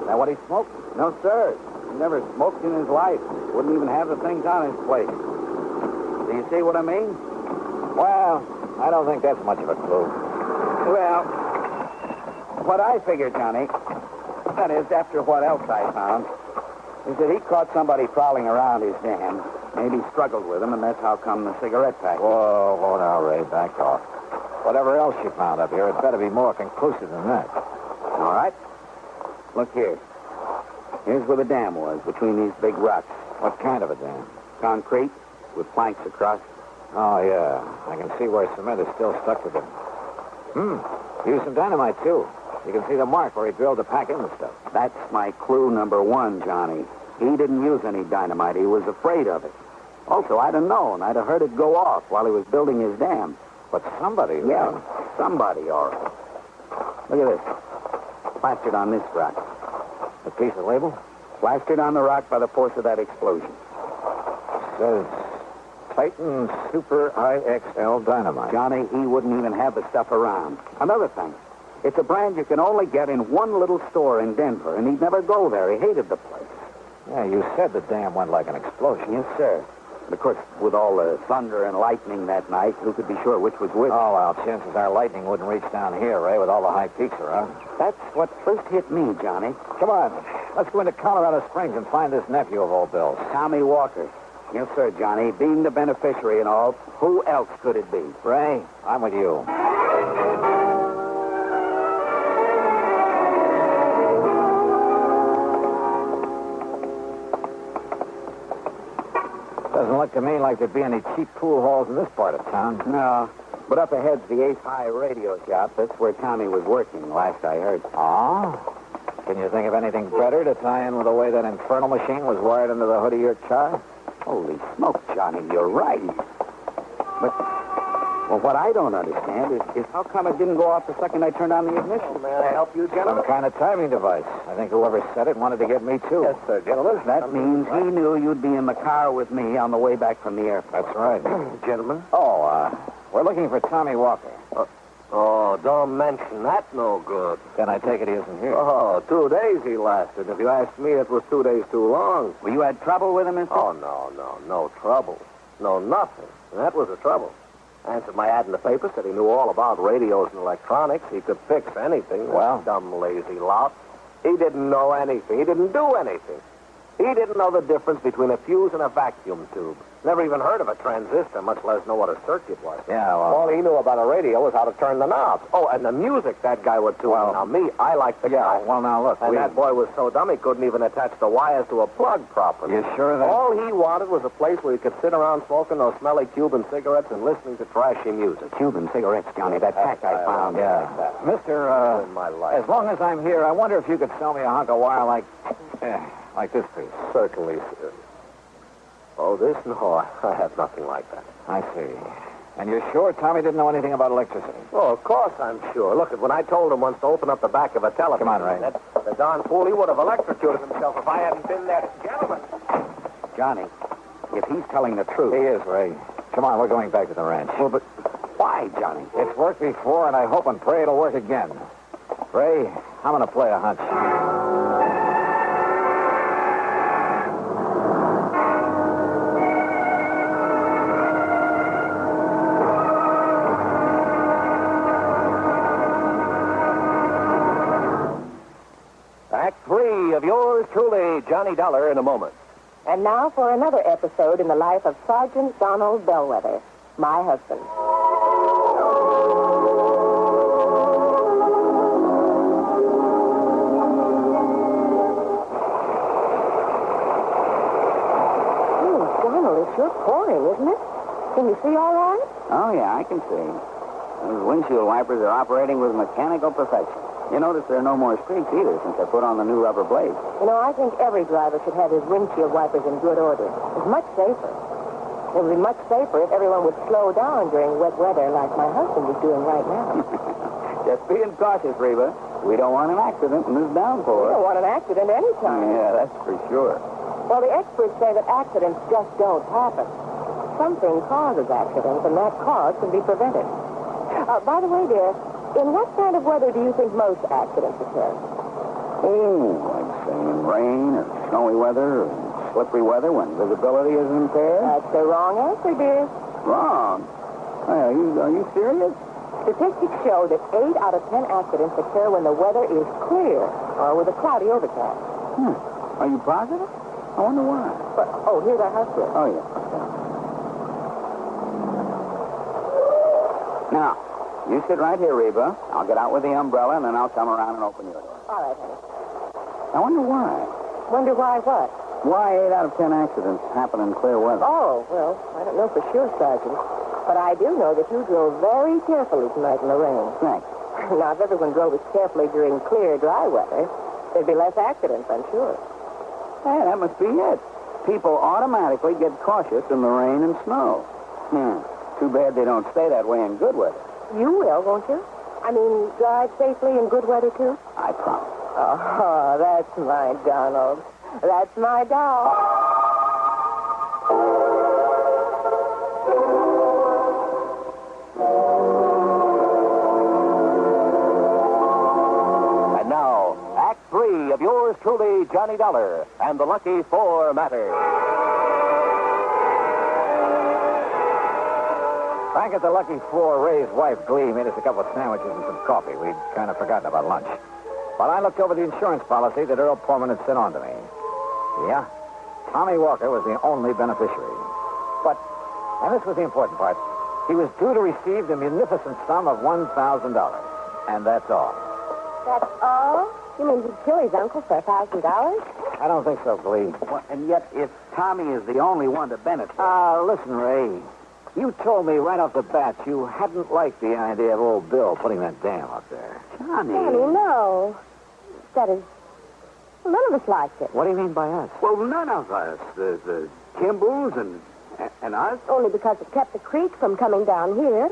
Is that what he smoked? No, sir. He never smoked in his life. Wouldn't even have the things on his plate. Do you see what I mean? Well, I don't think that's much of a clue. Well, what I figured, Johnny, that is, after what else I found, is that he caught somebody prowling around his dam. Maybe struggled with him, and that's how come the cigarette package. Whoa, now, Ray, back off. Whatever else you found up here, it better be more conclusive than that. All right. Look here. Here's where the dam was, between these big rocks. What kind of a dam? Concrete, with planks across. Oh, yeah. I can see where cement is still stuck to them. Used some dynamite, too. You can see the mark where he drilled to pack in the stuff. That's my clue number one, Johnny. He didn't use any dynamite. He was afraid of it. Also, I'd have known. I'd have heard it go off while he was building his dam. But somebody... Yeah, somebody, all right. Look at this. Plastered on this rock. A piece of label? Plastered on the rock by the force of that explosion. Says Titan Super IXL Dynamite. Johnny, he wouldn't even have the stuff around. Another thing. It's a brand you can only get in one little store in Denver, and he'd never go there. He hated the place. Yeah, you said the dam went like an explosion. Yes, sir. And, of course, with all the thunder and lightning that night, who could be sure which was which? Oh, well, chances are lightning wouldn't reach down here, Ray, with all the high peaks around. That's what first hit me, Johnny. Come on. Let's go into Colorado Springs and find this nephew of old Bill's. Tommy Walker. Yes, sir, Johnny. Being the beneficiary and all, who else could it be? Ray, I'm with you. Doesn't look to me like there'd be any cheap pool halls in this part of town. No. But up ahead's the Ace High radio shop. That's where Tommy was working, last I heard. Oh? Can you think of anything better to tie in with the way that infernal machine was wired into the hood of your car? Holy smoke, Johnny, you're right. But, well, what I don't understand is how come it didn't go off the second I turned on the ignition? May I help you, gentlemen? Some kind of timing device. I think whoever said it wanted to get me, too. Yes, sir, gentlemen. That means he knew you'd be in the car with me on the way back from the airport. That's right. Gentlemen? Oh, we're looking for Tommy Walker. Oh, don't mention that, no good. Then I take it he isn't here. Oh, 2 days he lasted. If you ask me, it was 2 days too long. Well, you had trouble with him, mister? Oh, no trouble. No, nothing. That was the trouble. Answered my ad in the paper, said he knew all about radios and electronics. He could fix anything. Well? That dumb, lazy lout. He didn't know anything. He didn't do anything. He didn't know the difference between a fuse and a vacuum tube. Never even heard of a transistor, much less know what a circuit was. Yeah, well... All he knew about a radio was how to turn the knobs. Oh, and the music that guy would tune. Well, now, me, I like the guy. Well, now, look, And that boy was so dumb he couldn't even attach the wires to a plug properly. You sure that... All he wanted was a place where he could sit around smoking those smelly Cuban cigarettes and listening to trashy music. Cuban cigarettes, Johnny, that pack I found. Yeah. Mister, in my life. as long as I'm here, I wonder if you could sell me a hunk of wire like this piece. Certainly, sir. Oh, this? No, I have nothing like that. I see. And you're sure Tommy didn't know anything about electricity? Oh, of course I'm sure. Look, when I told him once to open up the back of a telephone... Come on, Ray. The darn fool, he would have electrocuted himself if I hadn't been there. Gentlemen. Johnny, if he's telling the truth... He is, Ray. Come on, we're going back to the ranch. Well, but why, Johnny? It's worked before, and I hope and pray it'll work again. Ray, I'm going to play a hunch. Act 3 of yours truly, Johnny Dollar, in a moment. And now for another episode in the life of Sergeant Donald Bellwether, my husband. Donald, it's sure pouring, isn't it? Can you see all right? Oh, yeah, I can see. Those windshield wipers are operating with mechanical perfection. You notice there are no more streaks either since I put on the new rubber blades. You know, I think every driver should have his windshield wipers in good order. It's much safer. It would be much safer if everyone would slow down during wet weather like my husband is doing right now. Just being cautious, Reba. We don't want an accident in this downpour. We don't want an accident any time. Yeah, that's for sure. Well, the experts say that accidents just don't happen. Something causes accidents, and that cause can be prevented. By the way, dear, in what kind of weather do you think most accidents occur? Oh, like saying rain or snowy weather or slippery weather when visibility is impaired? That's the wrong answer, dear. Wrong. Hey, are you serious? Statistics show that 8 out of 10 accidents occur when the weather is clear or with a cloudy overcast. Are you positive? I wonder why. But, here's our house bill. Oh, yeah. Now, you sit right here, Reba. I'll get out with the umbrella, and then I'll come around and open your door. All right, honey. I wonder why. Wonder why what? Why 8 out of 10 accidents happen in clear weather? Oh, well, I don't know for sure, Sergeant. But I do know that you drove very carefully tonight in the rain. Thanks. Now, if everyone drove as carefully during clear, dry weather, there'd be less accidents, I'm sure. Hey, that must be it. People automatically get cautious in the rain and snow. Too bad they don't stay that way in good weather. You will, won't you? I mean, drive safely in good weather, too? I promise. Oh, that's my Donald. That's my doll. And now, Act 3 of yours truly, Johnny Dollar, and the Lucky Four Matter. Back at the Lucky Four, Ray's wife, Glee, made us a couple of sandwiches and some coffee. We'd kind of forgotten about lunch. While I looked over the insurance policy that Earl Pullman had sent on to me. Yeah, Tommy Walker was the only beneficiary. But, and this was the important part, he was due to receive the munificent sum of $1,000. And that's all. That's all? You mean he'd kill his uncle for $1,000? I don't think so, Glee. Well, and yet, if Tommy is the only one to benefit... Listen, Ray. You told me right off the bat you hadn't liked the idea of old Bill putting that dam up there. Johnny. Johnny, no. That is... None of us liked it. What do you mean by us? Well, none of us. The Kimballs and us. Only because it kept the creek from coming down here.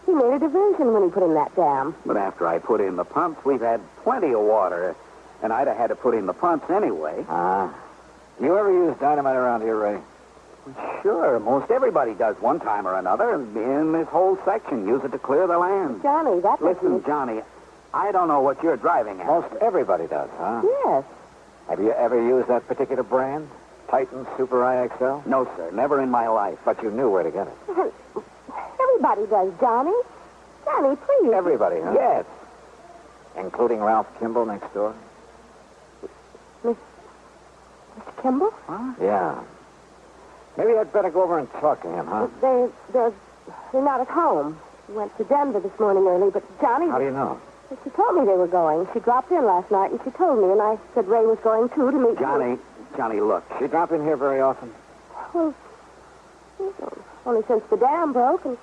He made a diversion when he put in that dam. But after I put in the pumps, we've had plenty of water. And I'd have had to put in the pumps anyway. Do you ever use dynamite around here, Ray? Sure. Most everybody does one time or another. And in this whole section, use it to clear the land. Johnny, that... Listen, Johnny, I don't know what you're driving at. Most everybody does, huh? Yes. Have you ever used that particular brand? Titan Super IXL? No, sir. Never in my life. But you knew where to get it. Everybody does, Johnny. Johnny, please. Everybody, huh? Yes. Including Ralph Kimball next door? Mr. Kimball? Huh? Yeah. Maybe I'd better go over and talk to him, huh? They're not at home. He went to Denver this morning early, but Johnny... How do you know? She told me they were going. She dropped in last night, and she told me, and I said Ray was going, too, to meet... Johnny, look. She drop in here very often? Well, only since the dam broke, and...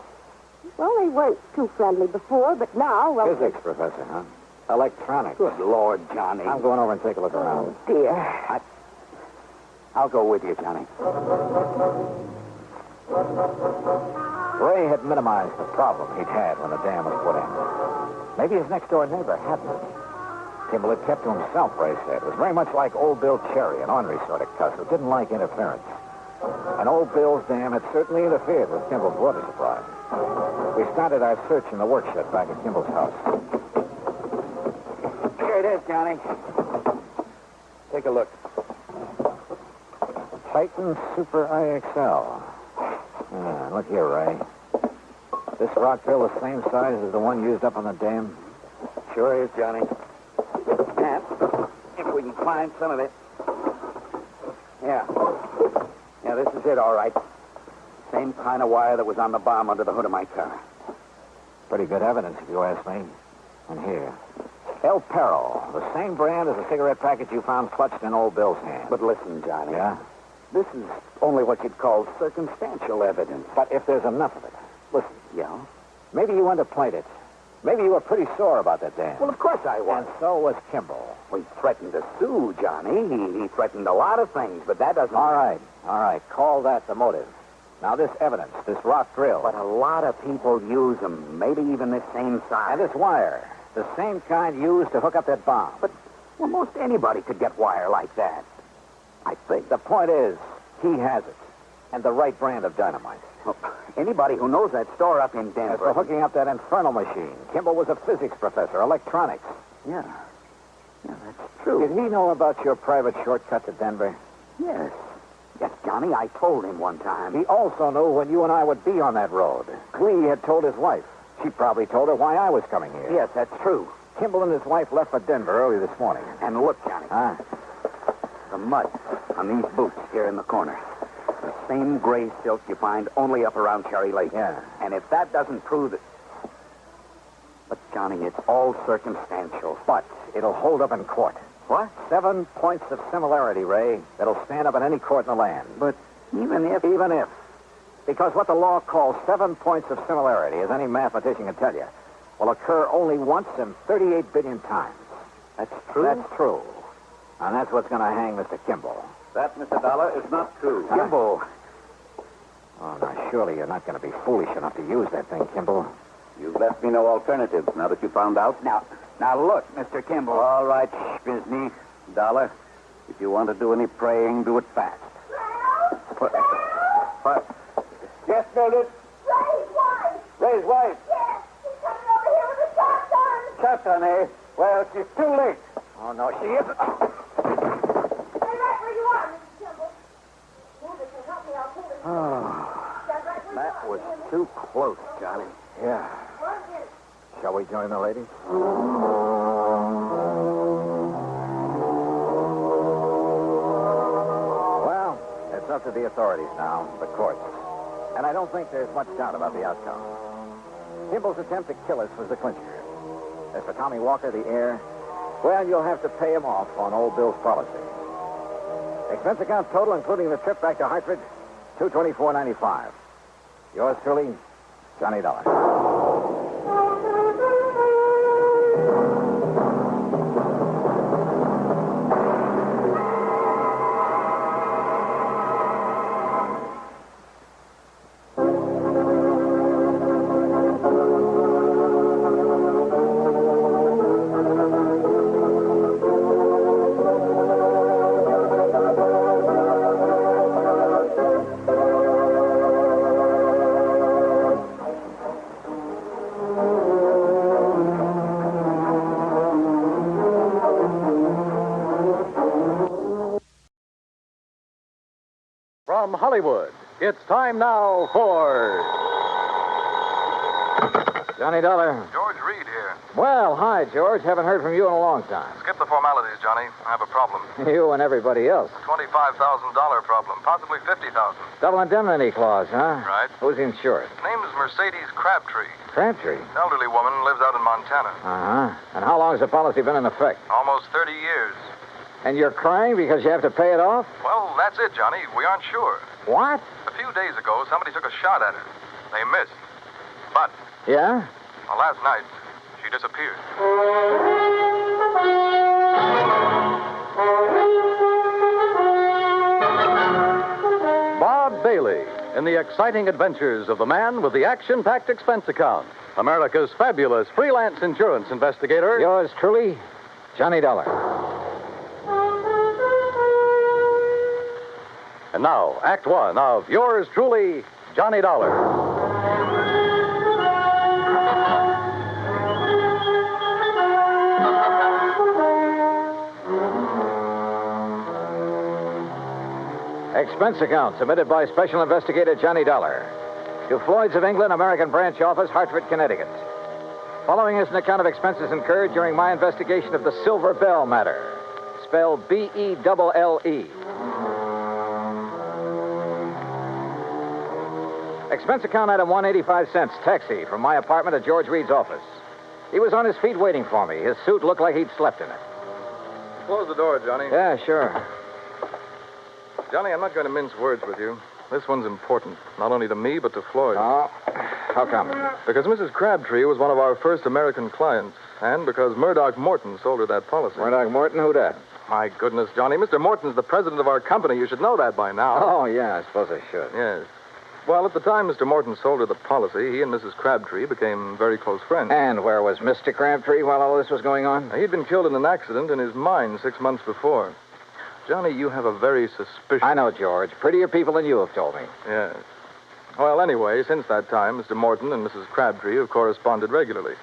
Well, they weren't too friendly before, but now... Well, Physics professor, huh? Electronics. Good Lord, Johnny. I'm going over and take a look around. Oh, dear. I'll go with you, Johnny. Ray had minimized the problem he'd had when the dam was put in. Maybe his next-door neighbor hadn't. Kimball had kept to himself, Ray said. It was very much like old Bill Cherry, an ornery sort of cuss who didn't like interference. And old Bill's dam had certainly interfered with Kimball's water supply. We started our search in the workshed back at Kimball's house. Here it is, Johnny. Take a look. Titan Super IXL. Look here, Ray. This rock drill the same size as the one used up on the dam? Sure is, Johnny. And if we can find some of it. Yeah, this is it, all right. Same kind of wire that was on the bomb under the hood of my car. Pretty good evidence, if you ask me. And here. El Perro, the same brand as the cigarette package you found clutched in old Bill's hand. But listen, Johnny. Yeah? This is only what you'd call circumstantial evidence. But if there's enough of it. Listen. Yeah? Maybe you underplayed it. Maybe you were pretty sore about that dam. Well, of course I was. And so was Kimball. Well, he threatened to sue, Johnny. He threatened a lot of things, but that doesn't... All right. Call that the motive. Now, this evidence, this rock drill. But a lot of people use them, maybe even this same size. And this wire, the same kind used to hook up that bomb. But, well, most anybody could get wire like that. I think. The point is, he has it. And the right brand of dynamite. Well, anybody who knows that store up in Denver... As for hooking up that infernal machine, Kimball was a physics professor, electronics. Yeah. Yeah, that's true. Did he know about your private shortcut to Denver? Yes. Yes, Johnny, I told him one time. He also knew when you and I would be on that road. Clee had told his wife. She probably told her why I was coming here. Yes, that's true. Kimball and his wife left for Denver early this morning. And look, Johnny. Huh? The mud on these boots here in the corner. The same gray silk you find only up around Cherry Lake. Yeah. And if that doesn't prove it... But, Johnny, it's all circumstantial. But it'll hold up in court. What? 7 points of similarity, Ray, that'll stand up in any court in the land. But even if... Even if. Because what the law calls 7 points of similarity, as any mathematician can tell you, will occur only once in 38 billion times. That's true? That's true. And that's what's going to hang Mr. Kimball. That, Mr. Dollar, is not true. Kimball. Oh, now, surely you're not going to be foolish enough to use that thing, Kimball. You've left me no alternatives now that you found out. Now look, Mr. Kimball. All right, Bizney. Dollar, if you want to do any praying, do it fast. What? Yes, Mildred? Ray's wife. Ray's wife? Yes, she's coming over here with a shotgun. Shotgun, eh? Well, she's too late. Oh, no, she isn't. Stay right where you are, Mrs. Kimball. Mother can help me. I'll pull it. Oh, Stand right where you that are. was too close, Johnny. Yeah. Shall we join the ladies? Well, it's up to the authorities now, the courts. And I don't think there's much doubt about the outcome. Kimball's attempt to kill us was the clincher. As for Tommy Walker, the heir, well, you'll have to pay him off on old Bill's policy. Expense account total, including the trip back to Hartford, $224.95. Yours truly, Johnny Dollar. From Hollywood, it's time now for... Johnny Dollar. George Reed here. Well, hi, George. Haven't heard from you in a long time. Skip the formalities, Johnny. I have a problem. You and everybody else. A $25,000 problem, possibly $50,000. Double indemnity clause, huh? Right. Who's insured? Name is Mercedes Crabtree. Crabtree. Elderly woman, lives out in Montana. Uh-huh. And how long has the policy been in effect? Almost 30 years. And you're crying because you have to pay it off? Well, that's it, Johnny. We aren't sure. What? A few days ago, somebody took a shot at her. They missed. But, Yeah? well, last night, she disappeared. Bob Bailey in the exciting adventures of the man with the action-packed expense account. America's fabulous freelance insurance investigator. Yours truly, Johnny Dollar. And now, Act One of yours truly, Johnny Dollar. Expense account submitted by Special Investigator Johnny Dollar to Floyd's of England, American Branch Office, Hartford, Connecticut. Following is an account of expenses incurred during my investigation of the Silver Belle Matter, spelled B-E-double-L-E. Expense account item 185 cents, taxi from my apartment to George Reed's office. He was on his feet waiting for me. His suit looked like he'd slept in it. Close the door, Johnny. Yeah, sure. Johnny, I'm not going to mince words with you. This one's important, not only to me, but to Floyd. Oh, how come? Because Mrs. Crabtree was one of our first American clients, and because Murdoch Morton sold her that policy. Murdoch Morton? Who dat? My goodness, Johnny. Mr. Morton's the president of our company. You should know that by now. Oh, yeah, I suppose I should. Yes. Well, at the time Mr. Morton sold her the policy, he and Mrs. Crabtree became very close friends. And where was Mr. Crabtree while all this was going on? He'd been killed in an accident in his mine 6 months before. Johnny, you have a very suspicious... I know, George. Prettier people than you have told me. Yes. Well, anyway, since that time, Mr. Morton and Mrs. Crabtree have corresponded regularly.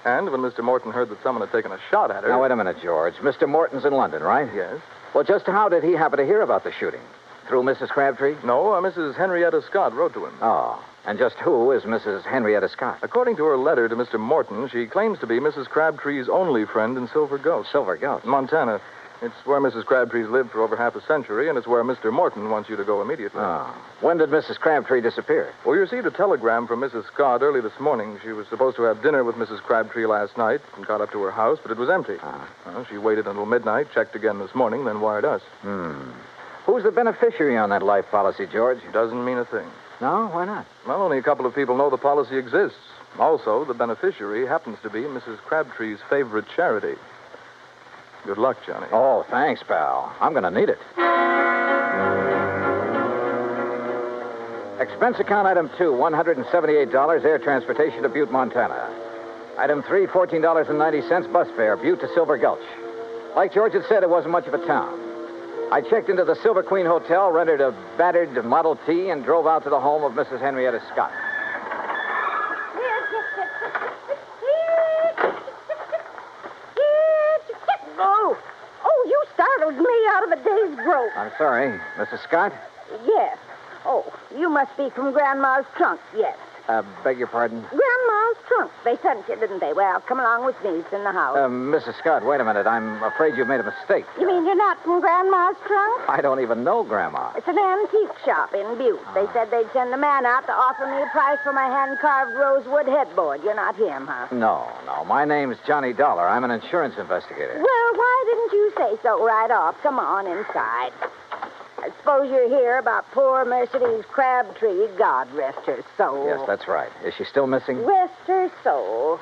And when Mr. Morton heard that someone had taken a shot at her... Now, wait a minute, George. Mr. Morton's in London, right? Yes. Well, just how did he happen to hear about the shooting? Through Mrs. Crabtree? No, Mrs. Henrietta Scott wrote to him. Oh. And just who is Mrs. Henrietta Scott? According to her letter to Mr. Morton, she claims to be Mrs. Crabtree's only friend in Silver Gulch. Silver Gulch? Montana. It's where Mrs. Crabtree's lived for over half a century, and it's where Mr. Morton wants you to go immediately. Oh. When did Mrs. Crabtree disappear? We received a telegram from Mrs. Scott early this morning. She was supposed to have dinner with Mrs. Crabtree last night and got up to her house, but it was empty. She waited until midnight, checked again this morning, then wired us. Who's the beneficiary on that life policy, George? Doesn't mean a thing. No? Why not? Well, only a couple of people know the policy exists. Also, the beneficiary happens to be Mrs. Crabtree's favorite charity. Good luck, Johnny. Oh, thanks, pal. I'm going to need it. Expense account item 2, $178, air transportation to Butte, Montana. Item 3, $14.90, bus fare, Butte to Silver Gulch. Like George had said, it wasn't much of a town. I checked into the Silver Queen Hotel, rented a battered Model T, and drove out to the home of Mrs. Henrietta Scott. Oh, you startled me out of a day's growth. I'm sorry. Mrs. Scott? Yes. Oh, you must be from Grandma's trunk, yes. Beg your pardon? Grandma's trunk. They sent you, didn't they? Well, come along with me. It's in the house. Mrs. Scott, wait a minute. I'm afraid you've made a mistake. You mean you're not from Grandma's trunk? I don't even know Grandma. It's an antique shop in Butte. They said they'd send a man out to offer me a price for my hand-carved rosewood headboard. You're not him, huh? No. My name's Johnny Dollar. I'm an insurance investigator. Well, why didn't you say so right off? Come on inside. I suppose you're here about poor Mercedes Crabtree. God rest her soul. Yes, that's right. Is she still missing? Rest her soul.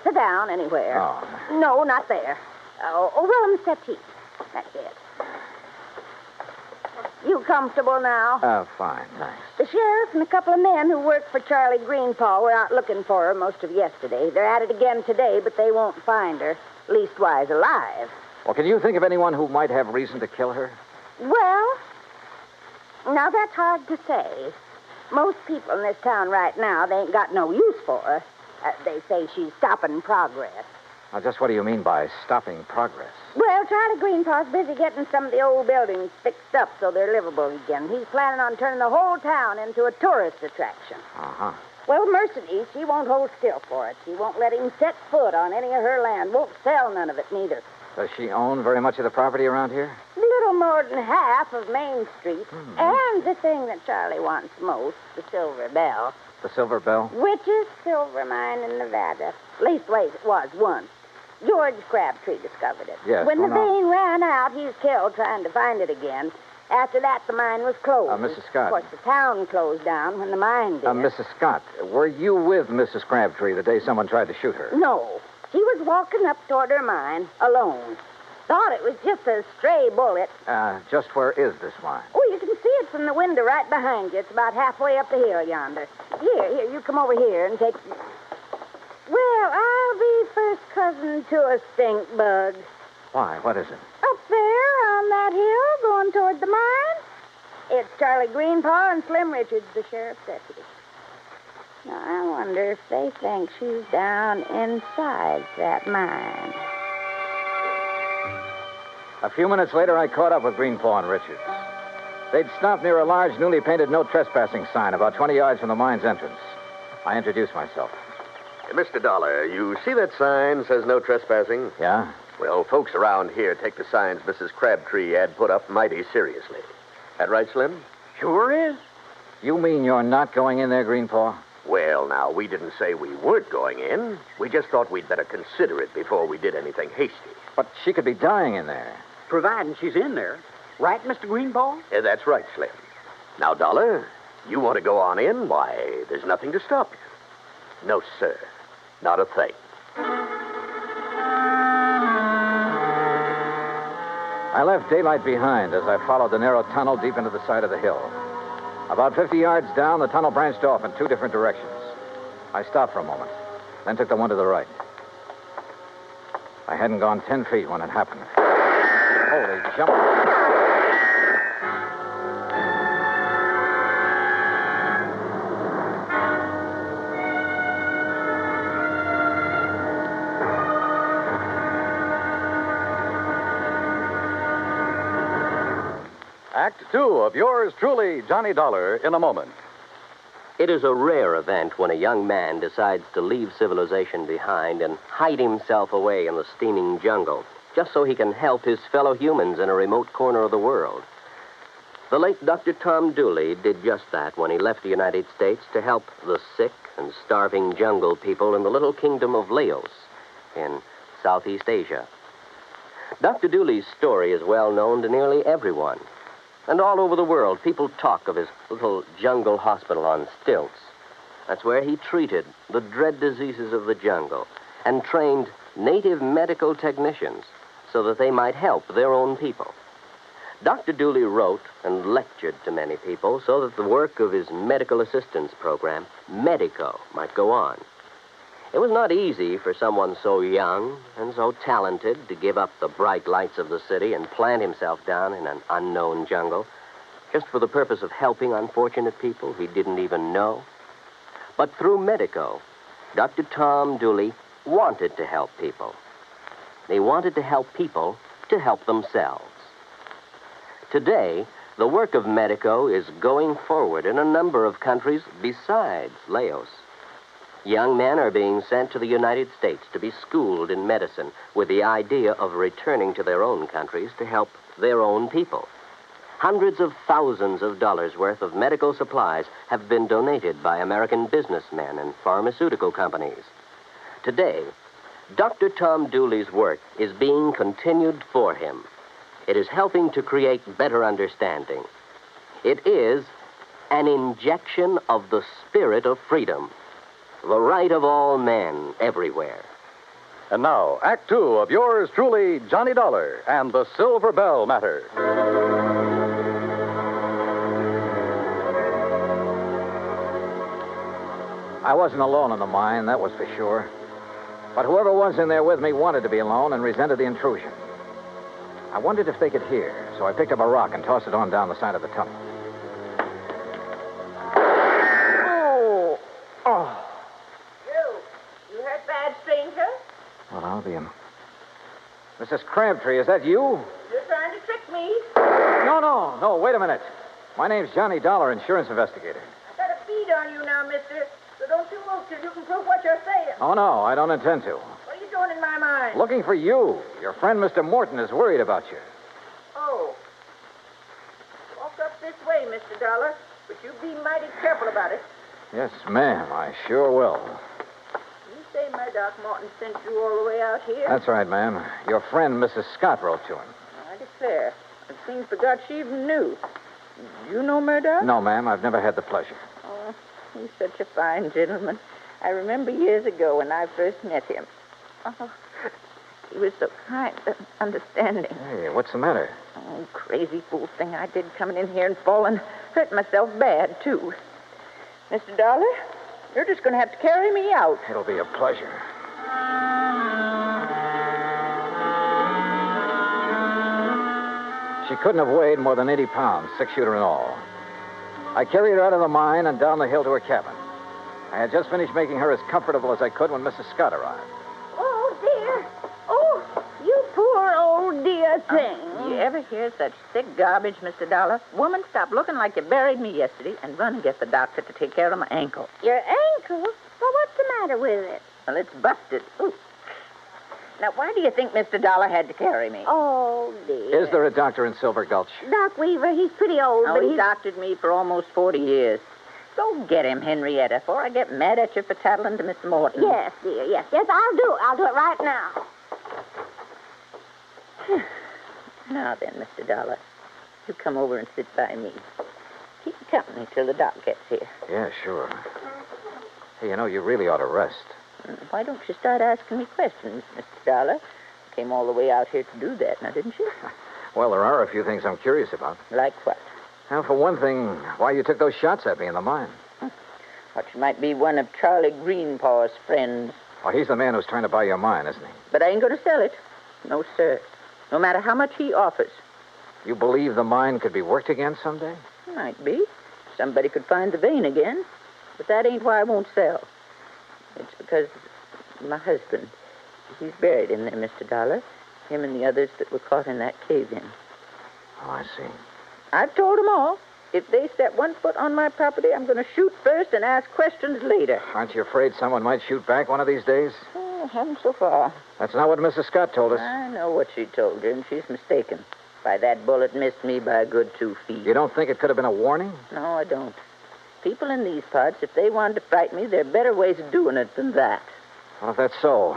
Sit down anywhere. Oh. No, not there. Well, on the settee. That's it. You comfortable now? Fine, thanks. The sheriff and a couple of men who work for Charlie Greenpaw were out looking for her most of yesterday. They're at it again today, but they won't find her. Leastwise alive. Well, can you think of anyone who might have reason to kill her? Well, now that's hard to say. Most people in this town right now, they ain't got no use for her. They say she's stopping progress. Now, just what do you mean by stopping progress? Well, Charlie Greenpaw's busy getting some of the old buildings fixed up so they're livable again. He's planning on turning the whole town into a tourist attraction. Uh-huh. Well, Mercedes, she won't hold still for it. She won't let him set foot on any of her land. Won't sell none of it, neither. Does she own very much of the property around here? Little more than half of Main Street. And the thing that Charlie wants most, the Silver Belle. The Silver Belle? Richest silver mine in Nevada. Leastways, it was once. George Crabtree discovered it. Yes, When well, the now- vein ran out, he's killed trying to find it again. After that, the mine was closed. Mrs. Scott. Of course, the town closed down when the mine did. Mrs. Scott, were you with Mrs. Crabtree the day someone tried to shoot her? No. She was walking up toward her mine, alone. Thought it was just a stray bullet. Just where is this mine? Oh, you can see it from the window right behind you. It's about halfway up the hill yonder. Here, you come over here and take... Well, I'll be first cousin to a stink bug. Why? What is it? Up there on that hill going toward the mine. It's Charlie Greenpaw and Slim Richards, the sheriff's deputy. Now, I wonder if they think she's down inside that mine. A few minutes later, I caught up with Greenpaw and Richards. They'd stopped near a large, newly painted no trespassing sign about 20 yards from the mine's entrance. I introduced myself. Mr. Dollar, you see that sign says no trespassing? Yeah? Well, folks around here take the signs Mrs. Crabtree had put up mighty seriously. That right, Slim? Sure is. You mean you're not going in there, Greenpaw? Well, now, we didn't say we weren't going in. We just thought we'd better consider it before we did anything hasty. But she could be dying in there. Providing she's in there. Right, Mr. Greenpaw? That's right, Slim. Now, Dollar, you want to go on in? Why, there's nothing to stop you. No, sir. Not a thing. I left daylight behind as I followed the narrow tunnel deep into the side of the hill. About 50 yards down, the tunnel branched off in two different directions. I stopped for a moment, then took the one to the right. I hadn't gone 10 feet when it happened. Holy jump. Act Two of yours truly, Johnny Dollar, in a moment. It is a rare event when a young man decides to leave civilization behind and hide himself away in the steaming jungle, just so he can help his fellow humans in a remote corner of the world. The late Dr. Tom Dooley did just that when he left the United States to help the sick and starving jungle people in the little kingdom of Laos in Southeast Asia. Dr. Dooley's story is well known to nearly everyone. And all over the world, people talk of his little jungle hospital on stilts. That's where he treated the dread diseases of the jungle and trained native medical technicians so that they might help their own people. Dr. Dooley wrote and lectured to many people so that the work of his medical assistance program, Medico, might go on. It was not easy for someone so young and so talented to give up the bright lights of the city and plant himself down in an unknown jungle just for the purpose of helping unfortunate people he didn't even know. But through Medico, Dr. Tom Dooley wanted to help people. He wanted to help people to help themselves. Today, the work of Medico is going forward in a number of countries besides Laos. Young men are being sent to the United States to be schooled in medicine with the idea of returning to their own countries to help their own people. Hundreds of thousands of dollars worth of medical supplies have been donated by American businessmen and pharmaceutical companies. Today, Dr. Tom Dooley's work is being continued for him. It is helping to create better understanding. It is an injection of the spirit of freedom. The right of all men everywhere. And now, Act Two of yours truly, Johnny Dollar and the Silver Belle Matter. I wasn't alone in the mine, that was for sure. But whoever was in there with me wanted to be alone and resented the intrusion. I wondered if they could hear, so I picked up a rock and tossed it on down the side of the tunnel. Well, I'll be him. Mrs. Crabtree, is that you? You're trying to trick me. No, wait a minute. My name's Johnny Dollar, insurance investigator. I got a feed on you now, mister. So don't you move till you can prove what you're saying. Oh, no, I don't intend to. What are you doing in my mind? Looking for you. Your friend, Mr. Morton, is worried about you. Oh. Walk up this way, Mr. Dollar, but you be mighty careful about it. Yes, ma'am, I sure will. You say my Doc Morton sent you all the way out here? That's right, ma'am. Your friend, Mrs. Scott, wrote to him. I declare. It seems forgot she even knew. You know Murdoch? No, ma'am, I've never had the pleasure. Oh, he's such a fine gentleman. I remember years ago when I first met him. Oh, he was so kind and understanding. Hey, what's the matter? Oh, crazy fool thing I did coming in here and falling. Hurt myself bad, too. Mr. Dollar, you're just going to have to carry me out. It'll be a pleasure. She couldn't have weighed more than 80 pounds, 6-shooter and all. I carried her out of the mine and down the hill to her cabin. I had just finished making her as comfortable as I could when Mrs. Scott arrived. Oh, dear. Oh, you poor old dear thing. You ever hear such sick garbage, Mr. Dollar? Woman, stop looking like you buried me yesterday and run and get the doctor to take care of my ankle. Your ankle? Well, what's the matter with it? Well, it's busted. Ooh. Now, why do you think Mr. Dollar had to carry me? Oh, dear. Is there a doctor in Silver Gulch? Doc Weaver, he's pretty old, Oh, but he's he's... doctored me for almost 40 years. Go get him, Henrietta, before I get mad at you for tattling to Mr. Morton. Yes, dear, yes. Yes, I'll do it. I'll do it right now. Now then, Mr. Dollar, you come over and sit by me. Keep company till the doc gets here. Yeah, sure. Hey, you know, you really ought to rest. Why don't you start asking me questions, Mr. Dollar? You came all the way out here to do that, now, didn't you? Well, there are a few things I'm curious about. Like what? Well, for one thing, why you took those shots at me in the mine. What, you might be one of Charlie Greenpaw's friends. Oh, he's the man who's trying to buy your mine, isn't he? But I ain't going to sell it. No, sir. No matter how much he offers. You believe the mine could be worked again someday? Might be. Somebody could find the vein again. But that ain't why I won't sell. It's because my husband, he's buried in there, Mr. Dollar. Him and the others that were caught in that cave-in. Oh, I see. I've told them all. If they step 1 foot on my property, I'm going to shoot first and ask questions later. Aren't you afraid someone might shoot back one of these days? Oh, haven't so far. That's not what Mrs. Scott told us. I know what she told you, and she's mistaken. Why, that bullet missed me by a good 2 feet. You don't think it could have been a warning? No, I don't. People in these parts, if they wanted to frighten me, there are better ways of doing it than that. Well, if that's so,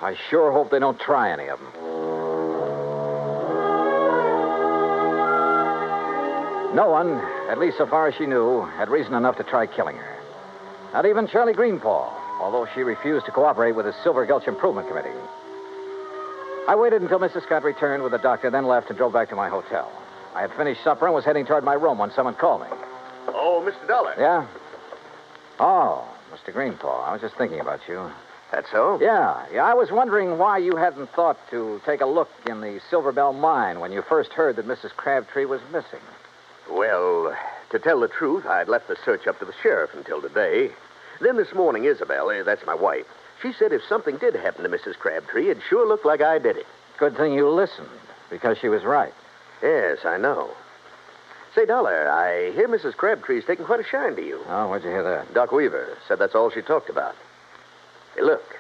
I sure hope they don't try any of them. No one, at least so far as she knew, had reason enough to try killing her. Not even Charlie Greenpaw, although she refused to cooperate with the Silver Gulch Improvement Committee. I waited until Mrs. Scott returned with the doctor, then left and drove back to my hotel. I had finished supper and was heading toward my room when someone called me. Oh, Mr. Dollar. Yeah? Oh, Mr. Greenpaw, I was just thinking about you. That's so? Yeah. I was wondering why you hadn't thought to take a look in the Silver Belle mine when you first heard that Mrs. Crabtree was missing. Well, to tell the truth, I'd left the search up to the sheriff until today. Then this morning, Isabel, that's my wife, she said if something did happen to Mrs. Crabtree, it sure looked like I did it. Good thing you listened, because she was right. Yes, I know. Say, Dollar, I hear Mrs. Crabtree's taking quite a shine to you. Oh, where'd you hear that? Doc Weaver said that's all she talked about. Hey, look,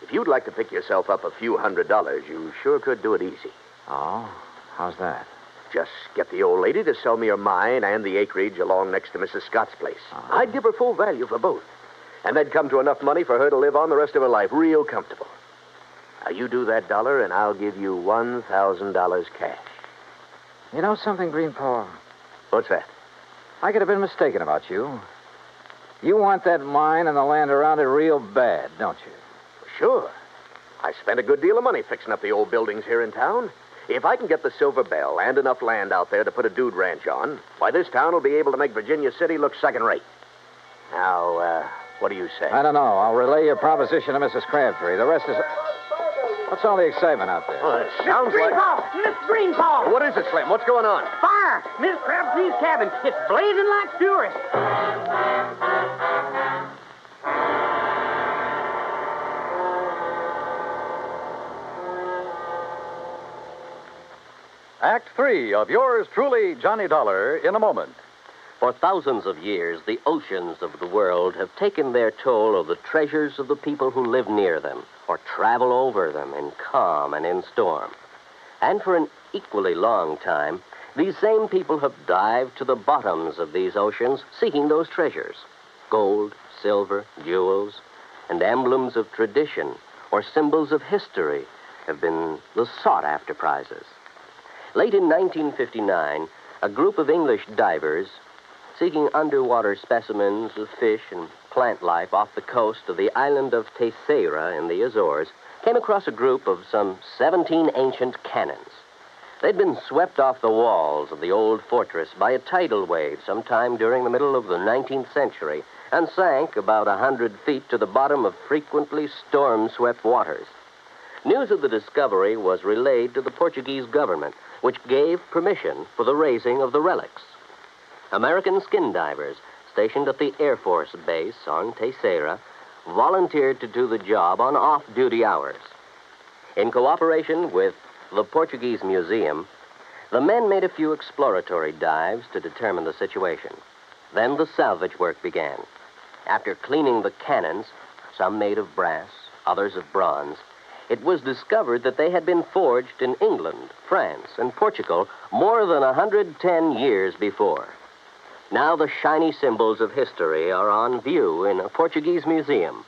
if you'd like to pick yourself up a few $100s, you sure could do it easy. Oh? How's that? Just get the old lady to sell me her mine and the acreage along next to Mrs. Scott's place. Uh-huh. I'd give her full value for both. And that'd come to enough money for her to live on the rest of her life real comfortable. Now, you do that, Dollar, and I'll give you $1,000 cash. You know something, Greenpaw? What's that? I could have been mistaken about you. You want that mine and the land around it real bad, don't you? Sure. I spent a good deal of money fixing up the old buildings here in town. If I can get the Silver Belle and enough land out there to put a dude ranch on, why, this town will be able to make Virginia City look second-rate. Now, what do you say? I don't know. I'll relay your proposition to Mrs. Crabtree. The rest is... What's all the excitement out there? Oh, it sounds like... Miss Greenpaw! What is it, Slim? What's going on? Fire! Miss Crabtree's cabin. It's blazing like fury. Act 3 of yours truly, Johnny Dollar, in a moment. For thousands of years, the oceans of the world have taken their toll of the treasures of the people who live near them or travel over them in calm and in storm. And for an equally long time, these same people have dived to the bottoms of these oceans seeking those treasures. Gold, silver, jewels, and emblems of tradition or symbols of history have been the sought-after prizes. Late in 1959, a group of English divers seeking underwater specimens of fish and plant life off the coast of the island of Terceira in the Azores came across a group of some 17 ancient cannons. They'd been swept off the walls of the old fortress by a tidal wave sometime during the middle of the 19th century and sank about 100 feet to the bottom of frequently storm-swept waters. News of the discovery was relayed to the Portuguese government, which gave permission for the raising of the relics. American skin divers stationed at the Air Force Base on Terceira volunteered to do the job on off-duty hours. In cooperation with the Portuguese Museum, the men made a few exploratory dives to determine the situation. Then the salvage work began. After cleaning the cannons, some made of brass, others of bronze, it was discovered that they had been forged in England, France, and Portugal more than 110 years before. Now the shiny symbols of history are on view in a Portuguese museum.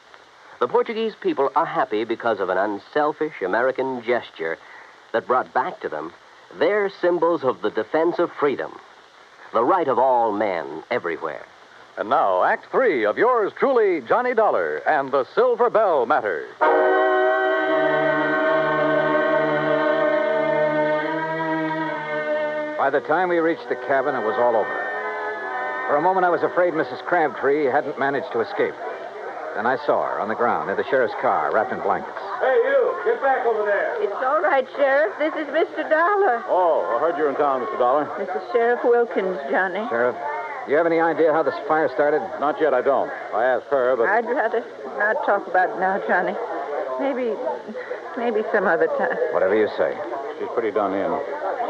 The Portuguese people are happy because of an unselfish American gesture that brought back to them their symbols of the defense of freedom, the right of all men everywhere. And now, Act 3 of yours truly, Johnny Dollar and the Silver Belle Matter. By the time we reached the cabin, it was all over. For a moment, I was afraid Mrs. Crabtree hadn't managed to escape. Then I saw her on the ground near the sheriff's car, wrapped in blankets. Hey, you! Get back over there! It's all right, Sheriff. This is Mr. Dollar. Oh, I heard you're in town, Mr. Dollar. This is Sheriff Wilkins, Johnny. Sheriff, do you have any idea how this fire started? Not yet, I don't. I asked her, but... I'd rather not talk about it now, Johnny. Maybe some other time. Whatever you say. She's pretty done in.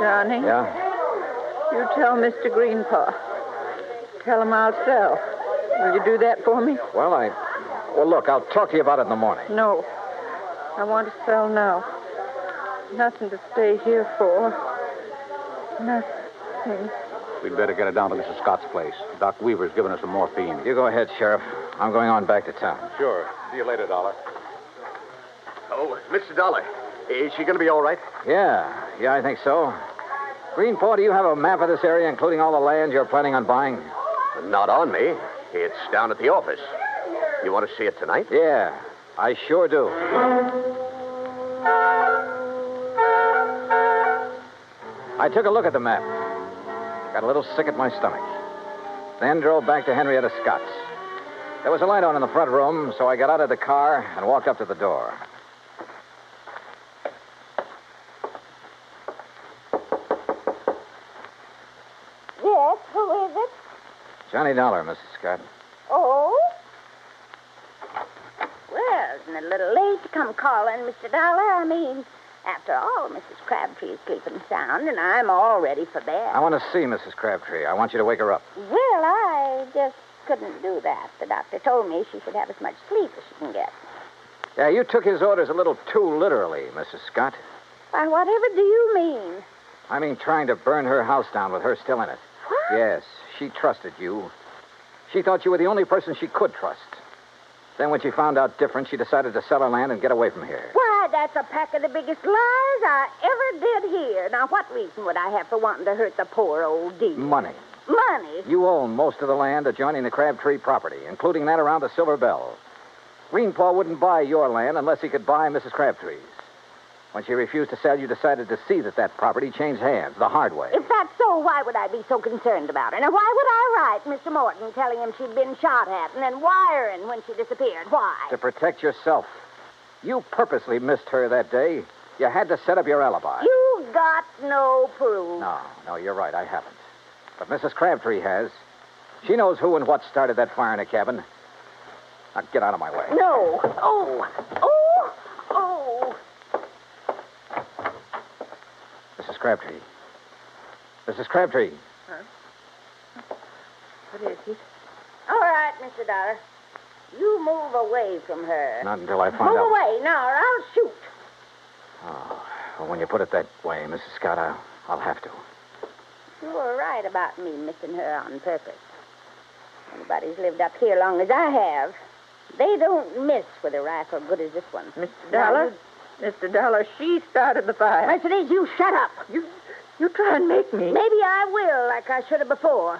Johnny? Yeah? You tell Mr. Greenpaw. Tell him I'll sell. Will you do that for me? Well, look, I'll talk to you about it in the morning. No. I want to sell now. Nothing to stay here for. Nothing. We'd better get it down to Mrs. Scott's place. Doc Weaver's given us some morphine. You go ahead, Sheriff. I'm going on back to town. Sure. See you later, Dollar. Oh, Mr. Dollar, is she going to be all right? Yeah, I think so. Greenpaw, do you have a map of this area, including all the land you're planning on buying? Not on me. It's down at the office. You want to see it tonight? Yeah, I sure do. I took a look at the map. Got a little sick at my stomach. Then drove back to Henrietta Scott's. There was a light on in the front room, so I got out of the car and walked up to the door. Yes, who is it? Johnny Dollar, Mrs. Scott. Oh? Well, isn't it a little late to come calling, Mr. Dollar? I mean, after all, Mrs. Crabtree is sleeping sound, and I'm all ready for bed. I want to see Mrs. Crabtree. I want you to wake her up. Well, I just couldn't do that. The doctor told me she should have as much sleep as she can get. Yeah, you took his orders a little too literally, Mrs. Scott. Why, whatever do you mean? I mean trying to burn her house down with her still in it. What? Yes, she trusted you. She thought you were the only person she could trust. Then when she found out different, she decided to sell her land and get away from here. Why, that's a pack of the biggest lies I ever did hear. Now, what reason would I have for wanting to hurt the poor old dear? Money. Money? You own most of the land adjoining the Crabtree property, including that around the Silver Belle. Greenpaw wouldn't buy your land unless he could buy Mrs. Crabtree's. When she refused to sell, you decided to see that property changed hands the hard way. If that's so, why would I be so concerned about her? Now, why would I write Mr. Morton telling him she'd been shot at and then wiring when she disappeared? Why? To protect yourself. You purposely missed her that day. You had to set up your alibi. You got no proof. No, you're right. I haven't. But Mrs. Crabtree has. She knows who and what started that fire in the cabin. Now, get out of my way. No. Oh. Mrs. Crabtree. Mrs. Crabtree. Huh? What is it? All right, Mr. Dollar. You move away from her. Not until I find out. Move away now, or I'll shoot. Oh, well, when you put it that way, Mrs. Scott, I'll have to. You were right about me missing her on purpose. Anybody's lived up here long as I have, they don't miss with a rifle good as this one. Mr. Dollar? Mr. Dollar, she started the fire. Mercedes, you shut up. You try and make me. Maybe I will, like I should have before.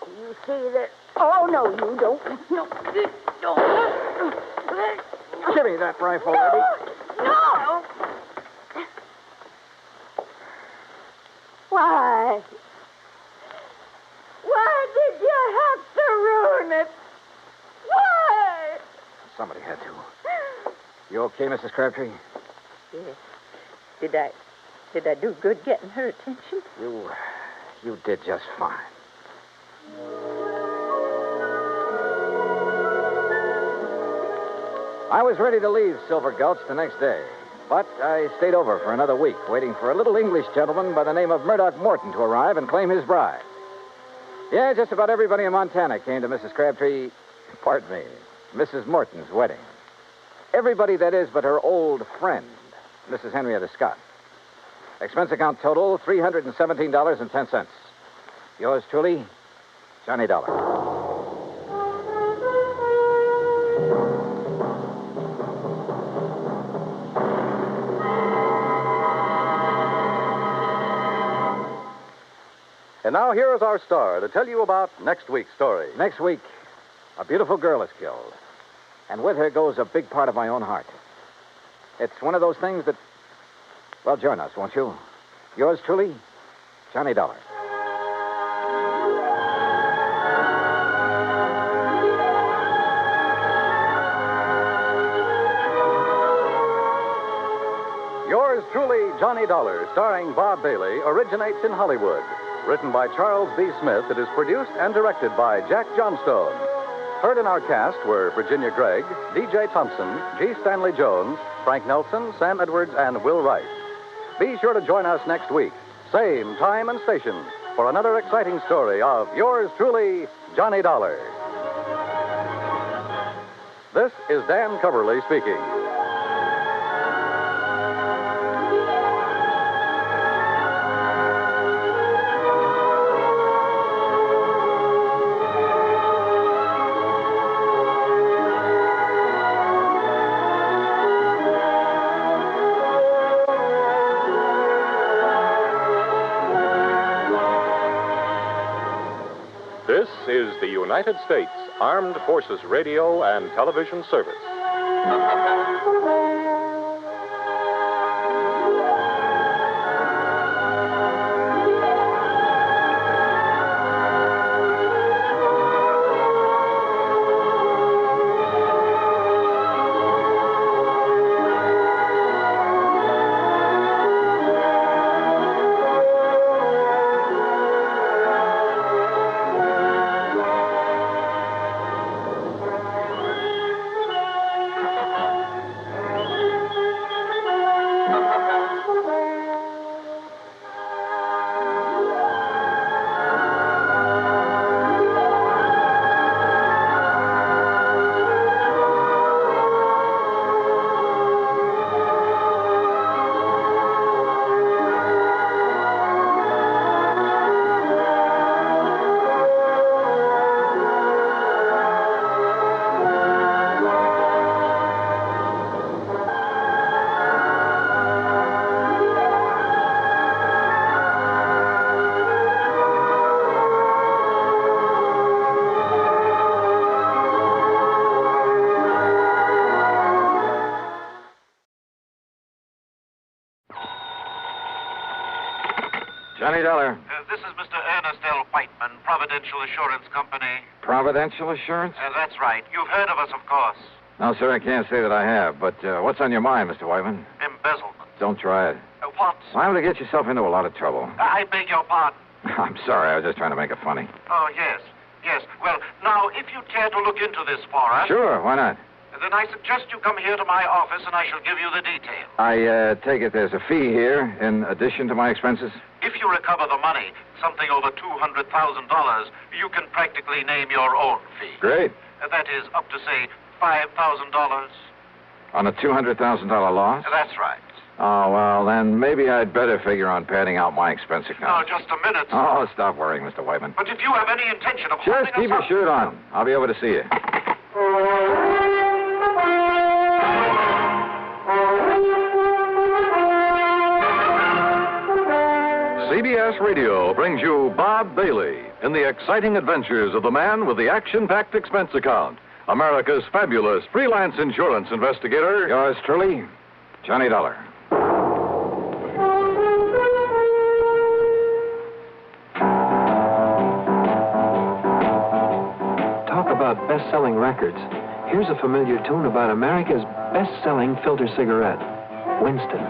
You see that... Oh, no, you don't. No. Give me that rifle, lady. No. Why? Why did you have to ruin it? Why? Somebody had to. You okay, Mrs. Crabtree? Yes. Did I do good getting her attention? You did just fine. I was ready to leave Silver Gulch the next day, but I stayed over for another week, waiting for a little English gentleman by the name of Murdoch Morton to arrive and claim his bride. Yeah, just about everybody in Montana came to Mrs. Crabtree, pardon me, Mrs. Morton's wedding. Everybody, that is, but her old friend, Mrs. Henrietta Scott. Expense account total, $317.10. Yours truly, Johnny Dollar. And now here is our star to tell you about next week's story. Next week, a beautiful girl is killed. And with her goes a big part of my own heart. It's one of those things that... Well, join us, won't you? Yours truly, Johnny Dollar. Yours truly, Johnny Dollar, starring Bob Bailey, originates in Hollywood. Written by Charles B. Smith, it is produced and directed by Jack Johnstone. Heard in our cast were Virginia Gregg, D.J. Thompson, G. Stanley Jones, Frank Nelson, Sam Edwards, and Will Wright. Be sure to join us next week. Same time and station for another exciting story of yours truly, Johnny Dollar. This is Dan Coverly speaking. This is the United States Armed Forces Radio and Television Service. Johnny Dollar. This is Mr. Ernest L. Whiteman, Providential Assurance Company. Providential Assurance? That's right. You've heard of us, of course. No, sir, I can't say that I have. But what's on your mind, Mr. Whiteman? Embezzlement. Don't try it. What? Liable to get yourself into a lot of trouble. I beg your pardon. I'm sorry. I was just trying to make it funny. Oh, yes. Yes. Well, now, if you care to look into this for us... Sure, why not? Then I suggest you come here to my office and I shall give you the details. I take it there's a fee here in addition to my expenses? If you recover the money, something over $200,000, you can practically name your own fee. Great. That is up to, say, $5,000. On a $200,000 loss? That's right. Oh, well, then maybe I'd better figure on padding out my expense account. Now, just a minute. Oh, stop worrying, Mr. Whiteman. But if you have any intention of Just keep your shirt on. I'll be over to see you. CBS Radio brings you Bob Bailey in the exciting adventures of the man with the action-packed expense account, America's fabulous freelance insurance investigator. Yours truly, Johnny Dollar. Talk about best-selling records. Here's a familiar tune about America's best-selling filter cigarette, Winston.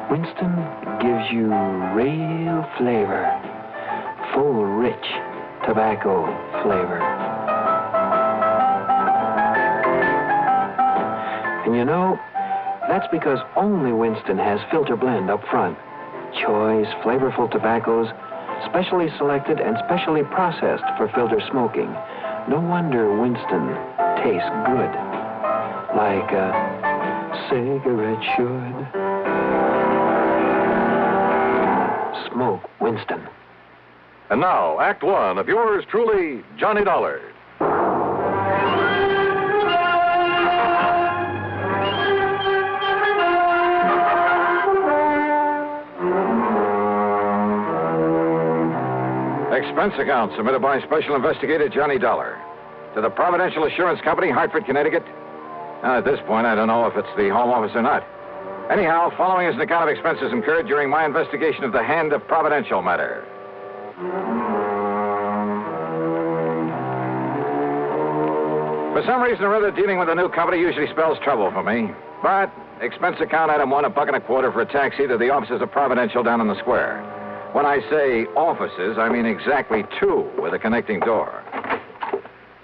Winston gives you real flavor, full, rich tobacco flavor. And you know, that's because only Winston has filter blend up front. Choice, flavorful tobaccos, specially selected and specially processed for filter smoking. No wonder Winston tastes good, like a cigarette should. Smoke Winston. And now, Act One of yours truly, Johnny Dollar. Expense account submitted by Special Investigator Johnny Dollar to the Providential Assurance Company, Hartford, Connecticut. Now, at this point, I don't know if it's the home office or not. Anyhow, following is an account of expenses incurred during my investigation of the Hand of Providential Matter. For some reason or other, dealing with a new company usually spells trouble for me. But expense account item one, $1.25 for a taxi to the offices of Providential down in the square. When I say offices, I mean exactly 2 with a connecting door.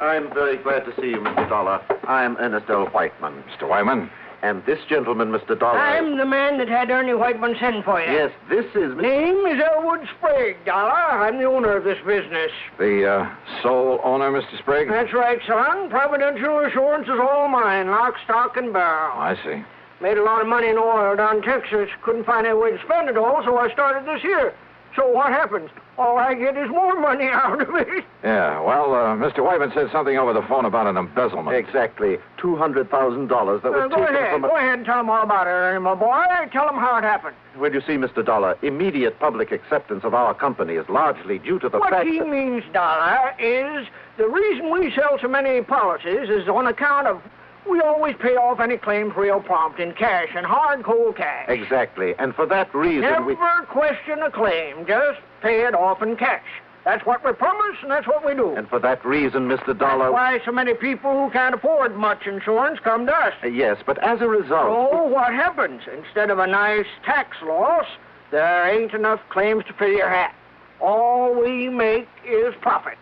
I'm very glad to see you, Mr. Dollar. I'm Ernest L. Whiteman. Mr. Whiteman? And this gentleman, Mr. Dollar... I'm the man that had Ernie Whiteman send for you. Yes, this is... Name is Elwood Sprague, Dollar. I'm the owner of this business. The sole owner, Mr. Sprague? That's right, son. Providential Assurance is all mine, lock, stock, and barrel. I see. Made a lot of money in oil down in Texas. Couldn't find any way to spend it all, so I started this here. So what happens? All I get is more money out of it. Yeah, well, Mr. Whiteman said something over the phone about an embezzlement. Exactly. $200,000 that was Go taken ahead. from... Go ahead and tell them all about it, Ernie, my boy. Tell them how it happened. Well, you see, Mr. Dollar, immediate public acceptance of our company is largely due to the What fact he that... means, Dollar, is the reason we sell so many policies is on account of we always pay off any claims real prompt in cash and hard, cold cash. Exactly. And for that reason, Never question a claim. Just pay it off in cash. That's what we promise, and that's what we do. And for that reason, Mr. Dollar... That's why so many people who can't afford much insurance come to us. Yes, but as a result... So what happens? Instead of a nice tax loss, there ain't enough claims to fill your hat. All we make is profit.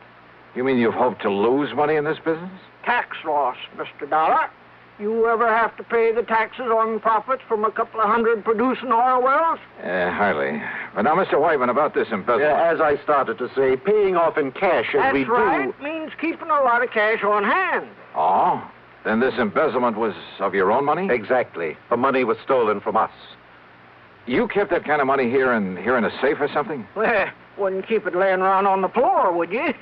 You mean you've hoped to lose money in this business? Tax loss, Mr. Dollar. You ever have to pay the taxes on profits from a couple of hundred producing oil wells? Hardly. But now, Mr. Whiteman, about this embezzlement... as I started to say, paying off in cash as we do... That's right. Means keeping a lot of cash on hand. Oh? Then this embezzlement was of your own money? Exactly. The money was stolen from us. You kept that kind of money here in a safe or something? Well, wouldn't keep it laying around on the floor, would you?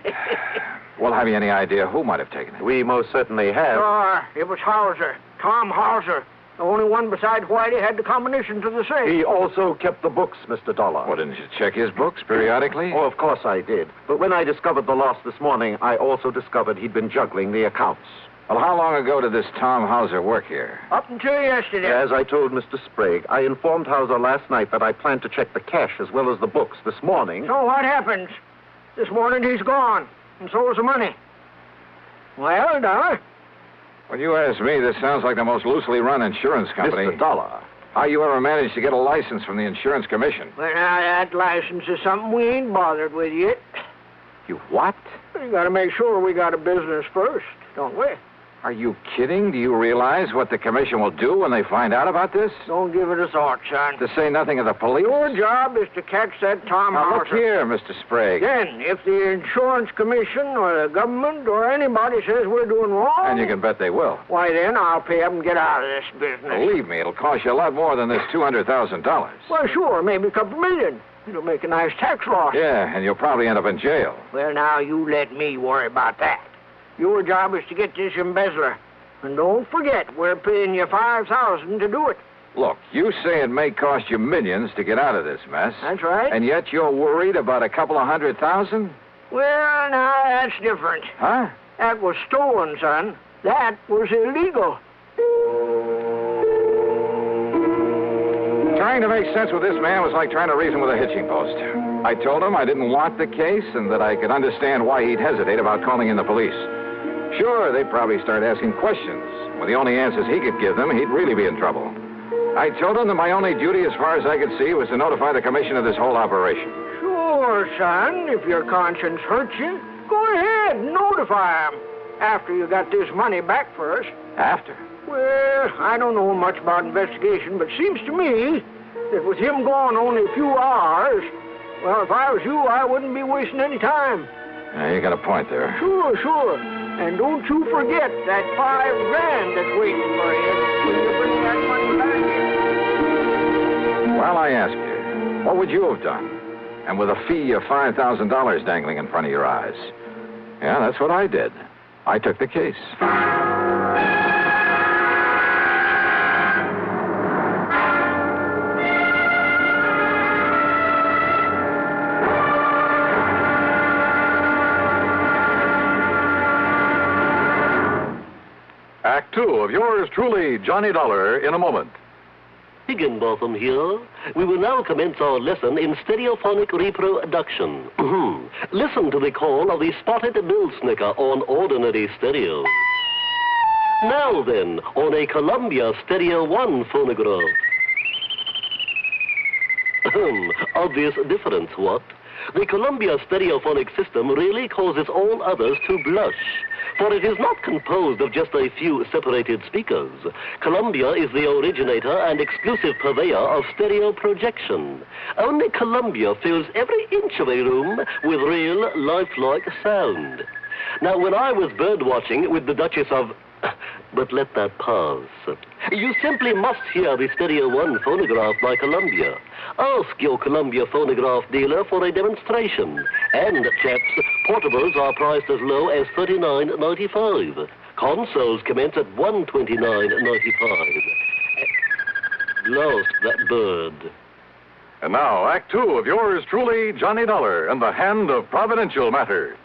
Well, have you any idea who might have taken it? We most certainly have. Sure. It was Hauser. Tom Hauser. The only one besides Whitey had the combination to the safe. He also kept the books, Mr. Dollar. Well, didn't you check his books periodically? Oh, of course I did. But when I discovered the loss this morning, I also discovered he'd been juggling the accounts. Well, how long ago did this Tom Hauser work here? Up until yesterday. As I told Mr. Sprague, I informed Hauser last night that I planned to check the cash as well as the books this morning. So what happens? This morning he's gone, and so is the money. Well, Dollar? When you ask me, this sounds like the most loosely run insurance company. Mr. Dollar. How you ever managed to get a license from the Insurance Commission? Well, now, that license is something we ain't bothered with yet. You what? We gotta make sure we got a business first, don't we? Are you kidding? Do you realize what the commission will do when they find out about this? Don't give it a thought, son. To say nothing of the police? Your job is to catch that Tom Now, Hauser. look here, Mr. Sprague. Then, if the insurance commission or the government or anybody says we're doing wrong... And you can bet they will. Why, then I'll pay up and get out of this business. Believe me, it'll cost you a lot more than this $200,000. Well, sure, maybe a couple million. It'll make a nice tax loss. Yeah, and you'll probably end up in jail. Well, now, you let me worry about that. Your job is to get this embezzler. And don't forget, we're paying you $5,000 to do it. Look, you say it may cost you millions to get out of this mess. That's right. And yet you're worried about a couple of $100,000? Well, now, that's different. Huh? That was stolen, son. That was illegal. Trying to make sense with this man was like trying to reason with a hitching post. I told him I didn't want the case and that I could understand why he'd hesitate about calling in the police. Sure, they'd probably start asking questions. With the only answers he could give them, he'd really be in trouble. I told him that my only duty, as far as I could see, was to notify the commission of this whole operation. Sure, son. If your conscience hurts you, go ahead and notify him. After you got this money back first. After? Well, I don't know much about investigation, but seems to me that with him gone only a few hours, well, if I was you, I wouldn't be wasting any time. You got a point there. Sure. And don't you forget that $5,000 that's waiting for you when you bring that money back in. Well, I ask you, what would you have done? And with a fee of $5,000 dangling in front of your eyes? Yeah, that's what I did. I took the case. Act 2 of yours truly, Johnny Dollar, in a moment. Higginbotham here. We will now commence our lesson in stereophonic reproduction. Listen to the call of the spotted bill snicker on ordinary stereo. Now then, on a Columbia Stereo 1 phonograph. Obvious difference, what? The Columbia stereophonic system really causes all others to blush, for it is not composed of just a few separated speakers. Columbia is the originator and exclusive purveyor of stereo projection. Only Columbia fills every inch of a room with real, lifelike sound. Now, when I was bird-watching with the Duchess of... But let that pass. You simply must hear the Stereo 1 phonograph by Columbia. Ask your Columbia phonograph dealer for a demonstration. And, chaps, portables are priced as low as $39.95. Consoles commence at $129.95. Lost that bird. And now, Act Two of yours truly, Johnny Dollar and the Hand of Providential Matter.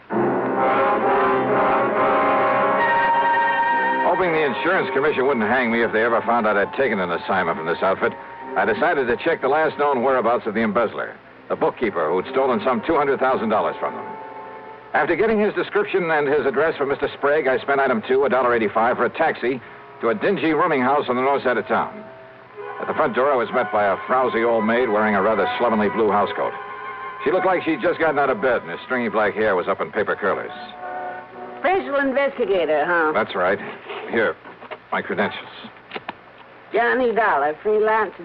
Hoping the insurance commission wouldn't hang me if they ever found out I'd taken an assignment from this outfit, I decided to check the last known whereabouts of the embezzler, the bookkeeper who'd stolen some $200,000 from them. After getting his description and his address for Mr. Sprague, I spent item 2, $1.85, for a taxi to a dingy rooming house on the north side of town. At the front door, I was met by a frowsy old maid wearing a rather slovenly blue housecoat. She looked like she'd just gotten out of bed, and her stringy black hair was up in paper curlers. Special investigator, huh? That's right. Here, my credentials. Johnny Dollar, freelance.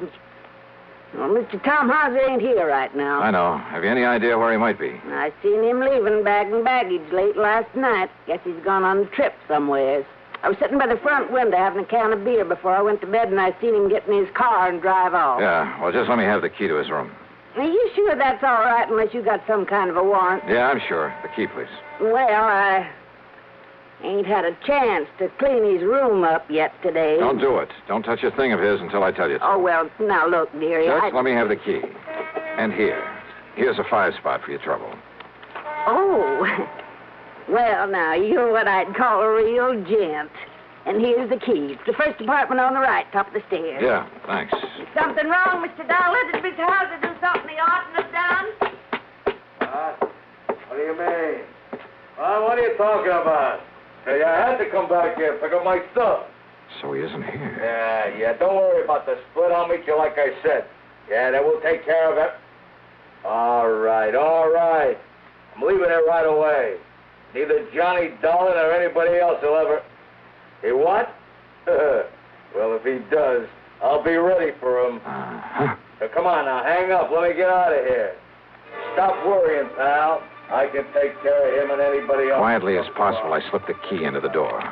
Well, Mr. Tom Hauser ain't here right now. I know. Have you any idea where he might be? I seen him leaving bag and baggage late last night. Guess he's gone on a trip somewheres. I was sitting by the front window having a can of beer before I went to bed, and I seen him get in his car and drive off. Yeah, well, just let me have the key to his room. Are you sure that's all right unless you got some kind of a warrant? Yeah, I'm sure. The key, please. Well, I ain't had a chance to clean his room up yet today. Don't do it. Don't touch a thing of his until I tell you to. Oh, well, now look, dearie. Just let me have the key. And here's a 5-spot for your trouble. Oh. Well, now, you're what I'd call a real gent. And here's the key. It's the first apartment on the right, top of the stairs. Yeah, thanks. Is something wrong, Mr. Dollar? Did Mr. Hauser do something he oughtn't have done? What do you mean? What are you talking about? Hey, I had to come back here, pick up my stuff. So he isn't here. Yeah, don't worry about the split. I'll meet you like I said. Yeah, then we'll take care of it. All right. I'm leaving it right away. Neither Johnny Dollar nor anybody else will ever... He what? Well, if he does, I'll be ready for him. So come on now, hang up. Let me get out of here. Stop worrying, pal. I can take care of him and anybody else. Quietly as possible, I slipped the key into the door.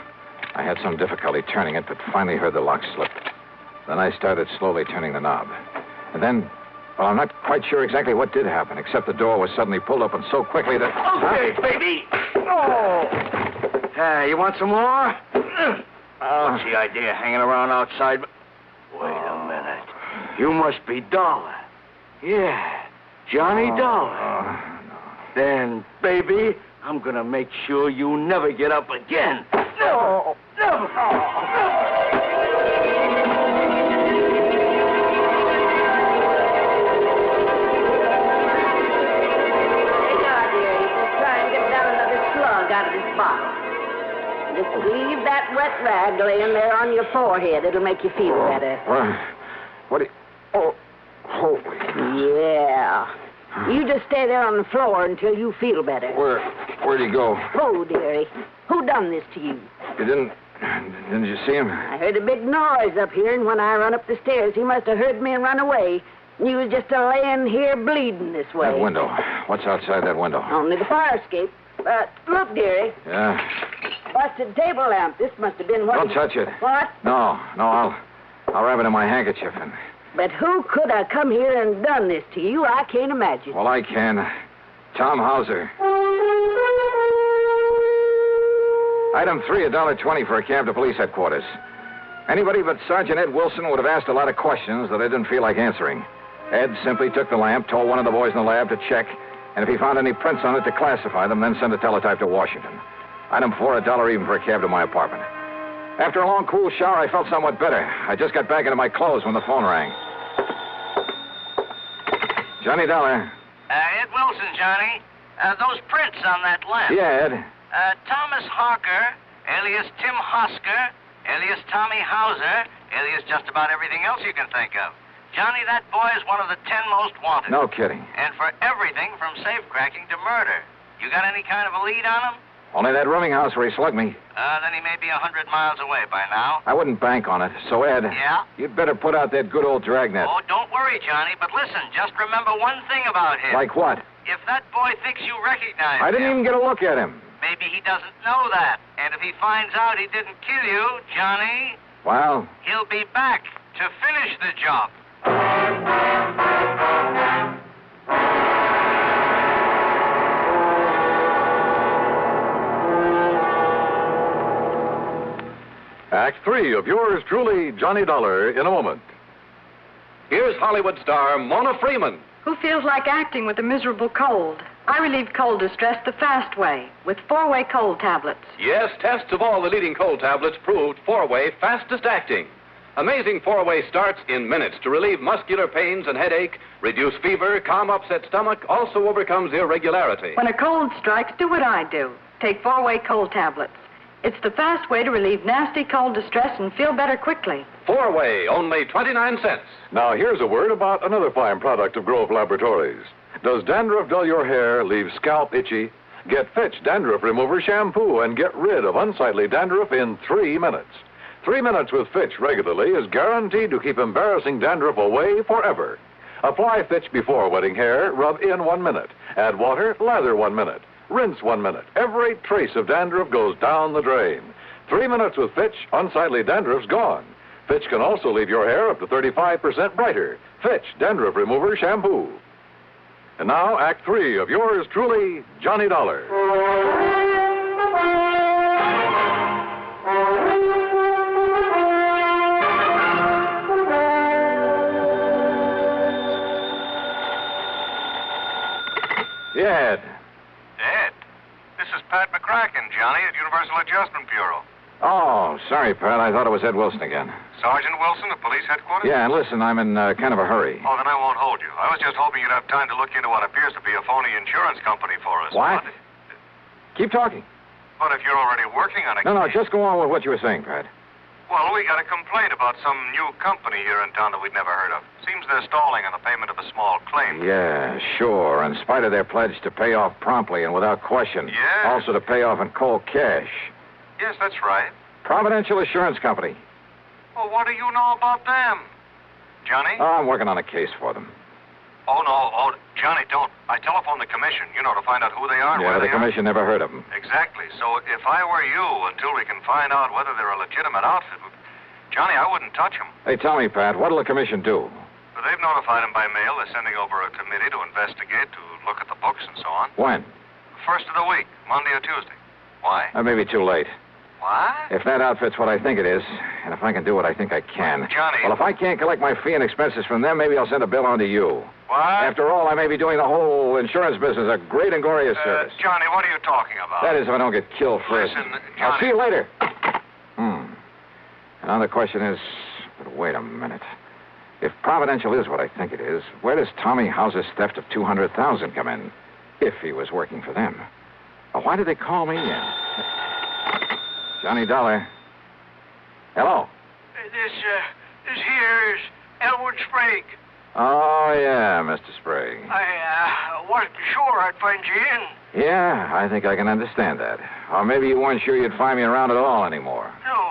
I had some difficulty turning it, but finally heard the lock slip. Then I started slowly turning the knob. And then, well, I'm not quite sure exactly what did happen, except the door was suddenly pulled open so quickly that... Okay, baby. Oh. Hey, you want some more? What's the idea hanging around outside? Wait a minute. You must be Dollar. Yeah, Johnny Dollar. Then, baby, I'm gonna make sure you never get up again. No! Never! Out of this bottle. Just leave that wet rag laying there on your forehead. It'll make you feel better. What do you... Oh, holy... Yeah. You just stay there on the floor until you feel better. Where'd he go? Oh, dearie. Who done this to you? You didn't you see him? I heard a big noise up here, and when I run up the stairs, he must have heard me and run away. And you was just laying here bleeding this way. That window. What's outside that window? Only the fire escape. Look, dearie. Yeah? Busted table lamp. This must have been what... Don't touch it. What? No, I'll wrap it in my handkerchief and... But who could have come here and done this to you? I can't imagine. Well, I can. Tom Hauser. Item 3, $1.20 for a cab to police headquarters. Anybody but Sergeant Ed Wilson would have asked a lot of questions that I didn't feel like answering. Ed simply took the lamp, told one of the boys in the lab to check, and if he found any prints on it, to classify them, then send a teletype to Washington. Item 4, $1 even for a cab to my apartment. After a long, cool shower, I felt somewhat better. I just got back into my clothes when the phone rang. Johnny Dollar. Ed Wilson, Johnny. Those prints on that lamp. Yeah, Ed. Thomas Harker, alias Tim Hosker, alias Tommy Hauser, alias just about everything else you can think of. Johnny, that boy is one of the 10 most wanted. No kidding. And for everything from safe-cracking to murder. You got any kind of a lead on him? Only that rooming house where he slugged me. Then he may be 100 miles away by now. I wouldn't bank on it. So, Ed. Yeah? You'd better put out that good old dragnet. Oh, don't worry, Johnny. But listen, just remember one thing about him. Like what? If that boy thinks you recognize I didn't him, even get a look at him. maybe he doesn't know that. And if he finds out he didn't kill you, Johnny, Well? he'll be back to finish the job. Act 3 of yours truly, Johnny Dollar, in a moment. Here's Hollywood star Mona Freeman. Who feels like acting with a miserable cold? I relieve cold distress the fast way with 4-way cold tablets. Yes, tests of all the leading cold tablets proved 4-way fastest acting. Amazing 4-way starts in minutes to relieve muscular pains and headache, reduce fever, calm upset stomach, also overcomes irregularity. When a cold strikes, do what I do. Take 4-way cold tablets. It's the fast way to relieve nasty cold distress and feel better quickly. 4-way, only 29 cents. Now, here's a word about another fine product of Grove Laboratories. Does dandruff dull your hair, leave scalp itchy? Get Fitch Dandruff Remover Shampoo and get rid of unsightly dandruff in 3 minutes. 3 minutes with Fitch regularly is guaranteed to keep embarrassing dandruff away forever. Apply Fitch before wetting hair, rub in 1 minute. Add water, lather 1 minute. Rinse 1 minute. Every trace of dandruff goes down the drain. 3 minutes with Fitch, unsightly dandruff's gone. Fitch can also leave your hair up to 35% brighter. Fitch Dandruff Remover Shampoo. And now, Act 3 of yours truly, Johnny Dollar. Yeah, Ed. Ed, this is Pat McCracken, Johnny, at Universal Adjustment Bureau. Oh, sorry, Pat. I thought it was Ed Wilson again. Sergeant Wilson of Police Headquarters? Yeah, and listen, I'm in kind of a hurry. Oh, then I won't hold you. I was just hoping you'd have time to look into what appears to be a phony insurance company for us. What? Keep talking. But if you're already working on a No, case... just go on with what you were saying, Pat. Well, we got a complaint about some new company here in town that we'd never heard of. Seems they're stalling on the payment of a small claim. Yeah, sure. In spite of their pledge to pay off promptly and without question. Yeah. Also to pay off in cold cash. Yes, that's right. Providential Assurance Company. Well, what do you know about them? Johnny? Oh, I'm working on a case for them. Oh, no. Oh, Johnny, don't. I telephoned the commission, to find out who they are and Yeah, where the they are. commission never heard of them. Exactly. So if I were you, until we can find out whether they're a legitimate outfit, Johnny, I wouldn't touch them. Hey, tell me, Pat, what'll the commission do? But they've notified them by mail. They're sending over a committee to investigate, to look at the books and so on. When? First of the week, Monday or Tuesday. Why? That may be too late. What? If that outfit's what I think it is, and if I can do what I think I can. Johnny. Well, if I can't collect my fee and expenses from them, maybe I'll send a bill on to you. What? After all, I may be doing the whole insurance business a great and glorious service. Johnny, what are you talking about? That is, if I don't get killed first. Listen, I'll Johnny. see you later. And now the question is, but wait a minute. If Providential is what I think it is, where does Tommy House's theft of $200,000 come in? If he was working for them. Well, why did they call me in? Johnny Dollar. Hello. This here is Elwood Sprague. Oh, yeah, Mr. Sprague. I wasn't sure I'd find you in. Yeah, I think I can understand that. Or maybe you weren't sure you'd find me around at all anymore. No,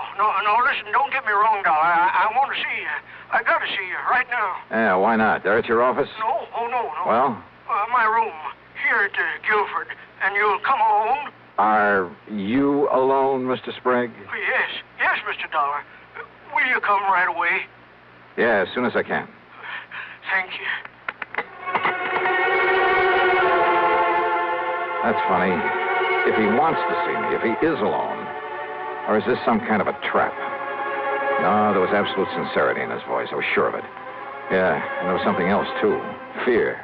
listen, don't get me wrong, Dollar. I want to see you. I got to see you right now. Yeah, why not? There at your office? No. Well? My room, here at Guilford. And you'll come alone? Are you alone, Mr. Sprague? Yes, Mr. Dollar. Will you come right away? Yeah, as soon as I can. Thank you. That's funny. If he wants to see me, if he is alone, or is this some kind of a trap? No, there was absolute sincerity in his voice. I was sure of it. Yeah, and there was something else, too. Fear.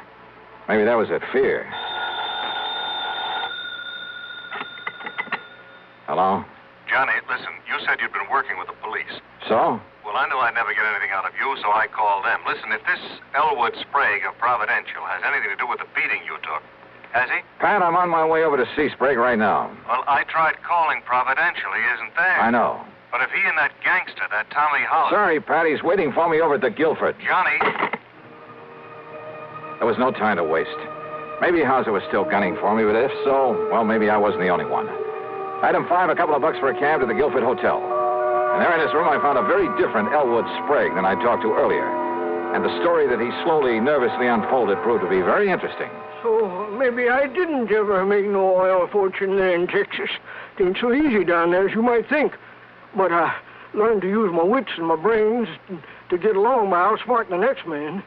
Maybe that was it, fear. Hello? Johnny, listen, you said you'd been working with the police. So? Well, I knew I'd never get anything out of you, so I called them. Listen, if this Elwood Sprague of Providential has anything to do with the beating you took, has he? Pat, I'm on my way over to see Sprague right now. Well, I tried calling Providential. He isn't there. I know. But if he and that gangster, that Tommy Hollis... Sorry, Pat, he's waiting for me over at the Guilford. Johnny... There was no time to waste. Maybe Hauser was still gunning for me, but if so, well, maybe I wasn't the only one. Item 5, a couple of bucks for a cab to the Guilford Hotel. And there in his room, I found a very different Elwood Sprague than I talked to earlier. And the story that he slowly, nervously unfolded proved to be very interesting. So maybe I didn't ever make no oil fortune there in Texas. It ain't so easy down there as you might think. But I learned to use my wits and my brains to get along by outsmarting the next man.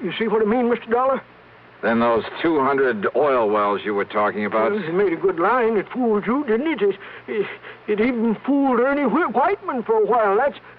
You see what I mean, Mr. Dollar? Then those 200 oil wells you were talking about... Well, it made a good line. It fooled you, didn't it? It even fooled Ernie Whiteman for a while.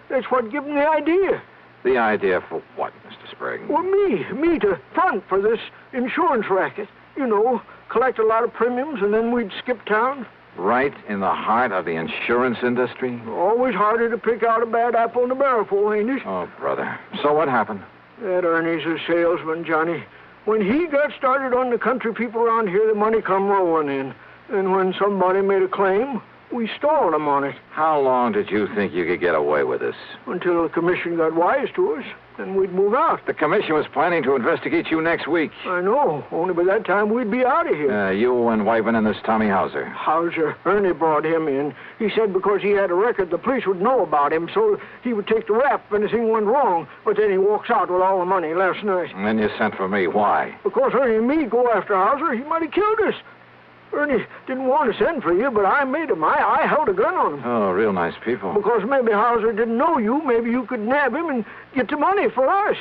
That's what gave him the idea. The idea for what, Mr. Sprague? Well, me to front for this insurance racket. You know, collect a lot of premiums and then we'd skip town. Right in the heart of the insurance industry? Always harder to pick out a bad apple in a barrel full, ain't it? Oh, brother. So what happened? That Ernie's a salesman, Johnny. When he got started on the country people around here, the money come rolling in. And when somebody made a claim, we stalled him on it. How long did you think you could get away with this? Until the commission got wise to us, then we'd move out. The commission was planning to investigate you next week. I know. Only by that time we'd be out of here. You and Whiteman and this Tommy Hauser. Hauser. Ernie brought him in. He said because he had a record, the police would know about him, so he would take the rap if anything went wrong. But then he walks out with all the money last night. And then you sent for me. Why? Because Ernie and me go after Hauser, he might have killed us. Ernie didn't want to send for you, but I made him. I held a gun on him. Oh, real nice people. Because maybe Hauser didn't know you. Maybe you could nab him and get the money for us.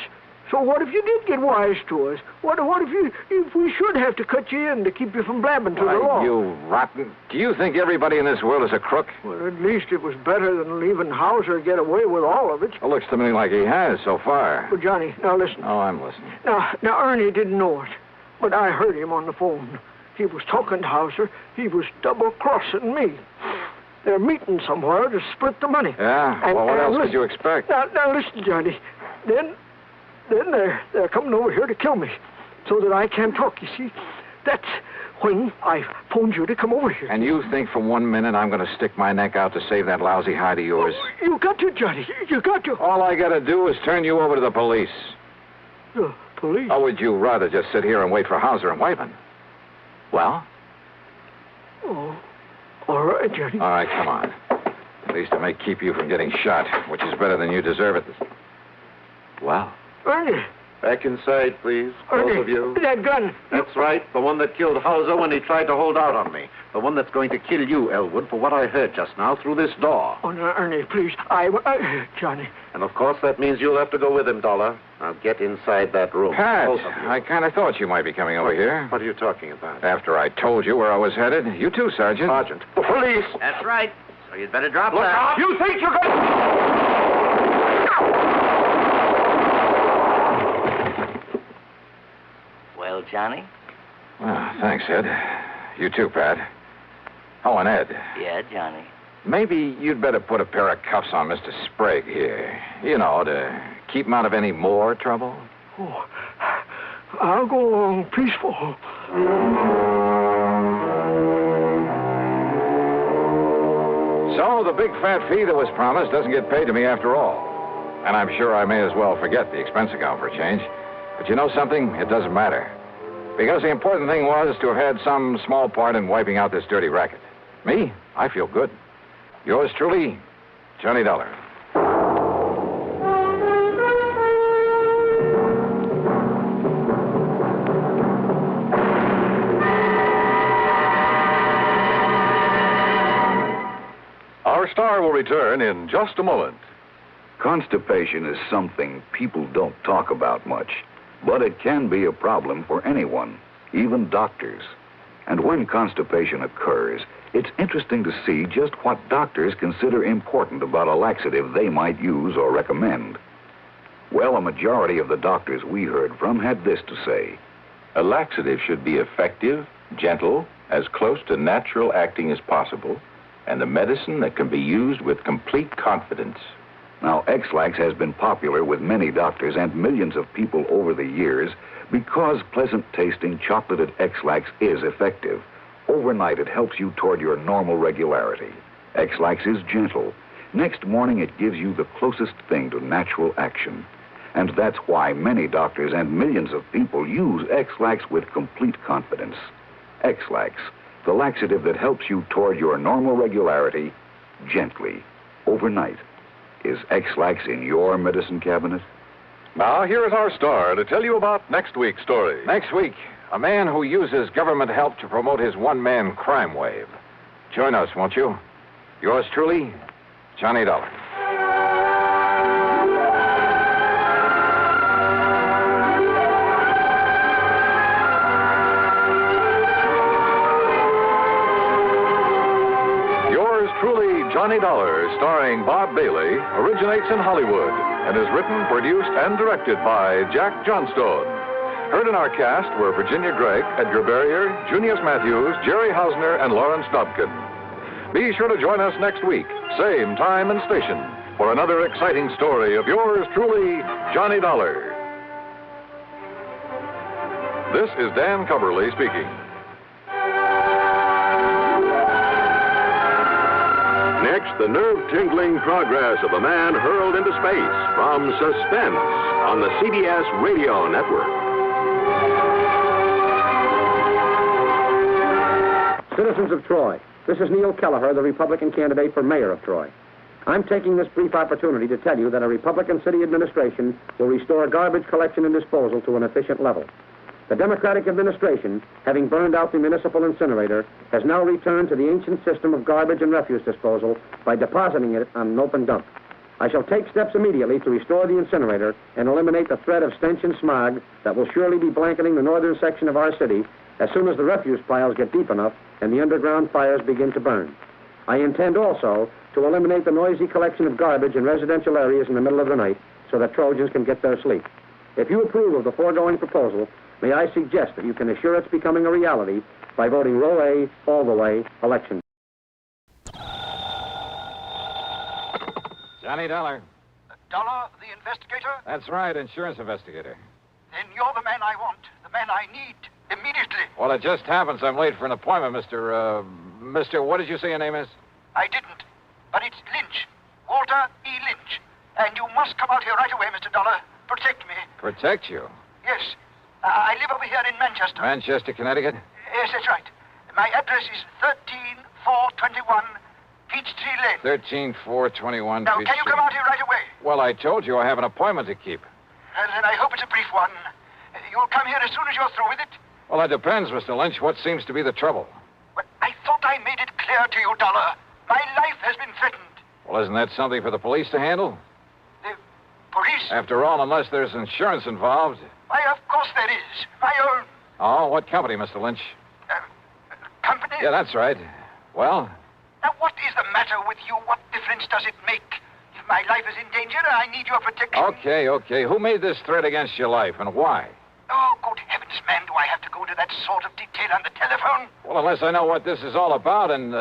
So what if you did get wise to us? What if we should have to cut you in to keep you from blabbing to the law? You rotten. Do you think everybody in this world is a crook? Well, at least it was better than leaving Hauser get away with all of it. It looks to me like he has so far. But, Johnny, now listen. Oh, I'm listening. Now, Ernie didn't know it, but I heard him on the phone. He was talking to Hauser. He was double-crossing me. They're meeting somewhere to split the money. Yeah? Well, what else could you expect? Now, listen, Johnny. Then they're coming over here to kill me so that I can't talk, you see. That's when I phoned you to come over here. And you think for 1 minute I'm going to stick my neck out to save that lousy hide of yours? Oh, you got to, Johnny. You got to. All I got to do is turn you over to the police. The police? Or would you rather just sit here and wait for Hauser and Whiteman? Well? Oh, all right, Johnny. All right, come on. At least it may keep you from getting shot, which is better than you deserve it. Well? Ernie. Back inside, please. Ernie, Both of you. That gun. That's right. The one that killed Hauser when he tried to hold out on me. The one that's going to kill you, Elwood, for what I heard just now through this door. Oh, no, Ernie, please. Johnny. And, of course, that means you'll have to go with him, Dollar. Now, get inside that room. Pat, Both of you. I kind of thought you might be coming over here. What are you talking about? After I told you where I was headed. You too, Sergeant. Sergeant. The police! That's right. So you'd better drop Look that. out! You think you're going to... Well, Johnny? Well, thanks, Ed. You too, Pat. Oh, and Ed. Yeah, Johnny. Maybe you'd better put a pair of cuffs on Mr. Sprague here. You know, to keep him out of any more trouble. Oh, I'll go along peaceful. So the big fat fee that was promised doesn't get paid to me after all. And I'm sure I may as well forget the expense account for a change. But you know something? It doesn't matter. Because the important thing was to have had some small part in wiping out this dirty racket. Me? I feel good. Yours truly, Johnny Dollar. Our star will return in just a moment. Constipation is something people don't talk about much, but it can be a problem for anyone, even doctors. And when constipation occurs, it's interesting to see just what doctors consider important about a laxative they might use or recommend. Well, a majority of the doctors we heard from had this to say. A laxative should be effective, gentle, as close to natural acting as possible, and a medicine that can be used with complete confidence. Now, X-Lax has been popular with many doctors and millions of people over the years because pleasant-tasting chocolated X-Lax is effective. Overnight, it helps you toward your normal regularity. X-Lax is gentle, Next morning, it gives you the closest thing to natural action. And that's why many doctors and millions of people use X-Lax with complete confidence. X-Lax, the laxative that helps you toward your normal regularity gently, overnight. Is X-Lax in your medicine cabinet? Now, here is our star to tell you about next week's story. Next week, a man who uses government help to promote his one-man crime wave. Join us, won't you? Yours truly, Johnny Dollar. Yours truly, Johnny Dollar, starring Bob Bailey, originates in Hollywood and is written, produced, and directed by Jack Johnstone. Heard in our cast were Virginia Gregg, Edgar Barrier, Junius Matthews, Jerry Hausner, and Lawrence Dobkin. Be sure to join us next week, same time and station, for another exciting story of yours truly, Johnny Dollar. This is Dan Cubberly speaking. Next, the nerve-tingling progress of a man hurled into space from Suspense on the CBS Radio Network. Citizens of Troy, this is Neil Kelleher, the Republican candidate for mayor of Troy. I'm taking this brief opportunity to tell you that a Republican city administration will restore garbage collection and disposal to an efficient level. The Democratic administration, having burned out the municipal incinerator, has now returned to the ancient system of garbage and refuse disposal by depositing it on an open dump. I shall take steps immediately to restore the incinerator and eliminate the threat of stench and smog that will surely be blanketing the northern section of our city as soon as the refuse piles get deep enough and the underground fires begin to burn. I intend also to eliminate the noisy collection of garbage in residential areas in the middle of the night so that Trojans can get their sleep. If you approve of the foregoing proposal, may I suggest that you can assure its becoming a reality by voting row A, all the way, election. Johnny Dollar. Dollar, the investigator? That's right, insurance investigator. Then you're the man I want, the man I need, immediately. Well, it just happens I'm late for an appointment, Mr. What did you say your name is? I didn't, but it's Lynch, Walter E. Lynch. And you must come out here right away, Mr. Dollar. Protect me. Protect you? Yes. I live over here in Manchester. Manchester, Connecticut? Yes, that's right. My address is 13421 Peachtree Lane. 13421 Now, can you come out here right away? Well, I told you I have an appointment to keep. Well, then I hope it's a brief one. You'll come here as soon as you're through with it? Well, that depends, Mr. Lynch. What seems to be the trouble? Well, I thought I made it clear to you, Dollar. My life has been threatened. Well, isn't that something for the police to handle? The police? After all, unless there's insurance involved. Why, of course there is. My own. Oh, what company, Mr. Lynch? Company? Yeah, that's right. Well? Now, what is the matter with you? What difference does it make? If my life is in danger, I need your protection. Okay. Who made this threat against your life, and why? Oh, good heavens, man, do I have to go into that sort of detail on the telephone? Well, unless I know what this is all about, and,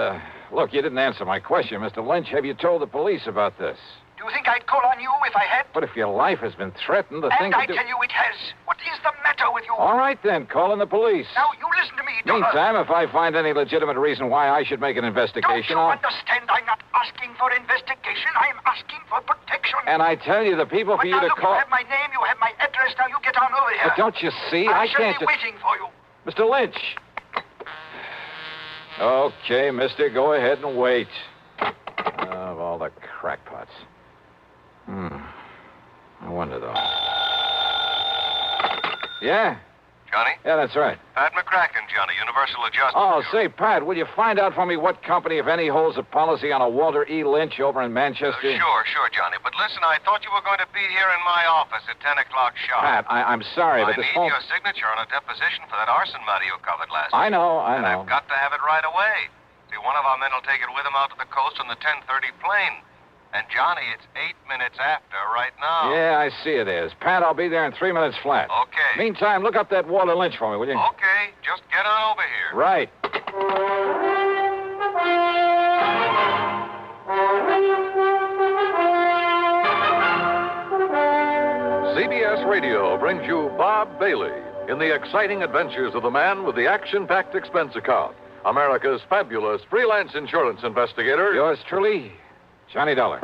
look, you didn't answer my question, Mr. Lynch. Have you told the police about this? Do you think I'd call on you if I had? But if your life has been threatened, the thing And I to do... tell you it has. What is the matter with you? All right, then. Call in the police. Now, you listen to me, Dollar. Meantime, if I find any legitimate reason why I should make an investigation, Don't you understand? I'm not asking for investigation. I'm asking for protection. And I tell you, the people for but you now, to look, call... you have my name, you have my address. Now, you get on over here. But don't you see? I can't shall be waiting for you. Mr. Lynch. Okay, mister, go ahead and wait. Of all the crackpots. I wonder, though. Yeah? Johnny? Yeah, that's right. Pat McCracken, Johnny, Universal Adjustment. Oh, say, Pat, will you find out for me what company, if any, holds a policy on a Walter E. Lynch over in Manchester? Sure, Johnny. But listen, I thought you were going to be here in my office at 10 o'clock sharp. Pat, I'm sorry, but this I need your signature on a deposition for that arson matter you covered last I week. know. And I've got to have it right away. See, one of our men will take it with him out to the coast on the 10:30 plane. And, Johnny, it's 8 minutes after right now. Yeah, I see it is. Pat, I'll be there in 3 minutes flat. Okay. Meantime, look up that Walter Lynch for me, will you? Okay, just get on over here. Right. CBS Radio brings you Bob Bailey in the exciting adventures of the man with the action-packed expense account, America's fabulous freelance insurance investigator. Yours truly, Johnny Dollar.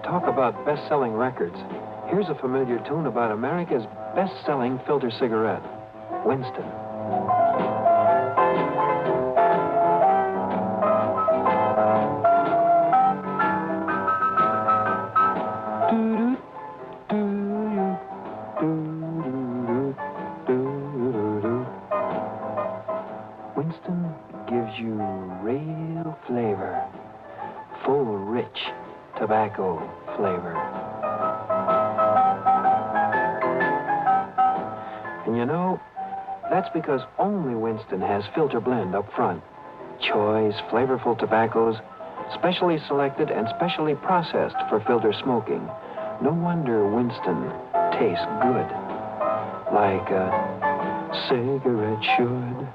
Talk about best-selling records. Here's a familiar tune about America's best-selling filter cigarette, Winston. Winston gives you real flavor, full, rich tobacco flavor. And you know, that's because only Winston has filter blend up front. Choice, flavorful tobaccos, specially selected and specially processed for filter smoking. No wonder Winston tastes good, like a cigarette should.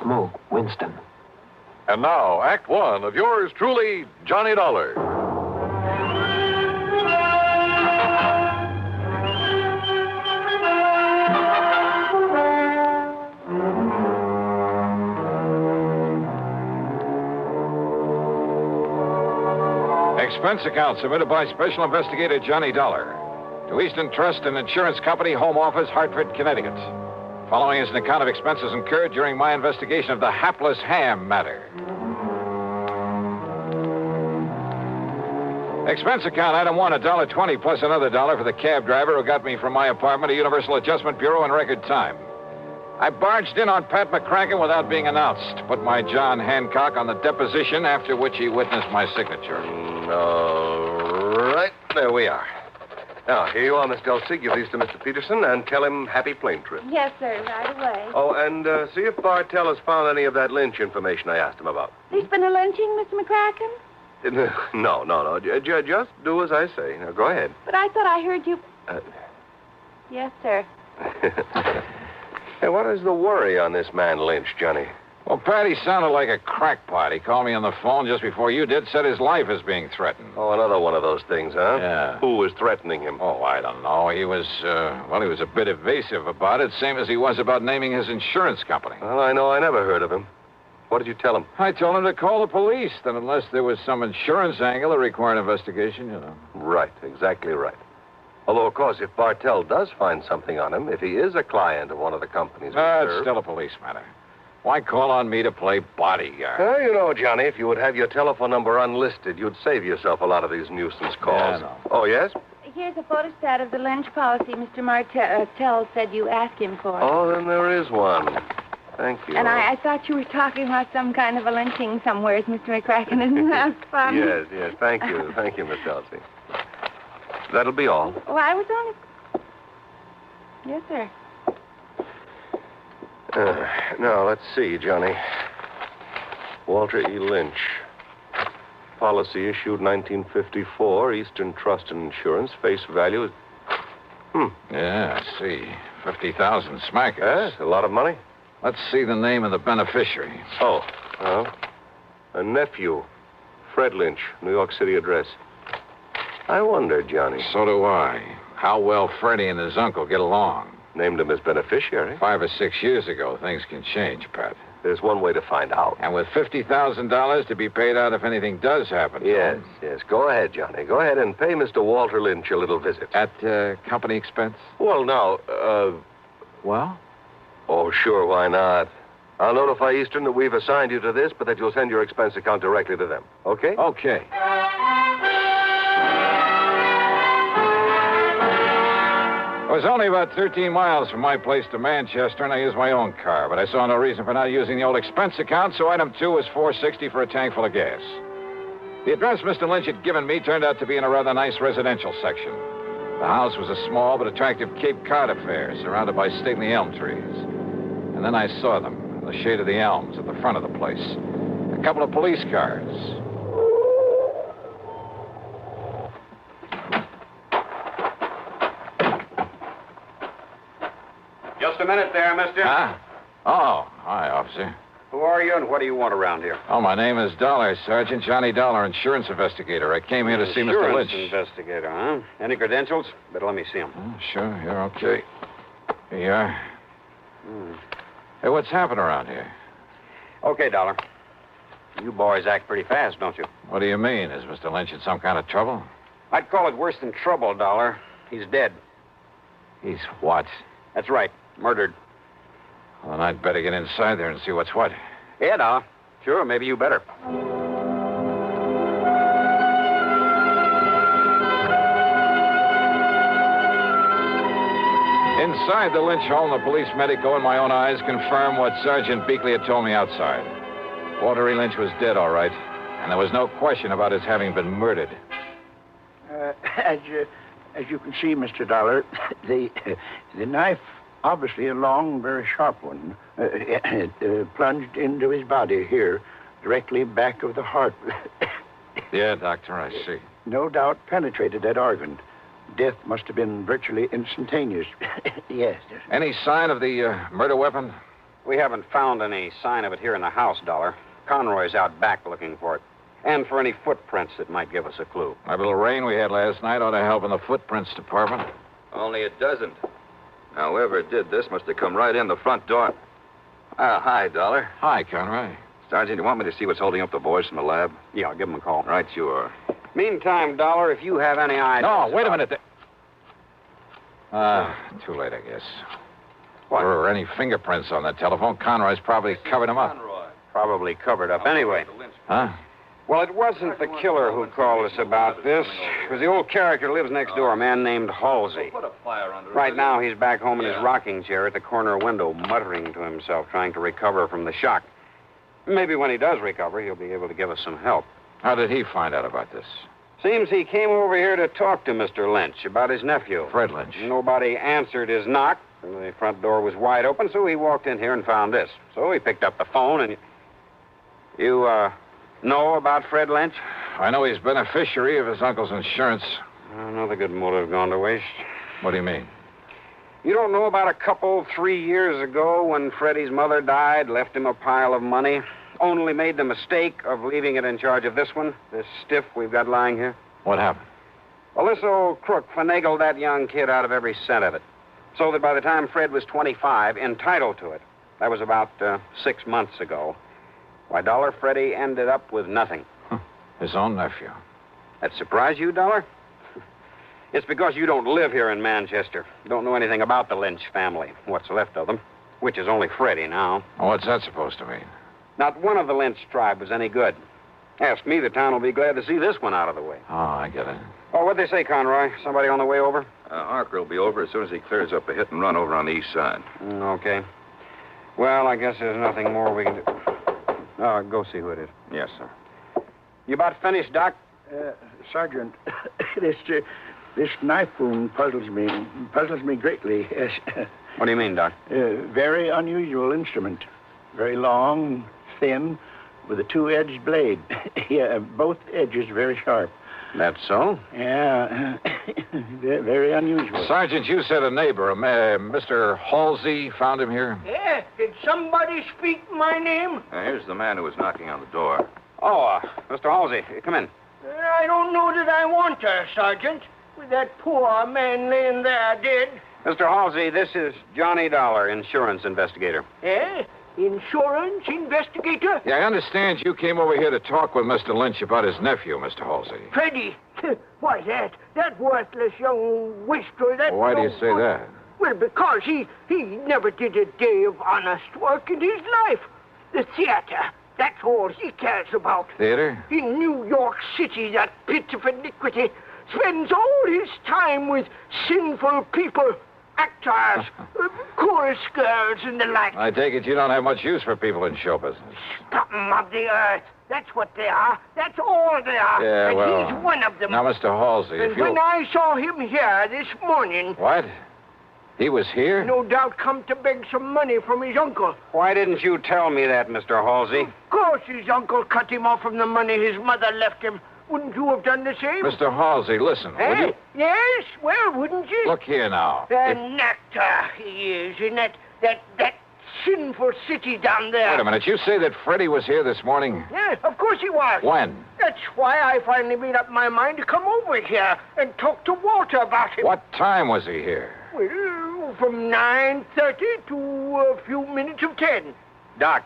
Smoke Winston. And now, Act One of yours truly, Johnny Dollar. Expense account submitted by Special Investigator Johnny Dollar to Eastern Trust and Insurance Company, Home Office, Hartford, Connecticut. Following is an account of expenses incurred during my investigation of the Hapless Ham Matter. Expense account item one, $1.20 plus another $1 for the cab driver who got me from my apartment to Universal Adjustment Bureau in record time. I barged in on Pat McCracken without being announced, put my John Hancock on the deposition, after which he witnessed my signature. All right, there we are. Now, here you are, Miss Delsey. Give these to Mr. Peterson and tell him happy plane trip. Yes, sir, right away. Oh, and see if Bartell has found any of that lynch information I asked him about. There's been a lynching, Mr. McCracken? No. Just do as I say. Now, go ahead. But I thought I heard you... Yes, sir. Hey, what is the worry on this man Lynch, Johnny? Well, Pat, he sounded like a crackpot. He called me on the phone just before you did, said his life is being threatened. Oh, another one of those things, huh? Yeah. Who was threatening him? Oh, I don't know. He was a bit evasive about it, same as he was about naming his insurance company. Well, I know I never heard of him. What did you tell him? I told him to call the police, then unless there was some insurance angle that required investigation, you know. Right, exactly right. Although, of course, if Bartell does find something on him, if he is a client of one of the companies... It's still a police matter. Why call on me to play bodyguard? Well, you know, Johnny, if you would have your telephone number unlisted, you'd save yourself a lot of these nuisance calls. Yeah, I know. Oh, yes? Here's a photostat of the lynch policy Mr. Martell said you asked him for. Oh, then there is one. Thank you. And I thought you were talking about some kind of a lynching somewhere, Mr. McCracken. Isn't that funny? Yes. Thank you. Thank you, Miss Delsey. That'll be all. Well, I was only... Yes, sir. Now, let's see, Johnny. Walter E. Lynch. Policy issued 1954, Eastern Trust and Insurance. Face value is... Yeah, I see. 50,000 smackers. Yes, a lot of money. Let's see the name of the beneficiary. Oh, a nephew. Fred Lynch, New York City address. I wonder, Johnny. So do I. How well Freddie and his uncle get along. Named him as beneficiary. 5 or 6 years ago, things can change, Pat. There's one way to find out. And with $50,000 to be paid out if anything does happen to him. Yes. Go ahead, Johnny. Go ahead and pay Mr. Walter Lynch a little visit. At company expense? Well, now, Well? Oh, sure, why not? I'll notify Eastern that we've assigned you to this, but that you'll send your expense account directly to them. Okay? Okay. It was only about 13 miles from my place to Manchester, and I used my own car, but I saw no reason for not using the old expense account, so item 2 was $4.60 for a tank full of gas. The address Mr. Lynch had given me turned out to be in a rather nice residential section. The house was a small but attractive Cape Cod affair, surrounded by stately elm trees. And then I saw them, in the shade of the elms at the front of the place. A couple of police cars. Just a minute there, mister. Huh? Oh, hi, officer. Who are you and what do you want around here? Oh, my name is Dollar, Sergeant Johnny Dollar, insurance investigator. I came here to see Mr. Lynch. Insurance investigator, huh? Any credentials? Better let me see them. Oh, sure, you're okay. Here you are. Hey, what's happened around here? Okay, Dollar. You boys act pretty fast, don't you? What do you mean? Is Mr. Lynch in some kind of trouble? I'd call it worse than trouble, Dollar. He's dead. He's what? That's right. Murdered. Well, then I'd better get inside there and see what's what. Yeah, Dollar. Sure, maybe you better. Inside the Lynch home, the police medico and my own eyes confirmed what Sergeant Beakley had told me outside. Walter E. Lynch was dead, all right, and there was no question about his having been murdered. As you can see, Mr. Dollar, the knife, obviously a long, very sharp one, plunged into his body here, directly back of the heart. Yeah, Doctor, I see. No doubt penetrated that organ. Death must have been virtually instantaneous. Yes. Any sign of the murder weapon? We haven't found any sign of it here in the house, Dollar. Conroy's out back looking for it. And for any footprints that might give us a clue. That little rain we had last night ought to help in the footprints department. Only it doesn't. Now, whoever did this must have come right in the front door. Hi, Dollar. Hi, Conroy. Sergeant, you want me to see what's holding up the boys from the lab? Yeah, I'll give them a call. Right, you are. Meantime, Dollar, if you have any ideas... No, wait a minute. Too late, I guess. What? If there were any fingerprints on that telephone, Conroy's probably covered them up. Probably covered up anyway. Huh? Well, it wasn't the killer who called us about this. It was the old character who lives next door, a man named Halsey. Right now, he's back home in his rocking chair at the corner window, muttering to himself, trying to recover from the shock. Maybe when he does recover, he'll be able to give us some help. How did he find out about this? Seems he came over here to talk to Mr. Lynch about his nephew. Fred Lynch. Nobody answered his knock. The front door was wide open, so he walked in here and found this. So he picked up the phone and... You, know about Fred Lynch? I know he's beneficiary of his uncle's insurance. Another good motive gone to waste. What do you mean? You don't know about a couple 3 years ago when Freddie's mother died, left him a pile of money, only made the mistake of leaving it in charge of this one, this stiff we've got lying here? What happened? Well, this old crook finagled that young kid out of every cent of it, so that by the time Fred was 25, entitled to it. That was about 6 months ago. Why, Dollar, Freddie ended up with nothing. His own nephew. That surprise you, Dollar? It's because you don't live here in Manchester. Don't know anything about the Lynch family, what's left of them, which is only Freddie now. Oh, what's that supposed to mean? Not one of the Lynch tribe was any good. Ask me, the town will be glad to see this one out of the way. Oh, I get it. Oh, what'd they say, Conroy? Somebody on the way over? Harker will be over as soon as he clears up a hit and run over on the east side. Okay. Well, I guess there's nothing more we can do. Oh, go see who it is. Yes, sir. You about finished, Doc? Sergeant, this knife wound puzzles me greatly. Yes. What do you mean, Doc? Very unusual instrument. Very long, thin, with a two-edged blade. Yeah, both edges very sharp. That's so? Yeah, very unusual. Sergeant, you said a neighbor, Mr. Halsey, found him here? Yeah, did somebody speak my name? Here's the man who was knocking on the door. Oh, Mr. Halsey, come in. I don't know that I want her, Sergeant. With that poor man laying there dead. Mr. Halsey, this is Johnny Dollar, insurance investigator. Eh? Insurance investigator? Yeah, I understand you came over here to talk with Mr. Lynch about his nephew, Mr. Halsey. Freddie. Why, that worthless young wastrel, that... Why do you say that? Well, because he never did a day of honest work in his life. The theater, that's all he cares about. Theater? In New York City, that pit of iniquity spends all his time with sinful people, actors, chorus girls, and the like. I take it you don't have much use for people in show business. Scum of the earth. That's what they are. That's all they are. Yeah, and well, he's one of them. Now, Mr. Halsey, and when I saw him here this morning... What? He was here? No doubt come to beg some money from his uncle. Why didn't you tell me that, Mr. Halsey? Of course his uncle cut him off from the money his mother left him. Wouldn't you have done the same? Mr. Halsey, listen. Eh? Will you... Yes, well, wouldn't you? Look here now. An actor he is, and that sinful city down there. Wait a minute. You say that Freddie was here this morning? Yeah, of course he was. When? That's why I finally made up my mind to come over here and talk to Walter about him. What time was he here? Well, from 9:30 to a few minutes of 10. Doc,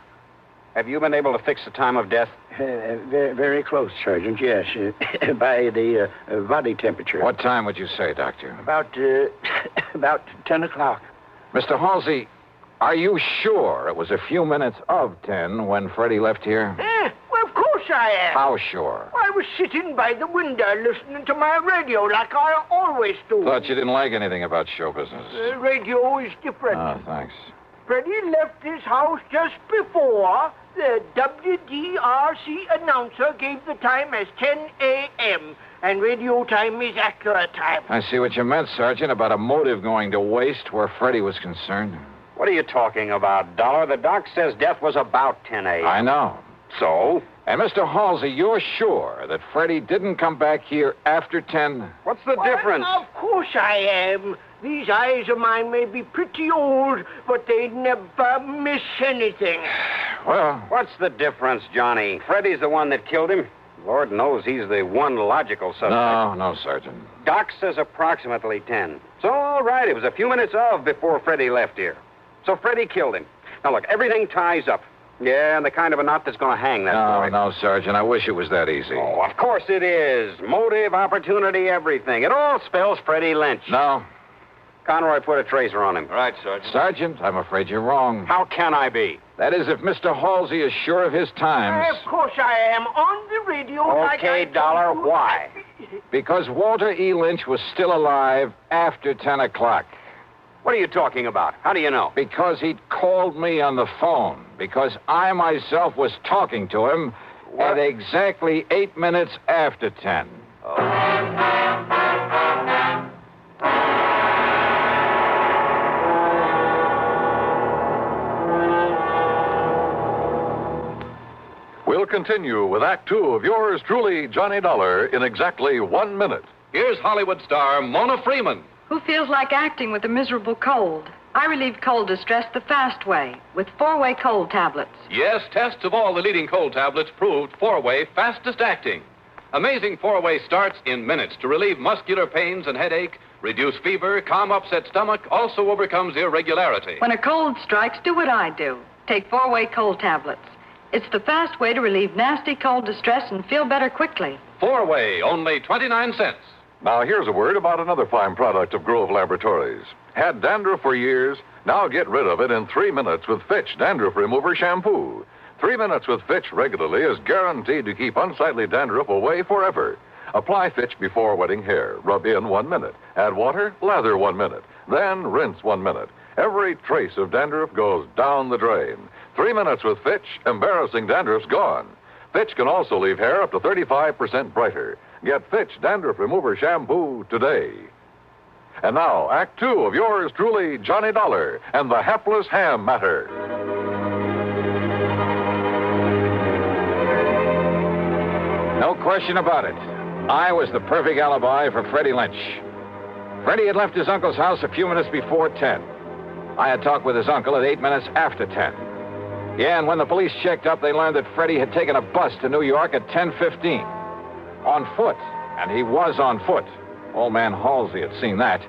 have you been able to fix the time of death? Very, very close, Sergeant, yes. By the body temperature. What time would you say, Doctor? About 10 o'clock. Mr. Halsey, are you sure it was a few minutes of 10 when Freddie left here? Well, of course I am. How sure? I was sitting by the window listening to my radio like I always do. Thought you didn't like anything about show business. Radio is different. Oh, thanks. Freddie left his house just before the WDRC announcer gave the time as 10 a.m., and radio time is accurate time. I see what you meant, Sergeant, about a motive going to waste where Freddie was concerned. What are you talking about, Dollar? The doc says death was about 10 a.m. I know. So? And Mr. Halsey, you're sure that Freddie didn't come back here after 10? What's the difference? Of course I am. These eyes of mine may be pretty old, but they never miss anything. Well, what's the difference, Johnny? Freddie's the one that killed him. Lord knows he's the one logical suspect. No, Sergeant. Doc says approximately 10. So, all right, it was a few minutes of before Freddie left here. So Freddie killed him. Now, look, everything ties up. Yeah, and the kind of a knot that's going to hang that boy. No, Sergeant, I wish it was that easy. Oh, of course it is. Motive, opportunity, everything. It all spells Freddie Lynch. No. Conroy put a tracer on him. Right, Sergeant. Sergeant, I'm afraid you're wrong. How can I be? That is, if Mr. Halsey is sure of his times. Of course I am. On the radio. Okay, Dollar, why? Because Walter E. Lynch was still alive after 10 o'clock. What are you talking about? How do you know? Because he'd called me on the phone. Because I myself was talking to him at exactly 8 minutes after 10. We'll continue with Act Two of yours truly, Johnny Dollar, in exactly 1 minute. Here's Hollywood star Mona Freeman. Who feels like acting with a miserable cold? I relieve cold distress the fast way with 4-way cold tablets. Yes, tests of all the leading cold tablets proved 4-way fastest acting. Amazing 4-way starts in minutes to relieve muscular pains and headache, reduce fever, calm upset stomach, also overcomes irregularity. When a cold strikes, do what I do. Take 4-way cold tablets. It's the fast way to relieve nasty cold distress and feel better quickly. 4-way, only 29 cents. Now, here's a word about another fine product of Grove Laboratories. Had dandruff for years? Now get rid of it in 3 minutes with Fitch Dandruff Remover Shampoo. 3 minutes with Fitch regularly is guaranteed to keep unsightly dandruff away forever. Apply Fitch before wetting hair. Rub in 1 minute. Add water, lather 1 minute. Then rinse 1 minute. Every trace of dandruff goes down the drain. 3 minutes with Fitch, embarrassing dandruff's gone. Fitch can also leave hair up to 35% brighter. Get Fitch Dandruff Remover Shampoo today. And now, Act Two of yours truly, Johnny Dollar and the Hapless Ham Matter. No question about it. I was the perfect alibi for Freddie Lynch. Freddie had left his uncle's house a few minutes before 10. I had talked with his uncle at 8 minutes after 10. Yeah, and when the police checked up, they learned that Freddie had taken a bus to New York at 10:15. On foot, and he was on foot. Old man Halsey had seen that.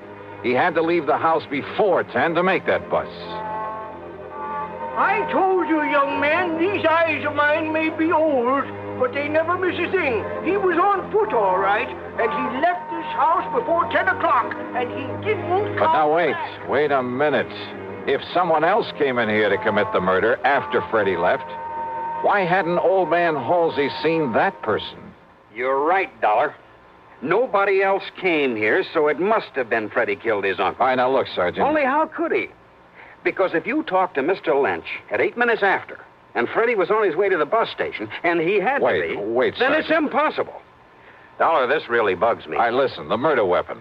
He had to leave the house before 10 to make that bus. I told you, young man, these eyes of mine may be old, but they never miss a thing. He was on foot, all right, and he left this house before 10 o'clock, and he didn't come But now back. wait a minute. If someone else came in here to commit the murder after Freddie left, why hadn't old man Halsey seen that person? You're right, Dollar. Nobody else came here, so it must have been Freddie killed his uncle. All right, now look, Sergeant. Only how could he? Because if you talked to Mr. Lynch at 8 minutes after, and Freddie was on his way to the bus station, and he had to be... Wait, then Sergeant. it's impossible. Dollar, this really bugs me. All right, listen, the murder weapon.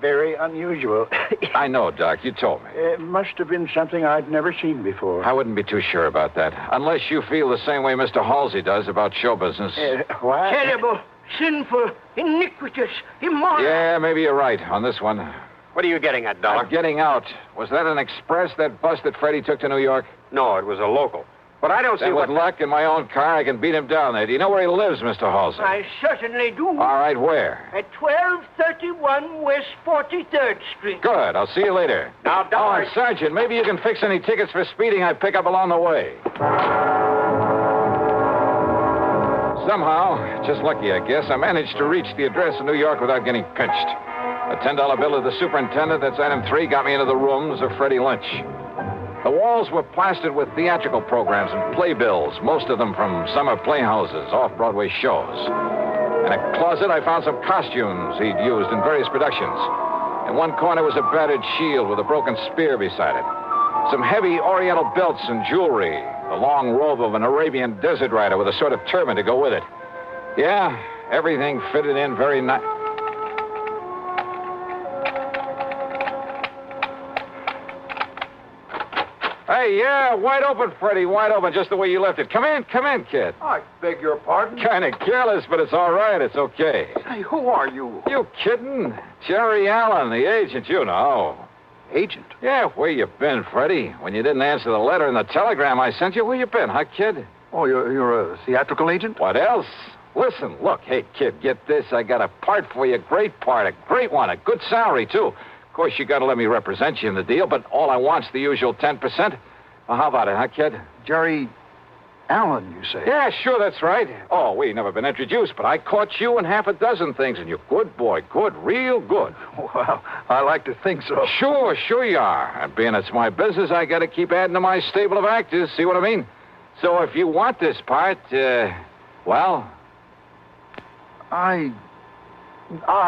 Very unusual. I know, Doc, you told me. It must have been something I'd never seen before. I wouldn't be too sure about that, unless you feel the same way Mr. Halsey does about show business. Why? Terrible, sinful, iniquitous, immoral. Yeah, maybe you're right on this one. What are you getting at, Dollar? Getting out. Was that an express, that bus that Freddie took to New York? No, it was a local. But I don't see Then what... with luck in my own car, I can beat him down there. Do you know where he lives, Mr. Halsey? I certainly do. All right, where? At 1231 West 43rd Street. Good. I'll see you later. Now, Dollar... Oh, and Sergeant, maybe you can fix any tickets for speeding I pick up along the way. Somehow, just lucky, I guess, I managed to reach the address in New York without getting pinched. A $10 bill of the superintendent, that's item 3, got me into the rooms of Freddie Lynch. The walls were plastered with theatrical programs and playbills, most of them from summer playhouses, off-Broadway shows. In a closet, I found some costumes he'd used in various productions. In one corner was a battered shield with a broken spear beside it. Some heavy oriental belts and jewelry, the long robe of an Arabian desert rider with a sort of turban to go with it. Yeah, everything fitted in very nice. Hey, yeah, wide open, Freddie, wide open, just the way you left it. Come in, kid. I beg your pardon? Kind of careless, but it's all right. It's okay. Hey, who are you? You kidding? Jerry Allen, the agent, you know. Agent? Yeah, where you been, Freddie? When you didn't answer the letter and the telegram I sent you, where you been, huh, kid? Oh, you're a theatrical agent? What else? Listen, look, hey, kid, get this. I got a part for you, great part, a great one, a good salary, too. Of course, you got to let me represent you in the deal, but all I want's the usual 10%. Well, how about it, huh, kid? Jerry Allen, you say? Yeah, sure, that's right. Oh, we never been introduced, but I caught you in half a dozen things, and you're good, boy, good, real good. Well, I like to think so. Sure you are. And being it's my business, I got to keep adding to my stable of actors, see what I mean? So if you want this part, well... I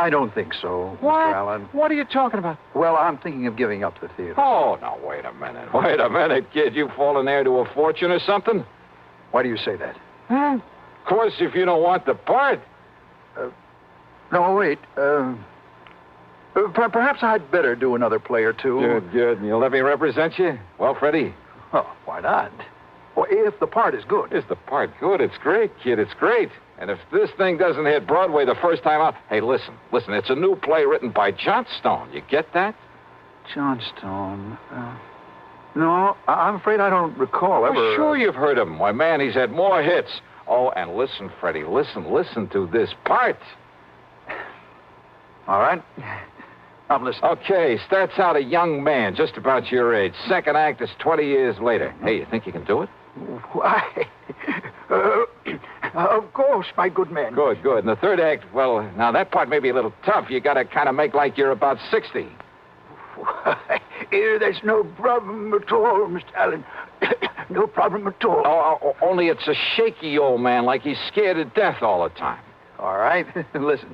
don't think so, What? Mr. Allen. What are you talking about? Well, I'm thinking of giving up the theater. Oh, now, wait a minute. Wait a minute, kid. You fallen heir to a fortune or something? Why do you say that? Of course, if you don't want the part. No, wait. Perhaps I'd better do another play or two. Good. And you'll let me represent you? Well, Freddie? Oh, why not? Well, if the part is good. Is the part good? It's great, kid. It's great. And if this thing doesn't hit Broadway the first time out... Hey, listen. It's a new play written by Johnstone. You get that? Johnstone? No, I'm afraid I don't recall ever... Well, sure you've heard of him. Why, man, he's had more hits. Oh, and listen, Freddie, listen to this part. All right. I'm listening. Okay, starts out a young man, just about your age. Second act is 20 years later. Hey, you think you can do it? Why? Of course, my good man. Good. And the third act, well, now that part may be a little tough. You got to kind of make like you're about 60. Why, there's no problem at all, Mr. Allen. No problem at all. Oh, only it's a shaky old man, like he's scared to death all the time. All right, listen.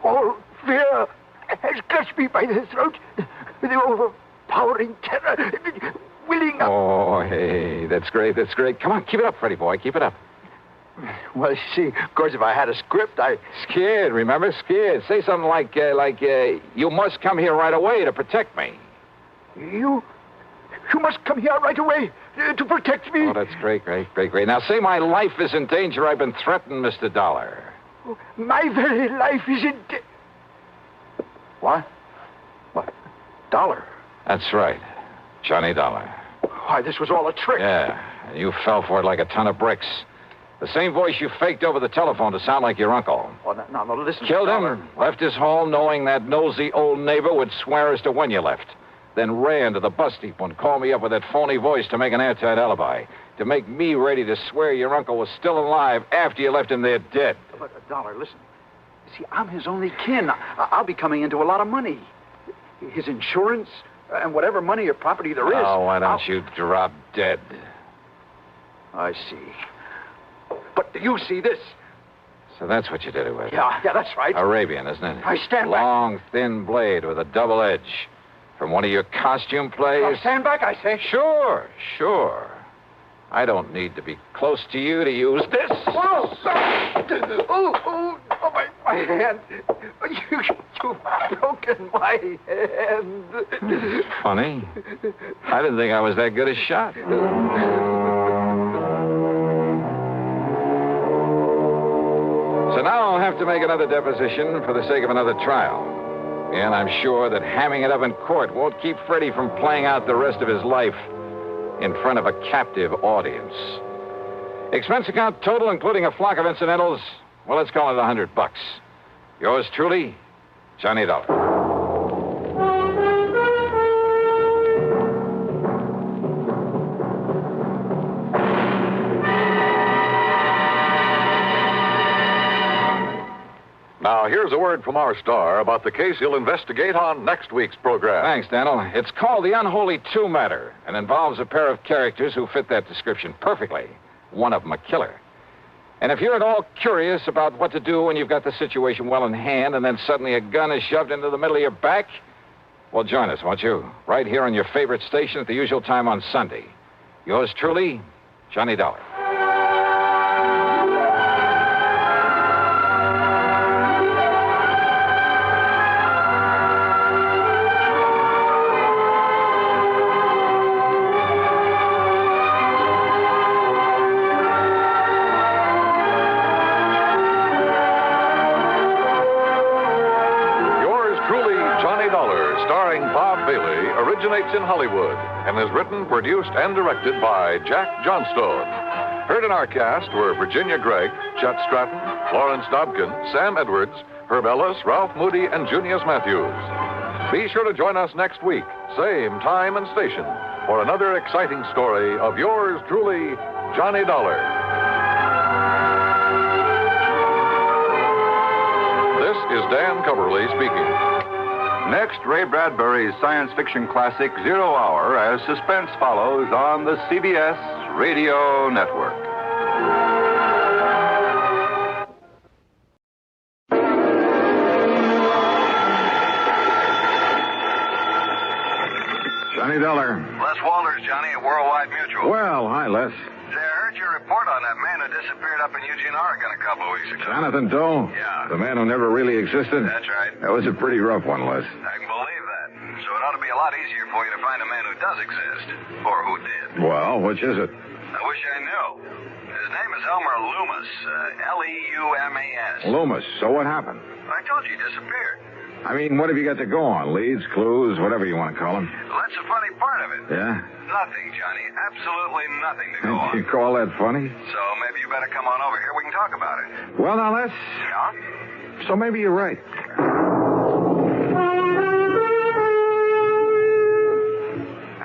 All fear has clutched me by the throat. The overpowering terror, willing up. Oh, hey, that's great. Come on, keep it up, Freddie boy, keep it up. Well, you see, of course, if I had a script, Scared, remember? Scared. Say something like, you must come here right away to protect me. You must come here right away to protect me. Oh, that's great. Now, say my life is in danger. I've been threatened, Mr. Dollar. My very life is in What? Dollar? That's right. Johnny Dollar. Why, this was all a trick. Yeah, and you fell for it like a ton of bricks. The same voice you faked over the telephone to sound like your uncle. Oh, now, listen. Killed Dollar. him, left his home knowing that nosy old neighbor would swear as to when you left. Then ran to the bus depot and called me up with that phony voice to make an airtight alibi. To make me ready to swear your uncle was still alive after you left him there dead. But, Dollar, listen. See, I'm his only kin. I'll be coming into a lot of money. His insurance and whatever money or property there is. Oh, why don't you drop dead? I see. But do you see this? So that's what you did it with. Yeah, that's right. Arabian, isn't it? I stand back. Long, thin blade with a double edge. From one of your costume plays? Now stand back, I say. Sure. I don't need to be close to you to use this. Whoa! Oh, my hand. You've broken my hand. Funny. I didn't think I was that good a shot. So now I'll have to make another deposition for the sake of another trial. And I'm sure that hamming it up in court won't keep Freddie from playing out the rest of his life in front of a captive audience. Expense account total, including a flock of incidentals, well, let's call it $100. Yours truly, Johnny Dollar. Now, here's a word from our star about the case he'll investigate on next week's program. Thanks, Daniel. It's called the Unholy Two Matter and involves a pair of characters who fit that description perfectly. One of them a killer. And if you're at all curious about what to do when you've got the situation well in hand and then suddenly a gun is shoved into the middle of your back, well, join us, won't you? Right here on your favorite station at the usual time on Sunday. Yours truly, Johnny Dollar. Originates in Hollywood and is written, produced, and directed by Jack Johnstone. Heard in our cast were Virginia Gregg, Chet Stratton, Florence Dobkin, Sam Edwards, Herb Ellis, Ralph Moody, and Junius Matthews. Be sure to join us next week, same time and station, for another exciting story of yours truly, Johnny Dollar. This is Dan Coverly speaking. Next, Ray Bradbury's science fiction classic, 0 Hour, as suspense follows on the CBS Radio Network. Johnny Dollar. Les Walters, Johnny, at Worldwide Mutual. Well, hi, Les. Say, I heard your report on that man who disappeared up in Eugene, Oregon a couple of weeks ago. Jonathan Doe? Yeah. The man who never really existed? That's right. That was a pretty rough one, Les. I can believe that. So it ought to be a lot easier for you to find a man who does exist. Or who did. Well, which is it? I wish I knew. His name is Elmer Leumas. Leumas. Leumas. So what happened? I told you he disappeared. I mean, what have you got to go on? Leads, clues, whatever you want to call them. Well, that's the funny part of it. Yeah? Nothing, Johnny. Absolutely nothing to go on. You call that funny? So maybe you better come on over here. We can talk about it. Well, now, Les. Yeah? So maybe you're right.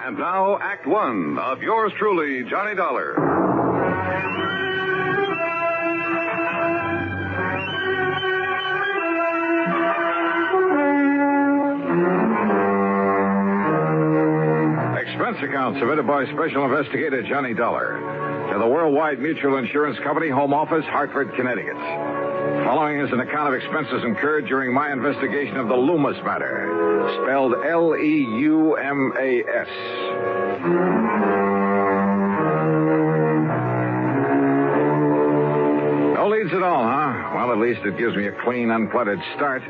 And now, Act One of yours truly, Johnny Dollar. Expense account submitted by Special Investigator Johnny Dollar to the Worldwide Mutual Insurance Company, Home Office, Hartford, Connecticut. Following is an account of expenses incurred during my investigation of the Leumas Matter, spelled Leumas. No leads at all, huh? Well, at least it gives me a clean, uncluttered start.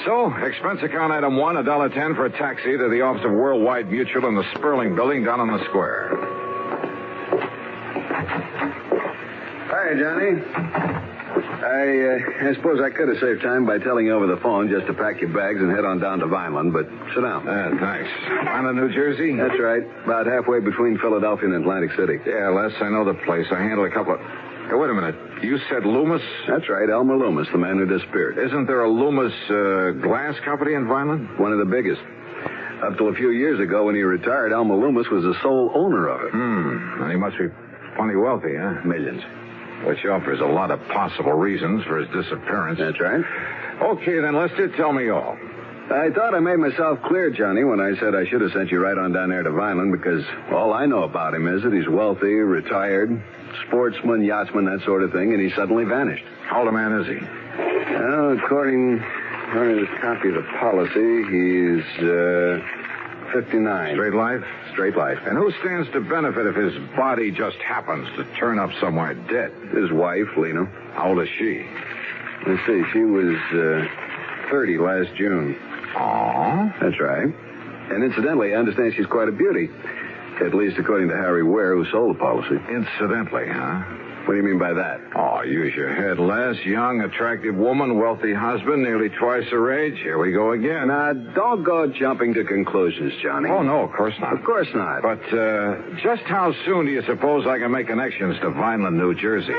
So, expense account item 1, $1.10 for a taxi to the office of Worldwide Mutual in the Sperling Building down on the square. Hi, Johnny. I suppose I could have saved time by telling you over the phone just to pack your bags and head on down to Vineland, but sit down. Thanks. Vineland, New Jersey? That's right. About halfway between Philadelphia and Atlantic City. Yeah, Les, I know the place. I handled a couple of... Hey, wait a minute. You said Leumas? That's right, Elmer Leumas, the man who disappeared. Isn't there a Leumas glass company in Vineland? One of the biggest. Up till a few years ago when he retired, Elmer Leumas was the sole owner of it. And he must be plenty wealthy, huh? Millions. Which offers a lot of possible reasons for his disappearance. That's right. Okay, then, Lester, tell me all. I thought I made myself clear, Johnny, when I said I should have sent you right on down there to Vineland, because all I know about him is that he's wealthy, retired, sportsman, yachtsman, that sort of thing, and he suddenly vanished. How old a man is he? Well, according to this copy of the policy, he's 59. Straight life? Straight life. And who stands to benefit if his body just happens to turn up somewhere dead? His wife, Lena. How old is she? Let's see, she was 30 last June. Aw. That's right. And incidentally, I understand she's quite a beauty. At least according to Harry Ware, who sold the policy. Incidentally, huh? What do you mean by that? Oh, use your head, Les. Young, attractive woman, wealthy husband, nearly twice her age. Here we go again. Now, don't go jumping to conclusions, Johnny. Oh, no, of course not. Of course not. But just how soon do you suppose I can make connections to Vineland, New Jersey?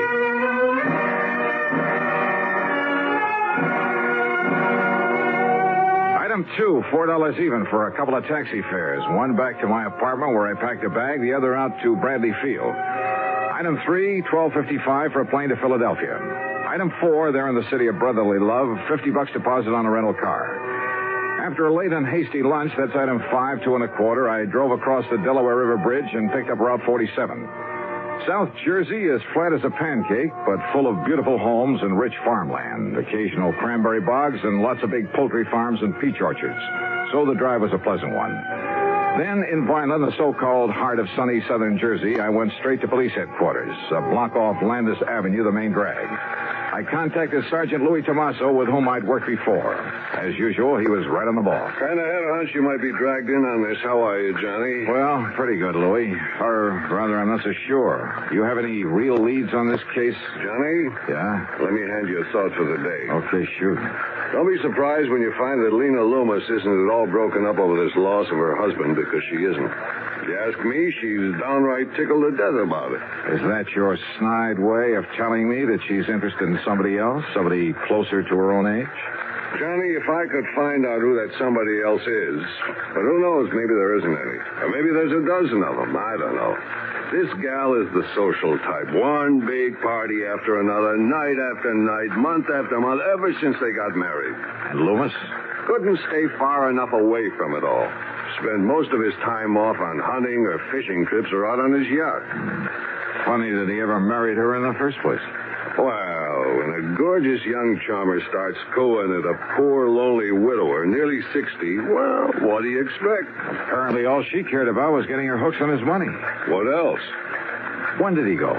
Item 2, $4 even for a couple of taxi fares. One back to my apartment where I packed a bag, the other out to Bradley Field. Item 3, $12.55 for a plane to Philadelphia. Item 4, there in the city of brotherly love, $50 deposit on a rental car. After a late and hasty lunch, that's item 5, 2 1/4, I drove across the Delaware River Bridge and picked up Route 47. South Jersey is flat as a pancake, but full of beautiful homes and rich farmland, occasional cranberry bogs, and lots of big poultry farms and peach orchards. So the drive was a pleasant one. Then, in Vineland, the so-called heart of sunny southern Jersey, I went straight to police headquarters, a block off Landis Avenue, the main drag. I contacted Sergeant Louis Tomaso, with whom I'd worked before. As usual, he was right on the ball. Kind of had a hunch you might be dragged in on this. How are you, Johnny? Well, pretty good, Louis. Or rather, I'm not so sure. You have any real leads on this case? Johnny? Yeah? Let me hand you a thought for the day. Okay, shoot. Don't be surprised when you find that Lena Loomis isn't at all broken up over this loss of her husband, because she isn't. If you ask me, she's downright tickled to death about it. Is that your snide way of telling me that she's interested in somebody else? Somebody closer to her own age? Johnny, if I could find out who that somebody else is, but who knows, maybe there isn't any. Or maybe there's a dozen of them. I don't know. This gal is the social type. One big party after another, night after night, month after month, ever since they got married. And Loomis? Couldn't stay far enough away from it all. Spend most of his time off on hunting or fishing trips or out on his yacht. Funny that he ever married her in the first place. Well, when a gorgeous young charmer starts cooing at a poor, lonely widower, nearly 60, well, what do you expect? Apparently all she cared about was getting her hooks on his money. What else? When did he go?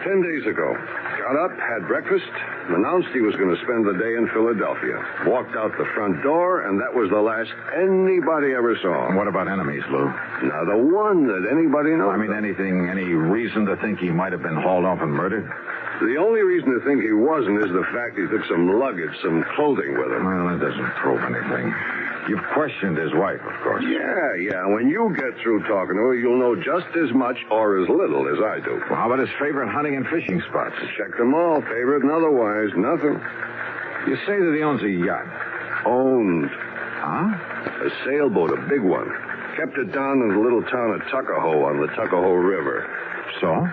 10 days ago. Got up, had breakfast, announced he was going to spend the day in Philadelphia. Walked out the front door, and that was the last anybody ever saw. And what about enemies, Lou? Not a one that anybody knows. I mean, any reason to think he might have been hauled off and murdered? The only reason to think he wasn't is the fact he took some luggage, some clothing with him. Well, that doesn't prove anything. You've questioned his wife, of course. Yeah. When you get through talking to her, you'll know just as much or as little as I do. Well, how about his favorite hunting and fishing spots? Checked them all, favorite and otherwise. Nothing. You say that he owns a yacht. Owned. Huh? A sailboat, a big one. Kept it down in the little town of Tuckahoe on the Tuckahoe River. So?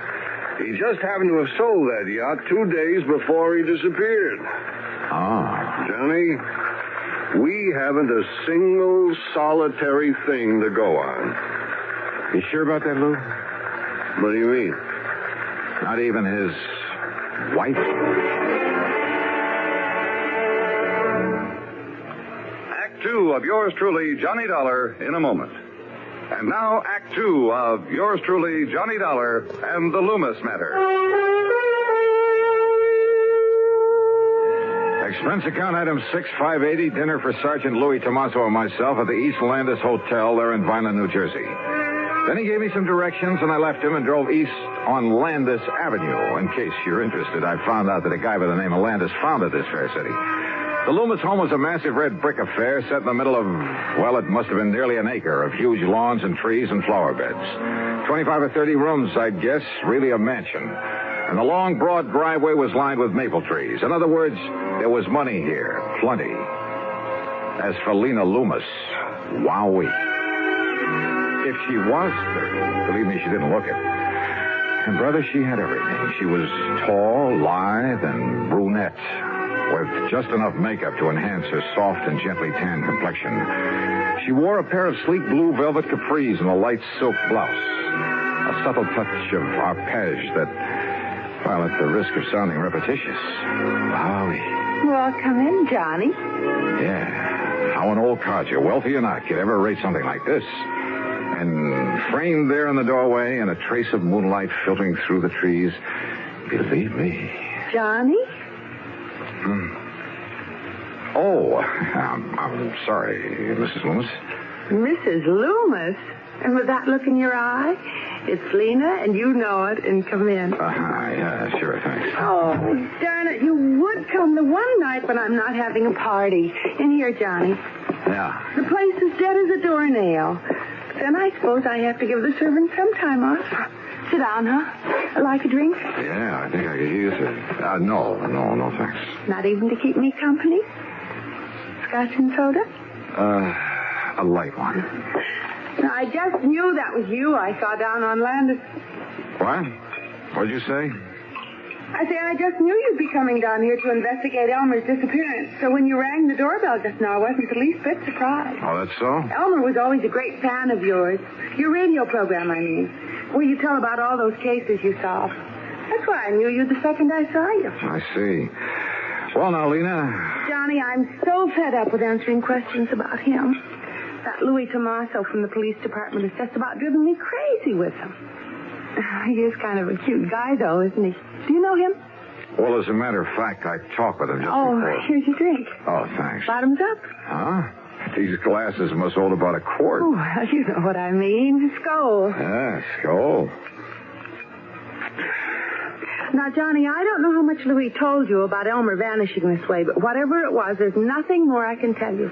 He just happened to have sold that yacht 2 days before he disappeared. Ah. Johnny, we haven't a single solitary thing to go on. You sure about that, Lou? What do you mean? Not even his wife? Act 2 of yours truly, Johnny Dollar, in a moment. And now, Act 2 of yours truly, Johnny Dollar, and the Leumas Matter. Expense account item 6580, dinner for Sergeant Louis Tomaso and myself at the East Landis Hotel there in Vineland, New Jersey. Then he gave me some directions, and I left him and drove east on Landis Avenue. In case you're interested, I found out that a guy by the name of Landis founded this fair city. The Loomis home was a massive red brick affair set in the middle of, well, it must have been nearly an acre of huge lawns and trees and flower beds. 25 or 30 rooms, I'd guess, really a mansion. And the long, broad driveway was lined with maple trees. In other words, there was money here, plenty. As for Lena Loomis, wowee. If she was 30, believe me, she didn't look it. And, brother, she had everything. She was tall, lithe, and brunette, with just enough makeup to enhance her soft and gently tanned complexion. She wore a pair of sleek blue velvet capris and a light silk blouse. A subtle touch of arpège that, well, at the risk of sounding repetitious. Wowie. Well, come in, Johnny. Yeah. How an old codger, wealthy or not, could ever rate something like this. And framed there in the doorway and a trace of moonlight filtering through the trees, believe me. Johnny? Oh, I'm sorry, Mrs. Loomis. Mrs. Loomis? And with that look in your eye, it's Lena, and you know it, and come in. Yeah, sure, thanks. Oh, darn it, you would come the one night when I'm not having a party. In here, Johnny. Yeah. The place is dead as a doornail. Then I suppose I have to give the servant some time off. Sit down, huh? Like a drink? Yeah, I think I could use it. No, thanks. Not even to keep me company? Scotch and soda? A light one. Now, I just knew that was you I saw down on Landis. What? What'd you say? I say I just knew you'd be coming down here to investigate Elmer's disappearance. So when you rang the doorbell just now, I wasn't the least bit surprised. Oh, that's so? Elmer was always a great fan of yours. Your radio program, I mean, where you tell about all those cases you solve. That's why I knew you the second I saw you. I see. Well, now, Lena. Johnny, I'm so fed up with answering questions about him. That Louis Tomaso from the police department has just about driven me crazy with him. He is kind of a cute guy, though, isn't he? Do you know him? Well, as a matter of fact, I talked with him just before. Here's your drink. Oh, thanks. Bottoms up. Huh? These glasses must hold about a quart. Oh, well, you know what I mean. Skull. Yeah, skull. Now, Johnny, I don't know how much Louis told you about Elmer vanishing this way, but whatever it was, there's nothing more I can tell you.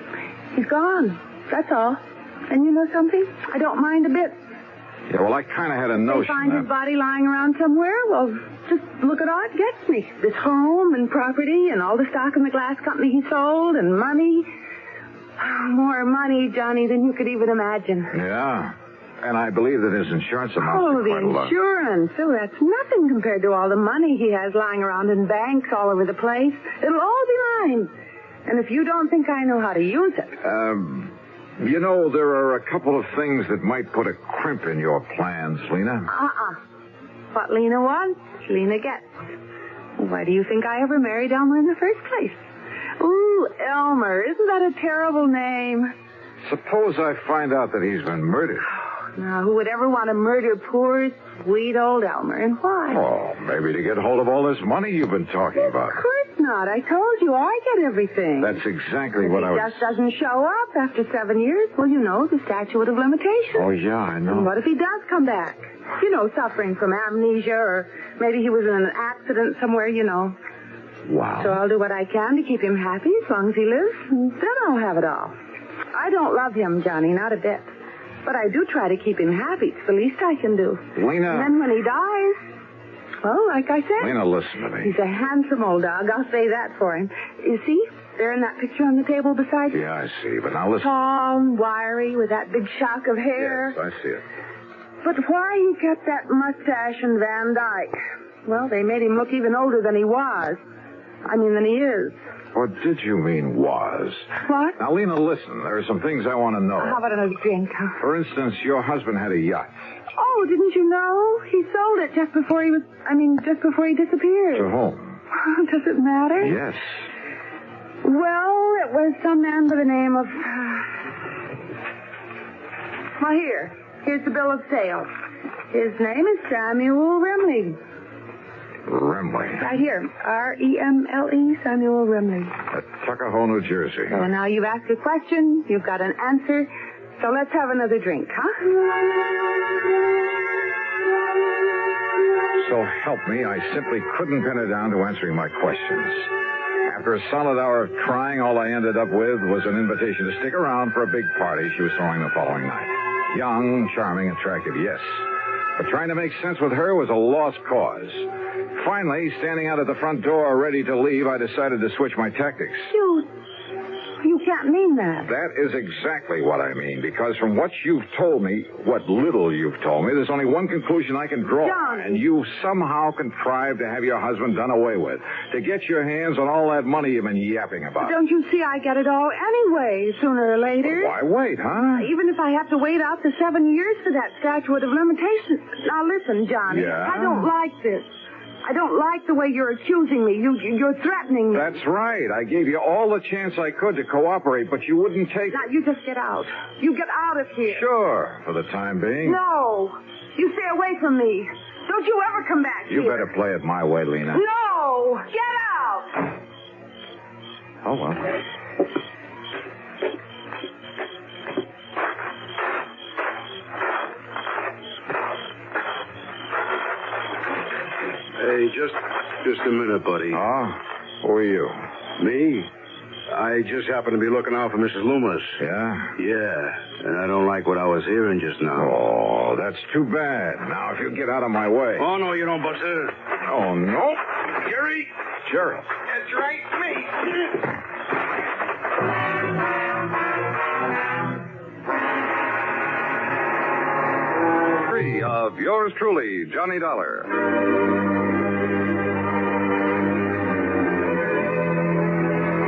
He's gone. That's all. And you know something? I don't mind a bit. Yeah, well, I kind of had a notion. They find his body lying around somewhere? Well, just look at all it gets me. This home and property and all the stock in the glass company he sold and money. More money, Johnny, than you could even imagine. Yeah. And I believe that his insurance amounts Oh, to quite a the lot. insurance. Oh, that's nothing compared to all the money he has lying around in banks all over the place. It'll all be mine. And if you don't think I know how to use it... You know, there are a couple of things that might put a crimp in your plans, Lena. What Lena wants, Lena gets. Why do you think I ever married Elmer in the first place? Ooh, Elmer. Isn't that a terrible name? Suppose I find out that he's been murdered. Now, who would ever want to murder poor, sweet old Elmer, and why? Oh, maybe to get hold of all this money you've been talking about. Of course not. I told you I get everything. That's exactly what I was... He just doesn't show up after 7 years. Well, you know, the statute of limitations. Oh, yeah, I know. And what if he does come back? You know, suffering from amnesia, or maybe he was in an accident somewhere, you know. Wow. So I'll do what I can to keep him happy as long as he lives, and then I'll have it all. I don't love him, Johnny, not a bit. But I do try to keep him happy. It's the least I can do. Lena. And then when he dies, well, like I said... Lena, listen to me. He's a handsome old dog. I'll say that for him. You see? There in that picture on the table beside you. Yeah, I see. But now listen. Tall and wiry with that big shock of hair. Yes, I see it. But why he kept that mustache and Van Dyke? Well, they made him look even older than he was. I mean, than he is. What did you mean, was? What? Now, Lena, listen. There are some things I want to know. How about another drink? For instance, your husband had a yacht. Oh, didn't you know? He sold it just before he disappeared. To whom? Does it matter? Yes. Well, it was some man by the name of... Well, here's the bill of sale. His name is Samuel Remley. Remley. Right here. R-E-M-L-E, Samuel Remley. At Tuckahoe, New Jersey. So now you've asked a question, you've got an answer, so let's have another drink, huh? So help me, I simply couldn't pin her down to answering my questions. After a solid hour of trying, all I ended up with was an invitation to stick around for a big party she was throwing the following night. Young, charming, attractive, yes. But trying to make sense with her was a lost cause. Finally, standing out at the front door ready to leave, I decided to switch my tactics. You can't mean that. That is exactly what I mean, because from what you've told me, what little you've told me, there's only one conclusion I can draw. John. And you somehow contrived to have your husband done away with, to get your hands on all that money you've been yapping about. Don't you see I get it all anyway, sooner or later? Why wait, huh? Even if I have to wait out the 7 years for that statute of limitations. Now listen, Johnny. Yeah? I don't like this. I don't like the way you're accusing me. You're threatening me. That's right. I gave you all the chance I could to cooperate, but you wouldn't take... Now, you just get out. You get out of here. Sure, for the time being. No. You stay away from me. Don't you ever come back You here. better play it my way, Lena. No. Get out. Oh, well. Just a minute, buddy. Oh? Who are you? Me? I just happened to be looking out for Mrs. Loomis. Yeah? Yeah, and I don't like what I was hearing just now. Oh, that's too bad. Now, if you get out of my way. Oh, no, you don't, Buster. Oh, no. Jerry? Jerry. That's right, me. Of yours truly, Johnny Dollar.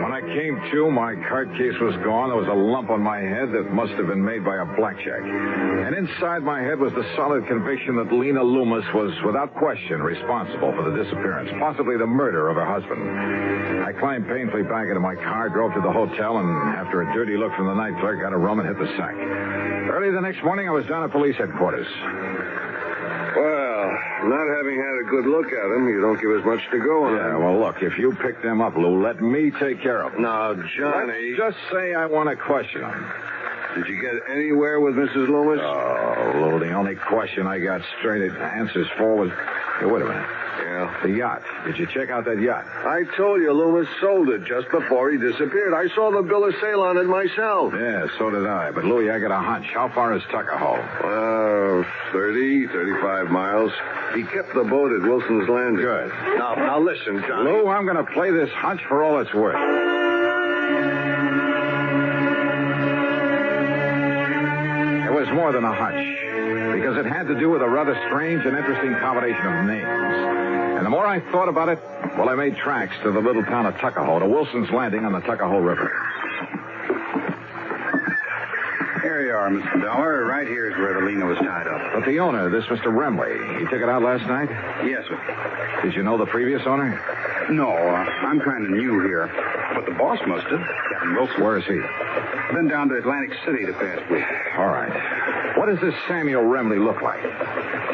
When I came to, my card case was gone. There was a lump on my head that must have been made by a blackjack. And inside my head was the solid conviction that Lena Loomis was, without question, responsible for the disappearance, possibly the murder of her husband. I climbed painfully back into my car, drove to the hotel, and after a dirty look from the night clerk, got a room and hit the sack. Early the next morning, I was down at police headquarters. Well, not having had a good look at him, you don't give us much to go on. Yeah, well, look, if you pick them up, Lou, let me take care of them. Now, Johnny... Let's just say I want to question them. Did you get anywhere with Mrs. Loomis? Oh, Lou, the only question I got straight answers for was... Hey, wait a minute. Yeah? The yacht. Did you check out that yacht? I told you Loomis sold it just before he disappeared. I saw the bill of sale on it myself. Yeah, so did I. But, Louie, I got a hunch. How far is Tuckahoe? 35 miles. He kept the boat at Wilson's Landing. Good. Now listen, Johnny. Lou, I'm going to play this hunch for all it's worth. It was more than a hunch, because it had to do with a rather strange and interesting combination of names. And the more I thought about it, well, I made tracks to the little town of Tuckahoe, to Wilson's Landing on the Tuckahoe River. Here you are, Mr. Dollar. Right here is where the Lena was tied up. But the owner, this Mr. Remley, he took it out last night? Yes, sir. Did you know the previous owner? No, I'm kind of new here. But the boss must have. Captain Wilson. Where is he? Been down to Atlantic City the past week. All right. What does this Samuel Remley look like?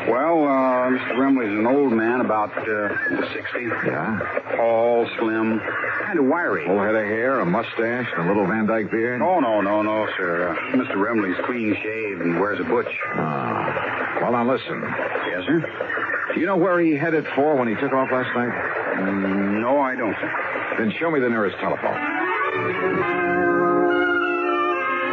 Well, Mr. Remley's an old man, about 60. Yeah? Tall, slim, kind of wiry. Full head of hair, a mustache, and a little Van Dyke beard? Oh, no, sir. Mr. Remley's clean shaved and wears a butch. Well, now listen. Yes, sir? Do you know where he headed for when he took off last night? No, I don't, sir. Then show me the nearest telephone.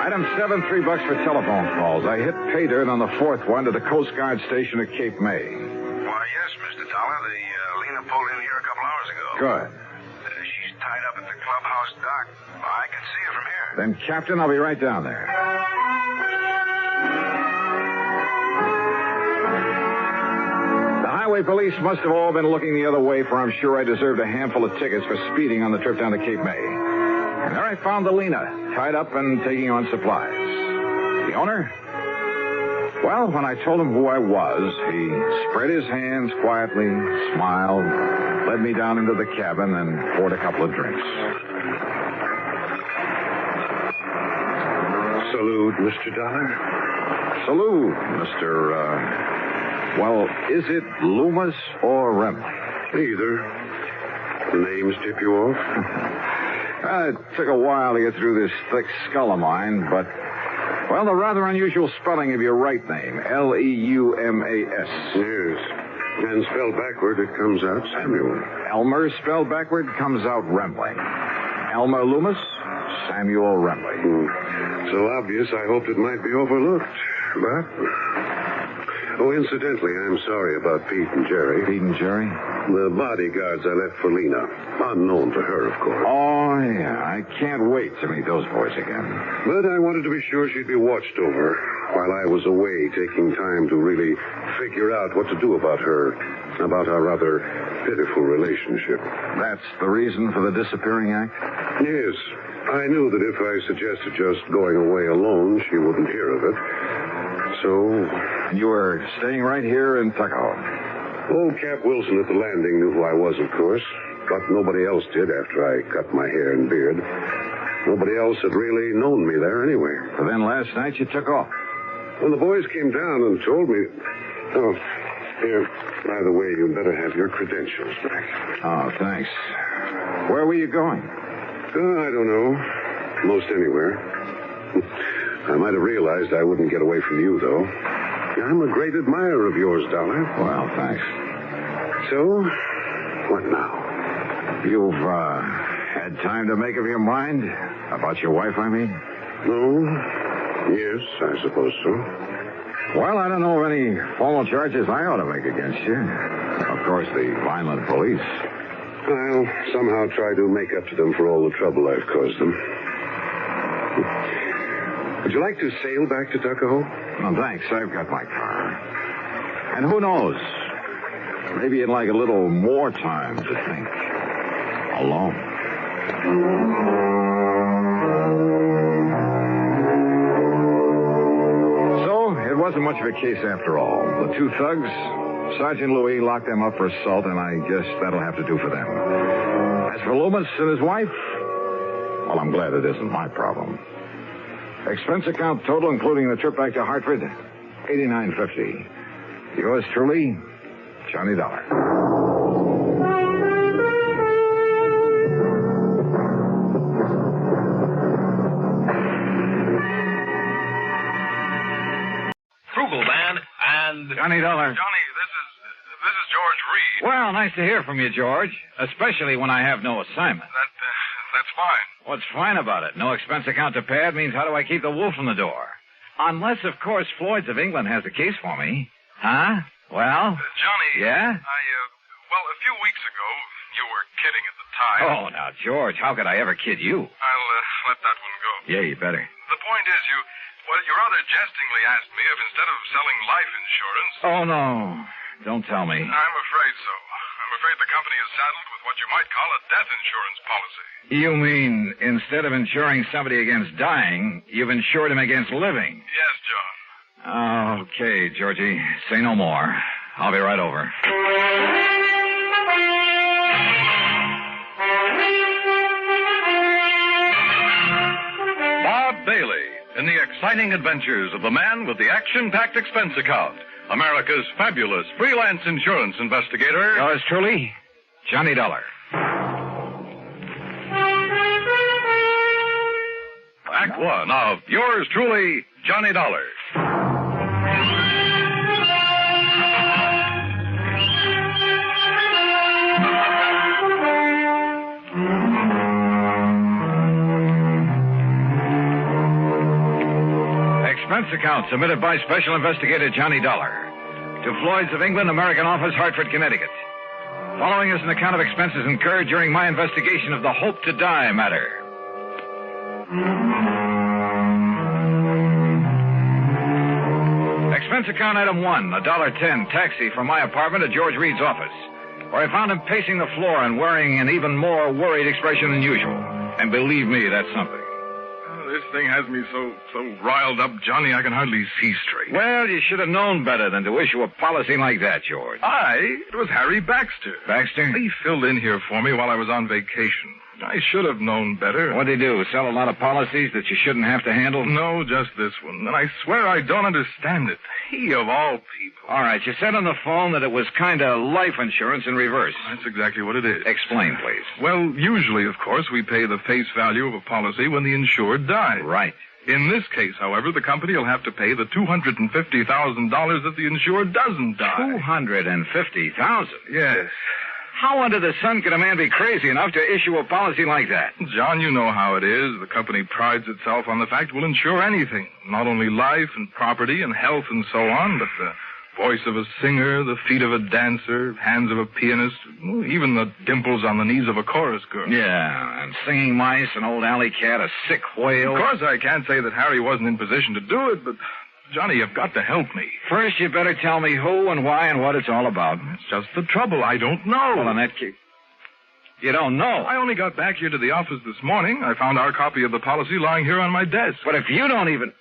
Item 7, $3 for telephone calls. I hit pay dirt on the fourth one to the Coast Guard station at Cape May. Why, yes, Mr. Dollar. The Lena pulled in here a couple hours ago. Good. She's tied up at the clubhouse dock. I can see her from here. Then, Captain, I'll be right down there. The highway police must have all been looking the other way, for I'm sure I deserved a handful of tickets for speeding on the trip down to Cape May. And there I found the Lena, tied up and taking on supplies. The owner? Well, when I told him who I was, he spread his hands quietly, smiled, led me down into the cabin, and poured a couple of drinks. Salute, Mr. Dollar. Salute, Mr. Well, is it Loomis or Remley? Either. The names tip you off? It took a while to get through this thick skull of mine, but, well, the rather unusual spelling of your right name, Leumas. Yes. And spelled backward, it comes out Samuel. Elmer spelled backward comes out Remley. Elmer Loomis, Samuel Remley. So obvious, I hoped it might be overlooked. But... Oh, incidentally, I'm sorry about Pete and Jerry. Pete and Jerry? The bodyguards I left for Lena. Unknown to her, of course. Oh, yeah. I can't wait to meet those boys again. But I wanted to be sure she'd be watched over while I was away, taking time to really figure out what to do about our rather pitiful relationship. That's the reason for the disappearing act? Yes. I knew that if I suggested just going away alone, she wouldn't hear of it. So... And you were staying right here in Tuckahoe? Old Cap Wilson at the landing knew who I was, of course. But nobody else did after I cut my hair and beard. Nobody else had really known me there anyway. So then last night you took off? When the boys came down and told me... Oh, here, by the way, you'd better have your credentials back. Oh, thanks. Where were you going? I don't know. Most anywhere. I might have realized I wouldn't get away from you, though. I'm a great admirer of yours, Dollar. Well, thanks. So, What now? You've, had time to make up your mind? About your wife, I mean? No. Yes, I suppose so. Well, I don't know of any formal charges I ought to make against you. Of course, the Vineland police. I'll somehow try to make up to them for all the trouble I've caused them. Would you like to sail back to Tuckahoe? No, thanks. I've got my car. And who knows? Maybe you'd like a little more time to think. Alone. So, it wasn't much of a case after all. The two thugs, Sergeant Louis locked them up for assault, and I guess that'll have to do for them. As for Leumas and his wife, well, I'm glad it isn't my problem. Expense account total, including the trip back to Hartford, $89.50. Yours truly, Johnny Dollar. Frugal Man and... Johnny Dollar. Johnny, this is George Reed. Well, nice to hear from you, George. Especially when I have no assignment. That's fine. What's fine about it? No expense account to pad means how do I keep the wolf from the door? Unless, of course, Floyd's of England has the case for me. Huh? Well? Johnny. Yeah? Well, a few weeks ago, you were kidding at the time. Oh, now, George, how could I ever kid you? I'll let that one go. Yeah, you better. The point is, you rather jestingly asked me if instead of selling life insurance... Oh, no. Don't tell me. I'm afraid so. I'm afraid the company is saddled with what you might call a death insurance policy. You mean instead of insuring somebody against dying, you've insured him against living? Yes, John. Okay, Georgie. Say no more. I'll be right over. Bob Bailey in the exciting adventures of the man with the action-packed expense account. America's fabulous freelance insurance investigator. Yours truly, Johnny Dollar. Act one of yours truly, Johnny Dollar. Expense account submitted by Special Investigator Johnny Dollar to Floyd's of England, American Office, Hartford, Connecticut. Following is an account of expenses incurred during my investigation of the Hope to Die matter. Expense account item 1, $1.10 taxi from my apartment to George Reed's office, where I found him pacing the floor and wearing an even more worried expression than usual. And believe me, that's something. This thing has me so riled up, Johnny, I can hardly see straight. Well, you should have known better than to issue a policy like that, George. It was Harry Baxter. Baxter? He filled in here for me while I was on vacation. I should have known better. What'd he do, sell a lot of policies that you shouldn't have to handle? No, just this one. And I swear I don't understand it. He, of all people. All right, you said on the phone that it was kind of life insurance in reverse. That's exactly what it is. Explain, please. Well, usually, of course, we pay the face value of a policy when the insured dies. Right. In this case, however, the company will have to pay the $250,000 that the insured doesn't die. $250,000? Yes. How under the sun could a man be crazy enough to issue a policy like that? John, you know how it is. The company prides itself on the fact we'll insure anything. Not only life and property and health and so on, but the voice of a singer, the feet of a dancer, hands of a pianist, even the dimples on the knees of a chorus girl. Yeah, and singing mice, an old alley cat, a sick whale. Of course, I can't say that Harry wasn't in position to do it, but... Johnny, you've got to help me. First, you better tell me who and why and what it's all about. That's just the trouble. I don't know. Well, in that case... You don't know? I only got back here to the office this morning. I found our copy of the policy lying here on my desk. But if you don't even...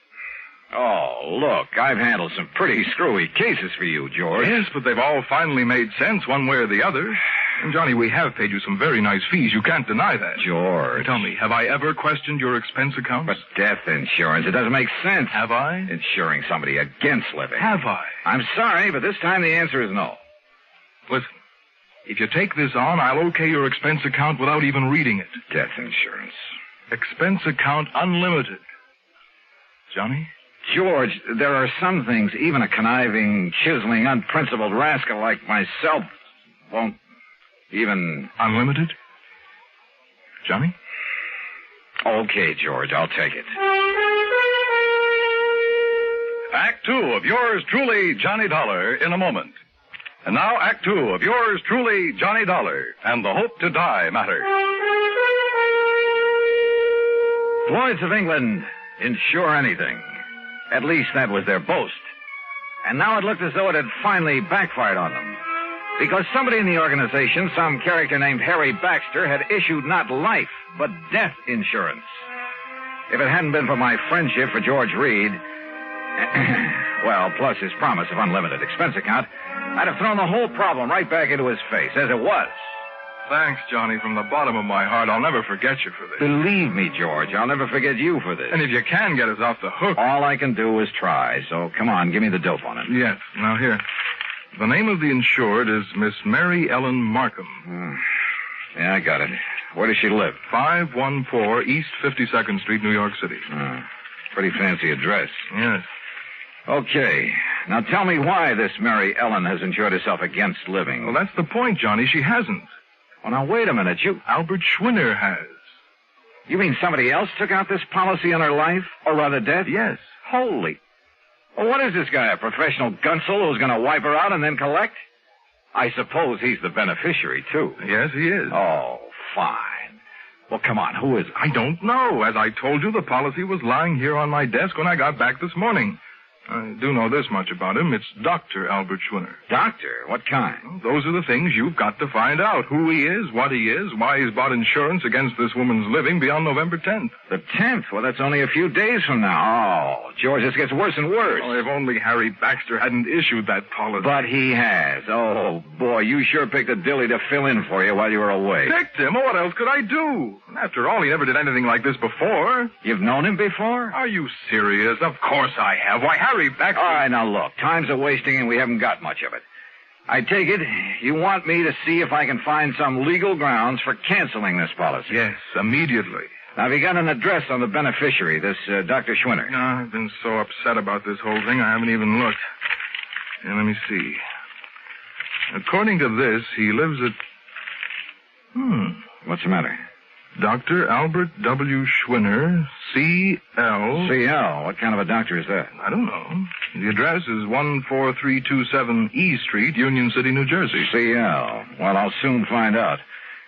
Oh, look, I've handled some pretty screwy cases for you, George. Yes, but they've all finally made sense one way or the other. And, Johnny, we have paid you some very nice fees. You can't deny that. George. Tell me, have I ever questioned your expense accounts? But death insurance, it doesn't make sense. Have I? Insuring somebody against living. Have I? I'm sorry, but this time the answer is no. Listen, if you take this on, I'll okay your expense account without even reading it. Death insurance. Expense account unlimited. Johnny? George, there are some things even a conniving, chiseling, unprincipled rascal like myself won't... Even... Unlimited? Johnny? Okay, George, I'll take it. Act 2 of yours truly, Johnny Dollar, in a moment. And now Act 2 of yours truly, Johnny Dollar, and the Hope to Die Matter. Lloyd's of England insure anything. At least that was their boast. And now it looked as though it had finally backfired on them. Because somebody in the organization, some character named Harry Baxter, had issued not life, but death insurance. If it hadn't been for my friendship for George Reed, well, plus his promise of unlimited expense account, I'd have thrown the whole problem right back into his face, as it was. Thanks, Johnny, from the bottom of my heart. I'll never forget you for this. Believe me, George, I'll never forget you for this. And if you can get us off the hook... All I can do is try, so come on, give me the dope on it. Yes. Now, here. The name of the insured is Miss Mary Ellen Markham. Yeah, I got it. Where does she live? 514 East 52nd Street, New York City. Pretty fancy address. Yes. Okay. Now tell me why this Mary Ellen has insured herself against living. Well, that's the point, Johnny. She hasn't. Well, now, wait a minute. Albert Schwinner has. You mean somebody else took out this policy on her life? Or rather death? Yes. Holy. Well, what is this guy, a professional gunsel who's going to wipe her out and then collect? I suppose he's the beneficiary, too. Yes, he is. Oh, fine. Well, come on, who is it? I don't know. As I told you, the policy was lying here on my desk when I got back this morning. I do know this much about him. It's Dr. Albert Schwinner. Doctor? What kind? Well, those are the things you've got to find out. Who he is, what he is, why he's bought insurance against this woman's living beyond November 10th. The 10th? Well, that's only a few days from now. Oh, George, this gets worse and worse. Oh, if only Harry Baxter hadn't issued that policy. But he has. Oh, boy, you sure picked a dilly to fill in for you while you were away. Picked him? Well, what else could I do? After all, he never did anything like this before. You've known him before? Are you serious? Of course I have. Why, Harry Baxter... All right, now look, time's a-wasting and we haven't got much of it. I take it you want me to see if I can find some legal grounds for canceling this policy. Yes, immediately. Now, have you got an address on the beneficiary, this Dr. Schwinner? No, I've been so upset about this whole thing, I haven't even looked. And let me see. According to this, he lives at... What's the matter? Dr. Albert W. Schwinner, C.L. C.L.? What kind of a doctor is that? I don't know. The address is 14327 E Street, Union City, New Jersey. C.L. Well, I'll soon find out.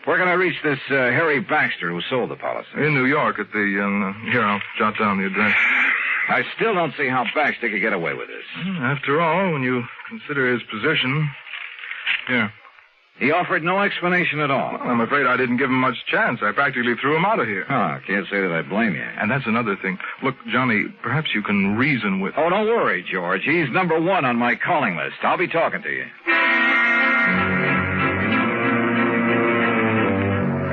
Where can I reach this Harry Baxter who sold the policy? In New York at the... here, I'll jot down the address. I still don't see how Baxter could get away with this. After all, when you consider his position... Here. He offered no explanation at all. Well, I'm afraid I didn't give him much chance. I practically threw him out of here. Oh, can't say that I blame you. And that's another thing. Look, Johnny, perhaps you can reason with... Oh, don't worry, George. He's number one on my calling list. I'll be talking to you.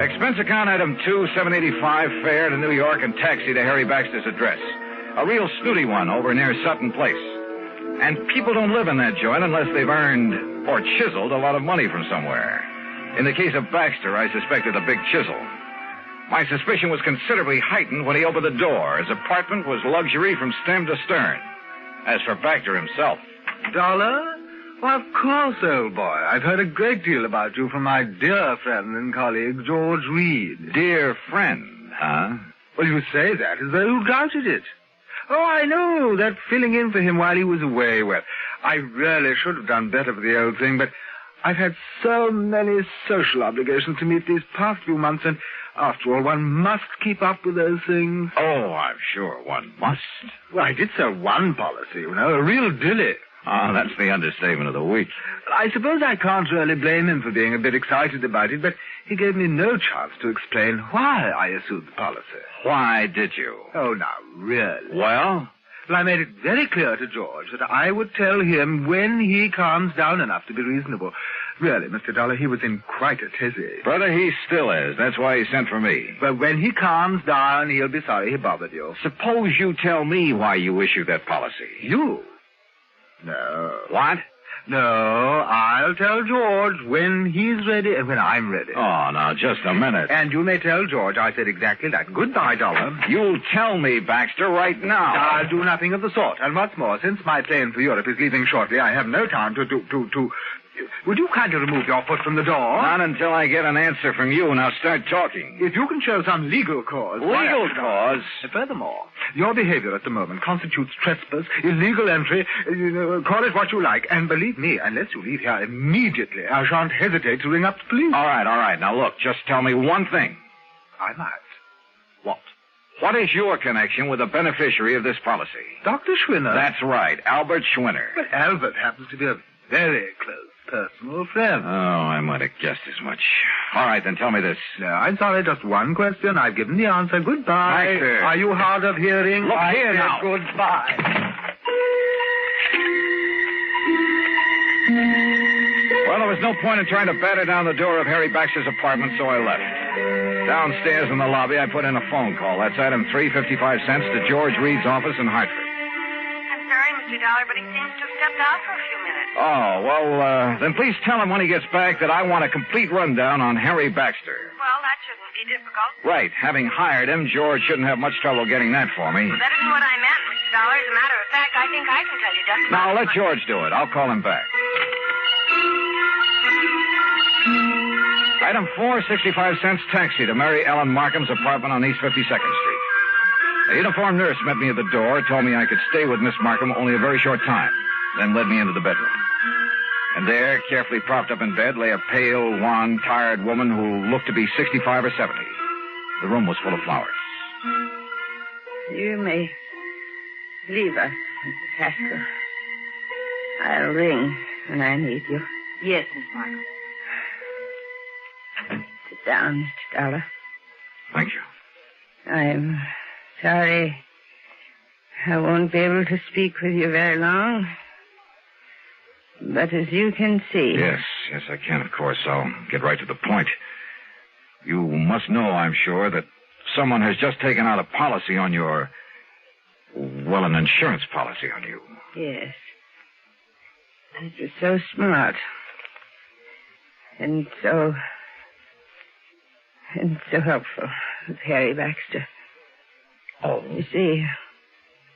Expense account item 2, $785, fare to New York and taxi to Harry Baxter's address. A real snooty one over near Sutton Place. And people don't live in that joint unless they've earned or chiseled a lot of money from somewhere. In the case of Baxter, I suspected a big chisel. My suspicion was considerably heightened when he opened the door. His apartment was luxury from stem to stern. As for Baxter himself... Dollar? Why, of course, old boy. I've heard a great deal about you from my dear friend and colleague, George Reed. Dear friend, huh? Well, you say that as though you doubted it. Oh, I know, that filling in for him while he was away. Well, I really should have done better for the old thing, but I've had so many social obligations to meet these past few months, and after all, one must keep up with those things. Oh, I'm sure one must. Well, I did sell one policy, you know, a real dilly. Ah, that's the understatement of the week. I suppose I can't really blame him for being a bit excited about it, but he gave me no chance to explain why I issued the policy. Why did you? Oh, now, really. Well? Well, I made it very clear to George that I would tell him when he calms down enough to be reasonable. Really, Mr. Dollar, he was in quite a tizzy. Brother, he still is. That's why he sent for me. But when he calms down, he'll be sorry he bothered you. Suppose you tell me why you issued that policy. You? No. What? No, I'll tell George when he's ready and when I'm ready. Oh, now, just a minute. And you may tell George I said exactly that. Goodbye, Dollar. You'll tell me, Baxter, right now. I'll do nothing of the sort. And what's more, since my plane for Europe is leaving shortly, I have no time to Would you kindly remove your foot from the door? Not until I get an answer from you. Now start talking. If you can show some legal cause. Legal cause? Furthermore, your behavior at the moment constitutes trespass, illegal entry, call it what you like. And believe me, unless you leave here immediately, I shan't hesitate to ring up the police. All right. Now look, just tell me one thing. I might. What? What is your connection with the beneficiary of this policy? Dr. Schwinner. That's right, Albert Schwinner. But Albert happens to be a very close personal friend. Oh, I might have guessed as much. All right, then tell me this. No, I'm sorry, just one question. I've given the answer. Goodbye. Baxter. Are you hard of hearing? Look here now. Goodbye. Well, there was no point in trying to batter down the door of Harry Baxter's apartment, so I left. Downstairs in the lobby, I put in a phone call. That's item 355 cents to George Reed's office in Hartford. I'm sorry, Mr. Dollar, but he seems to have stepped out for a few minutes. Oh, well, then please tell him when he gets back that I want a complete rundown on Harry Baxter. Well, that shouldn't be difficult. Right. Having hired him, George shouldn't have much trouble getting that for me. Well, that isn't what I meant, Mr. Dollar. As a matter of fact, I think I can tell you just Now, let George do it. I'll call him back. Item 4, 65 cents taxi to Mary Ellen Markham's apartment on East 52nd Street. A uniformed nurse met me at the door, told me I could stay with Miss Markham only a very short time, then led me into the bedroom. And there, carefully propped up in bed, lay a pale, wan, tired woman who looked to be 65 or 70. The room was full of flowers. You may leave us, Mrs. Haskell. I'll ring when I need you. Yes, Miss Markham. Sit down, Mr. Dollar. Thank you. I'm sorry I won't be able to speak with you very long. But as you can see... Yes, I can, of course. I'll get right to the point. You must know, I'm sure, that someone has just taken out a policy on your... Well, an insurance policy on you. Yes. It was so smart. And so helpful with Harry Baxter. Oh. You see,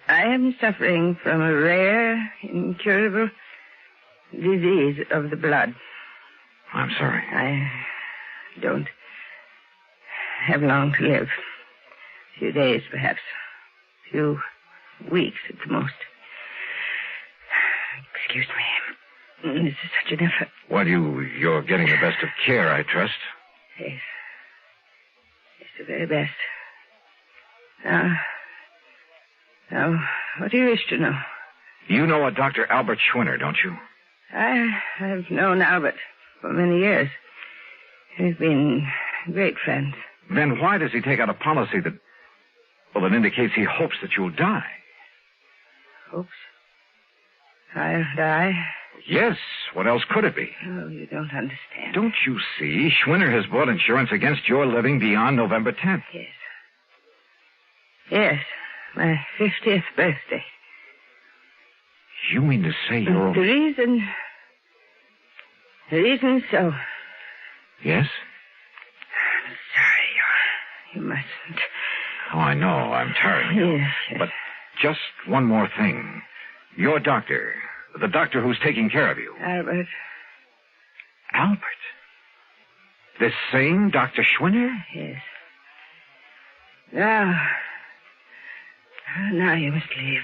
I am suffering from a rare, incurable disease of the blood. I'm sorry. I don't have long to live. A few days, perhaps. A few weeks at the most. Excuse me. This is such an effort. Well, you're getting the best of care, I trust. Yes. It's the very best. Now, what do you wish to know? You know a Dr. Albert Schwinner, don't you? I've known Albert for many years. We've been great friends. Then why does he take out a policy that indicates he hopes that you'll die? Hopes? I'll die? Yes. What else could it be? Oh, you don't understand. Don't you see? Schwinner has bought insurance against your living beyond November 10th. Yes. Yes. My 50th birthday. You mean to say you're... The reason so. Yes? I'm sorry. You mustn't. Oh, I know. I'm tired. Yes. But just one more thing. Your doctor, the doctor who's taking care of you. Albert. Albert? This same Dr. Schwinner? Yes. Now you must leave.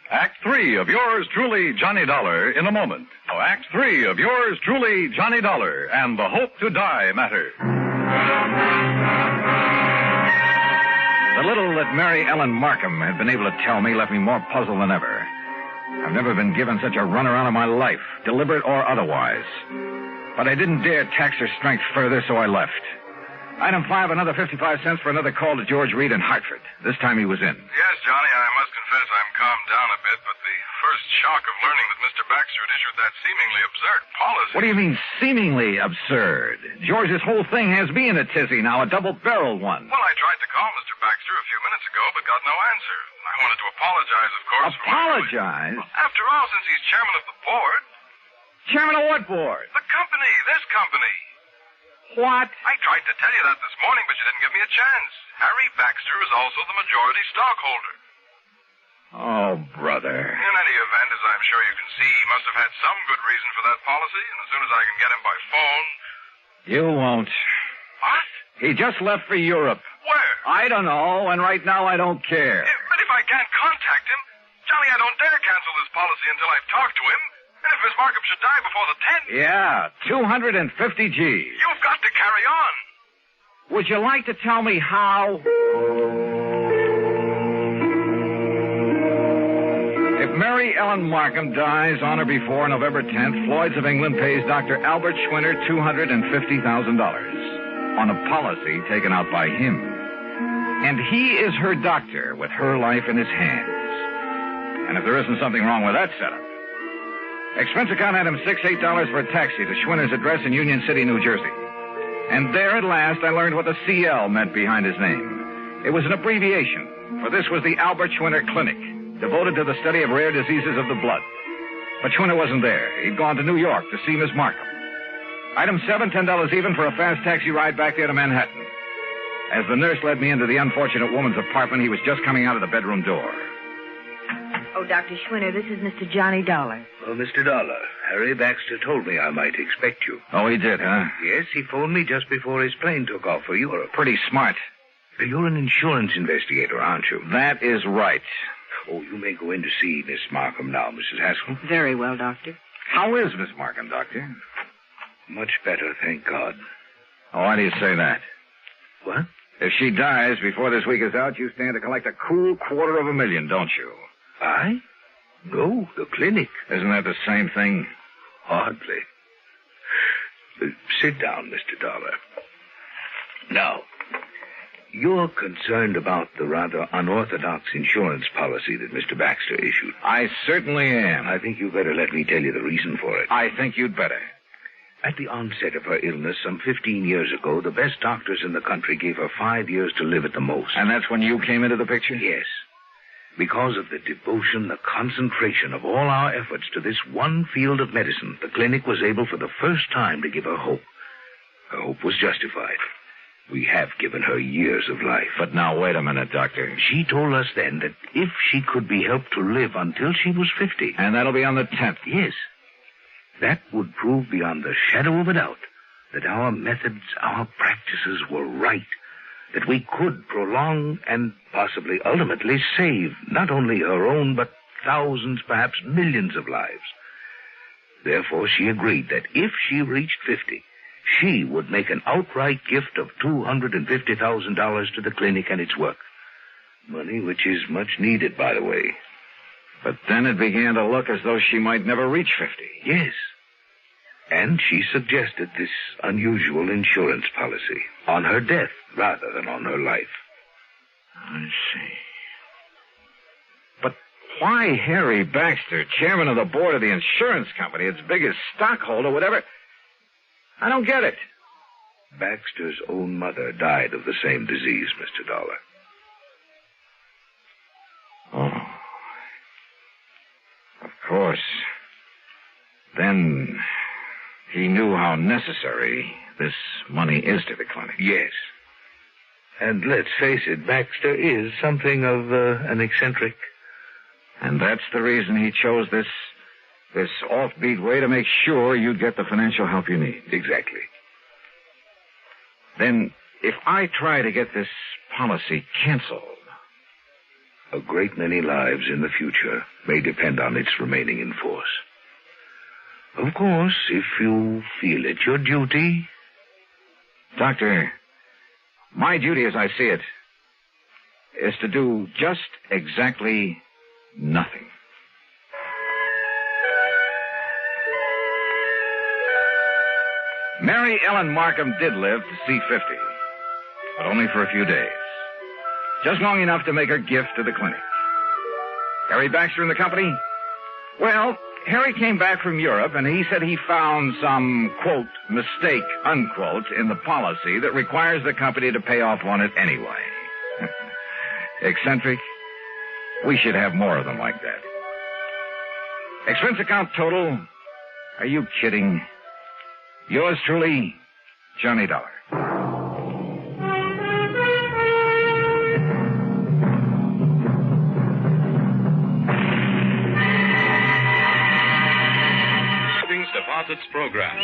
Act 3 of yours truly, Johnny Dollar, in a moment. Now, Act 3 of yours truly, Johnny Dollar, and the Hope to Die Matter. The little that Mary Ellen Markham had been able to tell me left me more puzzled than ever. I've never been given such a runaround of my life, deliberate or otherwise. But I didn't dare tax her strength further, so I left. Item 5, another 55 cents for another call to George Reed in Hartford. This time he was in. Yes, Johnny, I must confess I'm calmed down a bit, but the first shock of learning that Mr. Baxter had issued that seemingly absurd policy... What do you mean, seemingly absurd? George's whole thing has me in a tizzy now, a double-barreled one. Well, I tried to call Mr. Baxter a few minutes ago, but got no answer. I wanted to apologize, of course. Apologize? Well, after all, since he's chairman of the board... Chairman of what board? The company, this company. What? I tried to tell you that this morning, but you didn't give me a chance. Harry Baxter is also the majority stockholder. Oh, brother. In any event, as I'm sure you can see, he must have had some good reason for that policy, and as soon as I can get him by phone... You won't. What? He just left for Europe. Where? I don't know, and right now I don't care. But if I can't contact him, Johnny, I don't dare cancel this policy until I've talked to him. And if Miss Markham should die before the 10th... Yeah, 250 G's. You've got to carry on. Would you like to tell me how? If Mary Ellen Markham dies on or before November 10th, Floyd's of England pays Dr. Albert Schwinner $250,000 on a policy taken out by him. And he is her doctor with her life in his hands. And if there isn't something wrong with that setup, expense account item $68 for a taxi to Schwinner's address in Union City, New Jersey. And there at last I learned what the CL meant behind his name. It was an abbreviation, for this was the Albert Schwinner Clinic, devoted to the study of rare diseases of the blood. But Schwinner wasn't there. He'd gone to New York to see Miss Markham. Item 7, $10 even for a fast taxi ride back there to Manhattan. As the nurse led me into the unfortunate woman's apartment, he was just coming out of the bedroom door. Oh, Dr. Schwinner, this is Mr. Johnny Dollar. Oh, Mr. Dollar, Harry Baxter told me I might expect you. Oh, he did, huh? Yes, he phoned me just before his plane took off for Europe. Pretty smart. You're an insurance investigator, aren't you? That is right. Oh, you may go in to see Miss Markham now, Mrs. Haskell. Very well, Doctor. How is Miss Markham, Doctor? Much better, thank God. Oh, why do you say that? What? If she dies before this week is out, you stand to collect a cool $250,000, don't you? I? No, the clinic. Isn't that the same thing? Hardly. Sit down, Mr. Dollar. Now, you're concerned about the rather unorthodox insurance policy that Mr. Baxter issued. I certainly am. I think you better let me tell you the reason for it. I think you'd better. At the onset of her illness some 15 years ago, the best doctors in the country gave her 5 years to live at the most. And that's when you came into the picture? Yes. Because of the devotion, the concentration of all our efforts to this one field of medicine, the clinic was able for the first time to give her hope. Her hope was justified. We have given her years of life. But now, wait a minute, Doctor. She told us then that if she could be helped to live until she was 50... And that'll be on the 10th? Yes. That would prove beyond the shadow of a doubt that our methods, our practices were right. That we could prolong and possibly ultimately save not only her own, but thousands, perhaps millions of lives. Therefore, she agreed that if she reached 50, she would make an outright gift of $250,000 to the clinic and its work. Money which is much needed, by the way. But then it began to look as though she might never reach 50. Yes. And she suggested this unusual insurance policy on her death rather than on her life. I see. But why Harry Baxter, chairman of the board of the insurance company, its biggest stockholder, whatever? I don't get it. Baxter's own mother died of the same disease, Mr. Dollar. Oh. Of course. Then he knew how necessary this money is to the clinic. Yes. And let's face it, Baxter is something of an eccentric. And that's the reason he chose this offbeat way to make sure you'd get the financial help you need. Exactly. Then, if I try to get this policy canceled... A great many lives in the future may depend on its remaining in force. Of course, if you feel it your duty... Doctor, my duty as I see it is to do just exactly nothing. Mary Ellen Markham did live to see 50, but only for a few days. Just long enough to make her gift to the clinic. Harry Baxter and the company? Well, Harry came back from Europe, and he said he found some, quote, mistake, unquote, in the policy that requires the company to pay off on it anyway. Eccentric? We should have more of them like that. Expense account total, Are you kidding? Yours truly, Johnny Dollar. Savings Deposits Program.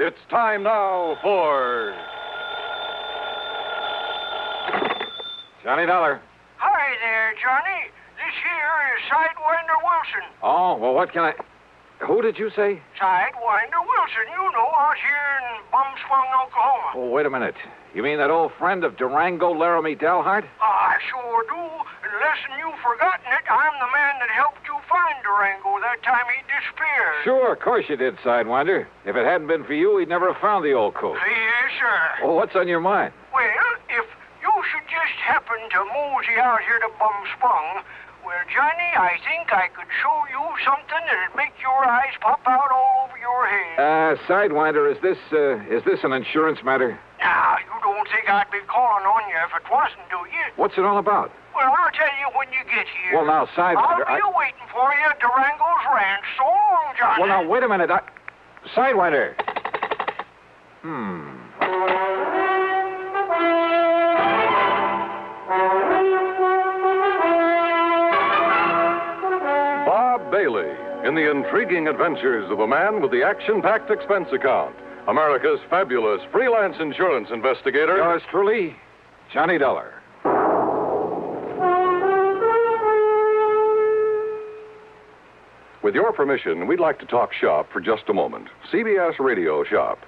It's time now for Johnny Dollar. Hi there, Johnny. This here is Sidewinder Wilson. Oh, well, what can I... Who did you say? Sidewinder Wilson, you know, out here in Bumswung, Oklahoma. Oh, wait a minute. You mean that old friend of Durango, Laramie Dalhart? I sure do. Unless you've forgotten it, I'm the man that helped you find Durango that time he disappeared. Sure, of course you did, Sidewinder. If it hadn't been for you, we'd never have found the old coat. Yes, sir. Oh, what's on your mind? Well, if you should just happen to mosey out here to Bumspung, well, Johnny, I think I could show you something that'd make your eyes pop out all over your head. Sidewinder, is this an insurance matter? Now, you don't think I'd be calling on you if it wasn't, do you? What's it all about? Well, I'll tell you when you get here. Well, now, Sidewinder, I'll be waiting for you at Durango's ranch. So long, Johnny. Well, now, wait a minute. Sidewinder. Bob Bailey in the intriguing adventures of a man with the action-packed expense account. America's fabulous freelance insurance investigator. Yours truly, Johnny Dollar. With your permission, we'd like to talk shop for just a moment. CBS Radio Shop.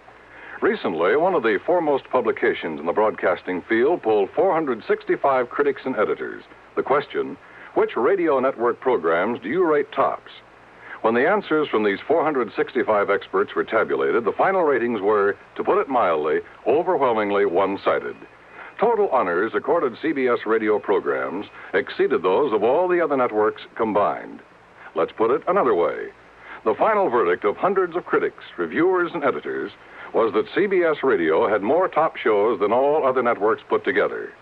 Recently, one of the foremost publications in the broadcasting field polled 465 critics and editors. The question, which radio network programs do you rate tops? When the answers from these 465 experts were tabulated, the final ratings were, to put it mildly, overwhelmingly one-sided. Total honors accorded CBS radio programs exceeded those of all the other networks combined. Let's put it another way. The final verdict of hundreds of critics, reviewers, and editors was that CBS Radio had more top shows than all other networks put together.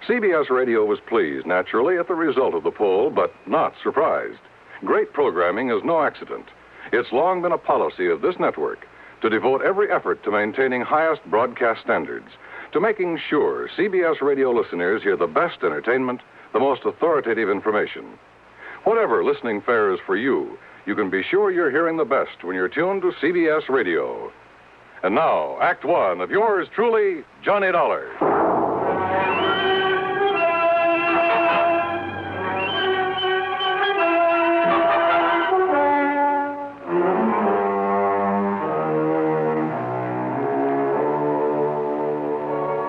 CBS Radio was pleased, naturally, at the result of the poll, but not surprised. Great programming is no accident. It's long been a policy of this network to devote every effort to maintaining highest broadcast standards, to making sure CBS Radio listeners hear the best entertainment, the most authoritative information. Whatever listening fare is for you, you can be sure you're hearing the best when you're tuned to CBS Radio. And now, Act One of yours truly, Johnny Dollar.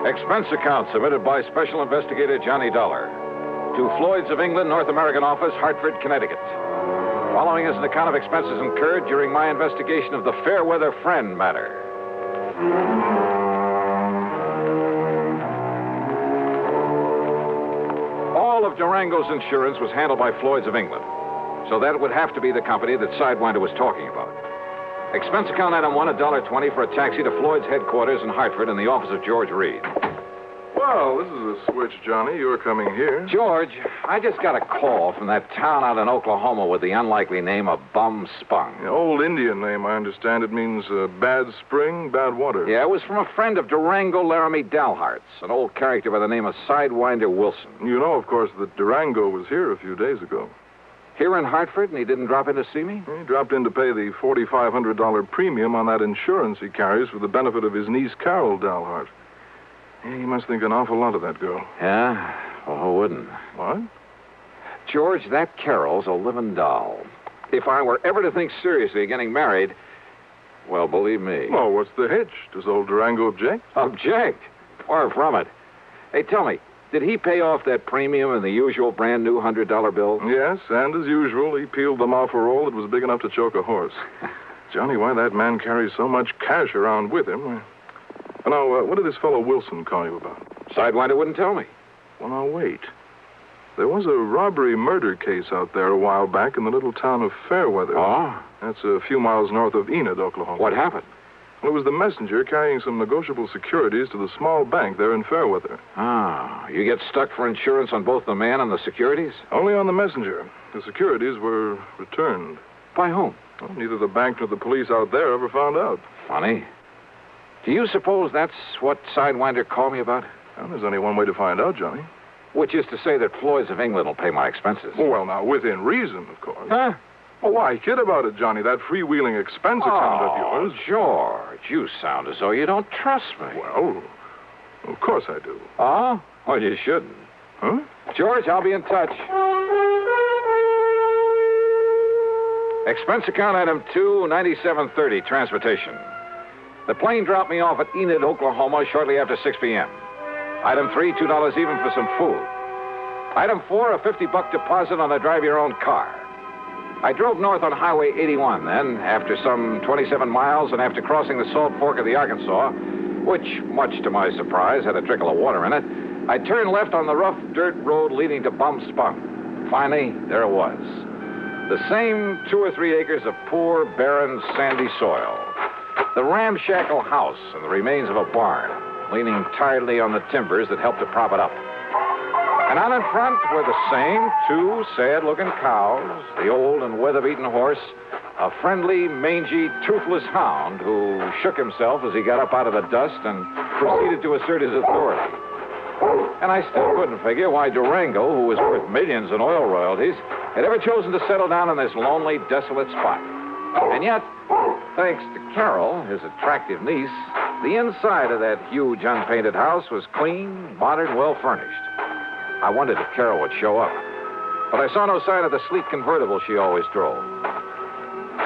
Expense account submitted by Special Investigator Johnny Dollar to Floyd's of England, North American Office, Hartford, Connecticut. Following is an account of expenses incurred during my investigation of the Fairweather Friend Matter. All of Durango's insurance was handled by Floyd's of England, so that would have to be the company that Sidewinder was talking about. Expense account item 1, $1.20 for a taxi to Floyd's headquarters in Hartford in the office of George Reed. Well, Well, this is a switch, Johnny. You're coming here. George, I just got a call from that town out in Oklahoma with the unlikely name of Bum Spung. The old Indian name, I understand. It means bad spring, bad water. Yeah, it was from a friend of Durango Laramie Dalhart's, an old character by the name of Sidewinder Wilson. You know, of course, that Durango was here a few days ago. Here in Hartford, and he didn't drop in to see me? He dropped in to pay the $4,500 premium on that insurance he carries for the benefit of his niece, Carol Dalhart. He must think an awful lot of that girl. Yeah? Well, who wouldn't? What? George, that Carol's a living doll. If I were ever to think seriously of getting married, well, believe me. Well, what's the hitch? Does old Durango object? Object? Far from it. Hey, tell me, did he pay off that premium in the usual brand new $100 bill? Yes, and as usual, he peeled them off a roll that was big enough to choke a horse. Johnny, why that man carries so much cash around with him? Now, what did this fellow Wilson call you about? Sidewinder wouldn't tell me. Well, now, wait. There was a robbery-murder case out there a while back in the little town of Fairweather. Oh? That's a few miles north of Enid, Oklahoma. What happened? Well, it was the messenger carrying some negotiable securities to the small bank there in Fairweather. Ah, you get stuck for insurance on both the man and the securities? Only on the messenger. The securities were returned. By whom? Well, neither the bank nor the police out there ever found out. Funny. Do you suppose that's what Sidewinder called me about? Well, there's only one way to find out, Johnny. Which is to say that Floyd's of England will pay my expenses. Well, now, within reason, of course. Huh? Well, why kid about it, Johnny? That freewheeling expense account of yours. George, you sound as though you don't trust me. Well, of course I do. Oh? Well, you shouldn't. Huh? George, I'll be in touch. Expense account item 29730, transportation. The plane dropped me off at Enid, Oklahoma, shortly after 6 p.m. Item 3, $2 even for some food. Item 4, a $50 deposit on a drive-your-own car. I drove north on Highway 81, then, after some 27 miles and after crossing the Salt Fork of the Arkansas, which, much to my surprise, had a trickle of water in it, I turned left on the rough dirt road leading to Bum Spung. Finally, there it was. The same 2 or 3 acres of poor, barren, sandy soil. The ramshackle house and the remains of a barn, leaning tiredly on the timbers that helped to prop it up. And out in front were the same 2 sad-looking cows, the old and weather-beaten horse, a friendly, mangy, toothless hound who shook himself as he got up out of the dust and proceeded to assert his authority. And I still couldn't figure why Durango, who was worth millions in oil royalties, had ever chosen to settle down in this lonely, desolate spot. And yet, thanks to Carol, his attractive niece, the inside of that huge, unpainted house was clean, modern, well-furnished. I wondered if Carol would show up, but I saw no sign of the sleek convertible she always drove.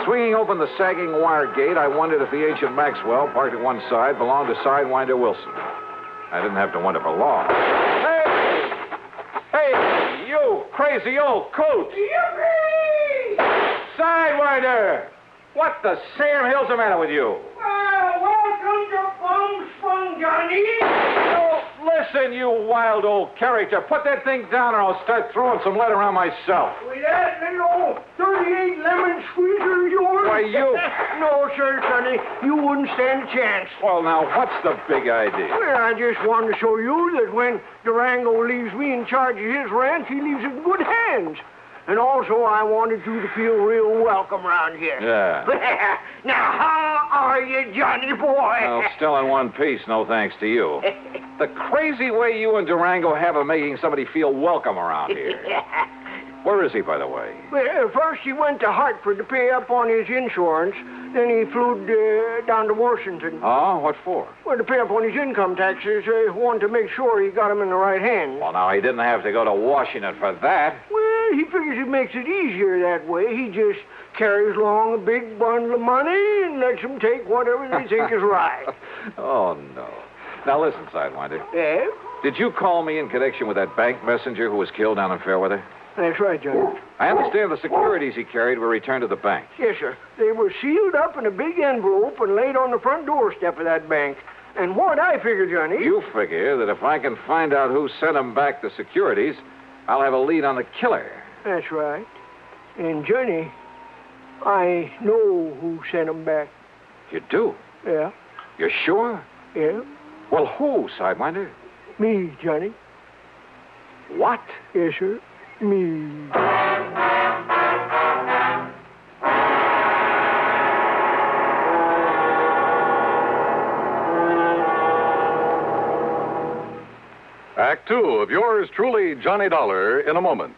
Swinging open the sagging wire gate, I wondered if the ancient Maxwell, parked at one side, belonged to Sidewinder Wilson. I didn't have to wonder for long. Hey! Hey, you crazy old coot! Yippee! Sidewinder! What the Sam Hill's the matter with you? Well, welcome to Bum Spung, Johnny. Oh, listen, you wild old character. Put that thing down or I'll start throwing some lead around myself. With that little 38 lemon squeezer of yours? Why, you... No, sir, Sonny. You wouldn't stand a chance. Well, now, what's the big idea? Well, I just wanted to show you that when Durango leaves me in charge of his ranch, he leaves it in good hands. And also, I wanted you to feel real welcome around here. Yeah. Now, how are you, Johnny boy? Well, still in one piece, no thanks to you. The crazy way you and Durango have of making somebody feel welcome around here. Where is he, by the way? Well, first he went to Hartford to pay up on his insurance. Then he flew down to Washington. Oh, what for? Well, to pay up on his income taxes. Wanted to make sure he got them in the right hands. Well, now, he didn't have to go to Washington for that. Well, he figures it makes it easier that way. He just carries along a big bundle of money and lets them take whatever they think is right. Oh, no. Now, listen, Sidewinder. Yeah? Did you call me in connection with that bank messenger who was killed down in Fairweather? That's right, Johnny. I understand the securities he carried were returned to the bank. Yes, sir. They were sealed up in a big envelope and laid on the front doorstep of that bank. And what I figure, Johnny... You figure that if I can find out who sent him back the securities, I'll have a lead on the killer. That's right. And, Johnny, I know who sent them back. You do? Yeah. You're sure? Yeah. Well, who, Sidewinder? Me, Johnny. What? Yes, sir. Me. Act 2 of yours truly, Johnny Dollar, in a moment.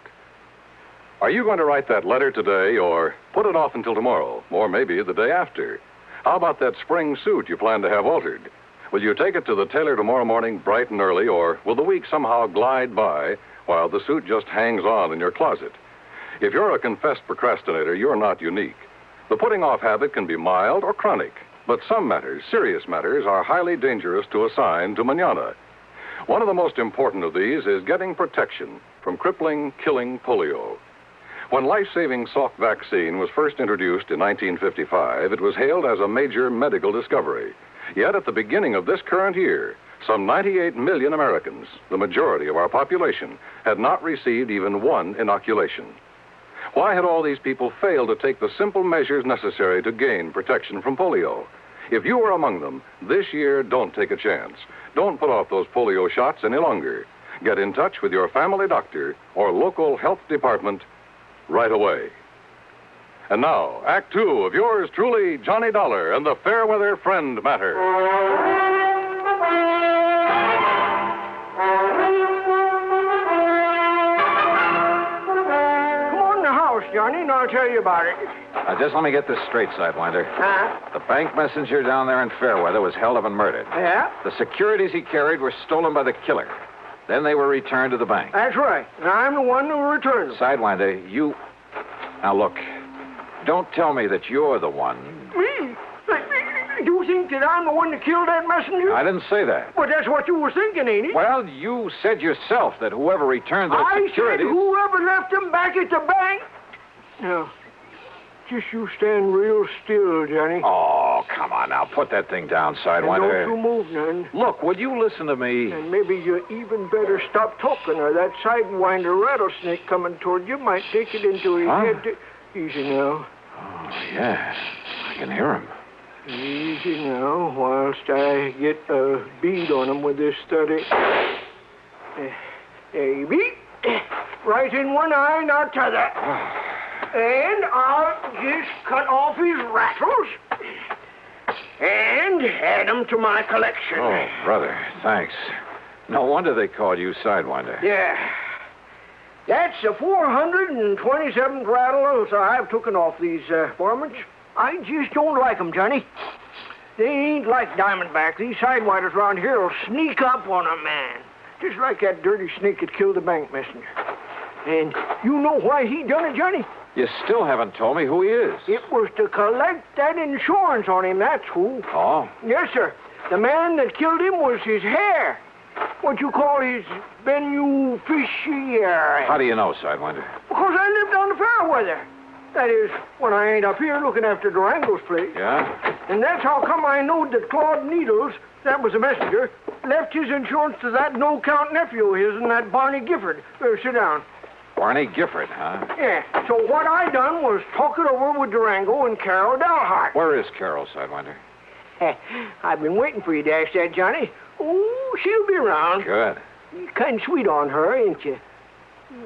Are you going to write that letter today or put it off until tomorrow, or maybe the day after? How about that spring suit you plan to have altered? Will you take it to the tailor tomorrow morning bright and early, or will the week somehow glide by while the suit just hangs on in your closet? If you're a confessed procrastinator, you're not unique. The putting off habit can be mild or chronic, but some matters, serious matters, are highly dangerous to assign to mañana. One of the most important of these is getting protection from crippling, killing polio. When life-saving Salk vaccine was first introduced in 1955, it was hailed as a major medical discovery. Yet at the beginning of this current year, some 98 million Americans, the majority of our population, had not received even one inoculation. Why had all these people failed to take the simple measures necessary to gain protection from polio? If you were among them, this year, don't take a chance. Don't put off those polio shots any longer. Get in touch with your family doctor or local health department right away. And now, Act 2 of yours truly, Johnny Dollar and the Fairweather Friend Matter. Come on in the house, Johnny, and I'll tell you about it. Just let me get this straight, Sidewinder. The bank messenger down there in Fairweather was held up and murdered. Yeah? The securities he carried were stolen by the killer. Then they were returned to the bank. That's right. And I'm the one who returned them. Sidewinder, you... Now, look. Don't tell me that you're the one. Me? You think that I'm the one that killed that messenger? I didn't say that. But that's what you were thinking, ain't it? Well, you said yourself that whoever returned those securities... I said whoever left them back at the bank. Now, just you stand real still, Johnny. Oh, come on now. Put that thing down, Sidewinder. And don't you move none. Look, would you listen to me? And maybe you even better stop talking, or that Sidewinder rattlesnake coming toward you might take it into his head to... Easy now. Oh, yeah. I can hear him. Easy now, whilst I get a bead on him with this study. There you be. Right in one eye, not t'other. And I'll just cut off his rattles and add them to my collection. Oh, brother, thanks. No wonder they called you Sidewinder. Yeah. That's the 427th rattle so I've taken off these varmints. I just don't like them, Johnny. They ain't like Diamondback. These Sidewinders around here will sneak up on a man, just like that dirty snake that killed the bank messenger. And you know why he done it, Johnny? You still haven't told me who he is. It was to collect that insurance on him, that's who. Oh? Yes, sir. The man that killed him was his hair. What you call his beneficiary. How do you know, Sidewinder? Because I lived on the Fairweather. That is, when I ain't up here looking after Durango's place. Yeah? And that's how come I knowed that Claude Needles, that was a messenger, left his insurance to that no-count nephew of his and that Barney Gifford. Sit down. Barney Gifford, huh? Yeah. So what I done was talk it over with Durango and Carol Dalhart. Where is Carol, Sidewinder? I've been waiting for you to ask that, Johnny. Oh, she'll be around. Good. You're kind of sweet on her, ain't you?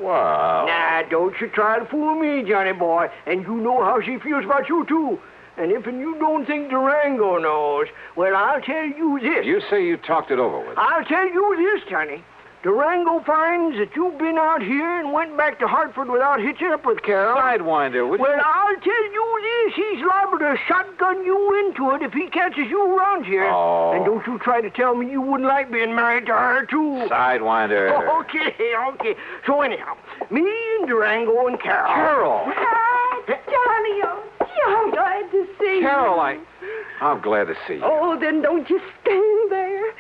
Wow. Nah, don't you try to fool me, Johnny boy. And you know how she feels about you, too. And if you don't think Durango knows, well, I'll tell you this. You say you talked it over with her. I'll tell you this, Johnny. Durango finds that you've been out here and went back to Hartford without hitching up with Carol. Sidewinder, would you... Well, I'll tell you this. He's liable to shotgun you into it if he catches you around here. Oh. And don't you try to tell me you wouldn't like being married to her, too. Sidewinder. Okay. So anyhow, me and Durango and Carol. Carol. Hi, Johnny. I'm glad to see you. Carol, I'm glad to see you. Oh, then don't you stand there.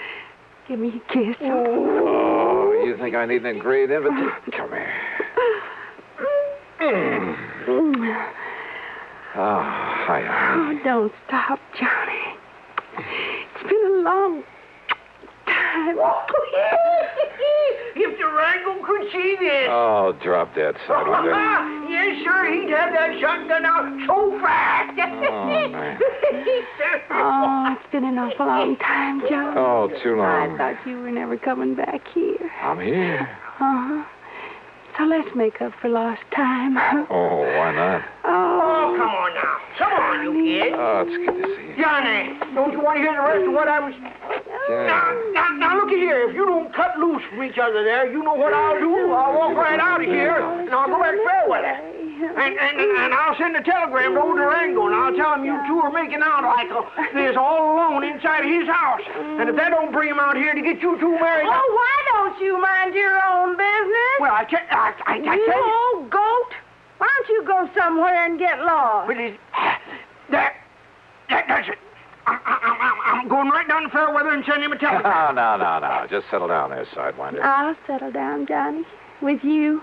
Give me a kiss. Oh, you think I need an engraved invitation? Come here. Oh, hi. Oh, don't stop, Johnny. It's been a long time. if Durango could see this. Oh, drop that, Sidewinder. Yes, sir. He'd have that shotgun out so fast. Oh, man. Oh, it's been an awful long time, Joe. Oh, too long. I thought you were never coming back here. I'm here. Uh-huh. So let's make up for lost time. Oh, why not? Oh, come on now. Come on, you kid. Oh, it's good to see you. Johnny, don't you want to hear the rest of what I was... Now, look at here. If you don't cut loose from each other there, you know what I'll do. I'll walk right out of here, and I'll go back to Fairweather. And I'll send a telegram to old Durango, and I'll tell him you two are making out like this all alone inside of his house. And if that don't bring him out here to get you two married... Oh, why don't you mind your own business? Well, I tell you... You old goat. Why don't you go somewhere and get lost? But that's it. I'm going right down to Fairweather and send him a telegram. No. Just settle down there, Sidewinder. I'll settle down, Johnny, with you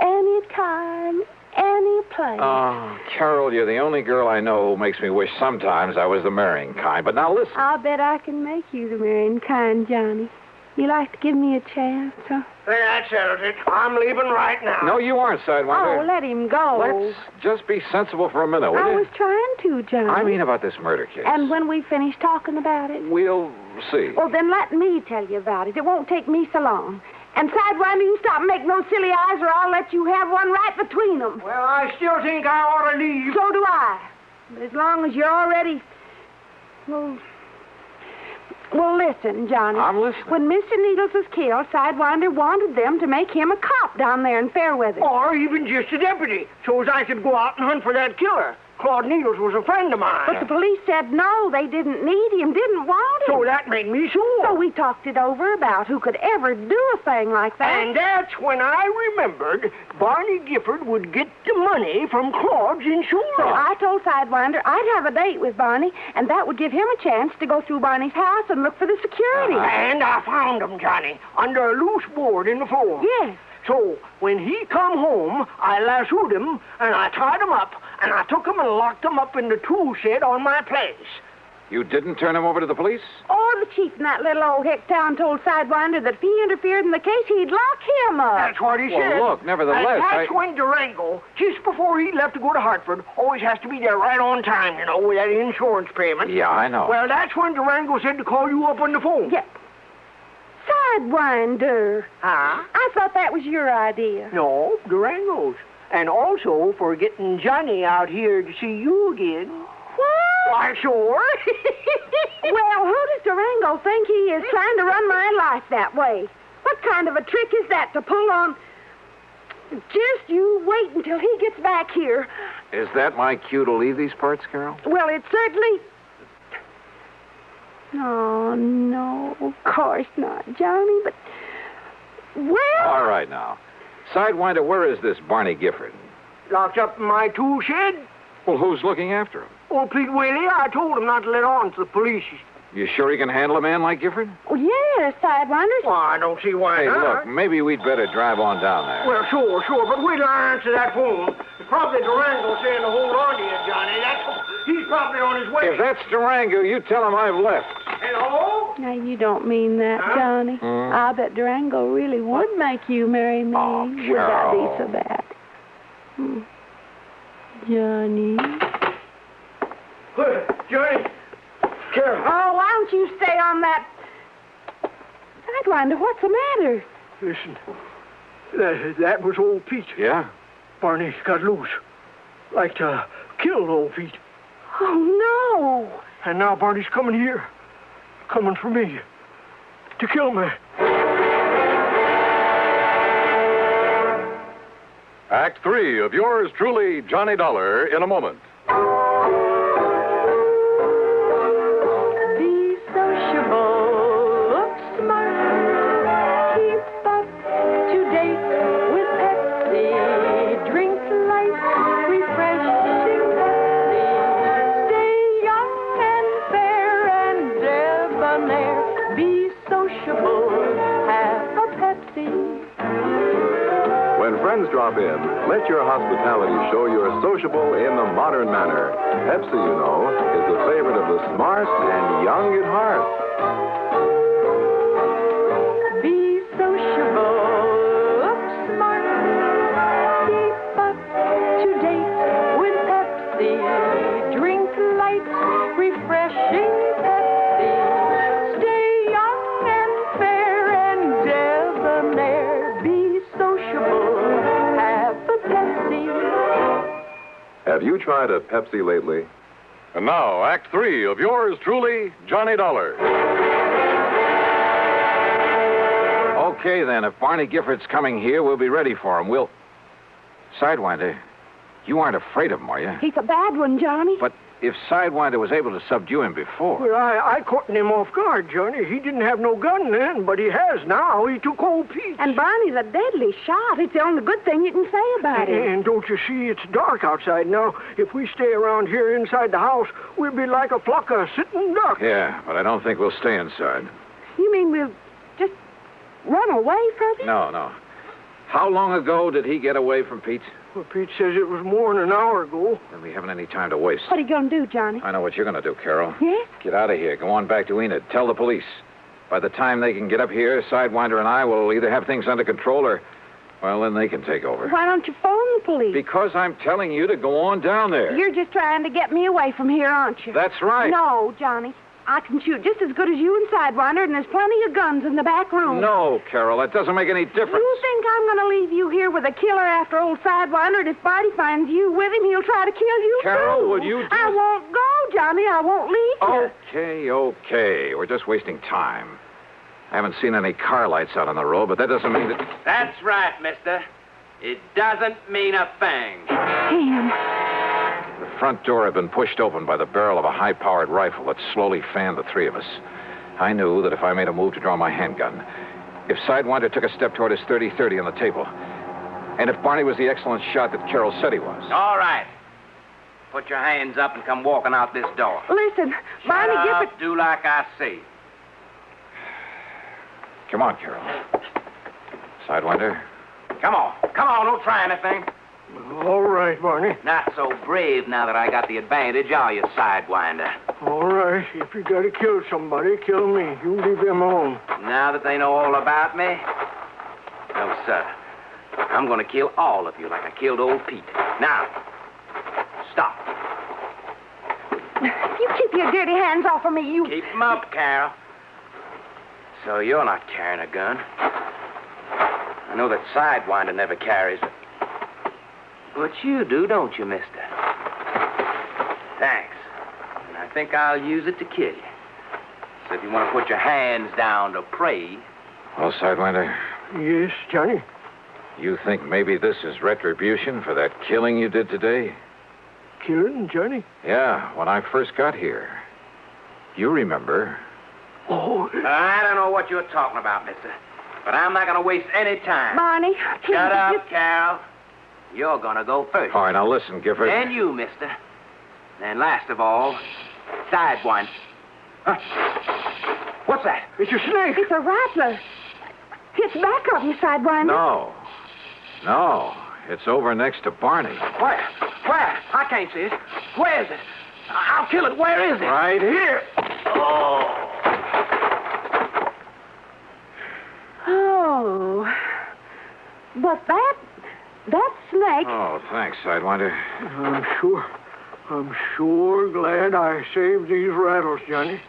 anytime, any place. Oh, Carol, you're the only girl I know who makes me wish sometimes I was the marrying kind. But now listen. I'll bet I can make you the marrying kind, Johnny. You like to give me a chance, huh? That settles it. I'm leaving right now. No, you aren't, Sidewinder. Oh, let him go. Let's just be sensible for a minute, will I you? was trying to, Johnny. I mean about this murder case. And when we finish talking about it? We'll see. Well, then let me tell you about it. It won't take me so long. And Sidewinder, you stop making those silly eyes or I'll let you have one right between them. Well, I still think I ought to leave. So do I. But as long as you're already... Well, listen, Johnny. I'm listening. When Mr. Needles was killed, Sidewinder wanted them to make him a cop down there in Fairweather. Or even just a deputy, so as I could go out and hunt for that killer. Claude Needles was a friend of mine. But the police said no, they didn't need him, didn't want him. So that made me sure. So we talked it over about who could ever do a thing like that. And that's when I remembered Barney Gifford would get the money from Claude's insurance. So I told Sidewinder I'd have a date with Barney, and that would give him a chance to go through Barney's house and look for the security. And I found him, Johnny, under a loose board in the floor. Yes. So when he come home, I lassoed him, and I tied him up, and I took him and locked him up in the tool shed on my place. You didn't turn him over to the police? Oh, the chief in that little old hick town told Sidewinder that if he interfered in the case, he'd lock him up. That's what he said. Well, look, nevertheless, and that's when Durango, just before he left to go to Hartford, always has to be there right on time, you know, with that insurance payment. Yeah, I know. Well, that's when Durango said to call you up on the phone. Yeah. Sidewinder. Huh? I thought that was your idea. No, Durango's. And also for getting Johnny out here to see you again. What? Why, sure. Well, who does Durango think he is trying to run my life that way? What kind of a trick is that to pull on? Just you wait until he gets back here. Is that my cue to leave these parts, Carol? Well, it certainly... Oh, no, of course not, Johnny, but... Well... All right, now. Sidewinder, where is this Barney Gifford? Locked up in my tool shed. Well, who's looking after him? Oh, Pete Whaley, I told him not to let on to the police. You sure he can handle a man like Gifford? Oh, yes, Sidewinder. Well, I don't see why Hey, not. look, maybe we'd better drive on down there. Well, sure, but wait till I answer that phone. It's probably Durango saying to hold on to you, Johnny. He's probably on his way. If that's Durango, you tell him I've left. Hello? Now, you don't mean that, Johnny. I bet Durango really would make you marry me. Oh, would that be so bad? Johnny. Johnny. Carol. Oh, why don't you stay on that... Sidewinder, what's the matter? Listen, that was old Pete. Yeah? Barney got loose. Like to kill old Pete. Oh, no. And now Barney's coming here. Coming for me. To kill me. Act 3 of yours truly, Johnny Dollar, in a moment. Be sociable, look smart, keep up to date with Pepsi, drink light, refreshing Pepsi, stay young and fair and debonair, be sociable, have a Pepsi. When friends drop in, let your hospitality show you're sociable in the modern manner. Pepsi, you know, is the favorite of the smart and young at heart. Be sociable. Drink light, refreshing Pepsi. Stay young and fair and debonair. Be sociable, have a Pepsi. Have you tried a Pepsi lately? And now, Act 3 of yours truly, Johnny Dollar. Okay, then. If Barney Gifford's coming here, we'll be ready for him. We'll... Sidewinder, you aren't afraid of him, are you? He's a bad one, Johnny. But if Sidewinder was able to subdue him before... Well, I caught him off guard, Johnny. He didn't have no gun then, but he has now. He took old Pete. And Barney's a deadly shot. It's the only good thing you can say about him. And don't you see, it's dark outside now. If we stay around here inside the house, we'll be like a flock of sitting ducks. Yeah, but I don't think we'll stay inside. You mean we'll just run away from him? No. How long ago did he get away from Pete? Well, Pete says it was more than an hour ago. Then we haven't any time to waste. What are you going to do, Johnny? I know what you're going to do, Carol. Yes? Get out of here. Go on back to Enid. Tell the police. By the time they can get up here, Sidewinder and I will either have things under control or, well, then they can take over. Why don't you phone the police? Because I'm telling you to go on down there. You're just trying to get me away from here, aren't you? That's right. No, Johnny. I can shoot just as good as you and Sidewinder, and there's plenty of guns in the back room. No, Carol, that doesn't make any difference. You think I'm going to leave you here with a killer after old Sidewinder, and if Barty finds you with him, he'll try to kill you, Carol, too. will you just... I won't go, Johnny. I won't leave you. Okay. We're just wasting time. I haven't seen any car lights out on the road, but that doesn't mean that... That's right, mister. It doesn't mean a thing. Ham. The front door had been pushed open by the barrel of a high-powered rifle that slowly fanned the three of us. I knew that if I made a move to draw my handgun, if Sidewinder took a step toward his .30-30 on the table, and if Barney was the excellent shot that Carol said he was... All right. Put your hands up and come walking out this door. Listen, Barney Gifford... Do like I say. Come on, Carol. Sidewinder. Come on, don't try anything. All right, Barney. Not so brave now that I got the advantage, are you, Sidewinder? All right. If you got to kill somebody, kill me. You leave them alone. Now that they know all about me? No, sir. I'm going to kill all of you like I killed old Pete. Now, stop. You keep your dirty hands off of me, you... Keep them up, Carol. So you're not carrying a gun. I know that Sidewinder never carries it. But you do, don't you, mister? Thanks. And I think I'll use it to kill you. So if you want to put your hands down to pray... Well, Sidewinder... Yes, Johnny? You think maybe this is retribution for that killing you did today? Killing, Johnny? Yeah, when I first got here. You remember. Oh... I don't know what you're talking about, mister. But I'm not going to waste any time. Barney, please... Shut up, Carol. You're going to go first. All right, now listen, Gifford. And you, mister. And last of all, Sidewinder. Huh? What's that? It's a snake. It's a rattler. It's back of you, Sidewinder. No. It's over next to Barney. Where? I can't see it. Where is it? I'll kill it. Where is it? Right here. Oh. But that snake... Oh, thanks, Sidewinder. I'm sure glad I saved these rattles, Johnny.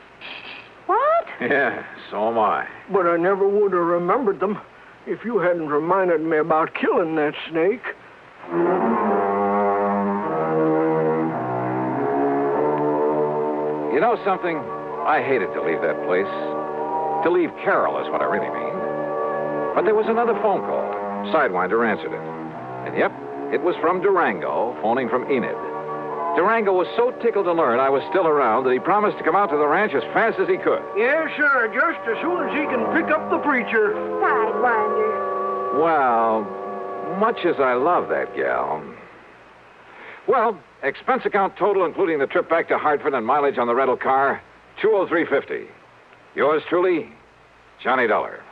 What? Yeah, so am I. But I never would have remembered them if you hadn't reminded me about killing that snake. You know something? I hated to leave that place. To leave Carol is what I really mean. But there was another phone call. Sidewinder answered it. And yep, it was from Durango, phoning from Enid. Durango was so tickled to learn I was still around that he promised to come out to the ranch as fast as he could. Yes, sir, just as soon as he can pick up the preacher. Sidewinder. Well, much as I love that gal. Well, expense account total, including the trip back to Hartford and mileage on the rental car, $203.50. Yours truly, Johnny Dollar.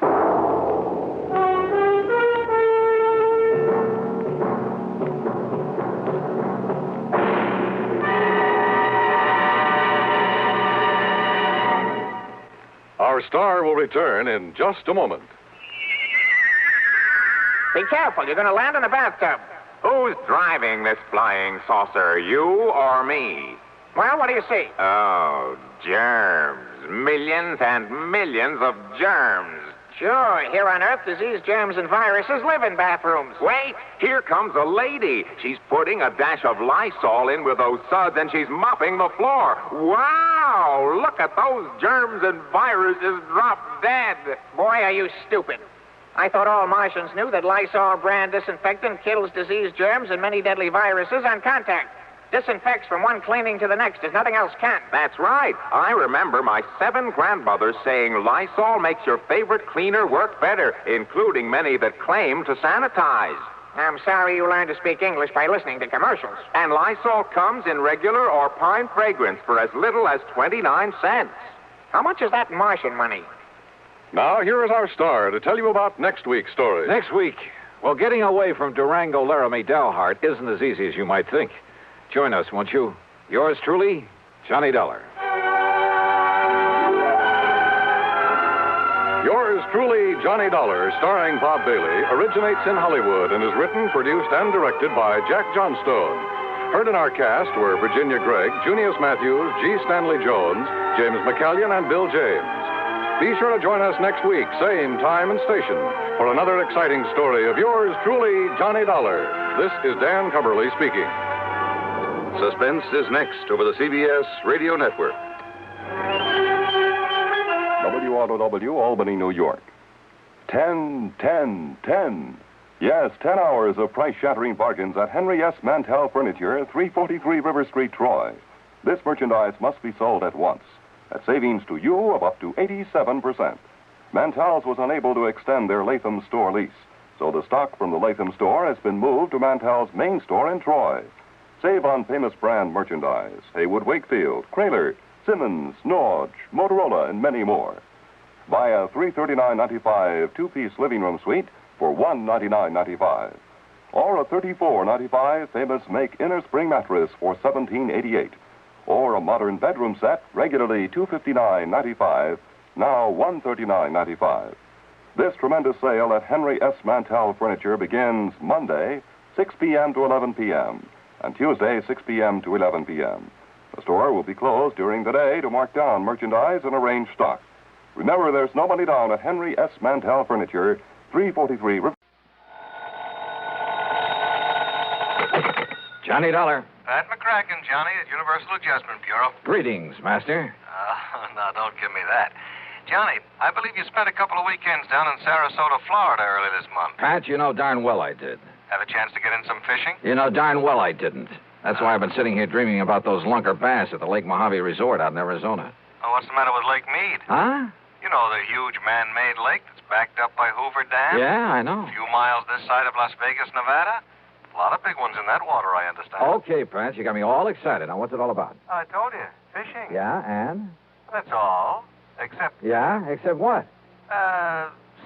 Our star will return in just a moment. Be careful. You're going to land in a bathtub. Who's driving this flying saucer, you or me? Well, what do you see? Oh, germs. Millions and millions of germs. Sure, here on Earth, disease, germs, and viruses live in bathrooms. Wait, here comes a lady. She's putting a dash of Lysol in with those suds, and she's mopping the floor. Wow, look at those germs and viruses drop dead. Boy, are you stupid. I thought all Martians knew that Lysol brand disinfectant kills disease, germs, and many deadly viruses on contact. Disinfects from one cleaning to the next as nothing else can. That's right. I remember my 7 grandmothers saying Lysol makes your favorite cleaner work better, including many that claim to sanitize. I'm sorry you learned to speak English by listening to commercials. And Lysol comes in regular or pine fragrance for as little as 29 cents. How much is that Martian money? Now, here is our star to tell you about next week's story. Next week, well, getting away from Durango Laramie Dalhart isn't as easy as you might think. Join us, won't you? Yours truly, Johnny Dollar. Yours truly, Johnny Dollar, starring Bob Bailey, originates in Hollywood and is written, produced, and directed by Jack Johnstone. Heard in our cast were Virginia Gregg, Junius Matthews, G. Stanley Jones, James McCallion, and Bill James. Be sure to join us next week, same time and station, for another exciting story of yours truly, Johnny Dollar. This is Dan Cumberly speaking. Suspense is next over the CBS Radio Network. WROW, Albany, New York. 10, 10, 10. Yes, 10 hours of price-shattering bargains at Henry S. Mantell Furniture, 343 River Street, Troy. This merchandise must be sold at once. At savings to you of up to 87%. Mantell's was unable to extend their Latham store lease, so the stock from the Latham store has been moved to Mantell's main store in Troy. Save on famous brand merchandise, Haywood Wakefield, Kraler, Simmons, Norge, Motorola, and many more. Buy a $339.95 two-piece living room suite for $199.95. Or a $34.95 famous Make Inner Spring mattress for $17.88. Or a modern bedroom set, regularly $259.95, now $139.95. This tremendous sale at Henry S. Mantell Furniture begins Monday, 6 p.m. to 11 p.m., and Tuesday, 6 p.m. to 11 p.m. The store will be closed during the day to mark down merchandise and arrange stock. Remember, there's no money down at Henry S. Mantell Furniture, 343... Johnny Dollar. Pat McCracken, Johnny, at Universal Adjustment Bureau. Greetings, Master. No, don't give me that. Johnny, I believe you spent a couple of weekends down in Sarasota, Florida early this month. Pat, you know darn well I did. Have a chance to get in some fishing? You know darn well I didn't. That's why I've been sitting here dreaming about those lunker bass at the Lake Mojave Resort out in Arizona. Oh, what's the matter with Lake Mead? Huh? You know, the huge man-made lake that's backed up by Hoover Dam? Yeah, I know. A few miles this side of Las Vegas, Nevada. A lot of big ones in that water, I understand. Okay, Pat, you got me all excited. Now, what's it all about? I told you, fishing. Yeah, and? That's all. Except... Yeah, except what?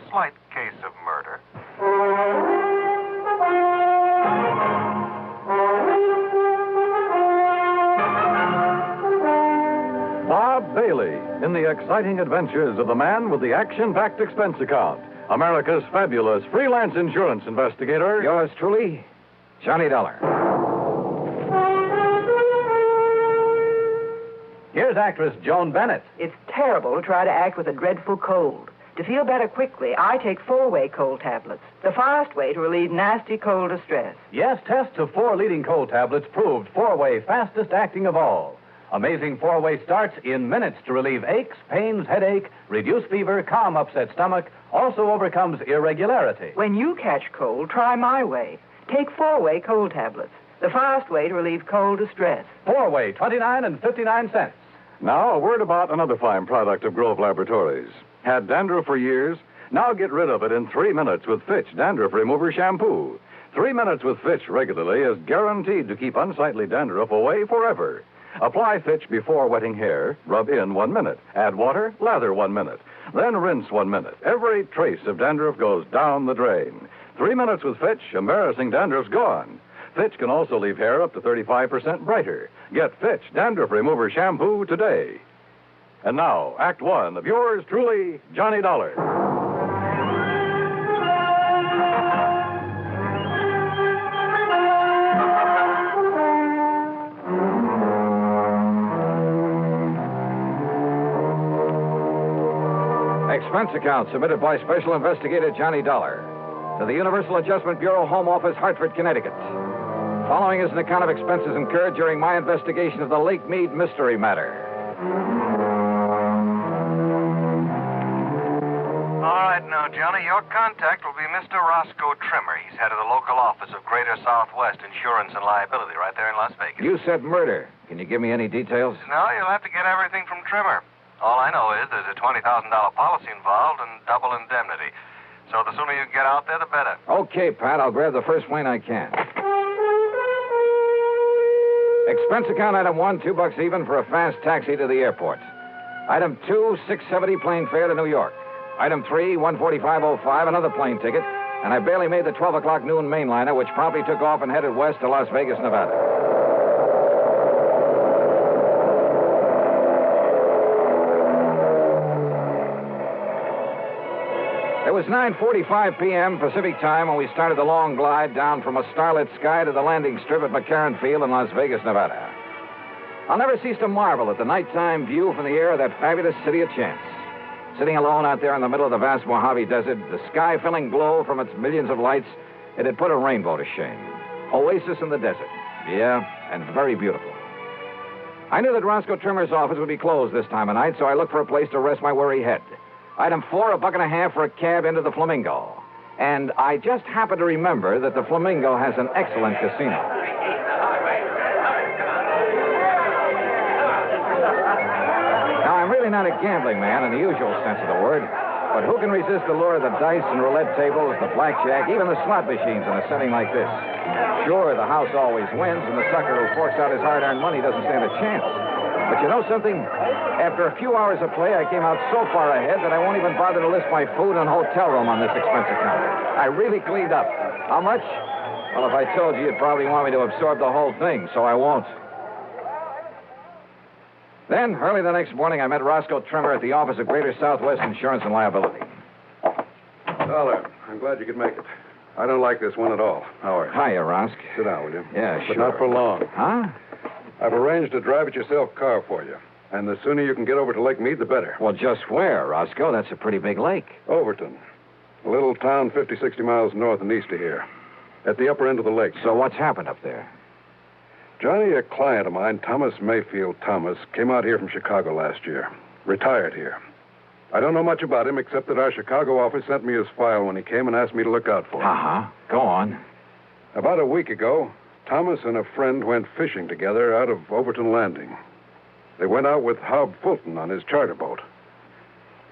Slight case of murder. Bob Bailey in the exciting adventures of the man with the action-packed expense account. America's fabulous freelance insurance investigator. Yours truly, Johnny Dollar. Here's actress Joan Bennett. It's terrible to try to act with a dreadful cold. To feel better quickly, I take 4-way cold tablets, the fast way to relieve nasty cold distress. Yes, tests of 4 leading cold tablets proved 4-way fastest acting of all. Amazing 4-way starts in minutes to relieve aches, pains, headache, reduce fever, calm upset stomach, also overcomes irregularity. When you catch cold, try my way. Take 4-way cold tablets, the fast way to relieve cold distress. 4-way, 29 and 59 cents. Now, a word about another fine product of Grove Laboratories. Had dandruff for years? Now get rid of it in 3 minutes with Fitch Dandruff Remover Shampoo. 3 minutes with Fitch regularly is guaranteed to keep unsightly dandruff away forever. Apply Fitch before wetting hair, rub in 1 minute. Add water, lather 1 minute. Then rinse 1 minute. Every trace of dandruff goes down the drain. 3 minutes with Fitch, embarrassing dandruff's gone. Fitch can also leave hair up to 35% brighter. Get Fitch Dandruff Remover Shampoo today. And now, Act 1 of yours truly, Johnny Dollar. Expense account submitted by Special Investigator Johnny Dollar to the Universal Adjustment Bureau, Home Office, Hartford, Connecticut. Following is an account of expenses incurred during my investigation of the Lake Mead Mystery Matter. All right, now, Johnny, your contact will be Mr. Roscoe Trimmer. He's head of the local office of Greater Southwest Insurance and Liability right there in Las Vegas. You said murder. Can you give me any details? No, you'll have to get everything from Trimmer. All I know is there's a $20,000 policy involved and double indemnity. So the sooner you get out there, the better. Okay, Pat. I'll grab the first plane I can. Expense account item 1, $2 even for a fast taxi to the airport. Item 2, $6.70 plane fare to New York. Item 3, $145.05, another plane ticket, and I barely made the 12 o'clock noon mainliner, which promptly took off and headed west to Las Vegas, Nevada. It was 9:45 p.m. Pacific time when we started the long glide down from a starlit sky to the landing strip at McCarran Field in Las Vegas, Nevada. I'll never cease to marvel at the nighttime view from the air of that fabulous city of chance. Sitting alone out there in the middle of the vast Mojave Desert, the sky-filling glow from its millions of lights, it had put a rainbow to shame. Oasis in the desert. Yeah, and very beautiful. I knew that Roscoe Trimmer's office would be closed this time of night, so I looked for a place to rest my weary head. Item 4, $1.50 for a cab into the Flamingo. And I just happened to remember that the Flamingo has an excellent casino. Now, I'm really not a gambling man in the usual sense of the word, but who can resist the lure of the dice and roulette tables, the blackjack, even the slot machines in a setting like this? Sure, the house always wins, and the sucker who forks out his hard-earned money doesn't stand a chance. But you know something? After a few hours of play, I came out so far ahead that I won't even bother to list my food and hotel room on this expense account. I really cleaned up. How much? Well, if I told you, you'd probably want me to absorb the whole thing, so I won't. Then, early the next morning, I met Roscoe Trimmer at the office of Greater Southwest Insurance and Liability. Dollar, I'm glad you could make it. I don't like this one at all. How are you? Hiya, Rosk. Sit down, will you? Yeah, But sure. not for long. Huh? I've arranged a drive-it-yourself car for you. And the sooner you can get over to Lake Mead, the better. Well, just where, Roscoe? That's a pretty big lake. Overton. A little town 50, 60 miles north and east of here. At the upper end of the lake. So what's happened up there? Johnny, a client of mine, Thomas Mayfield Thomas, came out here from Chicago last year. Retired here. I don't know much about him except that our Chicago office sent me his file when he came and asked me to look out for him. Uh-huh. Go on. About a week ago, Thomas and a friend went fishing together out of Overton Landing. They went out with Hob Fulton on his charter boat.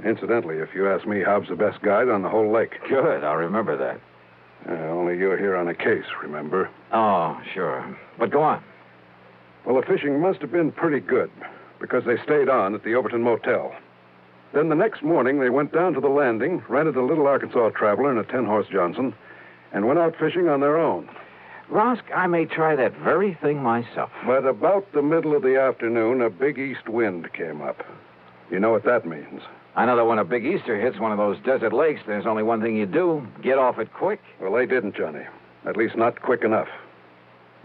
Incidentally, if you ask me, Hob's the best guide on the whole lake. Good, I'll remember that. Only you're here on a case, remember? Oh, sure. But go on. Well, the fishing must have been pretty good, because they stayed on at the Overton Motel. Then the next morning, they went down to the landing, rented a little Arkansas Traveler and a 10-horse Johnson, and went out fishing on their own. Rosk, I may try that very thing myself. But about the middle of the afternoon, a big east wind came up. You know what that means? I know that when a big Easter hits one of those desert lakes, there's only one thing you do, get off it quick. Well, they didn't, Johnny. At least not quick enough.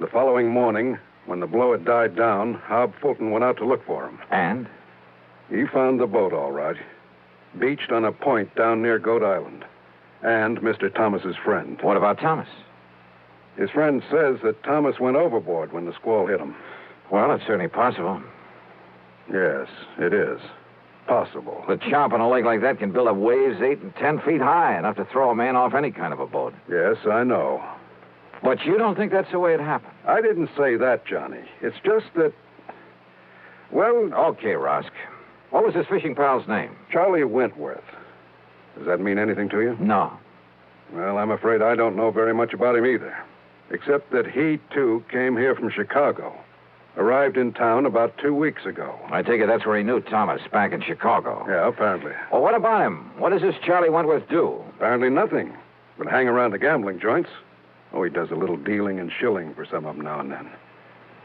The following morning, when the blow had died down, Hob Fulton went out to look for him. And? He found the boat, all right. Beached on a point down near Goat Island. And Mr. Thomas's friend. What about Thomas? His friend says that Thomas went overboard when the squall hit him. Well, it's certainly possible. Yes, it is. Possible. The chomp on a lake like that can build up waves 8 and 10 feet high, enough to throw a man off any kind of a boat. Yes, I know. But you don't think that's the way it happened? I didn't say that, Johnny. It's just that... Well... Okay, Rosk. What was his fishing pal's name? Charlie Wentworth. Does that mean anything to you? No. Well, I'm afraid I don't know very much about him either. Except that he, too, came here from Chicago. Arrived in town about 2 weeks ago. I take it that's where he knew Thomas, back in Chicago. Yeah, apparently. Well, what about him? What does this Charlie Wentworth do? Apparently nothing. But hang around the gambling joints. Oh, he does a little dealing and shilling for some of them now and then.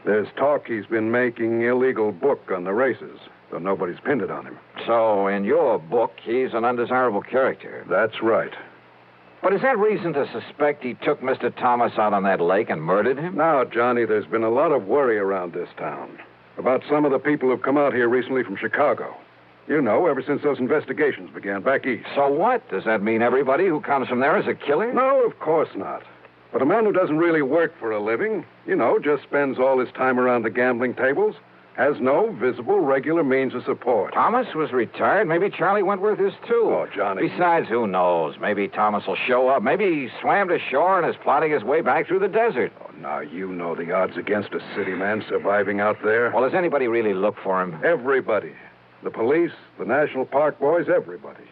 There's talk he's been making illegal book on the races, though nobody's pinned it on him. So, in your book, he's an undesirable character. That's right. But is that reason to suspect he took Mr. Thomas out on that lake and murdered him? Now, Johnny, there's been a lot of worry around this town about some of the people who've come out here recently from Chicago. You know, ever since those investigations began back east. So what? Does that mean everybody who comes from there is a killer? No, of course not. But a man who doesn't really work for a living, just spends all his time around the gambling tables, has no visible, regular means of support. Thomas was retired. Maybe Charlie Wentworth is, too. Oh, Johnny. Besides, who knows? Maybe Thomas will show up. Maybe he swam to shore and is plotting his way back through the desert. Oh, now, you know the odds against a city man surviving out there. Well, does anybody really look for him? Everybody. The police, the National Park boys, everybody.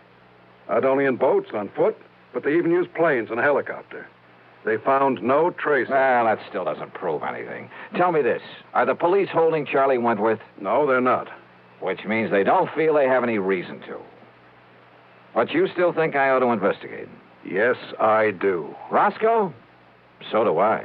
Not only in boats, on foot, but they even use planes and a helicopter. They found no trace. Well, that still doesn't prove anything. Tell me this. Are the police holding Charlie Wentworth? No, they're not. Which means they don't feel they have any reason to. But you still think I ought to investigate? Yes, I do. Roscoe? So do I.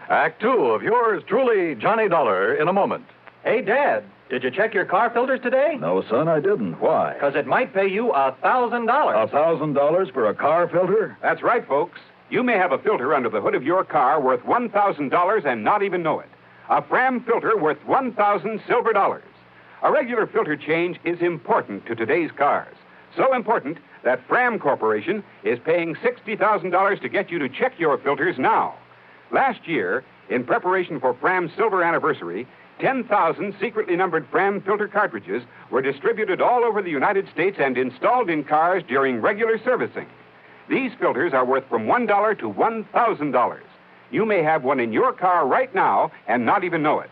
Act 2 of yours truly, Johnny Dollar, in a moment. Hey, Dad, did you check your car filters today? No, son, I didn't. Why? Because it might pay you $1,000. $1,000 for a car filter? That's right, folks. You may have a filter under the hood of your car worth $1,000 and not even know it. A Fram filter worth 1,000 silver dollars. A regular filter change is important to today's cars. So important that Fram Corporation is paying $60,000 to get you to check your filters now. Last year, in preparation for Fram's silver anniversary, 10,000 secretly numbered Fram filter cartridges were distributed all over the United States and installed in cars during regular servicing. These filters are worth from $1 to $1,000. You may have one in your car right now and not even know it.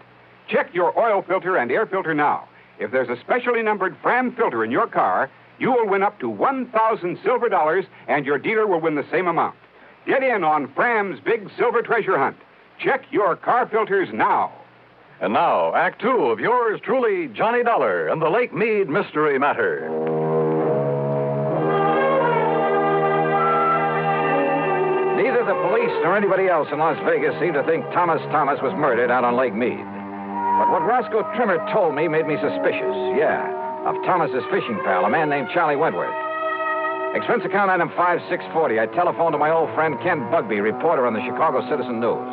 Check your oil filter and air filter now. If there's a specially numbered Fram filter in your car, you will win up to 1,000 silver dollars, and your dealer will win the same amount. Get in on Fram's big silver treasure hunt. Check your car filters now. And now, Act 2 of yours truly, Johnny Dollar, and the Lake Mead Mystery Matter. Neither the police nor anybody else in Las Vegas seemed to think Thomas was murdered out on Lake Mead. But what Roscoe Trimmer told me made me suspicious, of Thomas's fishing pal, a man named Charlie Wentworth. Expense account item 5640. I telephoned to my old friend Ken Bugby, reporter on the Chicago Citizen News.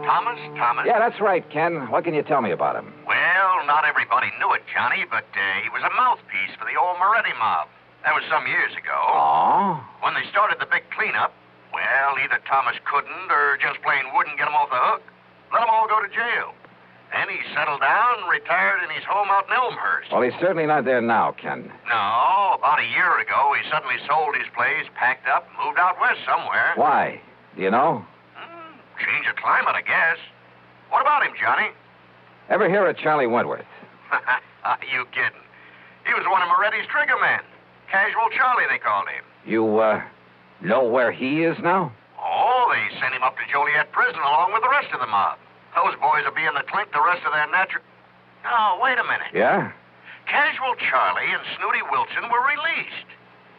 Thomas? Yeah, that's right, Ken. What can you tell me about him? Well, not everybody knew it, Johnny, but he was a mouthpiece for the old Moretti mob. That was some years ago. Oh? When they started the big cleanup, well, either Thomas couldn't or just plain wouldn't get them off the hook. Let them all go to jail. Then he settled down and retired in his home out in Elmhurst. Well, he's certainly not there now, Ken. No, about a year ago, he suddenly sold his place, packed up, moved out west somewhere. Why? Do you know? Change of climate, I guess. What about him, Johnny? Ever hear of Charlie Wentworth? You kidding. He was one of Moretti's trigger men. Casual Charlie, they called him. You, know where he is now? Oh, they sent him up to Joliet prison along with the rest of the mob. Those boys will be in the clink the rest of their natural... Oh, wait a minute. Yeah? Casual Charlie and Snooty Wilson were released.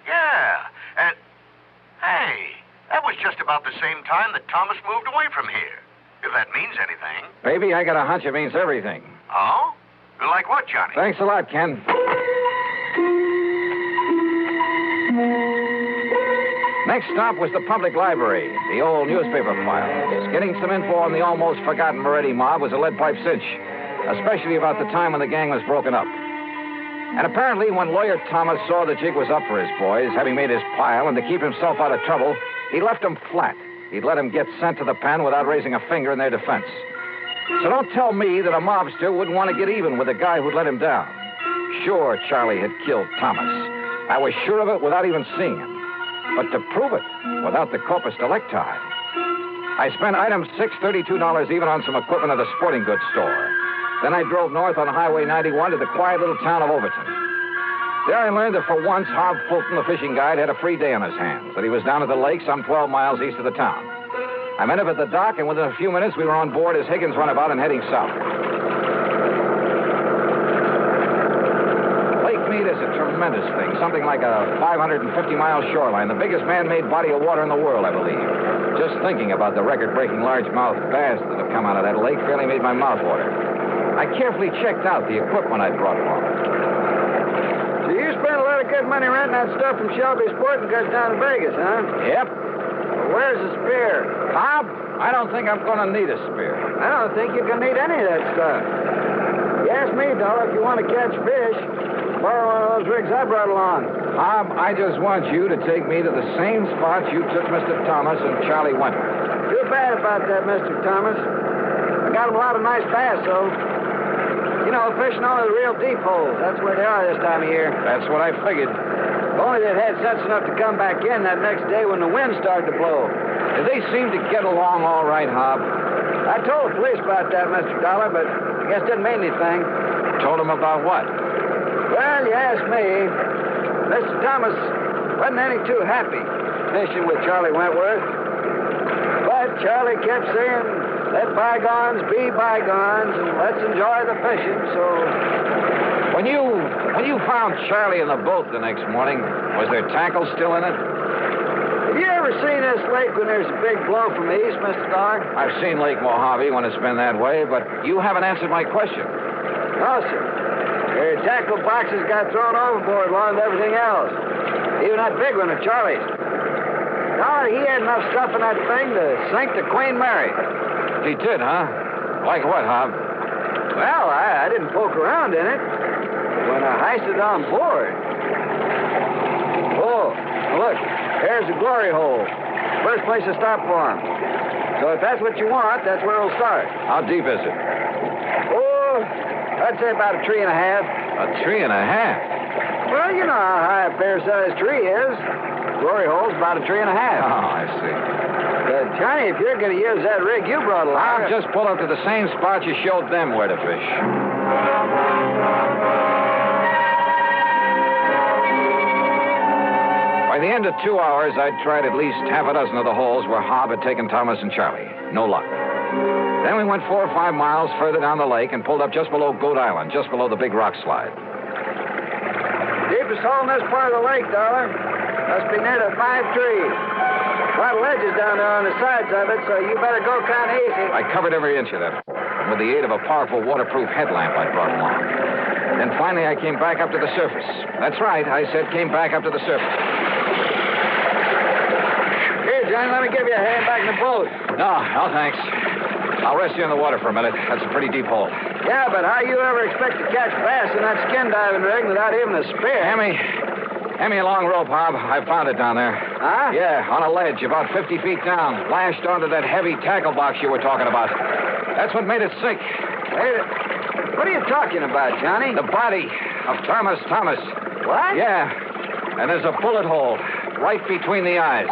Yeah, and... Hey, that was just about the same time that Thomas moved away from here. If that means anything. Baby, I got a hunch it means everything. Oh? Like what, Johnny? Thanks a lot, Ken. Next stop was the public library, the old newspaper files. Getting some info on the almost forgotten Moretti mob was a lead pipe cinch, especially about the time when the gang was broken up. And apparently, when Lawyer Thomas saw the jig was up for his boys, having made his pile, and to keep himself out of trouble, he left them flat. He'd let them get sent to the pen without raising a finger in their defense. So don't tell me that a mobster wouldn't want to get even with the guy who'd let him down. Sure, Charlie had killed Thomas. I was sure of it without even seeing him. But to prove it, without the corpus delicti, I spent item $632 even on some equipment at a sporting goods store. Then I drove north on Highway 91 to the quiet little town of Overton. There I learned that for once, Harv Fulton, the fishing guide, had a free day on his hands, that he was down at the lake some 12 miles east of the town. I met him at the dock, and within a few minutes, we were on board as Higgins runabout and heading south. Lake Mead is a tremendous thing, something like a 550-mile shoreline, the biggest man-made body of water in the world, I believe. Just thinking about the record-breaking largemouth bass that have come out of that lake fairly made my mouth water. I carefully checked out the equipment I'd brought along. So you spent a lot of good money renting that stuff from Shelby's Port and got down to Vegas, huh? Yep. where's the spear? Bob, I don't think I'm going to need a spear. I don't think you can need any of that stuff. You ask me, Dollar, if you want to catch fish, borrow one of those rigs I brought along. Bob, I just want you to take me to the same spot you took Mr. Thomas and Charlie Wentworth. Too bad about that, Mr. Thomas. I got him a lot of nice bass, though. You know, fishing only the real deep holes. That's where they are this time of year. That's what I figured. If only they'd had sense enough to come back in that next day when the wind started to blow. Did they seem to get along all right, Hob? I told the police about that, Mr. Dollar, but I guess it didn't mean anything. Told them about what? Well, you asked me. Mr. Thomas wasn't any too happy fishing with Charlie Wentworth. But Charlie kept saying, let bygones be bygones, and let's enjoy the fishing, so... When you found Charlie in the boat the next morning, was there tackle still in it? Have you ever seen this lake when there's a big blow from the east, Mr. Dollar? I've seen Lake Mojave when it's been that way, but you haven't answered my question. No, sir. Their tackle boxes got thrown overboard along with everything else. Even that big one of Charlie's. Dollar, he had enough stuff in that thing to sink the Queen Mary. He did, huh? Like what, Hob? Well, I didn't poke around in it. When I heisted on board. Oh, look, there's the glory hole. First place to stop for him. So if that's what you want, that's where we'll start. How deep is it? Oh, I'd say about a 3 1/2. A 3 1/2? Well, you know how high a fair-sized tree is. Glory hole's about a 3 1/2. Oh, I see. Johnny, if you're going to use that rig you brought along... I'll just pull up to the same spot you showed them where to fish. By the end of 2 hours, I'd tried at least half a dozen of the holes where Hob had taken Thomas and Charlie. No luck. Then we went 4 or 5 miles further down the lake and pulled up just below Goat Island, just below the big rock slide. Deepest hole in this part of the lake, Dollar. Must be near the 5 trees. A lot of ledges down there on the sides of it, so you better go kind of easy. I covered every inch of that hole with the aid of a powerful waterproof headlamp I brought along. Then finally I came back up to the surface. That's right, I said came back up to the surface. Here, Johnny, let me give you a hand back in the boat. No, thanks. I'll rest you in the water for a minute. That's a pretty deep hole. Yeah, but how you ever expect to catch bass in that skin diving rig without even a spear? Hand me a long rope, Hob. I found it down there. Huh? Yeah, on a ledge about 50 feet down, lashed onto that heavy tackle box you were talking about. That's what made it sink. Hey, what are you talking about, Johnny? The body of Thomas. What? Yeah, and there's a bullet hole right between the eyes.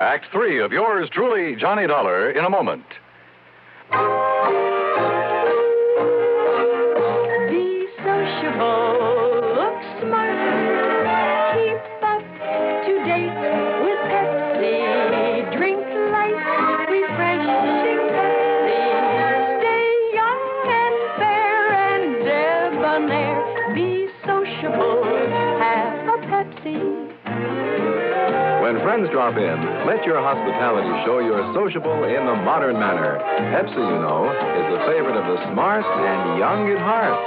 Act 3 of yours truly, Johnny Dollar, in a moment. Be sociable, look smart, keep up to date with Pepsi, drink light, refreshing Pepsi, stay young and fair and debonair, be sociable, have a Pepsi. When friends drop in, let your hospitality show you're sociable in the modern manner. Pepsi, you know, is the favorite of the smart and young at heart.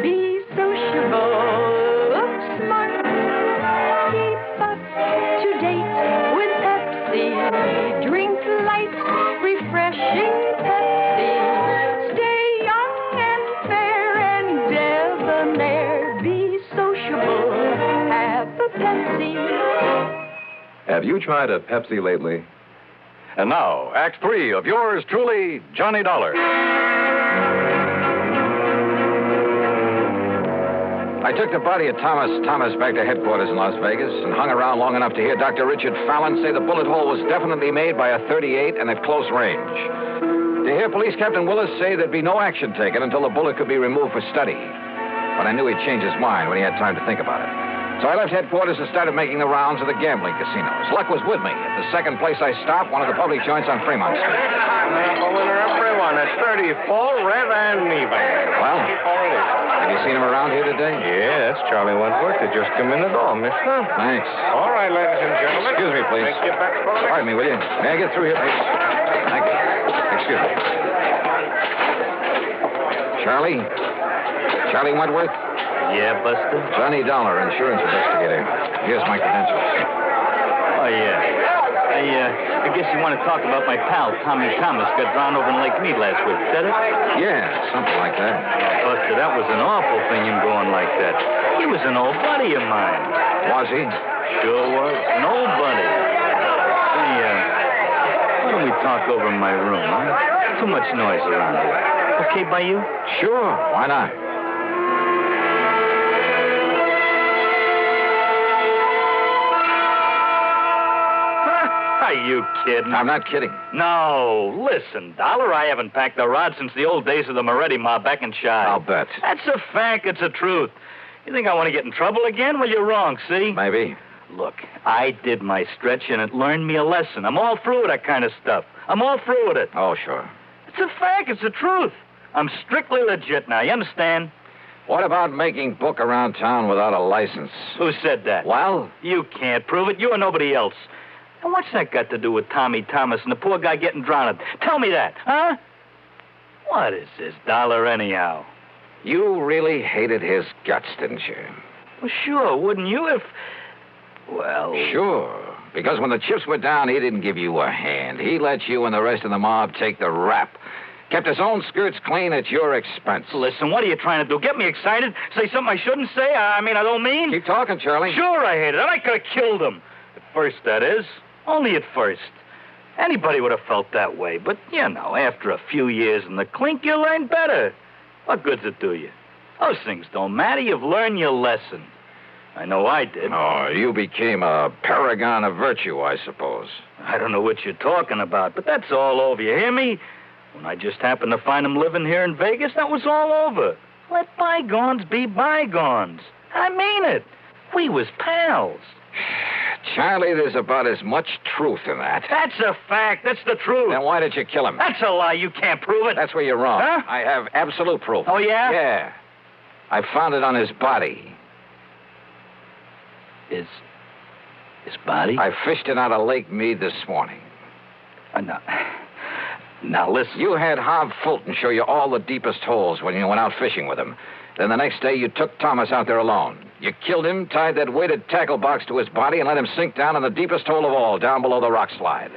Be sociable, look smart, keep up to date with Pepsi, drink light, refreshing Pepsi, stay young and fair and debonair, be sociable, have a Pepsi. Have you tried a Pepsi lately? And now, Act 3 of yours truly, Johnny Dollar. I took the body of Thomas back to headquarters in Las Vegas and hung around long enough to hear Dr. Richard Fallon say the bullet hole was definitely made by a .38 and at close range. To hear Police Captain Willis say there'd be no action taken until the bullet could be removed for study. But I knew he'd change his mind when he had time to think about it. So I left headquarters and started making the rounds of the gambling casinos. Luck was with me. At the second place I stopped, one of the public joints on Fremont Street. A winner, everyone. It's 34, red and even. Well, have you seen him around here today? Yes, Charlie Wentworth. They just come in the door, mister. Thanks. All right, ladies and gentlemen. Excuse me, please. Take you back for the Pardon me, will you? May I get through here, please? Thank you. Excuse me. Charlie Wentworth? Yeah, Buster? Johnny Dollar, insurance investigator. Here's my credentials. Oh, yeah. I guess you want to talk about my pal, Tommy Thomas, got drowned over in Lake Mead last week. Is that it? Yeah, something like that. Buster, that was an awful thing, him going like that. He was an old buddy of mine. Was he? Sure was. An old buddy. Hey, why don't we talk over in my room, huh? Too much noise around here. Okay by you? Sure. Why not? Are you kidding? I'm not kidding. No. Listen, Dollar, I haven't packed a rod since the old days of the Moretti mob back in Chi. I'll bet. That's a fact. It's a truth. You think I want to get in trouble again? Well, you're wrong, see? Maybe. Look, I did my stretch, and it learned me a lesson. I'm all through with that kind of stuff. I'm all through with it. Oh, sure. It's a fact. It's the truth. I'm strictly legit now. You understand? What about making book around town without a license? Who said that? Well? You can't prove it. You or nobody else. And what's that got to do with Tommy Thomas and the poor guy getting drowned? Tell me that, huh? What is this Dollar anyhow? You really hated his guts, didn't you? Well, sure. Wouldn't you if... Well... Sure. Because when the chips were down, he didn't give you a hand. He let you and the rest of the mob take the rap. Kept his own skirts clean at your expense. Listen, what are you trying to do? Get me excited? Say something I shouldn't say? I don't mean... Keep talking, Charlie. Sure I hated him. I could have killed him. At first, that is. Only at first. Anybody would have felt that way. But, you know, after a few years in the clink, you learn better. What good's it do you? Those things don't matter. You've learned your lesson. I know I did. Oh, you became a paragon of virtue, I suppose. I don't know what you're talking about, but that's all over. You hear me? When I just happened to find him living here in Vegas, that was all over. Let bygones be bygones. I mean it. We was pals. Charlie, there's about as much truth in that. That's a fact. That's the truth. Then why did you kill him? That's a lie. You can't prove it. That's where you're wrong. Huh? I have absolute proof. Oh, yeah? Yeah. I found it on his body. His body? I fished it out of Lake Mead this morning. Now, listen. You had Hob Fulton show you all the deepest holes when you went out fishing with him. Then the next day, you took Thomas out there alone. You killed him, tied that weighted tackle box to his body, and let him sink down in the deepest hole of all, down below the rock slide.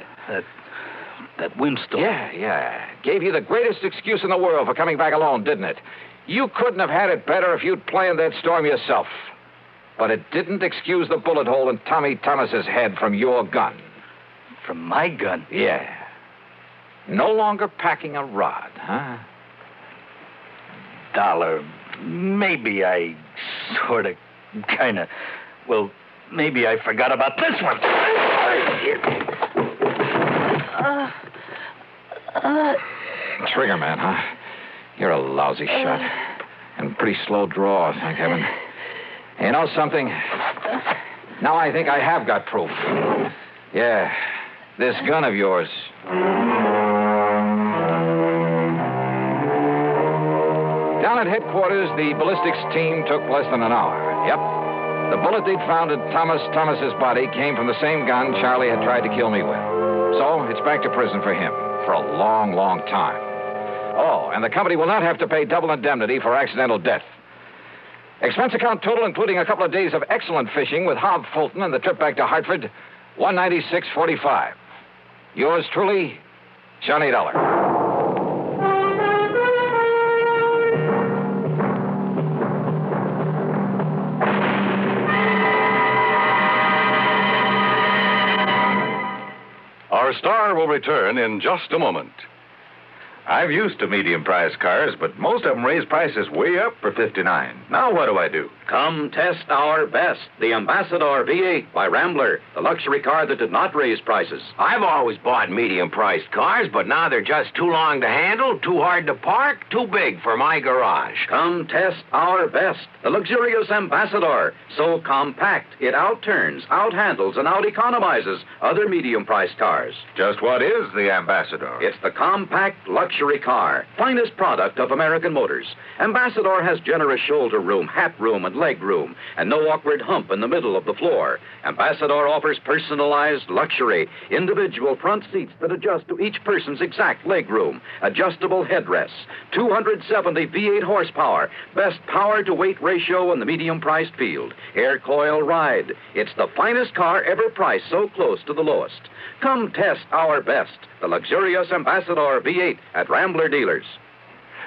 That windstorm. Yeah. Gave you the greatest excuse in the world for coming back alone, didn't it? You couldn't have had it better if you'd planned that storm yourself. But it didn't excuse the bullet hole in Tommy Thomas's head from your gun. From my gun? Yeah. No longer packing a rod, huh? Dollar, maybe I sort of, kind of, well, maybe I forgot about this one. Trigger man, huh? You're a lousy shot. And pretty slow draw, thank heaven. You know something? Now I think I have got proof. Yeah, this gun of yours. Down at headquarters, the ballistics team took less than an hour. Yep. The bullet they'd found in Thomas's body came from the same gun Charlie had tried to kill me with. So it's back to prison for him for a long, long time. Oh, and the company will not have to pay double indemnity for accidental death. Expense account total, including a couple of days of excellent fishing with Hob Fulton and the trip back to Hartford, $196.45. Yours truly, Johnny Dollar. Our star will return in just a moment. I'm used to medium-priced cars, but most of them raise prices way up for $59. Now what do I do? Come test our best, the Ambassador V8 by Rambler, the luxury car that did not raise prices. I've always bought medium-priced cars, but now they're just too long to handle, too hard to park, too big for my garage. Come test our best, the luxurious Ambassador. So compact, it outturns, outhandles, and out-economizes other medium-priced cars. Just what is the Ambassador? It's the compact luxury car, finest product of American Motors. Ambassador has generous shoulder room, hat room, and leg room and no awkward hump in the middle of the floor. Ambassador offers personalized luxury, individual front seats that adjust to each person's exact leg room, adjustable headrests, 270 V8 horsepower, best power-to-weight ratio in the medium-priced field, air coil ride. It's the finest car ever priced so close to the lowest. Come test our best, the luxurious Ambassador V8 at Rambler dealers.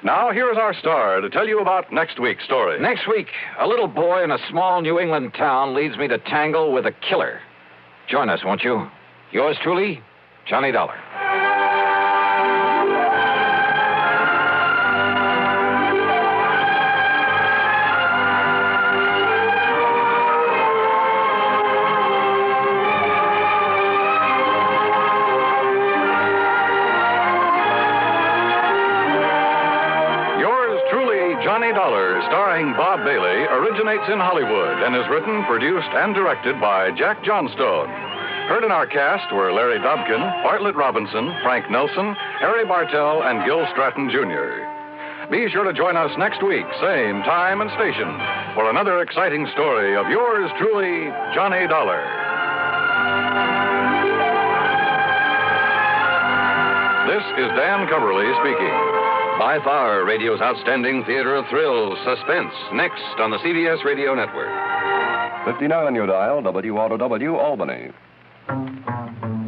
Now, here's our star to tell you about next week's story. Next week, a little boy in a small New England town leads me to tangle with a killer. Join us, won't you? Yours truly, Johnny Dollar. Johnny Dollar, starring Bob Bailey, originates in Hollywood and is written, produced, and directed by Jack Johnstone. Heard in our cast were Larry Dobkin, Bartlett Robinson, Frank Nelson, Harry Bartell, and Gil Stratton, Jr. Be sure to join us next week, same time and station, for another exciting story of yours truly, Johnny Dollar. This is Dan Coverly speaking. By far, radio's outstanding theater of thrills, Suspense, next on the CBS Radio Network. 59 on your dial, WROW Albany.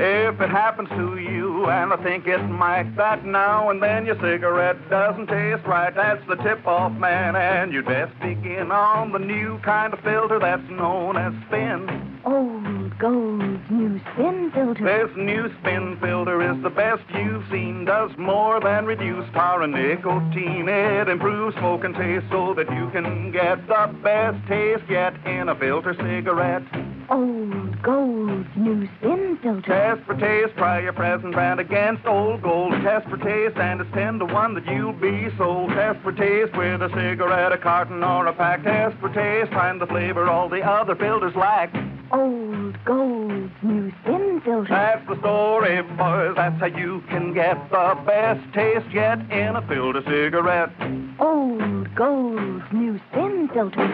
If it happens to you, and I think it might, that now and then your cigarette doesn't taste right, that's the tip-off, man, and you'd best begin on the new kind of filter that's known as spin. Old Gold's new spin filter. This new spin filter is the best you've seen. Does more than reduce tar and nicotine. It improves smoke and taste so that you can get the best taste yet in a filter cigarette. Old Gold's new spin filter. Test for taste, try your present brand against Old Gold. Test for taste, and it's 10 to 1 that you'll be sold. Test for taste with a cigarette, a carton, or a pack. Test for taste, find the flavor all the other filters lack. Old Gold's new spin filter. That's the story, boys. That's how you can get the best taste yet in a filter cigarette. Old Gold's new spin filter.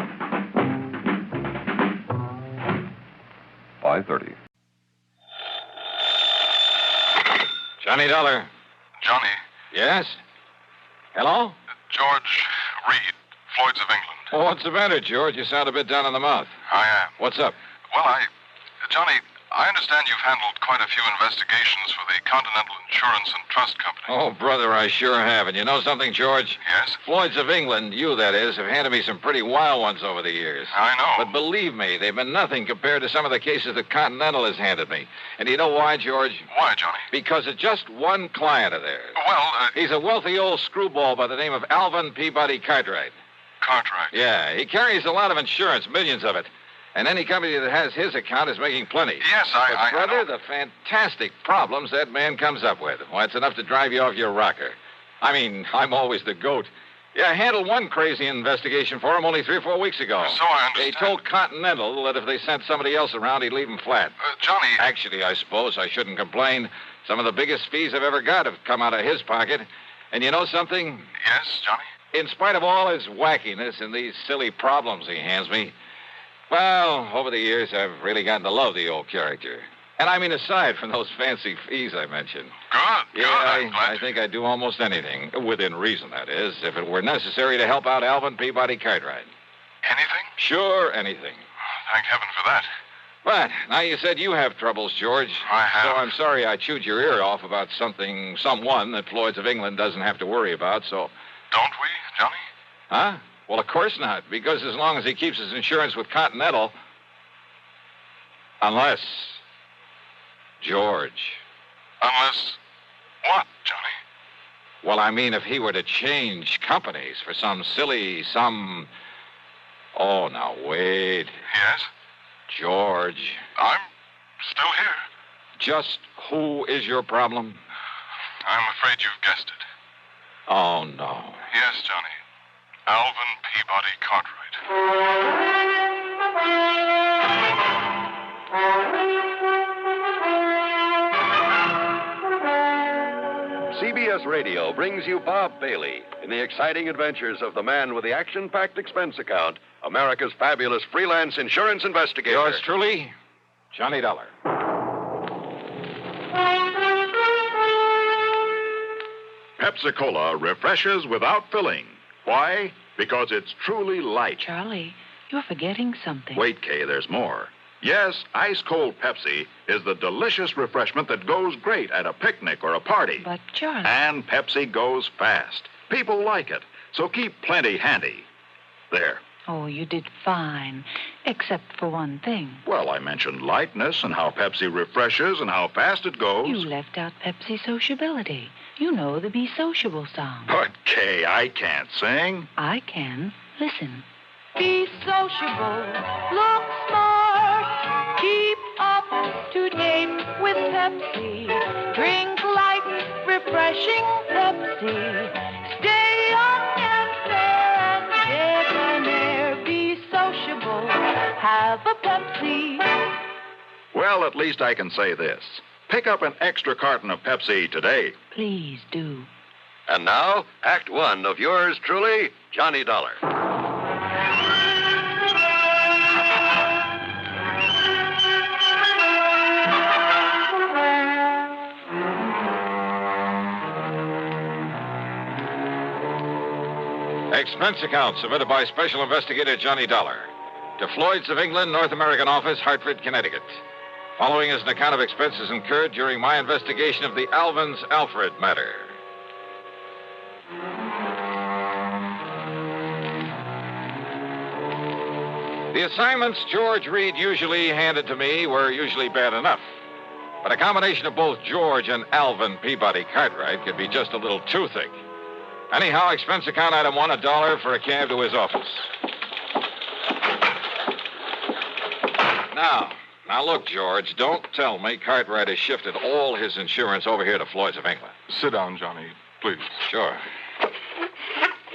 5:30. Johnny Dollar. Johnny. Yes? Hello? George Reed, Floyd's of England. Oh, what's the matter, George? You sound a bit down in the mouth. I am. What's up? Well, Johnny, I understand you've handled quite a few investigations for the Continental Insurance and Trust Company. Oh, brother, I sure have. And you know something, George? Yes? Floyd's of England, you that is, have handed me some pretty wild ones over the years. I know. But believe me, they've been nothing compared to some of the cases that Continental has handed me. And you know why, George? Why, Johnny? Because of just one client of theirs. Well, He's a wealthy old screwball by the name of Alvin Peabody Cartwright. Cartwright? Yeah, he carries a lot of insurance, millions of it. And any company that has his account is making plenty. Yes, But, brother, I know. the fantastic problems that man comes up with. Why, it's enough to drive you off your rocker. I mean, I'm always the goat. Yeah, I handled one crazy investigation for him only 3 or 4 weeks ago. So I understand. They told Continental that if they sent somebody else around, he'd leave them flat. Johnny... Actually, I suppose I shouldn't complain. Some of the biggest fees I've ever got have come out of his pocket. And you know something? Yes, Johnny? In spite of all his wackiness and these silly problems he hands me, well, over the years, I've really gotten to love the old character. And I mean, aside from those fancy fees I mentioned. Good, Yeah, I think I'd do almost anything, within reason, that is, if it were necessary to help out Alvin Peabody Cartwright. Anything? Sure, anything. Thank heaven for that. But now you said you have troubles, George. I have. So I'm sorry I chewed your ear off about someone that Floyd's of England doesn't have to worry about, so... Don't we, Johnny? Huh? Well, of course not, because as long as he keeps his insurance with Continental... Unless... George. Unless... what, Johnny? Well, I mean, if he were to change companies for some... Oh, now, wait. Yes? George. I'm still here. Just who is your problem? I'm afraid you've guessed it. Oh, no. Yes, Johnny. Alvin Peabody Cartwright. CBS CBS Radio brings you Bob Bailey in the exciting adventures of the man with the action-packed expense account, America's fabulous freelance insurance investigator. Yours truly, Johnny Dollar. Pepsi-Cola refreshes without filling. Why? Because it's truly light. Charlie, you're forgetting something. Wait, Kay, there's more. Yes, ice-cold Pepsi is the delicious refreshment that goes great at a picnic or a party. But, Charlie... And Pepsi goes fast. People like it, so keep plenty handy. There. Oh, you did fine, except for one thing. Well, I mentioned lightness and how Pepsi refreshes and how fast it goes. You left out Pepsi sociability. You know the Be Sociable song. But, Kay, I can't sing. I can. Listen. Be sociable, look smart, keep up to date with Pepsi. Drink light, refreshing Pepsi. Stay young and fair and debonair. Be sociable, have a Pepsi. Well, at least I can say this. Pick up an extra carton of Pepsi today. Please do. And now, Act One of yours truly, Johnny Dollar. Expense account submitted by Special Investigator Johnny Dollar to Floyd's of England, North American Office, Hartford, Connecticut. Following is an account of expenses incurred during my investigation of the Alfred matter. The assignments George Reed usually handed to me were usually bad enough. But a combination of both George and Alvin Peabody Cartwright could be just a little too thick. Anyhow, expense account item one, $1 for a cab to his office. Now look, George, don't tell me Cartwright has shifted all his insurance over here to Floyd's of England. Sit down, Johnny, please. Sure.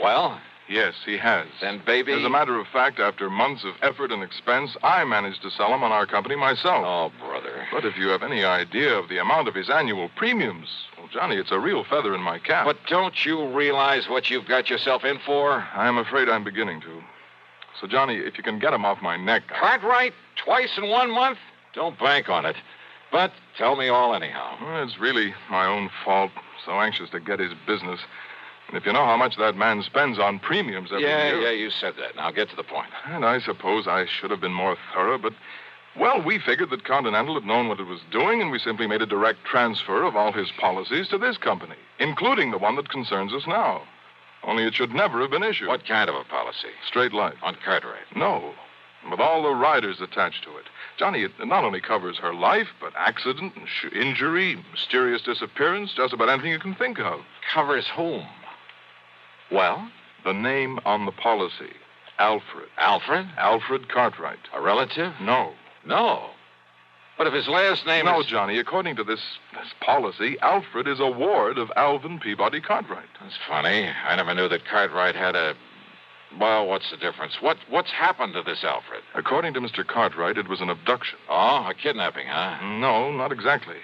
Well? Yes, he has. Then, baby... As a matter of fact, after months of effort and expense, I managed to sell him on our company myself. Oh, brother. But if you have any idea of the amount of his annual premiums, well, Johnny, it's a real feather in my cap. But don't you realize what you've got yourself in for? I'm afraid I'm beginning to. So, Johnny, if you can get him off my neck... Cartwright? Twice in 1 month? Don't bank on it. But tell me all anyhow. Well, it's really my own fault. So anxious to get his business. And if you know how much that man spends on premiums every year... Yeah, you said that. Now get to the point. And I suppose I should have been more thorough, but... Well, we figured that Continental had known what it was doing, and we simply made a direct transfer of all his policies to this company, including the one that concerns us now. Only it should never have been issued. What kind of a policy? Straight life. On Cartwright? No. With all the riders attached to it. Johnny, it not only covers her life, but accident, injury, mysterious disappearance, just about anything you can think of. Covers whom? Well? The name on the policy. Alfred. Alfred? Alfred Cartwright. A relative? No. No. But if his last name is... is... Johnny, according to this policy, Alfred is a ward of Alvin Peabody Cartwright. That's funny. I never knew that Cartwright had a... Well, what's the difference? What's happened to this Alfred? According to Mr. Cartwright, it was an abduction. Oh, a kidnapping, huh? No, not exactly.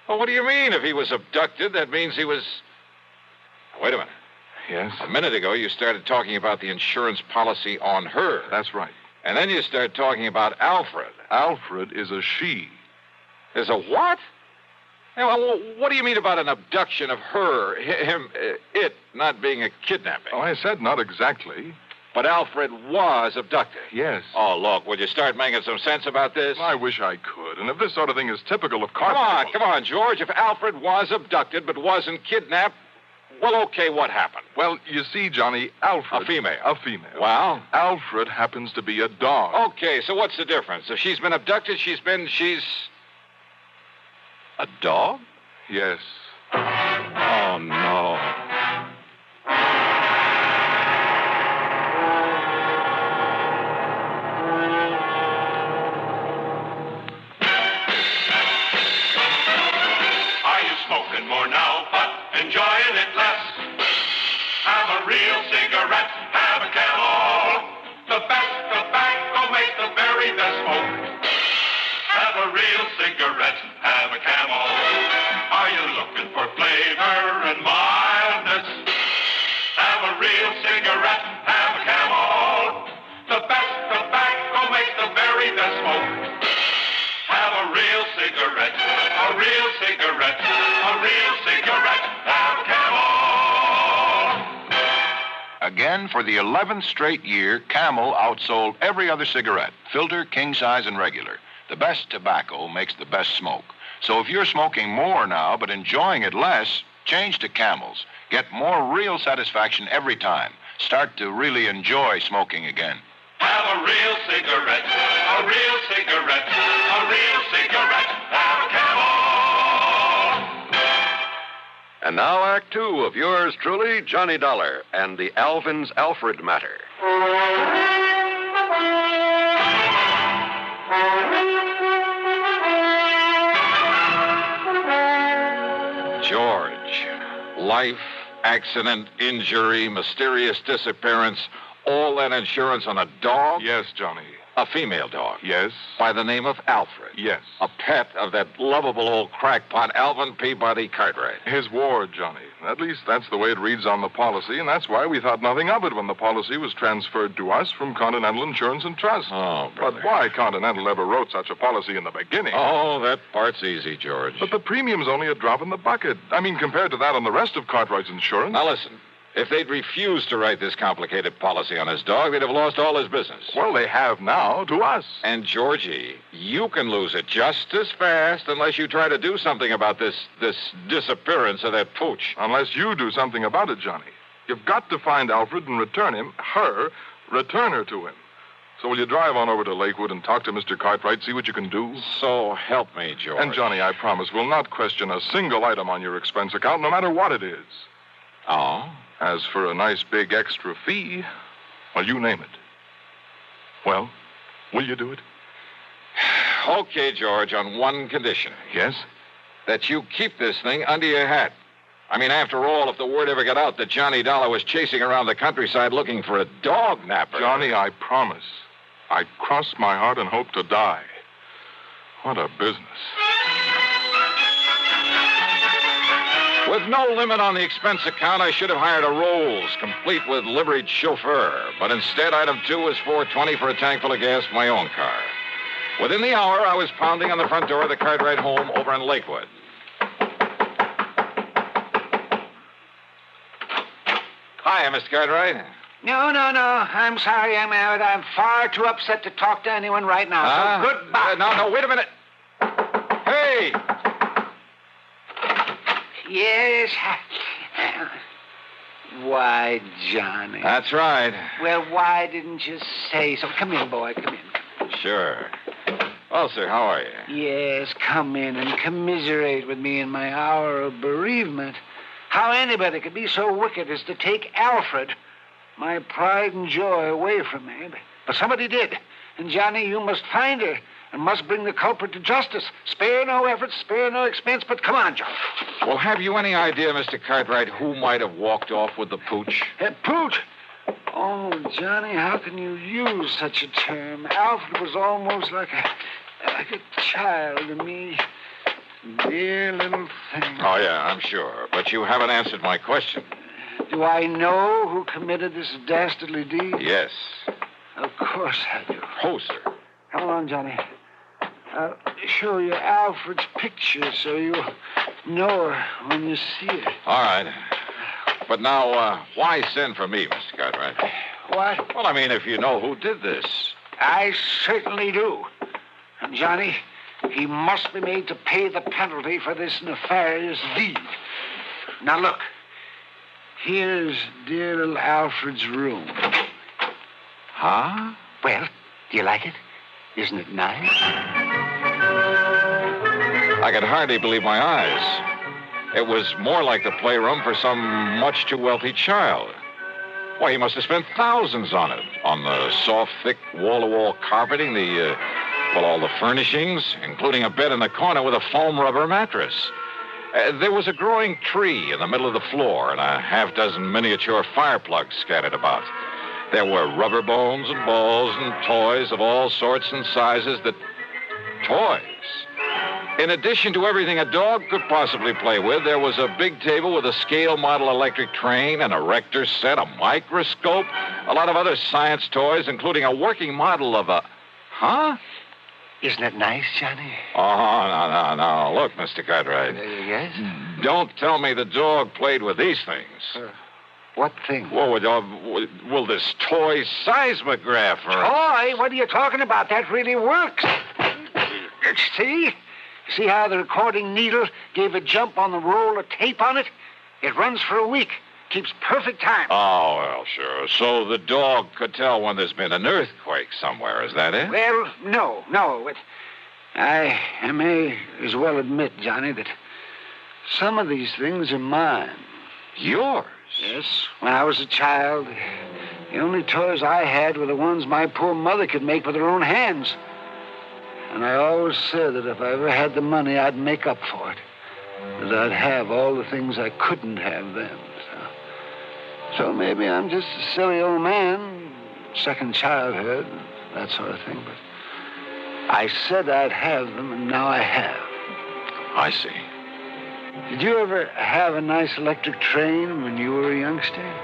Well, what do you mean? If he was abducted, that means he was... Wait a minute. Yes? A minute ago, you started talking about the insurance policy on her. That's right. And then you started talking about Alfred. Alfred is a she. Is a what? Hey, well, what do you mean about an abduction of her, it not being a kidnapping? Oh, I said not exactly. But Alfred was abducted. Yes. Oh, look, will you start making some sense about this? I wish I could. And if this sort of thing is typical of Cartwright... Come on, George. If Alfred was abducted but wasn't kidnapped, well, okay, what happened? Well, you see, Johnny, Alfred... A female. A female. Well? Alfred happens to be a dog. Okay, so what's the difference? If she's been abducted, she's... A dog? Yes. Oh, no. Are you smoking more now, but enjoying it less? Have a real cigarette, have a Camel. The best tobacco makes the very best smoke. Have a real cigarette, have a Camel. Are you looking for flavor and mild? Again, for the 11th straight year, Camel outsold every other cigarette, filter, king size, and regular. The best tobacco makes the best smoke. So if you're smoking more now but enjoying it less, change to Camels. Get more real satisfaction every time. Start to really enjoy smoking again. Have a real cigarette, a real cigarette, a real cigarette. Have a Camel. And now Act Two of yours truly, Johnny Dollar, and the Alvin's Alfred Matter. George, life, accident, injury, mysterious disappearance, all that insurance on a dog? Yes, Johnny. A female dog? Yes. By the name of Alfred? Yes. A pet of that lovable old crackpot Alvin Peabody Cartwright? His ward, Johnny. At least that's the way it reads on the policy, and that's why we thought nothing of it when the policy was transferred to us from Continental Insurance and Trust. Oh, brother. But why Continental ever wrote such a policy in the beginning? Oh, that part's easy, George. But the premium's only a drop in the bucket. I mean, compared to that on the rest of Cartwright's insurance. Now, listen. If they'd refused to write this complicated policy on his dog, they'd have lost all his business. Well, they have now, to us. And, Georgie, you can lose it just as fast unless you try to do something about this disappearance of that pooch. Unless you do something about it, Johnny. You've got to find Alfred and return her to him. So will you drive on over to Lakewood and talk to Mr. Cartwright, see what you can do? So help me, George. And, Johnny, I promise we'll not question a single item on your expense account, no matter what it is. Oh? As for a nice big extra fee, well, you name it. Well, will you do it? Okay, George, on one condition. Yes? That you keep this thing under your hat. I mean, after all, if the word ever got out that Johnny Dollar was chasing around the countryside looking for a dog napper... Johnny, I promise. I cross my heart and hope to die. What a business. With no limit on the expense account, I should have hired a Rolls, complete with liveried chauffeur. But instead, item 2 was $4.20 for a tank full of gas for my own car. Within the hour, I was pounding on the front door of the Cartwright home over in Lakewood. Hi, Mr. Cartwright. No. I'm sorry, I'm out. I'm far too upset to talk to anyone right now. So goodbye. No, wait a minute. Hey! Yes. Why, Johnny? That's right. Well, why didn't you say so? Come in, boy. Come in. Sure. Well, sir, how are you? Yes, come in and commiserate with me in my hour of bereavement. How anybody could be so wicked as to take Alfred, my pride and joy, away from me. But somebody did. And, Johnny, you must find her and must bring the culprit to justice. Spare no effort, spare no expense, but come on, Johnny. Well, have you any idea, Mr. Cartwright, who might have walked off with the pooch? Pooch? Oh, Johnny, how can you use such a term? Alfred was almost like a child to me. Dear little thing. Oh, yeah, I'm sure. But you haven't answered my question. Do I know who committed this dastardly deed? Yes. Of course I do. Oh, sir. Come along, Johnny. I'll show you Alfred's picture so you'll know her when you see her. All right. But now, why send for me, Mr. Cartwright? What? Well, I mean, if you know who did this. I certainly do. And, Johnny, he must be made to pay the penalty for this nefarious deed. Now, look. Here's dear little Alfred's room. Huh? Well, do you like it? Isn't it nice? I could hardly believe my eyes. It was more like the playroom for some much too wealthy child. Why, he must have spent thousands on it. On the soft, thick, wall-to-wall carpeting, all the furnishings, including a bed in the corner with a foam rubber mattress. There was a growing tree in the middle of the floor and a half-dozen miniature fire plugs scattered about. There were rubber bones and balls and toys of all sorts and sizes Toys? In addition to everything a dog could possibly play with, there was a big table with a scale model electric train, an erector set, a microscope, a lot of other science toys, including a working model of a... Huh? Isn't it nice, Johnny? Oh, no. Look, Mr. Cartwright. Yes? Don't tell me the dog played with these things. What thing? Well, this toy seismograph. Toy? What are you talking about? That really works. See? See how the recording needle gave a jump on the roll of tape on it? It runs for a week. Keeps perfect time. Oh, well, sure. So the dog could tell when there's been an earthquake somewhere. Is that it? Well, no. But I may as well admit, Johnny, that some of these things are mine. Yours? Yes. When I was a child, the only toys I had were the ones my poor mother could make with her own hands. And I always said that if I ever had the money, I'd make up for it. That I'd have all the things I couldn't have then. So maybe I'm just a silly old man, second childhood, that sort of thing. But I said I'd have them, and now I have. I see. Did you ever have a nice electric train when you were a youngster?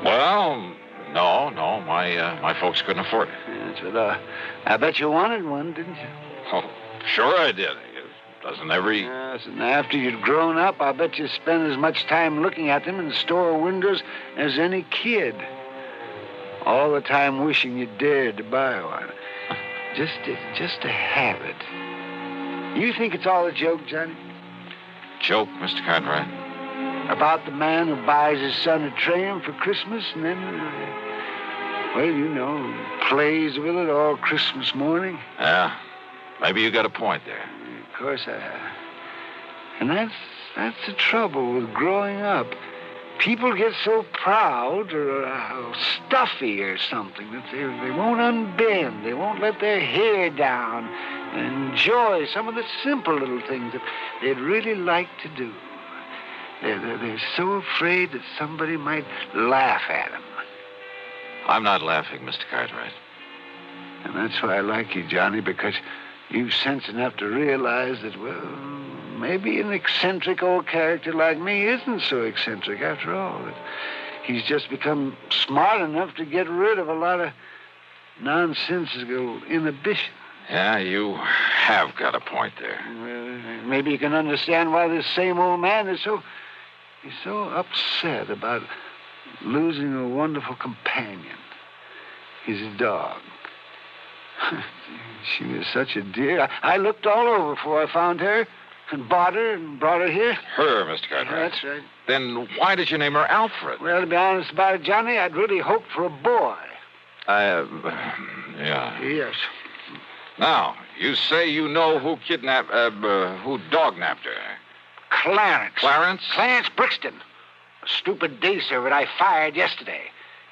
Well, no. My folks couldn't afford it. Yes, but I bet you wanted one, didn't you? Oh, sure I did. Doesn't every... Yes, and after you'd grown up, I bet you spent as much time looking at them in the store windows as any kid. All the time wishing you dared to buy one. Just to have it. You think it's all a joke, Johnny? Joke, Mr. Cartwright? About the man who buys his son a train for Christmas and then, well, you know, plays with it all Christmas morning? Yeah, maybe you got a point there. Of course I have. And that's the trouble with growing up. People get so proud or stuffy or something that they won't unbend. They won't let their hair down and enjoy some of the simple little things that they'd really like to do. They're so afraid that somebody might laugh at them. I'm not laughing, Mr. Cartwright. And that's why I like you, Johnny, because you've sense enough to realize that, well, maybe an eccentric old character like me isn't so eccentric after all. That he's just become smart enough to get rid of a lot of nonsensical inhibition. Yeah, you have got a point there. Well, maybe you can understand why this same old man is so upset about losing a wonderful companion, his dog. She was such a dear. I looked all over before I found her and bought her and brought her here. Her, Mr. Cartwright? Yeah, that's right. Then why did you name her Alfred? Well, to be honest about it, Johnny, I'd really hoped for a boy. Yeah. Yes. Now, you say you know who who dog-napped her? Clarence. Clarence? Clarence Brixton. A stupid day servant I fired yesterday.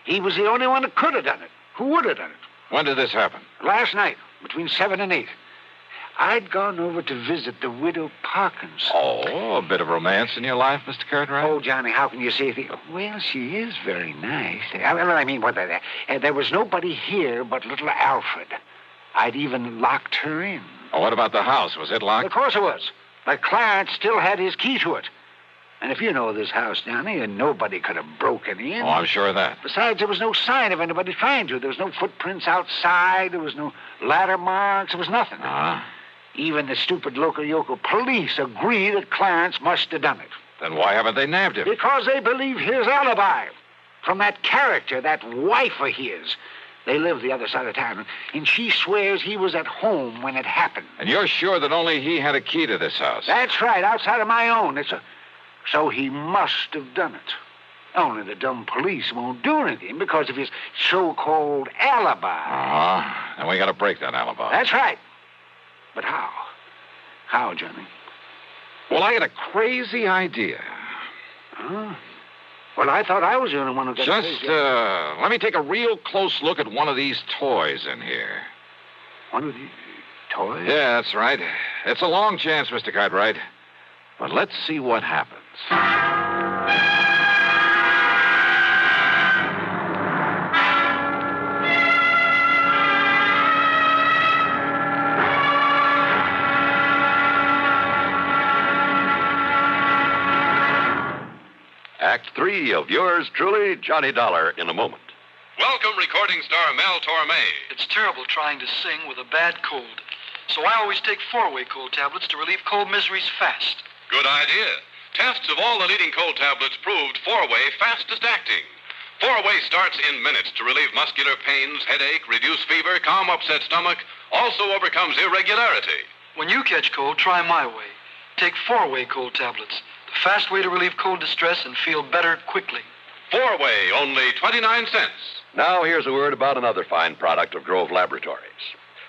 He was the only one that could have done it. Who would have done it? When did this happen? Last night, between 7 and 8. I'd gone over to visit the widow Parkins. Oh, a bit of romance in your life, Mr. Cartwright? Oh, Johnny, how can you say anything? Well, she is very nice. There was nobody here but little Alfred. I'd even locked her in. Oh, what about the house? Was it locked? Of course it was. But Clarence still had his key to it. And if you know this house, Johnny, and nobody could have broken in. Oh, I'm sure of that. Besides, there was no sign of anybody trying to. There was no footprints outside. There was no ladder marks. There was nothing. Even the stupid local police agree that Clarence must have done it. Then why haven't they nabbed him? Because they believe his alibi. From that character, that wife of his. They live the other side of town, and she swears he was at home when it happened. And you're sure that only he had a key to this house? That's right, outside of my own. So he must have done it. Only the dumb police won't do anything because of his so-called alibi. And we got to break that alibi. That's right. But how? How, Johnny? Well, I got a crazy idea. Huh? Well, I thought I was the only one who got crazy. Let me take a real close look at one of these toys in here. One of these toys? Yeah, that's right. It's a long chance, Mr. Cartwright. But let's see what happens. Act 3 of yours truly, Johnny Dollar, in a moment. Welcome, recording star Mel Torme. It's terrible trying to sing with a bad cold. So I always take 4-way cold tablets to relieve cold miseries fast. Good idea. Tests of all the leading cold tablets proved 4-way fastest acting. 4-way starts in minutes to relieve muscular pains, headache, reduce fever, calm upset stomach, also overcomes irregularity. When you catch cold, try my way. Take 4-way cold tablets. The fast way to relieve cold distress and feel better quickly. 4-way, only 29 cents. Now here's a word about another fine product of Grove Laboratories.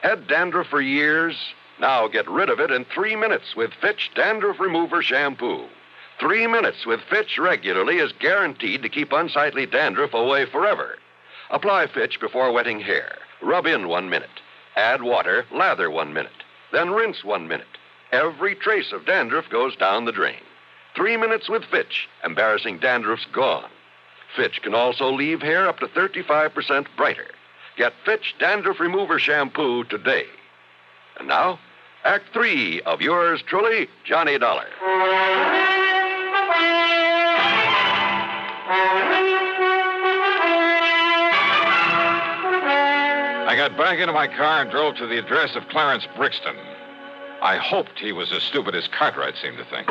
Had dandruff for years? Now get rid of it in 3 minutes with Fitch Dandruff Remover Shampoo. 3 minutes with Fitch regularly is guaranteed to keep unsightly dandruff away forever. Apply Fitch before wetting hair. Rub in 1 minute. Add water, lather 1 minute. Then rinse 1 minute. Every trace of dandruff goes down the drain. 3 minutes with Fitch. Embarrassing dandruff's gone. Fitch can also leave hair up to 35% brighter. Get Fitch Dandruff Remover Shampoo today. And now, Act 3 of yours truly, Johnny Dollar. I got back into my car and drove to the address of Clarence Brixton. I hoped he was as stupid as Cartwright seemed to think.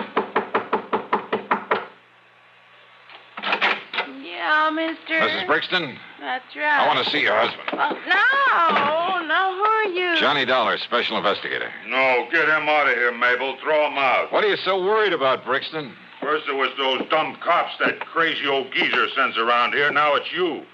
Yeah, mister. Mrs. Brixton, That's right. I want to see your husband. No, who are you? Johnny Dollar, special investigator. No, get him out of here, Mabel. Throw him out. What are you so worried about, Brixton? First it was those dumb cops that crazy old geezer sends around here. Now it's you.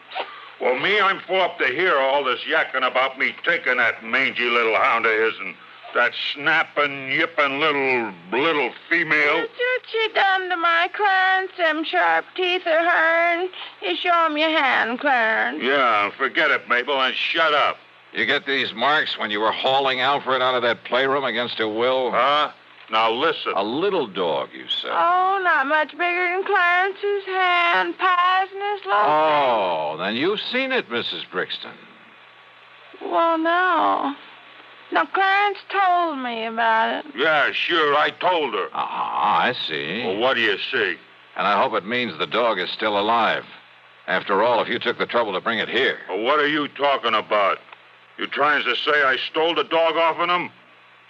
Well, me, I'm full up to hear all this yakking about me taking that mangy little hound of his and that snapping, yipping little female. What you done to my Clarence? Them sharp teeth are hurting. You show him your hand, Clarence. Yeah, forget it, Mabel, and shut up. You get these marks when you were hauling Alfred out of that playroom against her will? Huh? Now listen. A little dog, you said. Oh, not much bigger than Clarence's hand. Pies in his little Oh, then you've seen it, Mrs. Brixton. Well, no. Now, Clarence told me about it. Yeah, sure, I told her. I see. Well, what do you see? And I hope it means the dog is still alive. After all, if you took the trouble to bring it here. Well, what are you talking about? You trying to say I stole the dog off of him?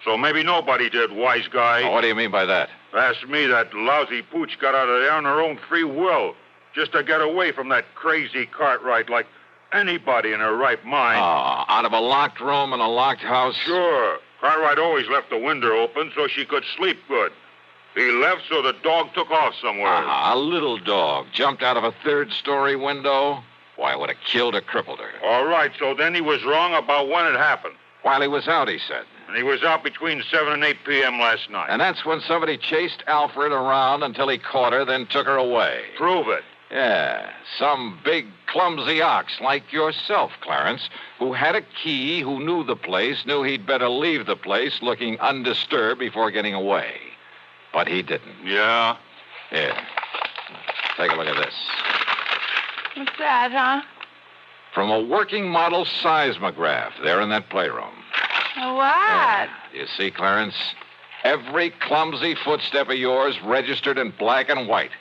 So maybe nobody did, wise guy. Oh, what do you mean by that? Ask me, that lousy pooch got out of there on her own free will, just to get away from that crazy Cartwright like anybody in her right mind. Out of a locked room in a locked house? Sure. Cartwright always left the window open so she could sleep good. He left so the dog took off somewhere. A little dog jumped out of a third-story window? Why, it would have killed or crippled her. All right, so then he was wrong about when it happened. While he was out, he said. And he was out between 7 and 8 p.m. last night. And that's when somebody chased Alfred around until he caught her, then took her away. Prove it. Yeah, some big, clumsy ox like yourself, Clarence, who had a key, who knew the place, knew he'd better leave the place looking undisturbed before getting away. But he didn't. Yeah? Here. Take a look at this. What's that, huh? From a working model seismograph there in that playroom. What? You see, Clarence? Every clumsy footstep of yours registered in black and white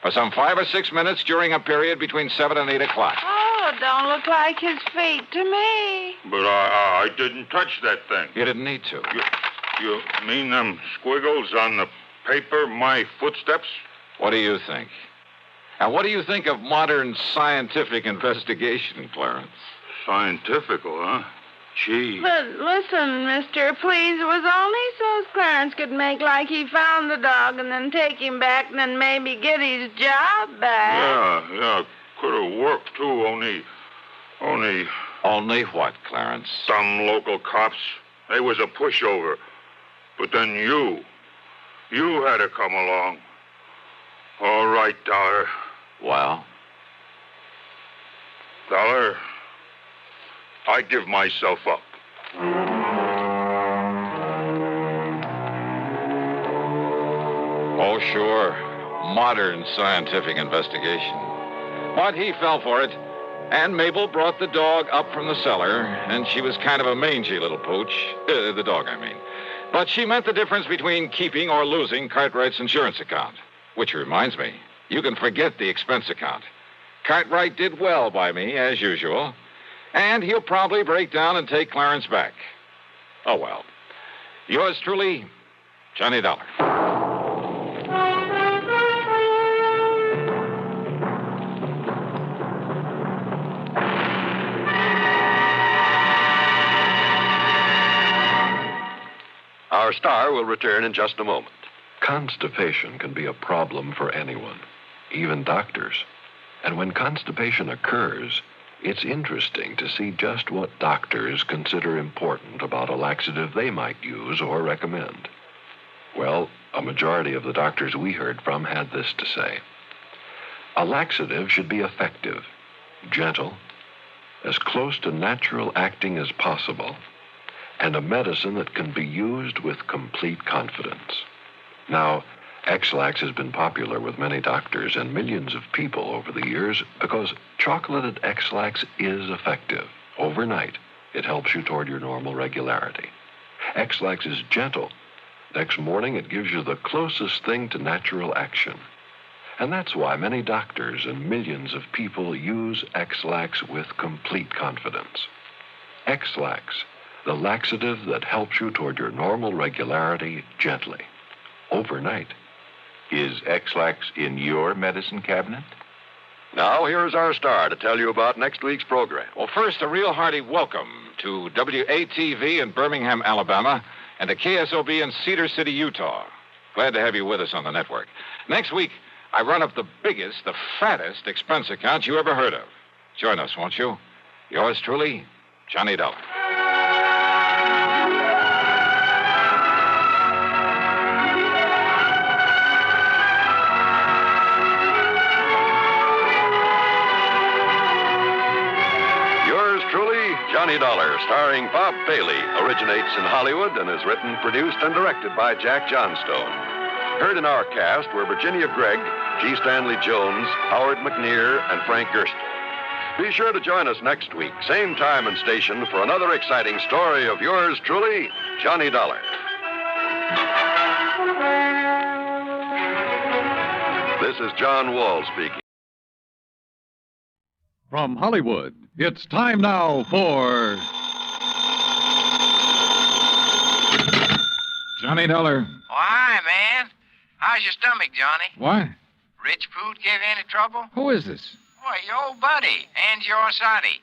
for some 5 or 6 minutes during a period between 7 and 8 o'clock. Oh, it don't look like his feet to me. But I didn't touch that thing. You didn't need to. You mean them squiggles on the paper, my footsteps? What do you think? And what do you think of modern scientific investigation, Clarence? Scientifical, huh? Gee. But listen, mister, please, it was only so Clarence could make like he found the dog and then take him back and then maybe get his job back. Yeah, could have worked, too, only... Only what, Clarence? Some local cops. They was a pushover. But then you had to come along. All right, Dollar. Well? Dollar, I give myself up. Oh, sure. Modern scientific investigation. But he fell for it. And Mabel brought the dog up from the cellar, and she was kind of a mangy little pooch. The dog, I mean. But she meant the difference between keeping or losing Cartwright's insurance account. Which reminds me, you can forget the expense account. Cartwright did well by me, as usual. And he'll probably break down and take Clarence back. Oh, well. Yours truly, Johnny Dollar. Our star will return in just a moment. Constipation can be a problem for anyone, even doctors. And when constipation occurs, it's interesting to see just what doctors consider important about a laxative they might use or recommend. Well, a majority of the doctors we heard from had this to say. A laxative should be effective, gentle, as close to natural acting as possible, and a medicine that can be used with complete confidence. Now, X-Lax has been popular with many doctors and millions of people over the years because chocolated X-Lax is effective. Overnight, it helps you toward your normal regularity. X-Lax is gentle. Next morning, it gives you the closest thing to natural action. And that's why many doctors and millions of people use X-Lax with complete confidence. X-Lax, the laxative that helps you toward your normal regularity gently, overnight. Is X-Lax in your medicine cabinet? Now, here's our star to tell you about next week's program. Well, first, a real hearty welcome to WATV in Birmingham, Alabama, and to KSOB in Cedar City, Utah. Glad to have you with us on the network. Next week, I run up the biggest, the fattest expense account you ever heard of. Join us, won't you? Yours truly, Johnny Dollar. Johnny Dollar, starring Bob Bailey, originates in Hollywood and is written, produced, and directed by Jack Johnstone. Heard in our cast were Virginia Gregg, G. Stanley Jones, Howard McNear, and Frank Gerstle. Be sure to join us next week, same time and station, for another exciting story of yours truly, Johnny Dollar. This is John Wall speaking. From Hollywood, it's time now for Johnny Dollar. Oh, hi, man. How's your stomach, Johnny? What? Rich food give you any trouble? Who is this? Why, your old buddy, Angie Orsatti.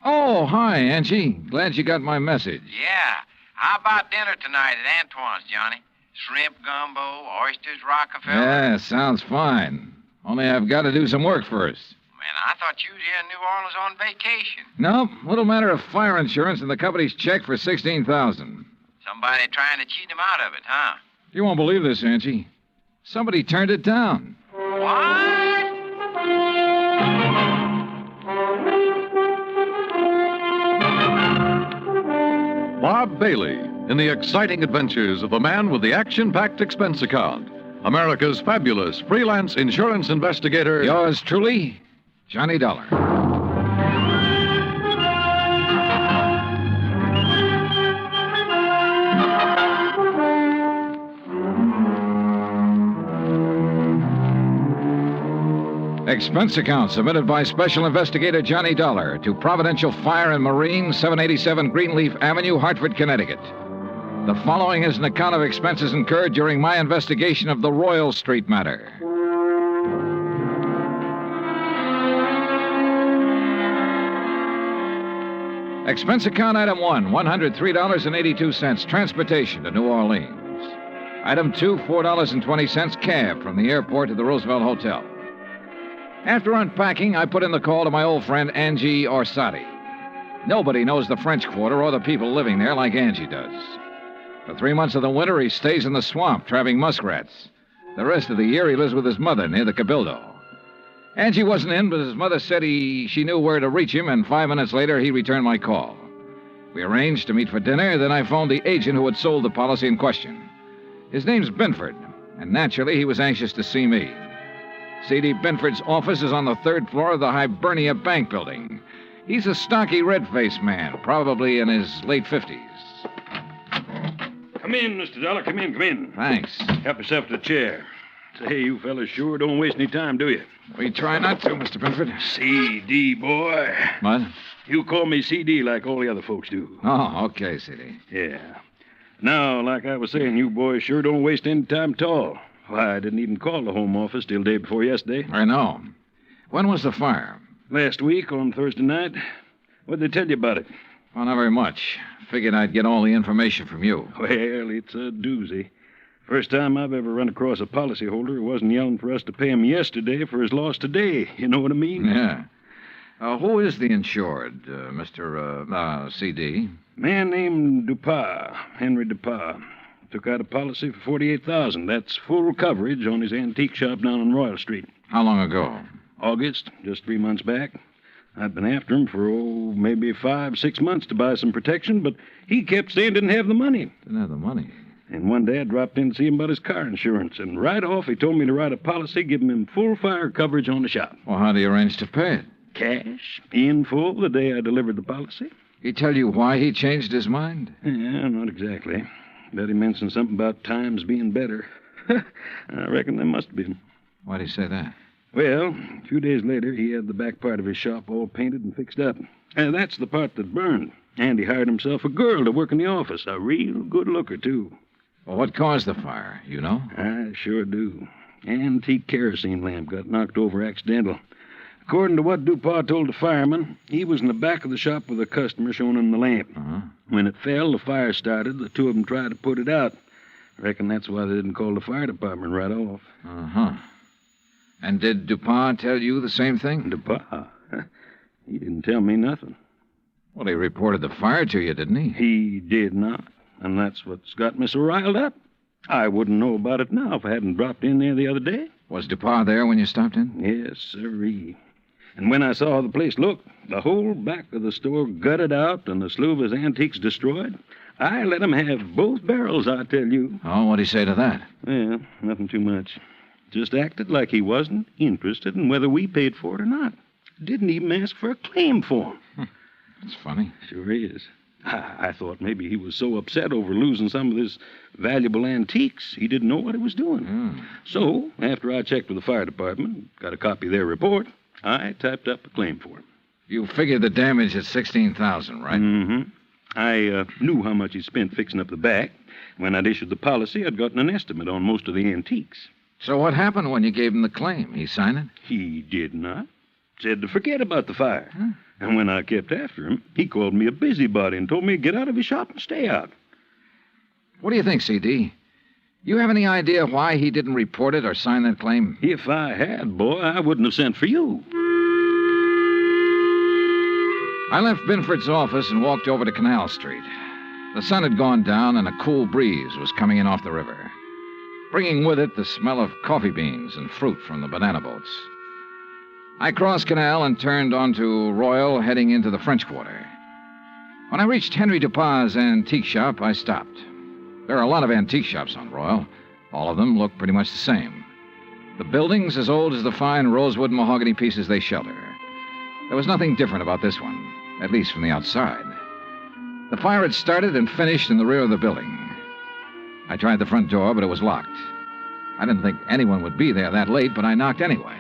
Oh, hi, Angie. Glad you got my message. Yeah. How about dinner tonight at Antoine's, Johnny? Shrimp gumbo, oysters, Rockefeller. Yeah, sounds fine. Only I've got to do some work first. Man, I thought you was here in New Orleans on vacation. Nope. Little matter of fire insurance and the company's check for $16,000. Somebody trying to cheat him out of it, huh? You won't believe this, Angie. Somebody turned it down. What? Bob Bailey in the exciting adventures of the man with the action-packed expense account. America's fabulous freelance insurance investigator. Yours truly, Johnny Dollar. Expense account submitted by Special Investigator Johnny Dollar to Providential Fire and Marine, 787 Greenleaf Avenue, Hartford, Connecticut. The following is an account of expenses incurred during my investigation of the Royal Street matter. Expense account item 1, $103.82, transportation to New Orleans. Item 2, $4.20, cab from the airport to the Roosevelt Hotel. After unpacking, I put in the call to my old friend Angie Orsatti. Nobody knows the French Quarter or the people living there like Angie does. For 3 months of the winter, he stays in the swamp trapping muskrats. The rest of the year, he lives with his mother near the Cabildo. Angie wasn't in, but his mother said she knew where to reach him, and 5 minutes later, he returned my call. We arranged to meet for dinner, then I phoned the agent who had sold the policy in question. His name's Binford, and naturally, he was anxious to see me. C.D. Binford's office is on the 3rd floor of the Hibernia Bank building. He's a stocky, red-faced man, probably in his late 50s. Come in, Mr. Dollar. Come in. Thanks. Help yourself to the chair. Say, you fellas sure don't waste any time, do you? We try not to, Mr. Binford. C.D., boy. What? You call me C.D. like all the other folks do. Oh, okay, C.D. Yeah. Now, like I was saying, you boys sure don't waste any time at all. Why, I didn't even call the home office till day before yesterday. I know. When was the fire? Last week on Thursday night. What'd they tell you about it? Oh, not very much. Figured I'd get all the information from you. Well, it's a doozy. First time I've ever run across a policyholder who wasn't yelling for us to pay him yesterday for his loss today. You know what I mean? Yeah. Who is the insured, Mr. CD? Man named Dupas, Henry Dupas. Took out a policy for $48,000. That's full coverage on his antique shop down on Royal Street. How long ago? August, just 3 months back. I'd been after him for, maybe 5-6 months to buy some protection, but he kept saying didn't have the money. Didn't have the money? And one day I dropped in to see him about his car insurance, and right off he told me to write a policy giving him full fire coverage on the shop. Well, how do you arrange to pay it? Cash, in full, the day I delivered the policy. He tell you why he changed his mind? Yeah, not exactly. Bet he mentioned something about times being better. I reckon there must have been. Why'd he say that? Well, a few days later, he had the back part of his shop all painted and fixed up. That's the part that burned. And he hired himself a girl to work in the office. A real good looker, too. Well, what caused the fire? You know? I sure do. Antique kerosene lamp got knocked over accidental. According to what Dupas told the fireman, he was in the back of the shop with a customer showing him the lamp. Uh-huh. When it fell, the fire started. The two of them tried to put it out. Reckon that's why they didn't call the fire department right off. Uh-huh. And did Dupas tell you the same thing? Dupas? He didn't tell me nothing. Well, he reported the fire to you, didn't he? He did not. And that's what's got me so riled up. I wouldn't know about it now if I hadn't dropped in there the other day. Was Dupas there when you stopped in? Yes, sirree. And when I saw how the place looked, the whole back of the store gutted out and a slew of his antiques destroyed, I let him have both barrels, I tell you. Oh, what'd he say to that? Well, nothing too much. Just acted like he wasn't interested in whether we paid for it or not. Didn't even ask for a claim for him. That's funny. Sure is. I thought maybe he was so upset over losing some of his valuable antiques, he didn't know what he was doing. So, after I checked with the fire department, got a copy of their report, I typed up a claim for him. You figured the damage at $16,000, right? Mm-hmm. I knew how much he spent fixing up the back. When I'd issued the policy, I'd gotten an estimate on most of the antiques. So what happened when you gave him the claim? He signed it? He did not. Said to forget about the fire. And when I kept after him, he called me a busybody and told me to get out of his shop and stay out. What do you think, CD? You have any idea why he didn't report it or sign that claim? If I had, boy, I wouldn't have sent for you. I left Binford's office and walked over to Canal Street. The sun had gone down and a cool breeze was coming in off the river, bringing with it the smell of coffee beans and fruit from the banana boats. I crossed Canal and turned onto Royal, heading into the French Quarter. When I reached Henry Dupas' antique shop, I stopped. There are a lot of antique shops on Royal. All of them look pretty much the same. The building's as old as the fine rosewood mahogany pieces they shelter. There was nothing different about this one, at least from the outside. The fire had started and finished in the rear of the building. I tried the front door, but it was locked. I didn't think anyone would be there that late, but I knocked anyway.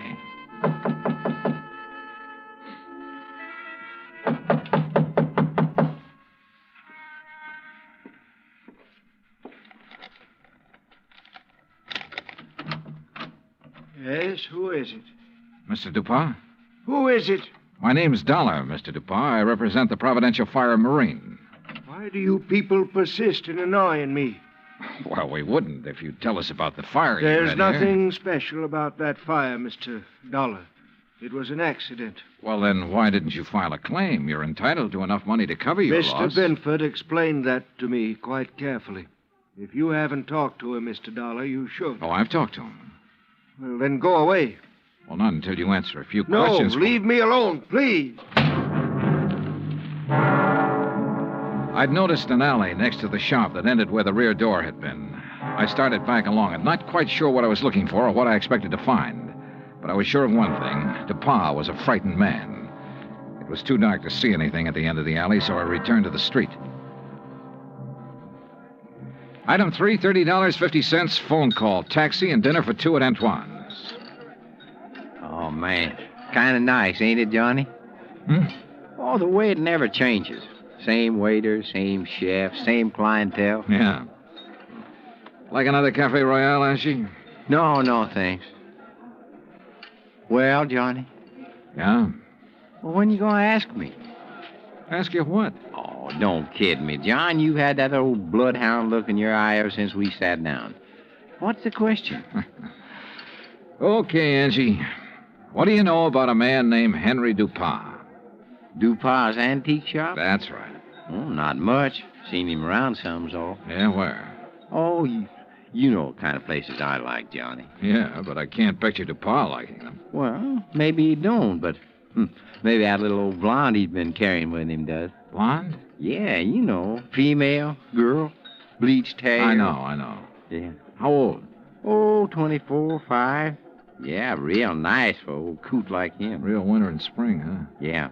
Yes, who is it? Mr. Dupas? Who is it? My name's Dollar, Mr. Dupas. I represent the Providential Fire Marine. Why do you people persist in annoying me? Well, we wouldn't if you'd tell us about the fire. There's nothing special about that fire, Mr. Dollar. It was an accident. Well, then why didn't you file a claim? You're entitled to enough money to cover your loss. Mr. Binford explained that to me quite carefully. If you haven't talked to him, Mr. Dollar, you should. Oh, I've talked to him. Well, then go away. Well, not until you answer a few questions. No, leave me alone, please. I'd noticed an alley next to the shop that ended where the rear door had been. I started back along it, not quite sure what I was looking for or what I expected to find. But I was sure of one thing. Dupas was a frightened man. It was too dark to see anything at the end of the alley, so I returned to the street. Item 3, $30.50, phone call, taxi, and dinner for two at Antoine's. Oh, man. Kind of nice, ain't it, Johnny? Oh, the way it never changes. Same waiter, same chef, same clientele. Yeah. Like another Cafe Royale, Ashy? No, thanks. Well, Johnny? Yeah? Well, when you going to ask me? Ask you what? Oh, Oh, don't kid me, John. You've had that old bloodhound look in your eye ever since we sat down. What's the question? Okay, Angie. What do you know about a man named Henry Dupas? Dupas' antique shop? That's right. Oh, not much. Seen him around some's all. Yeah, where? Oh, you know what kind of places I like, Johnny. Yeah, but I can't picture Dupas liking them. Well, maybe he don't, but maybe that little old blonde he's been carrying with him does. Blonde? Yeah, you know. Female, girl, bleached hair. I know. Yeah. How old? Oh, 24, 5. Yeah, real nice for an old coot like him. Real winter and spring, huh? Yeah.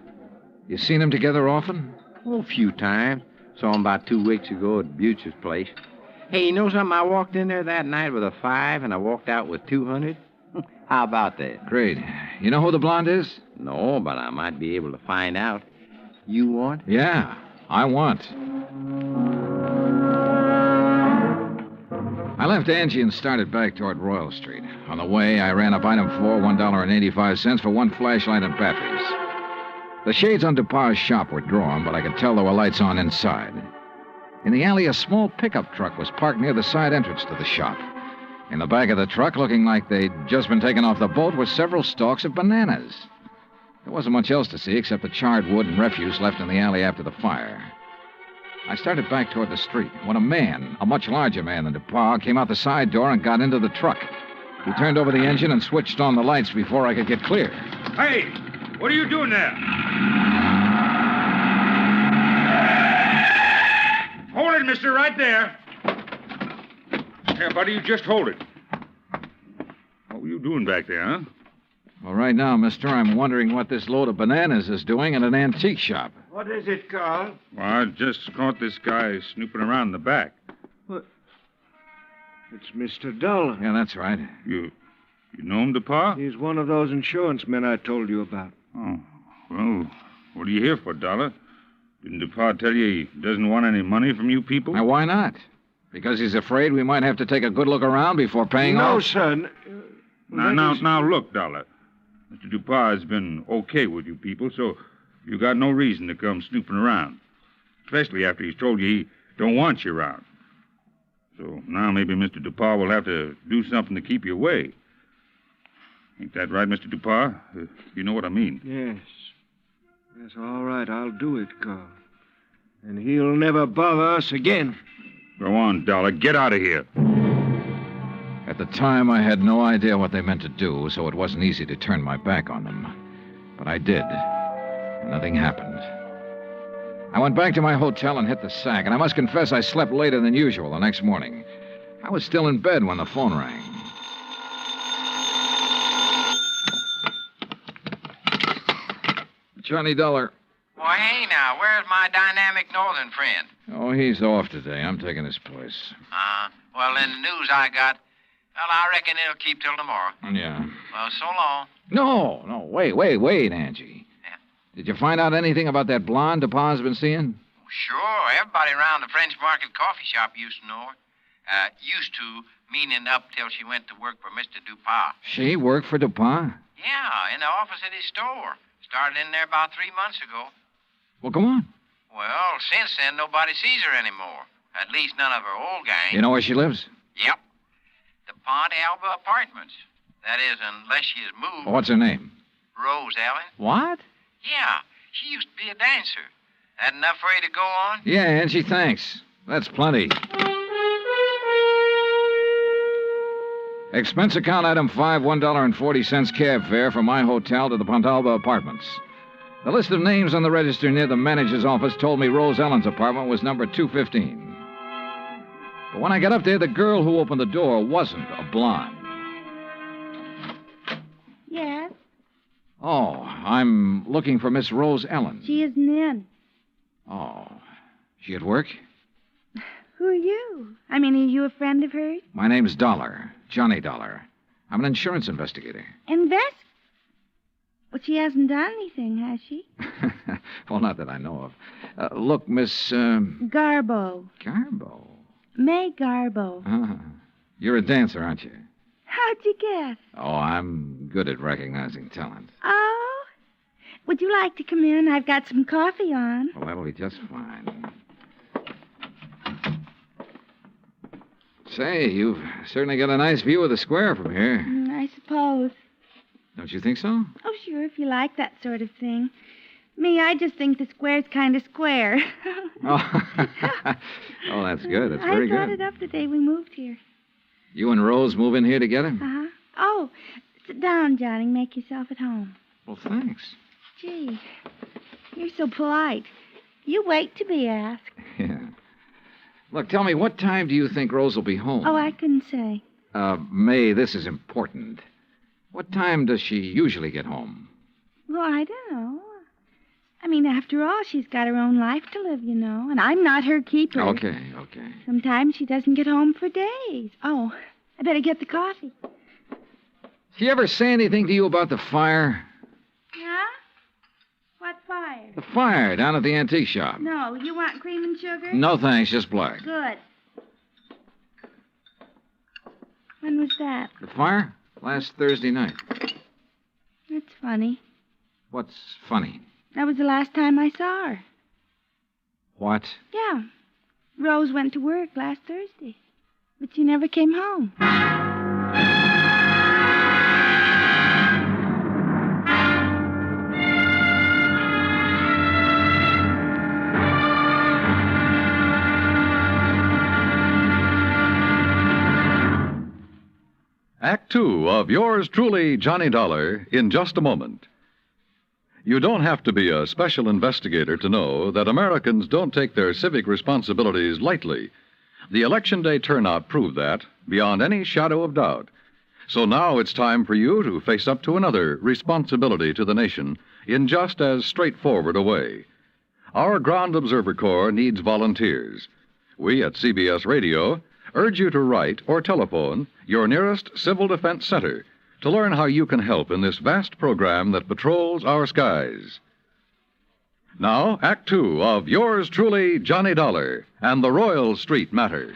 You seen them together often? Oh, a few times. Saw him about 2 weeks ago at Butz's place. Hey, you know something? I walked in there that night with a 5, and I walked out with 200. How about that? Great. You know who the blonde is? No, but I might be able to find out. You want? Yeah, I want. I left Angie and started back toward Royal Street. On the way, I ran up item 4, $1.85 for one flashlight and batteries. The shades on Dupas' shop were drawn, but I could tell there were lights on inside. In the alley, a small pickup truck was parked near the side entrance to the shop. In the back of the truck, looking like they'd just been taken off the boat, were several stalks of bananas. There wasn't much else to see except the charred wood and refuse left in the alley after the fire. I started back toward the street when a man, a much larger man than Dupas, came out the side door and got into the truck. He turned over the engine and switched on the lights before I could get clear. Hey, what are you doing there? Hold it, mister, right there. Here, buddy, you just hold it. What were you doing back there, huh? Well, right now, mister, I'm wondering what this load of bananas is doing in an antique shop. What is it, Carl? Well, I just caught this guy snooping around in the back. What? It's Mr. Dollar. Yeah, that's right. You know him, Dupas? He's one of those insurance men I told you about. Oh, well, what are you here for, Dollar? Didn't Dupas tell you he doesn't want any money from you people? Now, why not? Because he's afraid we might have to take a good look around before paying off? No, son. Now, look, Dollar. Mr. Dupas has been okay with you people, so you got no reason to come snooping around. Especially after he's told you he don't want you around. So now maybe Mr. Dupas will have to do something to keep you away. Ain't that right, Mr. Dupas? You know what I mean. Yes. Yes, all right, I'll do it, Carl. And he'll never bother us again. Go on, Dollar. Get out of here. At the time, I had no idea what they meant to do, so it wasn't easy to turn my back on them. But I did. And nothing happened. I went back to my hotel and hit the sack, and I must confess I slept later than usual the next morning. I was still in bed when the phone rang. Johnny Dollar. Well, hey now, where's my dynamic northern friend? Oh, he's off today. I'm taking his place. Well, in the news I got, well, I reckon it'll keep till tomorrow. Yeah. Well, so long. No, wait, Angie. Yeah? Did you find out anything about that blonde Dupas been seeing? Sure, everybody around the French Market coffee shop used to know her. Used to, meaning up till she went to work for Mr. Dupas. She worked for Dupas? Yeah, in the office at his store. Started in there about 3 months ago. Well, come on. Well, since then, nobody sees her anymore. At least none of her old gang. You know where she lives? Yep. The Pont Alba Apartments. That is, unless she has moved. What's her name? Rose Ellen. What? Yeah, she used to be a dancer. That enough for you to go on? Yeah, Angie, thanks. That's plenty. Expense account item 5, $1.40 cab fare from my hotel to the Pontalba Apartments. The list of names on the register near the manager's office told me Rose Ellen's apartment was number 215. But when I got up there, the girl who opened the door wasn't a blonde. Yes? Oh, I'm looking for Miss Rose Ellen. She isn't in. Oh, she at work? Who are you? I mean, are you a friend of hers? My name's Dollar, Johnny Dollar. I'm an insurance investigator. Well, she hasn't done anything, has she? Well, not that I know of. Look, Miss... Garbo. Garbo? May Garbo. You're a dancer, aren't you? How'd you guess? Oh, I'm good at recognizing talent. Oh? Would you like to come in? I've got some coffee on. Well, that'll be just fine. Say, you've certainly got a nice view of the square from here. I suppose. Don't you think so? Oh, sure, if you like that sort of thing. Me, I just think the square's kind of square. Oh, oh, that's good. That's very I brought good. it up the day we moved here. You and Rose move in here together? Uh-huh. Oh, sit down, Johnny. Make yourself at home. Well, thanks. Gee, you're so polite. You wait to be asked. Yeah. Look, tell me, what time do you think Rose will be home? Oh, I couldn't say. May, this is important. What time does she usually get home? Well, I don't know. I mean, after all, she's got her own life to live, you know, and I'm not her keeper. Okay. Sometimes she doesn't get home for days. Oh, I better get the coffee. She ever say anything to you about the fire? Huh? What fire? The fire down at the antique shop. No, you want cream and sugar? No, thanks, just black. Good. When was that? The fire? Last Thursday night. That's funny. What's funny? That was the last time I saw her. What? Yeah. Rose went to work last Thursday, but she never came home. Act Two of yours truly, Johnny Dollar, in just a moment. You don't have to be a special investigator to know that Americans don't take their civic responsibilities lightly. The Election Day turnout proved that, beyond any shadow of doubt. So now it's time for you to face up to another responsibility to the nation in just as straightforward a way. Our Ground Observer Corps needs volunteers. We at CBS Radio urge you to write or telephone your nearest Civil Defense Center to learn how you can help in this vast program that patrols our skies. Now, Act Two of yours truly, Johnny Dollar, and the Royal Street Matter.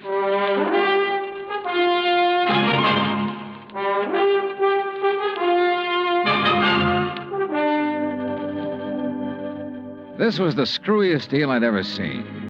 This was the screwiest deal I'd ever seen.